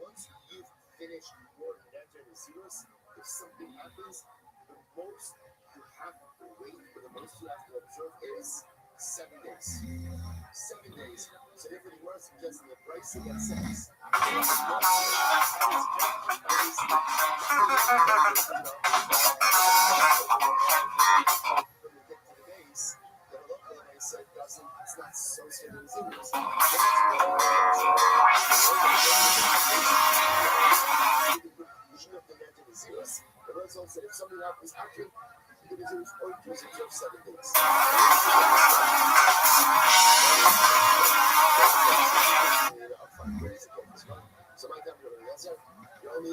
Once you've finished your net and zeros, if something happens, the most you have to wait, or the most you have to observe is 7 days. 7 days. So therefore the words suggesting the price against seconds. It's not associated with zeros. Zeros. The words also, if something happens after, you can use or use it for 7 days. So my time you're going to answer. You only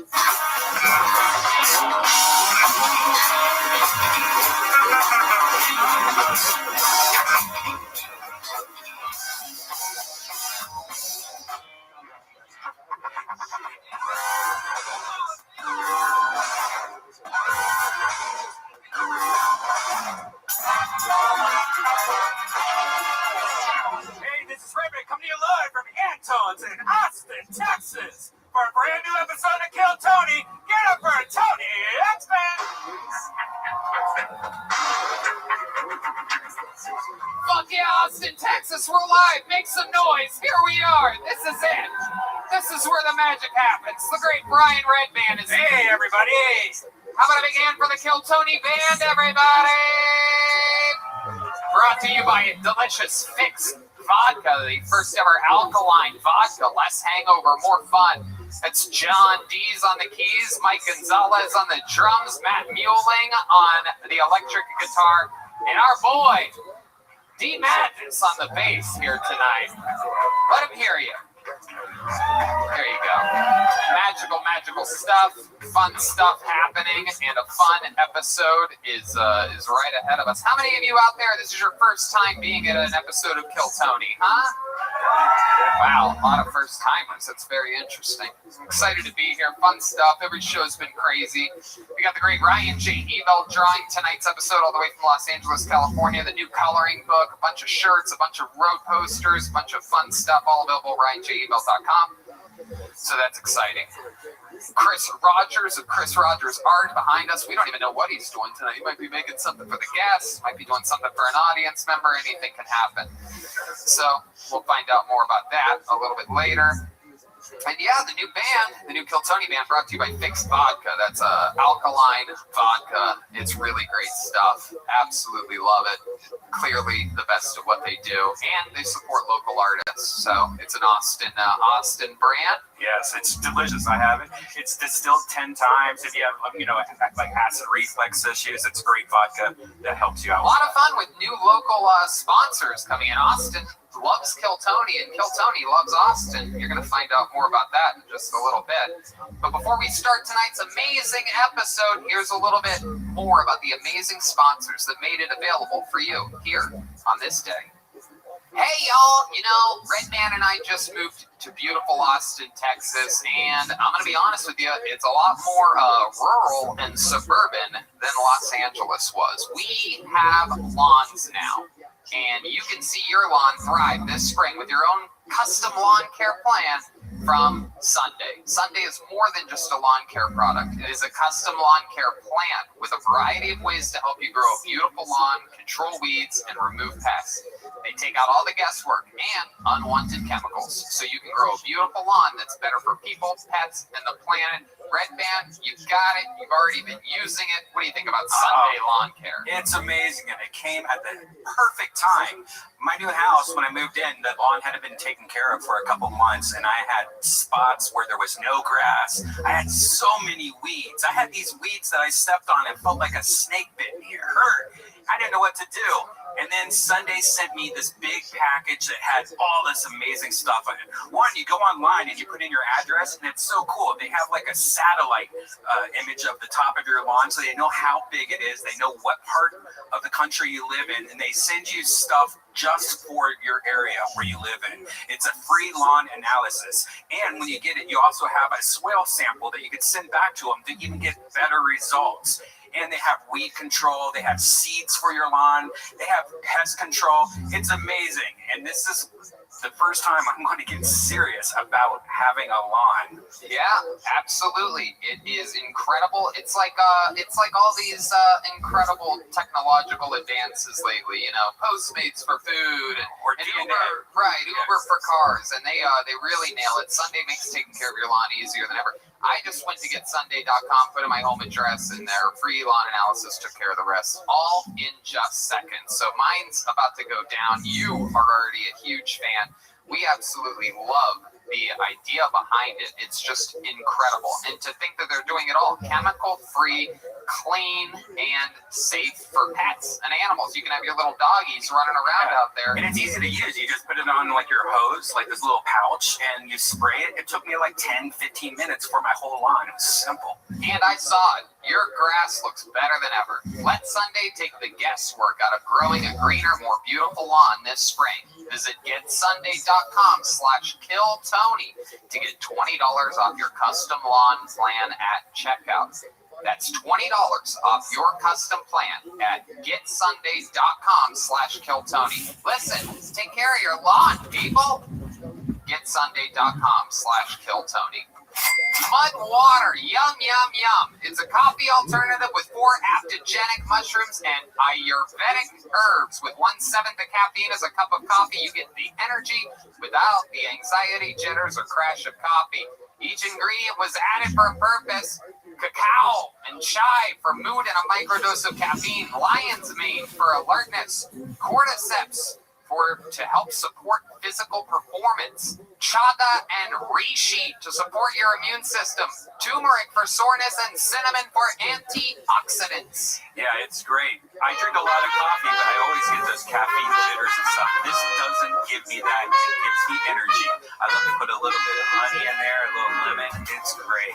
Hey, this is Rabbi coming to you live from Anton's in Austin, Texas, for a brand new episode of Kill Tony. Get up for Tony X-Men! Fuck yeah, Austin, Texas, we're live. Make some noise. Here we are. This is it. This is where the magic happens. The great Brian Redman is here. Hey, everybody. How about a big hand for the Kill Tony band, everybody? Brought to you by Delicious Fix Vodka, the first ever alkaline vodka. Less hangover, more fun. It's John Dees on the keys, Mike Gonzalez on the drums, Matt Mueling on the electric guitar, and our boy, D Madness on the bass here tonight. Let him hear you. There you go. Magical stuff, fun stuff happening, and a fun episode is right ahead of us. How many of you out there, this is your first time being at an episode of Kill Tony, huh? Wow, a lot of first timers. That's very interesting. Excited to be here. Fun stuff. Every show's been crazy. We got the great Ryan J. Ebel drawing tonight's episode all the way from Los Angeles, California. The new coloring book, a bunch of shirts, a bunch of road posters, a bunch of fun stuff, all available at RyanJEbel.com. So that's exciting. Chris Rogers of Chris Rogers Art behind us. We don't even know what he's doing tonight. He might be making something for the guests, might be doing something for an audience member. Anything can happen. So we'll find out more about that a little bit later. And yeah, the new band, the new Kill Tony band, brought to you by Fixed Vodka. That's alkaline vodka. It's really great stuff. Absolutely love it. Clearly the best of what they do, and they support local artists. So it's an Austin brand. Yes, it's delicious. I have it. It's distilled 10 times. If you have, like acid reflux issues, it's great vodka that helps you out. A lot of fun with new local sponsors coming in. Austin loves Kill Tony, and Kill Tony loves Austin. You're going to find out more about that in just a little bit. But before we start tonight's amazing episode, here's a little bit more about the amazing sponsors that made it available for you here on this day. Hey, y'all, Redman and I just moved to beautiful Austin, Texas, and I'm going to be honest with you, it's a lot more rural and suburban than Los Angeles was. We have lawns now, and you can see your lawn thrive this spring with your own custom lawn care plan from Sunday. Sunday is more than just a lawn care product. It is a custom lawn care plan with a variety of ways to help you grow a beautiful lawn, control weeds, and remove pests. They take out all the guesswork and unwanted chemicals, so you can grow a beautiful lawn that's better for people, pets, and the planet. Red Band, you've got it. You've already been using it. What do you think about Sunday lawn care? It's amazing, and it came at the perfect time. My new house, when I moved in, the lawn hadn't been taken care of for a couple months, and I had spots where there was no grass. I had so many weeds. I had these weeds that I stepped on and felt like a snake bit me. It hurt. I didn't know what to do. And then Sunday sent me this big package that had all this amazing stuff on it. One, you go online and you put in your address, and it's so cool. They have like a satellite image of the top of your lawn, so they know how big it is. They know what part of the country you live in, and they send you stuff just for your area where you live in. It's a free lawn analysis. And when you get it, you also have a soil sample that you can send back to them to even get better results. And they have weed control. They have seeds for your lawn. They have pest control. It's amazing. And this is the first time I'm going to get serious about having a lawn. Yeah, absolutely. It is incredible. It's like all these incredible technological advances lately. You know, Postmates for food and Uber, right? Yes. Uber for cars, and they really nail it. Sunday makes taking care of your lawn easier than ever. I just went to getsunday.com, put in my home address, and their free lawn analysis took care of the rest, all in just seconds. So mine's about to go down. You are already a huge fan. We absolutely love the idea behind it. It's just incredible. And to think that they're doing it all chemical-free, clean, and safe for pets and animals. You can have your little doggies running around out there. And it's easy to use. You just put it on like your hose, like this little pouch, and you spray it. It took me like 10, 15 minutes for my whole lawn. It was simple. And I saw it. Your grass looks better than ever. Let Sunday take the guesswork out of growing a greener, more beautiful lawn this spring. Visit getsunday.com/killtony to get $20 off your custom lawn plan at checkout. That's $20 off your custom plan at getsunday.com/killtony. Listen, take care of your lawn, people. Getsunday.com/killtony. Mud water, yum, yum, yum. It's a coffee alternative with 4 adaptogenic mushrooms and Ayurvedic herbs. With 1/7 the caffeine as a cup of coffee, you get the energy without the anxiety, jitters, or crash of coffee. Each ingredient was added for a purpose. Cacao and chai for mood and a microdose of caffeine. Lion's mane for alertness. Cordyceps to help support physical performance. Chaga and reishi to support your immune system. Turmeric for soreness and cinnamon for antioxidants. Yeah, it's great. I drink a lot of coffee, but I always get those caffeine jitters and stuff. This doesn't give me that. It gives me energy. I love to put a little bit of honey in there, a little lemon. It's great.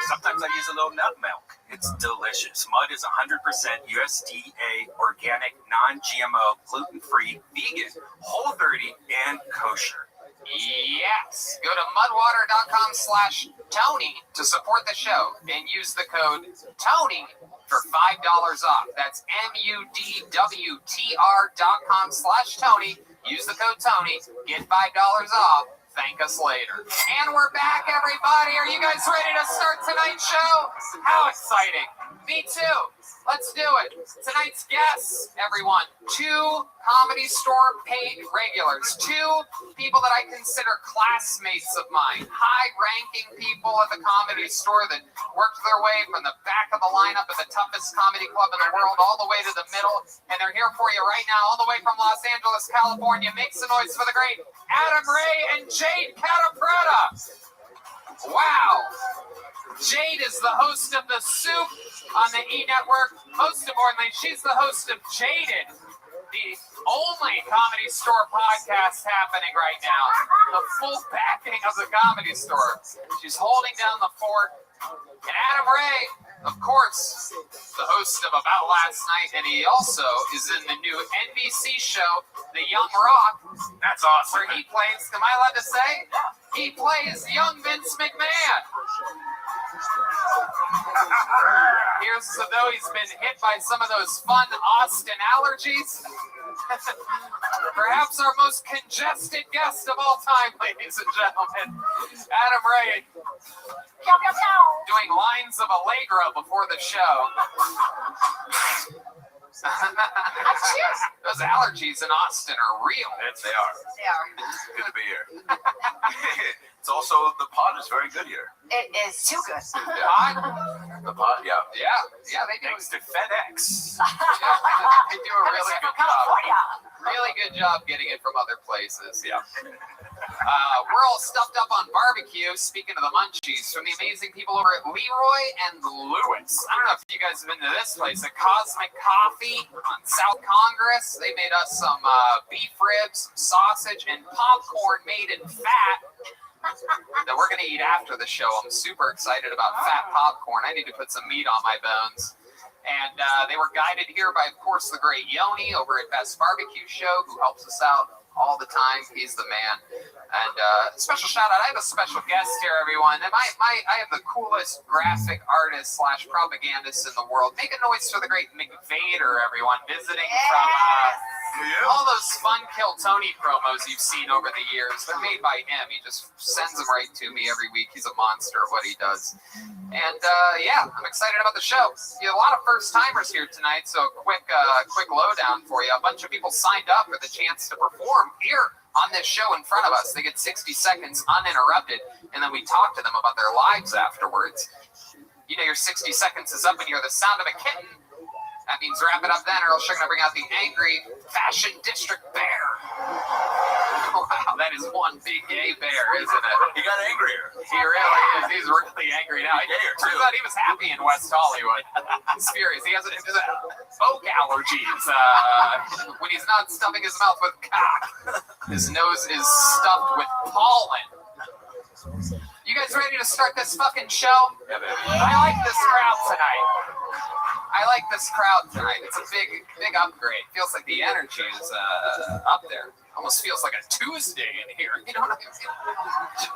Sometimes I use a little nut milk. It's delicious. Mud is 100% USDA organic, non-GMO, gluten-free, vegan, Whole30, and kosher. Yes. Go to mudwater.com/Tony to support the show and use the code Tony for $5 off. That's MUDWTR.com/Tony. Use the code Tony. Get $5 off. Thank us later. And we're back, everybody. Are you guys ready to start tonight's show? How exciting. Me too. Let's do it. Tonight's guests, everyone, 2 Comedy Store paid regulars, 2 people that I consider classmates of mine, high-ranking people at the Comedy Store that worked their way from the back of the lineup of the toughest comedy club in the world all the way to the middle, and they're here for you right now, all the way from Los Angeles, California. Make some noise for the great Adam Ray and Jade Catapretta. Wow. Jade is the host of The Soup on the E! Network. Most importantly, she's the host of Jaded, the only Comedy Store podcast happening right now. The full backing of the Comedy Store. She's holding down the fort. And Adam Ray, of course, the host of About Last Night, and he also is in the new NBC show, The Young Rock. That's awesome. Where he plays, am I allowed to say? He plays young Vince McMahon. Here's as though he's been hit by some of those fun Austin allergies. Perhaps our most congested guest of all time, ladies and gentlemen, Adam Ray. Doing lines of Allegra before the show. Those allergies in Austin are real. They are. Good to be here. It's also, the pod is very good here. It is too good. The pod, yeah. Yeah, they do. Thanks to FedEx. They do a really good job. California. Really good job getting it from other places. Yeah. We're all stuffed up on barbecue, speaking of the munchies, from the amazing people over at Leroy and Lewis. I don't know if you guys have been to this place, a Cosmic Coffee on South Congress. They made us some beef ribs, sausage, and popcorn made in fat that we're going to eat after the show. I'm super excited about fat popcorn. I need to put some meat on my bones. And they were guided here by, of course, the great Yoni over at Best Barbecue Show, who helps us out all the time. He's the man. And special shout out. I have a special guest here, everyone. And I have the coolest graphic artist / propagandist in the world. Make a noise for the great McVader, everyone, visiting from all those fun Kill Tony promos you've seen over the years. They're made by him. He just sends them right to me every week. He's a monster at what he does. And yeah, I'm excited about the show. You have a lot of first timers here tonight, so quick lowdown for you. A bunch of people signed up for the chance to perform here on this show in front of us. They get 60 seconds uninterrupted, and then we talk to them about their lives afterwards. You know, your 60 seconds is up and you hear the sound of a kitten. That means wrap it up then, or else you're going to bring out the angry Fashion District Bear. Wow, that is one big gay bear, isn't it? He got angrier. He really is. He's really angry now. Turns out he was happy in West Hollywood. He's furious. He has oak allergies. When he's not stuffing his mouth with cock, his nose is stuffed with pollen. You guys ready to start this fucking show? Yeah, baby. I like this crowd tonight. It's a big upgrade. Feels like the energy is up there. Almost feels like a Tuesday in here. You know what I mean? Yeah,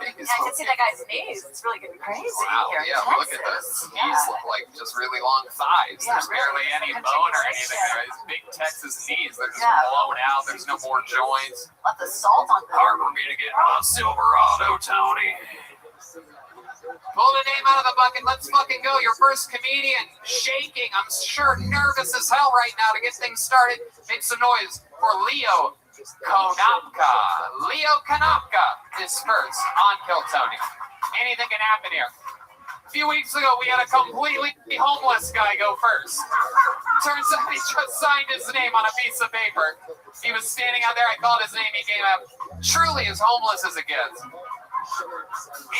I can see that guy's knees. It's really getting crazy Wow, here. yeah, in look at Texas. those. Knees look like just really long thighs. Yeah, There's barely any country bone or boys, anything yeah. there. These big Texas knees, they're just Yeah. blown out. There's no more joints. Let the salt on them. Hard for me to get my Silverado, Tony. Pull the name out of the bucket. Let's fucking go. Your first comedian, shaking. I'm sure nervous as hell right now to get things started. Make some noise for Leo Konopka. Leo Konopka is first on Kill Tony. Anything can happen here. A few weeks ago, we had a completely homeless guy go first. Turns out he just signed his name on a piece of paper. He was standing out there. I called his name. He came up. Truly as homeless as it gets.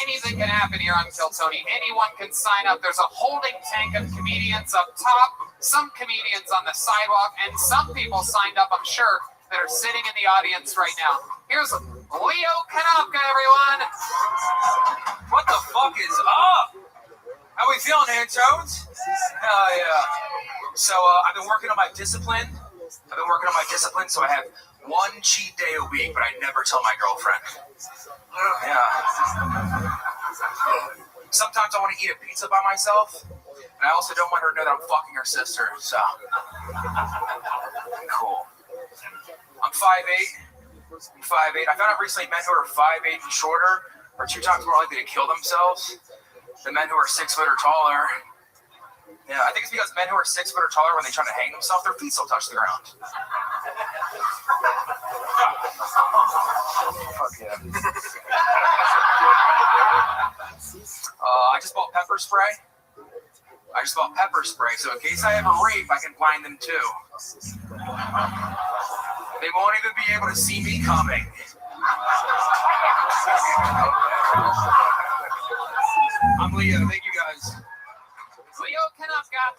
Anything can happen here on Kill Tony. Anyone can sign up. There's a holding tank of comedians up top, some comedians on the sidewalk, and some people signed up, I'm sure, that are sitting in the audience right now. Here's Leo Konopka, everyone. What the fuck is up? How we feeling, Antones? Hell yeah. So I've been working on my discipline. So I have one cheat day a week, but I never tell my girlfriend. Yeah. Sometimes I want to eat a pizza by myself, and I also don't want her to know that I'm fucking her sister, so. Cool. I'm 5'8". I found out recently men who are 5'8" and shorter are 2 times more likely to kill themselves than men who are 6 foot or taller. Yeah, I think it's because men who are 6 foot or taller, when they try to hang themselves, their feet still touch the ground. Fuck yeah. I just bought pepper spray. So in case I have a rape, I can blind them too. They won't even be able to see me coming. I'm Leo. Thank you guys. Leo Konopka.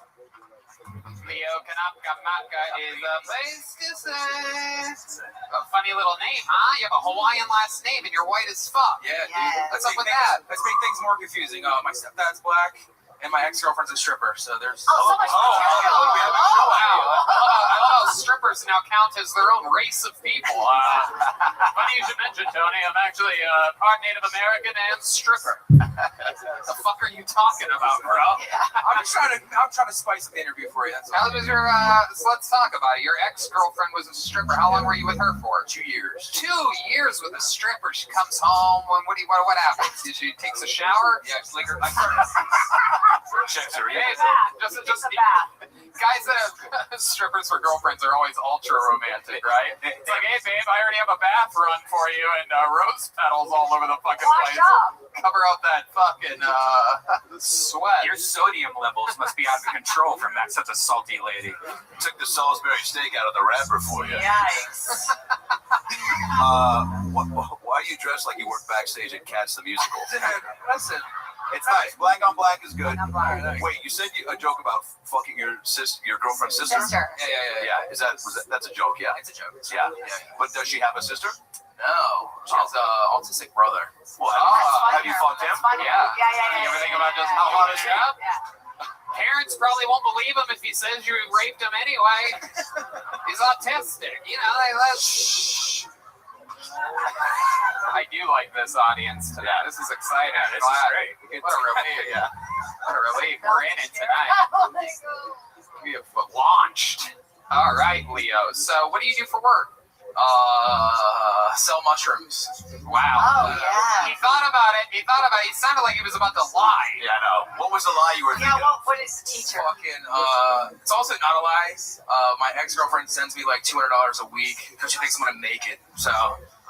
Leo Konopka is a place to say. A funny little name, huh? You have a Hawaiian last name and you're white as fuck. Yeah, dude. What's up with that? Let's make things more confusing. My stepdad's black, and my ex-girlfriend's a stripper, so there's... Oh, so much potential. Wow. I love how strippers strippers now count as their own race of people. Funny you should mention, Tony. I'm actually part Native American and stripper. The fuck are you talking about, bro? I'm trying to spice up the interview for you. That's all. How was your? So let's talk about it. Your ex-girlfriend was a stripper. How long were you with her for? 2 years. 2 years with a stripper. She comes home. What happens? She takes a shower. Yeah, it's like her. Checks her. Yeah, just guys that have strippers for girlfriends are always ultra romantic, right? It's like, hey babe, I already have a bath run for you and rose petals all over the fucking place. Cover out that fucking sweat. Your sodium levels must be out of control from that such a salty lady. Took the Salisbury steak out of the wrapper for you. Yikes. Why are you dressed like you work backstage at Cats the Musical? Listen, it's nice. Black on black is good. Wait, you said a joke about fucking your girlfriend's sister? Yeah. That's a joke? Yeah. It's a joke. Yeah. But does she have a sister? No, she has an autistic brother. Well, have you fucked him? Yeah. You ever think about just how hot is he? Parents probably won't believe him if he says you raped him anyway. He's autistic. You know, I do like this audience today. This is exciting. Yeah, this is great. What a relief. What a relief. We're in it tonight. We have launched. All right, Leo. So what do you do for work? Sell mushrooms. Wow. Oh, yeah. He thought about it. He sounded like he was about to lie. Yeah, I know. What was the lie you were thinking? Yeah, what is the teacher? Fucking, it's also not a lie. My ex-girlfriend sends me like $200 a week because she thinks I'm gonna make it. So.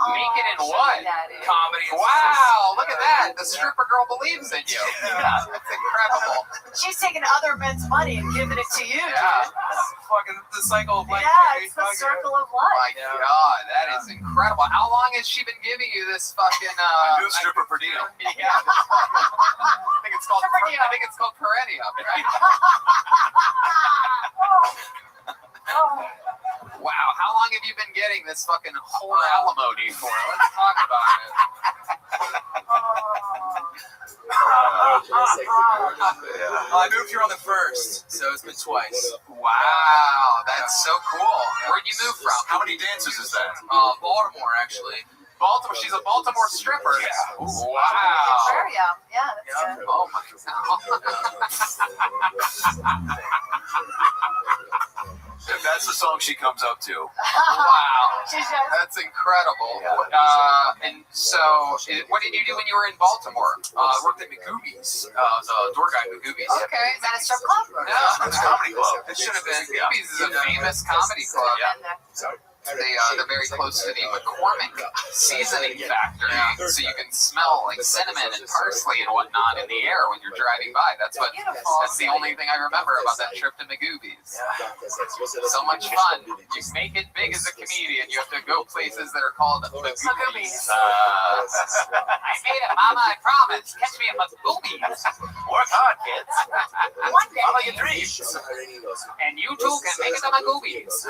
Make it in what? Comedy. Wow, look at that. The stripper girl believes in you. Yeah. That's incredible. She's taking other men's money and giving it to you. Yeah. Fucking the cycle of life. Yeah, it's the circle of life. My God, that is incredible. How long has she been giving you this fucking I'm doing stripper per diem. Yeah. I think it's called perennium, right? Wow, how long have you been getting this fucking whole alimony for? Let's talk about it. I moved here on the 1st, so it's been twice. Wow, that's so cool. Where'd you move from? How many dances is that? Baltimore, actually. Baltimore. She's a Baltimore stripper. Yeah. Wow. Sure, yeah, that's good. Oh my God. That's the song she comes up to. Wow. She's just, That's incredible. And so, what did you do when you were in Baltimore? I worked at McGoobies. I was a door guy at McGoobies. Okay. is that a strip club? No, It's a comedy club. It should have been. McGoobies is a famous comedy club. Yeah. They're very close to the McCormick seasoning factory, so you can smell like cinnamon and parsley and whatnot in the air when you're driving by. That's the only thing I remember about that trip to Magoobies. So much fun. You make it big as a comedian. You have to go places that are called Magoobies. I made it, Mama. I promise. Catch me at Magoobies. Work hard, kids. One day. Follow your dreams. And you too can make it to Magoobies.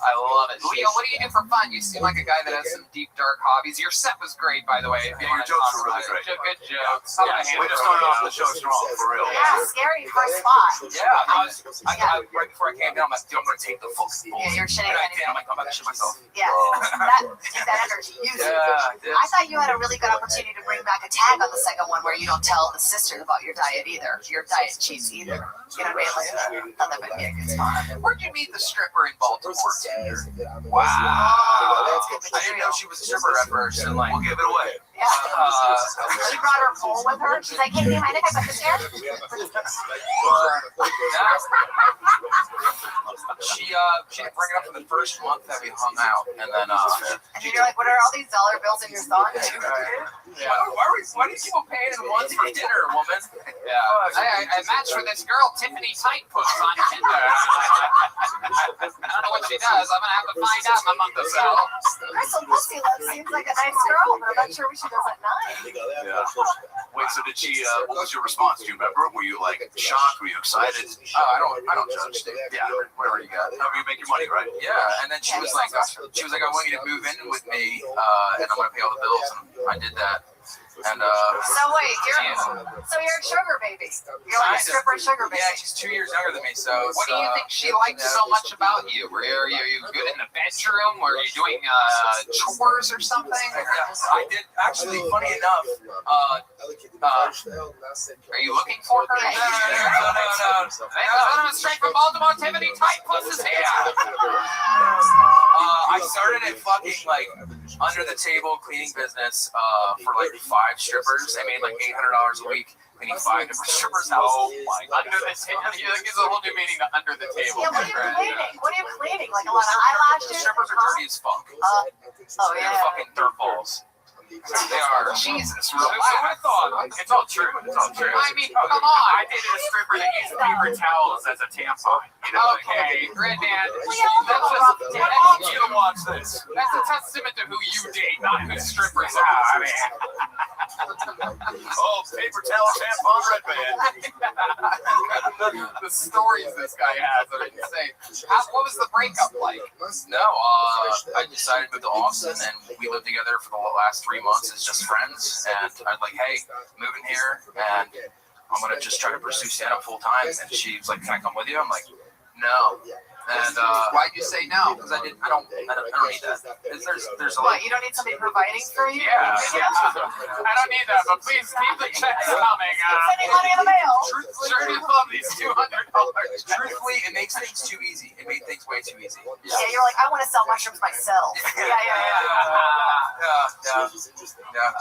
I love it. Leo, what do you do for fun? You seem like a guy that has some deep, dark hobbies. Your set was great, by the way. Yeah, your jokes were really great. Good jokes. We just started off the show strong, for real. Yeah, scary first spot. Yeah, I right before I came down, I'm like, dude, I'm gonna take the full bull. Yeah, you're shitting. And I did. I'm like, I'm about to shit myself. Yeah, take that energy. Use it. I did. I thought you had a really good opportunity to bring back a tag on the second one where you don't tell the sister about your diet either. Your diet cheats either. You know what I mean? Like, I thought that would be a good spot. Where'd you meet the stripper in Baltimore? Wow. That's good I didn't know she was a stripper at first. And like, We'll give it away. Yeah. She brought her pole with her. She's like, hey, do you mind if I put this here? she didn't bring it up for the first month that we hung out, and then And you're like, what are all these dollar bills in your thought? why do you people paying in once for dinner, woman? Yeah. I matched with this girl, Tiffany Tightpuss, on Tinder. I don't know what she does. I'm gonna have to find out in a month or so. Crystal Pussy seems like a nice girl, but I'm not sure what she does at night. Yeah. Wait, so did she, what was your response? Do you remember? Were you like shocked? Were you excited? I don't judge, dude. Yeah, whatever you got. However you make your money, right? Yeah, and then she was like, I want you to move in with me, and I'm gonna pay all the bills, and I did that. And So wait, you're a sugar baby. You're like a stripper sugar baby. Yeah, she's 2 years younger than me. So What do you think she likes so much about you? Are you good in the bedroom? Or are you doing chores or something? I did actually. Funny enough, Are you looking for her? No. I'm straight from Baltimore. Tiffany Tight Puss is here. I started a fucking like under the table cleaning business for like 5 strippers. I made like $800 a week cleaning 5 different strippers' houses. Oh my God! Under the table, that gives a whole new meaning to under the table. Yeah, what are you cleaning? What are you cleaning? Like a lot of eyelashes? Strippers are dirty as fuck. They're fucking dirt balls. They are. Jesus, So I thought it's all true. It's all true. I mean, come on. I dated a stripper that used paper towels as a tampon. You know, okay, Granddad. That's just want you to watch this. That's a testament to who you date, not who strippers are. I mean. Oh, paper towel, tampon, red band. The stories this guy has are insane. What was the breakup like? No, I decided to move to Austin, and we lived together for the last 3 months as just friends. And I'm like, hey, moving here, and I'm gonna just try to pursue stand-up full time. And she was like, can I come with you? I'm like, no. And why'd you say no? Because I don't need that. There's a lot. What, you don't need somebody providing for you? Yeah. I don't need that, but please keep the checks coming. Sending money in the mail. Truthfully, love these $200. Truthfully, it makes things too easy. It made things way too easy. Yeah, you're like, I want to sell mushrooms myself. Yeah.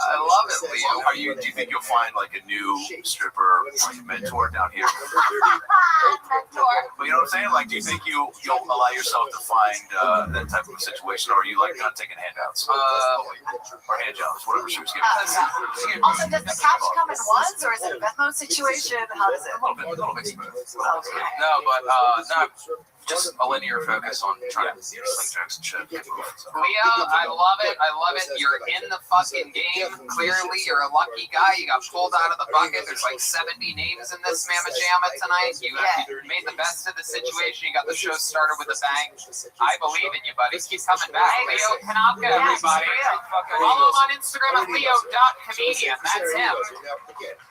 I love it, Leo. Do you think you'll find like a new stripper like mentor down here? But you know what I'm saying? Like, do you think you'll allow yourself to find that type of situation, or are you like not taking handouts or hand jobs, whatever she was giving? Also, does the cash come in ones, or is it a Venmo situation? How does it? A little bit smooth. Okay. No, but no, just a linear focus on trying to sling jokes and shit. Leo, I love it. You're in the fucking game. Clearly, you're a lucky guy. You got pulled out of the bucket. There's like 70 names in this mamma jamma tonight. You made the best of the situation. You got the show started with a bang. I believe in you, buddy. Keep coming back. Leo Kanopka, everybody. Follow him on Instagram at leo.comedian. That's him.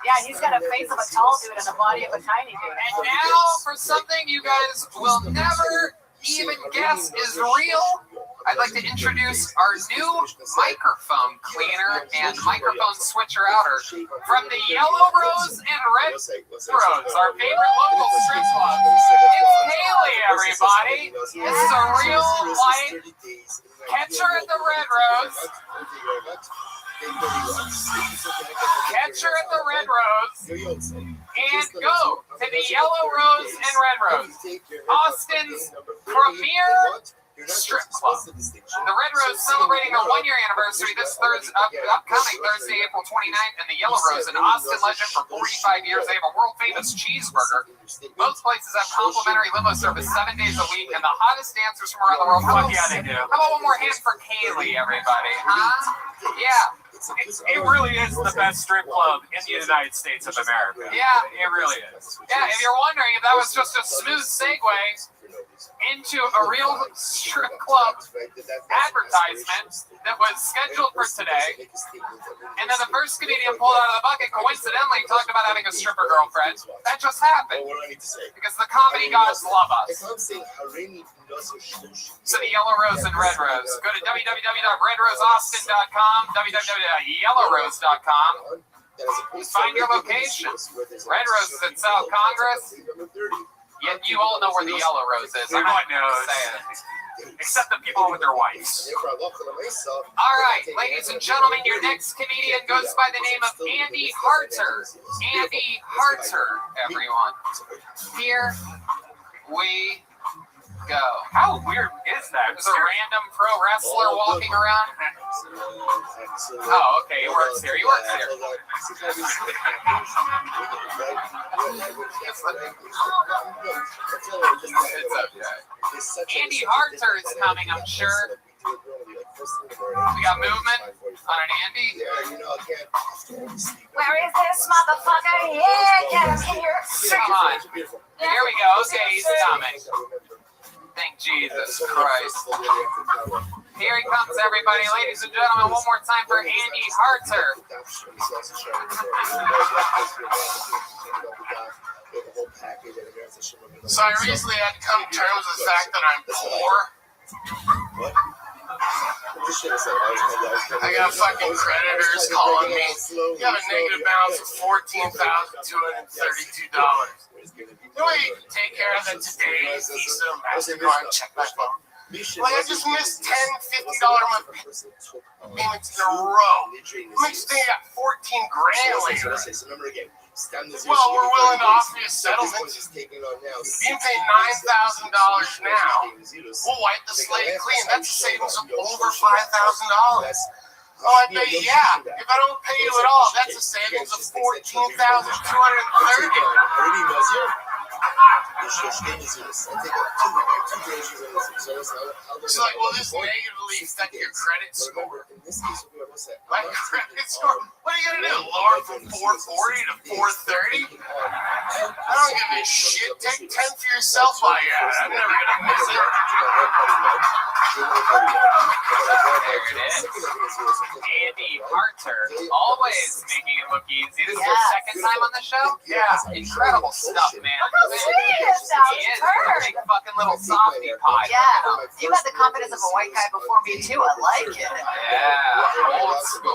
Yeah, he's got a face of a tall dude and a body of a tiny dude. And now for something you guys will never even guess is real. I'd like to introduce our new microphone cleaner and microphone switcher outer from the Yellow Rose and Red Rose, our favorite local strip club. It's Haley, everybody. This is a real life catcher at the Red Rose. Catcher at the Red Rose, and go to the Yellow Rose and Red Rose, Austin's premier strip club. The Red Rose celebrating their 1-year anniversary this upcoming Thursday, April 29th, and the Yellow Rose, an Austin legend for 45 years. They have a world-famous cheeseburger. Both places have complimentary limo service 7 days a week, and the hottest dancers from around the world. Fuck yeah, they do. How about one more hand for Kaylee, everybody? Huh? Yeah. It really is the best strip club in the United States of America. Yeah, it really is. Yeah, if you're wondering if that was just a smooth segue into a real strip club advertisement that was scheduled for today, and then the first comedian pulled out of the bucket coincidentally talked about having a stripper girlfriend. That just happened because the comedy gods love us. So the Yellow Rose and Red Rose. Go to www.redroseaustin.com, www.yellowrose.com. Find your location. Red Rose is at South Congress. Yet you all know where the Yellow Rose is. I'm not going to say it. Except the people with their wives. All right, ladies and gentlemen, your next comedian goes by the name of Andy Harter. Andy Harter, everyone. Here we go. How weird is that? There's a random pro wrestler walking around. Oh, okay, he works here. Andy Harter is coming, I'm sure. We got movement on an Andy. Where is this motherfucker? Yeah, get him here. Come on. Here we go. Okay, he's coming. Thank Jesus Christ. Here he comes, everybody. Ladies and gentlemen, one more time for Andy Harter. So I recently had to come to terms with the fact that I'm poor. I got fucking creditors calling me. You have a negative balance of $14,232. The way you can take care of it today is Visa, MasterCard, check my phone. Like, I just missed $10, $50 a month payments in a row. It makes you think I got 14 grand later. Well, we're willing to offer you a settlement. If you can pay $9,000 now, we'll wipe the slate clean. That's a savings of over $5,000. Oh, I bet you, yeah. If I don't pay you at all, that's a savings of $14,230. So, like, will this negatively affect your credit score? My credit score? What are you gonna do? Lower from 440 to 430? I don't give a shit. Take 10 for yourself while you're at it. I'm never gonna miss it. There it is. Andy Harter, always making it look easy. This is your second time on the show? Yeah. Incredible stuff, man. He is a big fucking little softy pie. Yeah. You had the confidence of a white guy before me, too. I like it. Yeah. Old school.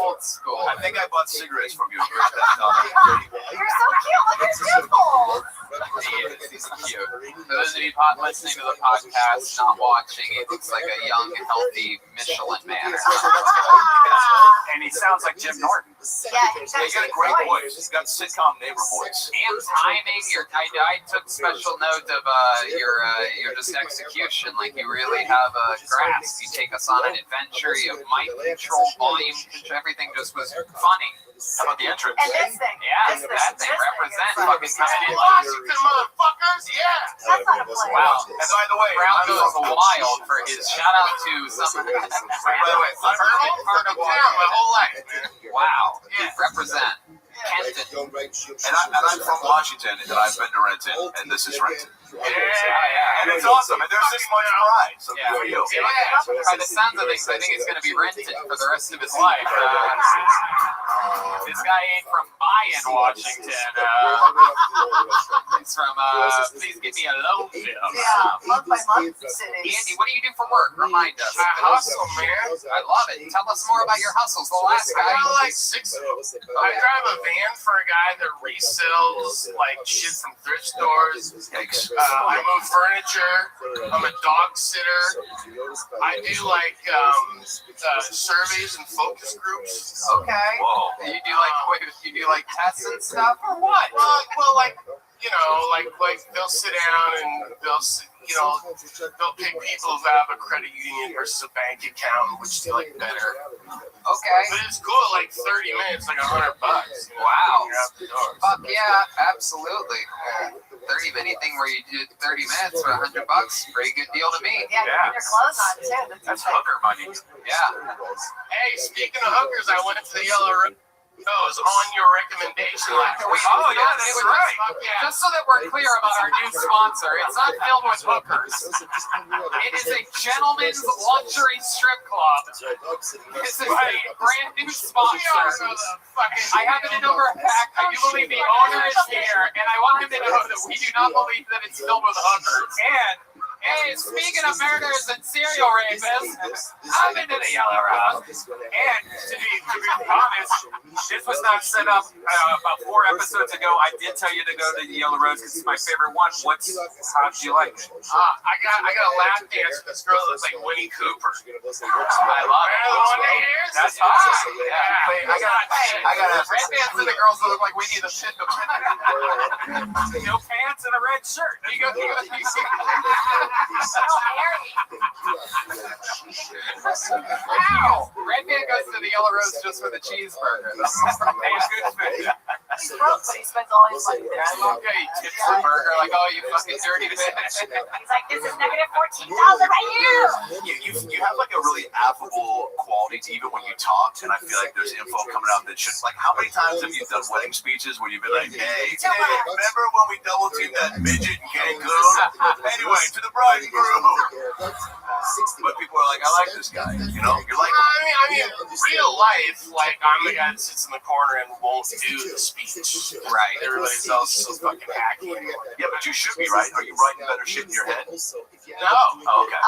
Old school. I think I bought cigarettes from you. You're so cute. Look at your nipples. He's cute. For those of you listening to the podcast, not watching, he looks like a young, healthy Michelin man. And he sounds like Jim Norton. Yeah, He's got a great voice. He's got sitcom neighbor voice. And timing. I took special note of your just execution. Like, you really have a grasp. You take us on an adventure. You have mic control, volume control. Everything just was funny. How about the entrance? And this thing. Yeah, that thing represent fucking coming in. Washington, motherfuckers, yeah. That's not a play. Wow. And by the way, Brown goes wild for his shout out to some. By the way, part of town my whole life. Wow. Yeah. Represent. Kenton. and I'm from Washington, and I've been to Renton, and this is Renton. Yeah. And it's awesome, and there's this much pride. So good for you. By the sounds of things, I think he's going to be rented for the rest of his life. This guy ain't from Mayan, Washington. He's from, please give me a loan bill. Yeah, month by month cities. Andy, what do you do for work? Remind us. I hustle, man. I love it. Tell us more about your hustles. The last guy. I got like 6 of them. I drive a van for a guy that resells like shit from thrift stores. I move furniture. I'm a dog sitter. I do like surveys and focus groups. Okay. Whoa. You do like tests and stuff, or what? Well, like, you know, like they'll sit down and they'll pick people who have a credit union versus a bank account, which they like better. Okay. But it's cool, like 30 minutes, like $100. Wow. You're out the door. Fuck yeah, absolutely. 30 anything where you do 30 minutes for $100, pretty good deal to me. Yeah, you put your clothes on too. That's hooker money. Yeah. Hey, speaking of hookers, I went to the Yellow Rose on your recommendation. Oh, yeah, that's right. Just so that we're clear about our new sponsor, it's not filled with hookers. It is a gentleman's luxury strip club. This is a brand new sponsor. I happen to know for a fact, I do believe the owner is here, and I want him to know that we do not believe that it's filled with hookers. And hey, speaking of murders and serial rapists, I've been to the Yellow Rose. And to be honest, this was not set up about 4 episodes ago. I did tell you to go to the Yellow Rose because it's my favorite one. How do you like it? I got a lap dance with this girl that looks like Winnie Cooper. I love it. That's awesome. Yeah. I got a red pants and the girls that look like Winnie the Pooh. No pants and a red shirt. There you go. Wow. Red Man goes to the Yellow Rose just for the cheeseburger. He's broke, but he spends all his money there. Okay, he tips the burger like, oh, you fucking dirty bitch. He's like, this is negative 14,000 right here. You have like a really affable quality to even when you talk, and I feel like there's info coming out that should, like, how many times have you done wedding speeches where you've been like, hey, remember when we double teamed that midget in Cancun? Anyway, to the bride and groom. but people are like, I like this guy. You know, you're like, I mean, real life, like I'm the guy that sits in the corner and won't do the speech. Right. Everybody else is so fucking hacky. yeah, but you should be, right? Are you writing better shit in your head? No. Oh, okay.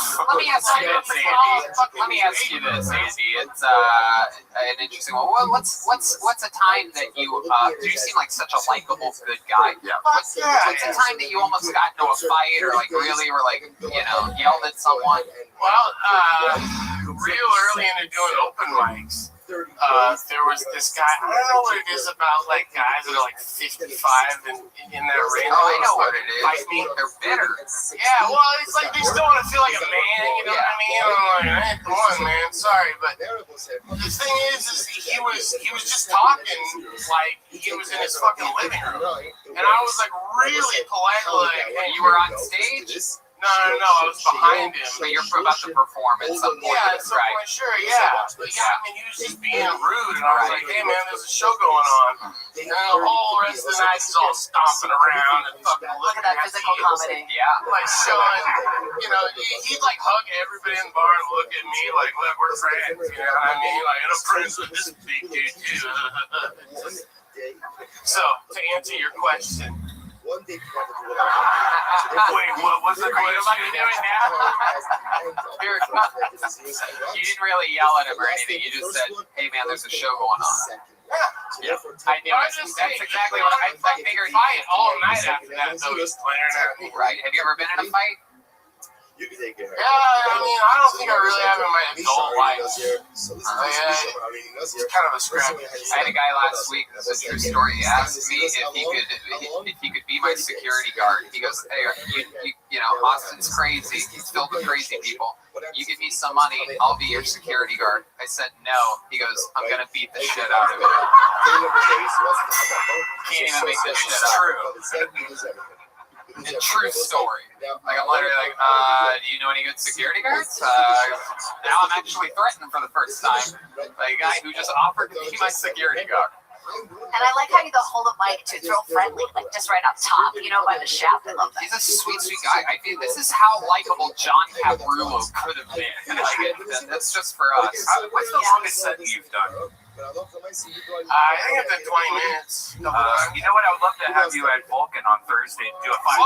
Let me ask you this, Andy. Let me ask you this, Andy. It's an interesting one. Well, what's a time that you you seem like such a likable, good guy. Yeah. What's a time that you almost got into a fight or like really were like yelled at someone? Well, real early into doing open mics, there was this guy. I don't know what it is about like guys that are like 55 and in that range. Oh, I know what it is. Fight me. They're bitter. Yeah, well, it's like they still want to feel like a man, you know what I mean? I'm like, hey, come on, man, sorry, but the thing is he was just talking like he was in his fucking living room, and I was like really polite, like, hey, You were on stage? No, I was behind him. But you're about the performance. Yeah, at some point, sure, yeah. But yeah, I mean, he was just being rude, and I was like, hey, man, there's a show going on. And the whole rest of the night, he's all stomping around and fucking looking at Physical me. comedy. Yeah. Like showing, he'd like hug everybody in the bar and look at me like, look, we're friends. You know what I mean? Like, and I'm friends with this big dude, too. So, to answer your question, Wait, what was the question? What am I doing now? You didn't really yell at him or anything. You just said, hey, man, there's a show going on. Yeah. I knew it. That's exactly what I figured. Fight all night after that, though, he's glaring at me. Right. Have you ever been in a fight? You can take care of it. Yeah, I mean, I don't think I really have in my adult life. It's kind of a scrappy. I had a guy last week. This is a true story. He asked me if he could be my security guard. He goes, "Hey, you know, Austin's crazy. He's filled with crazy people. You give me some money, I'll be your security guard." I said no. He goes, "I'm gonna beat the shit out of it." Can't even make this shit up. The true story. Like I'm literally like, do you know any good security guards? Now I'm actually threatened for the first time. Like a guy who just offered to be my security guard. And I like how you hold a mic to throw friendly, like just right up top, by the shaft. I love that. He's a sweet, sweet guy. I mean, this is how likable John Cabrillo could have been. Like, that's just for us. What's the longest set you've done? I think I've done 20 minutes. You know what? I would love to have you at Vulcan on Thursday to do a 5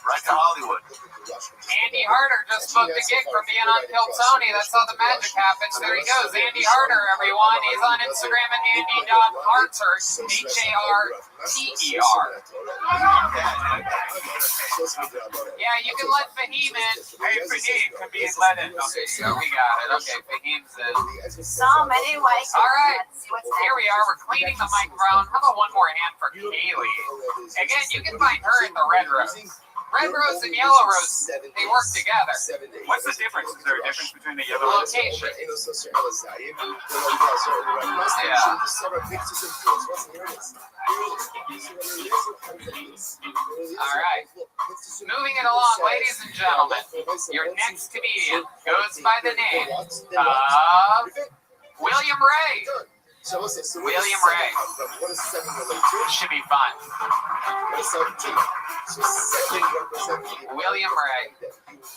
right to Hollywood. Andy Harder just booked a gig from being on Kiltony. That's how the magic happens. There he goes. Andy Harder, everyone. He's on Instagram at Andy.Harter, Harter. Yeah, you can let Fahim in. Hey, Fahim can be let in. Okay, so we got it. Okay, Fahim's in. So many white. All right, here we are. We're cleaning the microphone. How about one more hand for Kaylee? Again, you can find her in the Red Rose. Red Rose and Yellow Rose, they work together. What's the difference? Is there a difference between the yellow rose? Location. All right. Moving it along, ladies and gentlemen. Your next comedian goes by the name of William Ray. William Ray. Should be fun. William Ray. I'm going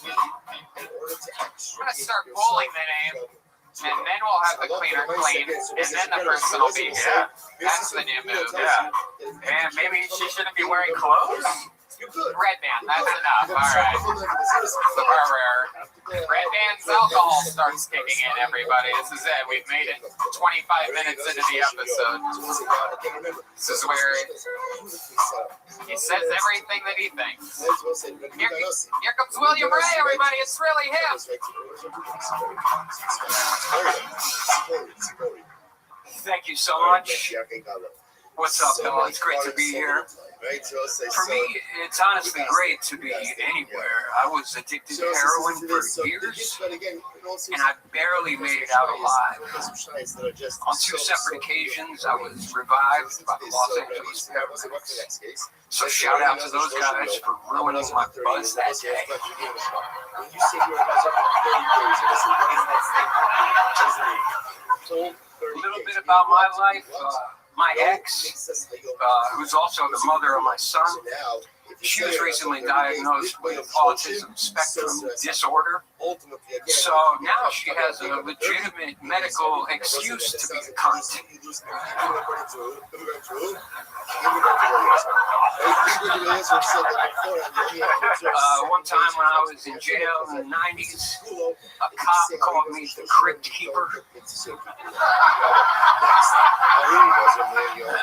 to start pulling the name, and then we'll have the cleaner clean, and then the person will be here. That's the new move. Yeah. And maybe she shouldn't be wearing clothes? Red band, that's enough. All right. Red band's alcohol starts kicking in, everybody. This is it. We've made it 25 minutes into the episode. This is where he says everything that he thinks. Here comes William Ray, everybody. It's really him. Thank you so much. What's up, Bill? It's great to be here. For me, it's honestly great to be anywhere. I was addicted to heroin for years, and I barely made it out alive. On 2 separate occasions, I was revived by the Los Angeles paramedics. So shout out to those guys for ruining my buzz that day. A little bit about my life. My ex, who's also the mother of my son, She was recently diagnosed with autism spectrum disorder. So now she has a legitimate medical excuse to be a cunt. One time when I was in jail in the 90s, a cop called me the crypt keeper.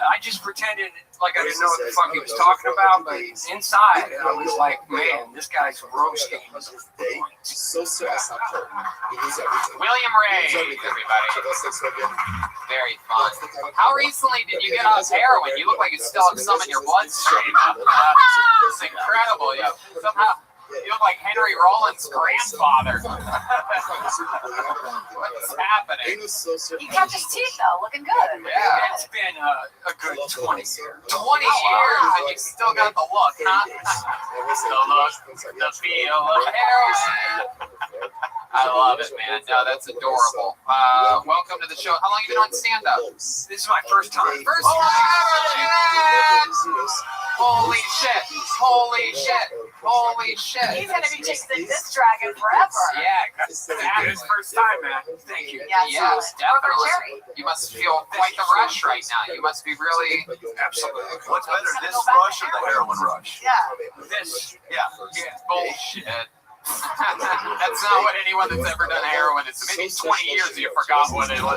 I just pretended like I didn't know what the fuck he was talking about, but inside I was like, man, this guy's roasting. William Ray, everybody. Very fun. How recently did you get off heroin? You look like you still have some in your bloodstream. It's incredible. You somehow you look like Henry Rollins' grandfather. What's happening? He kept his teeth though, looking good. Yeah, it's been a good 20 years. 20 years and you still got the look, huh? The look, the feel of heroin. I love it, man. No, that's adorable. Welcome to the show. How long have you been on stand-up? This is my first time. First time. Holy shit. Holy shit. Holy shit. He's gonna be chasing this dragon forever. Yeah, It's first time, man. Thank you. Yes, definitely. You must feel quite the rush right now. You must be really... Absolutely. What's better, this rush or the heroin rush? Yeah. This, Yeah. Bullshit. That's not what anyone that's ever done heroin is. Maybe 20 years you forgot what it's like.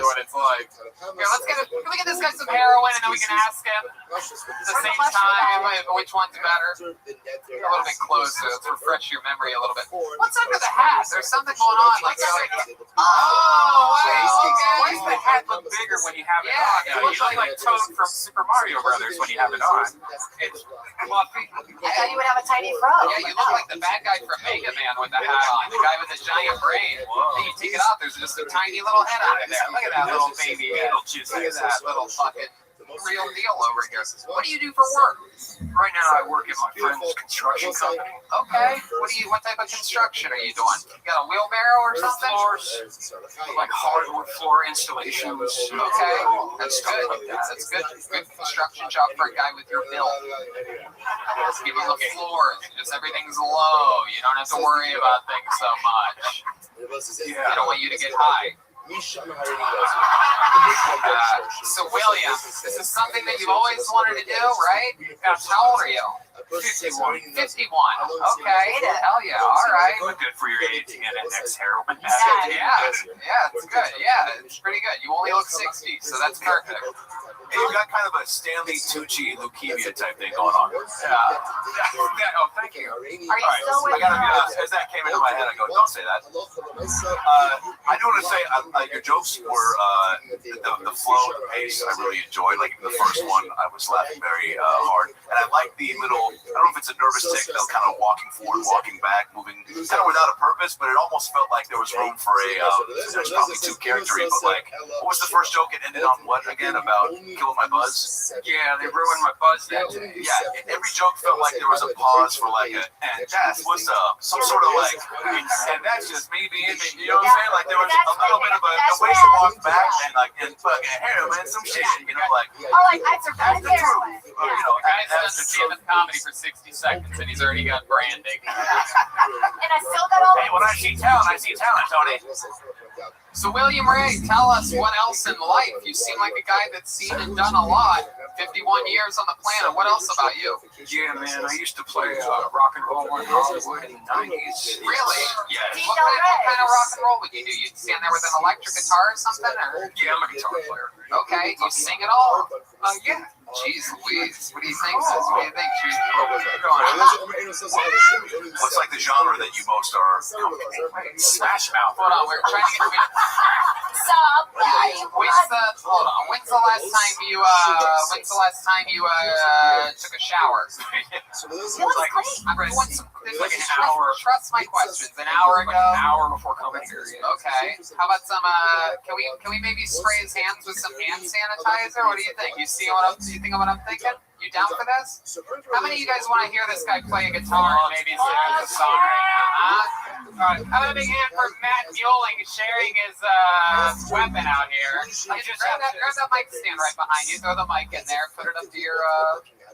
Here, can we get this guy some heroin and then we can ask him at the same time which one's better? Get a little bit closer. Let's refresh your memory a little bit. What's under the hat? There's something going on. Like, oh, wow, okay. Why does the hat look bigger when you have it on? Yeah, You look like Toad from Super Mario Brothers when you have it on. It's fluffy. I thought you would have a tiny frog. Yeah, you look like the bad guy from Mega Man with the hat on. The guy with the giant brain. And you take it off, there's just a tiny little head on it there. Look at that little baby head. Look at that little fucking real deal over here. What do you do for work? Right now, I work at my friend's construction company. Okay. What type of construction are you doing? You got a wheelbarrow or something? Floors, like hardwood floor installations. Okay. That's good. That's good. Good construction job for a guy with your build. Give him the floors. Just everything's low. You don't have to worry about things so much. Yeah. I don't want you to get high. So William, this is something that you've always wanted to do, right? How old are you? 51. 51. Okay. Hell yeah. All right. Look good for your age to get an next heroin. Yeah, it's good. Yeah, it's pretty good. You only look 60, so that's perfect. Hey, you got kind of a Stanley Tucci leukemia type thing going on. Yeah. Oh, thank you. Are you still with I gotta be honest, as that came into my head, I go, don't say that. I do want to say, your jokes were, the flow, the pace, I really enjoyed. Like, the first one, I was laughing very hard. And I like the little, I don't know if it's a nervous tick, though, kind of walking forward, walking back, moving, kind of without a purpose, but it almost felt like there was room for there's probably too charactery, but like, what was the first joke? It ended on what again? About killing my buzz? Yeah, they ruined my buzz that day. Yeah, every joke felt like there was a pause for like and that's what's up, some sort of like, and that's just me being me, you know what I'm saying? Like there was a little bit of a way to walk back and like and fucking heroin, some shit, you know, like. Oh, like I survived heroin. You know, Guy's done stand-up comedy for 60 seconds and he's already got branding. And I still got all. Hey, when I see talent, Tony. So William Ray, tell us what else in life. You seem like a guy that's seen and done a lot. 51 years on the planet. What else about you? Yeah, man, I used to play rock and roll in Hollywood in the 90s. Really? Yes. What kind of rock and roll would you do? You'd stand there with an electric guitar or something? Or? Yeah, I'm a guitar player. Okay, you sing it all? Yeah. Jeez Louise. What do you think, sis? What do you think? What's like the genre that you most are? Smash Mouth. Hold on, we're trying to get When's the last time you took a shower? I'm doing some. Like an hour. Trust my questions. An hour ago. Like an hour before coming here. Okay. How about some? Can we maybe spray his hands with some hand sanitizer? What do you think? You think of what I'm thinking? You down for this? How many of you guys want to hear this guy play a guitar and maybe sing a song right now? Huh? How about a big hand for Matt Mueling sharing his weapon out here? Grab that mic stand right behind you. Throw the mic in there. Put it up to your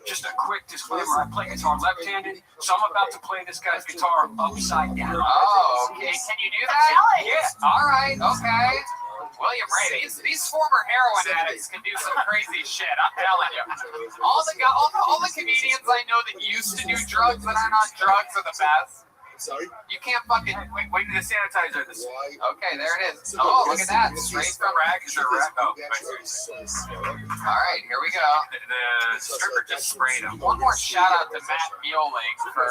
just a quick disclaimer. I play guitar left-handed, so I'm about to play this guy's guitar upside down. Oh, okay. Can you do that? Yeah. All right. Okay. William Ray, these former heroin addicts can do some crazy shit. I'm telling you. All the comedians I know that used to do drugs that aren't on drugs are the best. Sorry? You can't fucking Wait to sanitizer this. Okay, there it is. Oh, look at that. Straight from rag is a rag. Oh, all right, here we go. The stripper just sprayed him. One more shout out to Matt Mueling for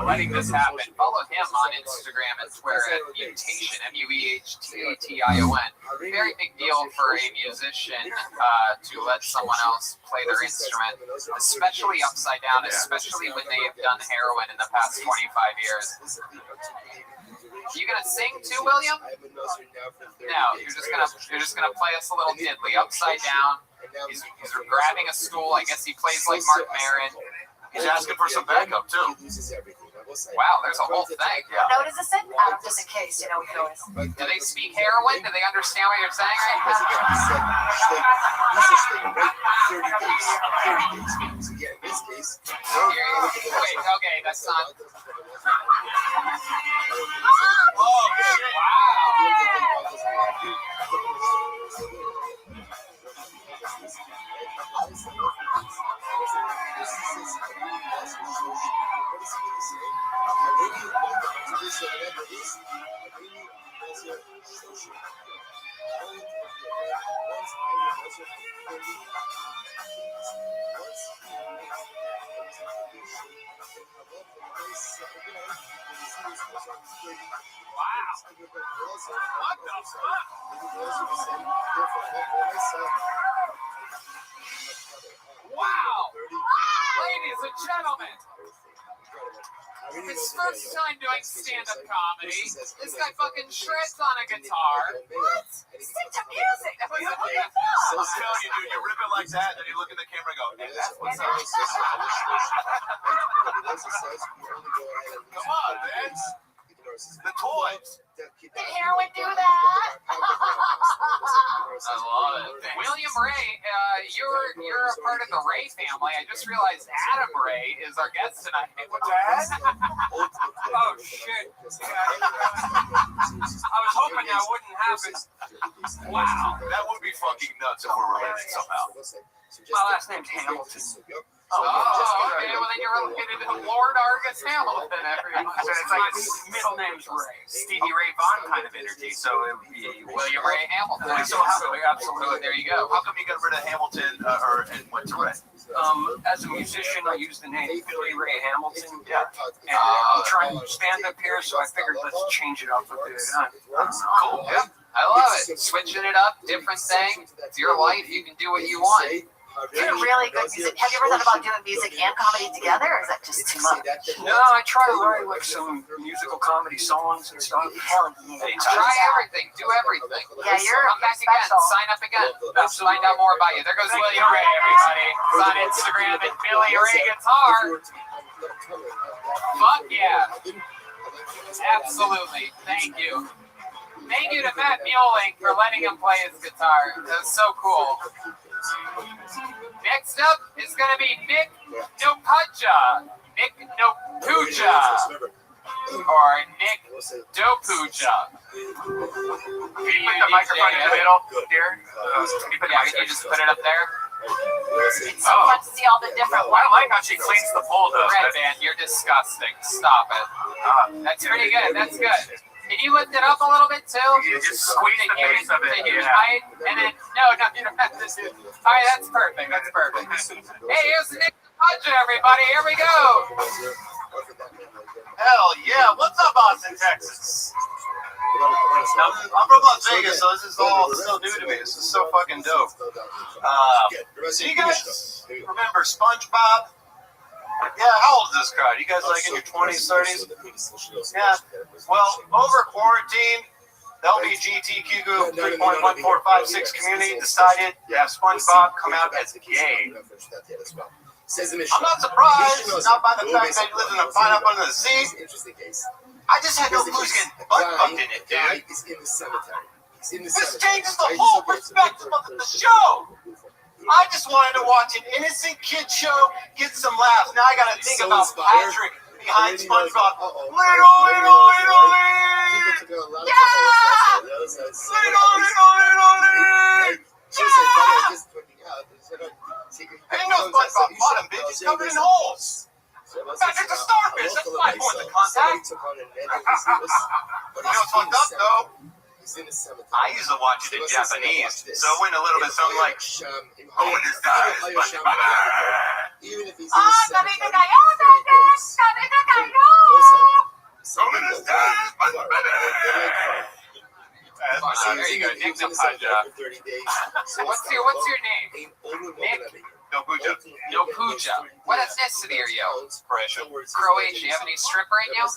letting this happen. Follow him on Instagram and Twitter at Mutation, MUEHTATION. Very big deal for a musician to let someone else play their instrument, especially upside down, especially when they have done heroin in the past 25 years. You gonna sing too, William? No, you're just gonna play us a little diddly upside down. He's grabbing a stool. I guess he plays like Mark Maron. He's asking for some backup too. Wow, there's a whole thing. What note is this in? Just in case, we can always. Do they speak heroin? Do they understand what you're saying right now? Wait, okay, that's not. Oh, Wow! Ladies and gentlemen, his first time doing stand-up comedy. This guy fucking shreds on a guitar. What? Sing to music. I'm telling you, dude, you rip it like that, and you look at the camera and go, hey, that's what's up. Come on, man. The toys. Did heroin do that? I love it. William Ray, you're a part of the Ray family. I just realized Adam Ray is our guest tonight. What's that? Oh shit! I was hoping that wouldn't happen. Wow, that would be fucking nuts if we're related somehow. My last name's Hamilton. Oh, okay. Well, then you're related to Lord Argus Hamilton, everyone. So it's like middle name's Ray. Stevie Ray Vaughan kind of energy, so it would be William Ray Hamilton. So absolutely, there you go. How come you got rid of Hamilton and went to Ray? As a musician, I use the name Billy Ray Hamilton. Yeah. And I'm trying to stand up here, so I figured let's change it up a bit. Cool. Yeah. I love it. Switching it up, different thing. It's your life. You can do what you want. You're really good music. Have you ever thought about doing music and comedy together, or is that just too much? No, I try to write like some musical comedy songs and stuff. Hell yeah. Try everything. Do everything. Yeah, you're come back again. Sign up again. Let's find out more about you. There goes William Ray, everybody. It's on Instagram at Billy Ray Guitar. Fuck yeah. Absolutely. Thank you. Thank you to Matt Mueling for letting him play his guitar. That was so cool. Next up is going to be Nick Nopuja. Nick Nopuja. Or Nick Dopuja. Can you put the microphone in the middle, dear? You just put it up there. It's so fun to see all the different ones. I like how she cleans the pole, though. Red Band, you're disgusting. Stop it. That's pretty good. That's good. Can you lift it up a little bit too? You just squeeze the base of it. Right? And then, no, you don't have to do. All right, that's perfect. That's perfect. Hey, here's Nick Nopuja, everybody. Here we go. Hell yeah. What's up, Austin, Texas? I'm from Las Vegas, so this is all so new to me. This is so fucking dope. Do you guys remember SpongeBob? Yeah, how old is this crowd? You guys like in your 20s, 30s? Yeah. Well, over quarantine, the LGBTQ group 3.1456 community decided to have SpongeBob come out as gay. I'm not surprised, not by the fact that he lives in a pineapple under the sea. I just had no clue he's getting butt fucked in it, dude. This changes the whole perspective of the show. I just wanted to watch an innocent kid show, get some laughs. Now I gotta think about Patrick behind SpongeBob. Little Lee! Yeah! Little Lee! Yeah! Ain't no SpongeBob bottom, bitch. It's covered in holes. Patrick's a starfish. That's 5 points of contact. You know what's fucked up, though? I used to watch it in Japanese, so it went a little bit something like, "Oh, when this guy is SpongeBob." There you go, Nick Napaja. What's your name? Nick? Nopuja. What ethnicity are you? Croatian. Croatia. You have any stripper in you?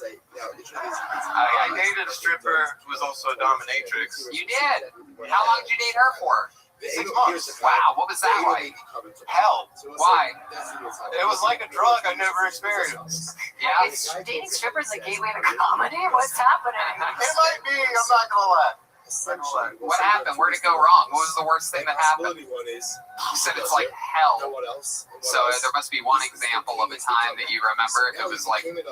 I dated a stripper who was also a dominatrix. You did? How long did you date her for? 6 months. Wow, what was that like? Hell. Why? It was like a drug I never experienced. Yeah. Is dating strippers a gateway to comedy? What's happening? It might be, I'm not gonna lie. What happened? Where'd it go wrong? What was the worst thing that happened? You said it's like hell. So there must be one example of a time that you remember if it was like eternal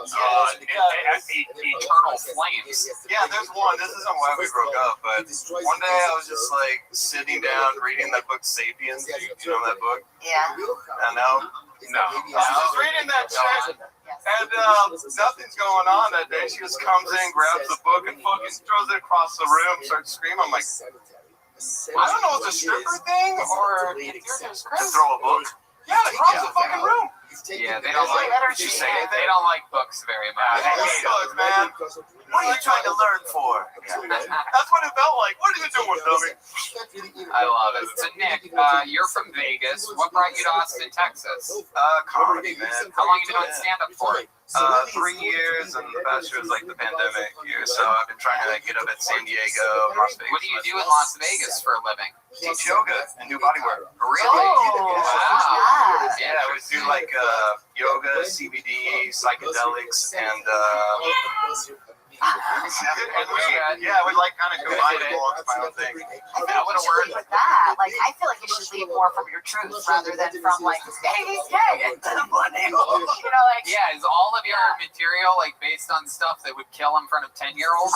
flames. Yeah, there's one. This isn't why we broke up, but one day I was just like sitting down reading that book Sapiens. Do you know that book? Yeah. I know. No. I was reading that shit, and nothing's going on that day. She just comes in, grabs the book, and fucking throws it across the room, starts screaming. I'm like, I don't know if it's a stripper thing or to throw a book. Yeah, across the fucking room. Yeah, they don't like. They don't like books very much. They hate books, man. What are you trying to learn for? That's what it felt like. What are you doing, dummy? I love it. So Nick, you're from Vegas. What brought you to Austin, Texas? Comedy, man. How long you been doing stand-up for? 3 years, and the past year was like the pandemic year, so I've been trying to get up at San Diego, Las Vegas. What do you do in Las Vegas for a living? Teach yoga and do bodywork. Really? Wow. Yeah, I would do like yoga, CBD, psychedelics, and yeah, I would like kind of combine it all into my own thing. That would have worked with that. Like, I feel like you should lead more from your truth rather than from like, hey, he's gay. You know, like. Yeah, is all of your material like based on stuff that would kill in front of 10-year-olds?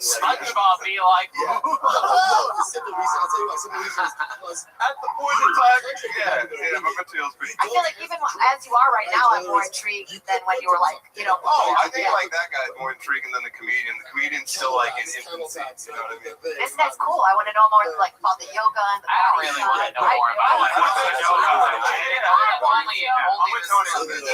SpongeBob be like, at the point in time, yeah, my material's pretty I cool. feel like even as you are right now, I'm more intrigued than when you were like, you know. Oh, I think like that guy's more intriguing than the comedian. The comedian's still like in infancy, you know what I mean? This guy's cool. I want to know more like about the yoga and the I don't really want to know more about it. Yeah,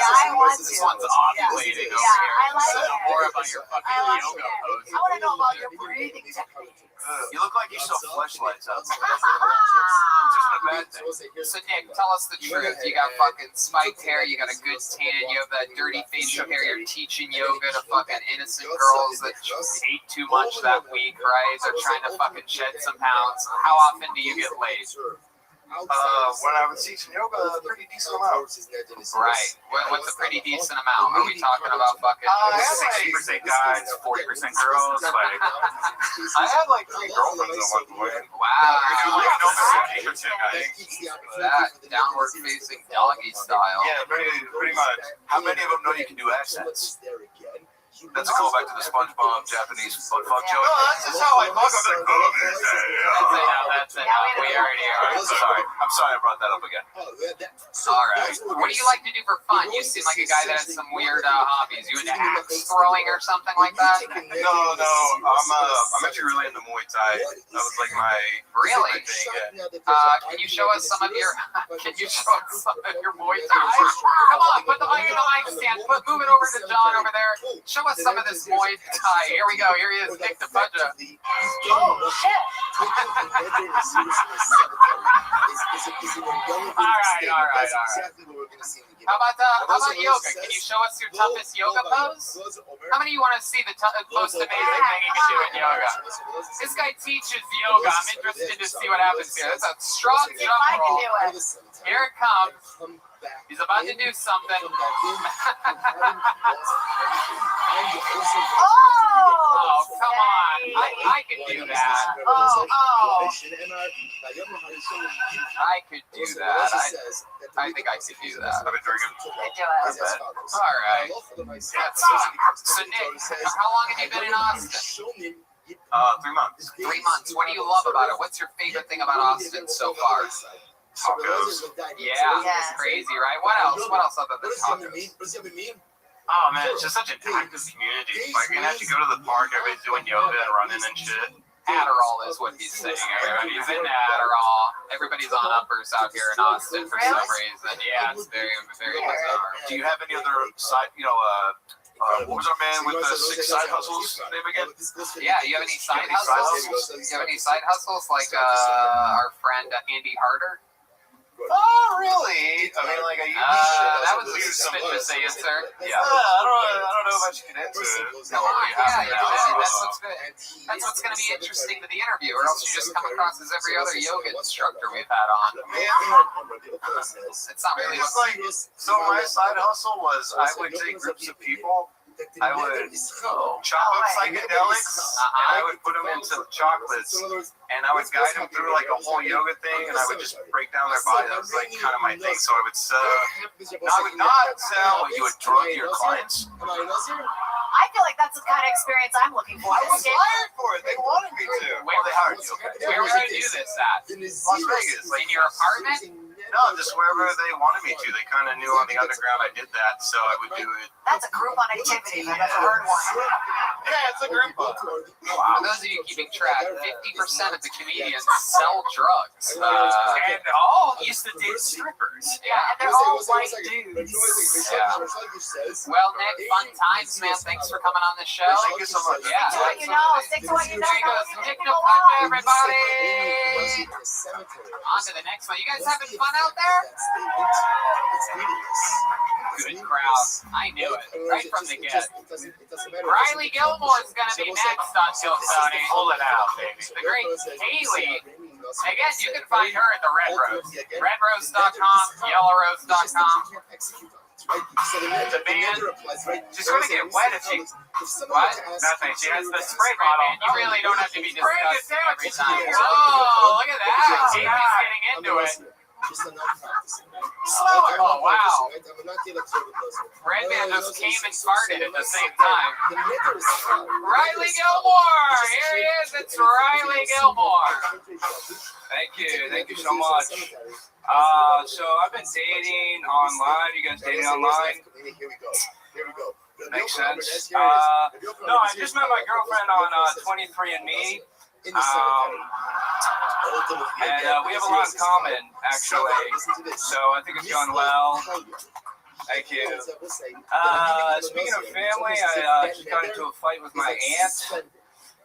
I want to. This one's ovulating over here. I like So it. more about your fucking yoga pose. I want to know about your breathing techniques. You look like you saw fleshlights out there. It's just a bad thing. So Nick, tell us the truth. You got fucking spiked hair, you got a good tan, you have that dirty facial hair, you're teaching yoga to fucking innocent girls that ate too much that week, right? They're trying to fucking shed some pounds. How often do you get laid? When I was teaching yoga, a pretty decent amount. Right. What's a pretty decent amount? Are we talking about fucking 60% guys, 40% girls? Like, I had like 3 girlfriends at one point. Wow. That downward facing doggy style. Yeah, pretty much. How many of them know you can do accents? That's a callback to the SpongeBob Japanese butt fuck joke. No, that's just how I fuck. I'm like, That's it. We already are. I'm sorry I brought that up again. All right. What do you like to do for fun? You seem like a guy that has some weird hobbies. You into axe throwing or something like that? No. I'm actually really into Muay Thai. That was like my really thing. Can you show us some of your? Can you show us some of your Muay Thai? Come on, put the mic in the mic stand. Move it over to John over there. Show us some of this Muay Thai. Here we go. Here he is, Nick the Fudger. Oh shit! All right. How about yoga? Can you show us your toughest yoga pose? How many of you want to see the most amazing thing you can do in yoga? This guy teaches yoga. I'm interested to see what happens here. That's a strong jump roll. Here it comes. He's about to do something. Oh, come on. I could do that. Oh. I could do that. I think I could do that. I've been drinking. All right. That's fine. So, Nick, how long have you been in Austin? 3 months. 3 months. What do you love about it? What's your favorite thing about Austin so far? Tacos. Yeah, it's crazy, right? What else? What else other than tacos? Oh man, it's just such an active community. Like, you have to go to the park, everybody's doing yoga and running and shit. Adderall is what he's saying. Everybody's into Adderall. Everybody's on uppers out here in Austin for some reason. Yeah, it's very, very bizarre. Do you have any other side, what was our man with the 6 side hustles name again? Yeah, you have any side hustles? You have any side hustles like our friend Andy Harder? Oh, really? I mean, like, I use that was a suspicious answer. Yeah. I don't know if I should get into it. Come on, that's what's going to be interesting to the interview, or else you just come across as every other yoga instructor we've had on. It's not really It's like, so my side hustle was I would take groups of people, I would chop up psychedelics, and I would put them into chocolates, and I would guide them through like a whole yoga thing, and I would just break down their body. That was like kind of my thing. So I would not sell. You would drug your clients? I feel like that's the kind of experience I'm looking for. I was hired for it. They wanted me to. Where they hired you? Okay. Where would you do this at? Las Vegas. In your apartment? No, just wherever they wanted me to. They kind of knew on the underground I did that, so I would do it. That's a Groupon activity. I've never heard one. Yeah, it's a Groupon. For those of you keeping track, 50% of the comedians sell drugs. And all used to date strippers. Yeah, and they're all white dudes. Yeah. Well, Nick, fun times, man. Thanks for coming on the show. Thank you so much. Yeah. Stick to what you know. Stick to what you know. There goes Nick No Punch, everybody. On to the next one. You guys having fun out there? Good crowd. I knew it. Right from the get. Riley Gilmore's going to be next on Kill Tony. Pull it out, baby. The great Haley. Again, you can find her at the Red Rose. RedRose.com, YellowRose.com. The band, she's going to get wet if she... What? Nothing. She has the spray bottle. You really don't have to be disgusted every time. Oh, look at that. Jamie's getting into it. Oh, wow. Red Man just came and farted at the same time. Riley Gilmore! Here he is. It's Riley Gilmore. Thank you so much. So I've been dating online. You guys dating online? Makes sense. No, I just met my girlfriend on 23andMe. And we have a lot in common, actually. So I think it's going well. Thank you. Speaking of family, I just got into a fight with my aunt.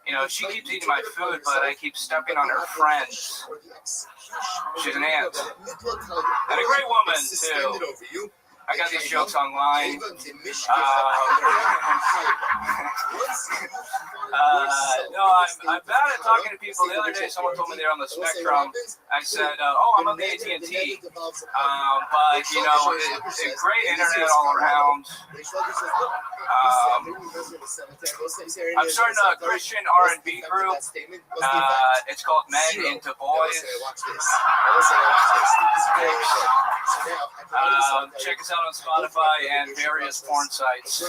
You know, she keeps eating my food, but I keep stepping on her friends. She's an aunt. And a great woman, too. I got these jokes online. No, I'm bad at talking to people. The other day, someone told me they're on the spectrum. I said, oh, I'm on the AT&T. But, you know, it's great internet all around. I'm starting a Christian R&B group. It's called Men Into Boys. Check us out on Spotify and various porn sites.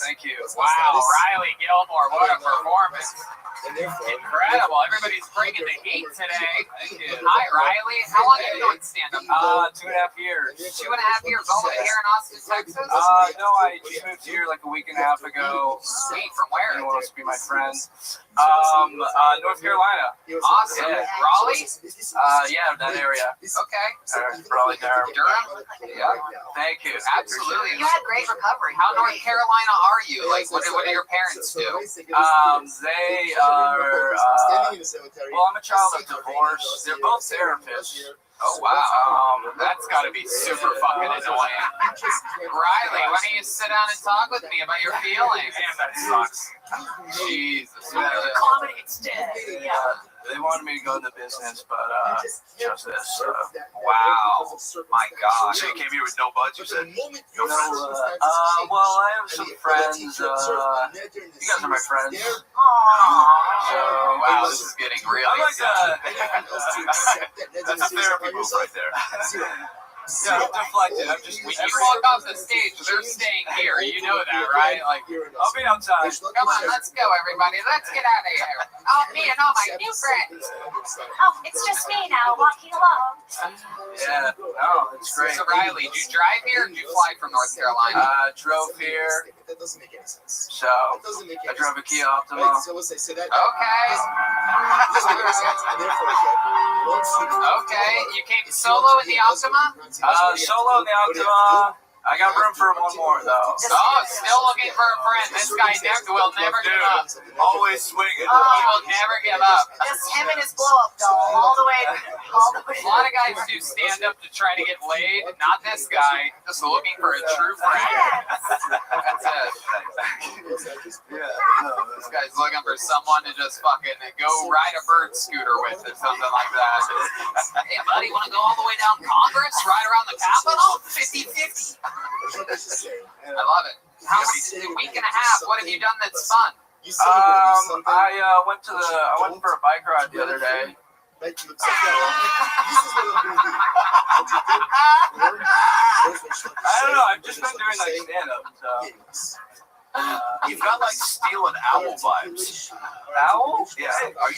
Thank you. Wow, Riley Gilmore, what a performance. Incredible. Everybody's bringing the heat today. Thank you. Hi, Riley. How long have you been doing stand-up? 2.5 years. 2.5 years. All here in Austin, Texas? No, I just moved here like a week and a half ago. Sweet. From where? Anyone wants to be my friend? North Carolina. Awesome. Yeah. Raleigh? Yeah, that area. Okay. Probably Durham. Durham? Yeah. Thank you. Absolutely. You had great recovery. How North Carolina are you? Like, what do your parents do? They are, well, I'm a child of divorce. They're both therapists. Oh, wow. That's got to be super fucking annoying. Riley, why don't you sit down and talk with me about your feelings? Damn, that sucks. Jesus. Comedy, it's dead. Yeah. They wanted me to go into business, but just this. Wow. My God. So you came here with no buds, you said? No, well, I have some friends. You guys are my friends. So, Wow, this is getting really I'm like That's a therapy move right there. Yeah, I'm deflected. I'm just. When you walk off the stage, they're staying here. You know that, right? Like, I'll be outside. come on, let's go, everybody. Let's get out of here. Oh, me and all my new friends. Oh, it's just me now, walking along. Yeah, no, it's great. So, Riley, did you drive here or did you fly from North Carolina? Drove here. That doesn't make any sense. So, I drove a Kia Right? Optima. So let's say that. Okay. Okay, you came solo in the Optima? Solo in the Optima. I got room for one more, though. Oh, still looking for a friend. This guy will never give up. Always swinging. He will never give up. Just him and his blow-up doll all the way. A lot of guys do stand up to try to get laid. Not this guy. Just looking for a true friend. That's it. This guy's looking for someone to just fucking go ride a bird scooter with or something like that. Hey, buddy, want to go all the way down Congress? Ride around the Capitol? 50-50. I love it. How many, a week and a half? What have you done that's fun? I went for a bike ride the other day. I don't know. I've just been doing like stand-up. So. You've got like Steel and Owl vibes. Owl? Yeah.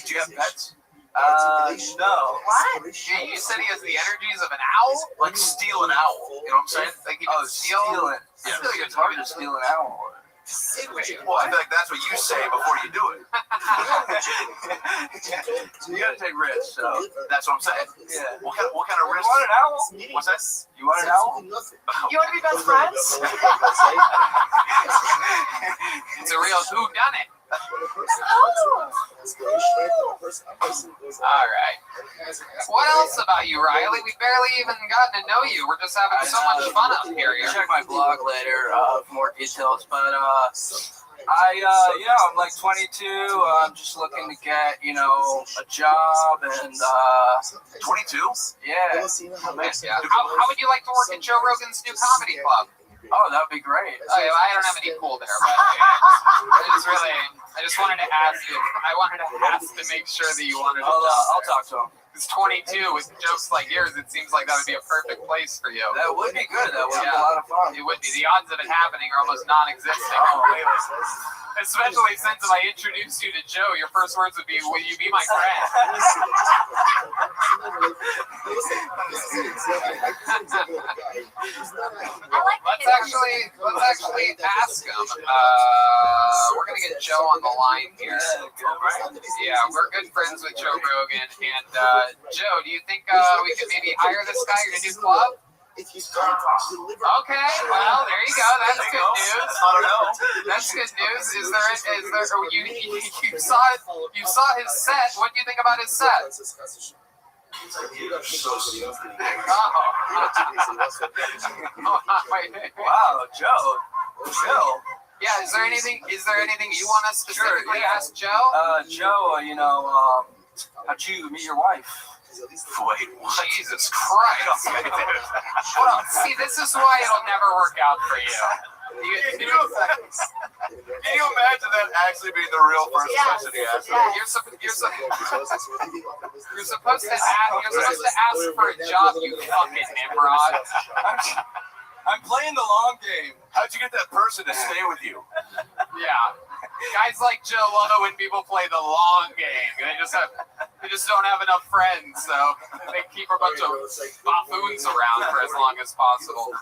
Do you have pets? No. What? Yeah, you said he has the energies of an owl? Like Steel and Owl. You know what I'm saying? Like you can steal Steal it. I feel like it's hard to steal an owl. Well, I feel like that's what you say before you do it. You gotta take risks. So That's what I'm saying. yeah. What kind of risk? You want an owl? What's that? You want an owl? You want to be best friends? It's a real whodunit. Oh. All right. What else about you, Riley? We barely even gotten to know you. We're just having so much fun up here. Check my blog later for more details. But I'm like 22. I'm just looking to get, a job and 22? Yeah. How would you like to work at Joe Rogan's new comedy club? Oh, that'd be great. I don't have any pool there, but I just wanted to ask you. I wanted to ask to make sure that you wanted to. I'll talk to him. It's 22 with jokes like yours. It seems like that would be a perfect place for you. That would be good. That would be a lot of fun. It would be. The odds of it happening are almost non-existent. Especially since if I introduced you to Joe, your first words would be, "Will you be my friend?" Let's actually ask him. We're gonna get Joe on the line here. Yeah, we're good friends with Joe Rogan. And Joe, do you think we could maybe hire this guy at your new club? Okay, well, there you go. That's good news. That's good news. Is there? You saw his set. What do you think about his set? Wow, Joe. Yeah, is there anything you want us specifically to ask Joe? Joe, how'd you meet your wife? Wait, what? Jesus Christ. Well, see, this is why it'll never work out for you. Can you imagine that actually being the real first question he asked? You're supposed to ask for a job, you fucking Nimrod. I'm playing the long game. How'd you get that person to stay with you? Yeah. Guys like Joe love it when people play the long game. They just don't have enough friends, so they keep a bunch of buffoons around for as long as possible.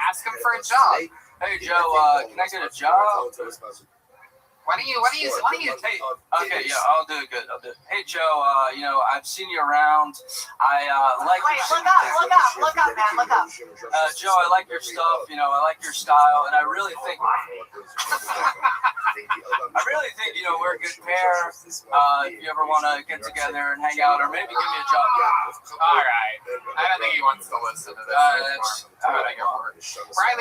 Ask him for a job. Hey Joe, can I get a job? Why don't you? Hey, okay, yeah, I'll do it good. Hey Joe, I've seen you around. I like. Wait, look up, man, look up. Joe, I like your stuff. I like your style, and I really think we're a good pair. If you ever want to get together and hang out, or maybe give me a job. All right. I don't think he wants to listen to this. Riley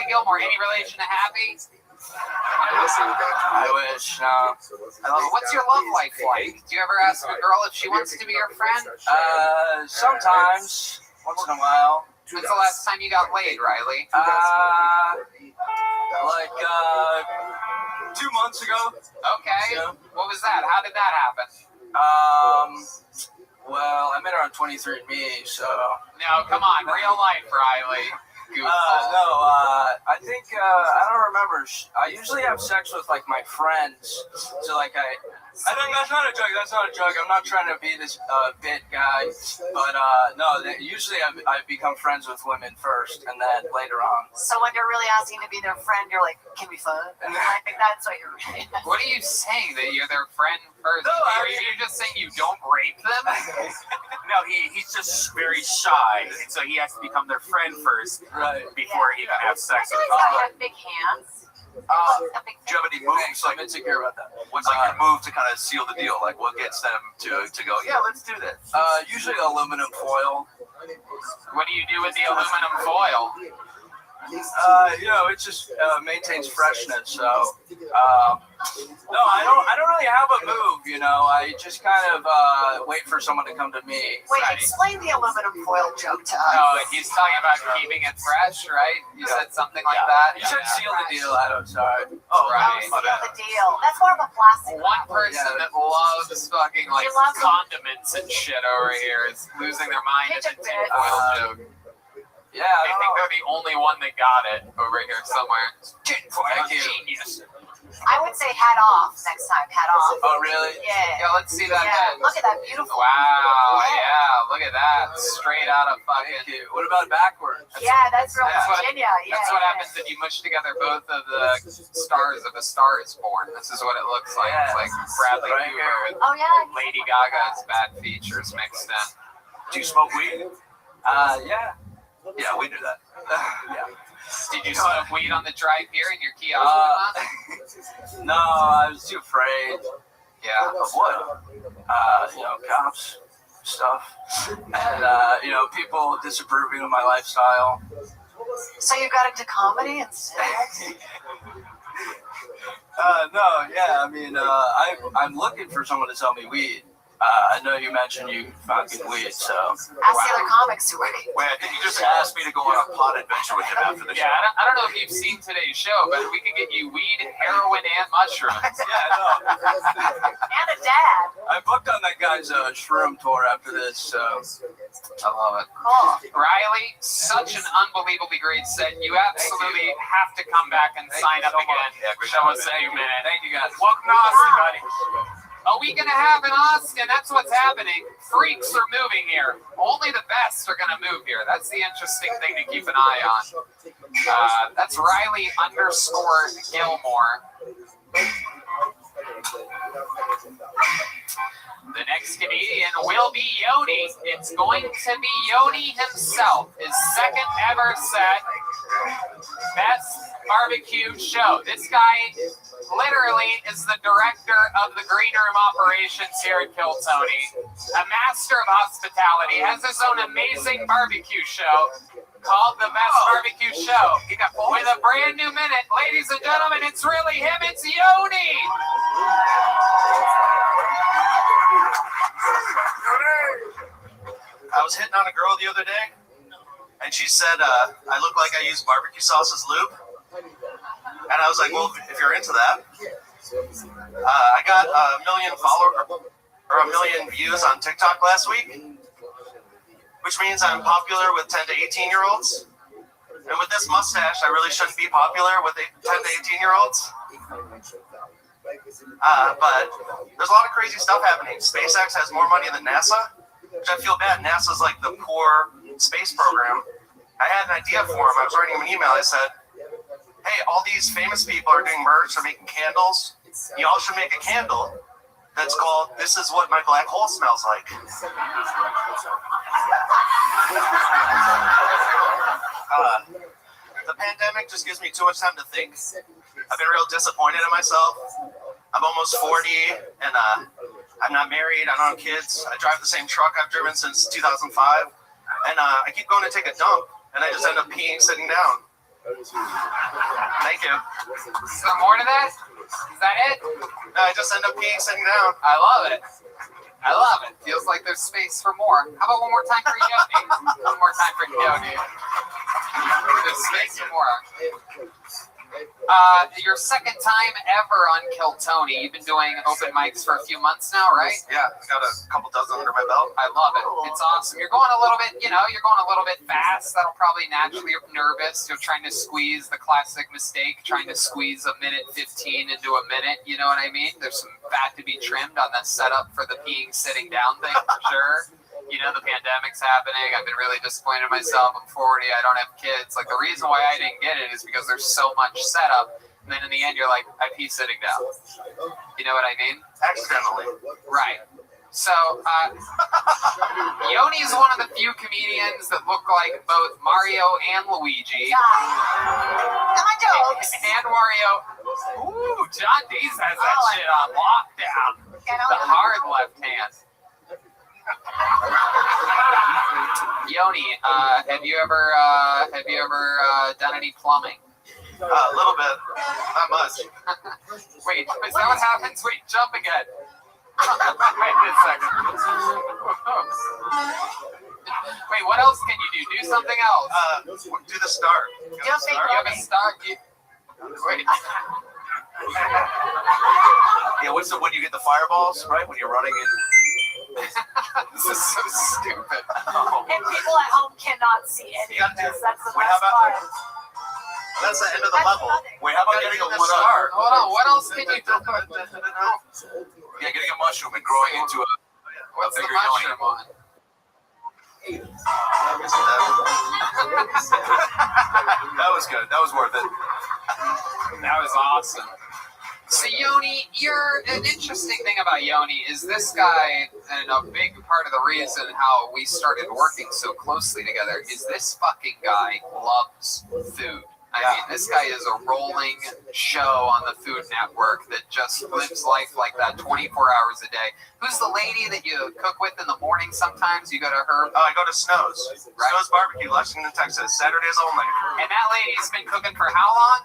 Gilmore, any relation to Happy? I wish. I love it. What's your love life like? Do you ever ask a girl if she wants to be your friend? Sometimes, once in a while. When's the last time you got laid, Riley? 2 months ago. Okay. Yeah. What was that? How did that happen? Well, I met her on 23andMe, so... No, come on. Real life, Riley. I think, I don't remember. I usually have sex with, like, my friends. So, like, I think that's not a joke. That's not a joke. I'm not trying to be this bit guy. But, no, usually I become friends with women first, and then later on. So when you're really asking to be their friend, you're like, can we fuck? I think that's what you're really asking. What are you saying? That you're their friend first? No, you're just saying you don't rape them? No, he's just very shy, and so he has to become their friend first before he can have sex with You guys gotta have big hands. Do you have any moves? Like, I'm insecure about that. What's like your move to kind of seal the deal? Like, what gets them to go? Yeah, let's do this. Usually aluminum foil. What do you do with the aluminum foil? It just maintains freshness. So, no, I don't really have a move. I just kind of wait for someone to come to me. Wait, explain the aluminum foil joke to us. No, he's talking about keeping it fresh, right? You said something like that. You should seal the deal, Adam. Sorry. Right. Seal the deal. That's more of a plastic. One person that loves fucking like condiments and shit over here is losing their mind at the tinfoil joke. Yeah, I think they're the only one that got it over here somewhere. Tinfoil genius. I would say hat off next time. Hat off. Oh, really? Yeah. Yeah, let's see that. Yeah. Look at that beautiful. Wow. Yeah. Look at that. Straight out of fucking. What about backwards? That's real Virginia. That's what happens if you mush together both of the stars of A Star Is Born. This is what it looks like. It's like Bradley Cooper with Lady Gaga's bad features mixed in. Do you smoke weed? Yeah. Yeah, we do that. Yeah. Did you smoke weed on the drive here in your kiosk? No, I was too afraid. Yeah. Of what? Cops, stuff, and people disapproving of my lifestyle. So you got into comedy instead? I'm looking for someone to sell me weed. I know you mentioned you found good weed, so... Ask the other comics who are... Wait, I think you just asked me to go on a pot adventure with him after the show. Yeah, I don't know if you've seen today's show, but we can get you weed, heroin, and mushrooms. And a dad. I booked on that guy's shroom tour after this, so... I love it. Cool. Riley, such an unbelievably great set. You absolutely have to come back and sign up again. Show us that, man. Thank you, guys. Welcome to Austin, buddy. A week and a half in Austin, that's what's happening. Freaks are moving here. Only the best are going to move here. That's the interesting thing to keep an eye on. That's Riley_Gilmore. The next comedian will be Yoni. It's going to be Yoni himself. His second ever set. Best barbecue show. This guy literally is the director of the green room operations here at Kill Tony. A master of hospitality. Has his own amazing barbecue show called The Best Barbecue Show. With a brand new minute. Ladies and gentlemen, it's really him. It's Yoni. I was hitting on a girl the other day, and she said I look like I use barbecue sauce as lube. And I was like, well, if you're into that. I got a million views on TikTok last week, which means I'm popular with 10 to 18-year-olds. And with this mustache, I really shouldn't be popular with 10 to 18-year-olds. But there's a lot of crazy stuff happening. SpaceX has more money than NASA, which I feel bad. NASA's like the poor space program. I had an idea for him. I was writing him an email. I said, hey, all these famous people are doing merch, they're making candles. Y'all should make a candle that's called This Is What My Black Hole Smells Like. The pandemic just gives me too much time to think. I've been real disappointed in myself. I'm almost 40, and I'm not married, I don't have kids. I drive the same truck I've driven since 2005. And I keep going to take a dump, and I just end up peeing sitting down. Thank you. Is there more to that? Is that it? No, I just end up peeing sitting down. I love it. I love it. Feels like there's space for more. How about one more time for Yoni? One more time for Yoni. There's space for more. Your second time ever on Kill Tony. You've been doing open mics for a few months now, right? Yeah, I got a couple dozen under my belt. I love it. It's awesome. You're going a little bit, you're going a little bit fast. That'll probably naturally, you're nervous. You're trying to squeeze the classic mistake, trying to squeeze a minute 15 into a minute. You know what I mean? There's some fat to be trimmed on the setup for the peeing sitting down thing, for sure. The pandemic's happening. I've been really disappointed in myself. I'm 40. I don't have kids. Like, the reason why I didn't get it is because there's so much setup. And then in the end, you're like, I pee sitting down. You know what I mean? Accidentally. Right. So, Yoni's one of the few comedians that look like both Mario and Luigi. Not jokes. And Wario. Ooh, John Dees has that shit on lockdown. The hard left hand. Yoni, have you ever done any plumbing? A little bit, not much. Wait, is that what happens? Wait, jump again. Wait a second. Wait, what else can you do? Do something else. Do the start. You have a start. Wait. Yeah, what's when you get the fireballs, right? When you're running in. This is so stupid. And people at home cannot see any of this. That's the best part. That's the end of the level. Wait, how about getting a start? Hold on, what else can you do? Yeah, getting a mushroom and growing into a What's the bigger mushroom yoni. on? That was good. That was worth it. That was awesome. So Yoni, an interesting thing about Yoni is this guy, and a big part of the reason how we started working so closely together is this fucking guy loves food. I mean, this guy is a rolling show on the Food Network that just lives life like that 24 hours a day. Who's the lady that you cook with in the morning sometimes? You go to her? Oh, I go to Snow's. Right. Snow's Barbecue, Lexington, Texas. Saturdays only. And that lady's been cooking for how long?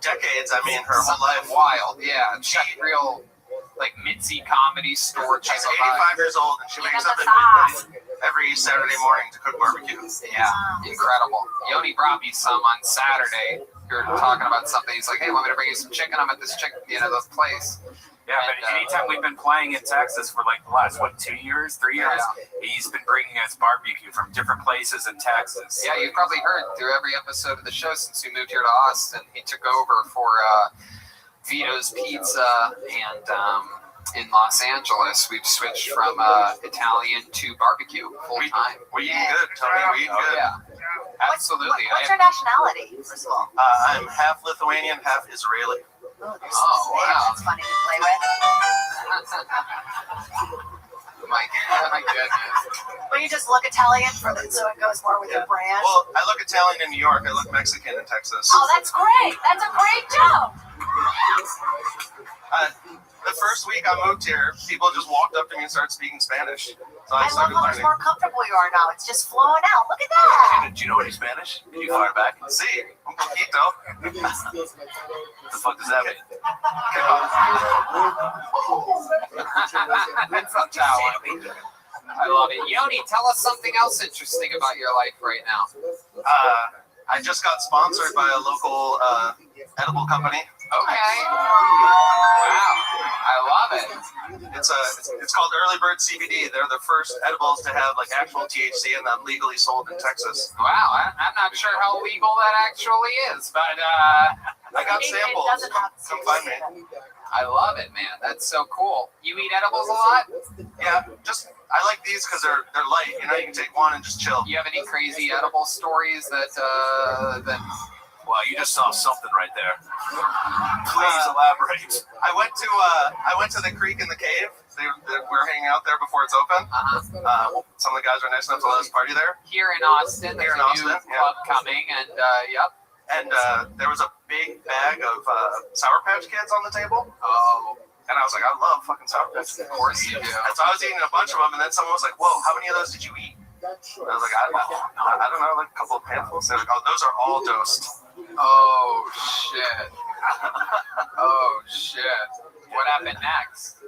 Decades. I mean, her whole life. Wild, yeah. She's real, like, Mitzi comedy store. She's 85 years old, and she wakes up at midnight every Saturday morning to cook barbecue. Yeah, incredible. Yoni brought me some on Saturday. We were talking about something. He's like, hey, want me to bring you some chicken? I'm at this chicken, this place. Yeah, but anytime we've been playing in Texas for like the last, 2 years, 3 years, he's been bringing us barbecue from different places in Texas. Yeah, you've probably heard through every episode of the show since we moved here to Austin. He took over for Vito's Pizza, and in Los Angeles, we've switched from Italian to barbecue full time. We eat good, Tony. We eat good. Yeah, absolutely. What's your nationality, first of all? I'm half Lithuanian, half Israeli. Oh, wow. That's funny to play with. My goodness. Well, you just look Italian so it goes more with your brand. Well, I look Italian in New York. I look Mexican in Texas. Oh, that's great. That's a great joke. The first week I moved here, people just walked up to me and started speaking Spanish. So I love started how much learning. more comfortable you are now. It's just flowing out. Look at that. Did you know any Spanish? Did you fire back? Sí, un poquito. What the fuck does that mean? That's a talent. I love it. Yoni, tell us something else interesting about your life right now. I just got sponsored by a local edible company. Okay. Wow. I love it. It's called Early Bird CBD. They're the first edibles to have like actual THC in them, legally sold in Texas. Wow. I'm not sure how legal that actually is, but I got samples. Come find me. I love it, man. That's so cool. You eat edibles a lot? Yeah, I like these because they're light. You can take one and just chill. You have any crazy edible stories that Wow, you just saw something right there. Please elaborate. I went to the creek in the cave. We're hanging out there before it's open. Some of the guys are nice enough to let us party there. Here in Austin, there's a new club coming, and yep. And there was a big bag of Sour Patch Kids on the table. Oh. And I was like, I love fucking Sour Patch Kids. Of course you do. And so I was eating a bunch of them, and then someone was like, whoa, how many of those did you eat? I was like, I don't know, like a couple of handfuls. They're like, oh, those are all dosed. Oh shit. Oh shit. What happened next?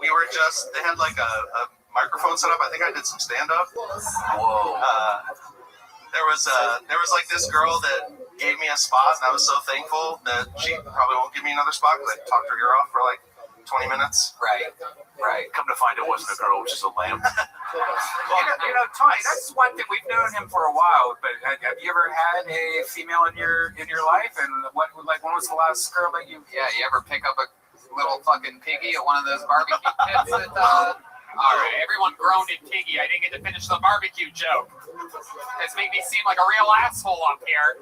We were they had like a microphone set up. I think I did some stand up. Whoa. There was like this girl that gave me a spot, and I was so thankful that she probably won't give me another spot because I talked her ear off for like 20 minutes. Right. Come to find it wasn't a girl, it was just a lamb. You know, Tony, that's one thing. We've known him for a while, but have you ever had a female in your life? And when was the last girl that you? Yeah, you ever pick up a little fucking piggy at one of those barbecue pits that all right, everyone groaned at Piggy. I didn't get to finish the barbecue joke. It's made me seem like a real asshole up here.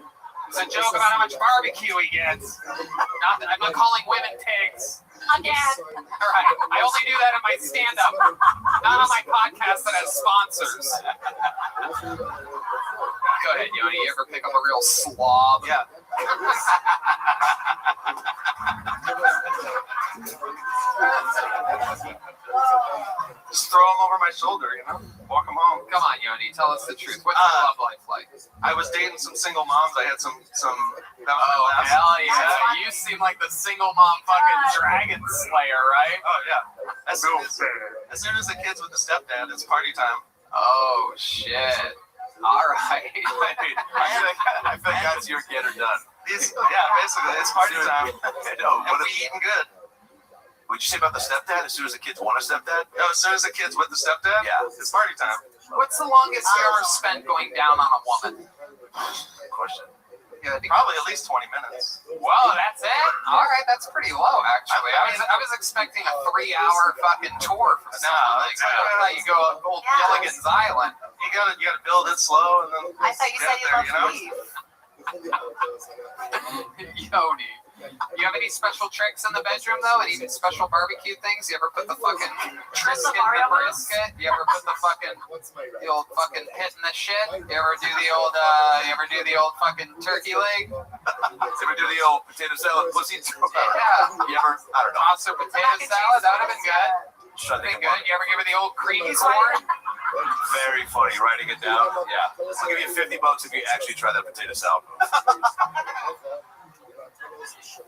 It's a joke about how much barbecue he gets. I'm not calling women pigs. Again. All right, I only do that in my stand-up, not on my podcast that has sponsors. Go ahead, Yoni. You ever pick up a real slob? Yeah. Just throw them over my shoulder, walk them home. Come on, Yoni, tell us the truth. What's your love life like? I was dating some single moms. I had some. Oh hell yeah! You seem like the single mom fucking dragon slayer, right? Oh yeah. As soon as the kids with the stepdad, it's party time. Oh shit! All right. I think that's your get or done. Basically, it's party time. No, and we eating good. What'd you say about the stepdad? As soon as the kids want a stepdad? No, as soon as the kids with the stepdad, it's party time. What's the longest you ever spent going down on a woman? Good question. Yeah, probably at least 20 minutes. Whoa, that's it? All right, that's pretty low, actually. I was expecting a 3-hour fucking tour from someone. I thought you go old Gilligan's Island. You gotta build it slow, and then I thought you said you loved beef. Yoni. You have any special tricks in the bedroom, though? Any special barbecue things? You ever put the fucking Trisket in the brisket? You ever put the old fucking pit in the shit? You ever do the old fucking turkey leg? You ever do the old potato salad pussy? Yeah. You ever, I don't know. Pasta potato salad? That would have been good. You ever give her the old creamy corn? Very funny, writing it down. Yeah. I'll give you $50 if you actually try that potato salad.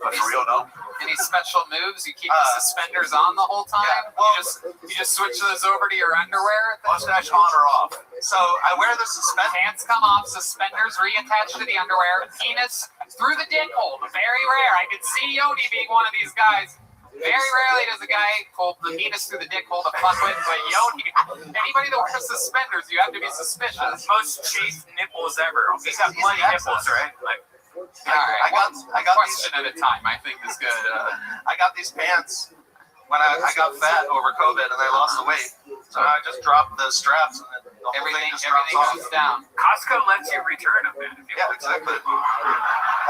But for real, no. Any special moves? You keep the suspenders on the whole time? Yeah, well, you just switch those over to your underwear? Mustache on or off? So I wear the suspenders. Pants come off, suspenders reattached to the underwear, penis through the dick hole. Very rare. I could see Yoni being one of these guys. Very rarely does a guy pull the penis through the dick hole to fuck with, but Yoni, anybody that wears suspenders, you have to be suspicious. Most chaste nipples ever. He's got plenty of nipples, right? All right, I got question at a time, I think, is good. I got these pants when I got fat over COVID and I lost the weight. So I just dropped the straps and the whole everything thing just drops goes off. down. Costco lets you return them, man. Yeah, exactly.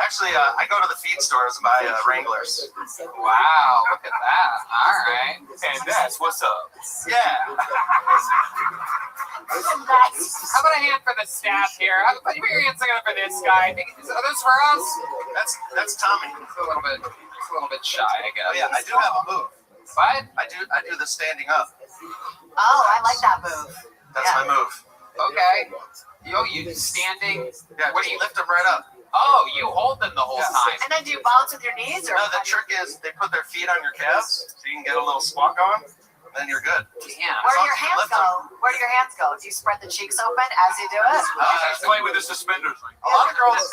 Actually, I go to the feed stores and buy Wranglers. Wow, look at that. All right. And that's what's up. Yeah. How about a hand for the staff here? Put your hands together for this guy. Are those for us? That's Tommy. It's a little bit shy, I guess. Oh yeah, I do have a move. What? I do the standing up. Oh, I like that move. That's my move. Okay. You standing? Yeah, what do you lift them right up? Oh, you hold them the whole time. And then do you bounce with your knees? Or no, the trick is they put their feet on your calves so you can get a little squat going. Then you're good. Damn. Where do your hands go? Where do your hands go? Do you spread the cheeks open as you do it? Play with the suspenders. A lot of girls.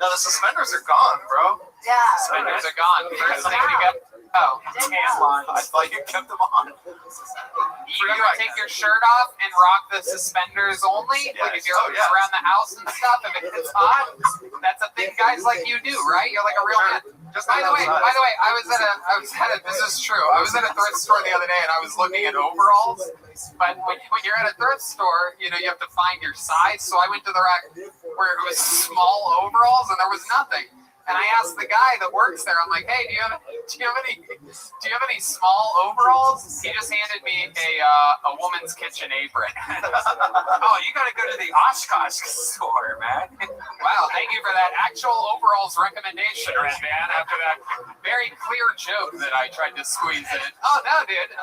No, the suspenders are gone, bro. Yeah. Suspenders are gone. First thing you got. Oh, I thought you kept them on. You ever take your shirt off and rock the suspenders only? Like if you're around the house and stuff, if it's hot, that's a thing guys like you do, right? You're like a real man. By the way, I was at a. This is true. I was at a thrift store the other day and I was looking at overalls. But when you're at a thrift store, you have to find your size. So I went to the rack where it was small overalls and there was nothing. And I asked the guy that works there, I'm like, hey, do you have any small overalls? He just handed me a woman's kitchen apron. Oh, you gotta go to the Oshkosh store, man. Wow, thank you for that actual overalls recommendation, Red Man, after that very clear joke that I tried to squeeze in. Oh, no, dude.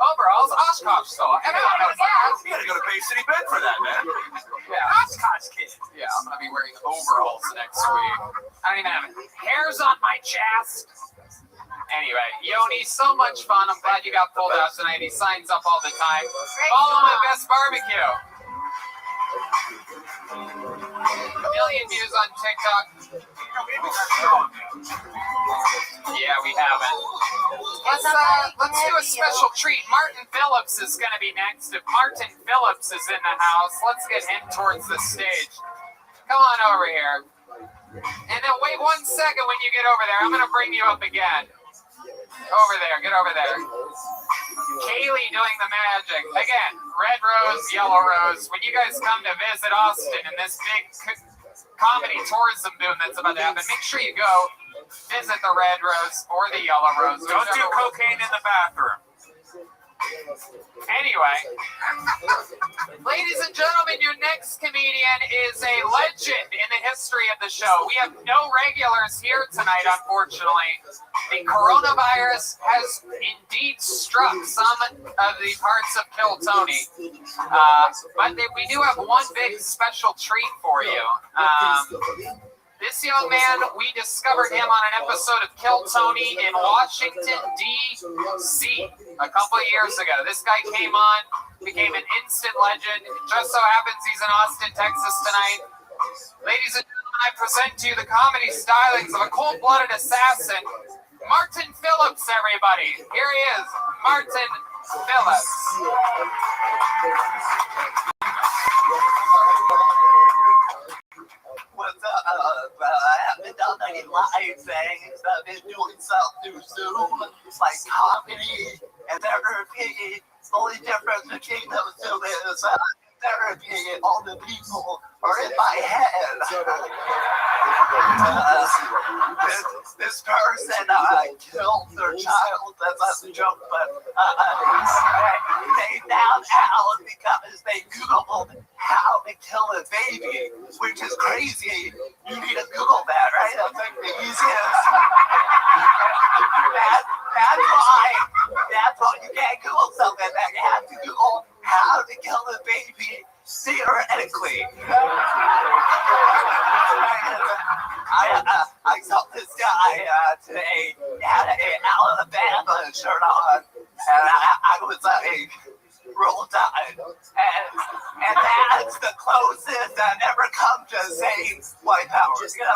Overalls, Oshkosh store. You gotta go to Bay City Bed for that, man. Yeah. Oshkosh kid. Yeah, I'm gonna be wearing overalls next week. I don't even have hairs on my chest. Anyway, Yoni, so much fun. I'm glad you got pulled out tonight. He signs up all the time. Follow him at Best Barbecue. A million views on TikTok. Yeah, we haven't. Let's do a special treat. Martin Phillips is going to be next. If Martin Phillips is in the house, let's get him towards the stage. Come on over here. And then wait 1 second when you get over there. I'm going to bring you up again. Over there. Get over there. Kaylee doing the magic. Again, red rose, yellow rose. When you guys come to visit Austin in this big comedy tourism boom that's about to happen, make sure you go visit the red rose or the yellow rose. Don't do cocaine in the bathroom. Anyway, ladies and gentlemen, your next comedian is a legend in the history of the show. We have no regulars here tonight, unfortunately. The coronavirus has indeed struck some of the parts of Kill Tony. But we do have one big special treat for you. This young man, we discovered him on an episode of Kill Tony in Washington, D.C. a couple of years ago. This guy came on, became an instant legend. It just so happens he's in Austin, Texas tonight. Ladies and gentlemen, I present to you the comedy stylings of a cold-blooded assassin, Martin Phillips, everybody. Here he is, Martin Phillips. What's up? I haven't done any live things. I've been doing stuff through Zoom, like comedy and therapy. The only difference between those two is therapy, all the people are in my head. This person killed their child. That's a joke, but they found out because they Googled how to kill a baby, which is crazy. You need to Google that, right? That's like the easiest. That's why you can't Google something that you have to Google how to kill a baby theoretically. I saw this guy today. He had an Alabama shirt on, and I was like, roll tide. And that's the closest I've ever come to saying white power. You know,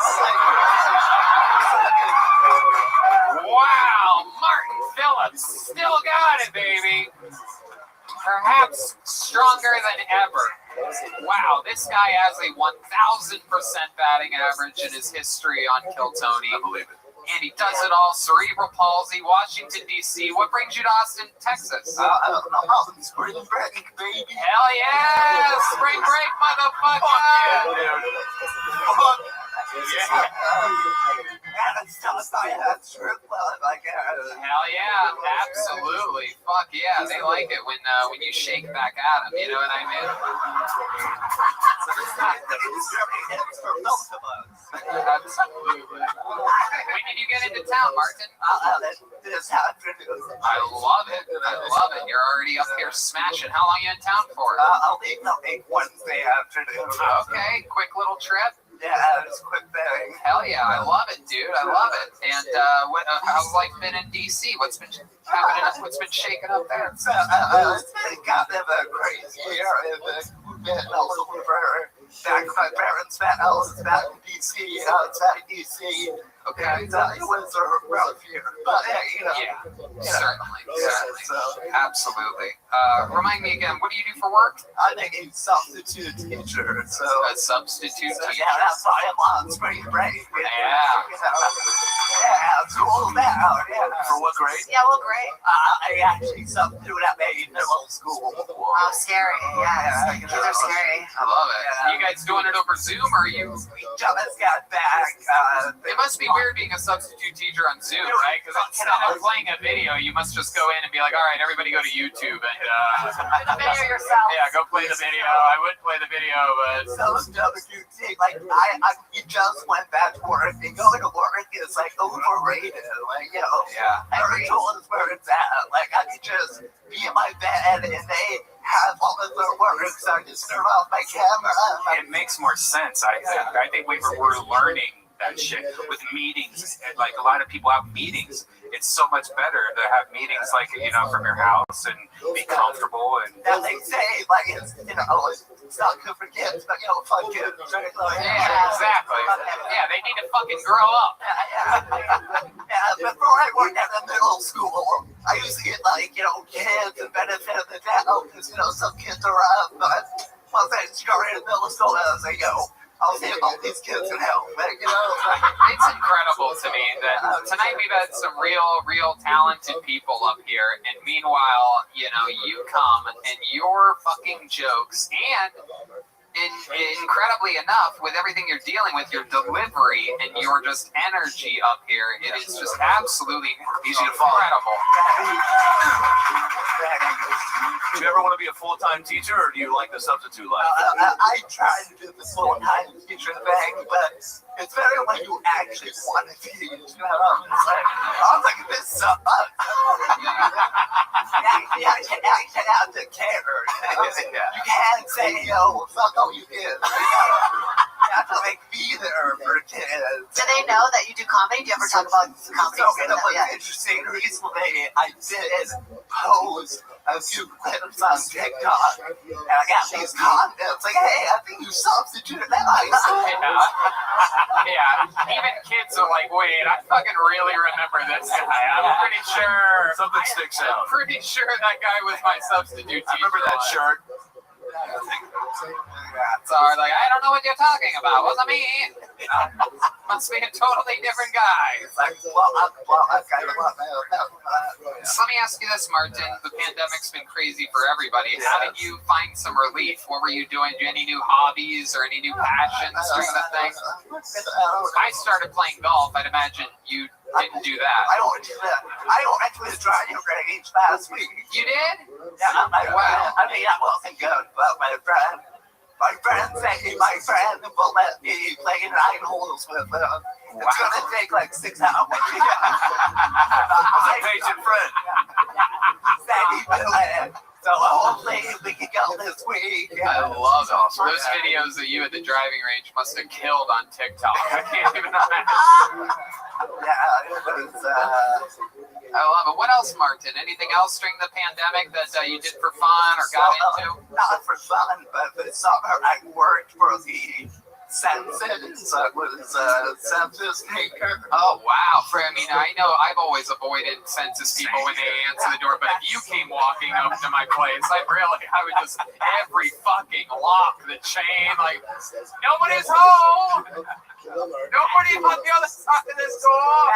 Wow, Martin Phillips still got it, baby. Perhaps stronger than ever. Wow, this guy has a 1,000% batting average in his history on Kill Tony. I believe it. And he does it all. Cerebral palsy, Washington, D.C. What brings you to Austin, Texas? Spring break, baby. Hell yeah! Spring break, motherfucker! Fuck yeah, dude. Fuck yeah. And it's just I had strip club, I guess. Hell yeah, absolutely. Fuck yeah, they like it when you shake back at them, you know what I mean? It's for most of us. Absolutely. When did you get into town, Martin? This afternoon. I love it. I love it. You're already up here smashing. How long are you in town for? I'll make Wednesday afternoon. Okay, quick little trip. Yeah, it's a quick thing. Hell yeah, I love it, dude. I love it. And how's life been in DC? What's been happening? What's been shaking up there? It's been kind of a crazy year. We've been all over. Back my parents' house, back in DC, outside DC. Okay. It was a rough year, but you know. Certainly. So, absolutely. Remind me again, what do you do for work? I'm a substitute teacher. So a substitute teacher. Yeah, that's why I'm on spring break. Yeah. School now. Yeah. For what grade? Yeah, what grade? I actually substitute at a middle school. Oh, scary. Yeah, kids are scary. I love it. You guys doing it over Zoom or are you? just got back. It must be weird being a substitute teacher on Zoom, right? Because instead of playing a video, you must just go in and be like, all right, everybody go to YouTube and play the video yourself. Yeah, go play the video. I would play the video, but Like you just went back to work, and going to work is like overrated. Like, you know, every tool is where it's at. Like I could just be in my bed and they have all of their work, so I just turn off my camera. It makes more sense. I think we're learning that shit with meetings. Like a lot of people have meetings. It's so much better to have meetings like, you know, from your house and be comfortable. And now they say, like, it's, you know, it's not good for kids, but, you know, fun kids. Right? Like, yeah, exactly. Yeah, they need to fucking grow up. Before I worked at the middle school, I used to get, like, you know, kids and benefit of the doubt, because, you know, some kids are up, but once I started in middle school, I was like, yo, I'll see all these kids can help, like, you know. It's incredible to me that tonight we've had some real talented people up here, and meanwhile, you know, you come and your fucking jokes and incredibly enough, with everything you're dealing with, your delivery and your just energy up here, it is just absolutely incredible. Do you ever want to be a full-time teacher, or do you like the substitute life? I try to do the full-time teacher thing, but it's better when you actually want to teach. You know, it's like, I was like, this sucks. You actually have to care. You can't say, yo, fuck all you kids. You have to, like, be there for kids. Do they know that you do comedy? Do you ever talk about comedy? So, you know what's interesting? Recently, I did post a few clips on TikTok, and I got these comments like, hey, I think you substituted that. Yeah, even kids are like, wait, I fucking really remember this guy. I'm pretty sure. Something sticks out. I'm pretty sure that guy was my substitute teacher. I remember that shirt. So like, I don't know what you're talking about. Wasn't me. Must be a totally different guy. Let me ask you this, Martin. The pandemic's been crazy for everybody. How did you find some relief? What were you doing? Do you have any new hobbies or any new passions during the thing? I started playing golf. I'd imagine you didn't do that. I don't do that. I actually tried your range last week. You did? Yeah, wow. I mean, I wasn't good, but my friend will let me play 9 holes with him. It's gonna take like 6 hours. A patient friend. So hopefully we can go this week. I love it. Those videos of you at the driving range must have killed on TikTok. I can't even imagine. Yeah, it was. I love it. What else, Martin? Anything else during the pandemic that you did for fun or got into? Not for fun, but this summer I worked for the census. I was a census taker. Oh, wow. I know I've always avoided census people when they answer the door, but if you came walking up to my place, I would just, every fucking lock, the chain, like, nobody's home! Nobody on the other side of this door!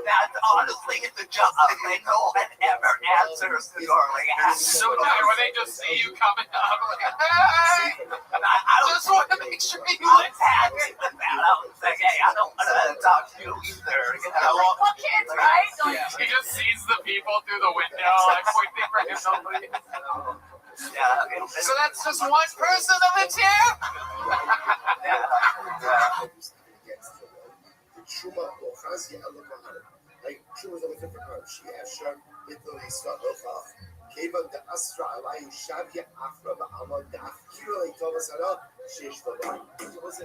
That's honestly the job. Like, no one ever answers the door. Like, so tired when they just see you coming up, like, hey! I just want to make sure you happy with that. I was like, hey, I don't want to talk to you either. You know? Well, kids, right? Yeah. He just sees the people through the window, like, pointing for him. Yeah. So that's just one person of the two? כיוון דאסטרה עליי שביה אפרה בעמוד דאפקירו לתובסרה שיש דבר. It was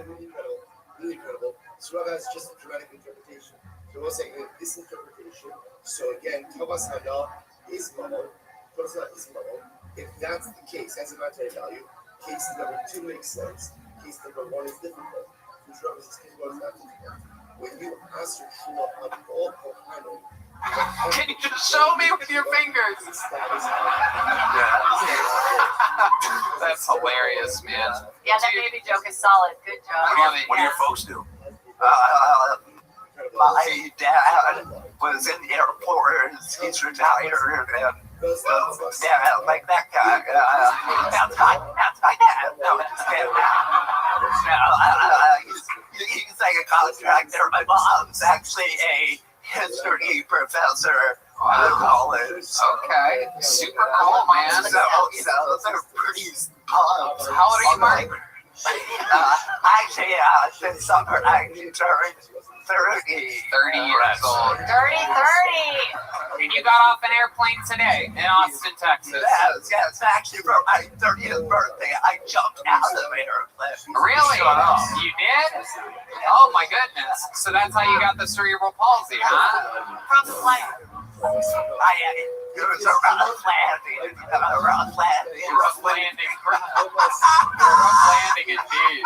really incredible. So Rabbi has just a dramatic interpretation. So we're saying this interpretation. So again, Tobasana is Mamo. Tobasana is Mamo. If that's the case, that's a monetary value. Case number 2 makes sense. Case number 1 is difficult. Which Rabbi says case 1 is not difficult. When you ask your Shua on all Kohanim, can you just show me with your fingers? That's hilarious, man. Yeah, that baby joke is solid. Good job. What do your folks do? My dad was in the airport. He's retired. Yeah, like that guy. That's my dad. No, it's him. He's like a contractor. My mom's actually a history professor at college. Okay, super cool, man. So, you know, they're pretty pumped. How old are you, Mark? Actually, this summer I actually turned 30. 30 years old. Dirty 30. And you got off an airplane today in Austin, Texas. Yes. Actually, for my 30th birthday, I jumped out of an airplane. Really? You did? Oh my goodness. So that's how you got the cerebral palsy, huh? From the flight. It was a rough landing. Rough landing. Rough landing indeed.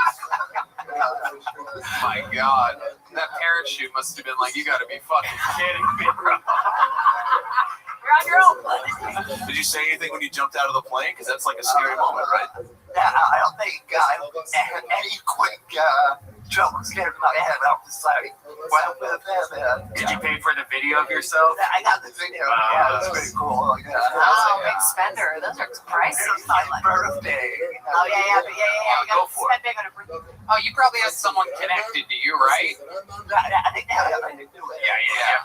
My God. That parachute must have been like, you gotta be fucking kidding me, bro. You're on your own. Did you say anything when you jumped out of the plane? Because that's like a scary moment, right? I don't think any quick jokes came to my head. I was like, well, Did you pay for the video of yourself? I got the video. Yeah, it's pretty cool. Yeah. Oh, big spender. Those are pricey. It was my birthday. Oh, yeah. You Go gotta for spend big on a birthday. Oh, you probably have someone connected to you, right? I think they have to do it. Yeah.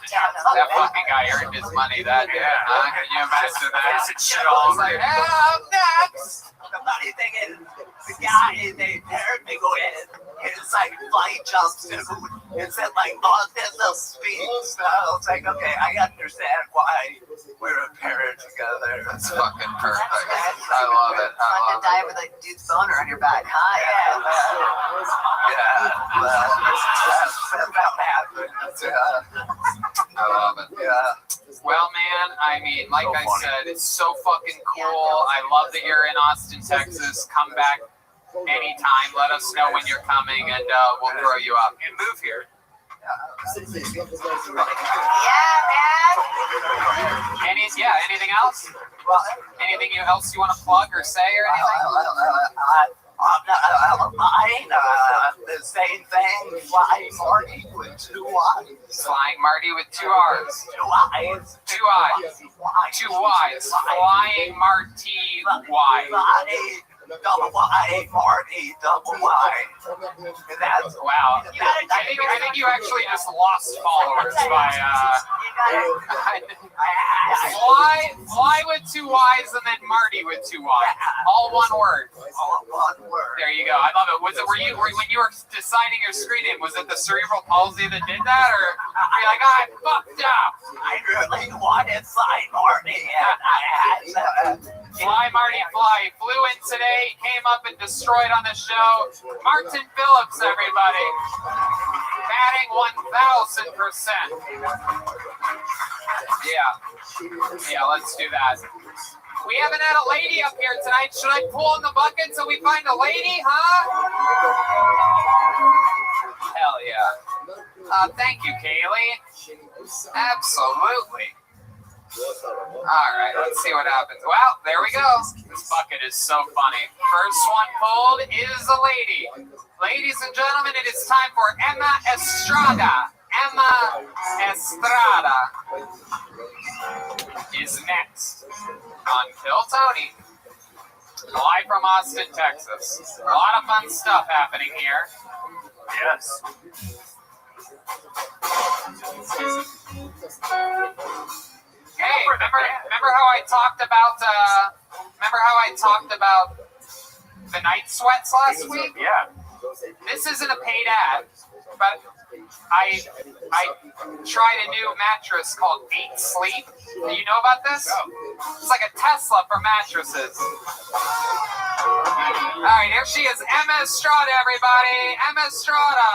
That fucking guy earned his money that day. Huh? Can you imagine that? Shit all over. Like, hey, I'm next. The funny thing is, the guy they paired me with is like flight jumpsuit. It said like autism speech. So I was like, okay, I understand why we're paired together. That's fucking perfect. I love it. Fun to die with a dude's boner on your back, huh? That's about happened. I love it. Yeah. Well, man, I mean, like I said, it's so fucking cool. I love that you're in Austin, Texas. Come back anytime. Let us know when you're coming, and we'll throw you up. And move here. Yeah, man. Anything else? Anything else you want to plug or say or anything? The same thing. Flying Marty with 2 Y's. Flying Marty with 2 R's. 2 Y's. 2 I's. 2 Y's. Flying Marty Y. Double Y, Marty, double Y. And that's wow. I think you actually just lost followers by fly with 2 Y's and then Marty with 2 Y's. All one word. All one word. There you go. I love it. Were you when you were deciding your screen name, was it the cerebral palsy that did that, or were you like, I fucked up? I really wanted Fly Marty, and I had Fly Marty Fly flew in today, came up and destroyed on the show. Martin Phillips, everybody. Batting 1,000%. Yeah, let's do that. We haven't had a lady up here tonight. Should I pull in the bucket so we find a lady, huh? Hell yeah. Thank you, Kaylee. Absolutely. All right, let's see what happens. Well, there we go. This bucket is so funny. First one pulled is a lady. Ladies and gentlemen, it is time for Emma Estrada. Emma Estrada is next on Kill Tony. Live from Austin, Texas. A lot of fun stuff happening here. Yes. Hey, remember how I talked about the night sweats last week? Yeah. This isn't a paid ad, but I tried a new mattress called 8 Sleep. Do you know about this? It's like a Tesla for mattresses. All right, here she is, Emma Estrada, everybody. Emma Estrada.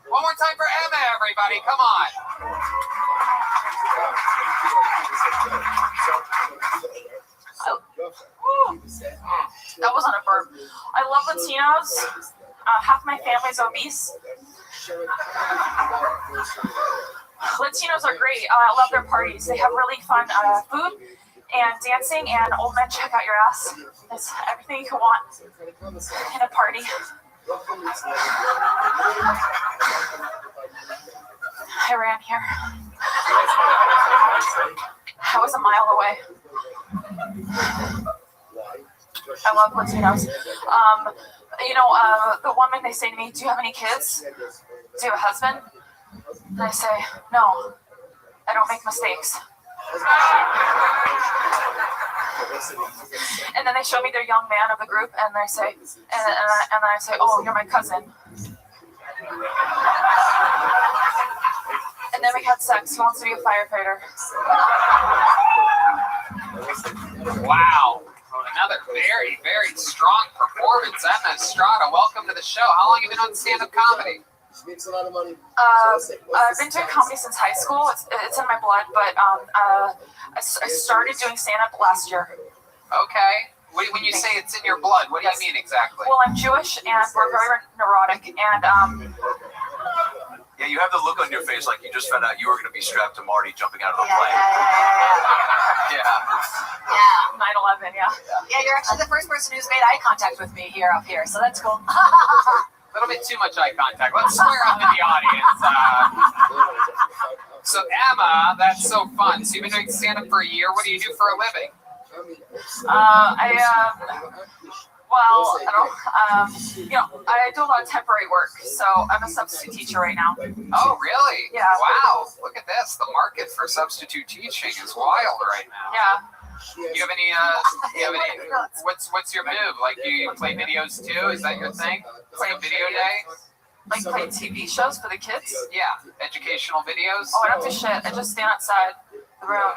One more time for Emma, everybody. Come on. That wasn't a burp. I love Latinos. Half my family's obese. Latinos are great. I love their parties. They have really fun food and dancing, and old men check out your ass. It's everything you can want in a party. I ran here. I was a mile away. I love Latinos. the woman, they say to me, do you have any kids? Do you have a husband? And I say, no, I don't make mistakes. And then they show me their young man of the group, and they say, and then I say, oh, you're my cousin. And then we had sex. He wants to be a firefighter. Wow. Another very, very strong performance. Emma Estrada, welcome to the show. How long have you been on stand-up comedy? I've been doing comedy since high school. It's in my blood, but I started doing stand-up last year. Okay. When you say it's in your blood, what do you mean exactly? Well, I'm Jewish, and we're very neurotic, and Yeah, you have the look on your face like you just found out you were going to be strapped to Marty jumping out of the plane. Yeah. 9/11, yeah. Yeah, you're actually the first person who's made eye contact with me here up here, so that's cool. A little bit too much eye contact. Let's square up in the audience. So Emma, that's so fun. So you've been doing stand-up for a year. What do you do for a living? I do a lot of temporary work, so I'm a substitute teacher right now. Oh, really? Yeah. Wow, look at this. The market for substitute teaching is wild right now. Yeah. You have any, what's your move? Like, you play videos too? Is that your thing? Play a video day? Like play TV shows for the kids? Yeah, educational videos? Oh, I don't do shit. I just stand outside the room.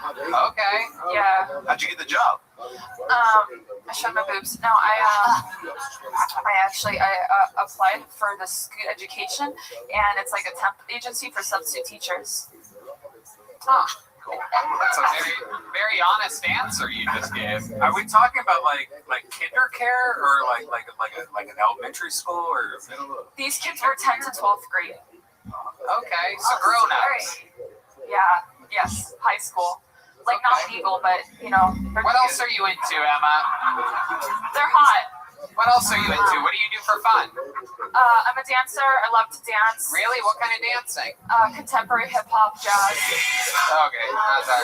Okay. Yeah. How'd you get the job? I showed my boobs. No, I applied for this good education, and it's like a temp agency for substitute teachers. Huh. Cool. That's a very, very honest answer you just gave. Are we talking about like kinder care or like an elementary school or? These kids were 10 to 12th grade. Okay, so grown-ups. Yeah. Yes. High school. Like not legal, but What else are you into, Emma? They're hot. What else are you into? What do you do for fun? I'm a dancer. I love to dance. Really? What kind of dancing? Contemporary hip hop, jazz. Okay, not that.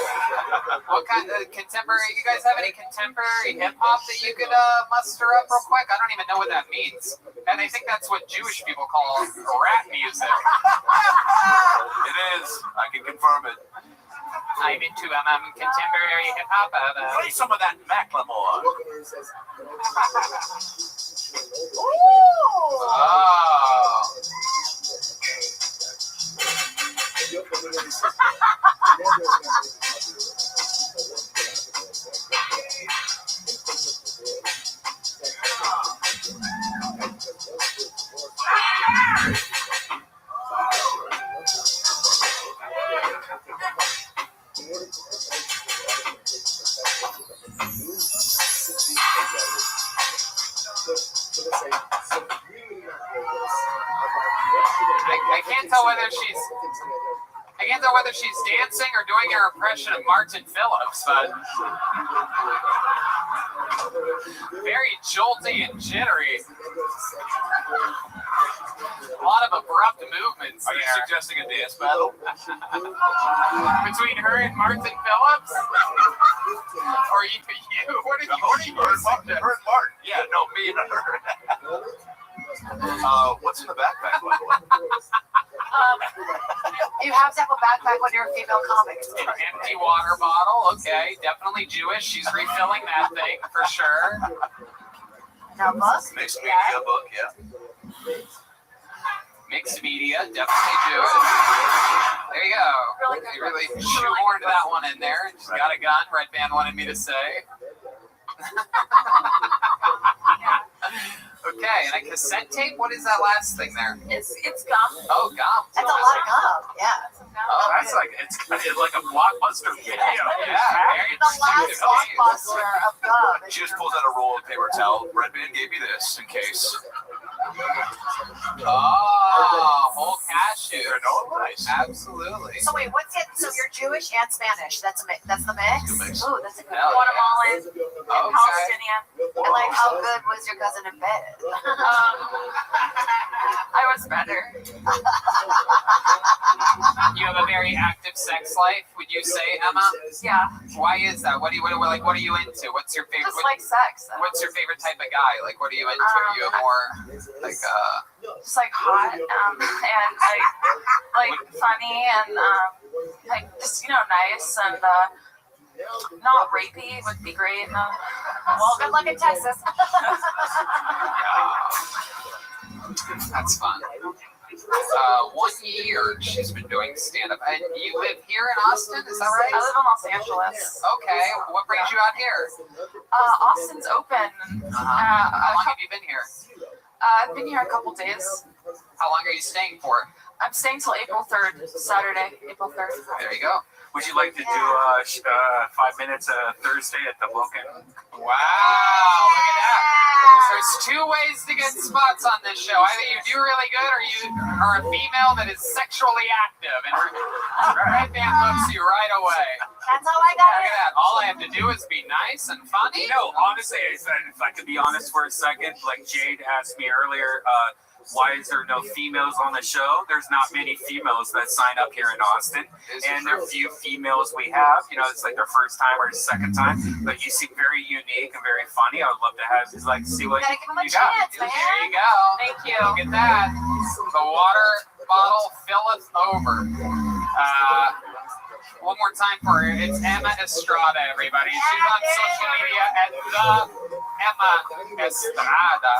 What kind of contemporary? You guys have any contemporary hip hop that you could muster up real quick? I don't even know what that means. And I think that's what Jewish people call rap music. It is. I can confirm it. I'm into contemporary hip hop. Play some of that Macklemore. Oh. I can't tell whether she's dancing or doing her impression of Martin Phillips, but very jolty and jittery. A lot of abrupt movements. Are you suggesting a dance battle? Between her and Martin Phillips? Or you? What are you? Her and Martin. Yeah, no, me and her. What's in the backpack, by the way? You have to have a backpack when you're a female comic. An empty water bottle, okay. Definitely Jewish. She's refilling that thing for sure. Now, book? Mixed media book, yeah. Mixed media, definitely Jewish. There you go. You really shoehorned that one in there. She's got a gun. Red Band wanted me to say. Okay, and a cassette tape? What is that last thing there? It's gum. Oh, gum. That's a lot of gum. Yeah. Oh, that's like it's like a blockbuster video. Yeah, very The last blockbuster of gum. She just pulls out a roll of paper towel. Red Band gave me this in case. Oh, whole cashew. Nice. Absolutely. So wait, what's it? So you're Jewish and Spanish. That's the mix. Ooh, that's a good one. Guatemalan, Palestinian. And like, how good was your cousin in bed? I was better. You have a very active sex life, would you say, Emma? Yeah. Why is that? What are you into? What's your favorite? like sex. What's your favorite type of guy? Like, what are you into? Are you more like just like hot and like funny and like just nice and not rapey would be great. Well, good luck in Texas. That's fun. 1 year she's been doing stand-up. And you live here in Austin, is that right? I live in Los Angeles. Okay, what brings you out here? Austin's open. How long have you been here? I've been here a couple days. How long are you staying for? I'm staying till April 3rd, Saturday, April 3rd. There you go. Would you like to do 5 minutes Thursday at the Vulcan? Wow, look at that. There's 2 ways to get spots on this show. Either you do really good or you are a female that is sexually active. And Red Band books you right away. That's all I got. Look at that. All I have to do is be nice and funny. No, honestly, if I could be honest for a second, like Jade asked me earlier, why is there no females on the show? There's not many females that sign up here in Austin, and there are few females we have. It's like their first time or second time, but you seem very unique and very funny. I would love to have see what Gotta give him a you got. chance, man. There you go. Thank you. Look at that. The water bottle filleth over. One more time for her. It's Emma Estrada, everybody. She's on social media at the Emma Estrada.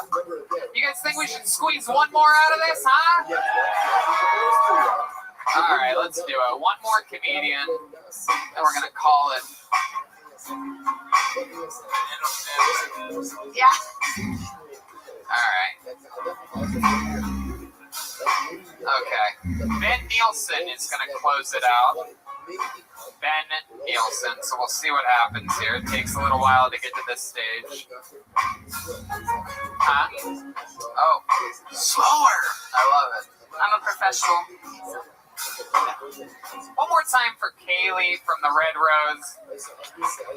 You guys think we should squeeze one more out of this, huh? All right, let's do it. One more comedian, and we're gonna call it. Yeah. All right. Okay. Ben Nielsen is gonna close it out. Ben Nielsen. So we'll see what happens here. It takes a little while to get to this stage. Huh? Oh, slower. I love it. I'm a professional. One more time for Kaylee from the Red Rose.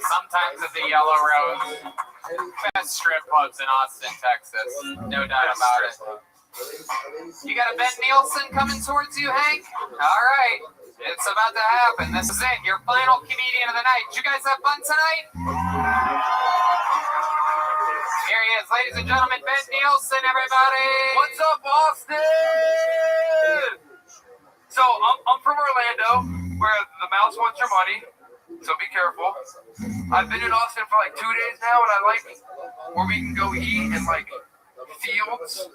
Sometimes of the Yellow Rose. Best strip clubs in Austin, Texas. No doubt about it. You got a Ben Nielsen coming towards you, Hank? All right. It's about to happen. This is it. Your final comedian of the night. Did you guys have fun tonight? Here he is, ladies and gentlemen, Ben Nielsen, everybody. What's up, Austin? So, I'm from Orlando, where the mouse wants your money, so be careful. I've been in Austin for like 2 days now, and I like where we can go eat in like fields,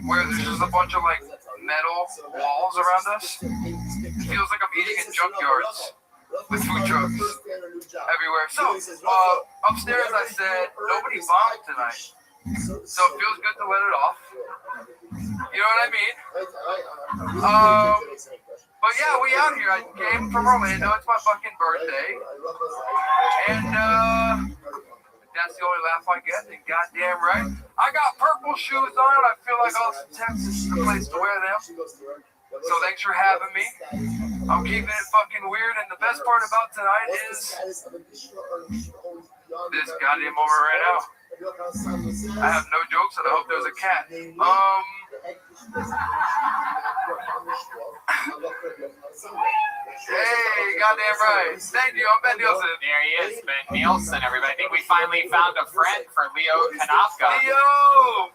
where there's just a bunch of like metal walls around us. It feels like I'm eating in junkyards with food trucks everywhere. So, upstairs I said, nobody bombed tonight. So it feels good to let it off. You know what I mean? But yeah, we out here. I came from Orlando. It's my fucking birthday. And that's the only laugh I get. And goddamn right. I got purple shoes on. I feel like Austin, Texas is the place to wear them. So thanks for having me. I'm keeping it fucking weird, and the best part about tonight is this goddamn moment right now. I have no jokes, and I hope there's a cat. Hey, goddamn right. Thank you. I'm Ben Nielsen. There he is, Ben Nielsen, everybody. I think we finally found a friend for Leo Kanopka. Leo!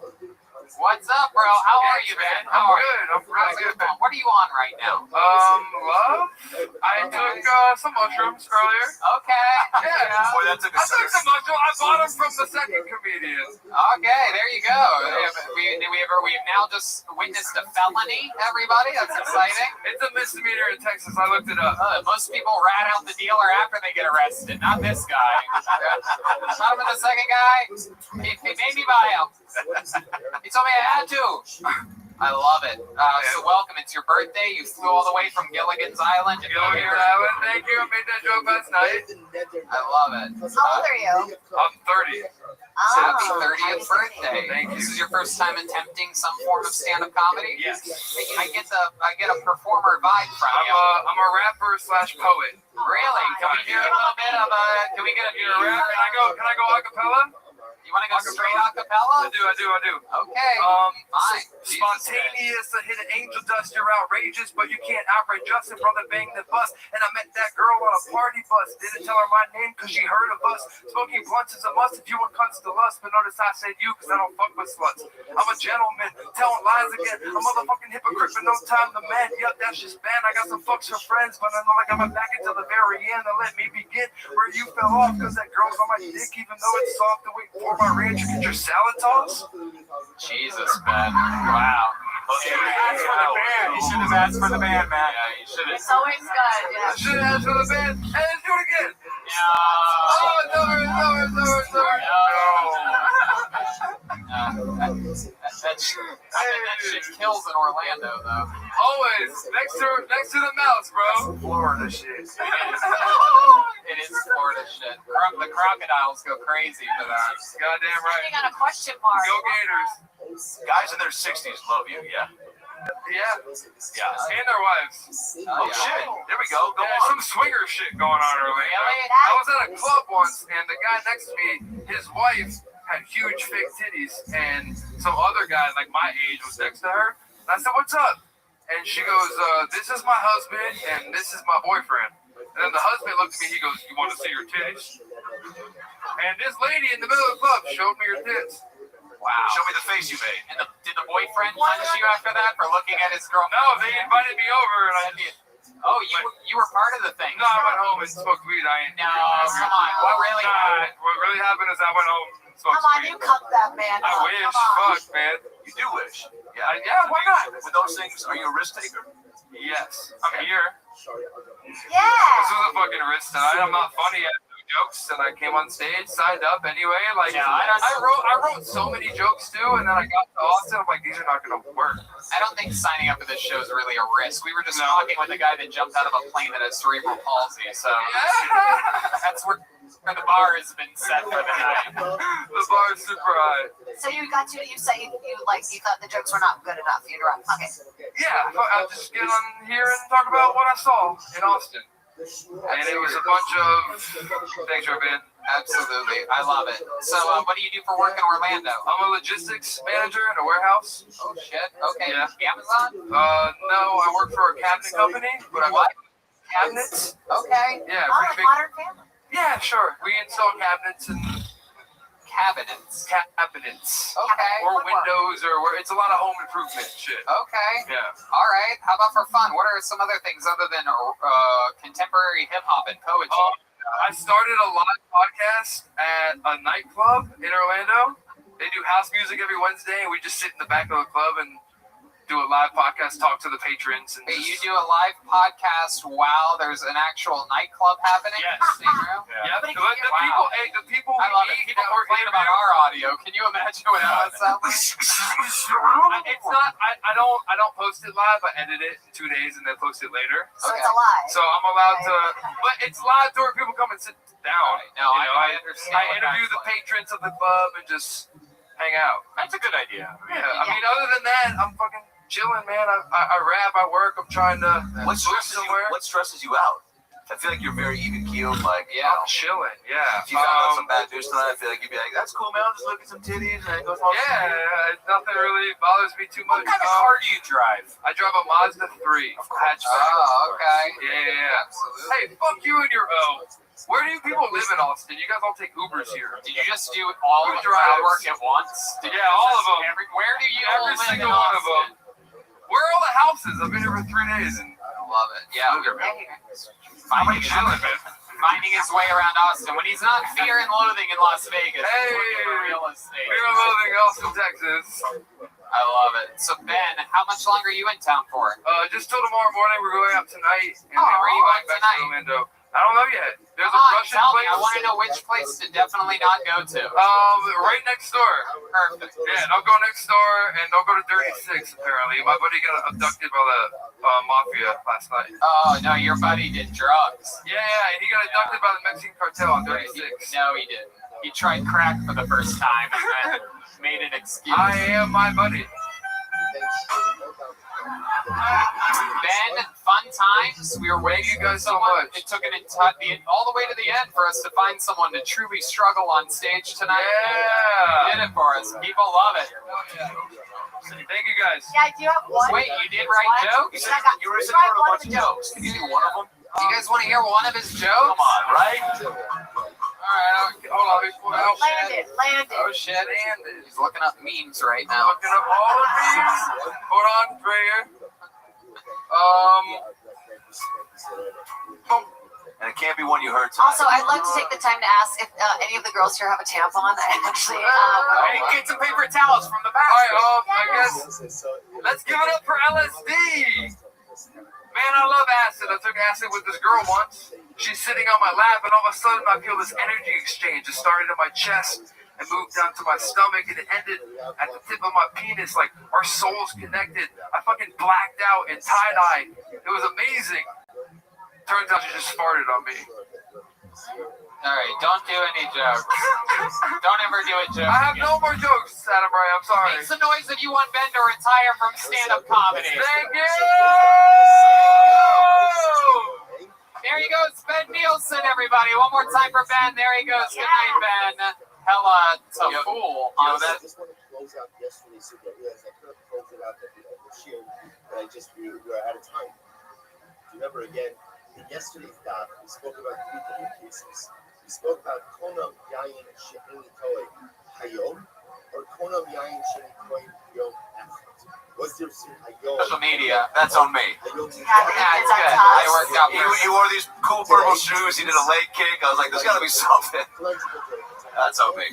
What's up, bro? How are you, man? I'm good. I'm really good, man. What are you on right now? Love? I took some mushrooms earlier. Okay. Yeah. Boy, that's a I took some mushrooms. I bought them from the second comedian. Okay, there you go. We've now just witnessed a felony, everybody. That's exciting. It's a misdemeanor in Texas. I looked it up. Most people rat out the dealer after they get arrested, not this guy. Not even the second guy. He made me buy him. He told me I had to. I love it. So welcome. It's your birthday. You flew all the way from Gilligan's Island. Gilligan's Island. Thank you. I made that joke last night. I love it. How old are you? I'm 30. Happy 30th birthday. Thank you. This is your first time attempting some form of stand-up comedy? Yes. I get a performer vibe from you. I'm a rapper / poet. Really? Can we hear a little bit of a? Can we get a rap? Can I go a cappella? You want to go straight a cappella? I do. Okay. Fine. Spontaneous, I hit an angel dust, you're outrageous, but you can't outrage Justin, brother, bang the bus. And I met that girl on a party bus, didn't tell her my name cause she heard of us. Smoking blunts is a must if you want cunts to lust, but notice I said you cause I don't fuck with sluts. I'm a gentleman, telling lies again, a motherfucking hypocrite for no time to mend. Yup, that's just banned, I got some fucks for friends, but I know I got my back until the very end. Now let me begin where you fell off cause that girl's on my dick, even though it's soft to wait for my ranch. You get your salad toss? Jesus, man. Wow. You should have asked for the band, man. Yeah, you should have. It's always good, yeah. I should have asked for the band. Hey, let's do it again. Yeah. Oh, it's over, it's over, it's over, it's over. That shit kills in Orlando, though. Always next to the mouse, bro. Florida shit. It is Florida shit. The crocodiles go crazy for that. Goddamn right. You got a question mark. Go Gators. Guys in their 60s love you, yeah. Yeah. Yeah. And their wives. Oh, shit. There we go. Go Yeah, on. some swinger shit going on early. Really? I was at a club once, and the guy next to me, his wife had huge fake titties, and some other guy like my age was next to her. And I said, "What's up?" And she goes, "This is my husband, and this is my boyfriend." And then the husband looked at me. He goes, "You want to see your titties?" And this lady in the middle of the club showed me her tits. Wow. Show me the face you made. And did the boyfriend punish you after that for looking at his girl? No, they invited me over, and I did. Oh, you were part of the thing. No, I went home and smoked weed. I ain't. No, come on. What really happened? What really happened is I went home and smoked Come on, weed. you cut that man. I up. wish. Come on. Fuck, man. You do wish. Yeah. Yeah, why not? With those things, are you a risk taker? Yes. I'm here. Yeah. This was a fucking risk tonight. I'm not funny. I do jokes, and I came on stage, signed up anyway. Like, Yeah, I wrote so many jokes too, and then I got to Austin. I'm like, these are not gonna work. I don't think signing up for this show is really a risk. We were just talking with the guy that jumped out of a plane that has cerebral palsy, so that's where the bar has been set for the night. The bar is super high. So you say you thought the jokes were not good enough. You interrupt. Okay. Yeah, I'll just get on here and talk about what I saw in Austin. And it was a bunch of... Thanks, Rabbi. Absolutely. I love it. So what do you do for work in Orlando? I'm a logistics manager in a warehouse. Oh, shit. Okay. Yeah. Amazon? No, I work for a cabinet company. But What? Cabinets? Okay. Yeah, Oh, pretty big. Modern Family. Yeah, sure. We install cabinets and... Cabinets. Cabinets. Okay. Or windows, or it's a lot of home improvement shit. Okay. Yeah. All right. How about for fun? What are some other things other than contemporary hip hop and poetry? I started a live podcast at a nightclub in Orlando. They do house music every Wednesday, and we just sit in the back of the club and do a live podcast, talk to the patrons. And Hey, you do a live podcast while there's an actual nightclub happening? Yes. Same room? Yeah. The Wow. people I love we it. eat People that we're complain about our audio. Can you imagine what that would sound like? It's not. I don't post it live. I edit it in 2 days and then post it later. So it's a lie. So I'm allowed to, but it's live to where people come and sit down. No, You know, I understand I what interview that's the like. patrons of the club and just hang out. That's a good idea. Yeah. I mean, other than that, I'm fucking chilling, man. I rap. I work. I'm trying to What move somewhere. What stresses you out? I feel like you're very even keeled. Like, I'm chilling. Yeah. If you found out some bad news tonight, I feel like you'd be like, "That's cool, man. I'll just look at some titties and go." Yeah, nothing really bothers me too much. What kind of car do you drive? I drive a Mazda 3. Hatchback. Oh, okay. Yeah. Absolutely. Hey, fuck you and your O. Where do you people live in Austin? You guys all take Ubers here. Did you just do all Who of the crowd drives? work at once? Did you Yeah, all of just- them. Where do you Every live in single one of Austin? them. Where are all the houses? I've been here for 3 days and Love it. Yeah. I'm chilling, man. Finding his way around Austin when he's not fear and loathing in Las Vegas. Hey, He's looking for real estate. Fear and Loathing, Austin, Texas. I love it. So Ben, how much longer are you in town for? Just till tomorrow morning. We're going up tonight, and Oh, then we're going right, back tonight. to Orlando. I don't know yet. There's Come a on, Russian tell me. place. I want to know which place to definitely not go to. Right next door. Perfect. Yeah, don't go next door, and don't go to 36. Apparently, my buddy got abducted by the mafia last night. Oh no, your buddy did drugs. Yeah, he got abducted by the Mexican cartel on 36. No, he didn't. He tried crack for the first time and then made an excuse. I am my buddy. Ben, fun times. We were waiting you guys so someone. much. It took all the way to the end for us to find someone to truly struggle on stage tonight. Yeah. You did it for us. People love it. Thank you guys. Yeah, I do have one. Wait, you did write jokes? I got, You were try saying a one bunch of jokes. Can you do one of them? Do you guys want to hear one of his jokes? Come on, right? Alright, hold on. Oh, shit. Landed. Oh, shit, and he's looking up memes right now. Looking up all the memes. Hold on, right here. And it can't be one you heard Also, I'd like to take the time to ask if any of the girls here have a tampon. Actually, Hey, get some paper towels from the back. All right, I guess let's give it up for LSD. Man, I love acid. I took acid with this girl once. She's sitting on my lap, and all of a sudden I feel this energy exchange. It started in my chest and moved down to my stomach, and it ended at the tip of my penis. Like our souls connected. I fucking blacked out and tie-dye. It was amazing. Turns out she just farted on me. Alright, don't do any jokes. Don't ever do a joke. I have no more jokes, Adam Ray. I'm sorry. Make some noise if you want Ben to retire from stand-up comedy. Thank you! There he goes, Ben Nielsen, everybody. One more time for Ben. There he goes. Good night, Ben. Hella to fool on that. I just want to close out yesterday's super. I realized I could have closed it out this year, but we were out of time. Remember again, in yesterday's daf, we spoke about 3 different cases. We spoke about Konam Yayin Shehini Toy Hayom or Konam Yayin Shehini Toy Yom Echad. What's the difference between Hayom? Social media. That's on me. Yeah, it's good. I worked out. He wore these cool purple shoes. He did a leg kick. I was like, there's got to be something. That's on me.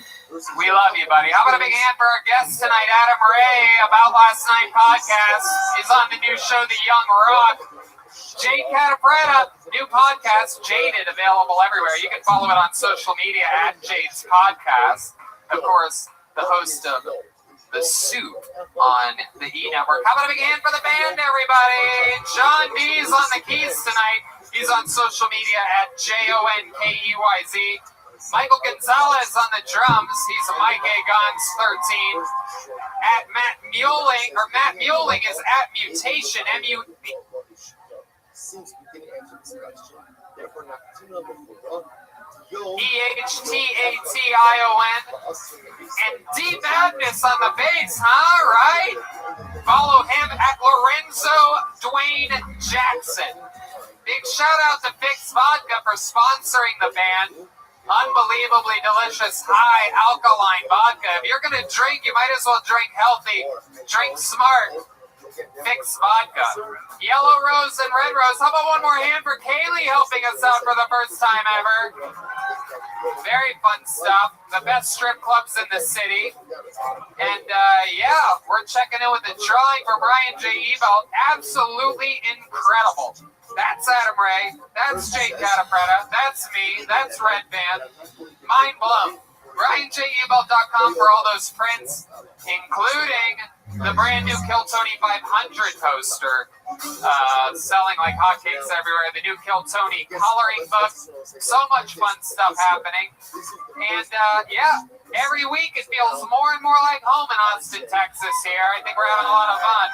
We love you, buddy. How about a big hand for our guest tonight, Adam Ray, About Last Night podcast. He's on the new show, The Young Rock. Jade Catapretta, new podcast, Jaded, available everywhere. You can follow it on social media at Jade's Podcast. Of course, the host of The Soup on the E! Network. How about a big hand for the band, everybody? John D's on the keys tonight. He's on social media at JONKEYZ. Michael Gonzalez on the drums. He's Mike A. Gons 13. At Matt Mueling is at Mutation, Since we didn't answer this question, therefore not EHTATION. And D Madness on the bass, huh? Right? Follow him at Lorenzo Dwayne Jackson. Big shout out to Fix Vodka for sponsoring the band. Unbelievably delicious, high alkaline vodka. If you're gonna drink, you might as well drink healthy. Drink smart. Fix Vodka. Yellow Rose and Red Rose. How about one more hand for Kaylee helping us out for the first time ever? Very fun stuff. The best strip clubs in the city. And yeah, we're checking in with the drawing for Brian J. Ebelt. Absolutely incredible. That's Adam Ray. That's Jake Catapretta. That's me. That's Red Band. Mind blown. BrianJEbelt.com for all those prints, including the brand new Kill Tony 500 poster, selling like hotcakes everywhere. The new Kill Tony coloring book. So much fun stuff happening. And yeah, every week it feels more and more like home in Austin, Texas here. I think we're having a lot of fun.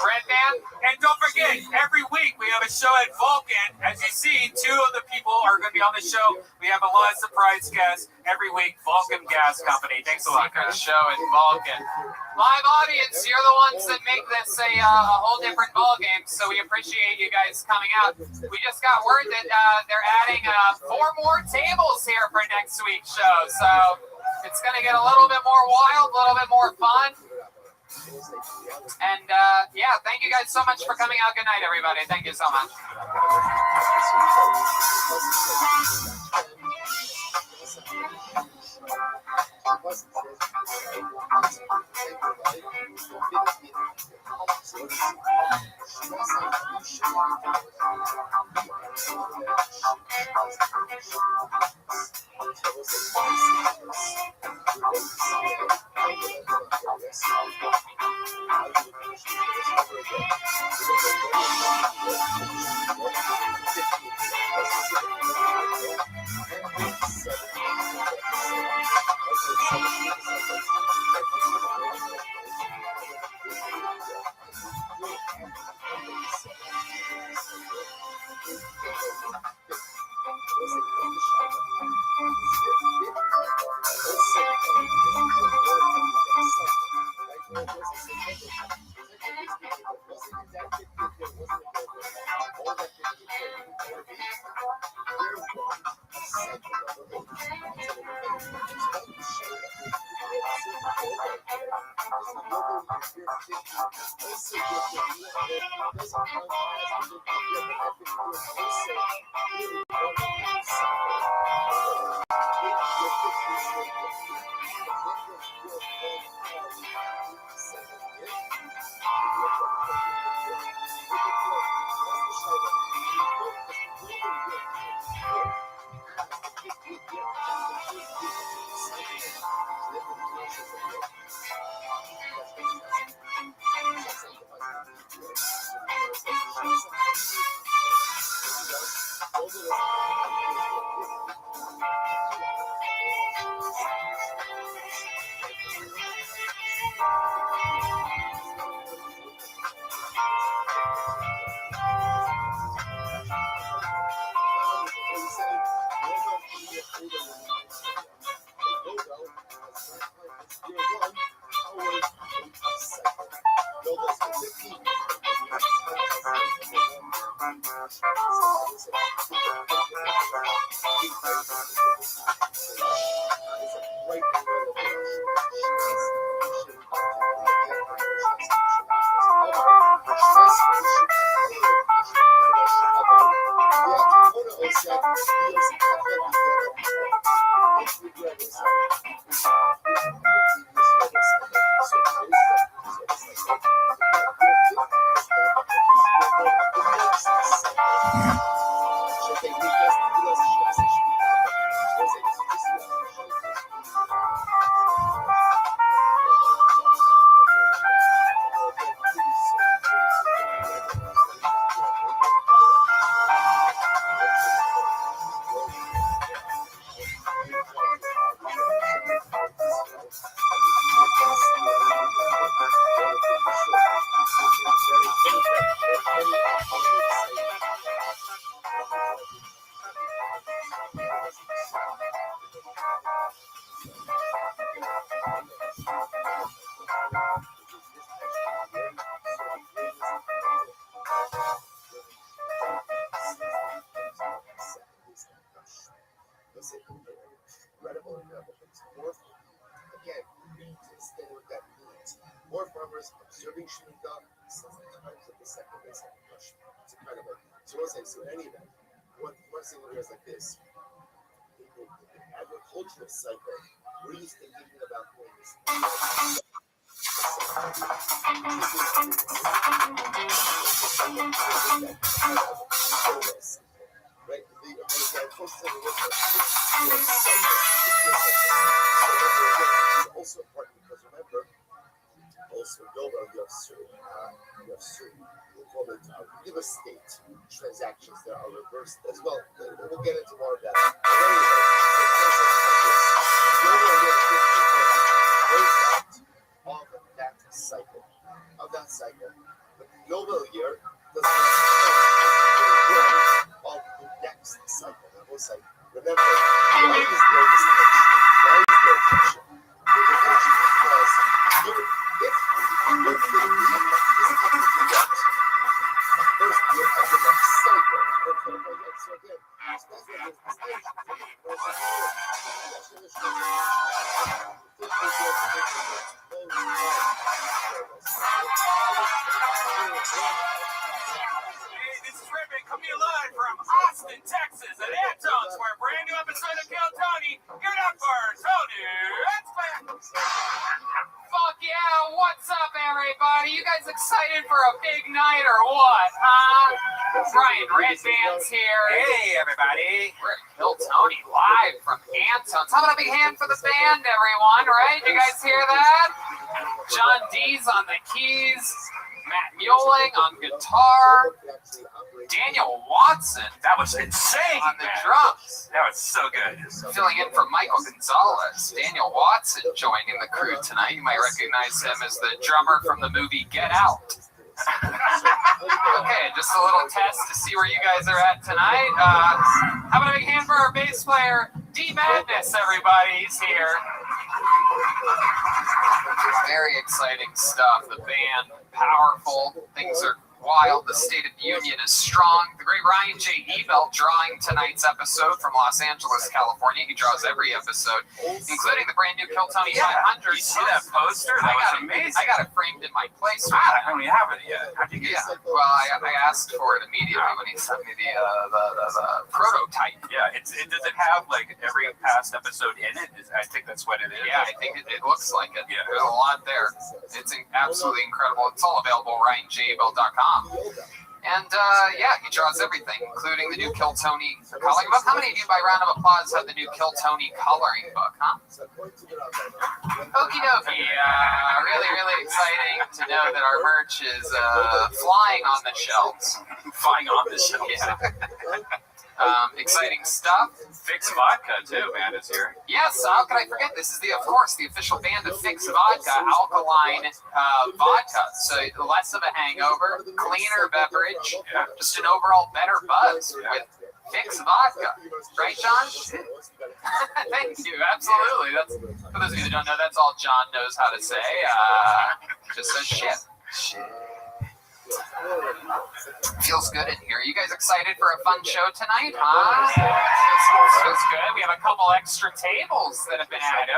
Red Band? And don't forget, every week we have a show at Vulcan. As you see, 2 of the people are going to be on the show. We have a lot of surprise guests every week. Vulcan Gas Company. Thanks a lot, guys. Show at Vulcan. Live audience, you're the ones that make this a whole different ballgame, so we appreciate you guys coming out. We just got word that they're adding 4 more tables here for next week's show, so it's going to get a little bit more wild, a little bit more fun. And yeah, thank you guys so much for coming out. Good night, everybody. Thank you so much. More farmers observing Shemitah since the times of the second Rush. It's incredible. So what I'm saying, so in any event, what I'm saying here is like this. The agricultural cycle, we're used to thinking about things. Right? The agricultural cycle is also important because remember, also Dover, you have certain we call it real estate transactions that are reversed as well. We'll get into more of that. Of that cycle. But the Yovel year doesn't of the next cycle. That was like, remember, why is there distinction? Why is there tension? There's a tension because if the is technically what? First year of the next cycle. So again, that's what there's Hey, this is Rabbi coming to you live from Austin, Texas, at Antone's for a brand new episode of Kill Tony. Give it up for Tony. It's back. Fuck yeah, what's up, everybody? You guys excited for a big night or what, huh? Brian Red Band's here. Hey, everybody. We're at Kill Tony live from Antone's. How about a big hand for the band, everyone, right? You guys hear that? John D's on the keys. Matt Mueling on guitar. Daniel Watson, That was insane. on the drums. That was so good. Filling in for Michael Gonzalez, Daniel Watson joining the crew tonight. You might recognize him as the drummer from the movie Get Out. Okay, just a little test to see where you guys are at tonight. How about a big hand for our bass player, D Madness, everybody. He's here. Very exciting stuff. The band, powerful. Things are wild. The State of the Union is strong. The great Ryan J. Ebelt drawing tonight's episode from Los Angeles, California. He draws every episode, including the brand new Kill Tony 500. You see that poster? That was amazing. I got it framed in my place. I don't even have it yet. How'd you get it? Well, I asked for it immediately when he sent me the prototype. Yeah, does it have like every past episode in it? I think that's what it is. Yeah, I think it looks like it. Yeah. There's a lot there. It's absolutely incredible. It's all available at RyanJabel.com. And he draws everything, including the new Kill Tony coloring book. How many of you, by round of applause, have the new Kill Tony coloring book, huh? Okie dokie. Really, really exciting to know that our merch is flying on the shelves. Flying on the shelves. Yeah. Exciting stuff. Fix Vodka too, man, is here. Yes, how could I forget? This is the official band of Fix Vodka, alkaline vodka. So less of a hangover, cleaner beverage, just an overall better buzz with Fix Vodka. Right, John? Thank you. Absolutely. That's, for those of you that don't know, that's all John knows how to say. Just says shit. Feels good in here. You guys excited for a fun show tonight, huh? Feels good. We have a couple extra tables that have been added.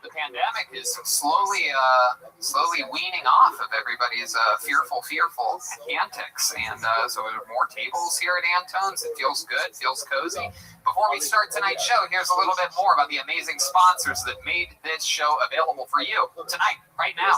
The pandemic is slowly weaning off of everybody's fearful antics, and so there are more tables here at Antone's. It feels good, feels cozy. Before we start tonight's show, here's a little bit more about the amazing sponsors that made this show available for you tonight, right now.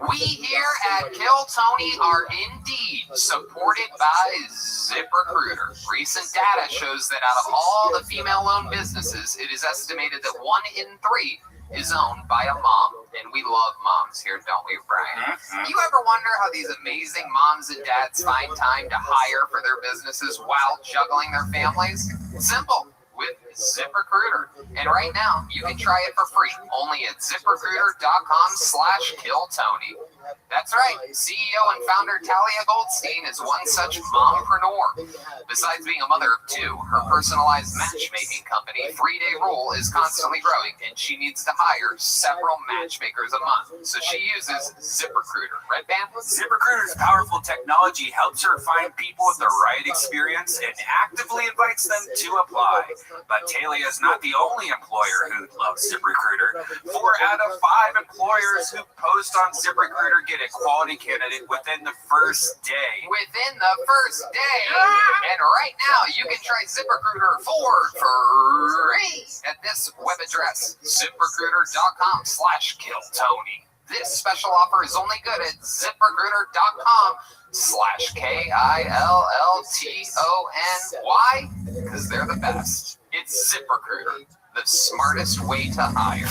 We here at Kill Tony are indeed supported by ZipRecruiter. Recent data shows that out of all the female-owned businesses, it is estimated that 1 in 3 is owned by a mom. And we love moms here, don't we, Brian? You ever wonder how these amazing moms and dads find time to hire for their businesses while juggling their families? Simple. With ZipRecruiter. And right now, you can try it for free only at ZipRecruiter.com/KillTony. That's right. CEO and founder Talia Goldstein is one such mompreneur. Besides being a mother of 2, her personalized matchmaking company, 3-Day Rule, is constantly growing, and she needs to hire several matchmakers a month. So she uses ZipRecruiter. Right, Bam? ZipRecruiter's powerful technology helps her find people with the right experience and actively invites them to apply. But Talia is not the only employer who loves ZipRecruiter. 4 out of 5 employers who post on ZipRecruiter get a quality candidate within the first day. Within the first day. And right now, you can try ZipRecruiter for free at this web address, ZipRecruiter.com/KillTony. This special offer is only good at ZipRecruiter.com/KILLTON. Why? Because they're the best. It's ZipRecruiter, the smartest way to hire.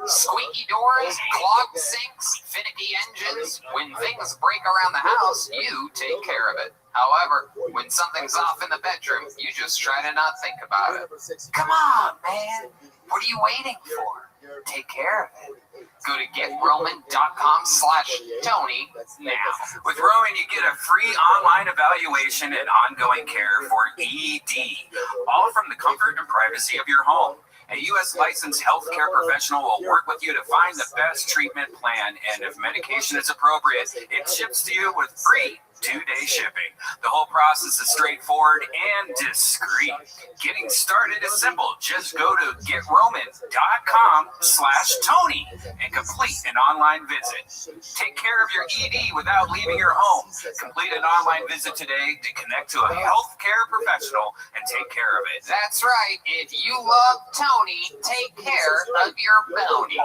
Squeaky doors, clogged sinks, finicky engines. When things break around the house, you take care of it. However, when something's off in the bedroom, you just try to not think about it. Come on, man. What are you waiting for? Take care of it. Go to GetRoman.com/Tony now. With Roman, you get a free online evaluation and ongoing care for ED, all from the comfort and privacy of your home. A U.S. licensed healthcare professional will work with you to find the best treatment plan, and if medication is appropriate, it ships to you with free 2-day shipping. The whole process is straightforward and discreet. Getting started is simple. Just go to GetRoman.com/Tony and complete an online visit. Take care of your ED without leaving your home. Complete an online visit today to connect to a healthcare professional and take care of it. That's right. If you love Tony, take care of your bony.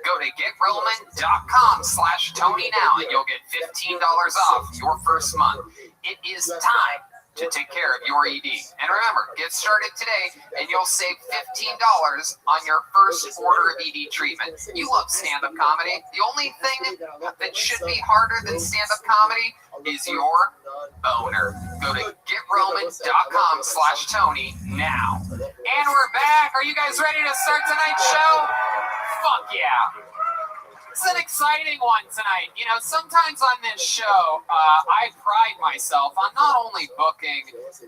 Go to GetRoman.com/Tony now and you'll get $15 off your first month. It is time to take care of your ED. And remember, get started today and you'll save $15 on your first order of ED treatment. You love stand-up comedy. The only thing that should be harder than stand-up comedy is your boner. Go to GetRoman.com/Tony now. And we're back. Are you guys ready to start tonight's show? Fuck yeah. It's an exciting one tonight. You know, sometimes on this show, I pride myself on not only booking,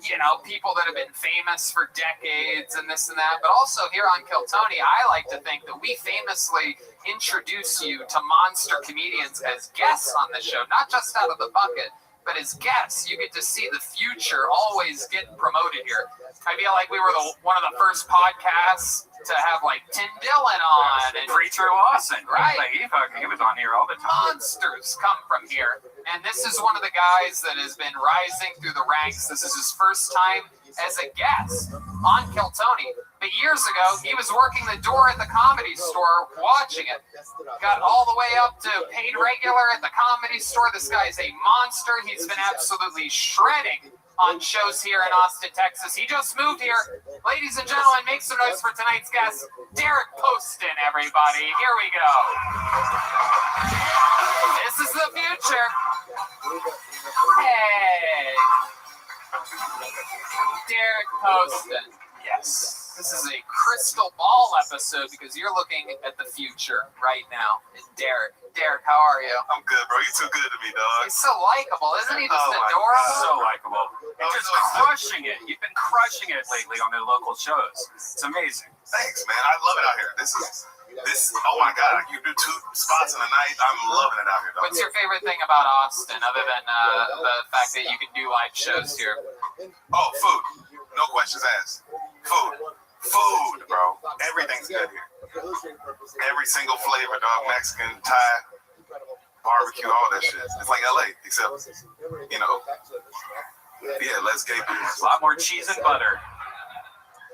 you know, people that have been famous for decades and this and that, but also here on Kill Tony, I like to think that we famously introduce you to monster comedians as guests on the show, not just out of the bucket, but as guests. You get to see the future always get promoted here. I feel like we were one of the first podcasts to have like Tim Dillon on and Preacher Lawson, right? Like he was on here all the time. Monsters come from here, and this is one of the guys that has been rising through the ranks. This is his first time as a guest on Kill Tony. But years ago, he was working the door at the Comedy Store, watching it. Got all the way up to paid regular at the Comedy Store. This guy's a monster. He's been absolutely shredding on shows here in Austin, Texas. He just moved here. Ladies and gentlemen, make some noise for tonight's guest, Derek Poston, everybody. Here we go. This is the future. Hey. Derek Poston. Yes. This is a crystal ball episode because you're looking at the future right now. And Derek, how are you? I'm good, bro. You're too good to me, dog. He's so likable, isn't he? Just adorable. So likable. And just crushing it. You've been crushing it lately on the local shows. It's amazing. Thanks, man. I love it out here. This. Oh my God! You do 2 spots in a night. I'm loving it out here, dog. What's your favorite thing about Austin, other than the fact that you can do live shows here? Oh, food. No questions asked. Food, bro. Everything's good here. Every single flavor, dog. Mexican, Thai, barbecue, all that shit. It's like LA, except, you know, yeah, less gay people. A lot more cheese and butter.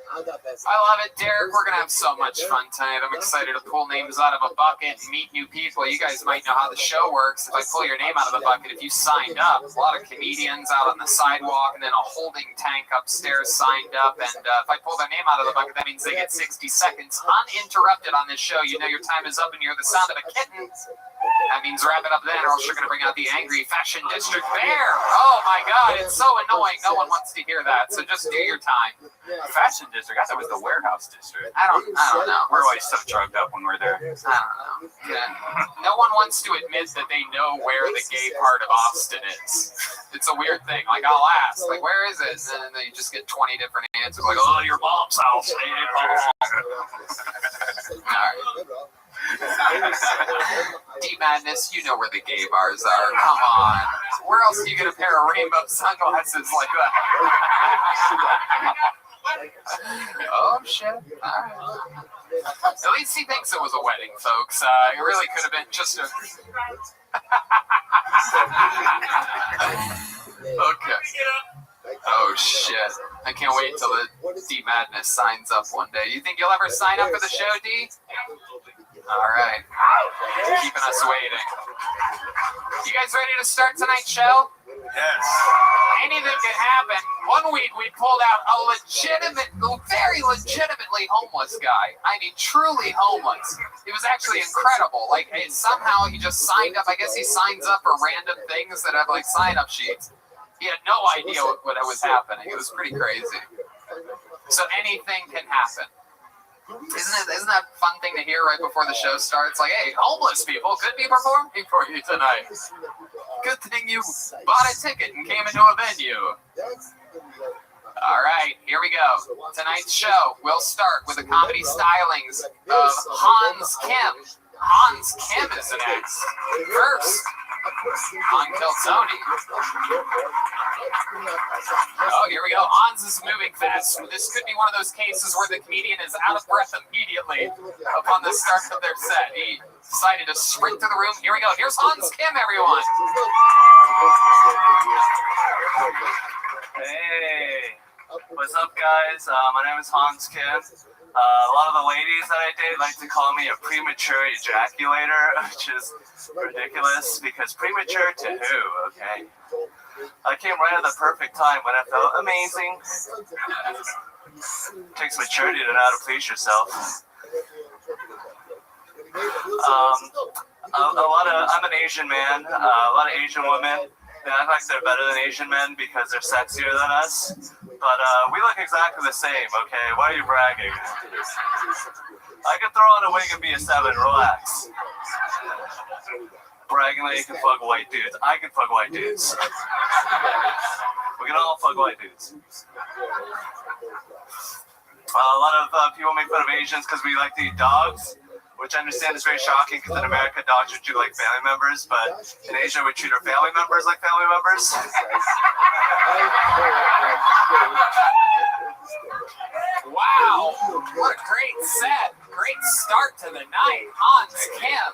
I love it, Derek. We're going to have so much fun tonight. I'm excited to pull names out of a bucket and meet new people. You guys might know how the show works. If I pull your name out of the bucket, if you signed up, a lot of comedians out on the sidewalk and then a holding tank upstairs signed up. And if I pull their name out of the bucket, that means they get 60 seconds uninterrupted on this show. You know your time is up and you hear the sound of a kitten. That means wrap it up then, or else you're going to bring out the angry Fashion District Bear. Oh my God, it's so annoying. No one wants to hear that. So just do your time. Fashion District? I thought it was the Warehouse District. I don't know. We're always so drugged up when we're there. I don't know. Yeah. No one wants to admit that they know where the gay part of Austin is. It's a weird thing. Like, I'll ask, like, where is it? And then you just get 20 different answers. Like, oh, your mom's house. All right. D-Madness, you know where the gay bars are. Come on. Where else do you get a pair of rainbow sunglasses like that? Oh, shit. All right. At least he thinks it was a wedding, folks. It really could have been just a... Okay. Oh, shit. I can't wait till the D-Madness signs up one day. You think you'll ever sign up for the show, D? All right. Keeping us waiting. You guys ready to start tonight's show? Yes. Anything can happen. One week we pulled out a very legitimately homeless guy. I mean, truly homeless. It was actually incredible. Like, somehow he just signed up. I guess he signs up for random things that have, like, sign-up sheets. He had no idea what was happening. It was pretty crazy. So anything can happen. Isn't that a fun thing to hear right before the show starts? Like, hey, homeless people could be performing for you tonight. Good thing you bought a ticket and came into a venue. All right, here we go. Tonight's show will start with the comedy stylings of Hans Kim. Hans Kim is next. First, on Kill Tony. Oh, here we go. Hans is moving fast. This could be one of those cases where the comedian is out of breath immediately upon the start of their set. He decided to sprint through the room. Here we go. Here's Hans Kim, everyone. Hey, what's up, guys? My name is Hans Kim. A lot of the ladies that I date like to call me a premature ejaculator, which is ridiculous because premature to who, okay? I came right at the perfect time when I felt amazing. It takes maturity to know how to please yourself. I'm an Asian man. A lot of Asian women, they act like they're better than Asian men because they're sexier than us. But we look exactly the same, okay? Why are you bragging? I can throw on a wig and be a 7, relax. bragging that you can fuck white dudes. I can fuck white dudes. We can all fuck white dudes. A lot of people make fun of Asians because we like to eat dogs, which I understand is very shocking because in America, dogs are treated like family members, but in Asia, we treat our family members like family members. Wow, what a great set. Great start to the night. Hans Kim.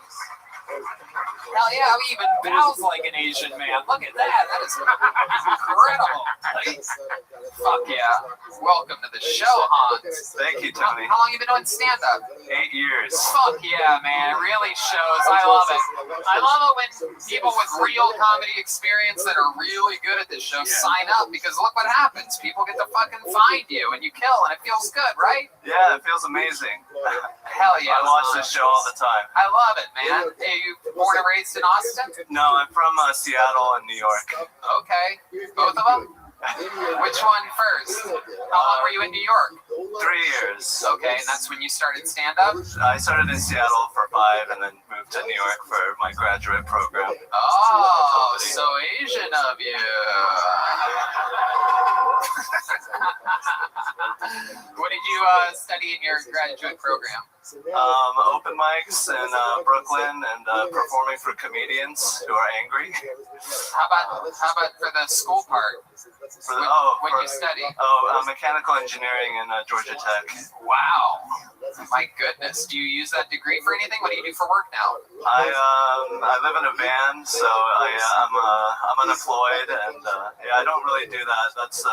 Hell yeah, he even bows like an Asian man. Look at that. That is incredible. Fuck yeah. Welcome to the show, Hans. Thank you, Tony. How long have you been doing stand-up? 8 years. Fuck yeah, man. It really shows. I love it. I love it when people with real comedy experience that are really good at this show sign up, because look what happens. People get to fucking find you and you kill, and it feels good, right? Yeah, it feels amazing. Hell yeah. I watch this show all the time. I love it, man. Are you born and raised in Austin? No, I'm from Seattle and New York. Okay. Both of them? Which one first? How long were you in New York? 3 years. Okay, and that's when you started stand-up? I started in Seattle for 5 and then moved to New York for my graduate program. Oh, so Asian of you. What did you study in your graduate program? Open mics in Brooklyn and performing for comedians who are angry. How about for the school part? When you study? Mechanical engineering in Georgia Tech. Wow. My goodness. Do you use that degree for anything? What do you do for work now? I live in a van, so I'm unemployed, and I don't really do that. That's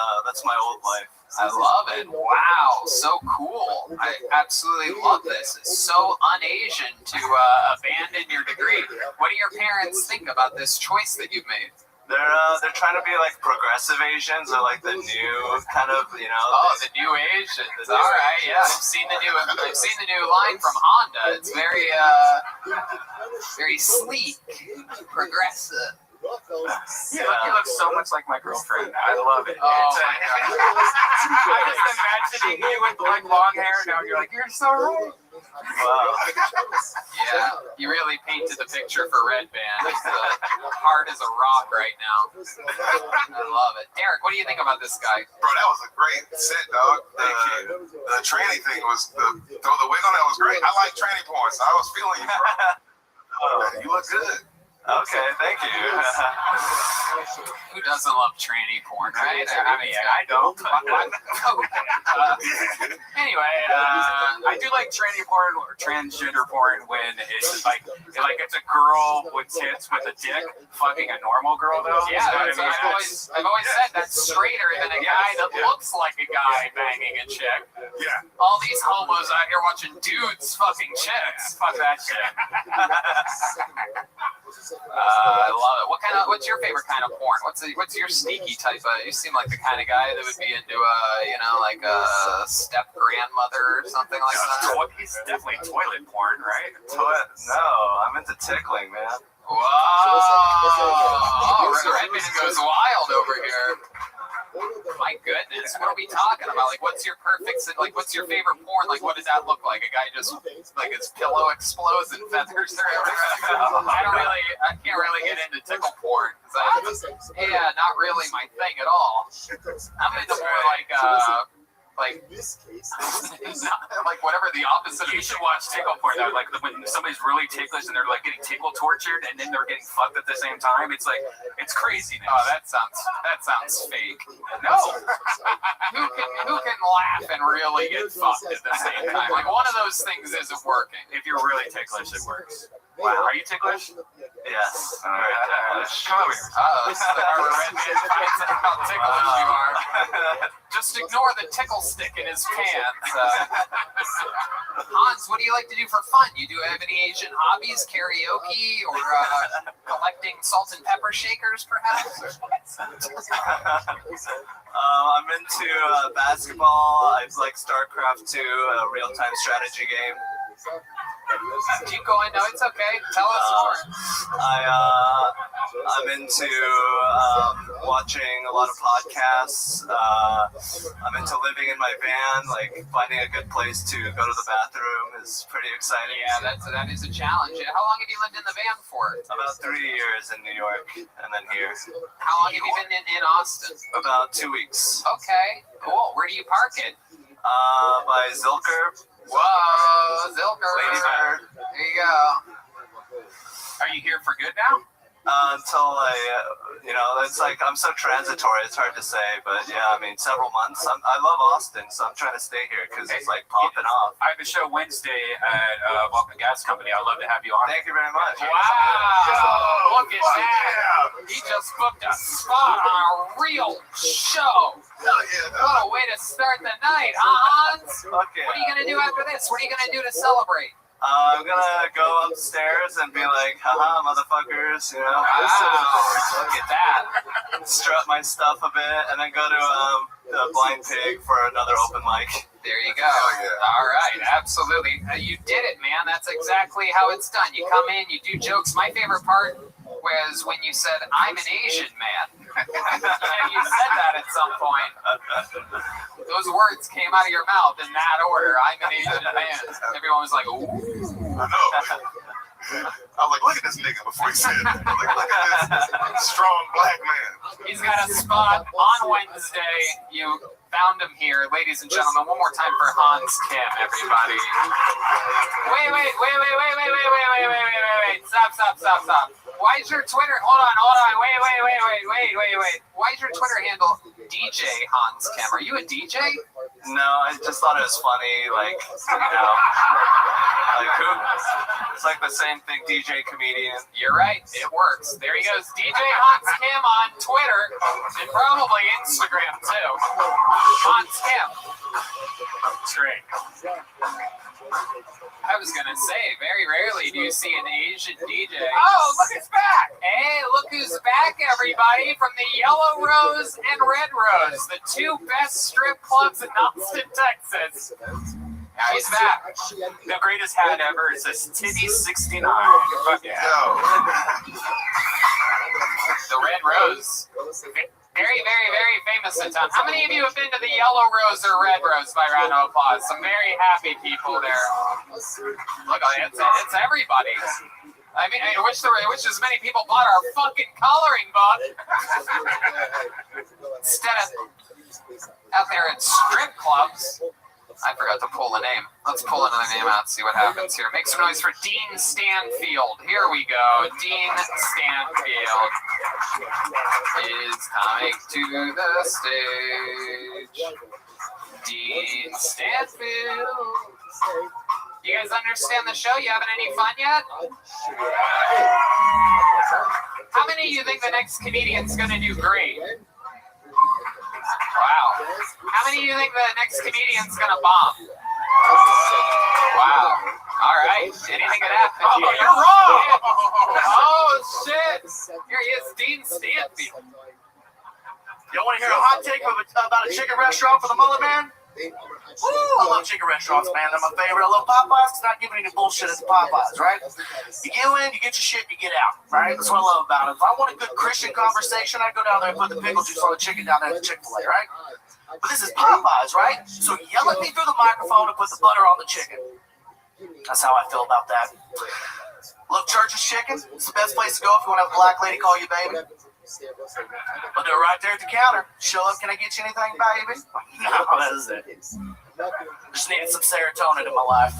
my old life. I love it. Wow, so cool. I absolutely love this. It's so un-Asian to abandon your degree. What do your parents think about this choice that you've made? They're trying to be like progressive Asians, or like the new kind of, you know. Oh, the new Asians. All right, yeah. I've seen the new line from Honda. It's very very sleek, progressive. You look so much like my girlfriend. I love it. Oh my God. I'm just imagining you with like long hair now. You're like, you're so right. Wow. Yeah, you really painted the picture for Red Band. It's hard as a rock right now. I love it. Derek, what do you think about this guy? Bro, that was a great set, dog. The tranny thing was, the wig on that was great. I like tranny porn, so I was feeling you, bro. You look good. Okay, thank you. Who doesn't love tranny porn, right? I mean, I don't. Anyway, I do like tranny porn or transgender porn when it's like it's a girl with tits with a dick fucking a normal girl, though. Yeah, I've always said that's straighter than a guy that looks like a guy banging a chick. Yeah. All these homos out here watching dudes fucking chicks. Fuck that shit. I love it. What's your favorite kind of porn? What's your sneaky type of? You seem like the kind of guy that would be into like a step grandmother or something like that. He's definitely toilet porn, right? No, I'm into tickling, man. Whoa! Oh, Redmond goes wild over here. My goodness, what are we talking about? Like, what's your favorite porn? Like, what does that look like? A guy just, like, his pillow explodes and feathers are everywhere. I can't really get into tickle porn. Not really my thing at all. I'm into more like whatever the opposite. You should watch tickle porn though. Like when somebody's really ticklish and they're like getting tickle tortured and then they're getting fucked at the same time. It's like it's craziness. Oh, that sounds fake. No. who can laugh and really get fucked at the same time? Like one of those things isn't working. If you're really ticklish, it works. Wow. Are you ticklish? Yes. All right. Come over here. This is our Red Man finds out how ticklish you are. Just ignore the tickle stick in his pants. Hans, what do you like to do for fun? You have any Asian hobbies? Karaoke or collecting salt and pepper shakers, perhaps? I'm into basketball. I like StarCraft 2, a real-time strategy game. Keep going. No, it's okay. Tell us more. I'm into watching a lot of podcasts. I'm into living in my van. Like finding a good place to go to the bathroom is pretty exciting. Yeah, that is a challenge. How long have you lived in the van for? About 3 years in New York and then here. How long have you been in Austin? About 2 weeks. Okay, cool. Where do you park it? By Zilker. Whoa, Zilker. Lady Bird. There you go. Are you here for good now? Until it's like I'm so transitory. It's hard to say, but yeah, I mean, several months. I love Austin, so I'm trying to stay here because it's like popping off. I have a show Wednesday at Vulcan Gas Company. I'd love to have you on. Thank you very much. Wow! Look at that! He just booked a spot on a real show. What a way to start the night, huh, Hans? Fuck yeah. What are you gonna do after this? What are you gonna do to celebrate? I'm gonna go upstairs and be like, haha, motherfuckers, you know. Wow, look at that. Strut my stuff a bit, and then go to the Blind Pig for another open mic. There you go. All right, absolutely. You did it, man. That's exactly how it's done. You come in, you do jokes. My favorite part was when you said, I'm an Asian man. And you said that at some point. Those words came out of your mouth in that order. I'm an Asian man. Everyone was like, ooh. I know. I was like, look at this nigga before he said it. Look at this strong black man. He's got a spot on Wednesday. You found him here. Ladies and gentlemen, one more time for Hans Kim, everybody. Wait. Stop. Why is your Twitter, hold on. Wait. Why is your Twitter handle DJ Hans Kim? Are you a DJ? No, I just thought it was funny, like, you know, like who? It's like the same thing, DJ, comedian. You're right, it works. There he goes, DJ Hans Kim on Twitter, and probably Instagram too. Hans Kim. That's great. I was gonna say, very rarely do you see an Asian DJ. Oh, look who's back! Hey, look who's back, everybody, from the Yellow Rose and Red Rose, the two best strip clubs in Austin, Texas. Now he's back. The greatest hat ever is this Titty 69. Fuck yeah. The Red Rose. Very, very, very famous in town. How many of you have been to the Yellow Rose or Red Rose by round of applause? Some very happy people there. Look, it's everybody. I mean, I wish as many people bought our fucking coloring book instead of out there at strip clubs. I forgot to pull the name. Let's pull another name out and see what happens here. Make some noise for Dean Stanfield. Here we go. Dean Stanfield is coming to the stage. Dean Stanfield. You guys understand the show? You having any fun yet? How many of you think the next comedian's going to do great? Wow. How many of you think the next comedian's going to bomb? Wow. All right. Anything could happen. Oh, you're wrong. Oh, shit. Here he is, Dean Stanfield. Y'all want to hear a hot take about a chicken restaurant for the mullet man? Woo, I love chicken restaurants, man. They're my favorite. I love Popeyes. It's not giving any bullshit at the Popeyes, right? You get in, you get your shit, you get out, right? That's what I love about it. If I want a good Christian conversation, I go down there and put the pickle juice on the chicken down there at the Chick-fil-A, right? But this is Popeyes, right? So yell at me through the microphone and put the butter on the chicken. That's how I feel about that. Love Church's Chicken. It's the best place to go if you want to have a black lady call you baby. I'll do it right there at the counter. Show up, can I get you anything, baby? No, that is it. Just needed some serotonin in my life.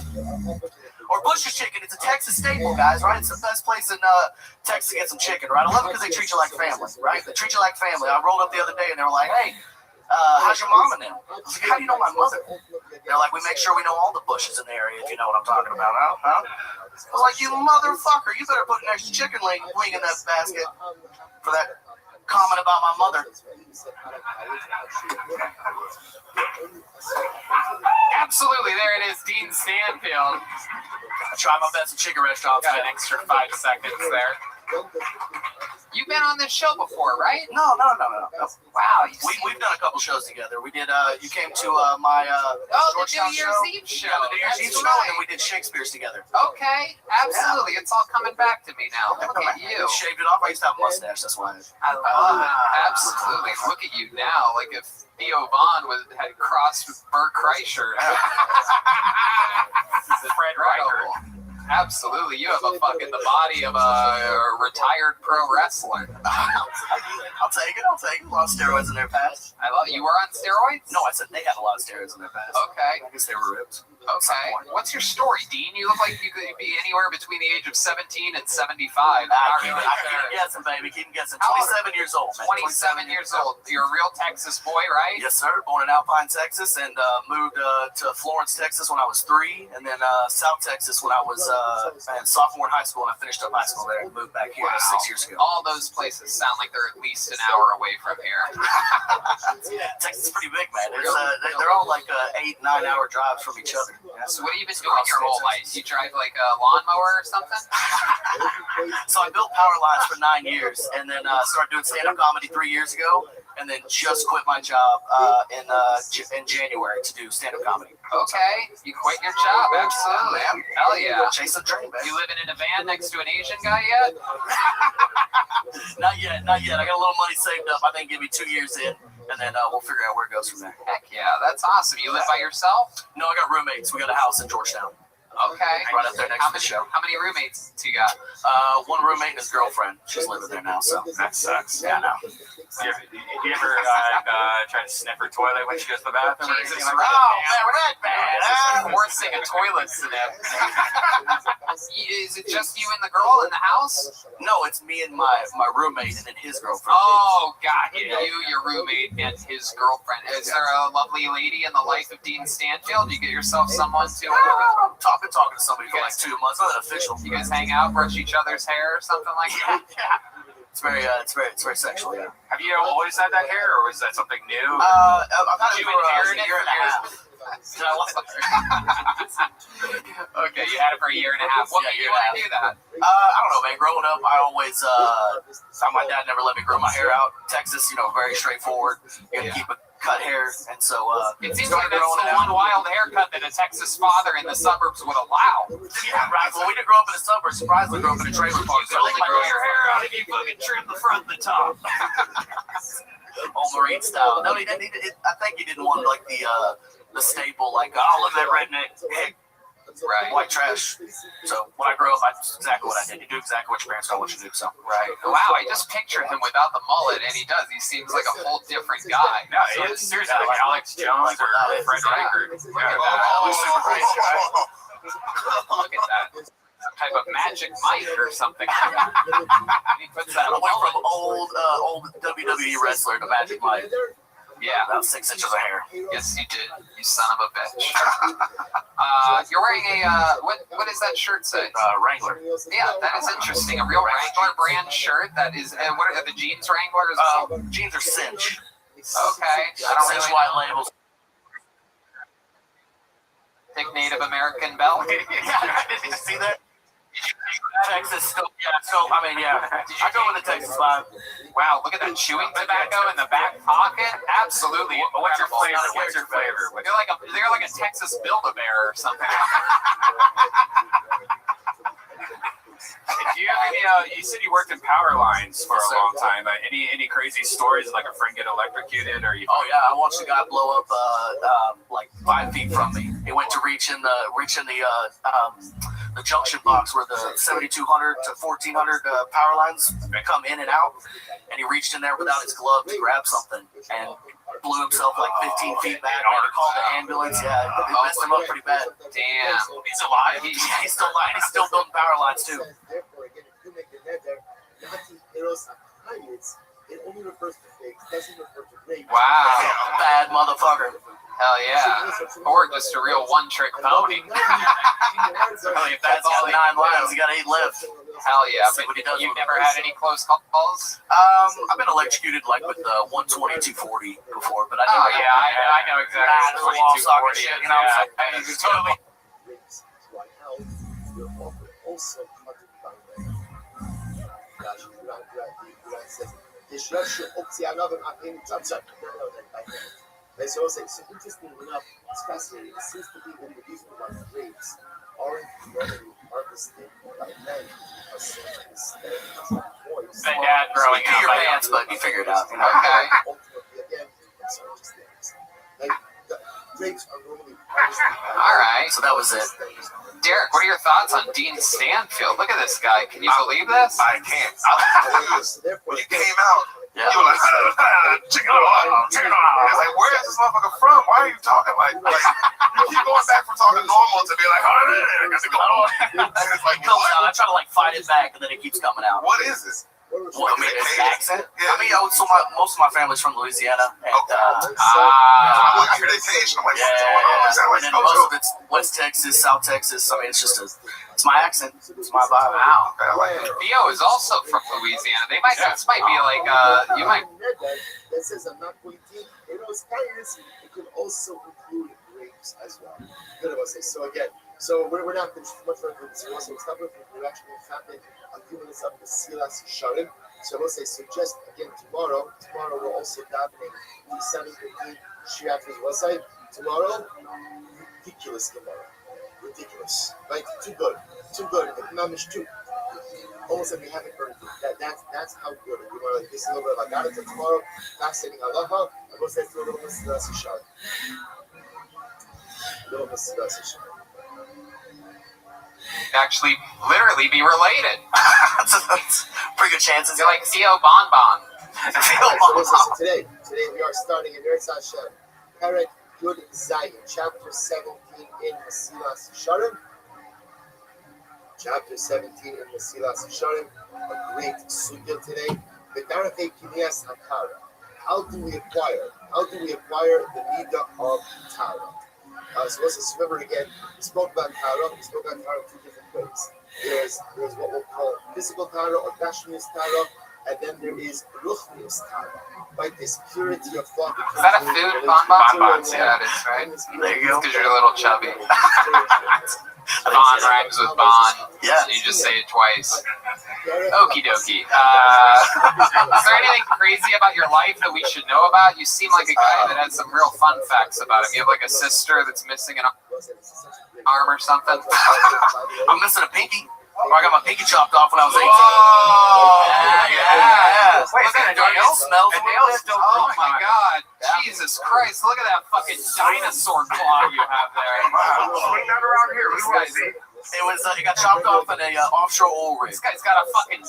Or Bush's Chicken. It's a Texas staple, guys, right? It's the best place in Texas to get some chicken, right? I love it because they treat you like family, right? They treat you like family. I rolled up the other day and they were like, hey, how's your mom and them? I was like, how do you know my mother? They're like, we make sure we know all the Bushes in the area, if you know what I'm talking about, huh? I was like, you motherfucker, you better put an extra chicken wing in that basket for that comment about my mother. Absolutely, there it is, Dean Stanfield. I try my best at chicken restaurants. Got an extra 5 seconds there. You've been on this show before, right? No. Wow. We've done a couple shows together. We did. You came to my the Georgetown New Year's Eve show. Yeah, the New Year's Eve That's show, right. and we did Shakespeare's together. Okay, absolutely. It's all coming back to me now. Look at you. Shaved it off. I used to have a mustache. That's why. I love it. Absolutely. Look at you now. Like if Theo Vaughn had crossed with Bert Kreischer. Fred Riker. Absolutely. You have the body of a retired pro wrestler. I'll take it. A lot of steroids in their past. I love it. You were on steroids? No, I said they had a lot of steroids in their past. Okay. I guess they were ripped. Okay. What's your story, Dean? You look like you could be anywhere between the age of 17 and 75. I keep guessing, baby. Keep guessing. 27 years old, man. 27 years old. You're a real Texas boy, right? Yes, sir. Born in Alpine, Texas, and moved to Florence, Texas when I was 3, and then South Texas when I was a sophomore in high school, and I finished up high school there and moved back here 6 years ago. All those places sound like they're at least an hour away from here. Texas is pretty big, man. They're all like 8-9 hour drives from each other. Yeah. So what have you been doing your whole life? You drive like a lawnmower or something? So I built power lines for 9 years, and then started doing stand-up comedy 3 years ago, and then just quit my job in January to do stand-up comedy. Okay, you quit your job, absolutely. Hell yeah. Chase the dream, man. You living in a van next to an Asian guy yet? Not yet. I got a little money saved up. I think give me 2 years in, and then we'll figure out where it goes from there. Heck yeah, that's awesome. You live by yourself? No, I got roommates. We got a house in Georgetown. Okay. Right up there next to the show. How many roommates do you got? One roommate and his girlfriend. She's living there now, so. That sucks. Yeah, I know. You ever try to sniff her toilet when she goes to the bathroom? Jesus, or anything like man, that? we're that bad. Forcing a toilet sniff. Is it just you and the girl in the house? No, it's me and my roommate and then his girlfriend. Oh, got you. You, your roommate, and his girlfriend. Is there a lovely lady in the life of Dean Stanfield? You get yourself someone to... Talking to somebody for like 2 months. Not official. You guys hang out, brush each other's hair or something like that? Yeah. It's very sexual. Yeah. Have you always had that hair, or was that something new? I've had it for a year and a half. Okay, you had it for a year and a half. What made you want to do that? I don't know, man. Growing up, I always, my dad never let me grow my hair out. Texas, very straightforward. You gotta keep it cut hair, and so it seems like that's the one wild haircut that a Texas father in the suburbs would allow. Yeah, right. Well, we didn't grow up in the suburbs. Surprisingly, grew up in a trailer park. You only grow your hair out if you fucking trim the front and the top. Old Marine style. No, he didn't. I think he didn't want like the staple, like, oh, look at that redneck head. Right. White trash. So when I grew up, that's exactly what I did. You do exactly what your parents told you to do. So right. Wow, I just pictured him without the mullet, and he does. He seems like a whole different guy. No, it's seriously like Alex Jones or Fred Riker. Look at that. Some type of magic mic or something. He puts that I went from old WWE wrestler to Magic Mike. Yeah. About 6 inches of hair. Yes, you did. You son of a bitch. You're wearing a, what does that shirt say? Wrangler. Yeah, that is interesting. A real Wrangler brand shirt. That is, what are the jeans Wranglers? Jeans are cinch. Okay. I don't cinch white labels. Thick Native American belt. Yeah, did you see that? Texas still, I go with the Texas vibe. Wow, look at that chewing tobacco in the back pocket. Absolutely. What's your flavor? What's your flavor? They're like a Texas Build-A-Bear or something. Do you have any? You said you worked in power lines for a long time. Any crazy stories, like a friend get electrocuted, or you? Oh yeah, I watched a guy blow up like 5 feet from me. He went to reach in the junction box where the 7200 to 1400 power lines come in and out, and he reached in there without his glove to grab something and blew himself like 15 feet back. Had to call the ambulance. Yeah, it messed him up pretty bad. Damn, he's alive. He's still alive. He's still building power lines too. Wow, bad motherfucker. Hell yeah. Or just a real one-trick pony. If that's all 9 lines, you got 8 left. Hell yeah. But you've never had any close calls? I've been electrocuted like with 120, 240 before, but I never. Oh yeah, I know exactly. 2240 shit, you know what I'm saying? Totally. So interesting enough, it's fascinating. It seems to be that the reason why grapes aren't normally harvested by men are simply instead boys. My dad growing Pee up. your pants, but you figure it out. You know? Okay. Ultimately, again, it's not just things. Like, the grapes are normally harvested by All right. So that was it. Derek, what are your thoughts on Dean Stanfield? Look at this guy. Can you believe this? I can't. When you came out, Yeah. you were like, chicken oil, chicken oil. I was like, where is this motherfucker from? Why are you talking like you keep going back from talking normal to be like, oh, I got to go on. And it's like, It comes out. I try to like fight it back, and then it keeps coming out. what is this? Well, I mean, it's an accent. Yeah. I mean, most of my family's from Louisiana, and I hear the Cajun. I'm like, what's going on? Is that and like then most of it's West Texas, South Texas. I mean, it's just it's my accent. It's my vibe. Wow. I like it. Theo is also from Louisiana. They might. This might be like. You might. That says I'm not pointing. You know, it's kindness. It could also include grapes as well. Good of us. So again, we're not too much further than this. So it's not looking for actually found a few minutes of the Silas Sharim. So we'll say, suggest again tomorrow. Tomorrow we're also davening the 7:15 Shiat's website. Tomorrow, ridiculous tomorrow. Ridiculous. Right? Too good. Too good. The Mamish too. Almost like we haven't heard it. That's how good. We want to this a little bit about that tomorrow. Fascinating halacha. And we'll say through a little bit of Silas Sharim. Little bit of Silas Sharim. Actually, literally be related. That's pretty good chances. You're like Theo Bonbon. So today we are starting in Eretz Hashem, Perek Yud Zayin, chapter 17 in Mesilas Yesharim. Chapter 17 in Mesilas Yesharim, a great sugya today. B'darafei Kiniyas Hakara. How do we acquire the midah of Tara? So let's remember again, we spoke about Tara. We spoke about Tara in two different ways. There's what we'll call physical Tara or Gashmius Tara, and then there is Ruchnius Tara, right? This purity of thought. Is that a food? Bonbons, yeah, it is, right? There you go. Because you're a little chubby. Bon rhymes with Bon. Yeah. You just say it twice. Okie dokie. Is there anything crazy about your life that we should know about? You seem like a guy that has some real fun facts about him. You have like a sister that's missing an arm or something. I'm missing a pinky. I got my pinky chopped off when I was 18. Oh, Yeah. Wait, is that a nail? Smells a little bit. Oh my God. Jesus Christ. Look at that fucking dinosaur claw you have there. Swing that around here. What do you want to see? It got chopped off in a offshore oil rig. This guy's got a fucking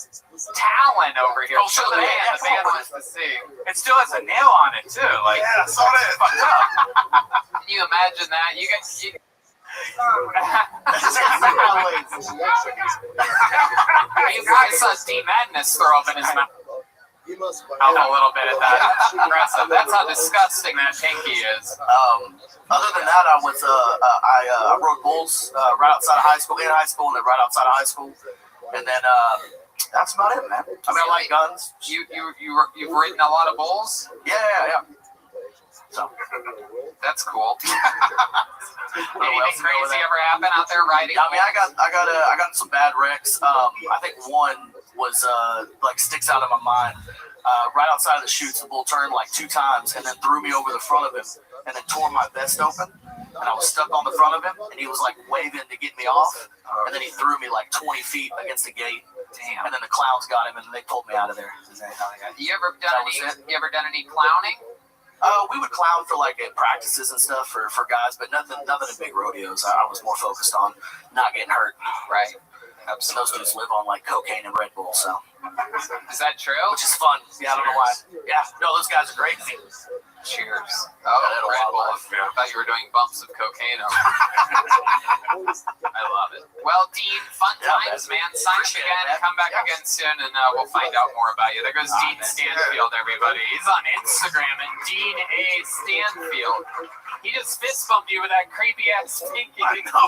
talon over here. Oh, Show the man. The man wants to see. It still has a nail on it too. Like, Yeah, I saw that. Can you imagine that? You guys. You guys saw D Madness throw up in his mouth. I'm a little bit of that. Aggressive. That's how disgusting that pinky is. Other than that, I rode bulls right outside of high school, in high school, and then right outside of high school, and then that's about it, man. I mean, I like guns. You've ridden a lot of bulls. Yeah. So that's cool. Anything crazy ever happen out there riding? I mean, I got in some bad wrecks. I think one was like sticks out of my mind. Right outside of the chutes, the bull turned like 2 times and then threw me over the front of him and then tore my vest open. And I was stuck on the front of him, and he was like waving to get me off. And then he threw me like 20 feet against the gate. Damn. And then the clowns got him, and they pulled me out of there. You ever done any clowning? We would clown for like at practices and stuff for guys, but nothing in big rodeos. I was more focused on not getting hurt. Right. Absolutely. Those dudes live on like cocaine and Red Bull, so. Is that true? Which is fun. Yeah, I don't know why. Yeah, no, those guys are great. Cheers. Oh, Red Bull. I thought you were doing bumps of cocaine. I love it. Well, Dean, fun times, man. Sign up again. Come back again soon, and we'll find out more about you. There goes Dean Stanfield, everybody. He's on Instagram at Dean A. Stanfield. He just fist bumped you with that creepy ass pinky. I know.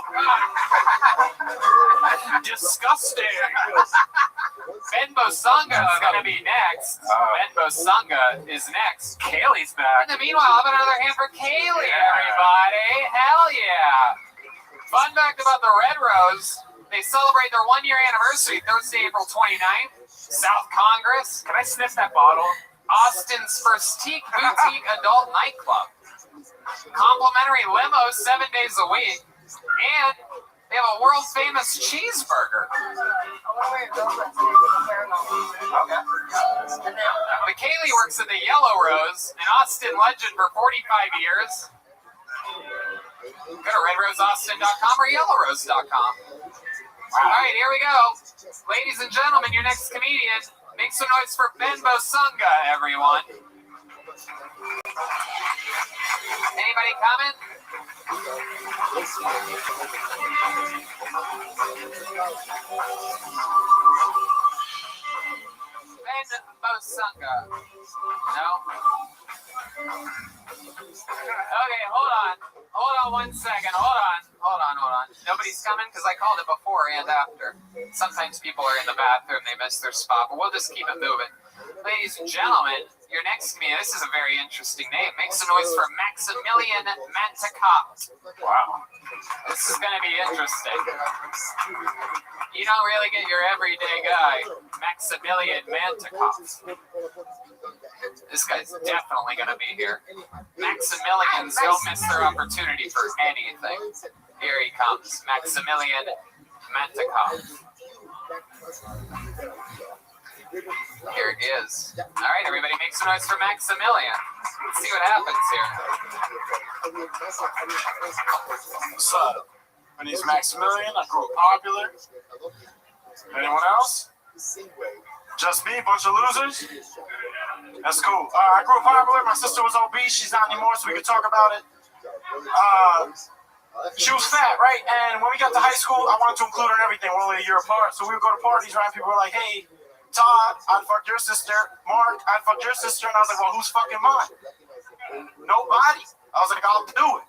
Disgusting. Ben Bosanga is going to be next. Ben Bosanga is next. Kaylee's back. In the meanwhile, how about another hand for Kaylee, everybody? Hell yeah. Fun fact about the Red Rose, They celebrate their 1-year anniversary Thursday, April 29th. South Congress. Can I sniff that bottle? Austin's first boutique adult nightclub. Complimentary limos 7 days a week. And they have a world famous cheeseburger. McKaylee works at the Yellow Rose, an Austin legend for 45 years. Go to redroseaustin.com or yellowrose.com. All right, here we go. Ladies and gentlemen, your next comedian. Make some noise for Ben Bosunga, everyone. Anybody coming? Ben Bosunga. No? Okay, hold on. Hold on 1 second. Hold on. Nobody's coming because I called it before and after. Sometimes people are in the bathroom, they miss their spot, but we'll just keep it moving. Ladies and gentlemen, your next comedian, this is a very interesting name. Make some noise for Maximilian Mantecat. Wow. This is going to be interesting. You don't really get your everyday guy, Maximilian Mantecat. This guy's definitely going to be here. Maximilians don't miss their opportunity for anything. Here he comes, Maximilian Mantecat. Here he is. All right, everybody, make some noise for Maximilian. Let's see what happens here. What's up? My name's Maximilian. I grew up popular. Anyone else? Just me, bunch of losers? That's cool. I grew up popular. My sister was obese. She's not anymore, so we could talk about it. She was fat, right? And when we got to high school, I wanted to include her in everything. We're only a year apart, so we would go to parties, right? People were like, hey, Todd, I'd fuck your sister. Mark, I'd fuck your sister. And I was like, well, who's fucking mine? Nobody. I was like, I'll do it.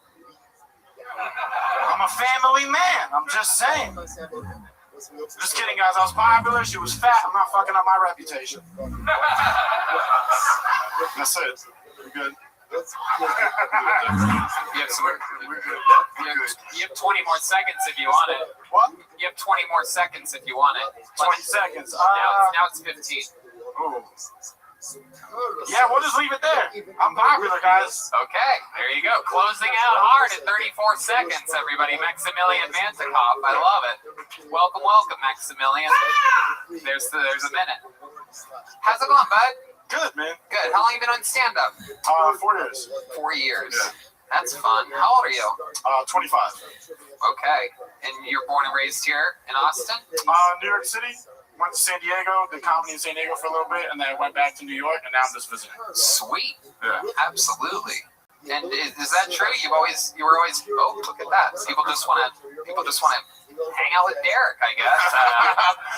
I'm a family man. I'm just saying. Just kidding, guys. I was popular. She was fat. I'm not fucking up my reputation. That's it. We're good. You have 20 more seconds if you want it. What? You have 20 more seconds if you want it. 20 seconds. Now it's 15. Ooh. Yeah, we'll just leave it there. I'm popular, guys. Okay, there you go. Closing out hard at 34 seconds, everybody. Maximilian Mantecat. I love it. Welcome, Maximilian. There's a minute. How's it going, bud? Good, man. Good. How long have you been on stand-up? 4 years. 4 years. Yeah. That's fun. How old are you? 25. Okay. And you're born and raised here in Austin? New York City. Went to San Diego, did comedy in San Diego for a little bit, and then I went back to New York, and now I'm just visiting. Sweet. Yeah. Absolutely. And is that true? You were always oh, look at that. People just want to hang out with Derek, I guess.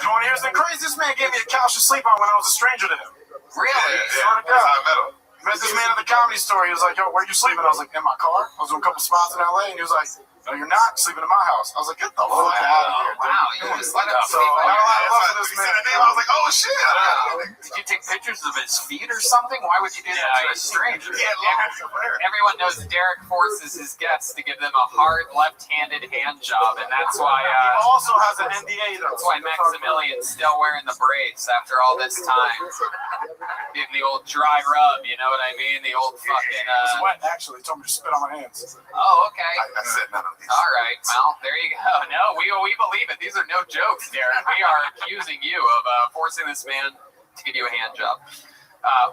You want to hear something crazy? This man gave me a couch to sleep on when I was a stranger to him. Really? Yeah, that's how I met him. Met this man at the Comedy Store. He was like, yo, where are you sleeping? I was like, in my car. I was doing a couple spots in LA, and he was like, no, you're not sleeping in my house. I was like, get the fuck out of here. Wow, you just let him So sleep I on got a lot of your love for this man. I was like, oh shit. Did you take pictures of his feet or something? Why would you do that to a stranger? Everyone knows Derek forces his guests to give them a hard left-handed hand job, and that's why he also has an NDA. That's why Maximilian's still wearing the brace after all this time. Giving the old dry rub, you know what I mean? The old fucking. It's wet, actually. He told me to spit on my hands. Oh, okay. I said none of these. All right. Well, there you go. No, we believe it. These are no jokes, Derek. We are accusing you of forcing this man to give you a hand job.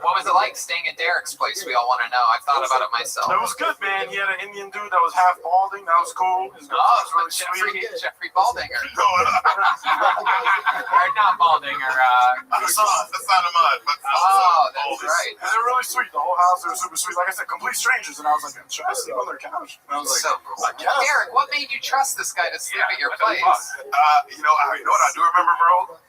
What was it like staying at Derek's place? We all want to know. I thought about it myself. It was good, man. He had an Indian dude that was half balding. That was cool. His girlfriend was really sweet. Jeffrey Baldinger. Or not Baldinger. That's not a mud, but that's right. And they were really sweet. The whole house, they were super sweet. Like I said, complete strangers. And I was like, should I sleep on their couch? And I was like, so cool. Derek, what made you trust this guy to sleep at your place? You know what I do remember, bro?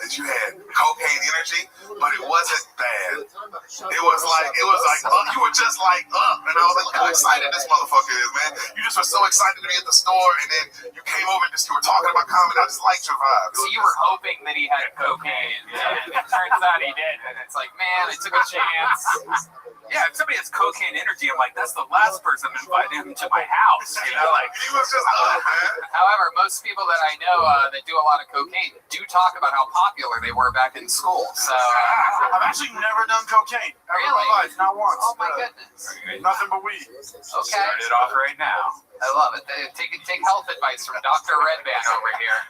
Is you had cocaine energy, but it wasn't bad. It was like you were just like up, and I was like, look how excited this motherfucker is, man. You just were so excited to be at the store, and then you came over and you were talking about comedy. I just liked your vibe. So you were hoping that he had cocaine, and it turns out he did. And it's like, man, I took a chance. Yeah, if somebody has cocaine energy, I'm like, that's the last person I'm inviting to my house. You know, like He was just man. However, most people that I know that do a lot of cocaine do talk about how popular they were back in school. So I've actually never done cocaine ever in my life, not once. Oh my goodness. Nothing but weed. Okay. Start it off right now. I love it. Take health advice from Dr. Redband over here.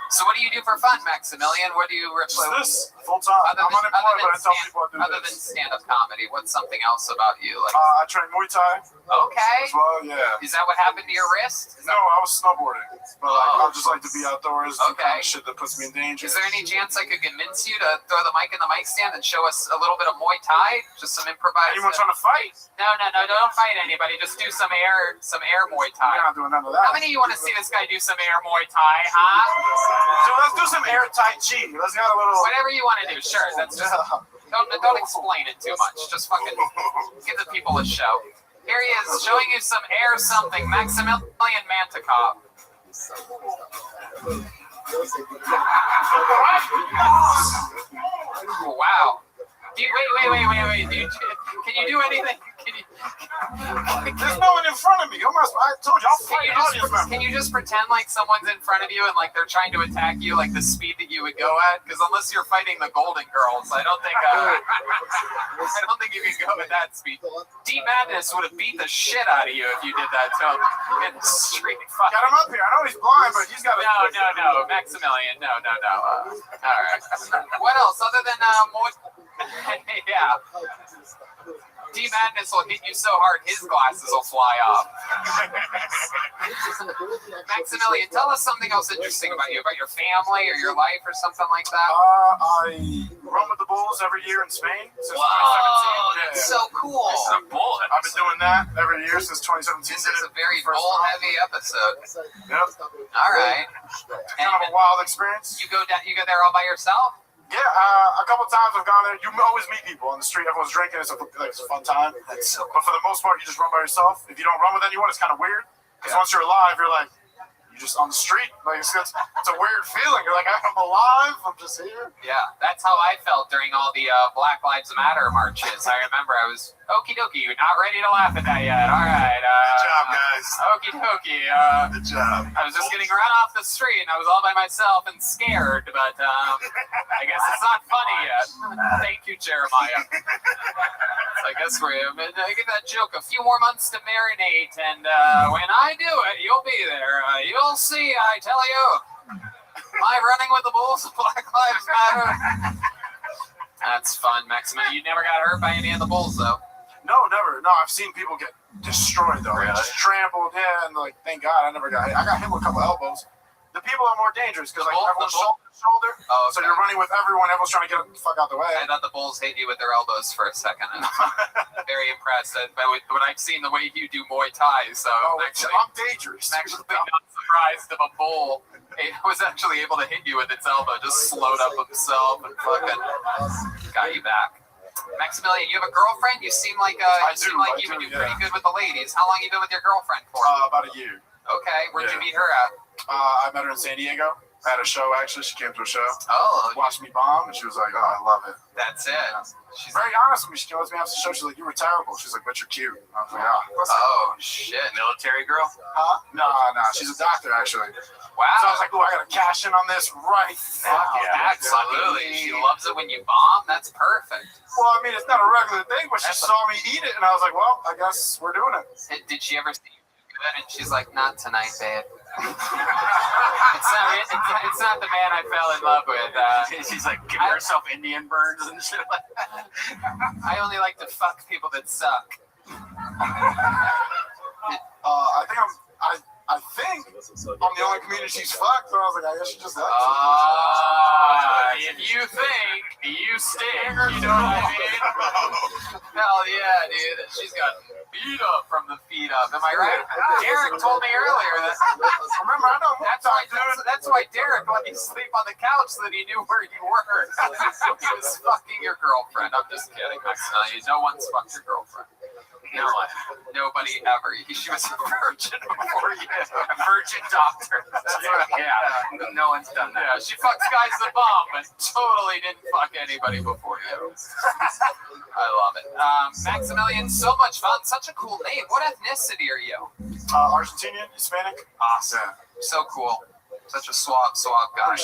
So what do you do for fun, Maximilian? What do you This full time. I'm unemployed, but I tell people I do other than stand-up comedy, what's something else about you? Like, I train Muay Thai. Okay. As well, yeah. Is that what happened to your wrist? No, I was snowboarding. But I just like to be outdoors. Okay. Kind of shit that puts me in danger. Is there any chance I could convince you to throw the mic in the mic stand and show us a little bit of Muay Thai? Just some improvised. Anyone trying to fight? No, don't fight anybody. Just do some air Muay Thai. We're not doing none of that. How many of you want to see this guy do some air Muay Thai, huh? So let's do some air Tai Chi. Let's get a little. Whatever you want to do, sure. That's just don't explain it too much. Just fucking give the people a show. Here he is showing you some air something. Maximilian Mantikov. Wow. Wait. Can you do anything? There's no one in front of me. I told you, I'll fight an audience member. Can you just pretend like someone's in front of you and like they're trying to attack you like the speed that you would go at? Because unless you're fighting the Golden Girls, I don't think you can go at that speed. Deep Madness would have beat the shit out of you if you did that to him in the street fight. Got him up here. I know he's blind, but he's got a... No, Maximilian, no. All right. What else other than more? Yeah. Deep Madness will hit you so hard his glasses will fly off. Maximilian, tell us something else interesting about your family or your life or something like that. I run with the Bulls every year in Spain since 2017. That's so cool. This is a bull. I've been doing that every year since 2017. This is a very bull-heavy episode. Yep. All right. Kind of a wild experience. You go there all by yourself? Yeah, a couple times I've gone there. You always meet people on the street. Everyone's drinking. It's a fun time. But for the most part, you just run by yourself. If you don't run with anyone, it's kind of weird. Because once you're alive, you're like, you're just on the street. Like it's a weird feeling. You're like, I'm alive. I'm just here. Yeah, that's how I felt during all the Black Lives Matter marches. I remember I was, okie dokie, you're not ready to laugh at that yet. All right. Good job, guys. Okie dokie. Good job. I was just getting run off the street and I was all by myself and scared, but I guess it's not funny yet. Thank you, Jeremiah. So I guess I give that joke a few more months to marinate, and when I do it, you'll be there. You'll see, I tell you. My running with the Bulls, Black Lives Matter. That's fun, Maximilian. You never got hurt by any of the Bulls, though. No, never. No, I've seen people get destroyed, though. Really? Just trampled, yeah, and like, thank God I never got hit. I got hit with a couple elbows. The people are more dangerous because like everyone's shoulder to shoulder. Oh, okay. So you're running with everyone. Everyone's trying to get the fuck out the way. I thought the Bulls hate you with their elbows for a second. I'm very impressed but I've seen the way you do Muay Thai. So I'm dangerous. I'm actually not surprised if a bull was actually able to hit you with its elbow, just slowed up himself and fucking got you back. Maximilian, you have a girlfriend? You seem like you would do pretty good with the ladies. How long have you been with your girlfriend for? About a year. Okay, where'd you meet her at? I met her in San Diego. I had a show, actually. She came to a show. Oh. Watched me bomb, and she was like, I love it. That's it. She's very honest with me. She lets me after the show. She's like, you were terrible. She's like, but you're cute. I was like, oh, shit. Military girl? Huh? No. She's a doctor, actually. Wow. So I was like, I got to cash in on this right now. Yeah, absolutely. She loves it when you bomb. That's perfect. Well, I mean, it's not a regular thing, but she saw me eat it, and I was like, well, I guess we're doing it. Did she ever see you do it? And she's like, not tonight, babe. It's not the man I fell in love with. She's like giving herself Indian burns and shit like that. I only like to fuck people that suck. I think I'm the only comedian she's fucked, so I was like, I guess she just likes it. If you think, you stink, you know what I mean? Hell yeah, dude. She's got beat up from the feet up. Am I right? Derek told me earlier that. Remember, I know. That's why Derek let you sleep on the couch so that he knew where you were. He was fucking your girlfriend. I'm just kidding. No one's fucked your girlfriend. No one. Nobody ever. She was a virgin before you. A virgin doctor. That's right. Yeah. No one's done that. Yeah, she fucks guys the bomb, but totally didn't fuck anybody before you. I love it. Maximilian, so much fun. Such a cool name. What ethnicity are you? Argentinian, Hispanic. Awesome. So cool. Such a suave guy.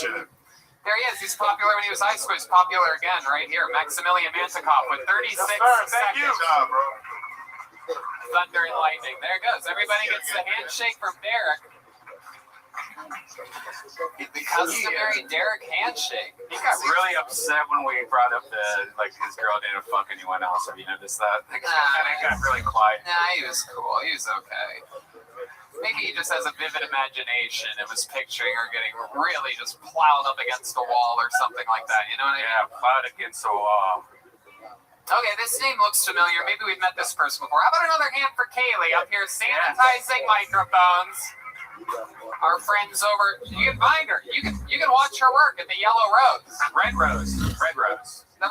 There he is. He's popular when he was high school. He's popular again right here. Maximilian Mantikov with 36 seconds. Thank you. Good job, bro. Thunder and lightning. There it goes. Everybody gets the handshake from Derek. The customary Derek handshake. He got really upset when we brought up the his girl didn't fuck anyone else. Have you noticed that? It got really quiet. Nah, he was cool. He was okay. Maybe he just has a vivid imagination and was picturing her getting really just plowed up against a wall or something like that. You know what I mean? Yeah, plowed against a wall. Okay, this name looks familiar. Maybe we've met this person before. How about another hand for Kaylee up here sanitizing microphones? Our friends over. You can find her. You can watch her work at the Yellow Rose. Red Rose. The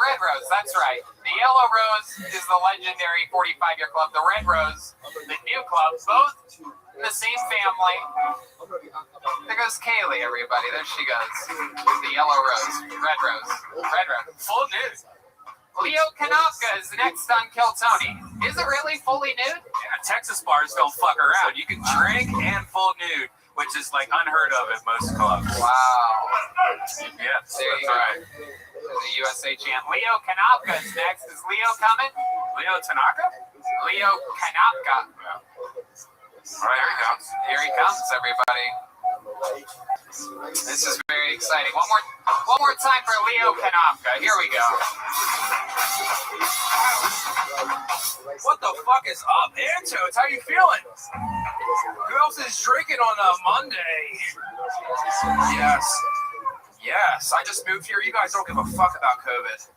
Red Rose, that's right. The Yellow Rose is the legendary 45-year club. The Red Rose, the new club, both in the same family. There goes Kaylee, everybody. There she goes. The Yellow Rose. Red Rose. Full nude. Leo Kanopka is next on Kill Tony. Is it really fully nude? Yeah, Texas bars don't fuck around. You can drink and full nude, which is unheard of at most clubs. Wow. Yes, there you that's go. right. The USA champ. Leo Kanopka is next. Is Leo coming? Leo Tanaka? Leo Kanopka. Yeah. All right, here he comes. Here he comes, everybody. This is very exciting. One more time for Leo Kanopka. Here we go. What the fuck is up, Antones? How you feeling? Who else is drinking on a Monday? Yes. I just moved here. You guys don't give a fuck about COVID.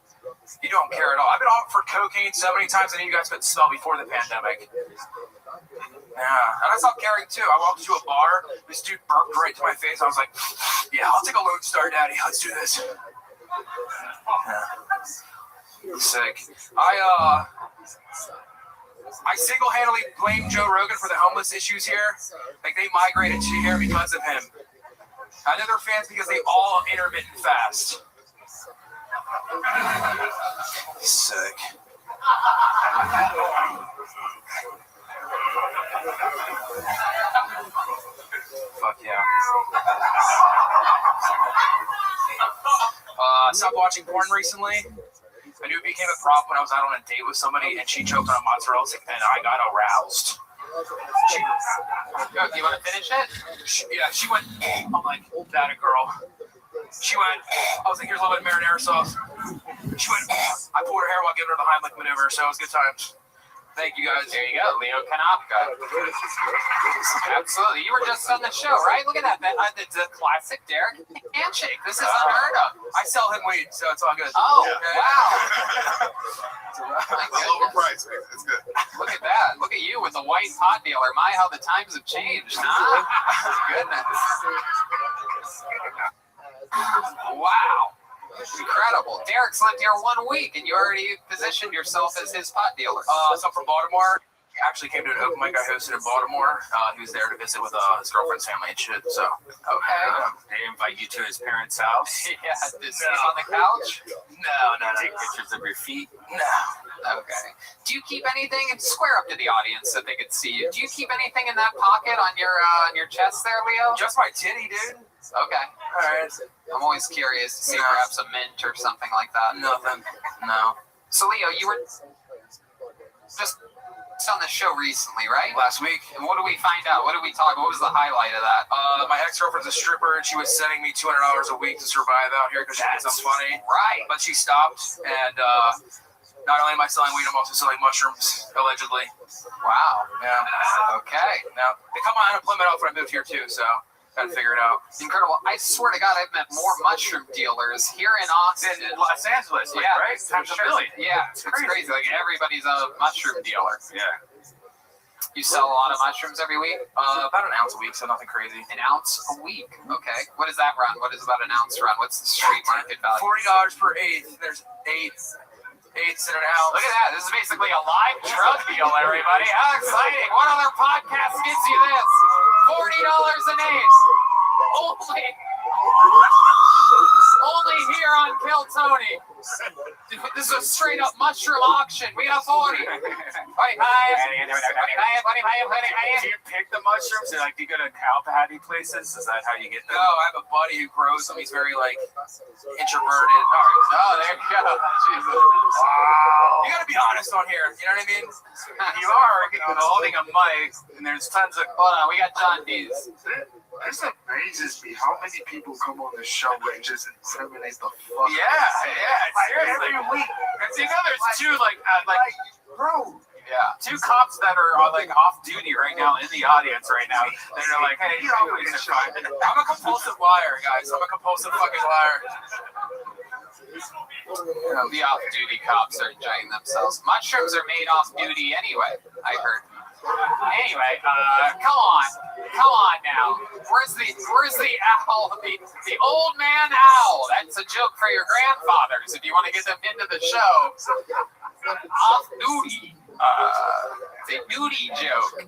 You don't care at all. I've been off for cocaine so many times. I knew you guys couldn't smell before the pandemic. Yeah, and I stopped caring too. I walked to a bar. This dude burped right to my face. I was like, "Yeah, I'll take a Lone Star, Daddy. Let's do this." Yeah. Sick. I single-handedly blame Joe Rogan for the homeless issues here. They migrated to here because of him. I know they're fans because they all intermittent fast. Sick. Fuck yeah. Stopped watching porn recently. I knew it became a problem when I was out on a date with somebody and she choked on a mozzarella stick and I got aroused. Do you want to finish it? She went, I'm like, that a girl. She went, I was like, here's a little bit of marinara sauce. She went, I pulled her hair while giving her the Heimlich maneuver, so it was good times. Thank you guys. There you go, Leo Kanopka. Absolutely. You were just on the show, right? Look at that. The classic Derek handshake. This is unheard of. I sell him weed, so it's all good. Oh, okay. Wow. Lower price. It's good. Look at that. Look at you with the white pot dealer. My, how the times have changed, huh? Goodness. Wow. Incredible. Derek's lived here 1 week, and you already positioned yourself as his pot dealer. So I'm from Baltimore. He actually came to an open mic I hosted in Baltimore. He was there to visit with his girlfriend's family and shit. So okay. They invite you to his parents' house. Yeah. To sit on the couch? No. Take pictures of your feet. No. Okay. Do you keep anything, and square up to the audience so they could see you? Do you keep anything in that pocket on your chest there, Leo? Just my titty, dude. Okay. All right. I'm always curious to see perhaps a mint or something like that. Nothing. No. So, Leo, you were just on the show recently, right? Last week. And what did we find out? What did we talk? What was the highlight of that? My ex-girlfriend's a stripper, and she was sending me $200 a week to survive out here because she thinks I'm funny. Right. But she stopped, and not only am I selling weed, I'm also selling mushrooms, allegedly. Wow. Yeah. Okay. Now, they cut my unemployment off when I moved here, too, so gotta figure it out. Incredible. I swear to God, I've met more mushroom dealers here in Austin. In Los Angeles, yeah, right? Times a million. Yeah, it's crazy. Like, everybody's a mushroom dealer. Yeah. You sell a lot of mushrooms every week? About an ounce a week, so nothing crazy. An ounce a week? Okay. What does that run? What is about an ounce run? What's the street market value? $40 per eighth. There's 8's in and out. Look at that. This is basically a live drug deal, everybody. How exciting. What other podcast gives you this? $40 an eighth. Only here on Kill Tony. This is a straight up mushroom auction. We got 40. Do you pick the mushrooms? Or, like, do you go to cow patty places? Is that how you get them? No, I have a buddy who grows them. He's very, like, introverted. Oh, there you go. Jesus. Wow. You gotta be honest on here. You know what I mean? You are holding a mic, and there's tons of. Hold on, we got John D's. This amazes me how many people come on the show and just intimidate the fuck. Seriously. Every week. Because you know there's two, bro. Yeah. Two cops that are like off duty right now in the audience right now. They're like, hey, you know, I'm a compulsive liar, guys. I'm a compulsive fucking liar. The off-duty cops are enjoying themselves. Mushrooms are made off-duty anyway, I heard. Anyway, come on now. Where's the owl? The old man owl. That's a joke for your grandfathers if you want to get them into the show. Off duty. It's a duty joke.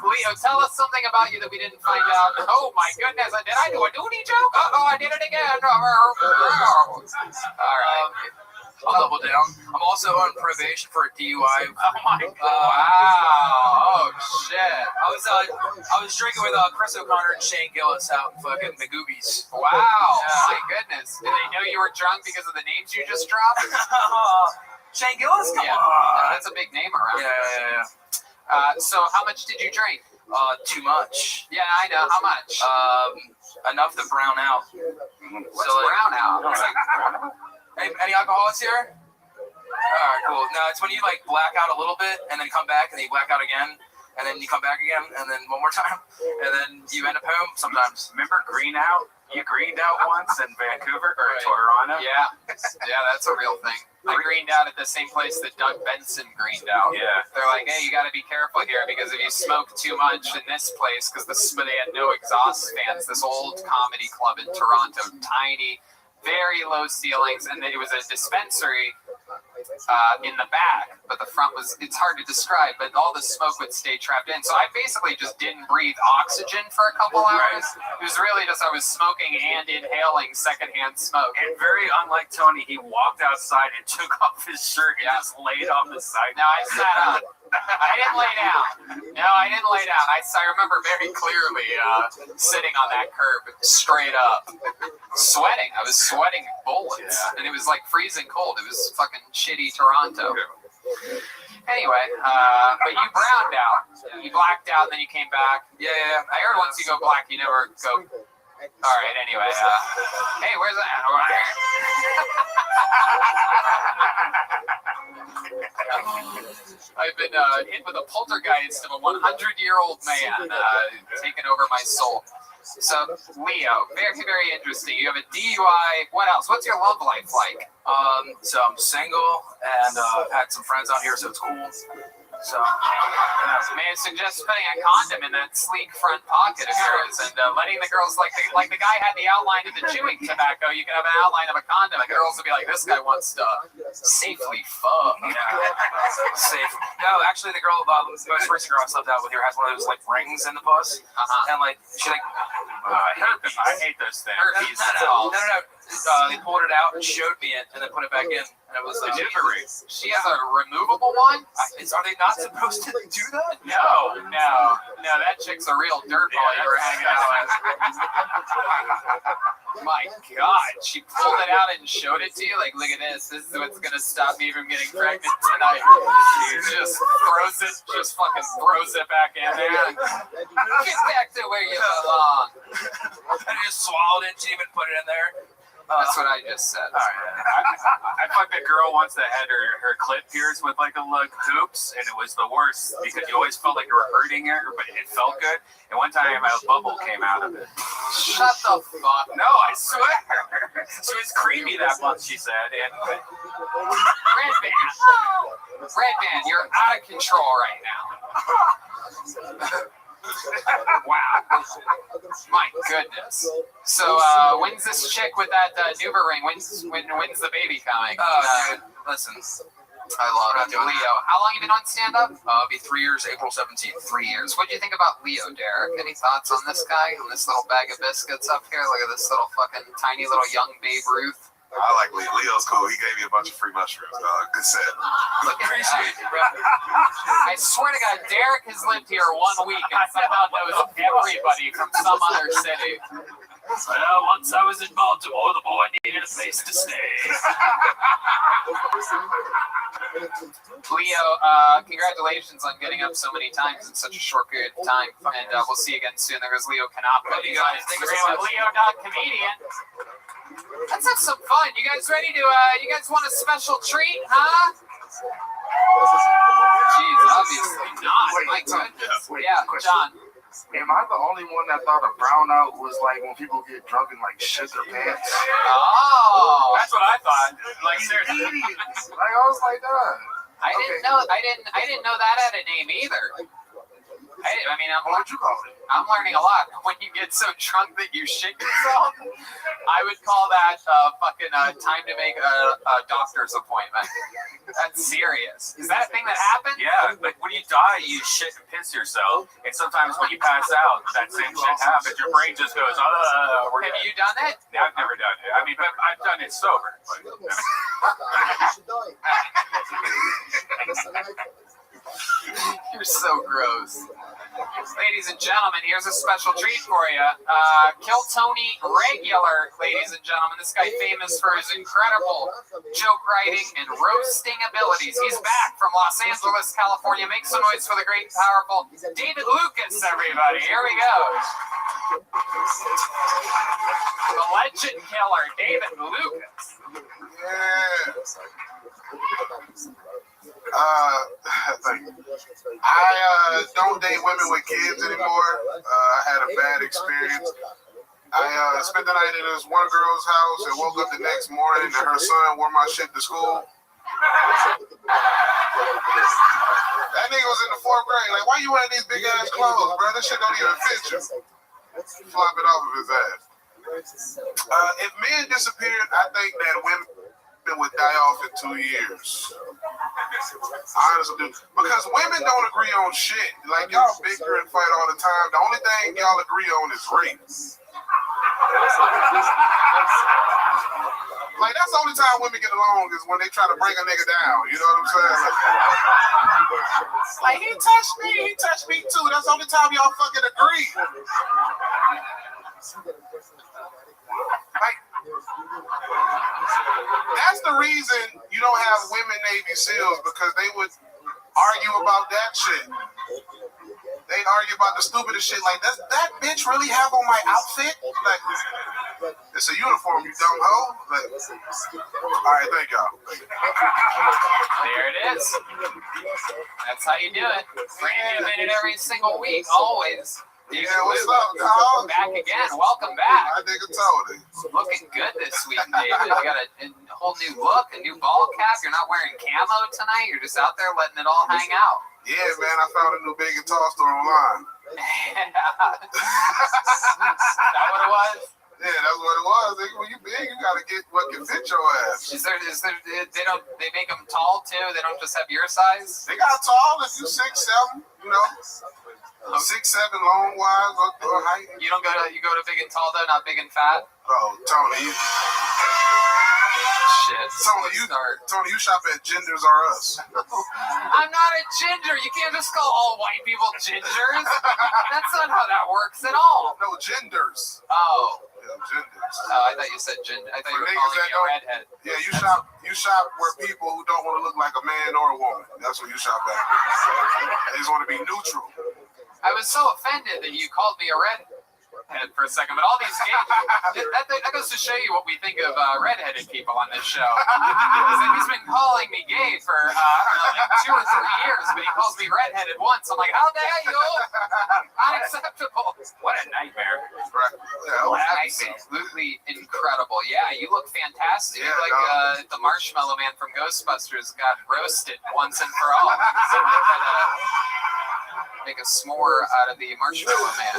Leo, tell us something about you that we didn't find out. Oh my goodness, did I do a duty joke? Uh-oh, I did it again. All right. I'll double down. I'm also on probation for a DUI. Oh my god! Wow! Oh shit! I was drinking with Chris O'Connor and Shane Gillis out in fucking the Goobies. Wow! My goodness! Did they know you were drunk because of the names you just dropped? Shane Gillis, come on! That's a big name around. Yeah. So how much did you drink? Too much. Yeah, I know. How much? Enough to brown out. What's brown out? Any alcoholics here? Alright, cool. No, it's when you like black out a little bit and then come back and then you black out again and then you come back again and then one more time and then you end up home sometimes. Remember green out? You greened out once in Vancouver or Toronto? Yeah, that's a real thing. I greened out at the same place that Doug Benson greened out. Yeah. They're like, hey, you got to be careful here because if you smoke too much in this place, because they had no exhaust fans, this old comedy club in Toronto, tiny, very low ceilings, and it was a dispensary in the back, but the front it's hard to describe, but all the smoke would stay trapped in. So I basically just didn't breathe oxygen for a couple hours. It was really just I was smoking and inhaling secondhand smoke. And very unlike Tony, he walked outside and took off his shirt and just laid on the side. No, I sat up. I didn't lay down. No, I didn't lay down. I remember very clearly sitting on that curb straight up, sweating. I was sweating bullets, and it was like freezing cold. It was fucking shitty Toronto. Anyway, but you browned out. You blacked out, and then you came back. Yeah. I heard once you go black, you never go. All right, anyway. Hey, where's that? I've been hit with a poltergeist of a 100-year-old man taking over my soul. So, Leo, very, very interesting. You have a DUI. What else? What's your love life like? So I'm single, and I've had some friends out here, so it's cool. So, may I suggest putting a condom in that sleek front pocket of yours and letting the girls, like the guy had the outline of the chewing tobacco, you can have an outline of a condom, and the girls will be like, this guy wants to safely fuck. Safe. No, actually, the girl, the most recent girl I slept out with here has one of those, like, rings in the puss. And, like, she, like, herpes. I hate those things. Herpes. No. They pulled it out and showed me it, and then put it back in. And it was she has a removable one? Are they not supposed to do that? No, that chick's a real dirtball you were hanging out with. My God, she pulled it out and showed it to you? Like, look at this. This is what's going to stop me from getting pregnant tonight. She just fucking throws it back in there. Get back to where you belong. And just swallowed it. She even put it in there. That's what I just said. All right. I fucked a girl once that had her clit pierced with like hoops, and it was the worst because you always felt like you were hurting her, but it felt good. And one time a bubble came out of it. Shut the fuck. No, I swear. She was creamy that month, she said. And Redman, you're out of control right now. Wow. My goodness. So, when's this chick with that Nuva ring? When's the baby coming? Listen, I love it. Leo, how long you been on stand-up? It'll be 3 years, April 17th. 3 years. What do you think about Leo, Derek? Any thoughts on this guy? On this little bag of biscuits up here? Look at this little fucking tiny little young Babe Ruth. I like Leo. Leo's cool. He gave me a bunch of free mushrooms, dog. Good set. Appreciate it, bro. I swear to God, Derek has lived here 1 week and somehow knows everybody from some other city. Well, once I was in Baltimore, the boy needed a place to stay. Leo, congratulations on getting up so many times in such a short period of time. And we'll see you again soon. There was Leo Canapa. You guys, Leo.comedian. Let's have some fun. You guys ready to, you guys want a special treat, huh? Jeez, obviously not. My goodness. Yeah, John. Am I the only one that thought a brownout was like when people get drunk and like shit their pants? Oh, that's what I thought. Like seriously, like I was like that. I didn't know that had a name either. I mean, what'd you call it? I'm learning a lot. When you get so drunk that you shit yourself, I would call that time to make a doctor's appointment. That's serious. Is that a thing that happens? yeah. Like when you die, you shit and piss yourself, and sometimes when you pass out, that same shit happens. Your brain just goes, Have you done it? I've never done it. I mean, but I've done it sober. You're so gross. Ladies and gentlemen, here's a special treat for you. Kill Tony regular, ladies and gentlemen. This guy famous for his incredible joke writing and roasting abilities. He's back from Los Angeles, California. Make some noise for the great and powerful David Lucas, everybody. Here we go. The legend killer, David Lucas. I don't date women with kids anymore. I had a bad experience. I spent the night in this one girl's house and woke up the next morning and her son wore my shit to school. That nigga was in the 4th grade. Like, why you wearing these big ass clothes, bro? This shit don't even fit you. Flop it off of his ass. If men disappeared, I think that women would die off in 2 years. Honestly, dude. Because women don't agree on shit. Like, y'all bicker and fight all the time. The only thing y'all agree on is rape. Like, that's the only time women get along is when they try to bring a nigga down. You know what I'm saying? Like, he touched me too. That's the only time y'all fucking agree. Like, that's the reason you don't have women Navy SEALs, because they would argue about that shit. They'd argue about the stupidest shit. Like, does that bitch really have on my outfit? Like, it's a uniform, you dumb hoe. Like, all right, thank y'all. There it is. That's how you do it. Brand new minute every single week, always. Yeah, what's up, dog? Back again. Welcome back. I nigga told it. Looking good this week, David. You got a whole new look, a new ball cap. You're not wearing camo tonight. You're just out there letting it all hang out. Yeah, man. I found a new big guitar store online. Is that what it was? Yeah, that's what it was. When you big, you gotta get what can fit your ass. Is there? They make them tall too. They don't just have your size. They got tall if you 6'7", you know. 6'7", long, wide, or height. You go to big and tall though, not big and fat. Oh, Tony. Shit. Tony, you shop at Genders R Us. I'm not a ginger. You can't just call all white people gingers. That's not how that works at all. No, genders. Oh. Yeah, genders. Oh, I thought you said gender. I thought you were calling me a redhead. Yeah, you shop where people who don't want to look like a man or a woman. That's where you shop at. They just want to be neutral. I was so offended that you called me a redhead for a second, but all these gays, that goes to show you what we think of redheaded people on this show. He's been calling me gay for, I don't know, like 2 or 3 years, but he calls me redheaded once. I'm like, how dare you? Unacceptable. What a nightmare. Absolutely incredible. Yeah, you look fantastic. You look like the Marshmallow Man from Ghostbusters got roasted once and for all. make a s'more out of the Marshmallow Man.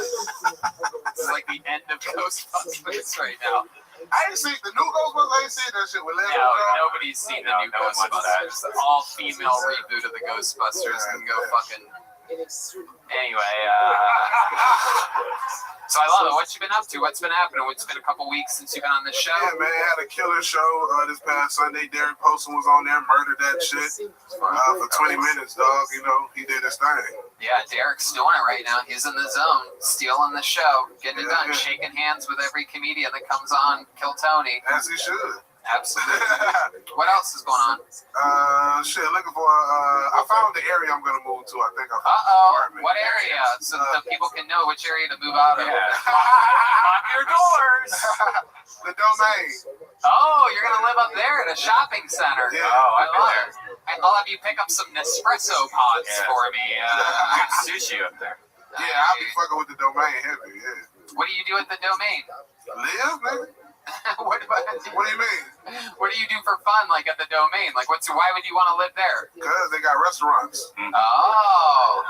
It's like the end of Ghostbusters right now. I ain't seen the new Ghostbusters. I ain't seen that shit with Leslie. No, nobody's seen the new Ghostbusters. The all-female reboot of the Ghostbusters can go fucking. Anyway, so I love it. What you been up to? What's been happening? It's been a couple weeks since you've been on the show. Yeah, man, had a killer show this past Sunday. Derek Poston was on there, murdered that shit for 20 minutes, dog. You know, he did his thing. Yeah, Derek's doing it right now. He's in the zone, stealing the show, getting it done, shaking hands with every comedian that comes on Kill Tony. As he should. Absolutely. What else is going on? Shit, looking for, I found the area I'm going to move to. I think I found Uh-oh. What area? So the people can know which area to move out of. Lock your doors. The domain. Oh, you're going to live up there at a shopping center. Yeah. Oh, I love it. I'll have you pick up some Nespresso pods for me. Good sushi up there. Yeah, I'll be fucking with the domain heavy, yeah. What do you do at the domain? Live, nigga? What do you mean? What do you do for fun, like at the domain? Like, why would you want to live there? Because they got restaurants. Oh,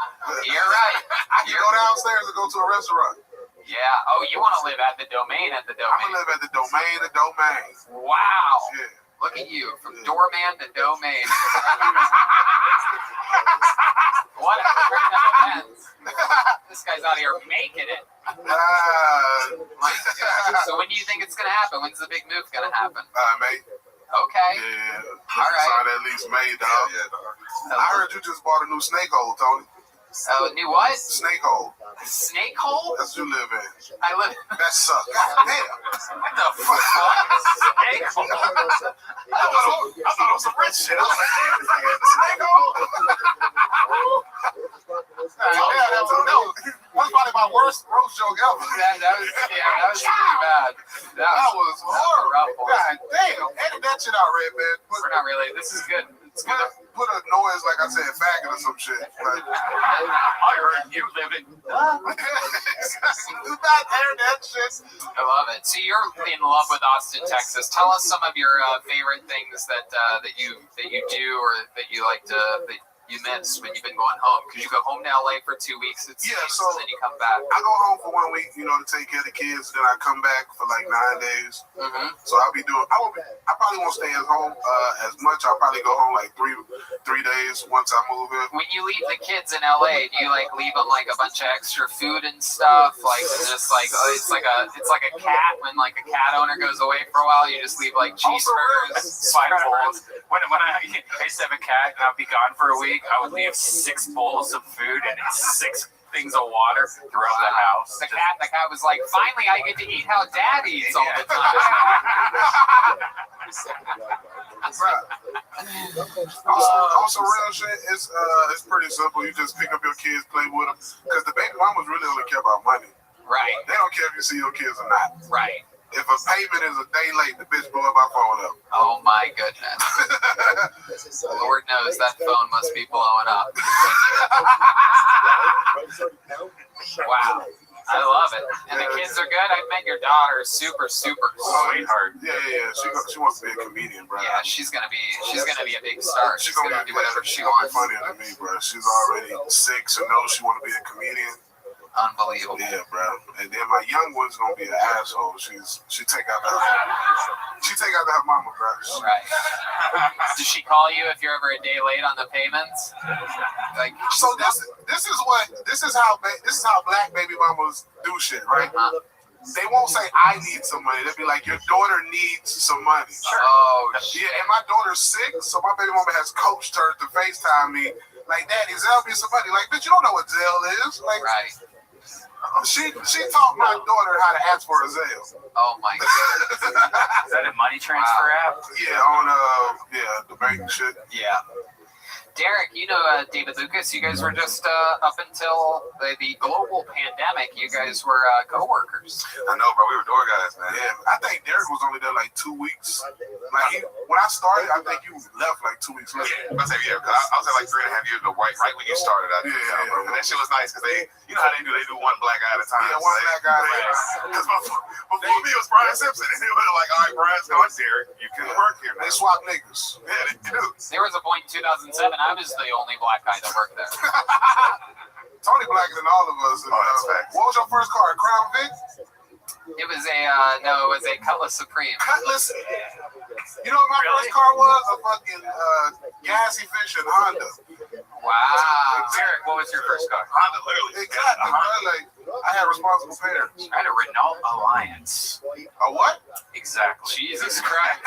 you're right. I can go downstairs and go to a restaurant. Yeah. Oh, you want to live at the domain at the domain? I'm going to live at the domain. Wow. Yeah. Look at you, from doorman to domain. What a great event. This guy's out here making it. My God. So when do you think it's going to happen? When's the big move going to happen? May. Okay. Yeah. All right. Sign at least May, dog. Yeah, dog. I heard you just bought a new snake hole, Tony. New what? Snake hole. Snake hole? That's what you live in. I live. That sucks. God damn. What the fuck? Snake hole? I thought it was some rich shit. I was like, damn, this nigga in the snake hole. That's probably my worst roast joke ever. That was pretty bad. That was horrible. God damn. Edit that shit out, Red Man. We're not really. This is good. It's good. Put a noise like I said, faggot or some shit. Like, I heard you living. do not air that shit. I love it. So you're in love with Austin, Texas. Tell us some of your favorite things that you do or that you like to that you miss when you've been going home, because you go home to LA for 2 weeks. So and then you come back. I go home for 1 week, you know, to take care of the kids. Then I come back for like 9 days. Mm-hmm. So I'll be doing. I probably won't stay at home as much. I'll probably go home like three days once I move in. When you leave the kids in LA, do you like leave them like a bunch of extra food and stuff? Like just like it's like a cat when like a cat owner goes away for a while. You just leave like cheeseburgers, bowls. When I used to have a cat and I'd be gone for a week, I would leave 6 bowls of food and 6 things of water throughout the house. The cat was like, finally I get to eat how Dad eats all the time. On some real shit, it's pretty simple. You just pick up your kids, play with them, because the baby mamas really only care about money. Right. They don't care if you see your kids or not. Right. If a payment is a day late, the bitch blew up my phone up. Oh my goodness. Lord knows that phone must be blowing up. Wow. I love it. And the kids are good. I met your daughter. Super sweetheart. Yeah. She wants to be a comedian, bro. Yeah, she's gonna be a big star. She's gonna do whatever she wants. wants. Funnier than me, bro. She's already 6 and knows she want to be a comedian. Unbelievable. Yeah, bro. And then my young one's gonna be an asshole. She take out her mama, bro. Right. Does she call you if you're ever a day late on the payments? Like, so this is how black baby mamas do shit, right? Uh-huh. They won't say I need some money. They'll be like, your daughter needs some money. Sure. Oh shit. Yeah, and my daughter's 6, so my baby mama has coached her to FaceTime me. Like, Daddy, Zelle me some money. Like, bitch, you don't know what Zelle is. Like, right. She taught my daughter how to ask for a Zelle. Oh my god. Is that a money transfer app? Yeah, on the bank shit. Yeah. Derek, you know David Lucas, you guys were just up until the global pandemic, you guys were co-workers. I know, bro. We were door guys, man. Yeah, I think Derek was only there like 2 weeks. Like, when I started, I think you left like 2 weeks later. Yeah, I was at like 3.5 years ago, right when you started. And that shit was nice because you know how they do one black guy at a time. Yeah, one black guy at a time. Because before me, it was Brian Simpson. And they were like, all right, Brian's gone, Derek. You can work here. They swap niggas. Yeah, they do. There was a point in 2007, I was the only black guy that worked there. Tony blacker than all of us. And, what was your first car? A Crown Vic? It was a Cutlass Supreme. Cutlass? You know what my first car was? A fucking gas efficient Honda. Wow. Eric, what was your first car? Honda, literally. It got me, bro. Like, I had responsible parents. I had a Renault Alliance. A what? Exactly. Jesus Christ.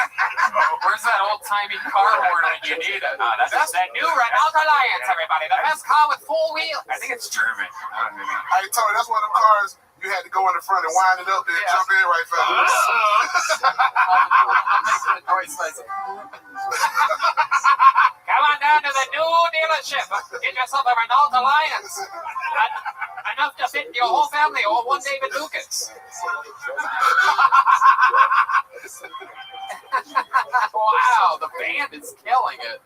Where's that old-timey car horn when you need it? That's that new Renault Alliance, everybody. The best car with 4 wheels. I think it's German. I don't know. Hey, Tony, that's one of them cars you had to go in the front and wind it up there and jump in right fast. Come on down to the new dealership. Get yourself a Renault Alliance. Enough to fit your whole family or one David Lucas. Wow, the band is killing it.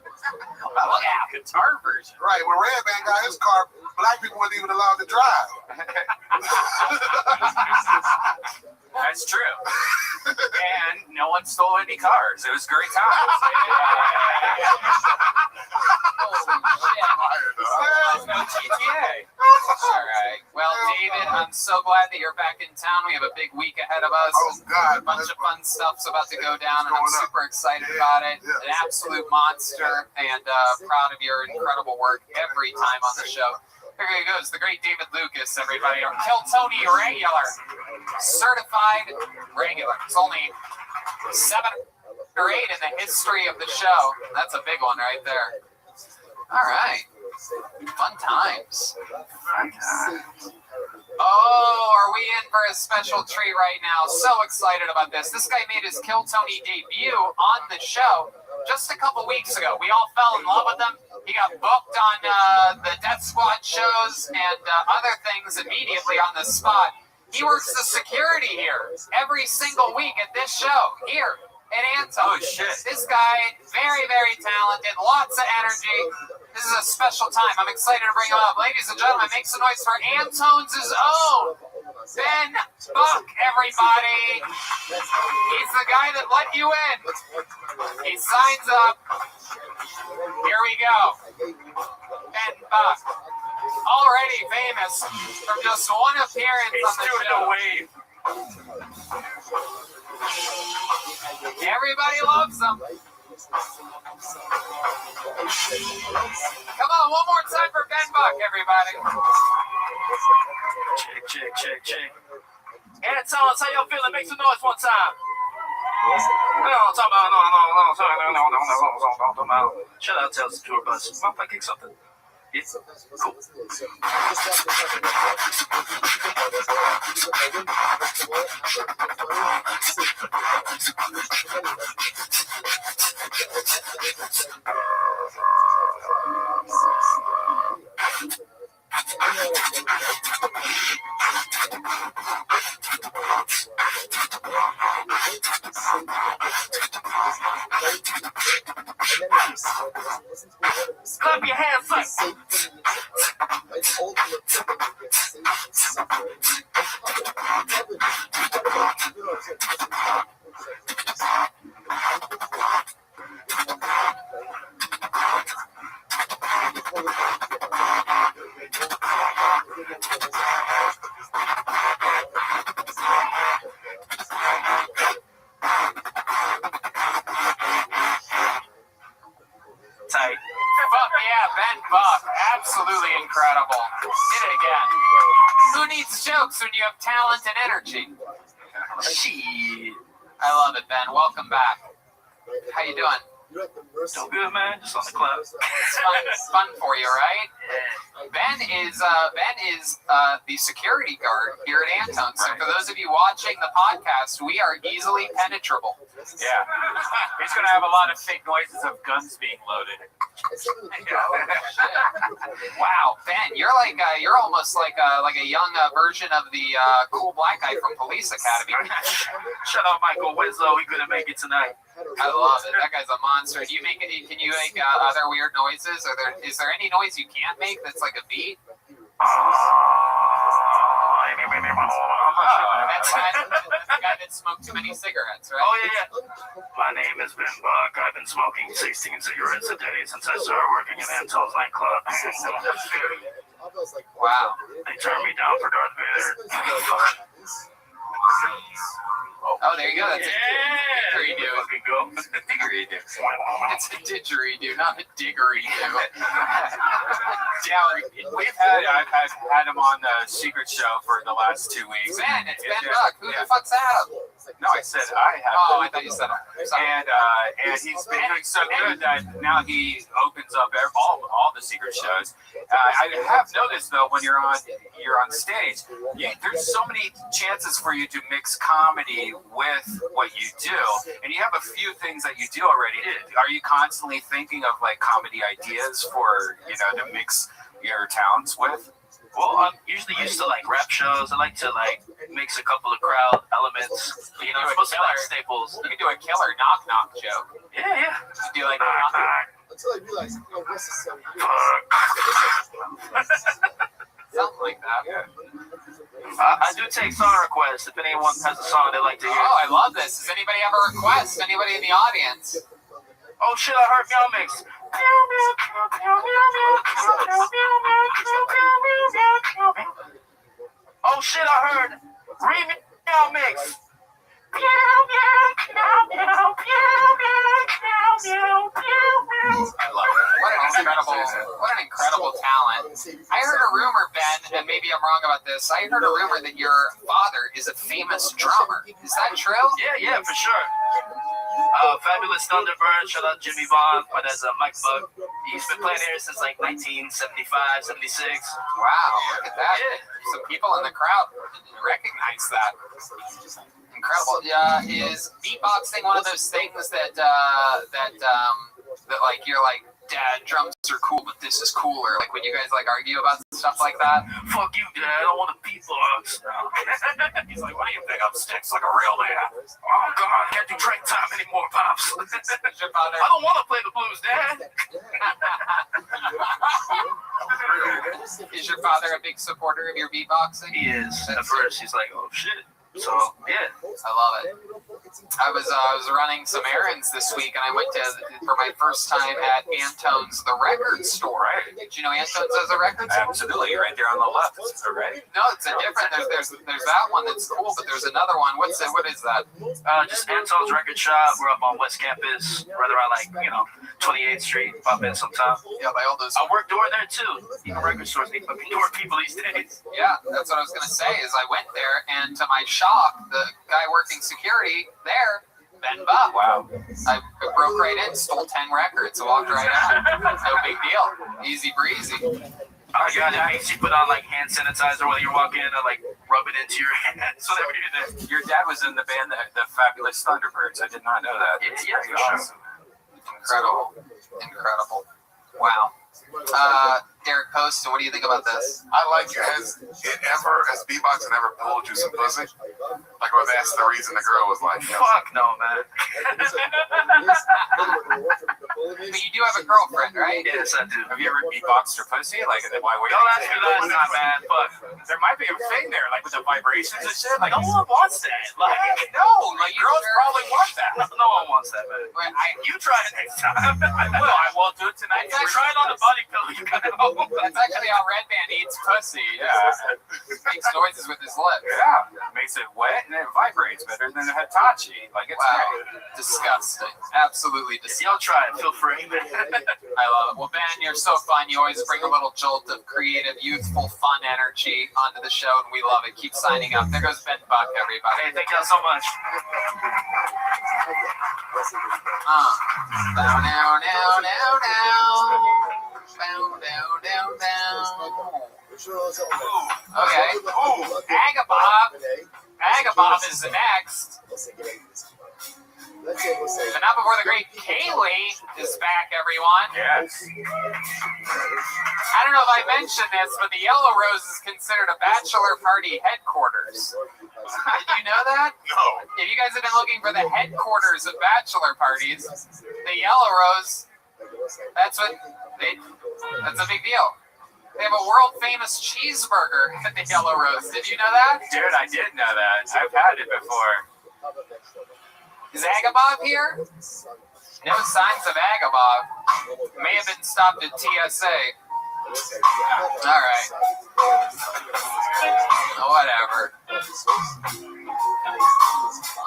Look at guitar version. Right, when Redman got his car, black people weren't even allowed to drive. That's true. And no one stole any cars. It was great times. No GTA. All right. Well, David, I'm so glad that you're back in town. We have a big week ahead of us. Oh, God. A bunch of fun stuff's about to go down, and I'm super excited about it. An absolute monster, and proud of your incredible work every time on the show. Here he goes, the great David Lucas, everybody. Our Kill Tony regular. Certified regular. It's only 7 or 8 in the history of the show. That's a big one right there. All right. Fun times. Oh, are we in for a special treat right now? So excited about this. This guy made his Kill Tony debut on the show just a couple weeks ago. We all fell in love with him. He got booked on the Death Squad shows and other things immediately on the spot. He works the security here every single week at this show here in Anton. Oh, shit. This guy, very, very talented, lots of energy. This is a special time. I'm excited to bring him up. Ladies and gentlemen, make some noise for Anton's own Ben Buck, everybody. He's the guy that let you in. He signs up. Here we go. Ben Buck. Already famous from just one appearance on the show. Wave. Everybody loves him. Come on, one more time for Ben Buck, everybody. Check. Anton, how y'all feeling? Make some noise one time. No. Shout out to the tour bus. Mom, I kick something. It's cool. Clap your hands, son. Tight. Fuck yeah, Ben Buck. Absolutely incredible. Did it again. Who needs jokes when you have talent and energy? Shit. I love it, Ben. Welcome back. How you doing? Doing good, man. Just on the club. It's fun for you, right? Ben is the security guard here at Anton. So for those of you watching the podcast, we are easily penetrable. Yeah. He's going to have a lot of fake noises of guns being loaded. Wow, Ben, you're almost like a young version of the cool black guy from Police Academy. Shout out Michael Winslow. He couldn't make it tonight. I love it. That guy's a monster. Can you make other weird noises? Is there any noise you can't make that's like a beat? That's the guy that smoked too many cigarettes, right? Oh, yeah. My name is Ben Buck. I've been smoking 16 cigarettes a day since I started working in Anton's nightclub. Wow. They turned me down for Darth Vader. Oh, there you go. That's a didgeridoo. Fucking go. Didgeridoo. It's a didgeridoo, not a diggeridoo. I've had him on the Secret Show for the last 2 weeks. Ben, it's Ben Buck. Who the fuck's Adam? No, I said I have. Oh, I thought you said And he's been doing so good that now he opens up all the secret shows. I have noticed though when you're on stage, there's so many chances for you to mix comedy with what you do, and you have a few things that you do already. Are you constantly thinking of like comedy ideas for to mix your talents with? Well, I'm usually used to like rap shows. I like to like mix a couple of crowd elements. You know, supposed to be like staples. You can do a killer knock knock joke. Yeah. You do like a knock knock. Until I realized, Something like that. I do take song requests if anyone has a song they like to hear. Oh, I love this. Does anybody have a request? Anybody in the audience? Oh shit, I heard Meow Mix. Oh shit, I heard Meow Mix. I love it. What an incredible talent. I heard a rumor, Ben, and maybe I'm wrong about this. I heard a rumor that your father is a famous drummer. Is that true? Yeah, for sure. Fabulous Thunderbird, shout out Jimmy Bond, but as a Mike Bug, he's been playing here since like 1975, 76. Wow, look at that. Some people in the crowd recognize that. Incredible. Is beatboxing one of those things that like you're like, Dad, drums are cool, but this is cooler. Like when you guys like argue about stuff like that. Fuck you, Dad. I don't want to beatbox. He's like, what do you think? I'm sticks like a real man. Oh God, I can't do train time anymore, pops. I don't want to play the blues, Dad. Is your father a big supporter of your beatboxing? He is. At first, he's like, oh shit. So yeah, I love it. I was running some errands this week, and I went for my first time at Antone's, the record store. Right. Did you know Antone's has a record store? Absolutely, right there on the left. Right. No, it's a different. There's that one that's cool, but there's another one. What is that? Just Antone's Record Shop. We're up on West Campus, right around 28th Street. Pop in sometime. Yeah, by all those. I work door there too. Even record stores need fucking door people these days. Yeah, that's what I was gonna say. Is I went there, and to my shock, the guy working security there, Ben Buck. Wow. I broke right in, stole 10 records, walked right out. No big deal. Easy breezy. I got it. I used to put on hand sanitizer while you walk in and rub it into your hands. So that we do that. Your dad was in the band, the Fabulous Thunderbirds. I did not know that. Yeah, awesome. Incredible. Wow. Derek Poston, what do you think about this? I like it. Has beatboxing ever pulled you some pussy? Like, or that's the reason the girl was like, fuck no, man. But you do have a girlfriend, right? Yes, I do. Have you ever beatboxed or pussy? Like, why wait? Don't ask me that, not man. Fuck. There might be a thing there, like with the vibrations and shit. Like, no one wants that. Girls probably want that. No one wants that, man. You try it next time. I will. I won't do it tonight. Try it on the body pillow. You got it. That's actually how Red Band eats pussy. Yeah. Makes noises with his lips. Yeah. Makes it wet and it vibrates better than a Hitachi. Like, it's great. Disgusting. Absolutely disgusting. Y'all try it. Feel free. I love it. Well, Ben, you're so fun. You always bring a little jolt of creative, youthful, fun energy onto the show, and we love it. Keep signing up. There goes Ben Buck, everybody. Hey, thank y'all so much. Bow now, now, now, now. Bow, down, down, down. Okay. Agabob is the next. But not before the great Kaylee is back, everyone. Yes. I don't know if I mentioned this, but the Yellow Rose is considered a bachelor party headquarters. Did you know that? No. If you guys have been looking for the headquarters of bachelor parties, the Yellow Rose, that's a big deal. They have a world-famous cheeseburger at the Yellow Rose. Did you know that? Dude, I did know that. I've had it before. Is Agabob here? No signs of Agabob. May have been stopped at TSA. All right. Whatever.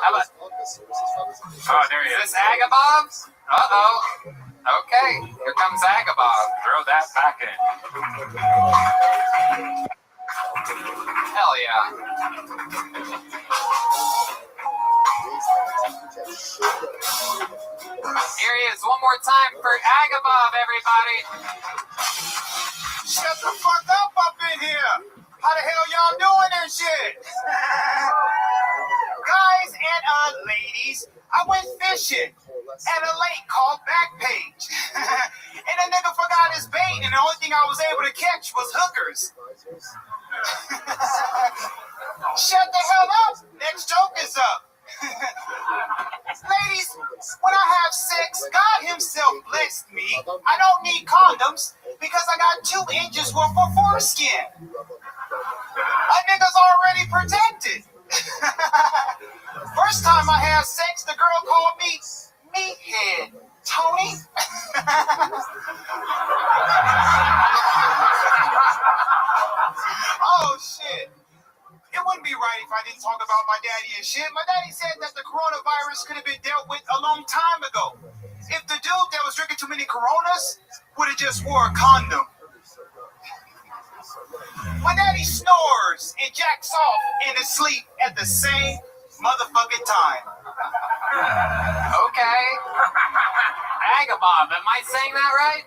How about? Oh, there he Is is. this Agabob? Uh-oh. Okay, here comes Agabob. Throw that back in. Hell yeah. Here he is one more time for Agabob, everybody. Shut the fuck up in here. How the hell y'all doing and shit? Guys and ladies, I went fishing at a lake called Backpage. And a nigga forgot his bait, and the only thing I was able to catch was hookers. Shut the hell up. Next joke is up. Ladies, when I have sex, God himself blessed me. I don't need condoms because I got 2 inches worth of foreskin. A nigga's already protected. First time I had sex, the girl called me meathead. Tony? Oh, shit. It wouldn't be right if I didn't talk about my daddy and shit. My daddy said that the coronavirus could have been dealt with a long time ago. If the dude that was drinking too many Coronas would have just wore a condom. My daddy snores and jacks off in his sleep at the same motherfucking time. Okay. Agabob, am I saying that right?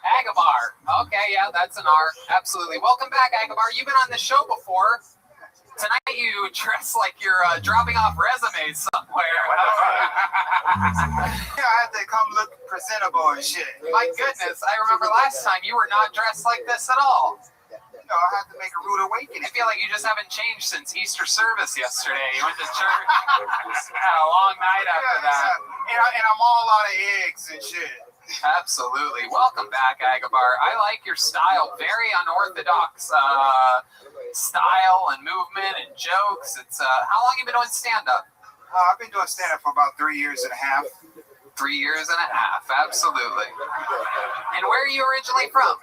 Agabar. Okay, yeah, that's an R. Absolutely. Welcome back, Agabar. You've been on the show before. Tonight you dress like you're dropping off resumes somewhere. Yeah, I had to come look presentable and shit. My goodness, I remember last time you were not dressed like this at all. You know, I had to make a rude awakening. I feel like you just haven't changed since Easter service yesterday. You went to church, had a long night after that. Yeah. And I'm all out of eggs and shit. Absolutely. Welcome back, Agabar. I like your style. Very unorthodox style and movement and jokes. It's how long have you been doing stand-up? I've been doing stand-up for about 3 years and a half. 3 years and a half. Absolutely. And where are you originally from?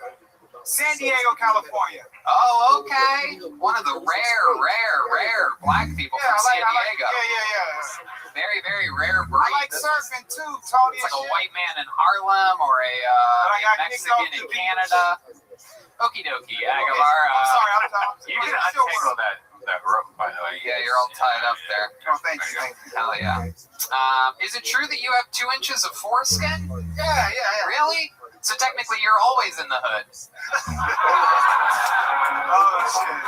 San Diego, California. Oh, okay. One of the rare black people from San Diego. Yeah. Very, very rare breed. I like surfing too, Tony. It's like a white man in Harlem or a Mexican in Canada. Okie dokie, Agabar. I'm sorry, you can untangle that rope, by the way. Yeah, you're all tied up there. Oh, thank you. Hell yeah. Is it true that you have 2 inches of foreskin? Yeah. Really? So technically you're always in the hood. Oh, shit.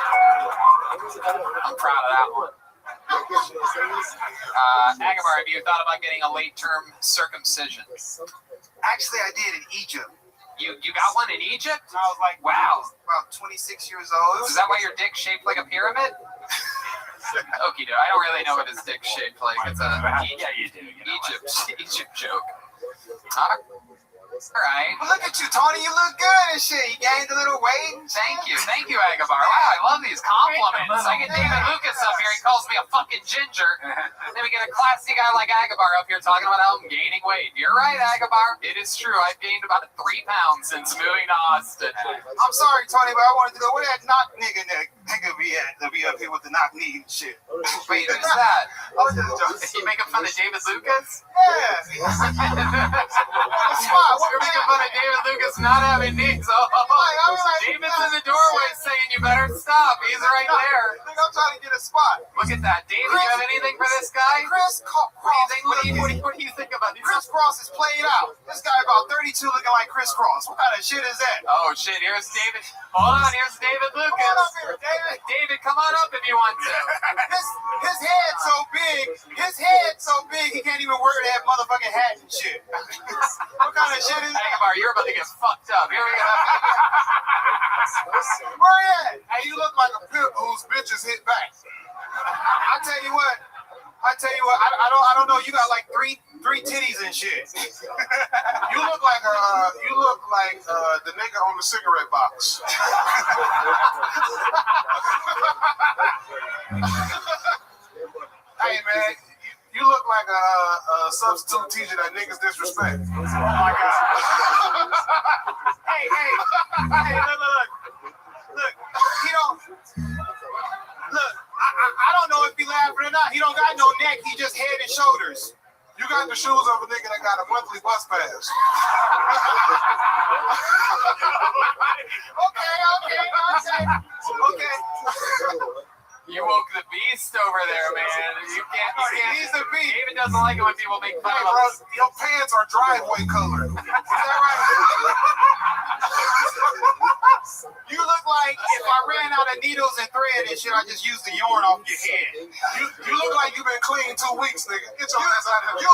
I'm proud of that one. Agabar, have you thought about getting a late-term circumcision? Actually, I did in Egypt. You got one in Egypt? I was like, wow. About 26 years old. Is that why your dick's shaped like a pyramid? Okie doke. I don't really know what his dick's shaped like. It's a Egypt joke. All right. Well, look at you, Tony. You look good and shit. You gained a little weight. Thank you, Agabar. Wow, I love these compliments. I get David Lucas up here. He calls me a fucking ginger. Then we get a classy guy like Agabar up here talking about how I'm gaining weight. You're right, Agabar. It is true. I've gained about 3 pounds since moving to Austin. I'm sorry, Tony, but I wanted to know where that knock nigga be at. They'll be up here with the knock knee and shit. Wait, who's that? I was just joking. You making fun of David Lucas? Yeah. You're making fun of David Lucas not having knees. David's in the doorway saying you better stop. He's right there. I think I'm trying to get a spot. Look at that. David, you have anything for this guy? Chris Cross. What do you think about this? Chris Cross is played out. This guy about 32 looking like Chris Cross. What kind of shit is that? Oh, shit. Here's David. Hold on. Here's David Lucas. Come on up here, David. David, come on up if you want to. His head's so big, he can't even wear that motherfucking hat and shit. What kind of shit is that? Agabar, you're about to get fucked up. Here we go. Where you at? Hey, you look like a pimp whose bitches hit back. I tell you what, I don't know. You got like three titties and shit. You look like the nigga on the cigarette box. Hey man, you look like a substitute teacher that niggas disrespect. Oh my God. hey, look. He don't. Look, I don't know if he laughing or not. He don't got no neck. He just head and shoulders. You got the shoes of a nigga that got a monthly bus pass. Okay. You woke the beast over there, man. You can't. He's a beast. David doesn't like it when people make fun Hey, of bro, him. your pants are driveway colored. Is that right? You look like if I ran out of needles and thread and shit, I just used the yarn off your head. You look like you've been clean 2 weeks, nigga. Get your ass out of here.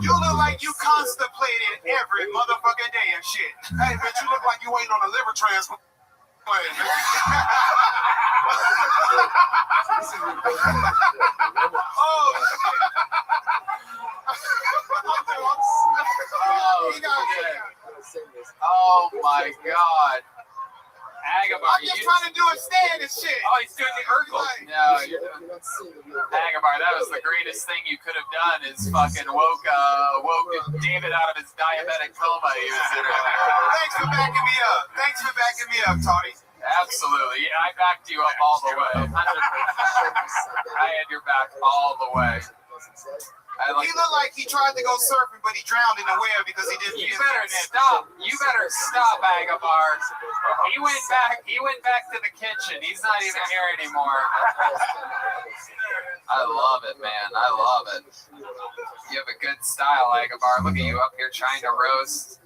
You look like you constipated every motherfucking day and shit. Hey, bitch, you look like you waiting on a liver transplant. Oh, Oh my God. Agabar, I'm just trying to do a stand and shit. Oh, he's doing the Urkel. No, you're doing Agabar, that was the greatest thing you could have done is fucking woke David out of his diabetic coma he was in earlier. Thanks for backing me up, Tony. Absolutely. Yeah, I backed you up all the way. 100%. I had your back all the way. He looked like he tried to go surfing, but he drowned in the whale because he didn't. You better stop. You better stop, Agabar. He went back to the kitchen. He's not even here anymore. I love it, man. I love it. You have a good style, Agabar. Look at you up here trying to roast.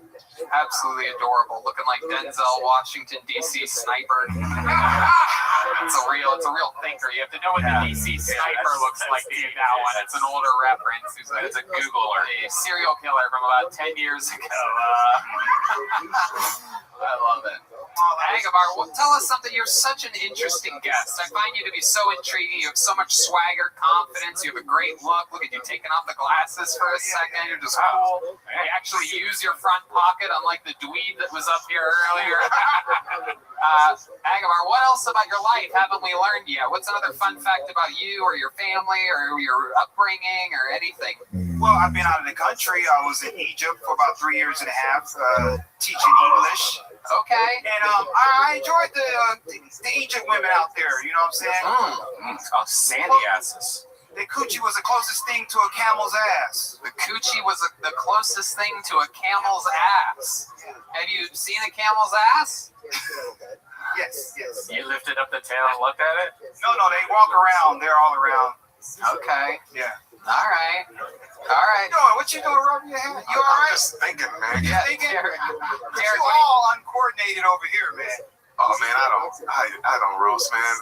Absolutely adorable. Looking like Denzel Washington, D.C. sniper. It's a real thinker. You have to know what the D.C. sniper looks like to get that one. It's an older reference. It's a Googler. A serial killer from about 10 years ago. I love it. Agabar, tell us something. You're such an interesting guest. I find you to be so intriguing. You have so much swagger, confidence. You have a great look. Look at you taking off the glasses for a second. You're just cool. You actually use your front pocket, unlike the dweeb that was up here earlier. Agabar, what else about your life haven't we learned yet? What's another fun fact about you or your family or your upbringing or anything? Well, I've been out of the country. I was in Egypt for about 3 years and a half, teaching English. Okay. And I enjoyed the Egypt women out there. You know what I'm saying? Oh, sandy asses. The coochie was the closest thing to a camel's ass. The coochie was the closest thing to a camel's ass. Have you seen a camel's ass? Yes. You lifted up the tail and looked at it? No, they walk around. They're all around. Okay. Yeah. All right. What you doing, rubbing your hand? You all right? Just thinking, man. Yeah, Thinking? Derek, You all uncoordinated over here, man. Oh man, I don't roast, man.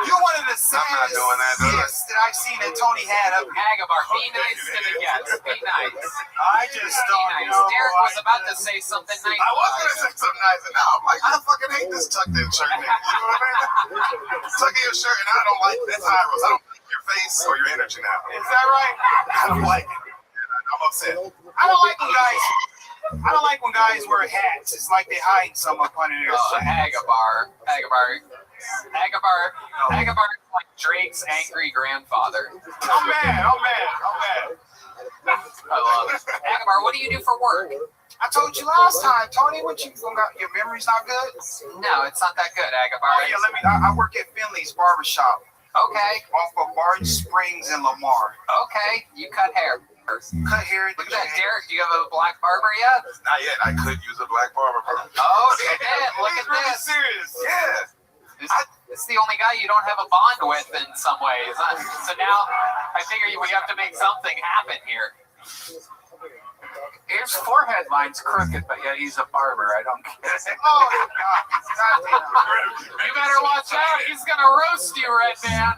You're one of the I'm not saddest doing that, though. guests that I've seen that Tony had up here. Agabar, be nice to the guests. Be nice. I just thought, Be nice. Derek was about to say something nice. I was gonna say something nice, and now I'm like, I fucking hate this tucked in shirt, nigga. You know what I mean? Tuck in your shirt, and I don't like that's high roast. I don't like your face or your energy now. Is that right? I don't like it. I'm upset. I don't like when guys wear hats. It's like they hide some up under their shirt. Agabar is like Drake's angry grandfather. I'm mad. I love it. Agabar, what do you do for work? I told you last time, Tony. What you got? Your memory's not good. No, it's not that good, Agabar. Oh yeah, I work at Finley's barbershop. Okay. Off of Barton Springs and Lamar. Okay, you cut hair. Cut hair. Look at that, Derek. Do you have a black barber yet? Not yet. I could use a black barber. Oh, look at that. Look at really this. serious. Yeah. It's the only guy you don't have a bond with in some ways. Huh? So now I figure we have to make something happen here. His forehead line's crooked, but yet he's a barber. I don't get it. Oh, God. You better watch out. He's going to roast you, Red Man.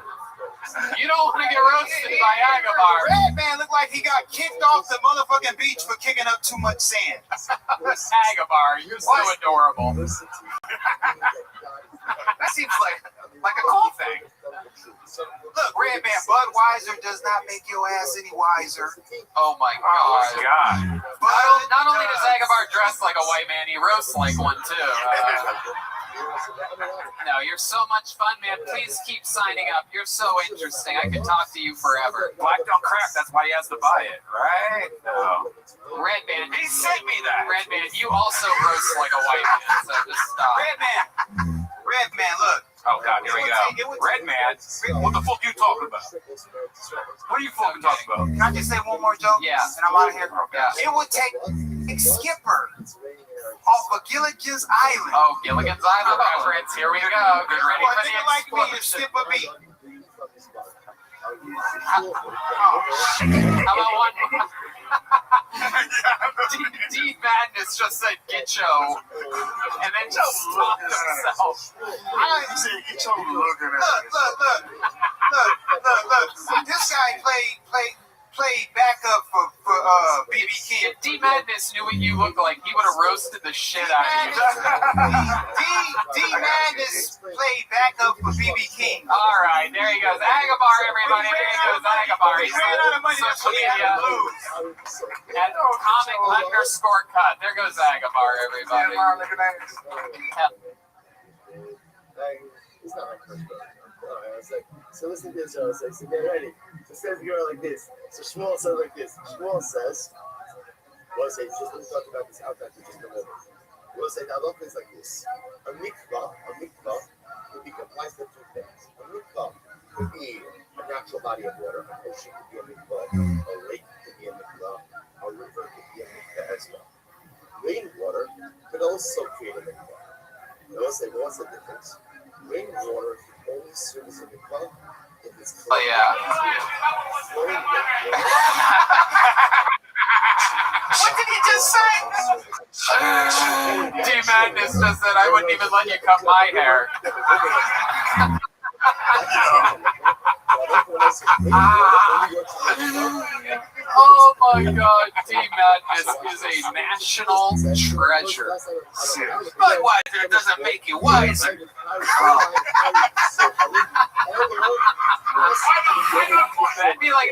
You don't want to get roasted by Agabar. Red Man looked like he got kicked off the motherfucking beach for kicking up too much sand. Agabar, you're so adorable. That seems like a cool thing. Look, Red Man, Budweiser does not make your ass any wiser. Oh my God. But Not only does Agabar dress like a white man, he roasts like one too. No, you're so much fun, man. Please keep signing up. You're so interesting. I could talk to you forever. Black don't crack. That's why he has to buy it, right? No. Red Man, He sent me that. Red Man, you also roast like a white man, so just stop. Red Man, look. Oh, God, here we go. Red Man? What the fuck you talking about? What are you fucking talking about? Can I just say one more joke? Yeah. And I'm out of here. Yeah. It would take a skipper off of Gilligan's Island. Oh, Gilligan's Island reference. Here we go. Get ready for the like me to explosion. skip a beat. How about one? D Madness just said "Gitcho," and then just stopped himself. I ain't saying get your looking at Look. This guy played backup for BB King. If D Madness knew what you looked like, he would have roasted the shit out of you. D Madness played backup for BB King. All right, there he goes. Agabar, everybody. There he goes. Agabar. He's on social media. At comic_cut. There goes Agabar, everybody. It's not my first book. I was like, so listen to this, I was like, so get ready. So it says here like this. So Shmuel says like this. Shmuel says, we'll say, just when we talk about this outback, we just go over. We'll say, now look, it's like this. A mikvah would be comprised of two things. A mikvah could be a natural body of water. An ocean could be a mikvah. A lake could be a mikvah. A river could be a mikvah as well. Rainwater could also create a mikvah. We'll say, what's the difference? Rainwater can only serve as a mikvah if it's Oh, yeah. What did he just say? D Madness just said I wouldn't even let you cut my hair. Oh my God, D Madness is a national treasure. Budweiser doesn't make you wiser.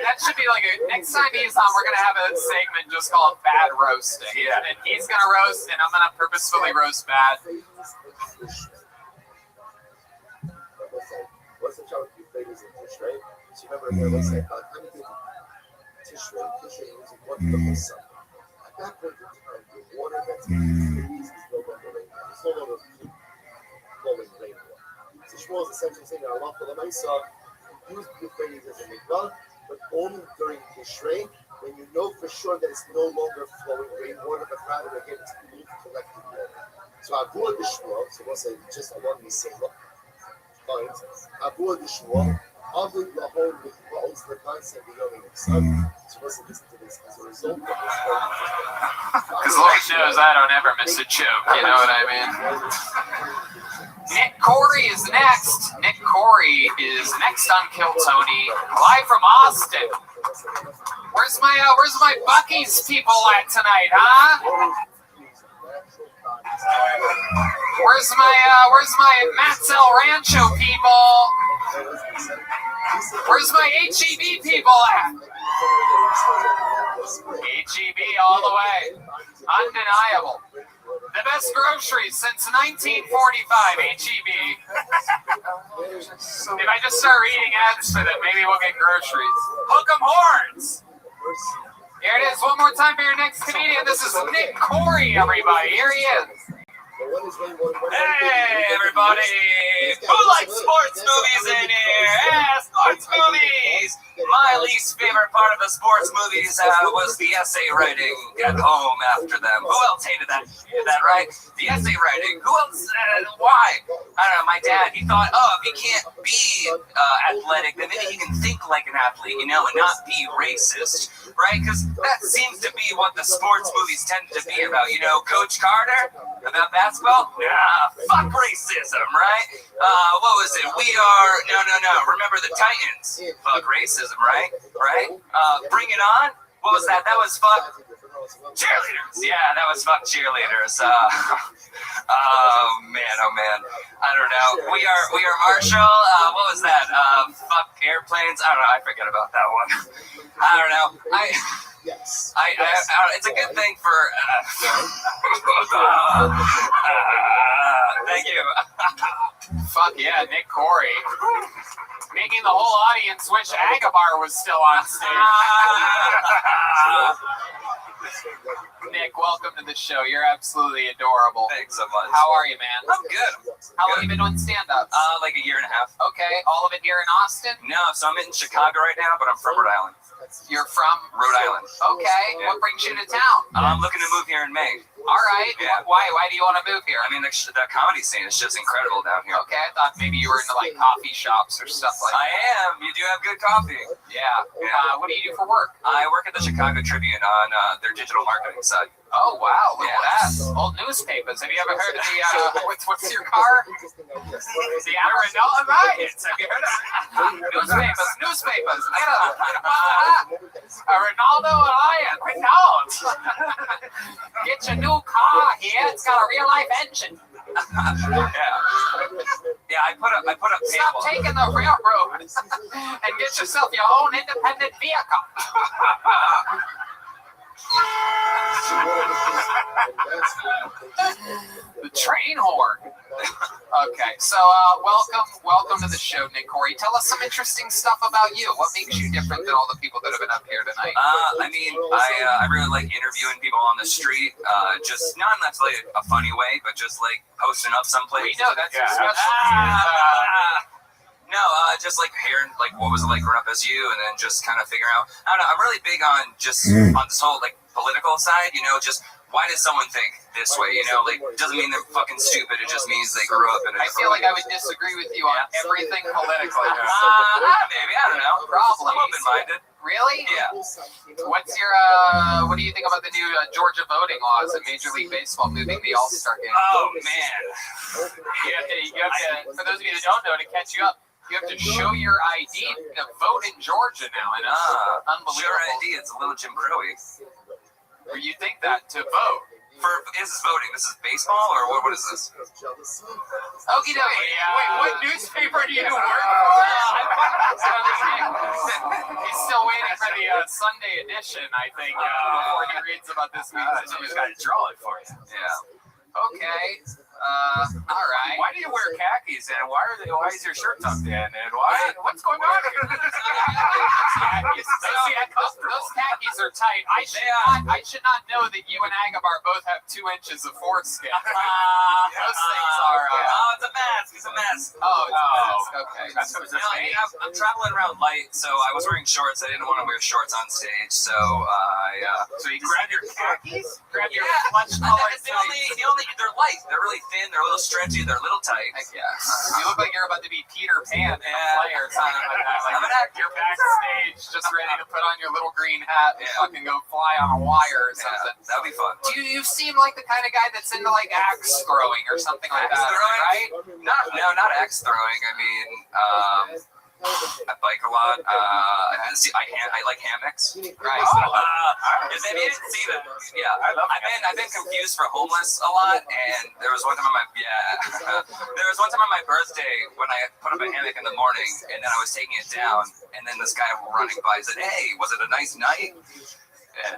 That should be like next time he's on, we're gonna have a segment just called Bad Roasting. Yeah. And he's gonna roast, and I'm gonna purposefully roast bad. What's the challenge with flavors in Tishrei? So remember, there was like Tishrei was one of the sun. At that point in time, the water that's in the trees is no longer rainwater. It's no longer flowing rainwater. So Shmuel is essentially saying that Allah for the Maisa used Euphrates as a mikvah, but only during Tishrei, when you know for sure that it's no longer flowing rainwater, but rather again it's being collected water. So Abu the Shmuel, so we'll say just along these same lines, Abu the Shmuel, Abu the whole mikvahs the concept of Yom Kippur. So listen to this. As a result of this, Because Lord knows I don't ever miss a joke, you know what I mean? Nick Corey is next. Nick Corey is next on Kill Tony, live from Austin. Where's my Buc-ee's people at tonight, huh? Where's my Matt's El Rancho people? Where's my HEB people at? HEB all the way. Undeniable. The best groceries since 1945, HEB. If I just start reading ads for them, maybe we'll get groceries. Hook 'em horns! Here it is, one more time for your next comedian. This is Nick Corey, everybody. Here he is. Hey, everybody! Who likes sports movies in here? Yeah, sports movies! My least favorite part of the sports movies was the essay writing at home after them. Who else hated that? You did that, right? The essay writing. Who else? Why? I don't know. My dad, he thought, if he can't be athletic, then maybe he can think like an athlete, and not be racist, right? Because that seems to be what the sports movies tend to be about. Coach Carter? About basketball? Fuck racism, right? What was it? No. Remember the Titans? Fuck racism, right? Bring It On? What was that? That was fuck cheerleaders. Yeah, that was fuck cheerleaders. Oh man. I don't know. We are Marshall. What was that? Fuck airplanes. I don't know. I forget about that one. I don't know. It's a good thing for. like you. Fuck yeah, Nick Corey. Making the whole audience wish Agabar was still on stage. Nick, welcome to the show. You're absolutely adorable. Thanks so much. How are you, man? I'm good. How long have you been doing stand-up? Like a year and a half. Okay, all of it here in Austin? No, so I'm in Chicago right now, but I'm from Rhode Island. You're from? Rhode Island. Okay, Yeah. what brings you to town? I'm looking to move here in May. All right, Yeah. why do you want to move here? I mean, the comedy scene is just incredible down here. Okay, I thought maybe you were into like coffee shops or stuff like that. I am. You do have good coffee. Yeah. What do you do for work? I work at the Chicago Tribune on their digital marketing side. Oh wow, look at Yeah. that. Old newspapers. Have you ever heard of the what's your car? The Arenal Alliance. Have you heard of newspapers? Get a Ronaldo Alliance. Renault. Get your new car here. It's got a real life engine. Yeah, I put up Stop taking the railroad and get yourself your own independent vehicle. The train horn. Okay, so welcome to the show, Nick Corey. Tell us some interesting stuff about you. What makes you different than all the people that have been up here tonight? I mean, I really like interviewing people on the street. Just not in necessarily a funny way, but just like posting up someplace. We know that's your specialty. No, just like hearing like what was it like growing up as you, and then just kind of figuring out. I don't know. I'm really big on just on this whole like political side. You know, just why does someone think this way? You know, like doesn't mean they're fucking stupid. It just means they grew up in a I feel like I would disagree with you on everything politically. Maybe I don't know. Probably. I'm open-minded. Really? Yeah. What's your what do you think about the new Georgia voting laws in Major League Baseball moving the All-Star game? Oh man. You have to, for those of you that don't know, to catch you up, you have to show your ID to vote in Georgia now, and it's unbelievable. Sure ID, it's a little Jim Crowy. Or you think that to vote? This is voting. This is baseball, or what is this? Okie dokie. Wait, what newspaper do you work for? He's still waiting for the Sunday edition, I think, before he reads about this music. Somebody's got to draw it for you. Yeah. Okay. All right. Why do you wear khakis, and why is your shirt tucked in, and what's going on here? Those khakis are tight. I should not know that you and Agabar both have 2 inches of foreskin. Those things are. Oh, it's a mask. It's a mask. Oh, it's a mask. Okay. I'm traveling around light, so I was wearing shorts. I didn't want to wear shorts on stage, so So you grab your khakis, they're light. They're really thin. They're a little stretchy. They're a little tight. I guess. You look like you're about to be Peter Pan in a play or something like that. Like I'm an actor. You're backstage, just ready to put on your little green hat and fucking go fly on a wire or something. That'd be fun. You seem like the kind of guy that's into like axe throwing or something like that, right? Not axe throwing. I mean, I bike a lot. I like hammocks. Right. If you didn't see them, I've been confused for homeless a lot, and there was one time on my birthday when I put up a hammock in the morning, and then I was taking it down, and then this guy running by said, "Hey, was it a nice night?" And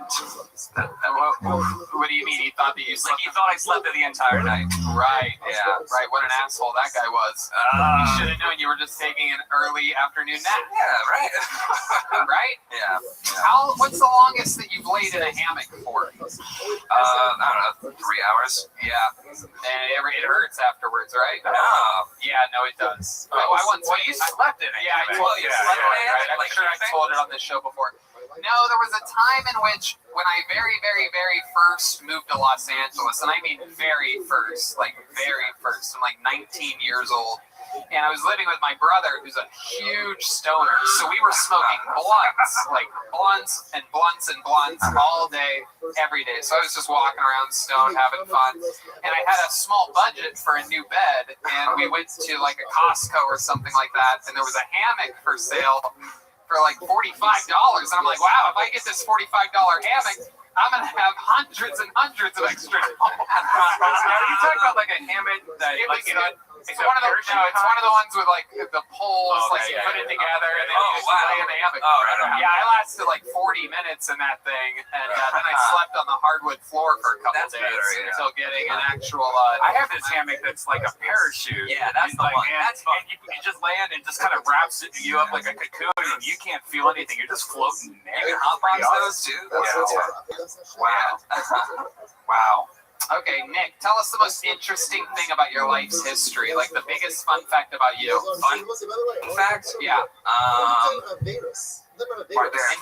what do you mean? He thought that you slept? Like he thought I slept there the entire night. Right. Yeah. Right. What an asshole that guy was. You should have known you were just taking an early afternoon nap. Yeah. Right. Right. Yeah. What's the longest that you've laid in a hammock for? I don't know, 3 hours. Yeah. And it hurts afterwards, right? No. Yeah. No, it does. I once. You slept in it. Yeah. I told you. I'm sure I told it on this show before. No, there was a time in which when I very, very, very first moved to Los Angeles, and I mean very first, I'm like 19 years old, and I was living with my brother, who's a huge stoner, so we were smoking blunts all day, every day. So I was just walking around stoned, having fun, and I had a small budget for a new bed, and we went to like a Costco or something like that, and there was a hammock for sale for like $45, and I'm like, wow, if I get this $45 hammock, I'm gonna have hundreds and hundreds of extra. Are you talking about like a hammock that It's one of the ones with like the poles, like you put it together and then you just lay in the hammock. Yeah, I lasted like 40 minutes in that thing, and then I slept on the hardwood floor for a couple days until getting an actual. I have this hammock that's like a parachute. Yeah, that's the one. That's fun. And you just land and just kind of wraps you up like a cocoon, and you can't feel anything. You're just floating there. You can hotbox those too. Wow. Wow. Okay, Nick, tell us the most interesting thing about your life's history, like the biggest fun fact about you. Fun fact? Yeah. My dad's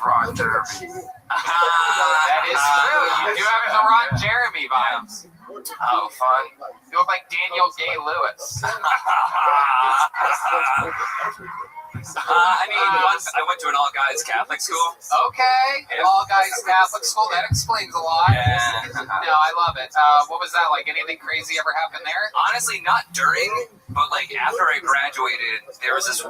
Ron Jeremy. That is true. You do have the Ron Jeremy vibes. Oh, fun. You look like Daniel Day-Lewis. I mean, once I went to an all-guys Catholic school. Okay, all-guys Catholic school. That explains a lot. Yeah. No, I love it. What was that like? Anything crazy ever happen there? Honestly, not during, but like after I graduated, there was this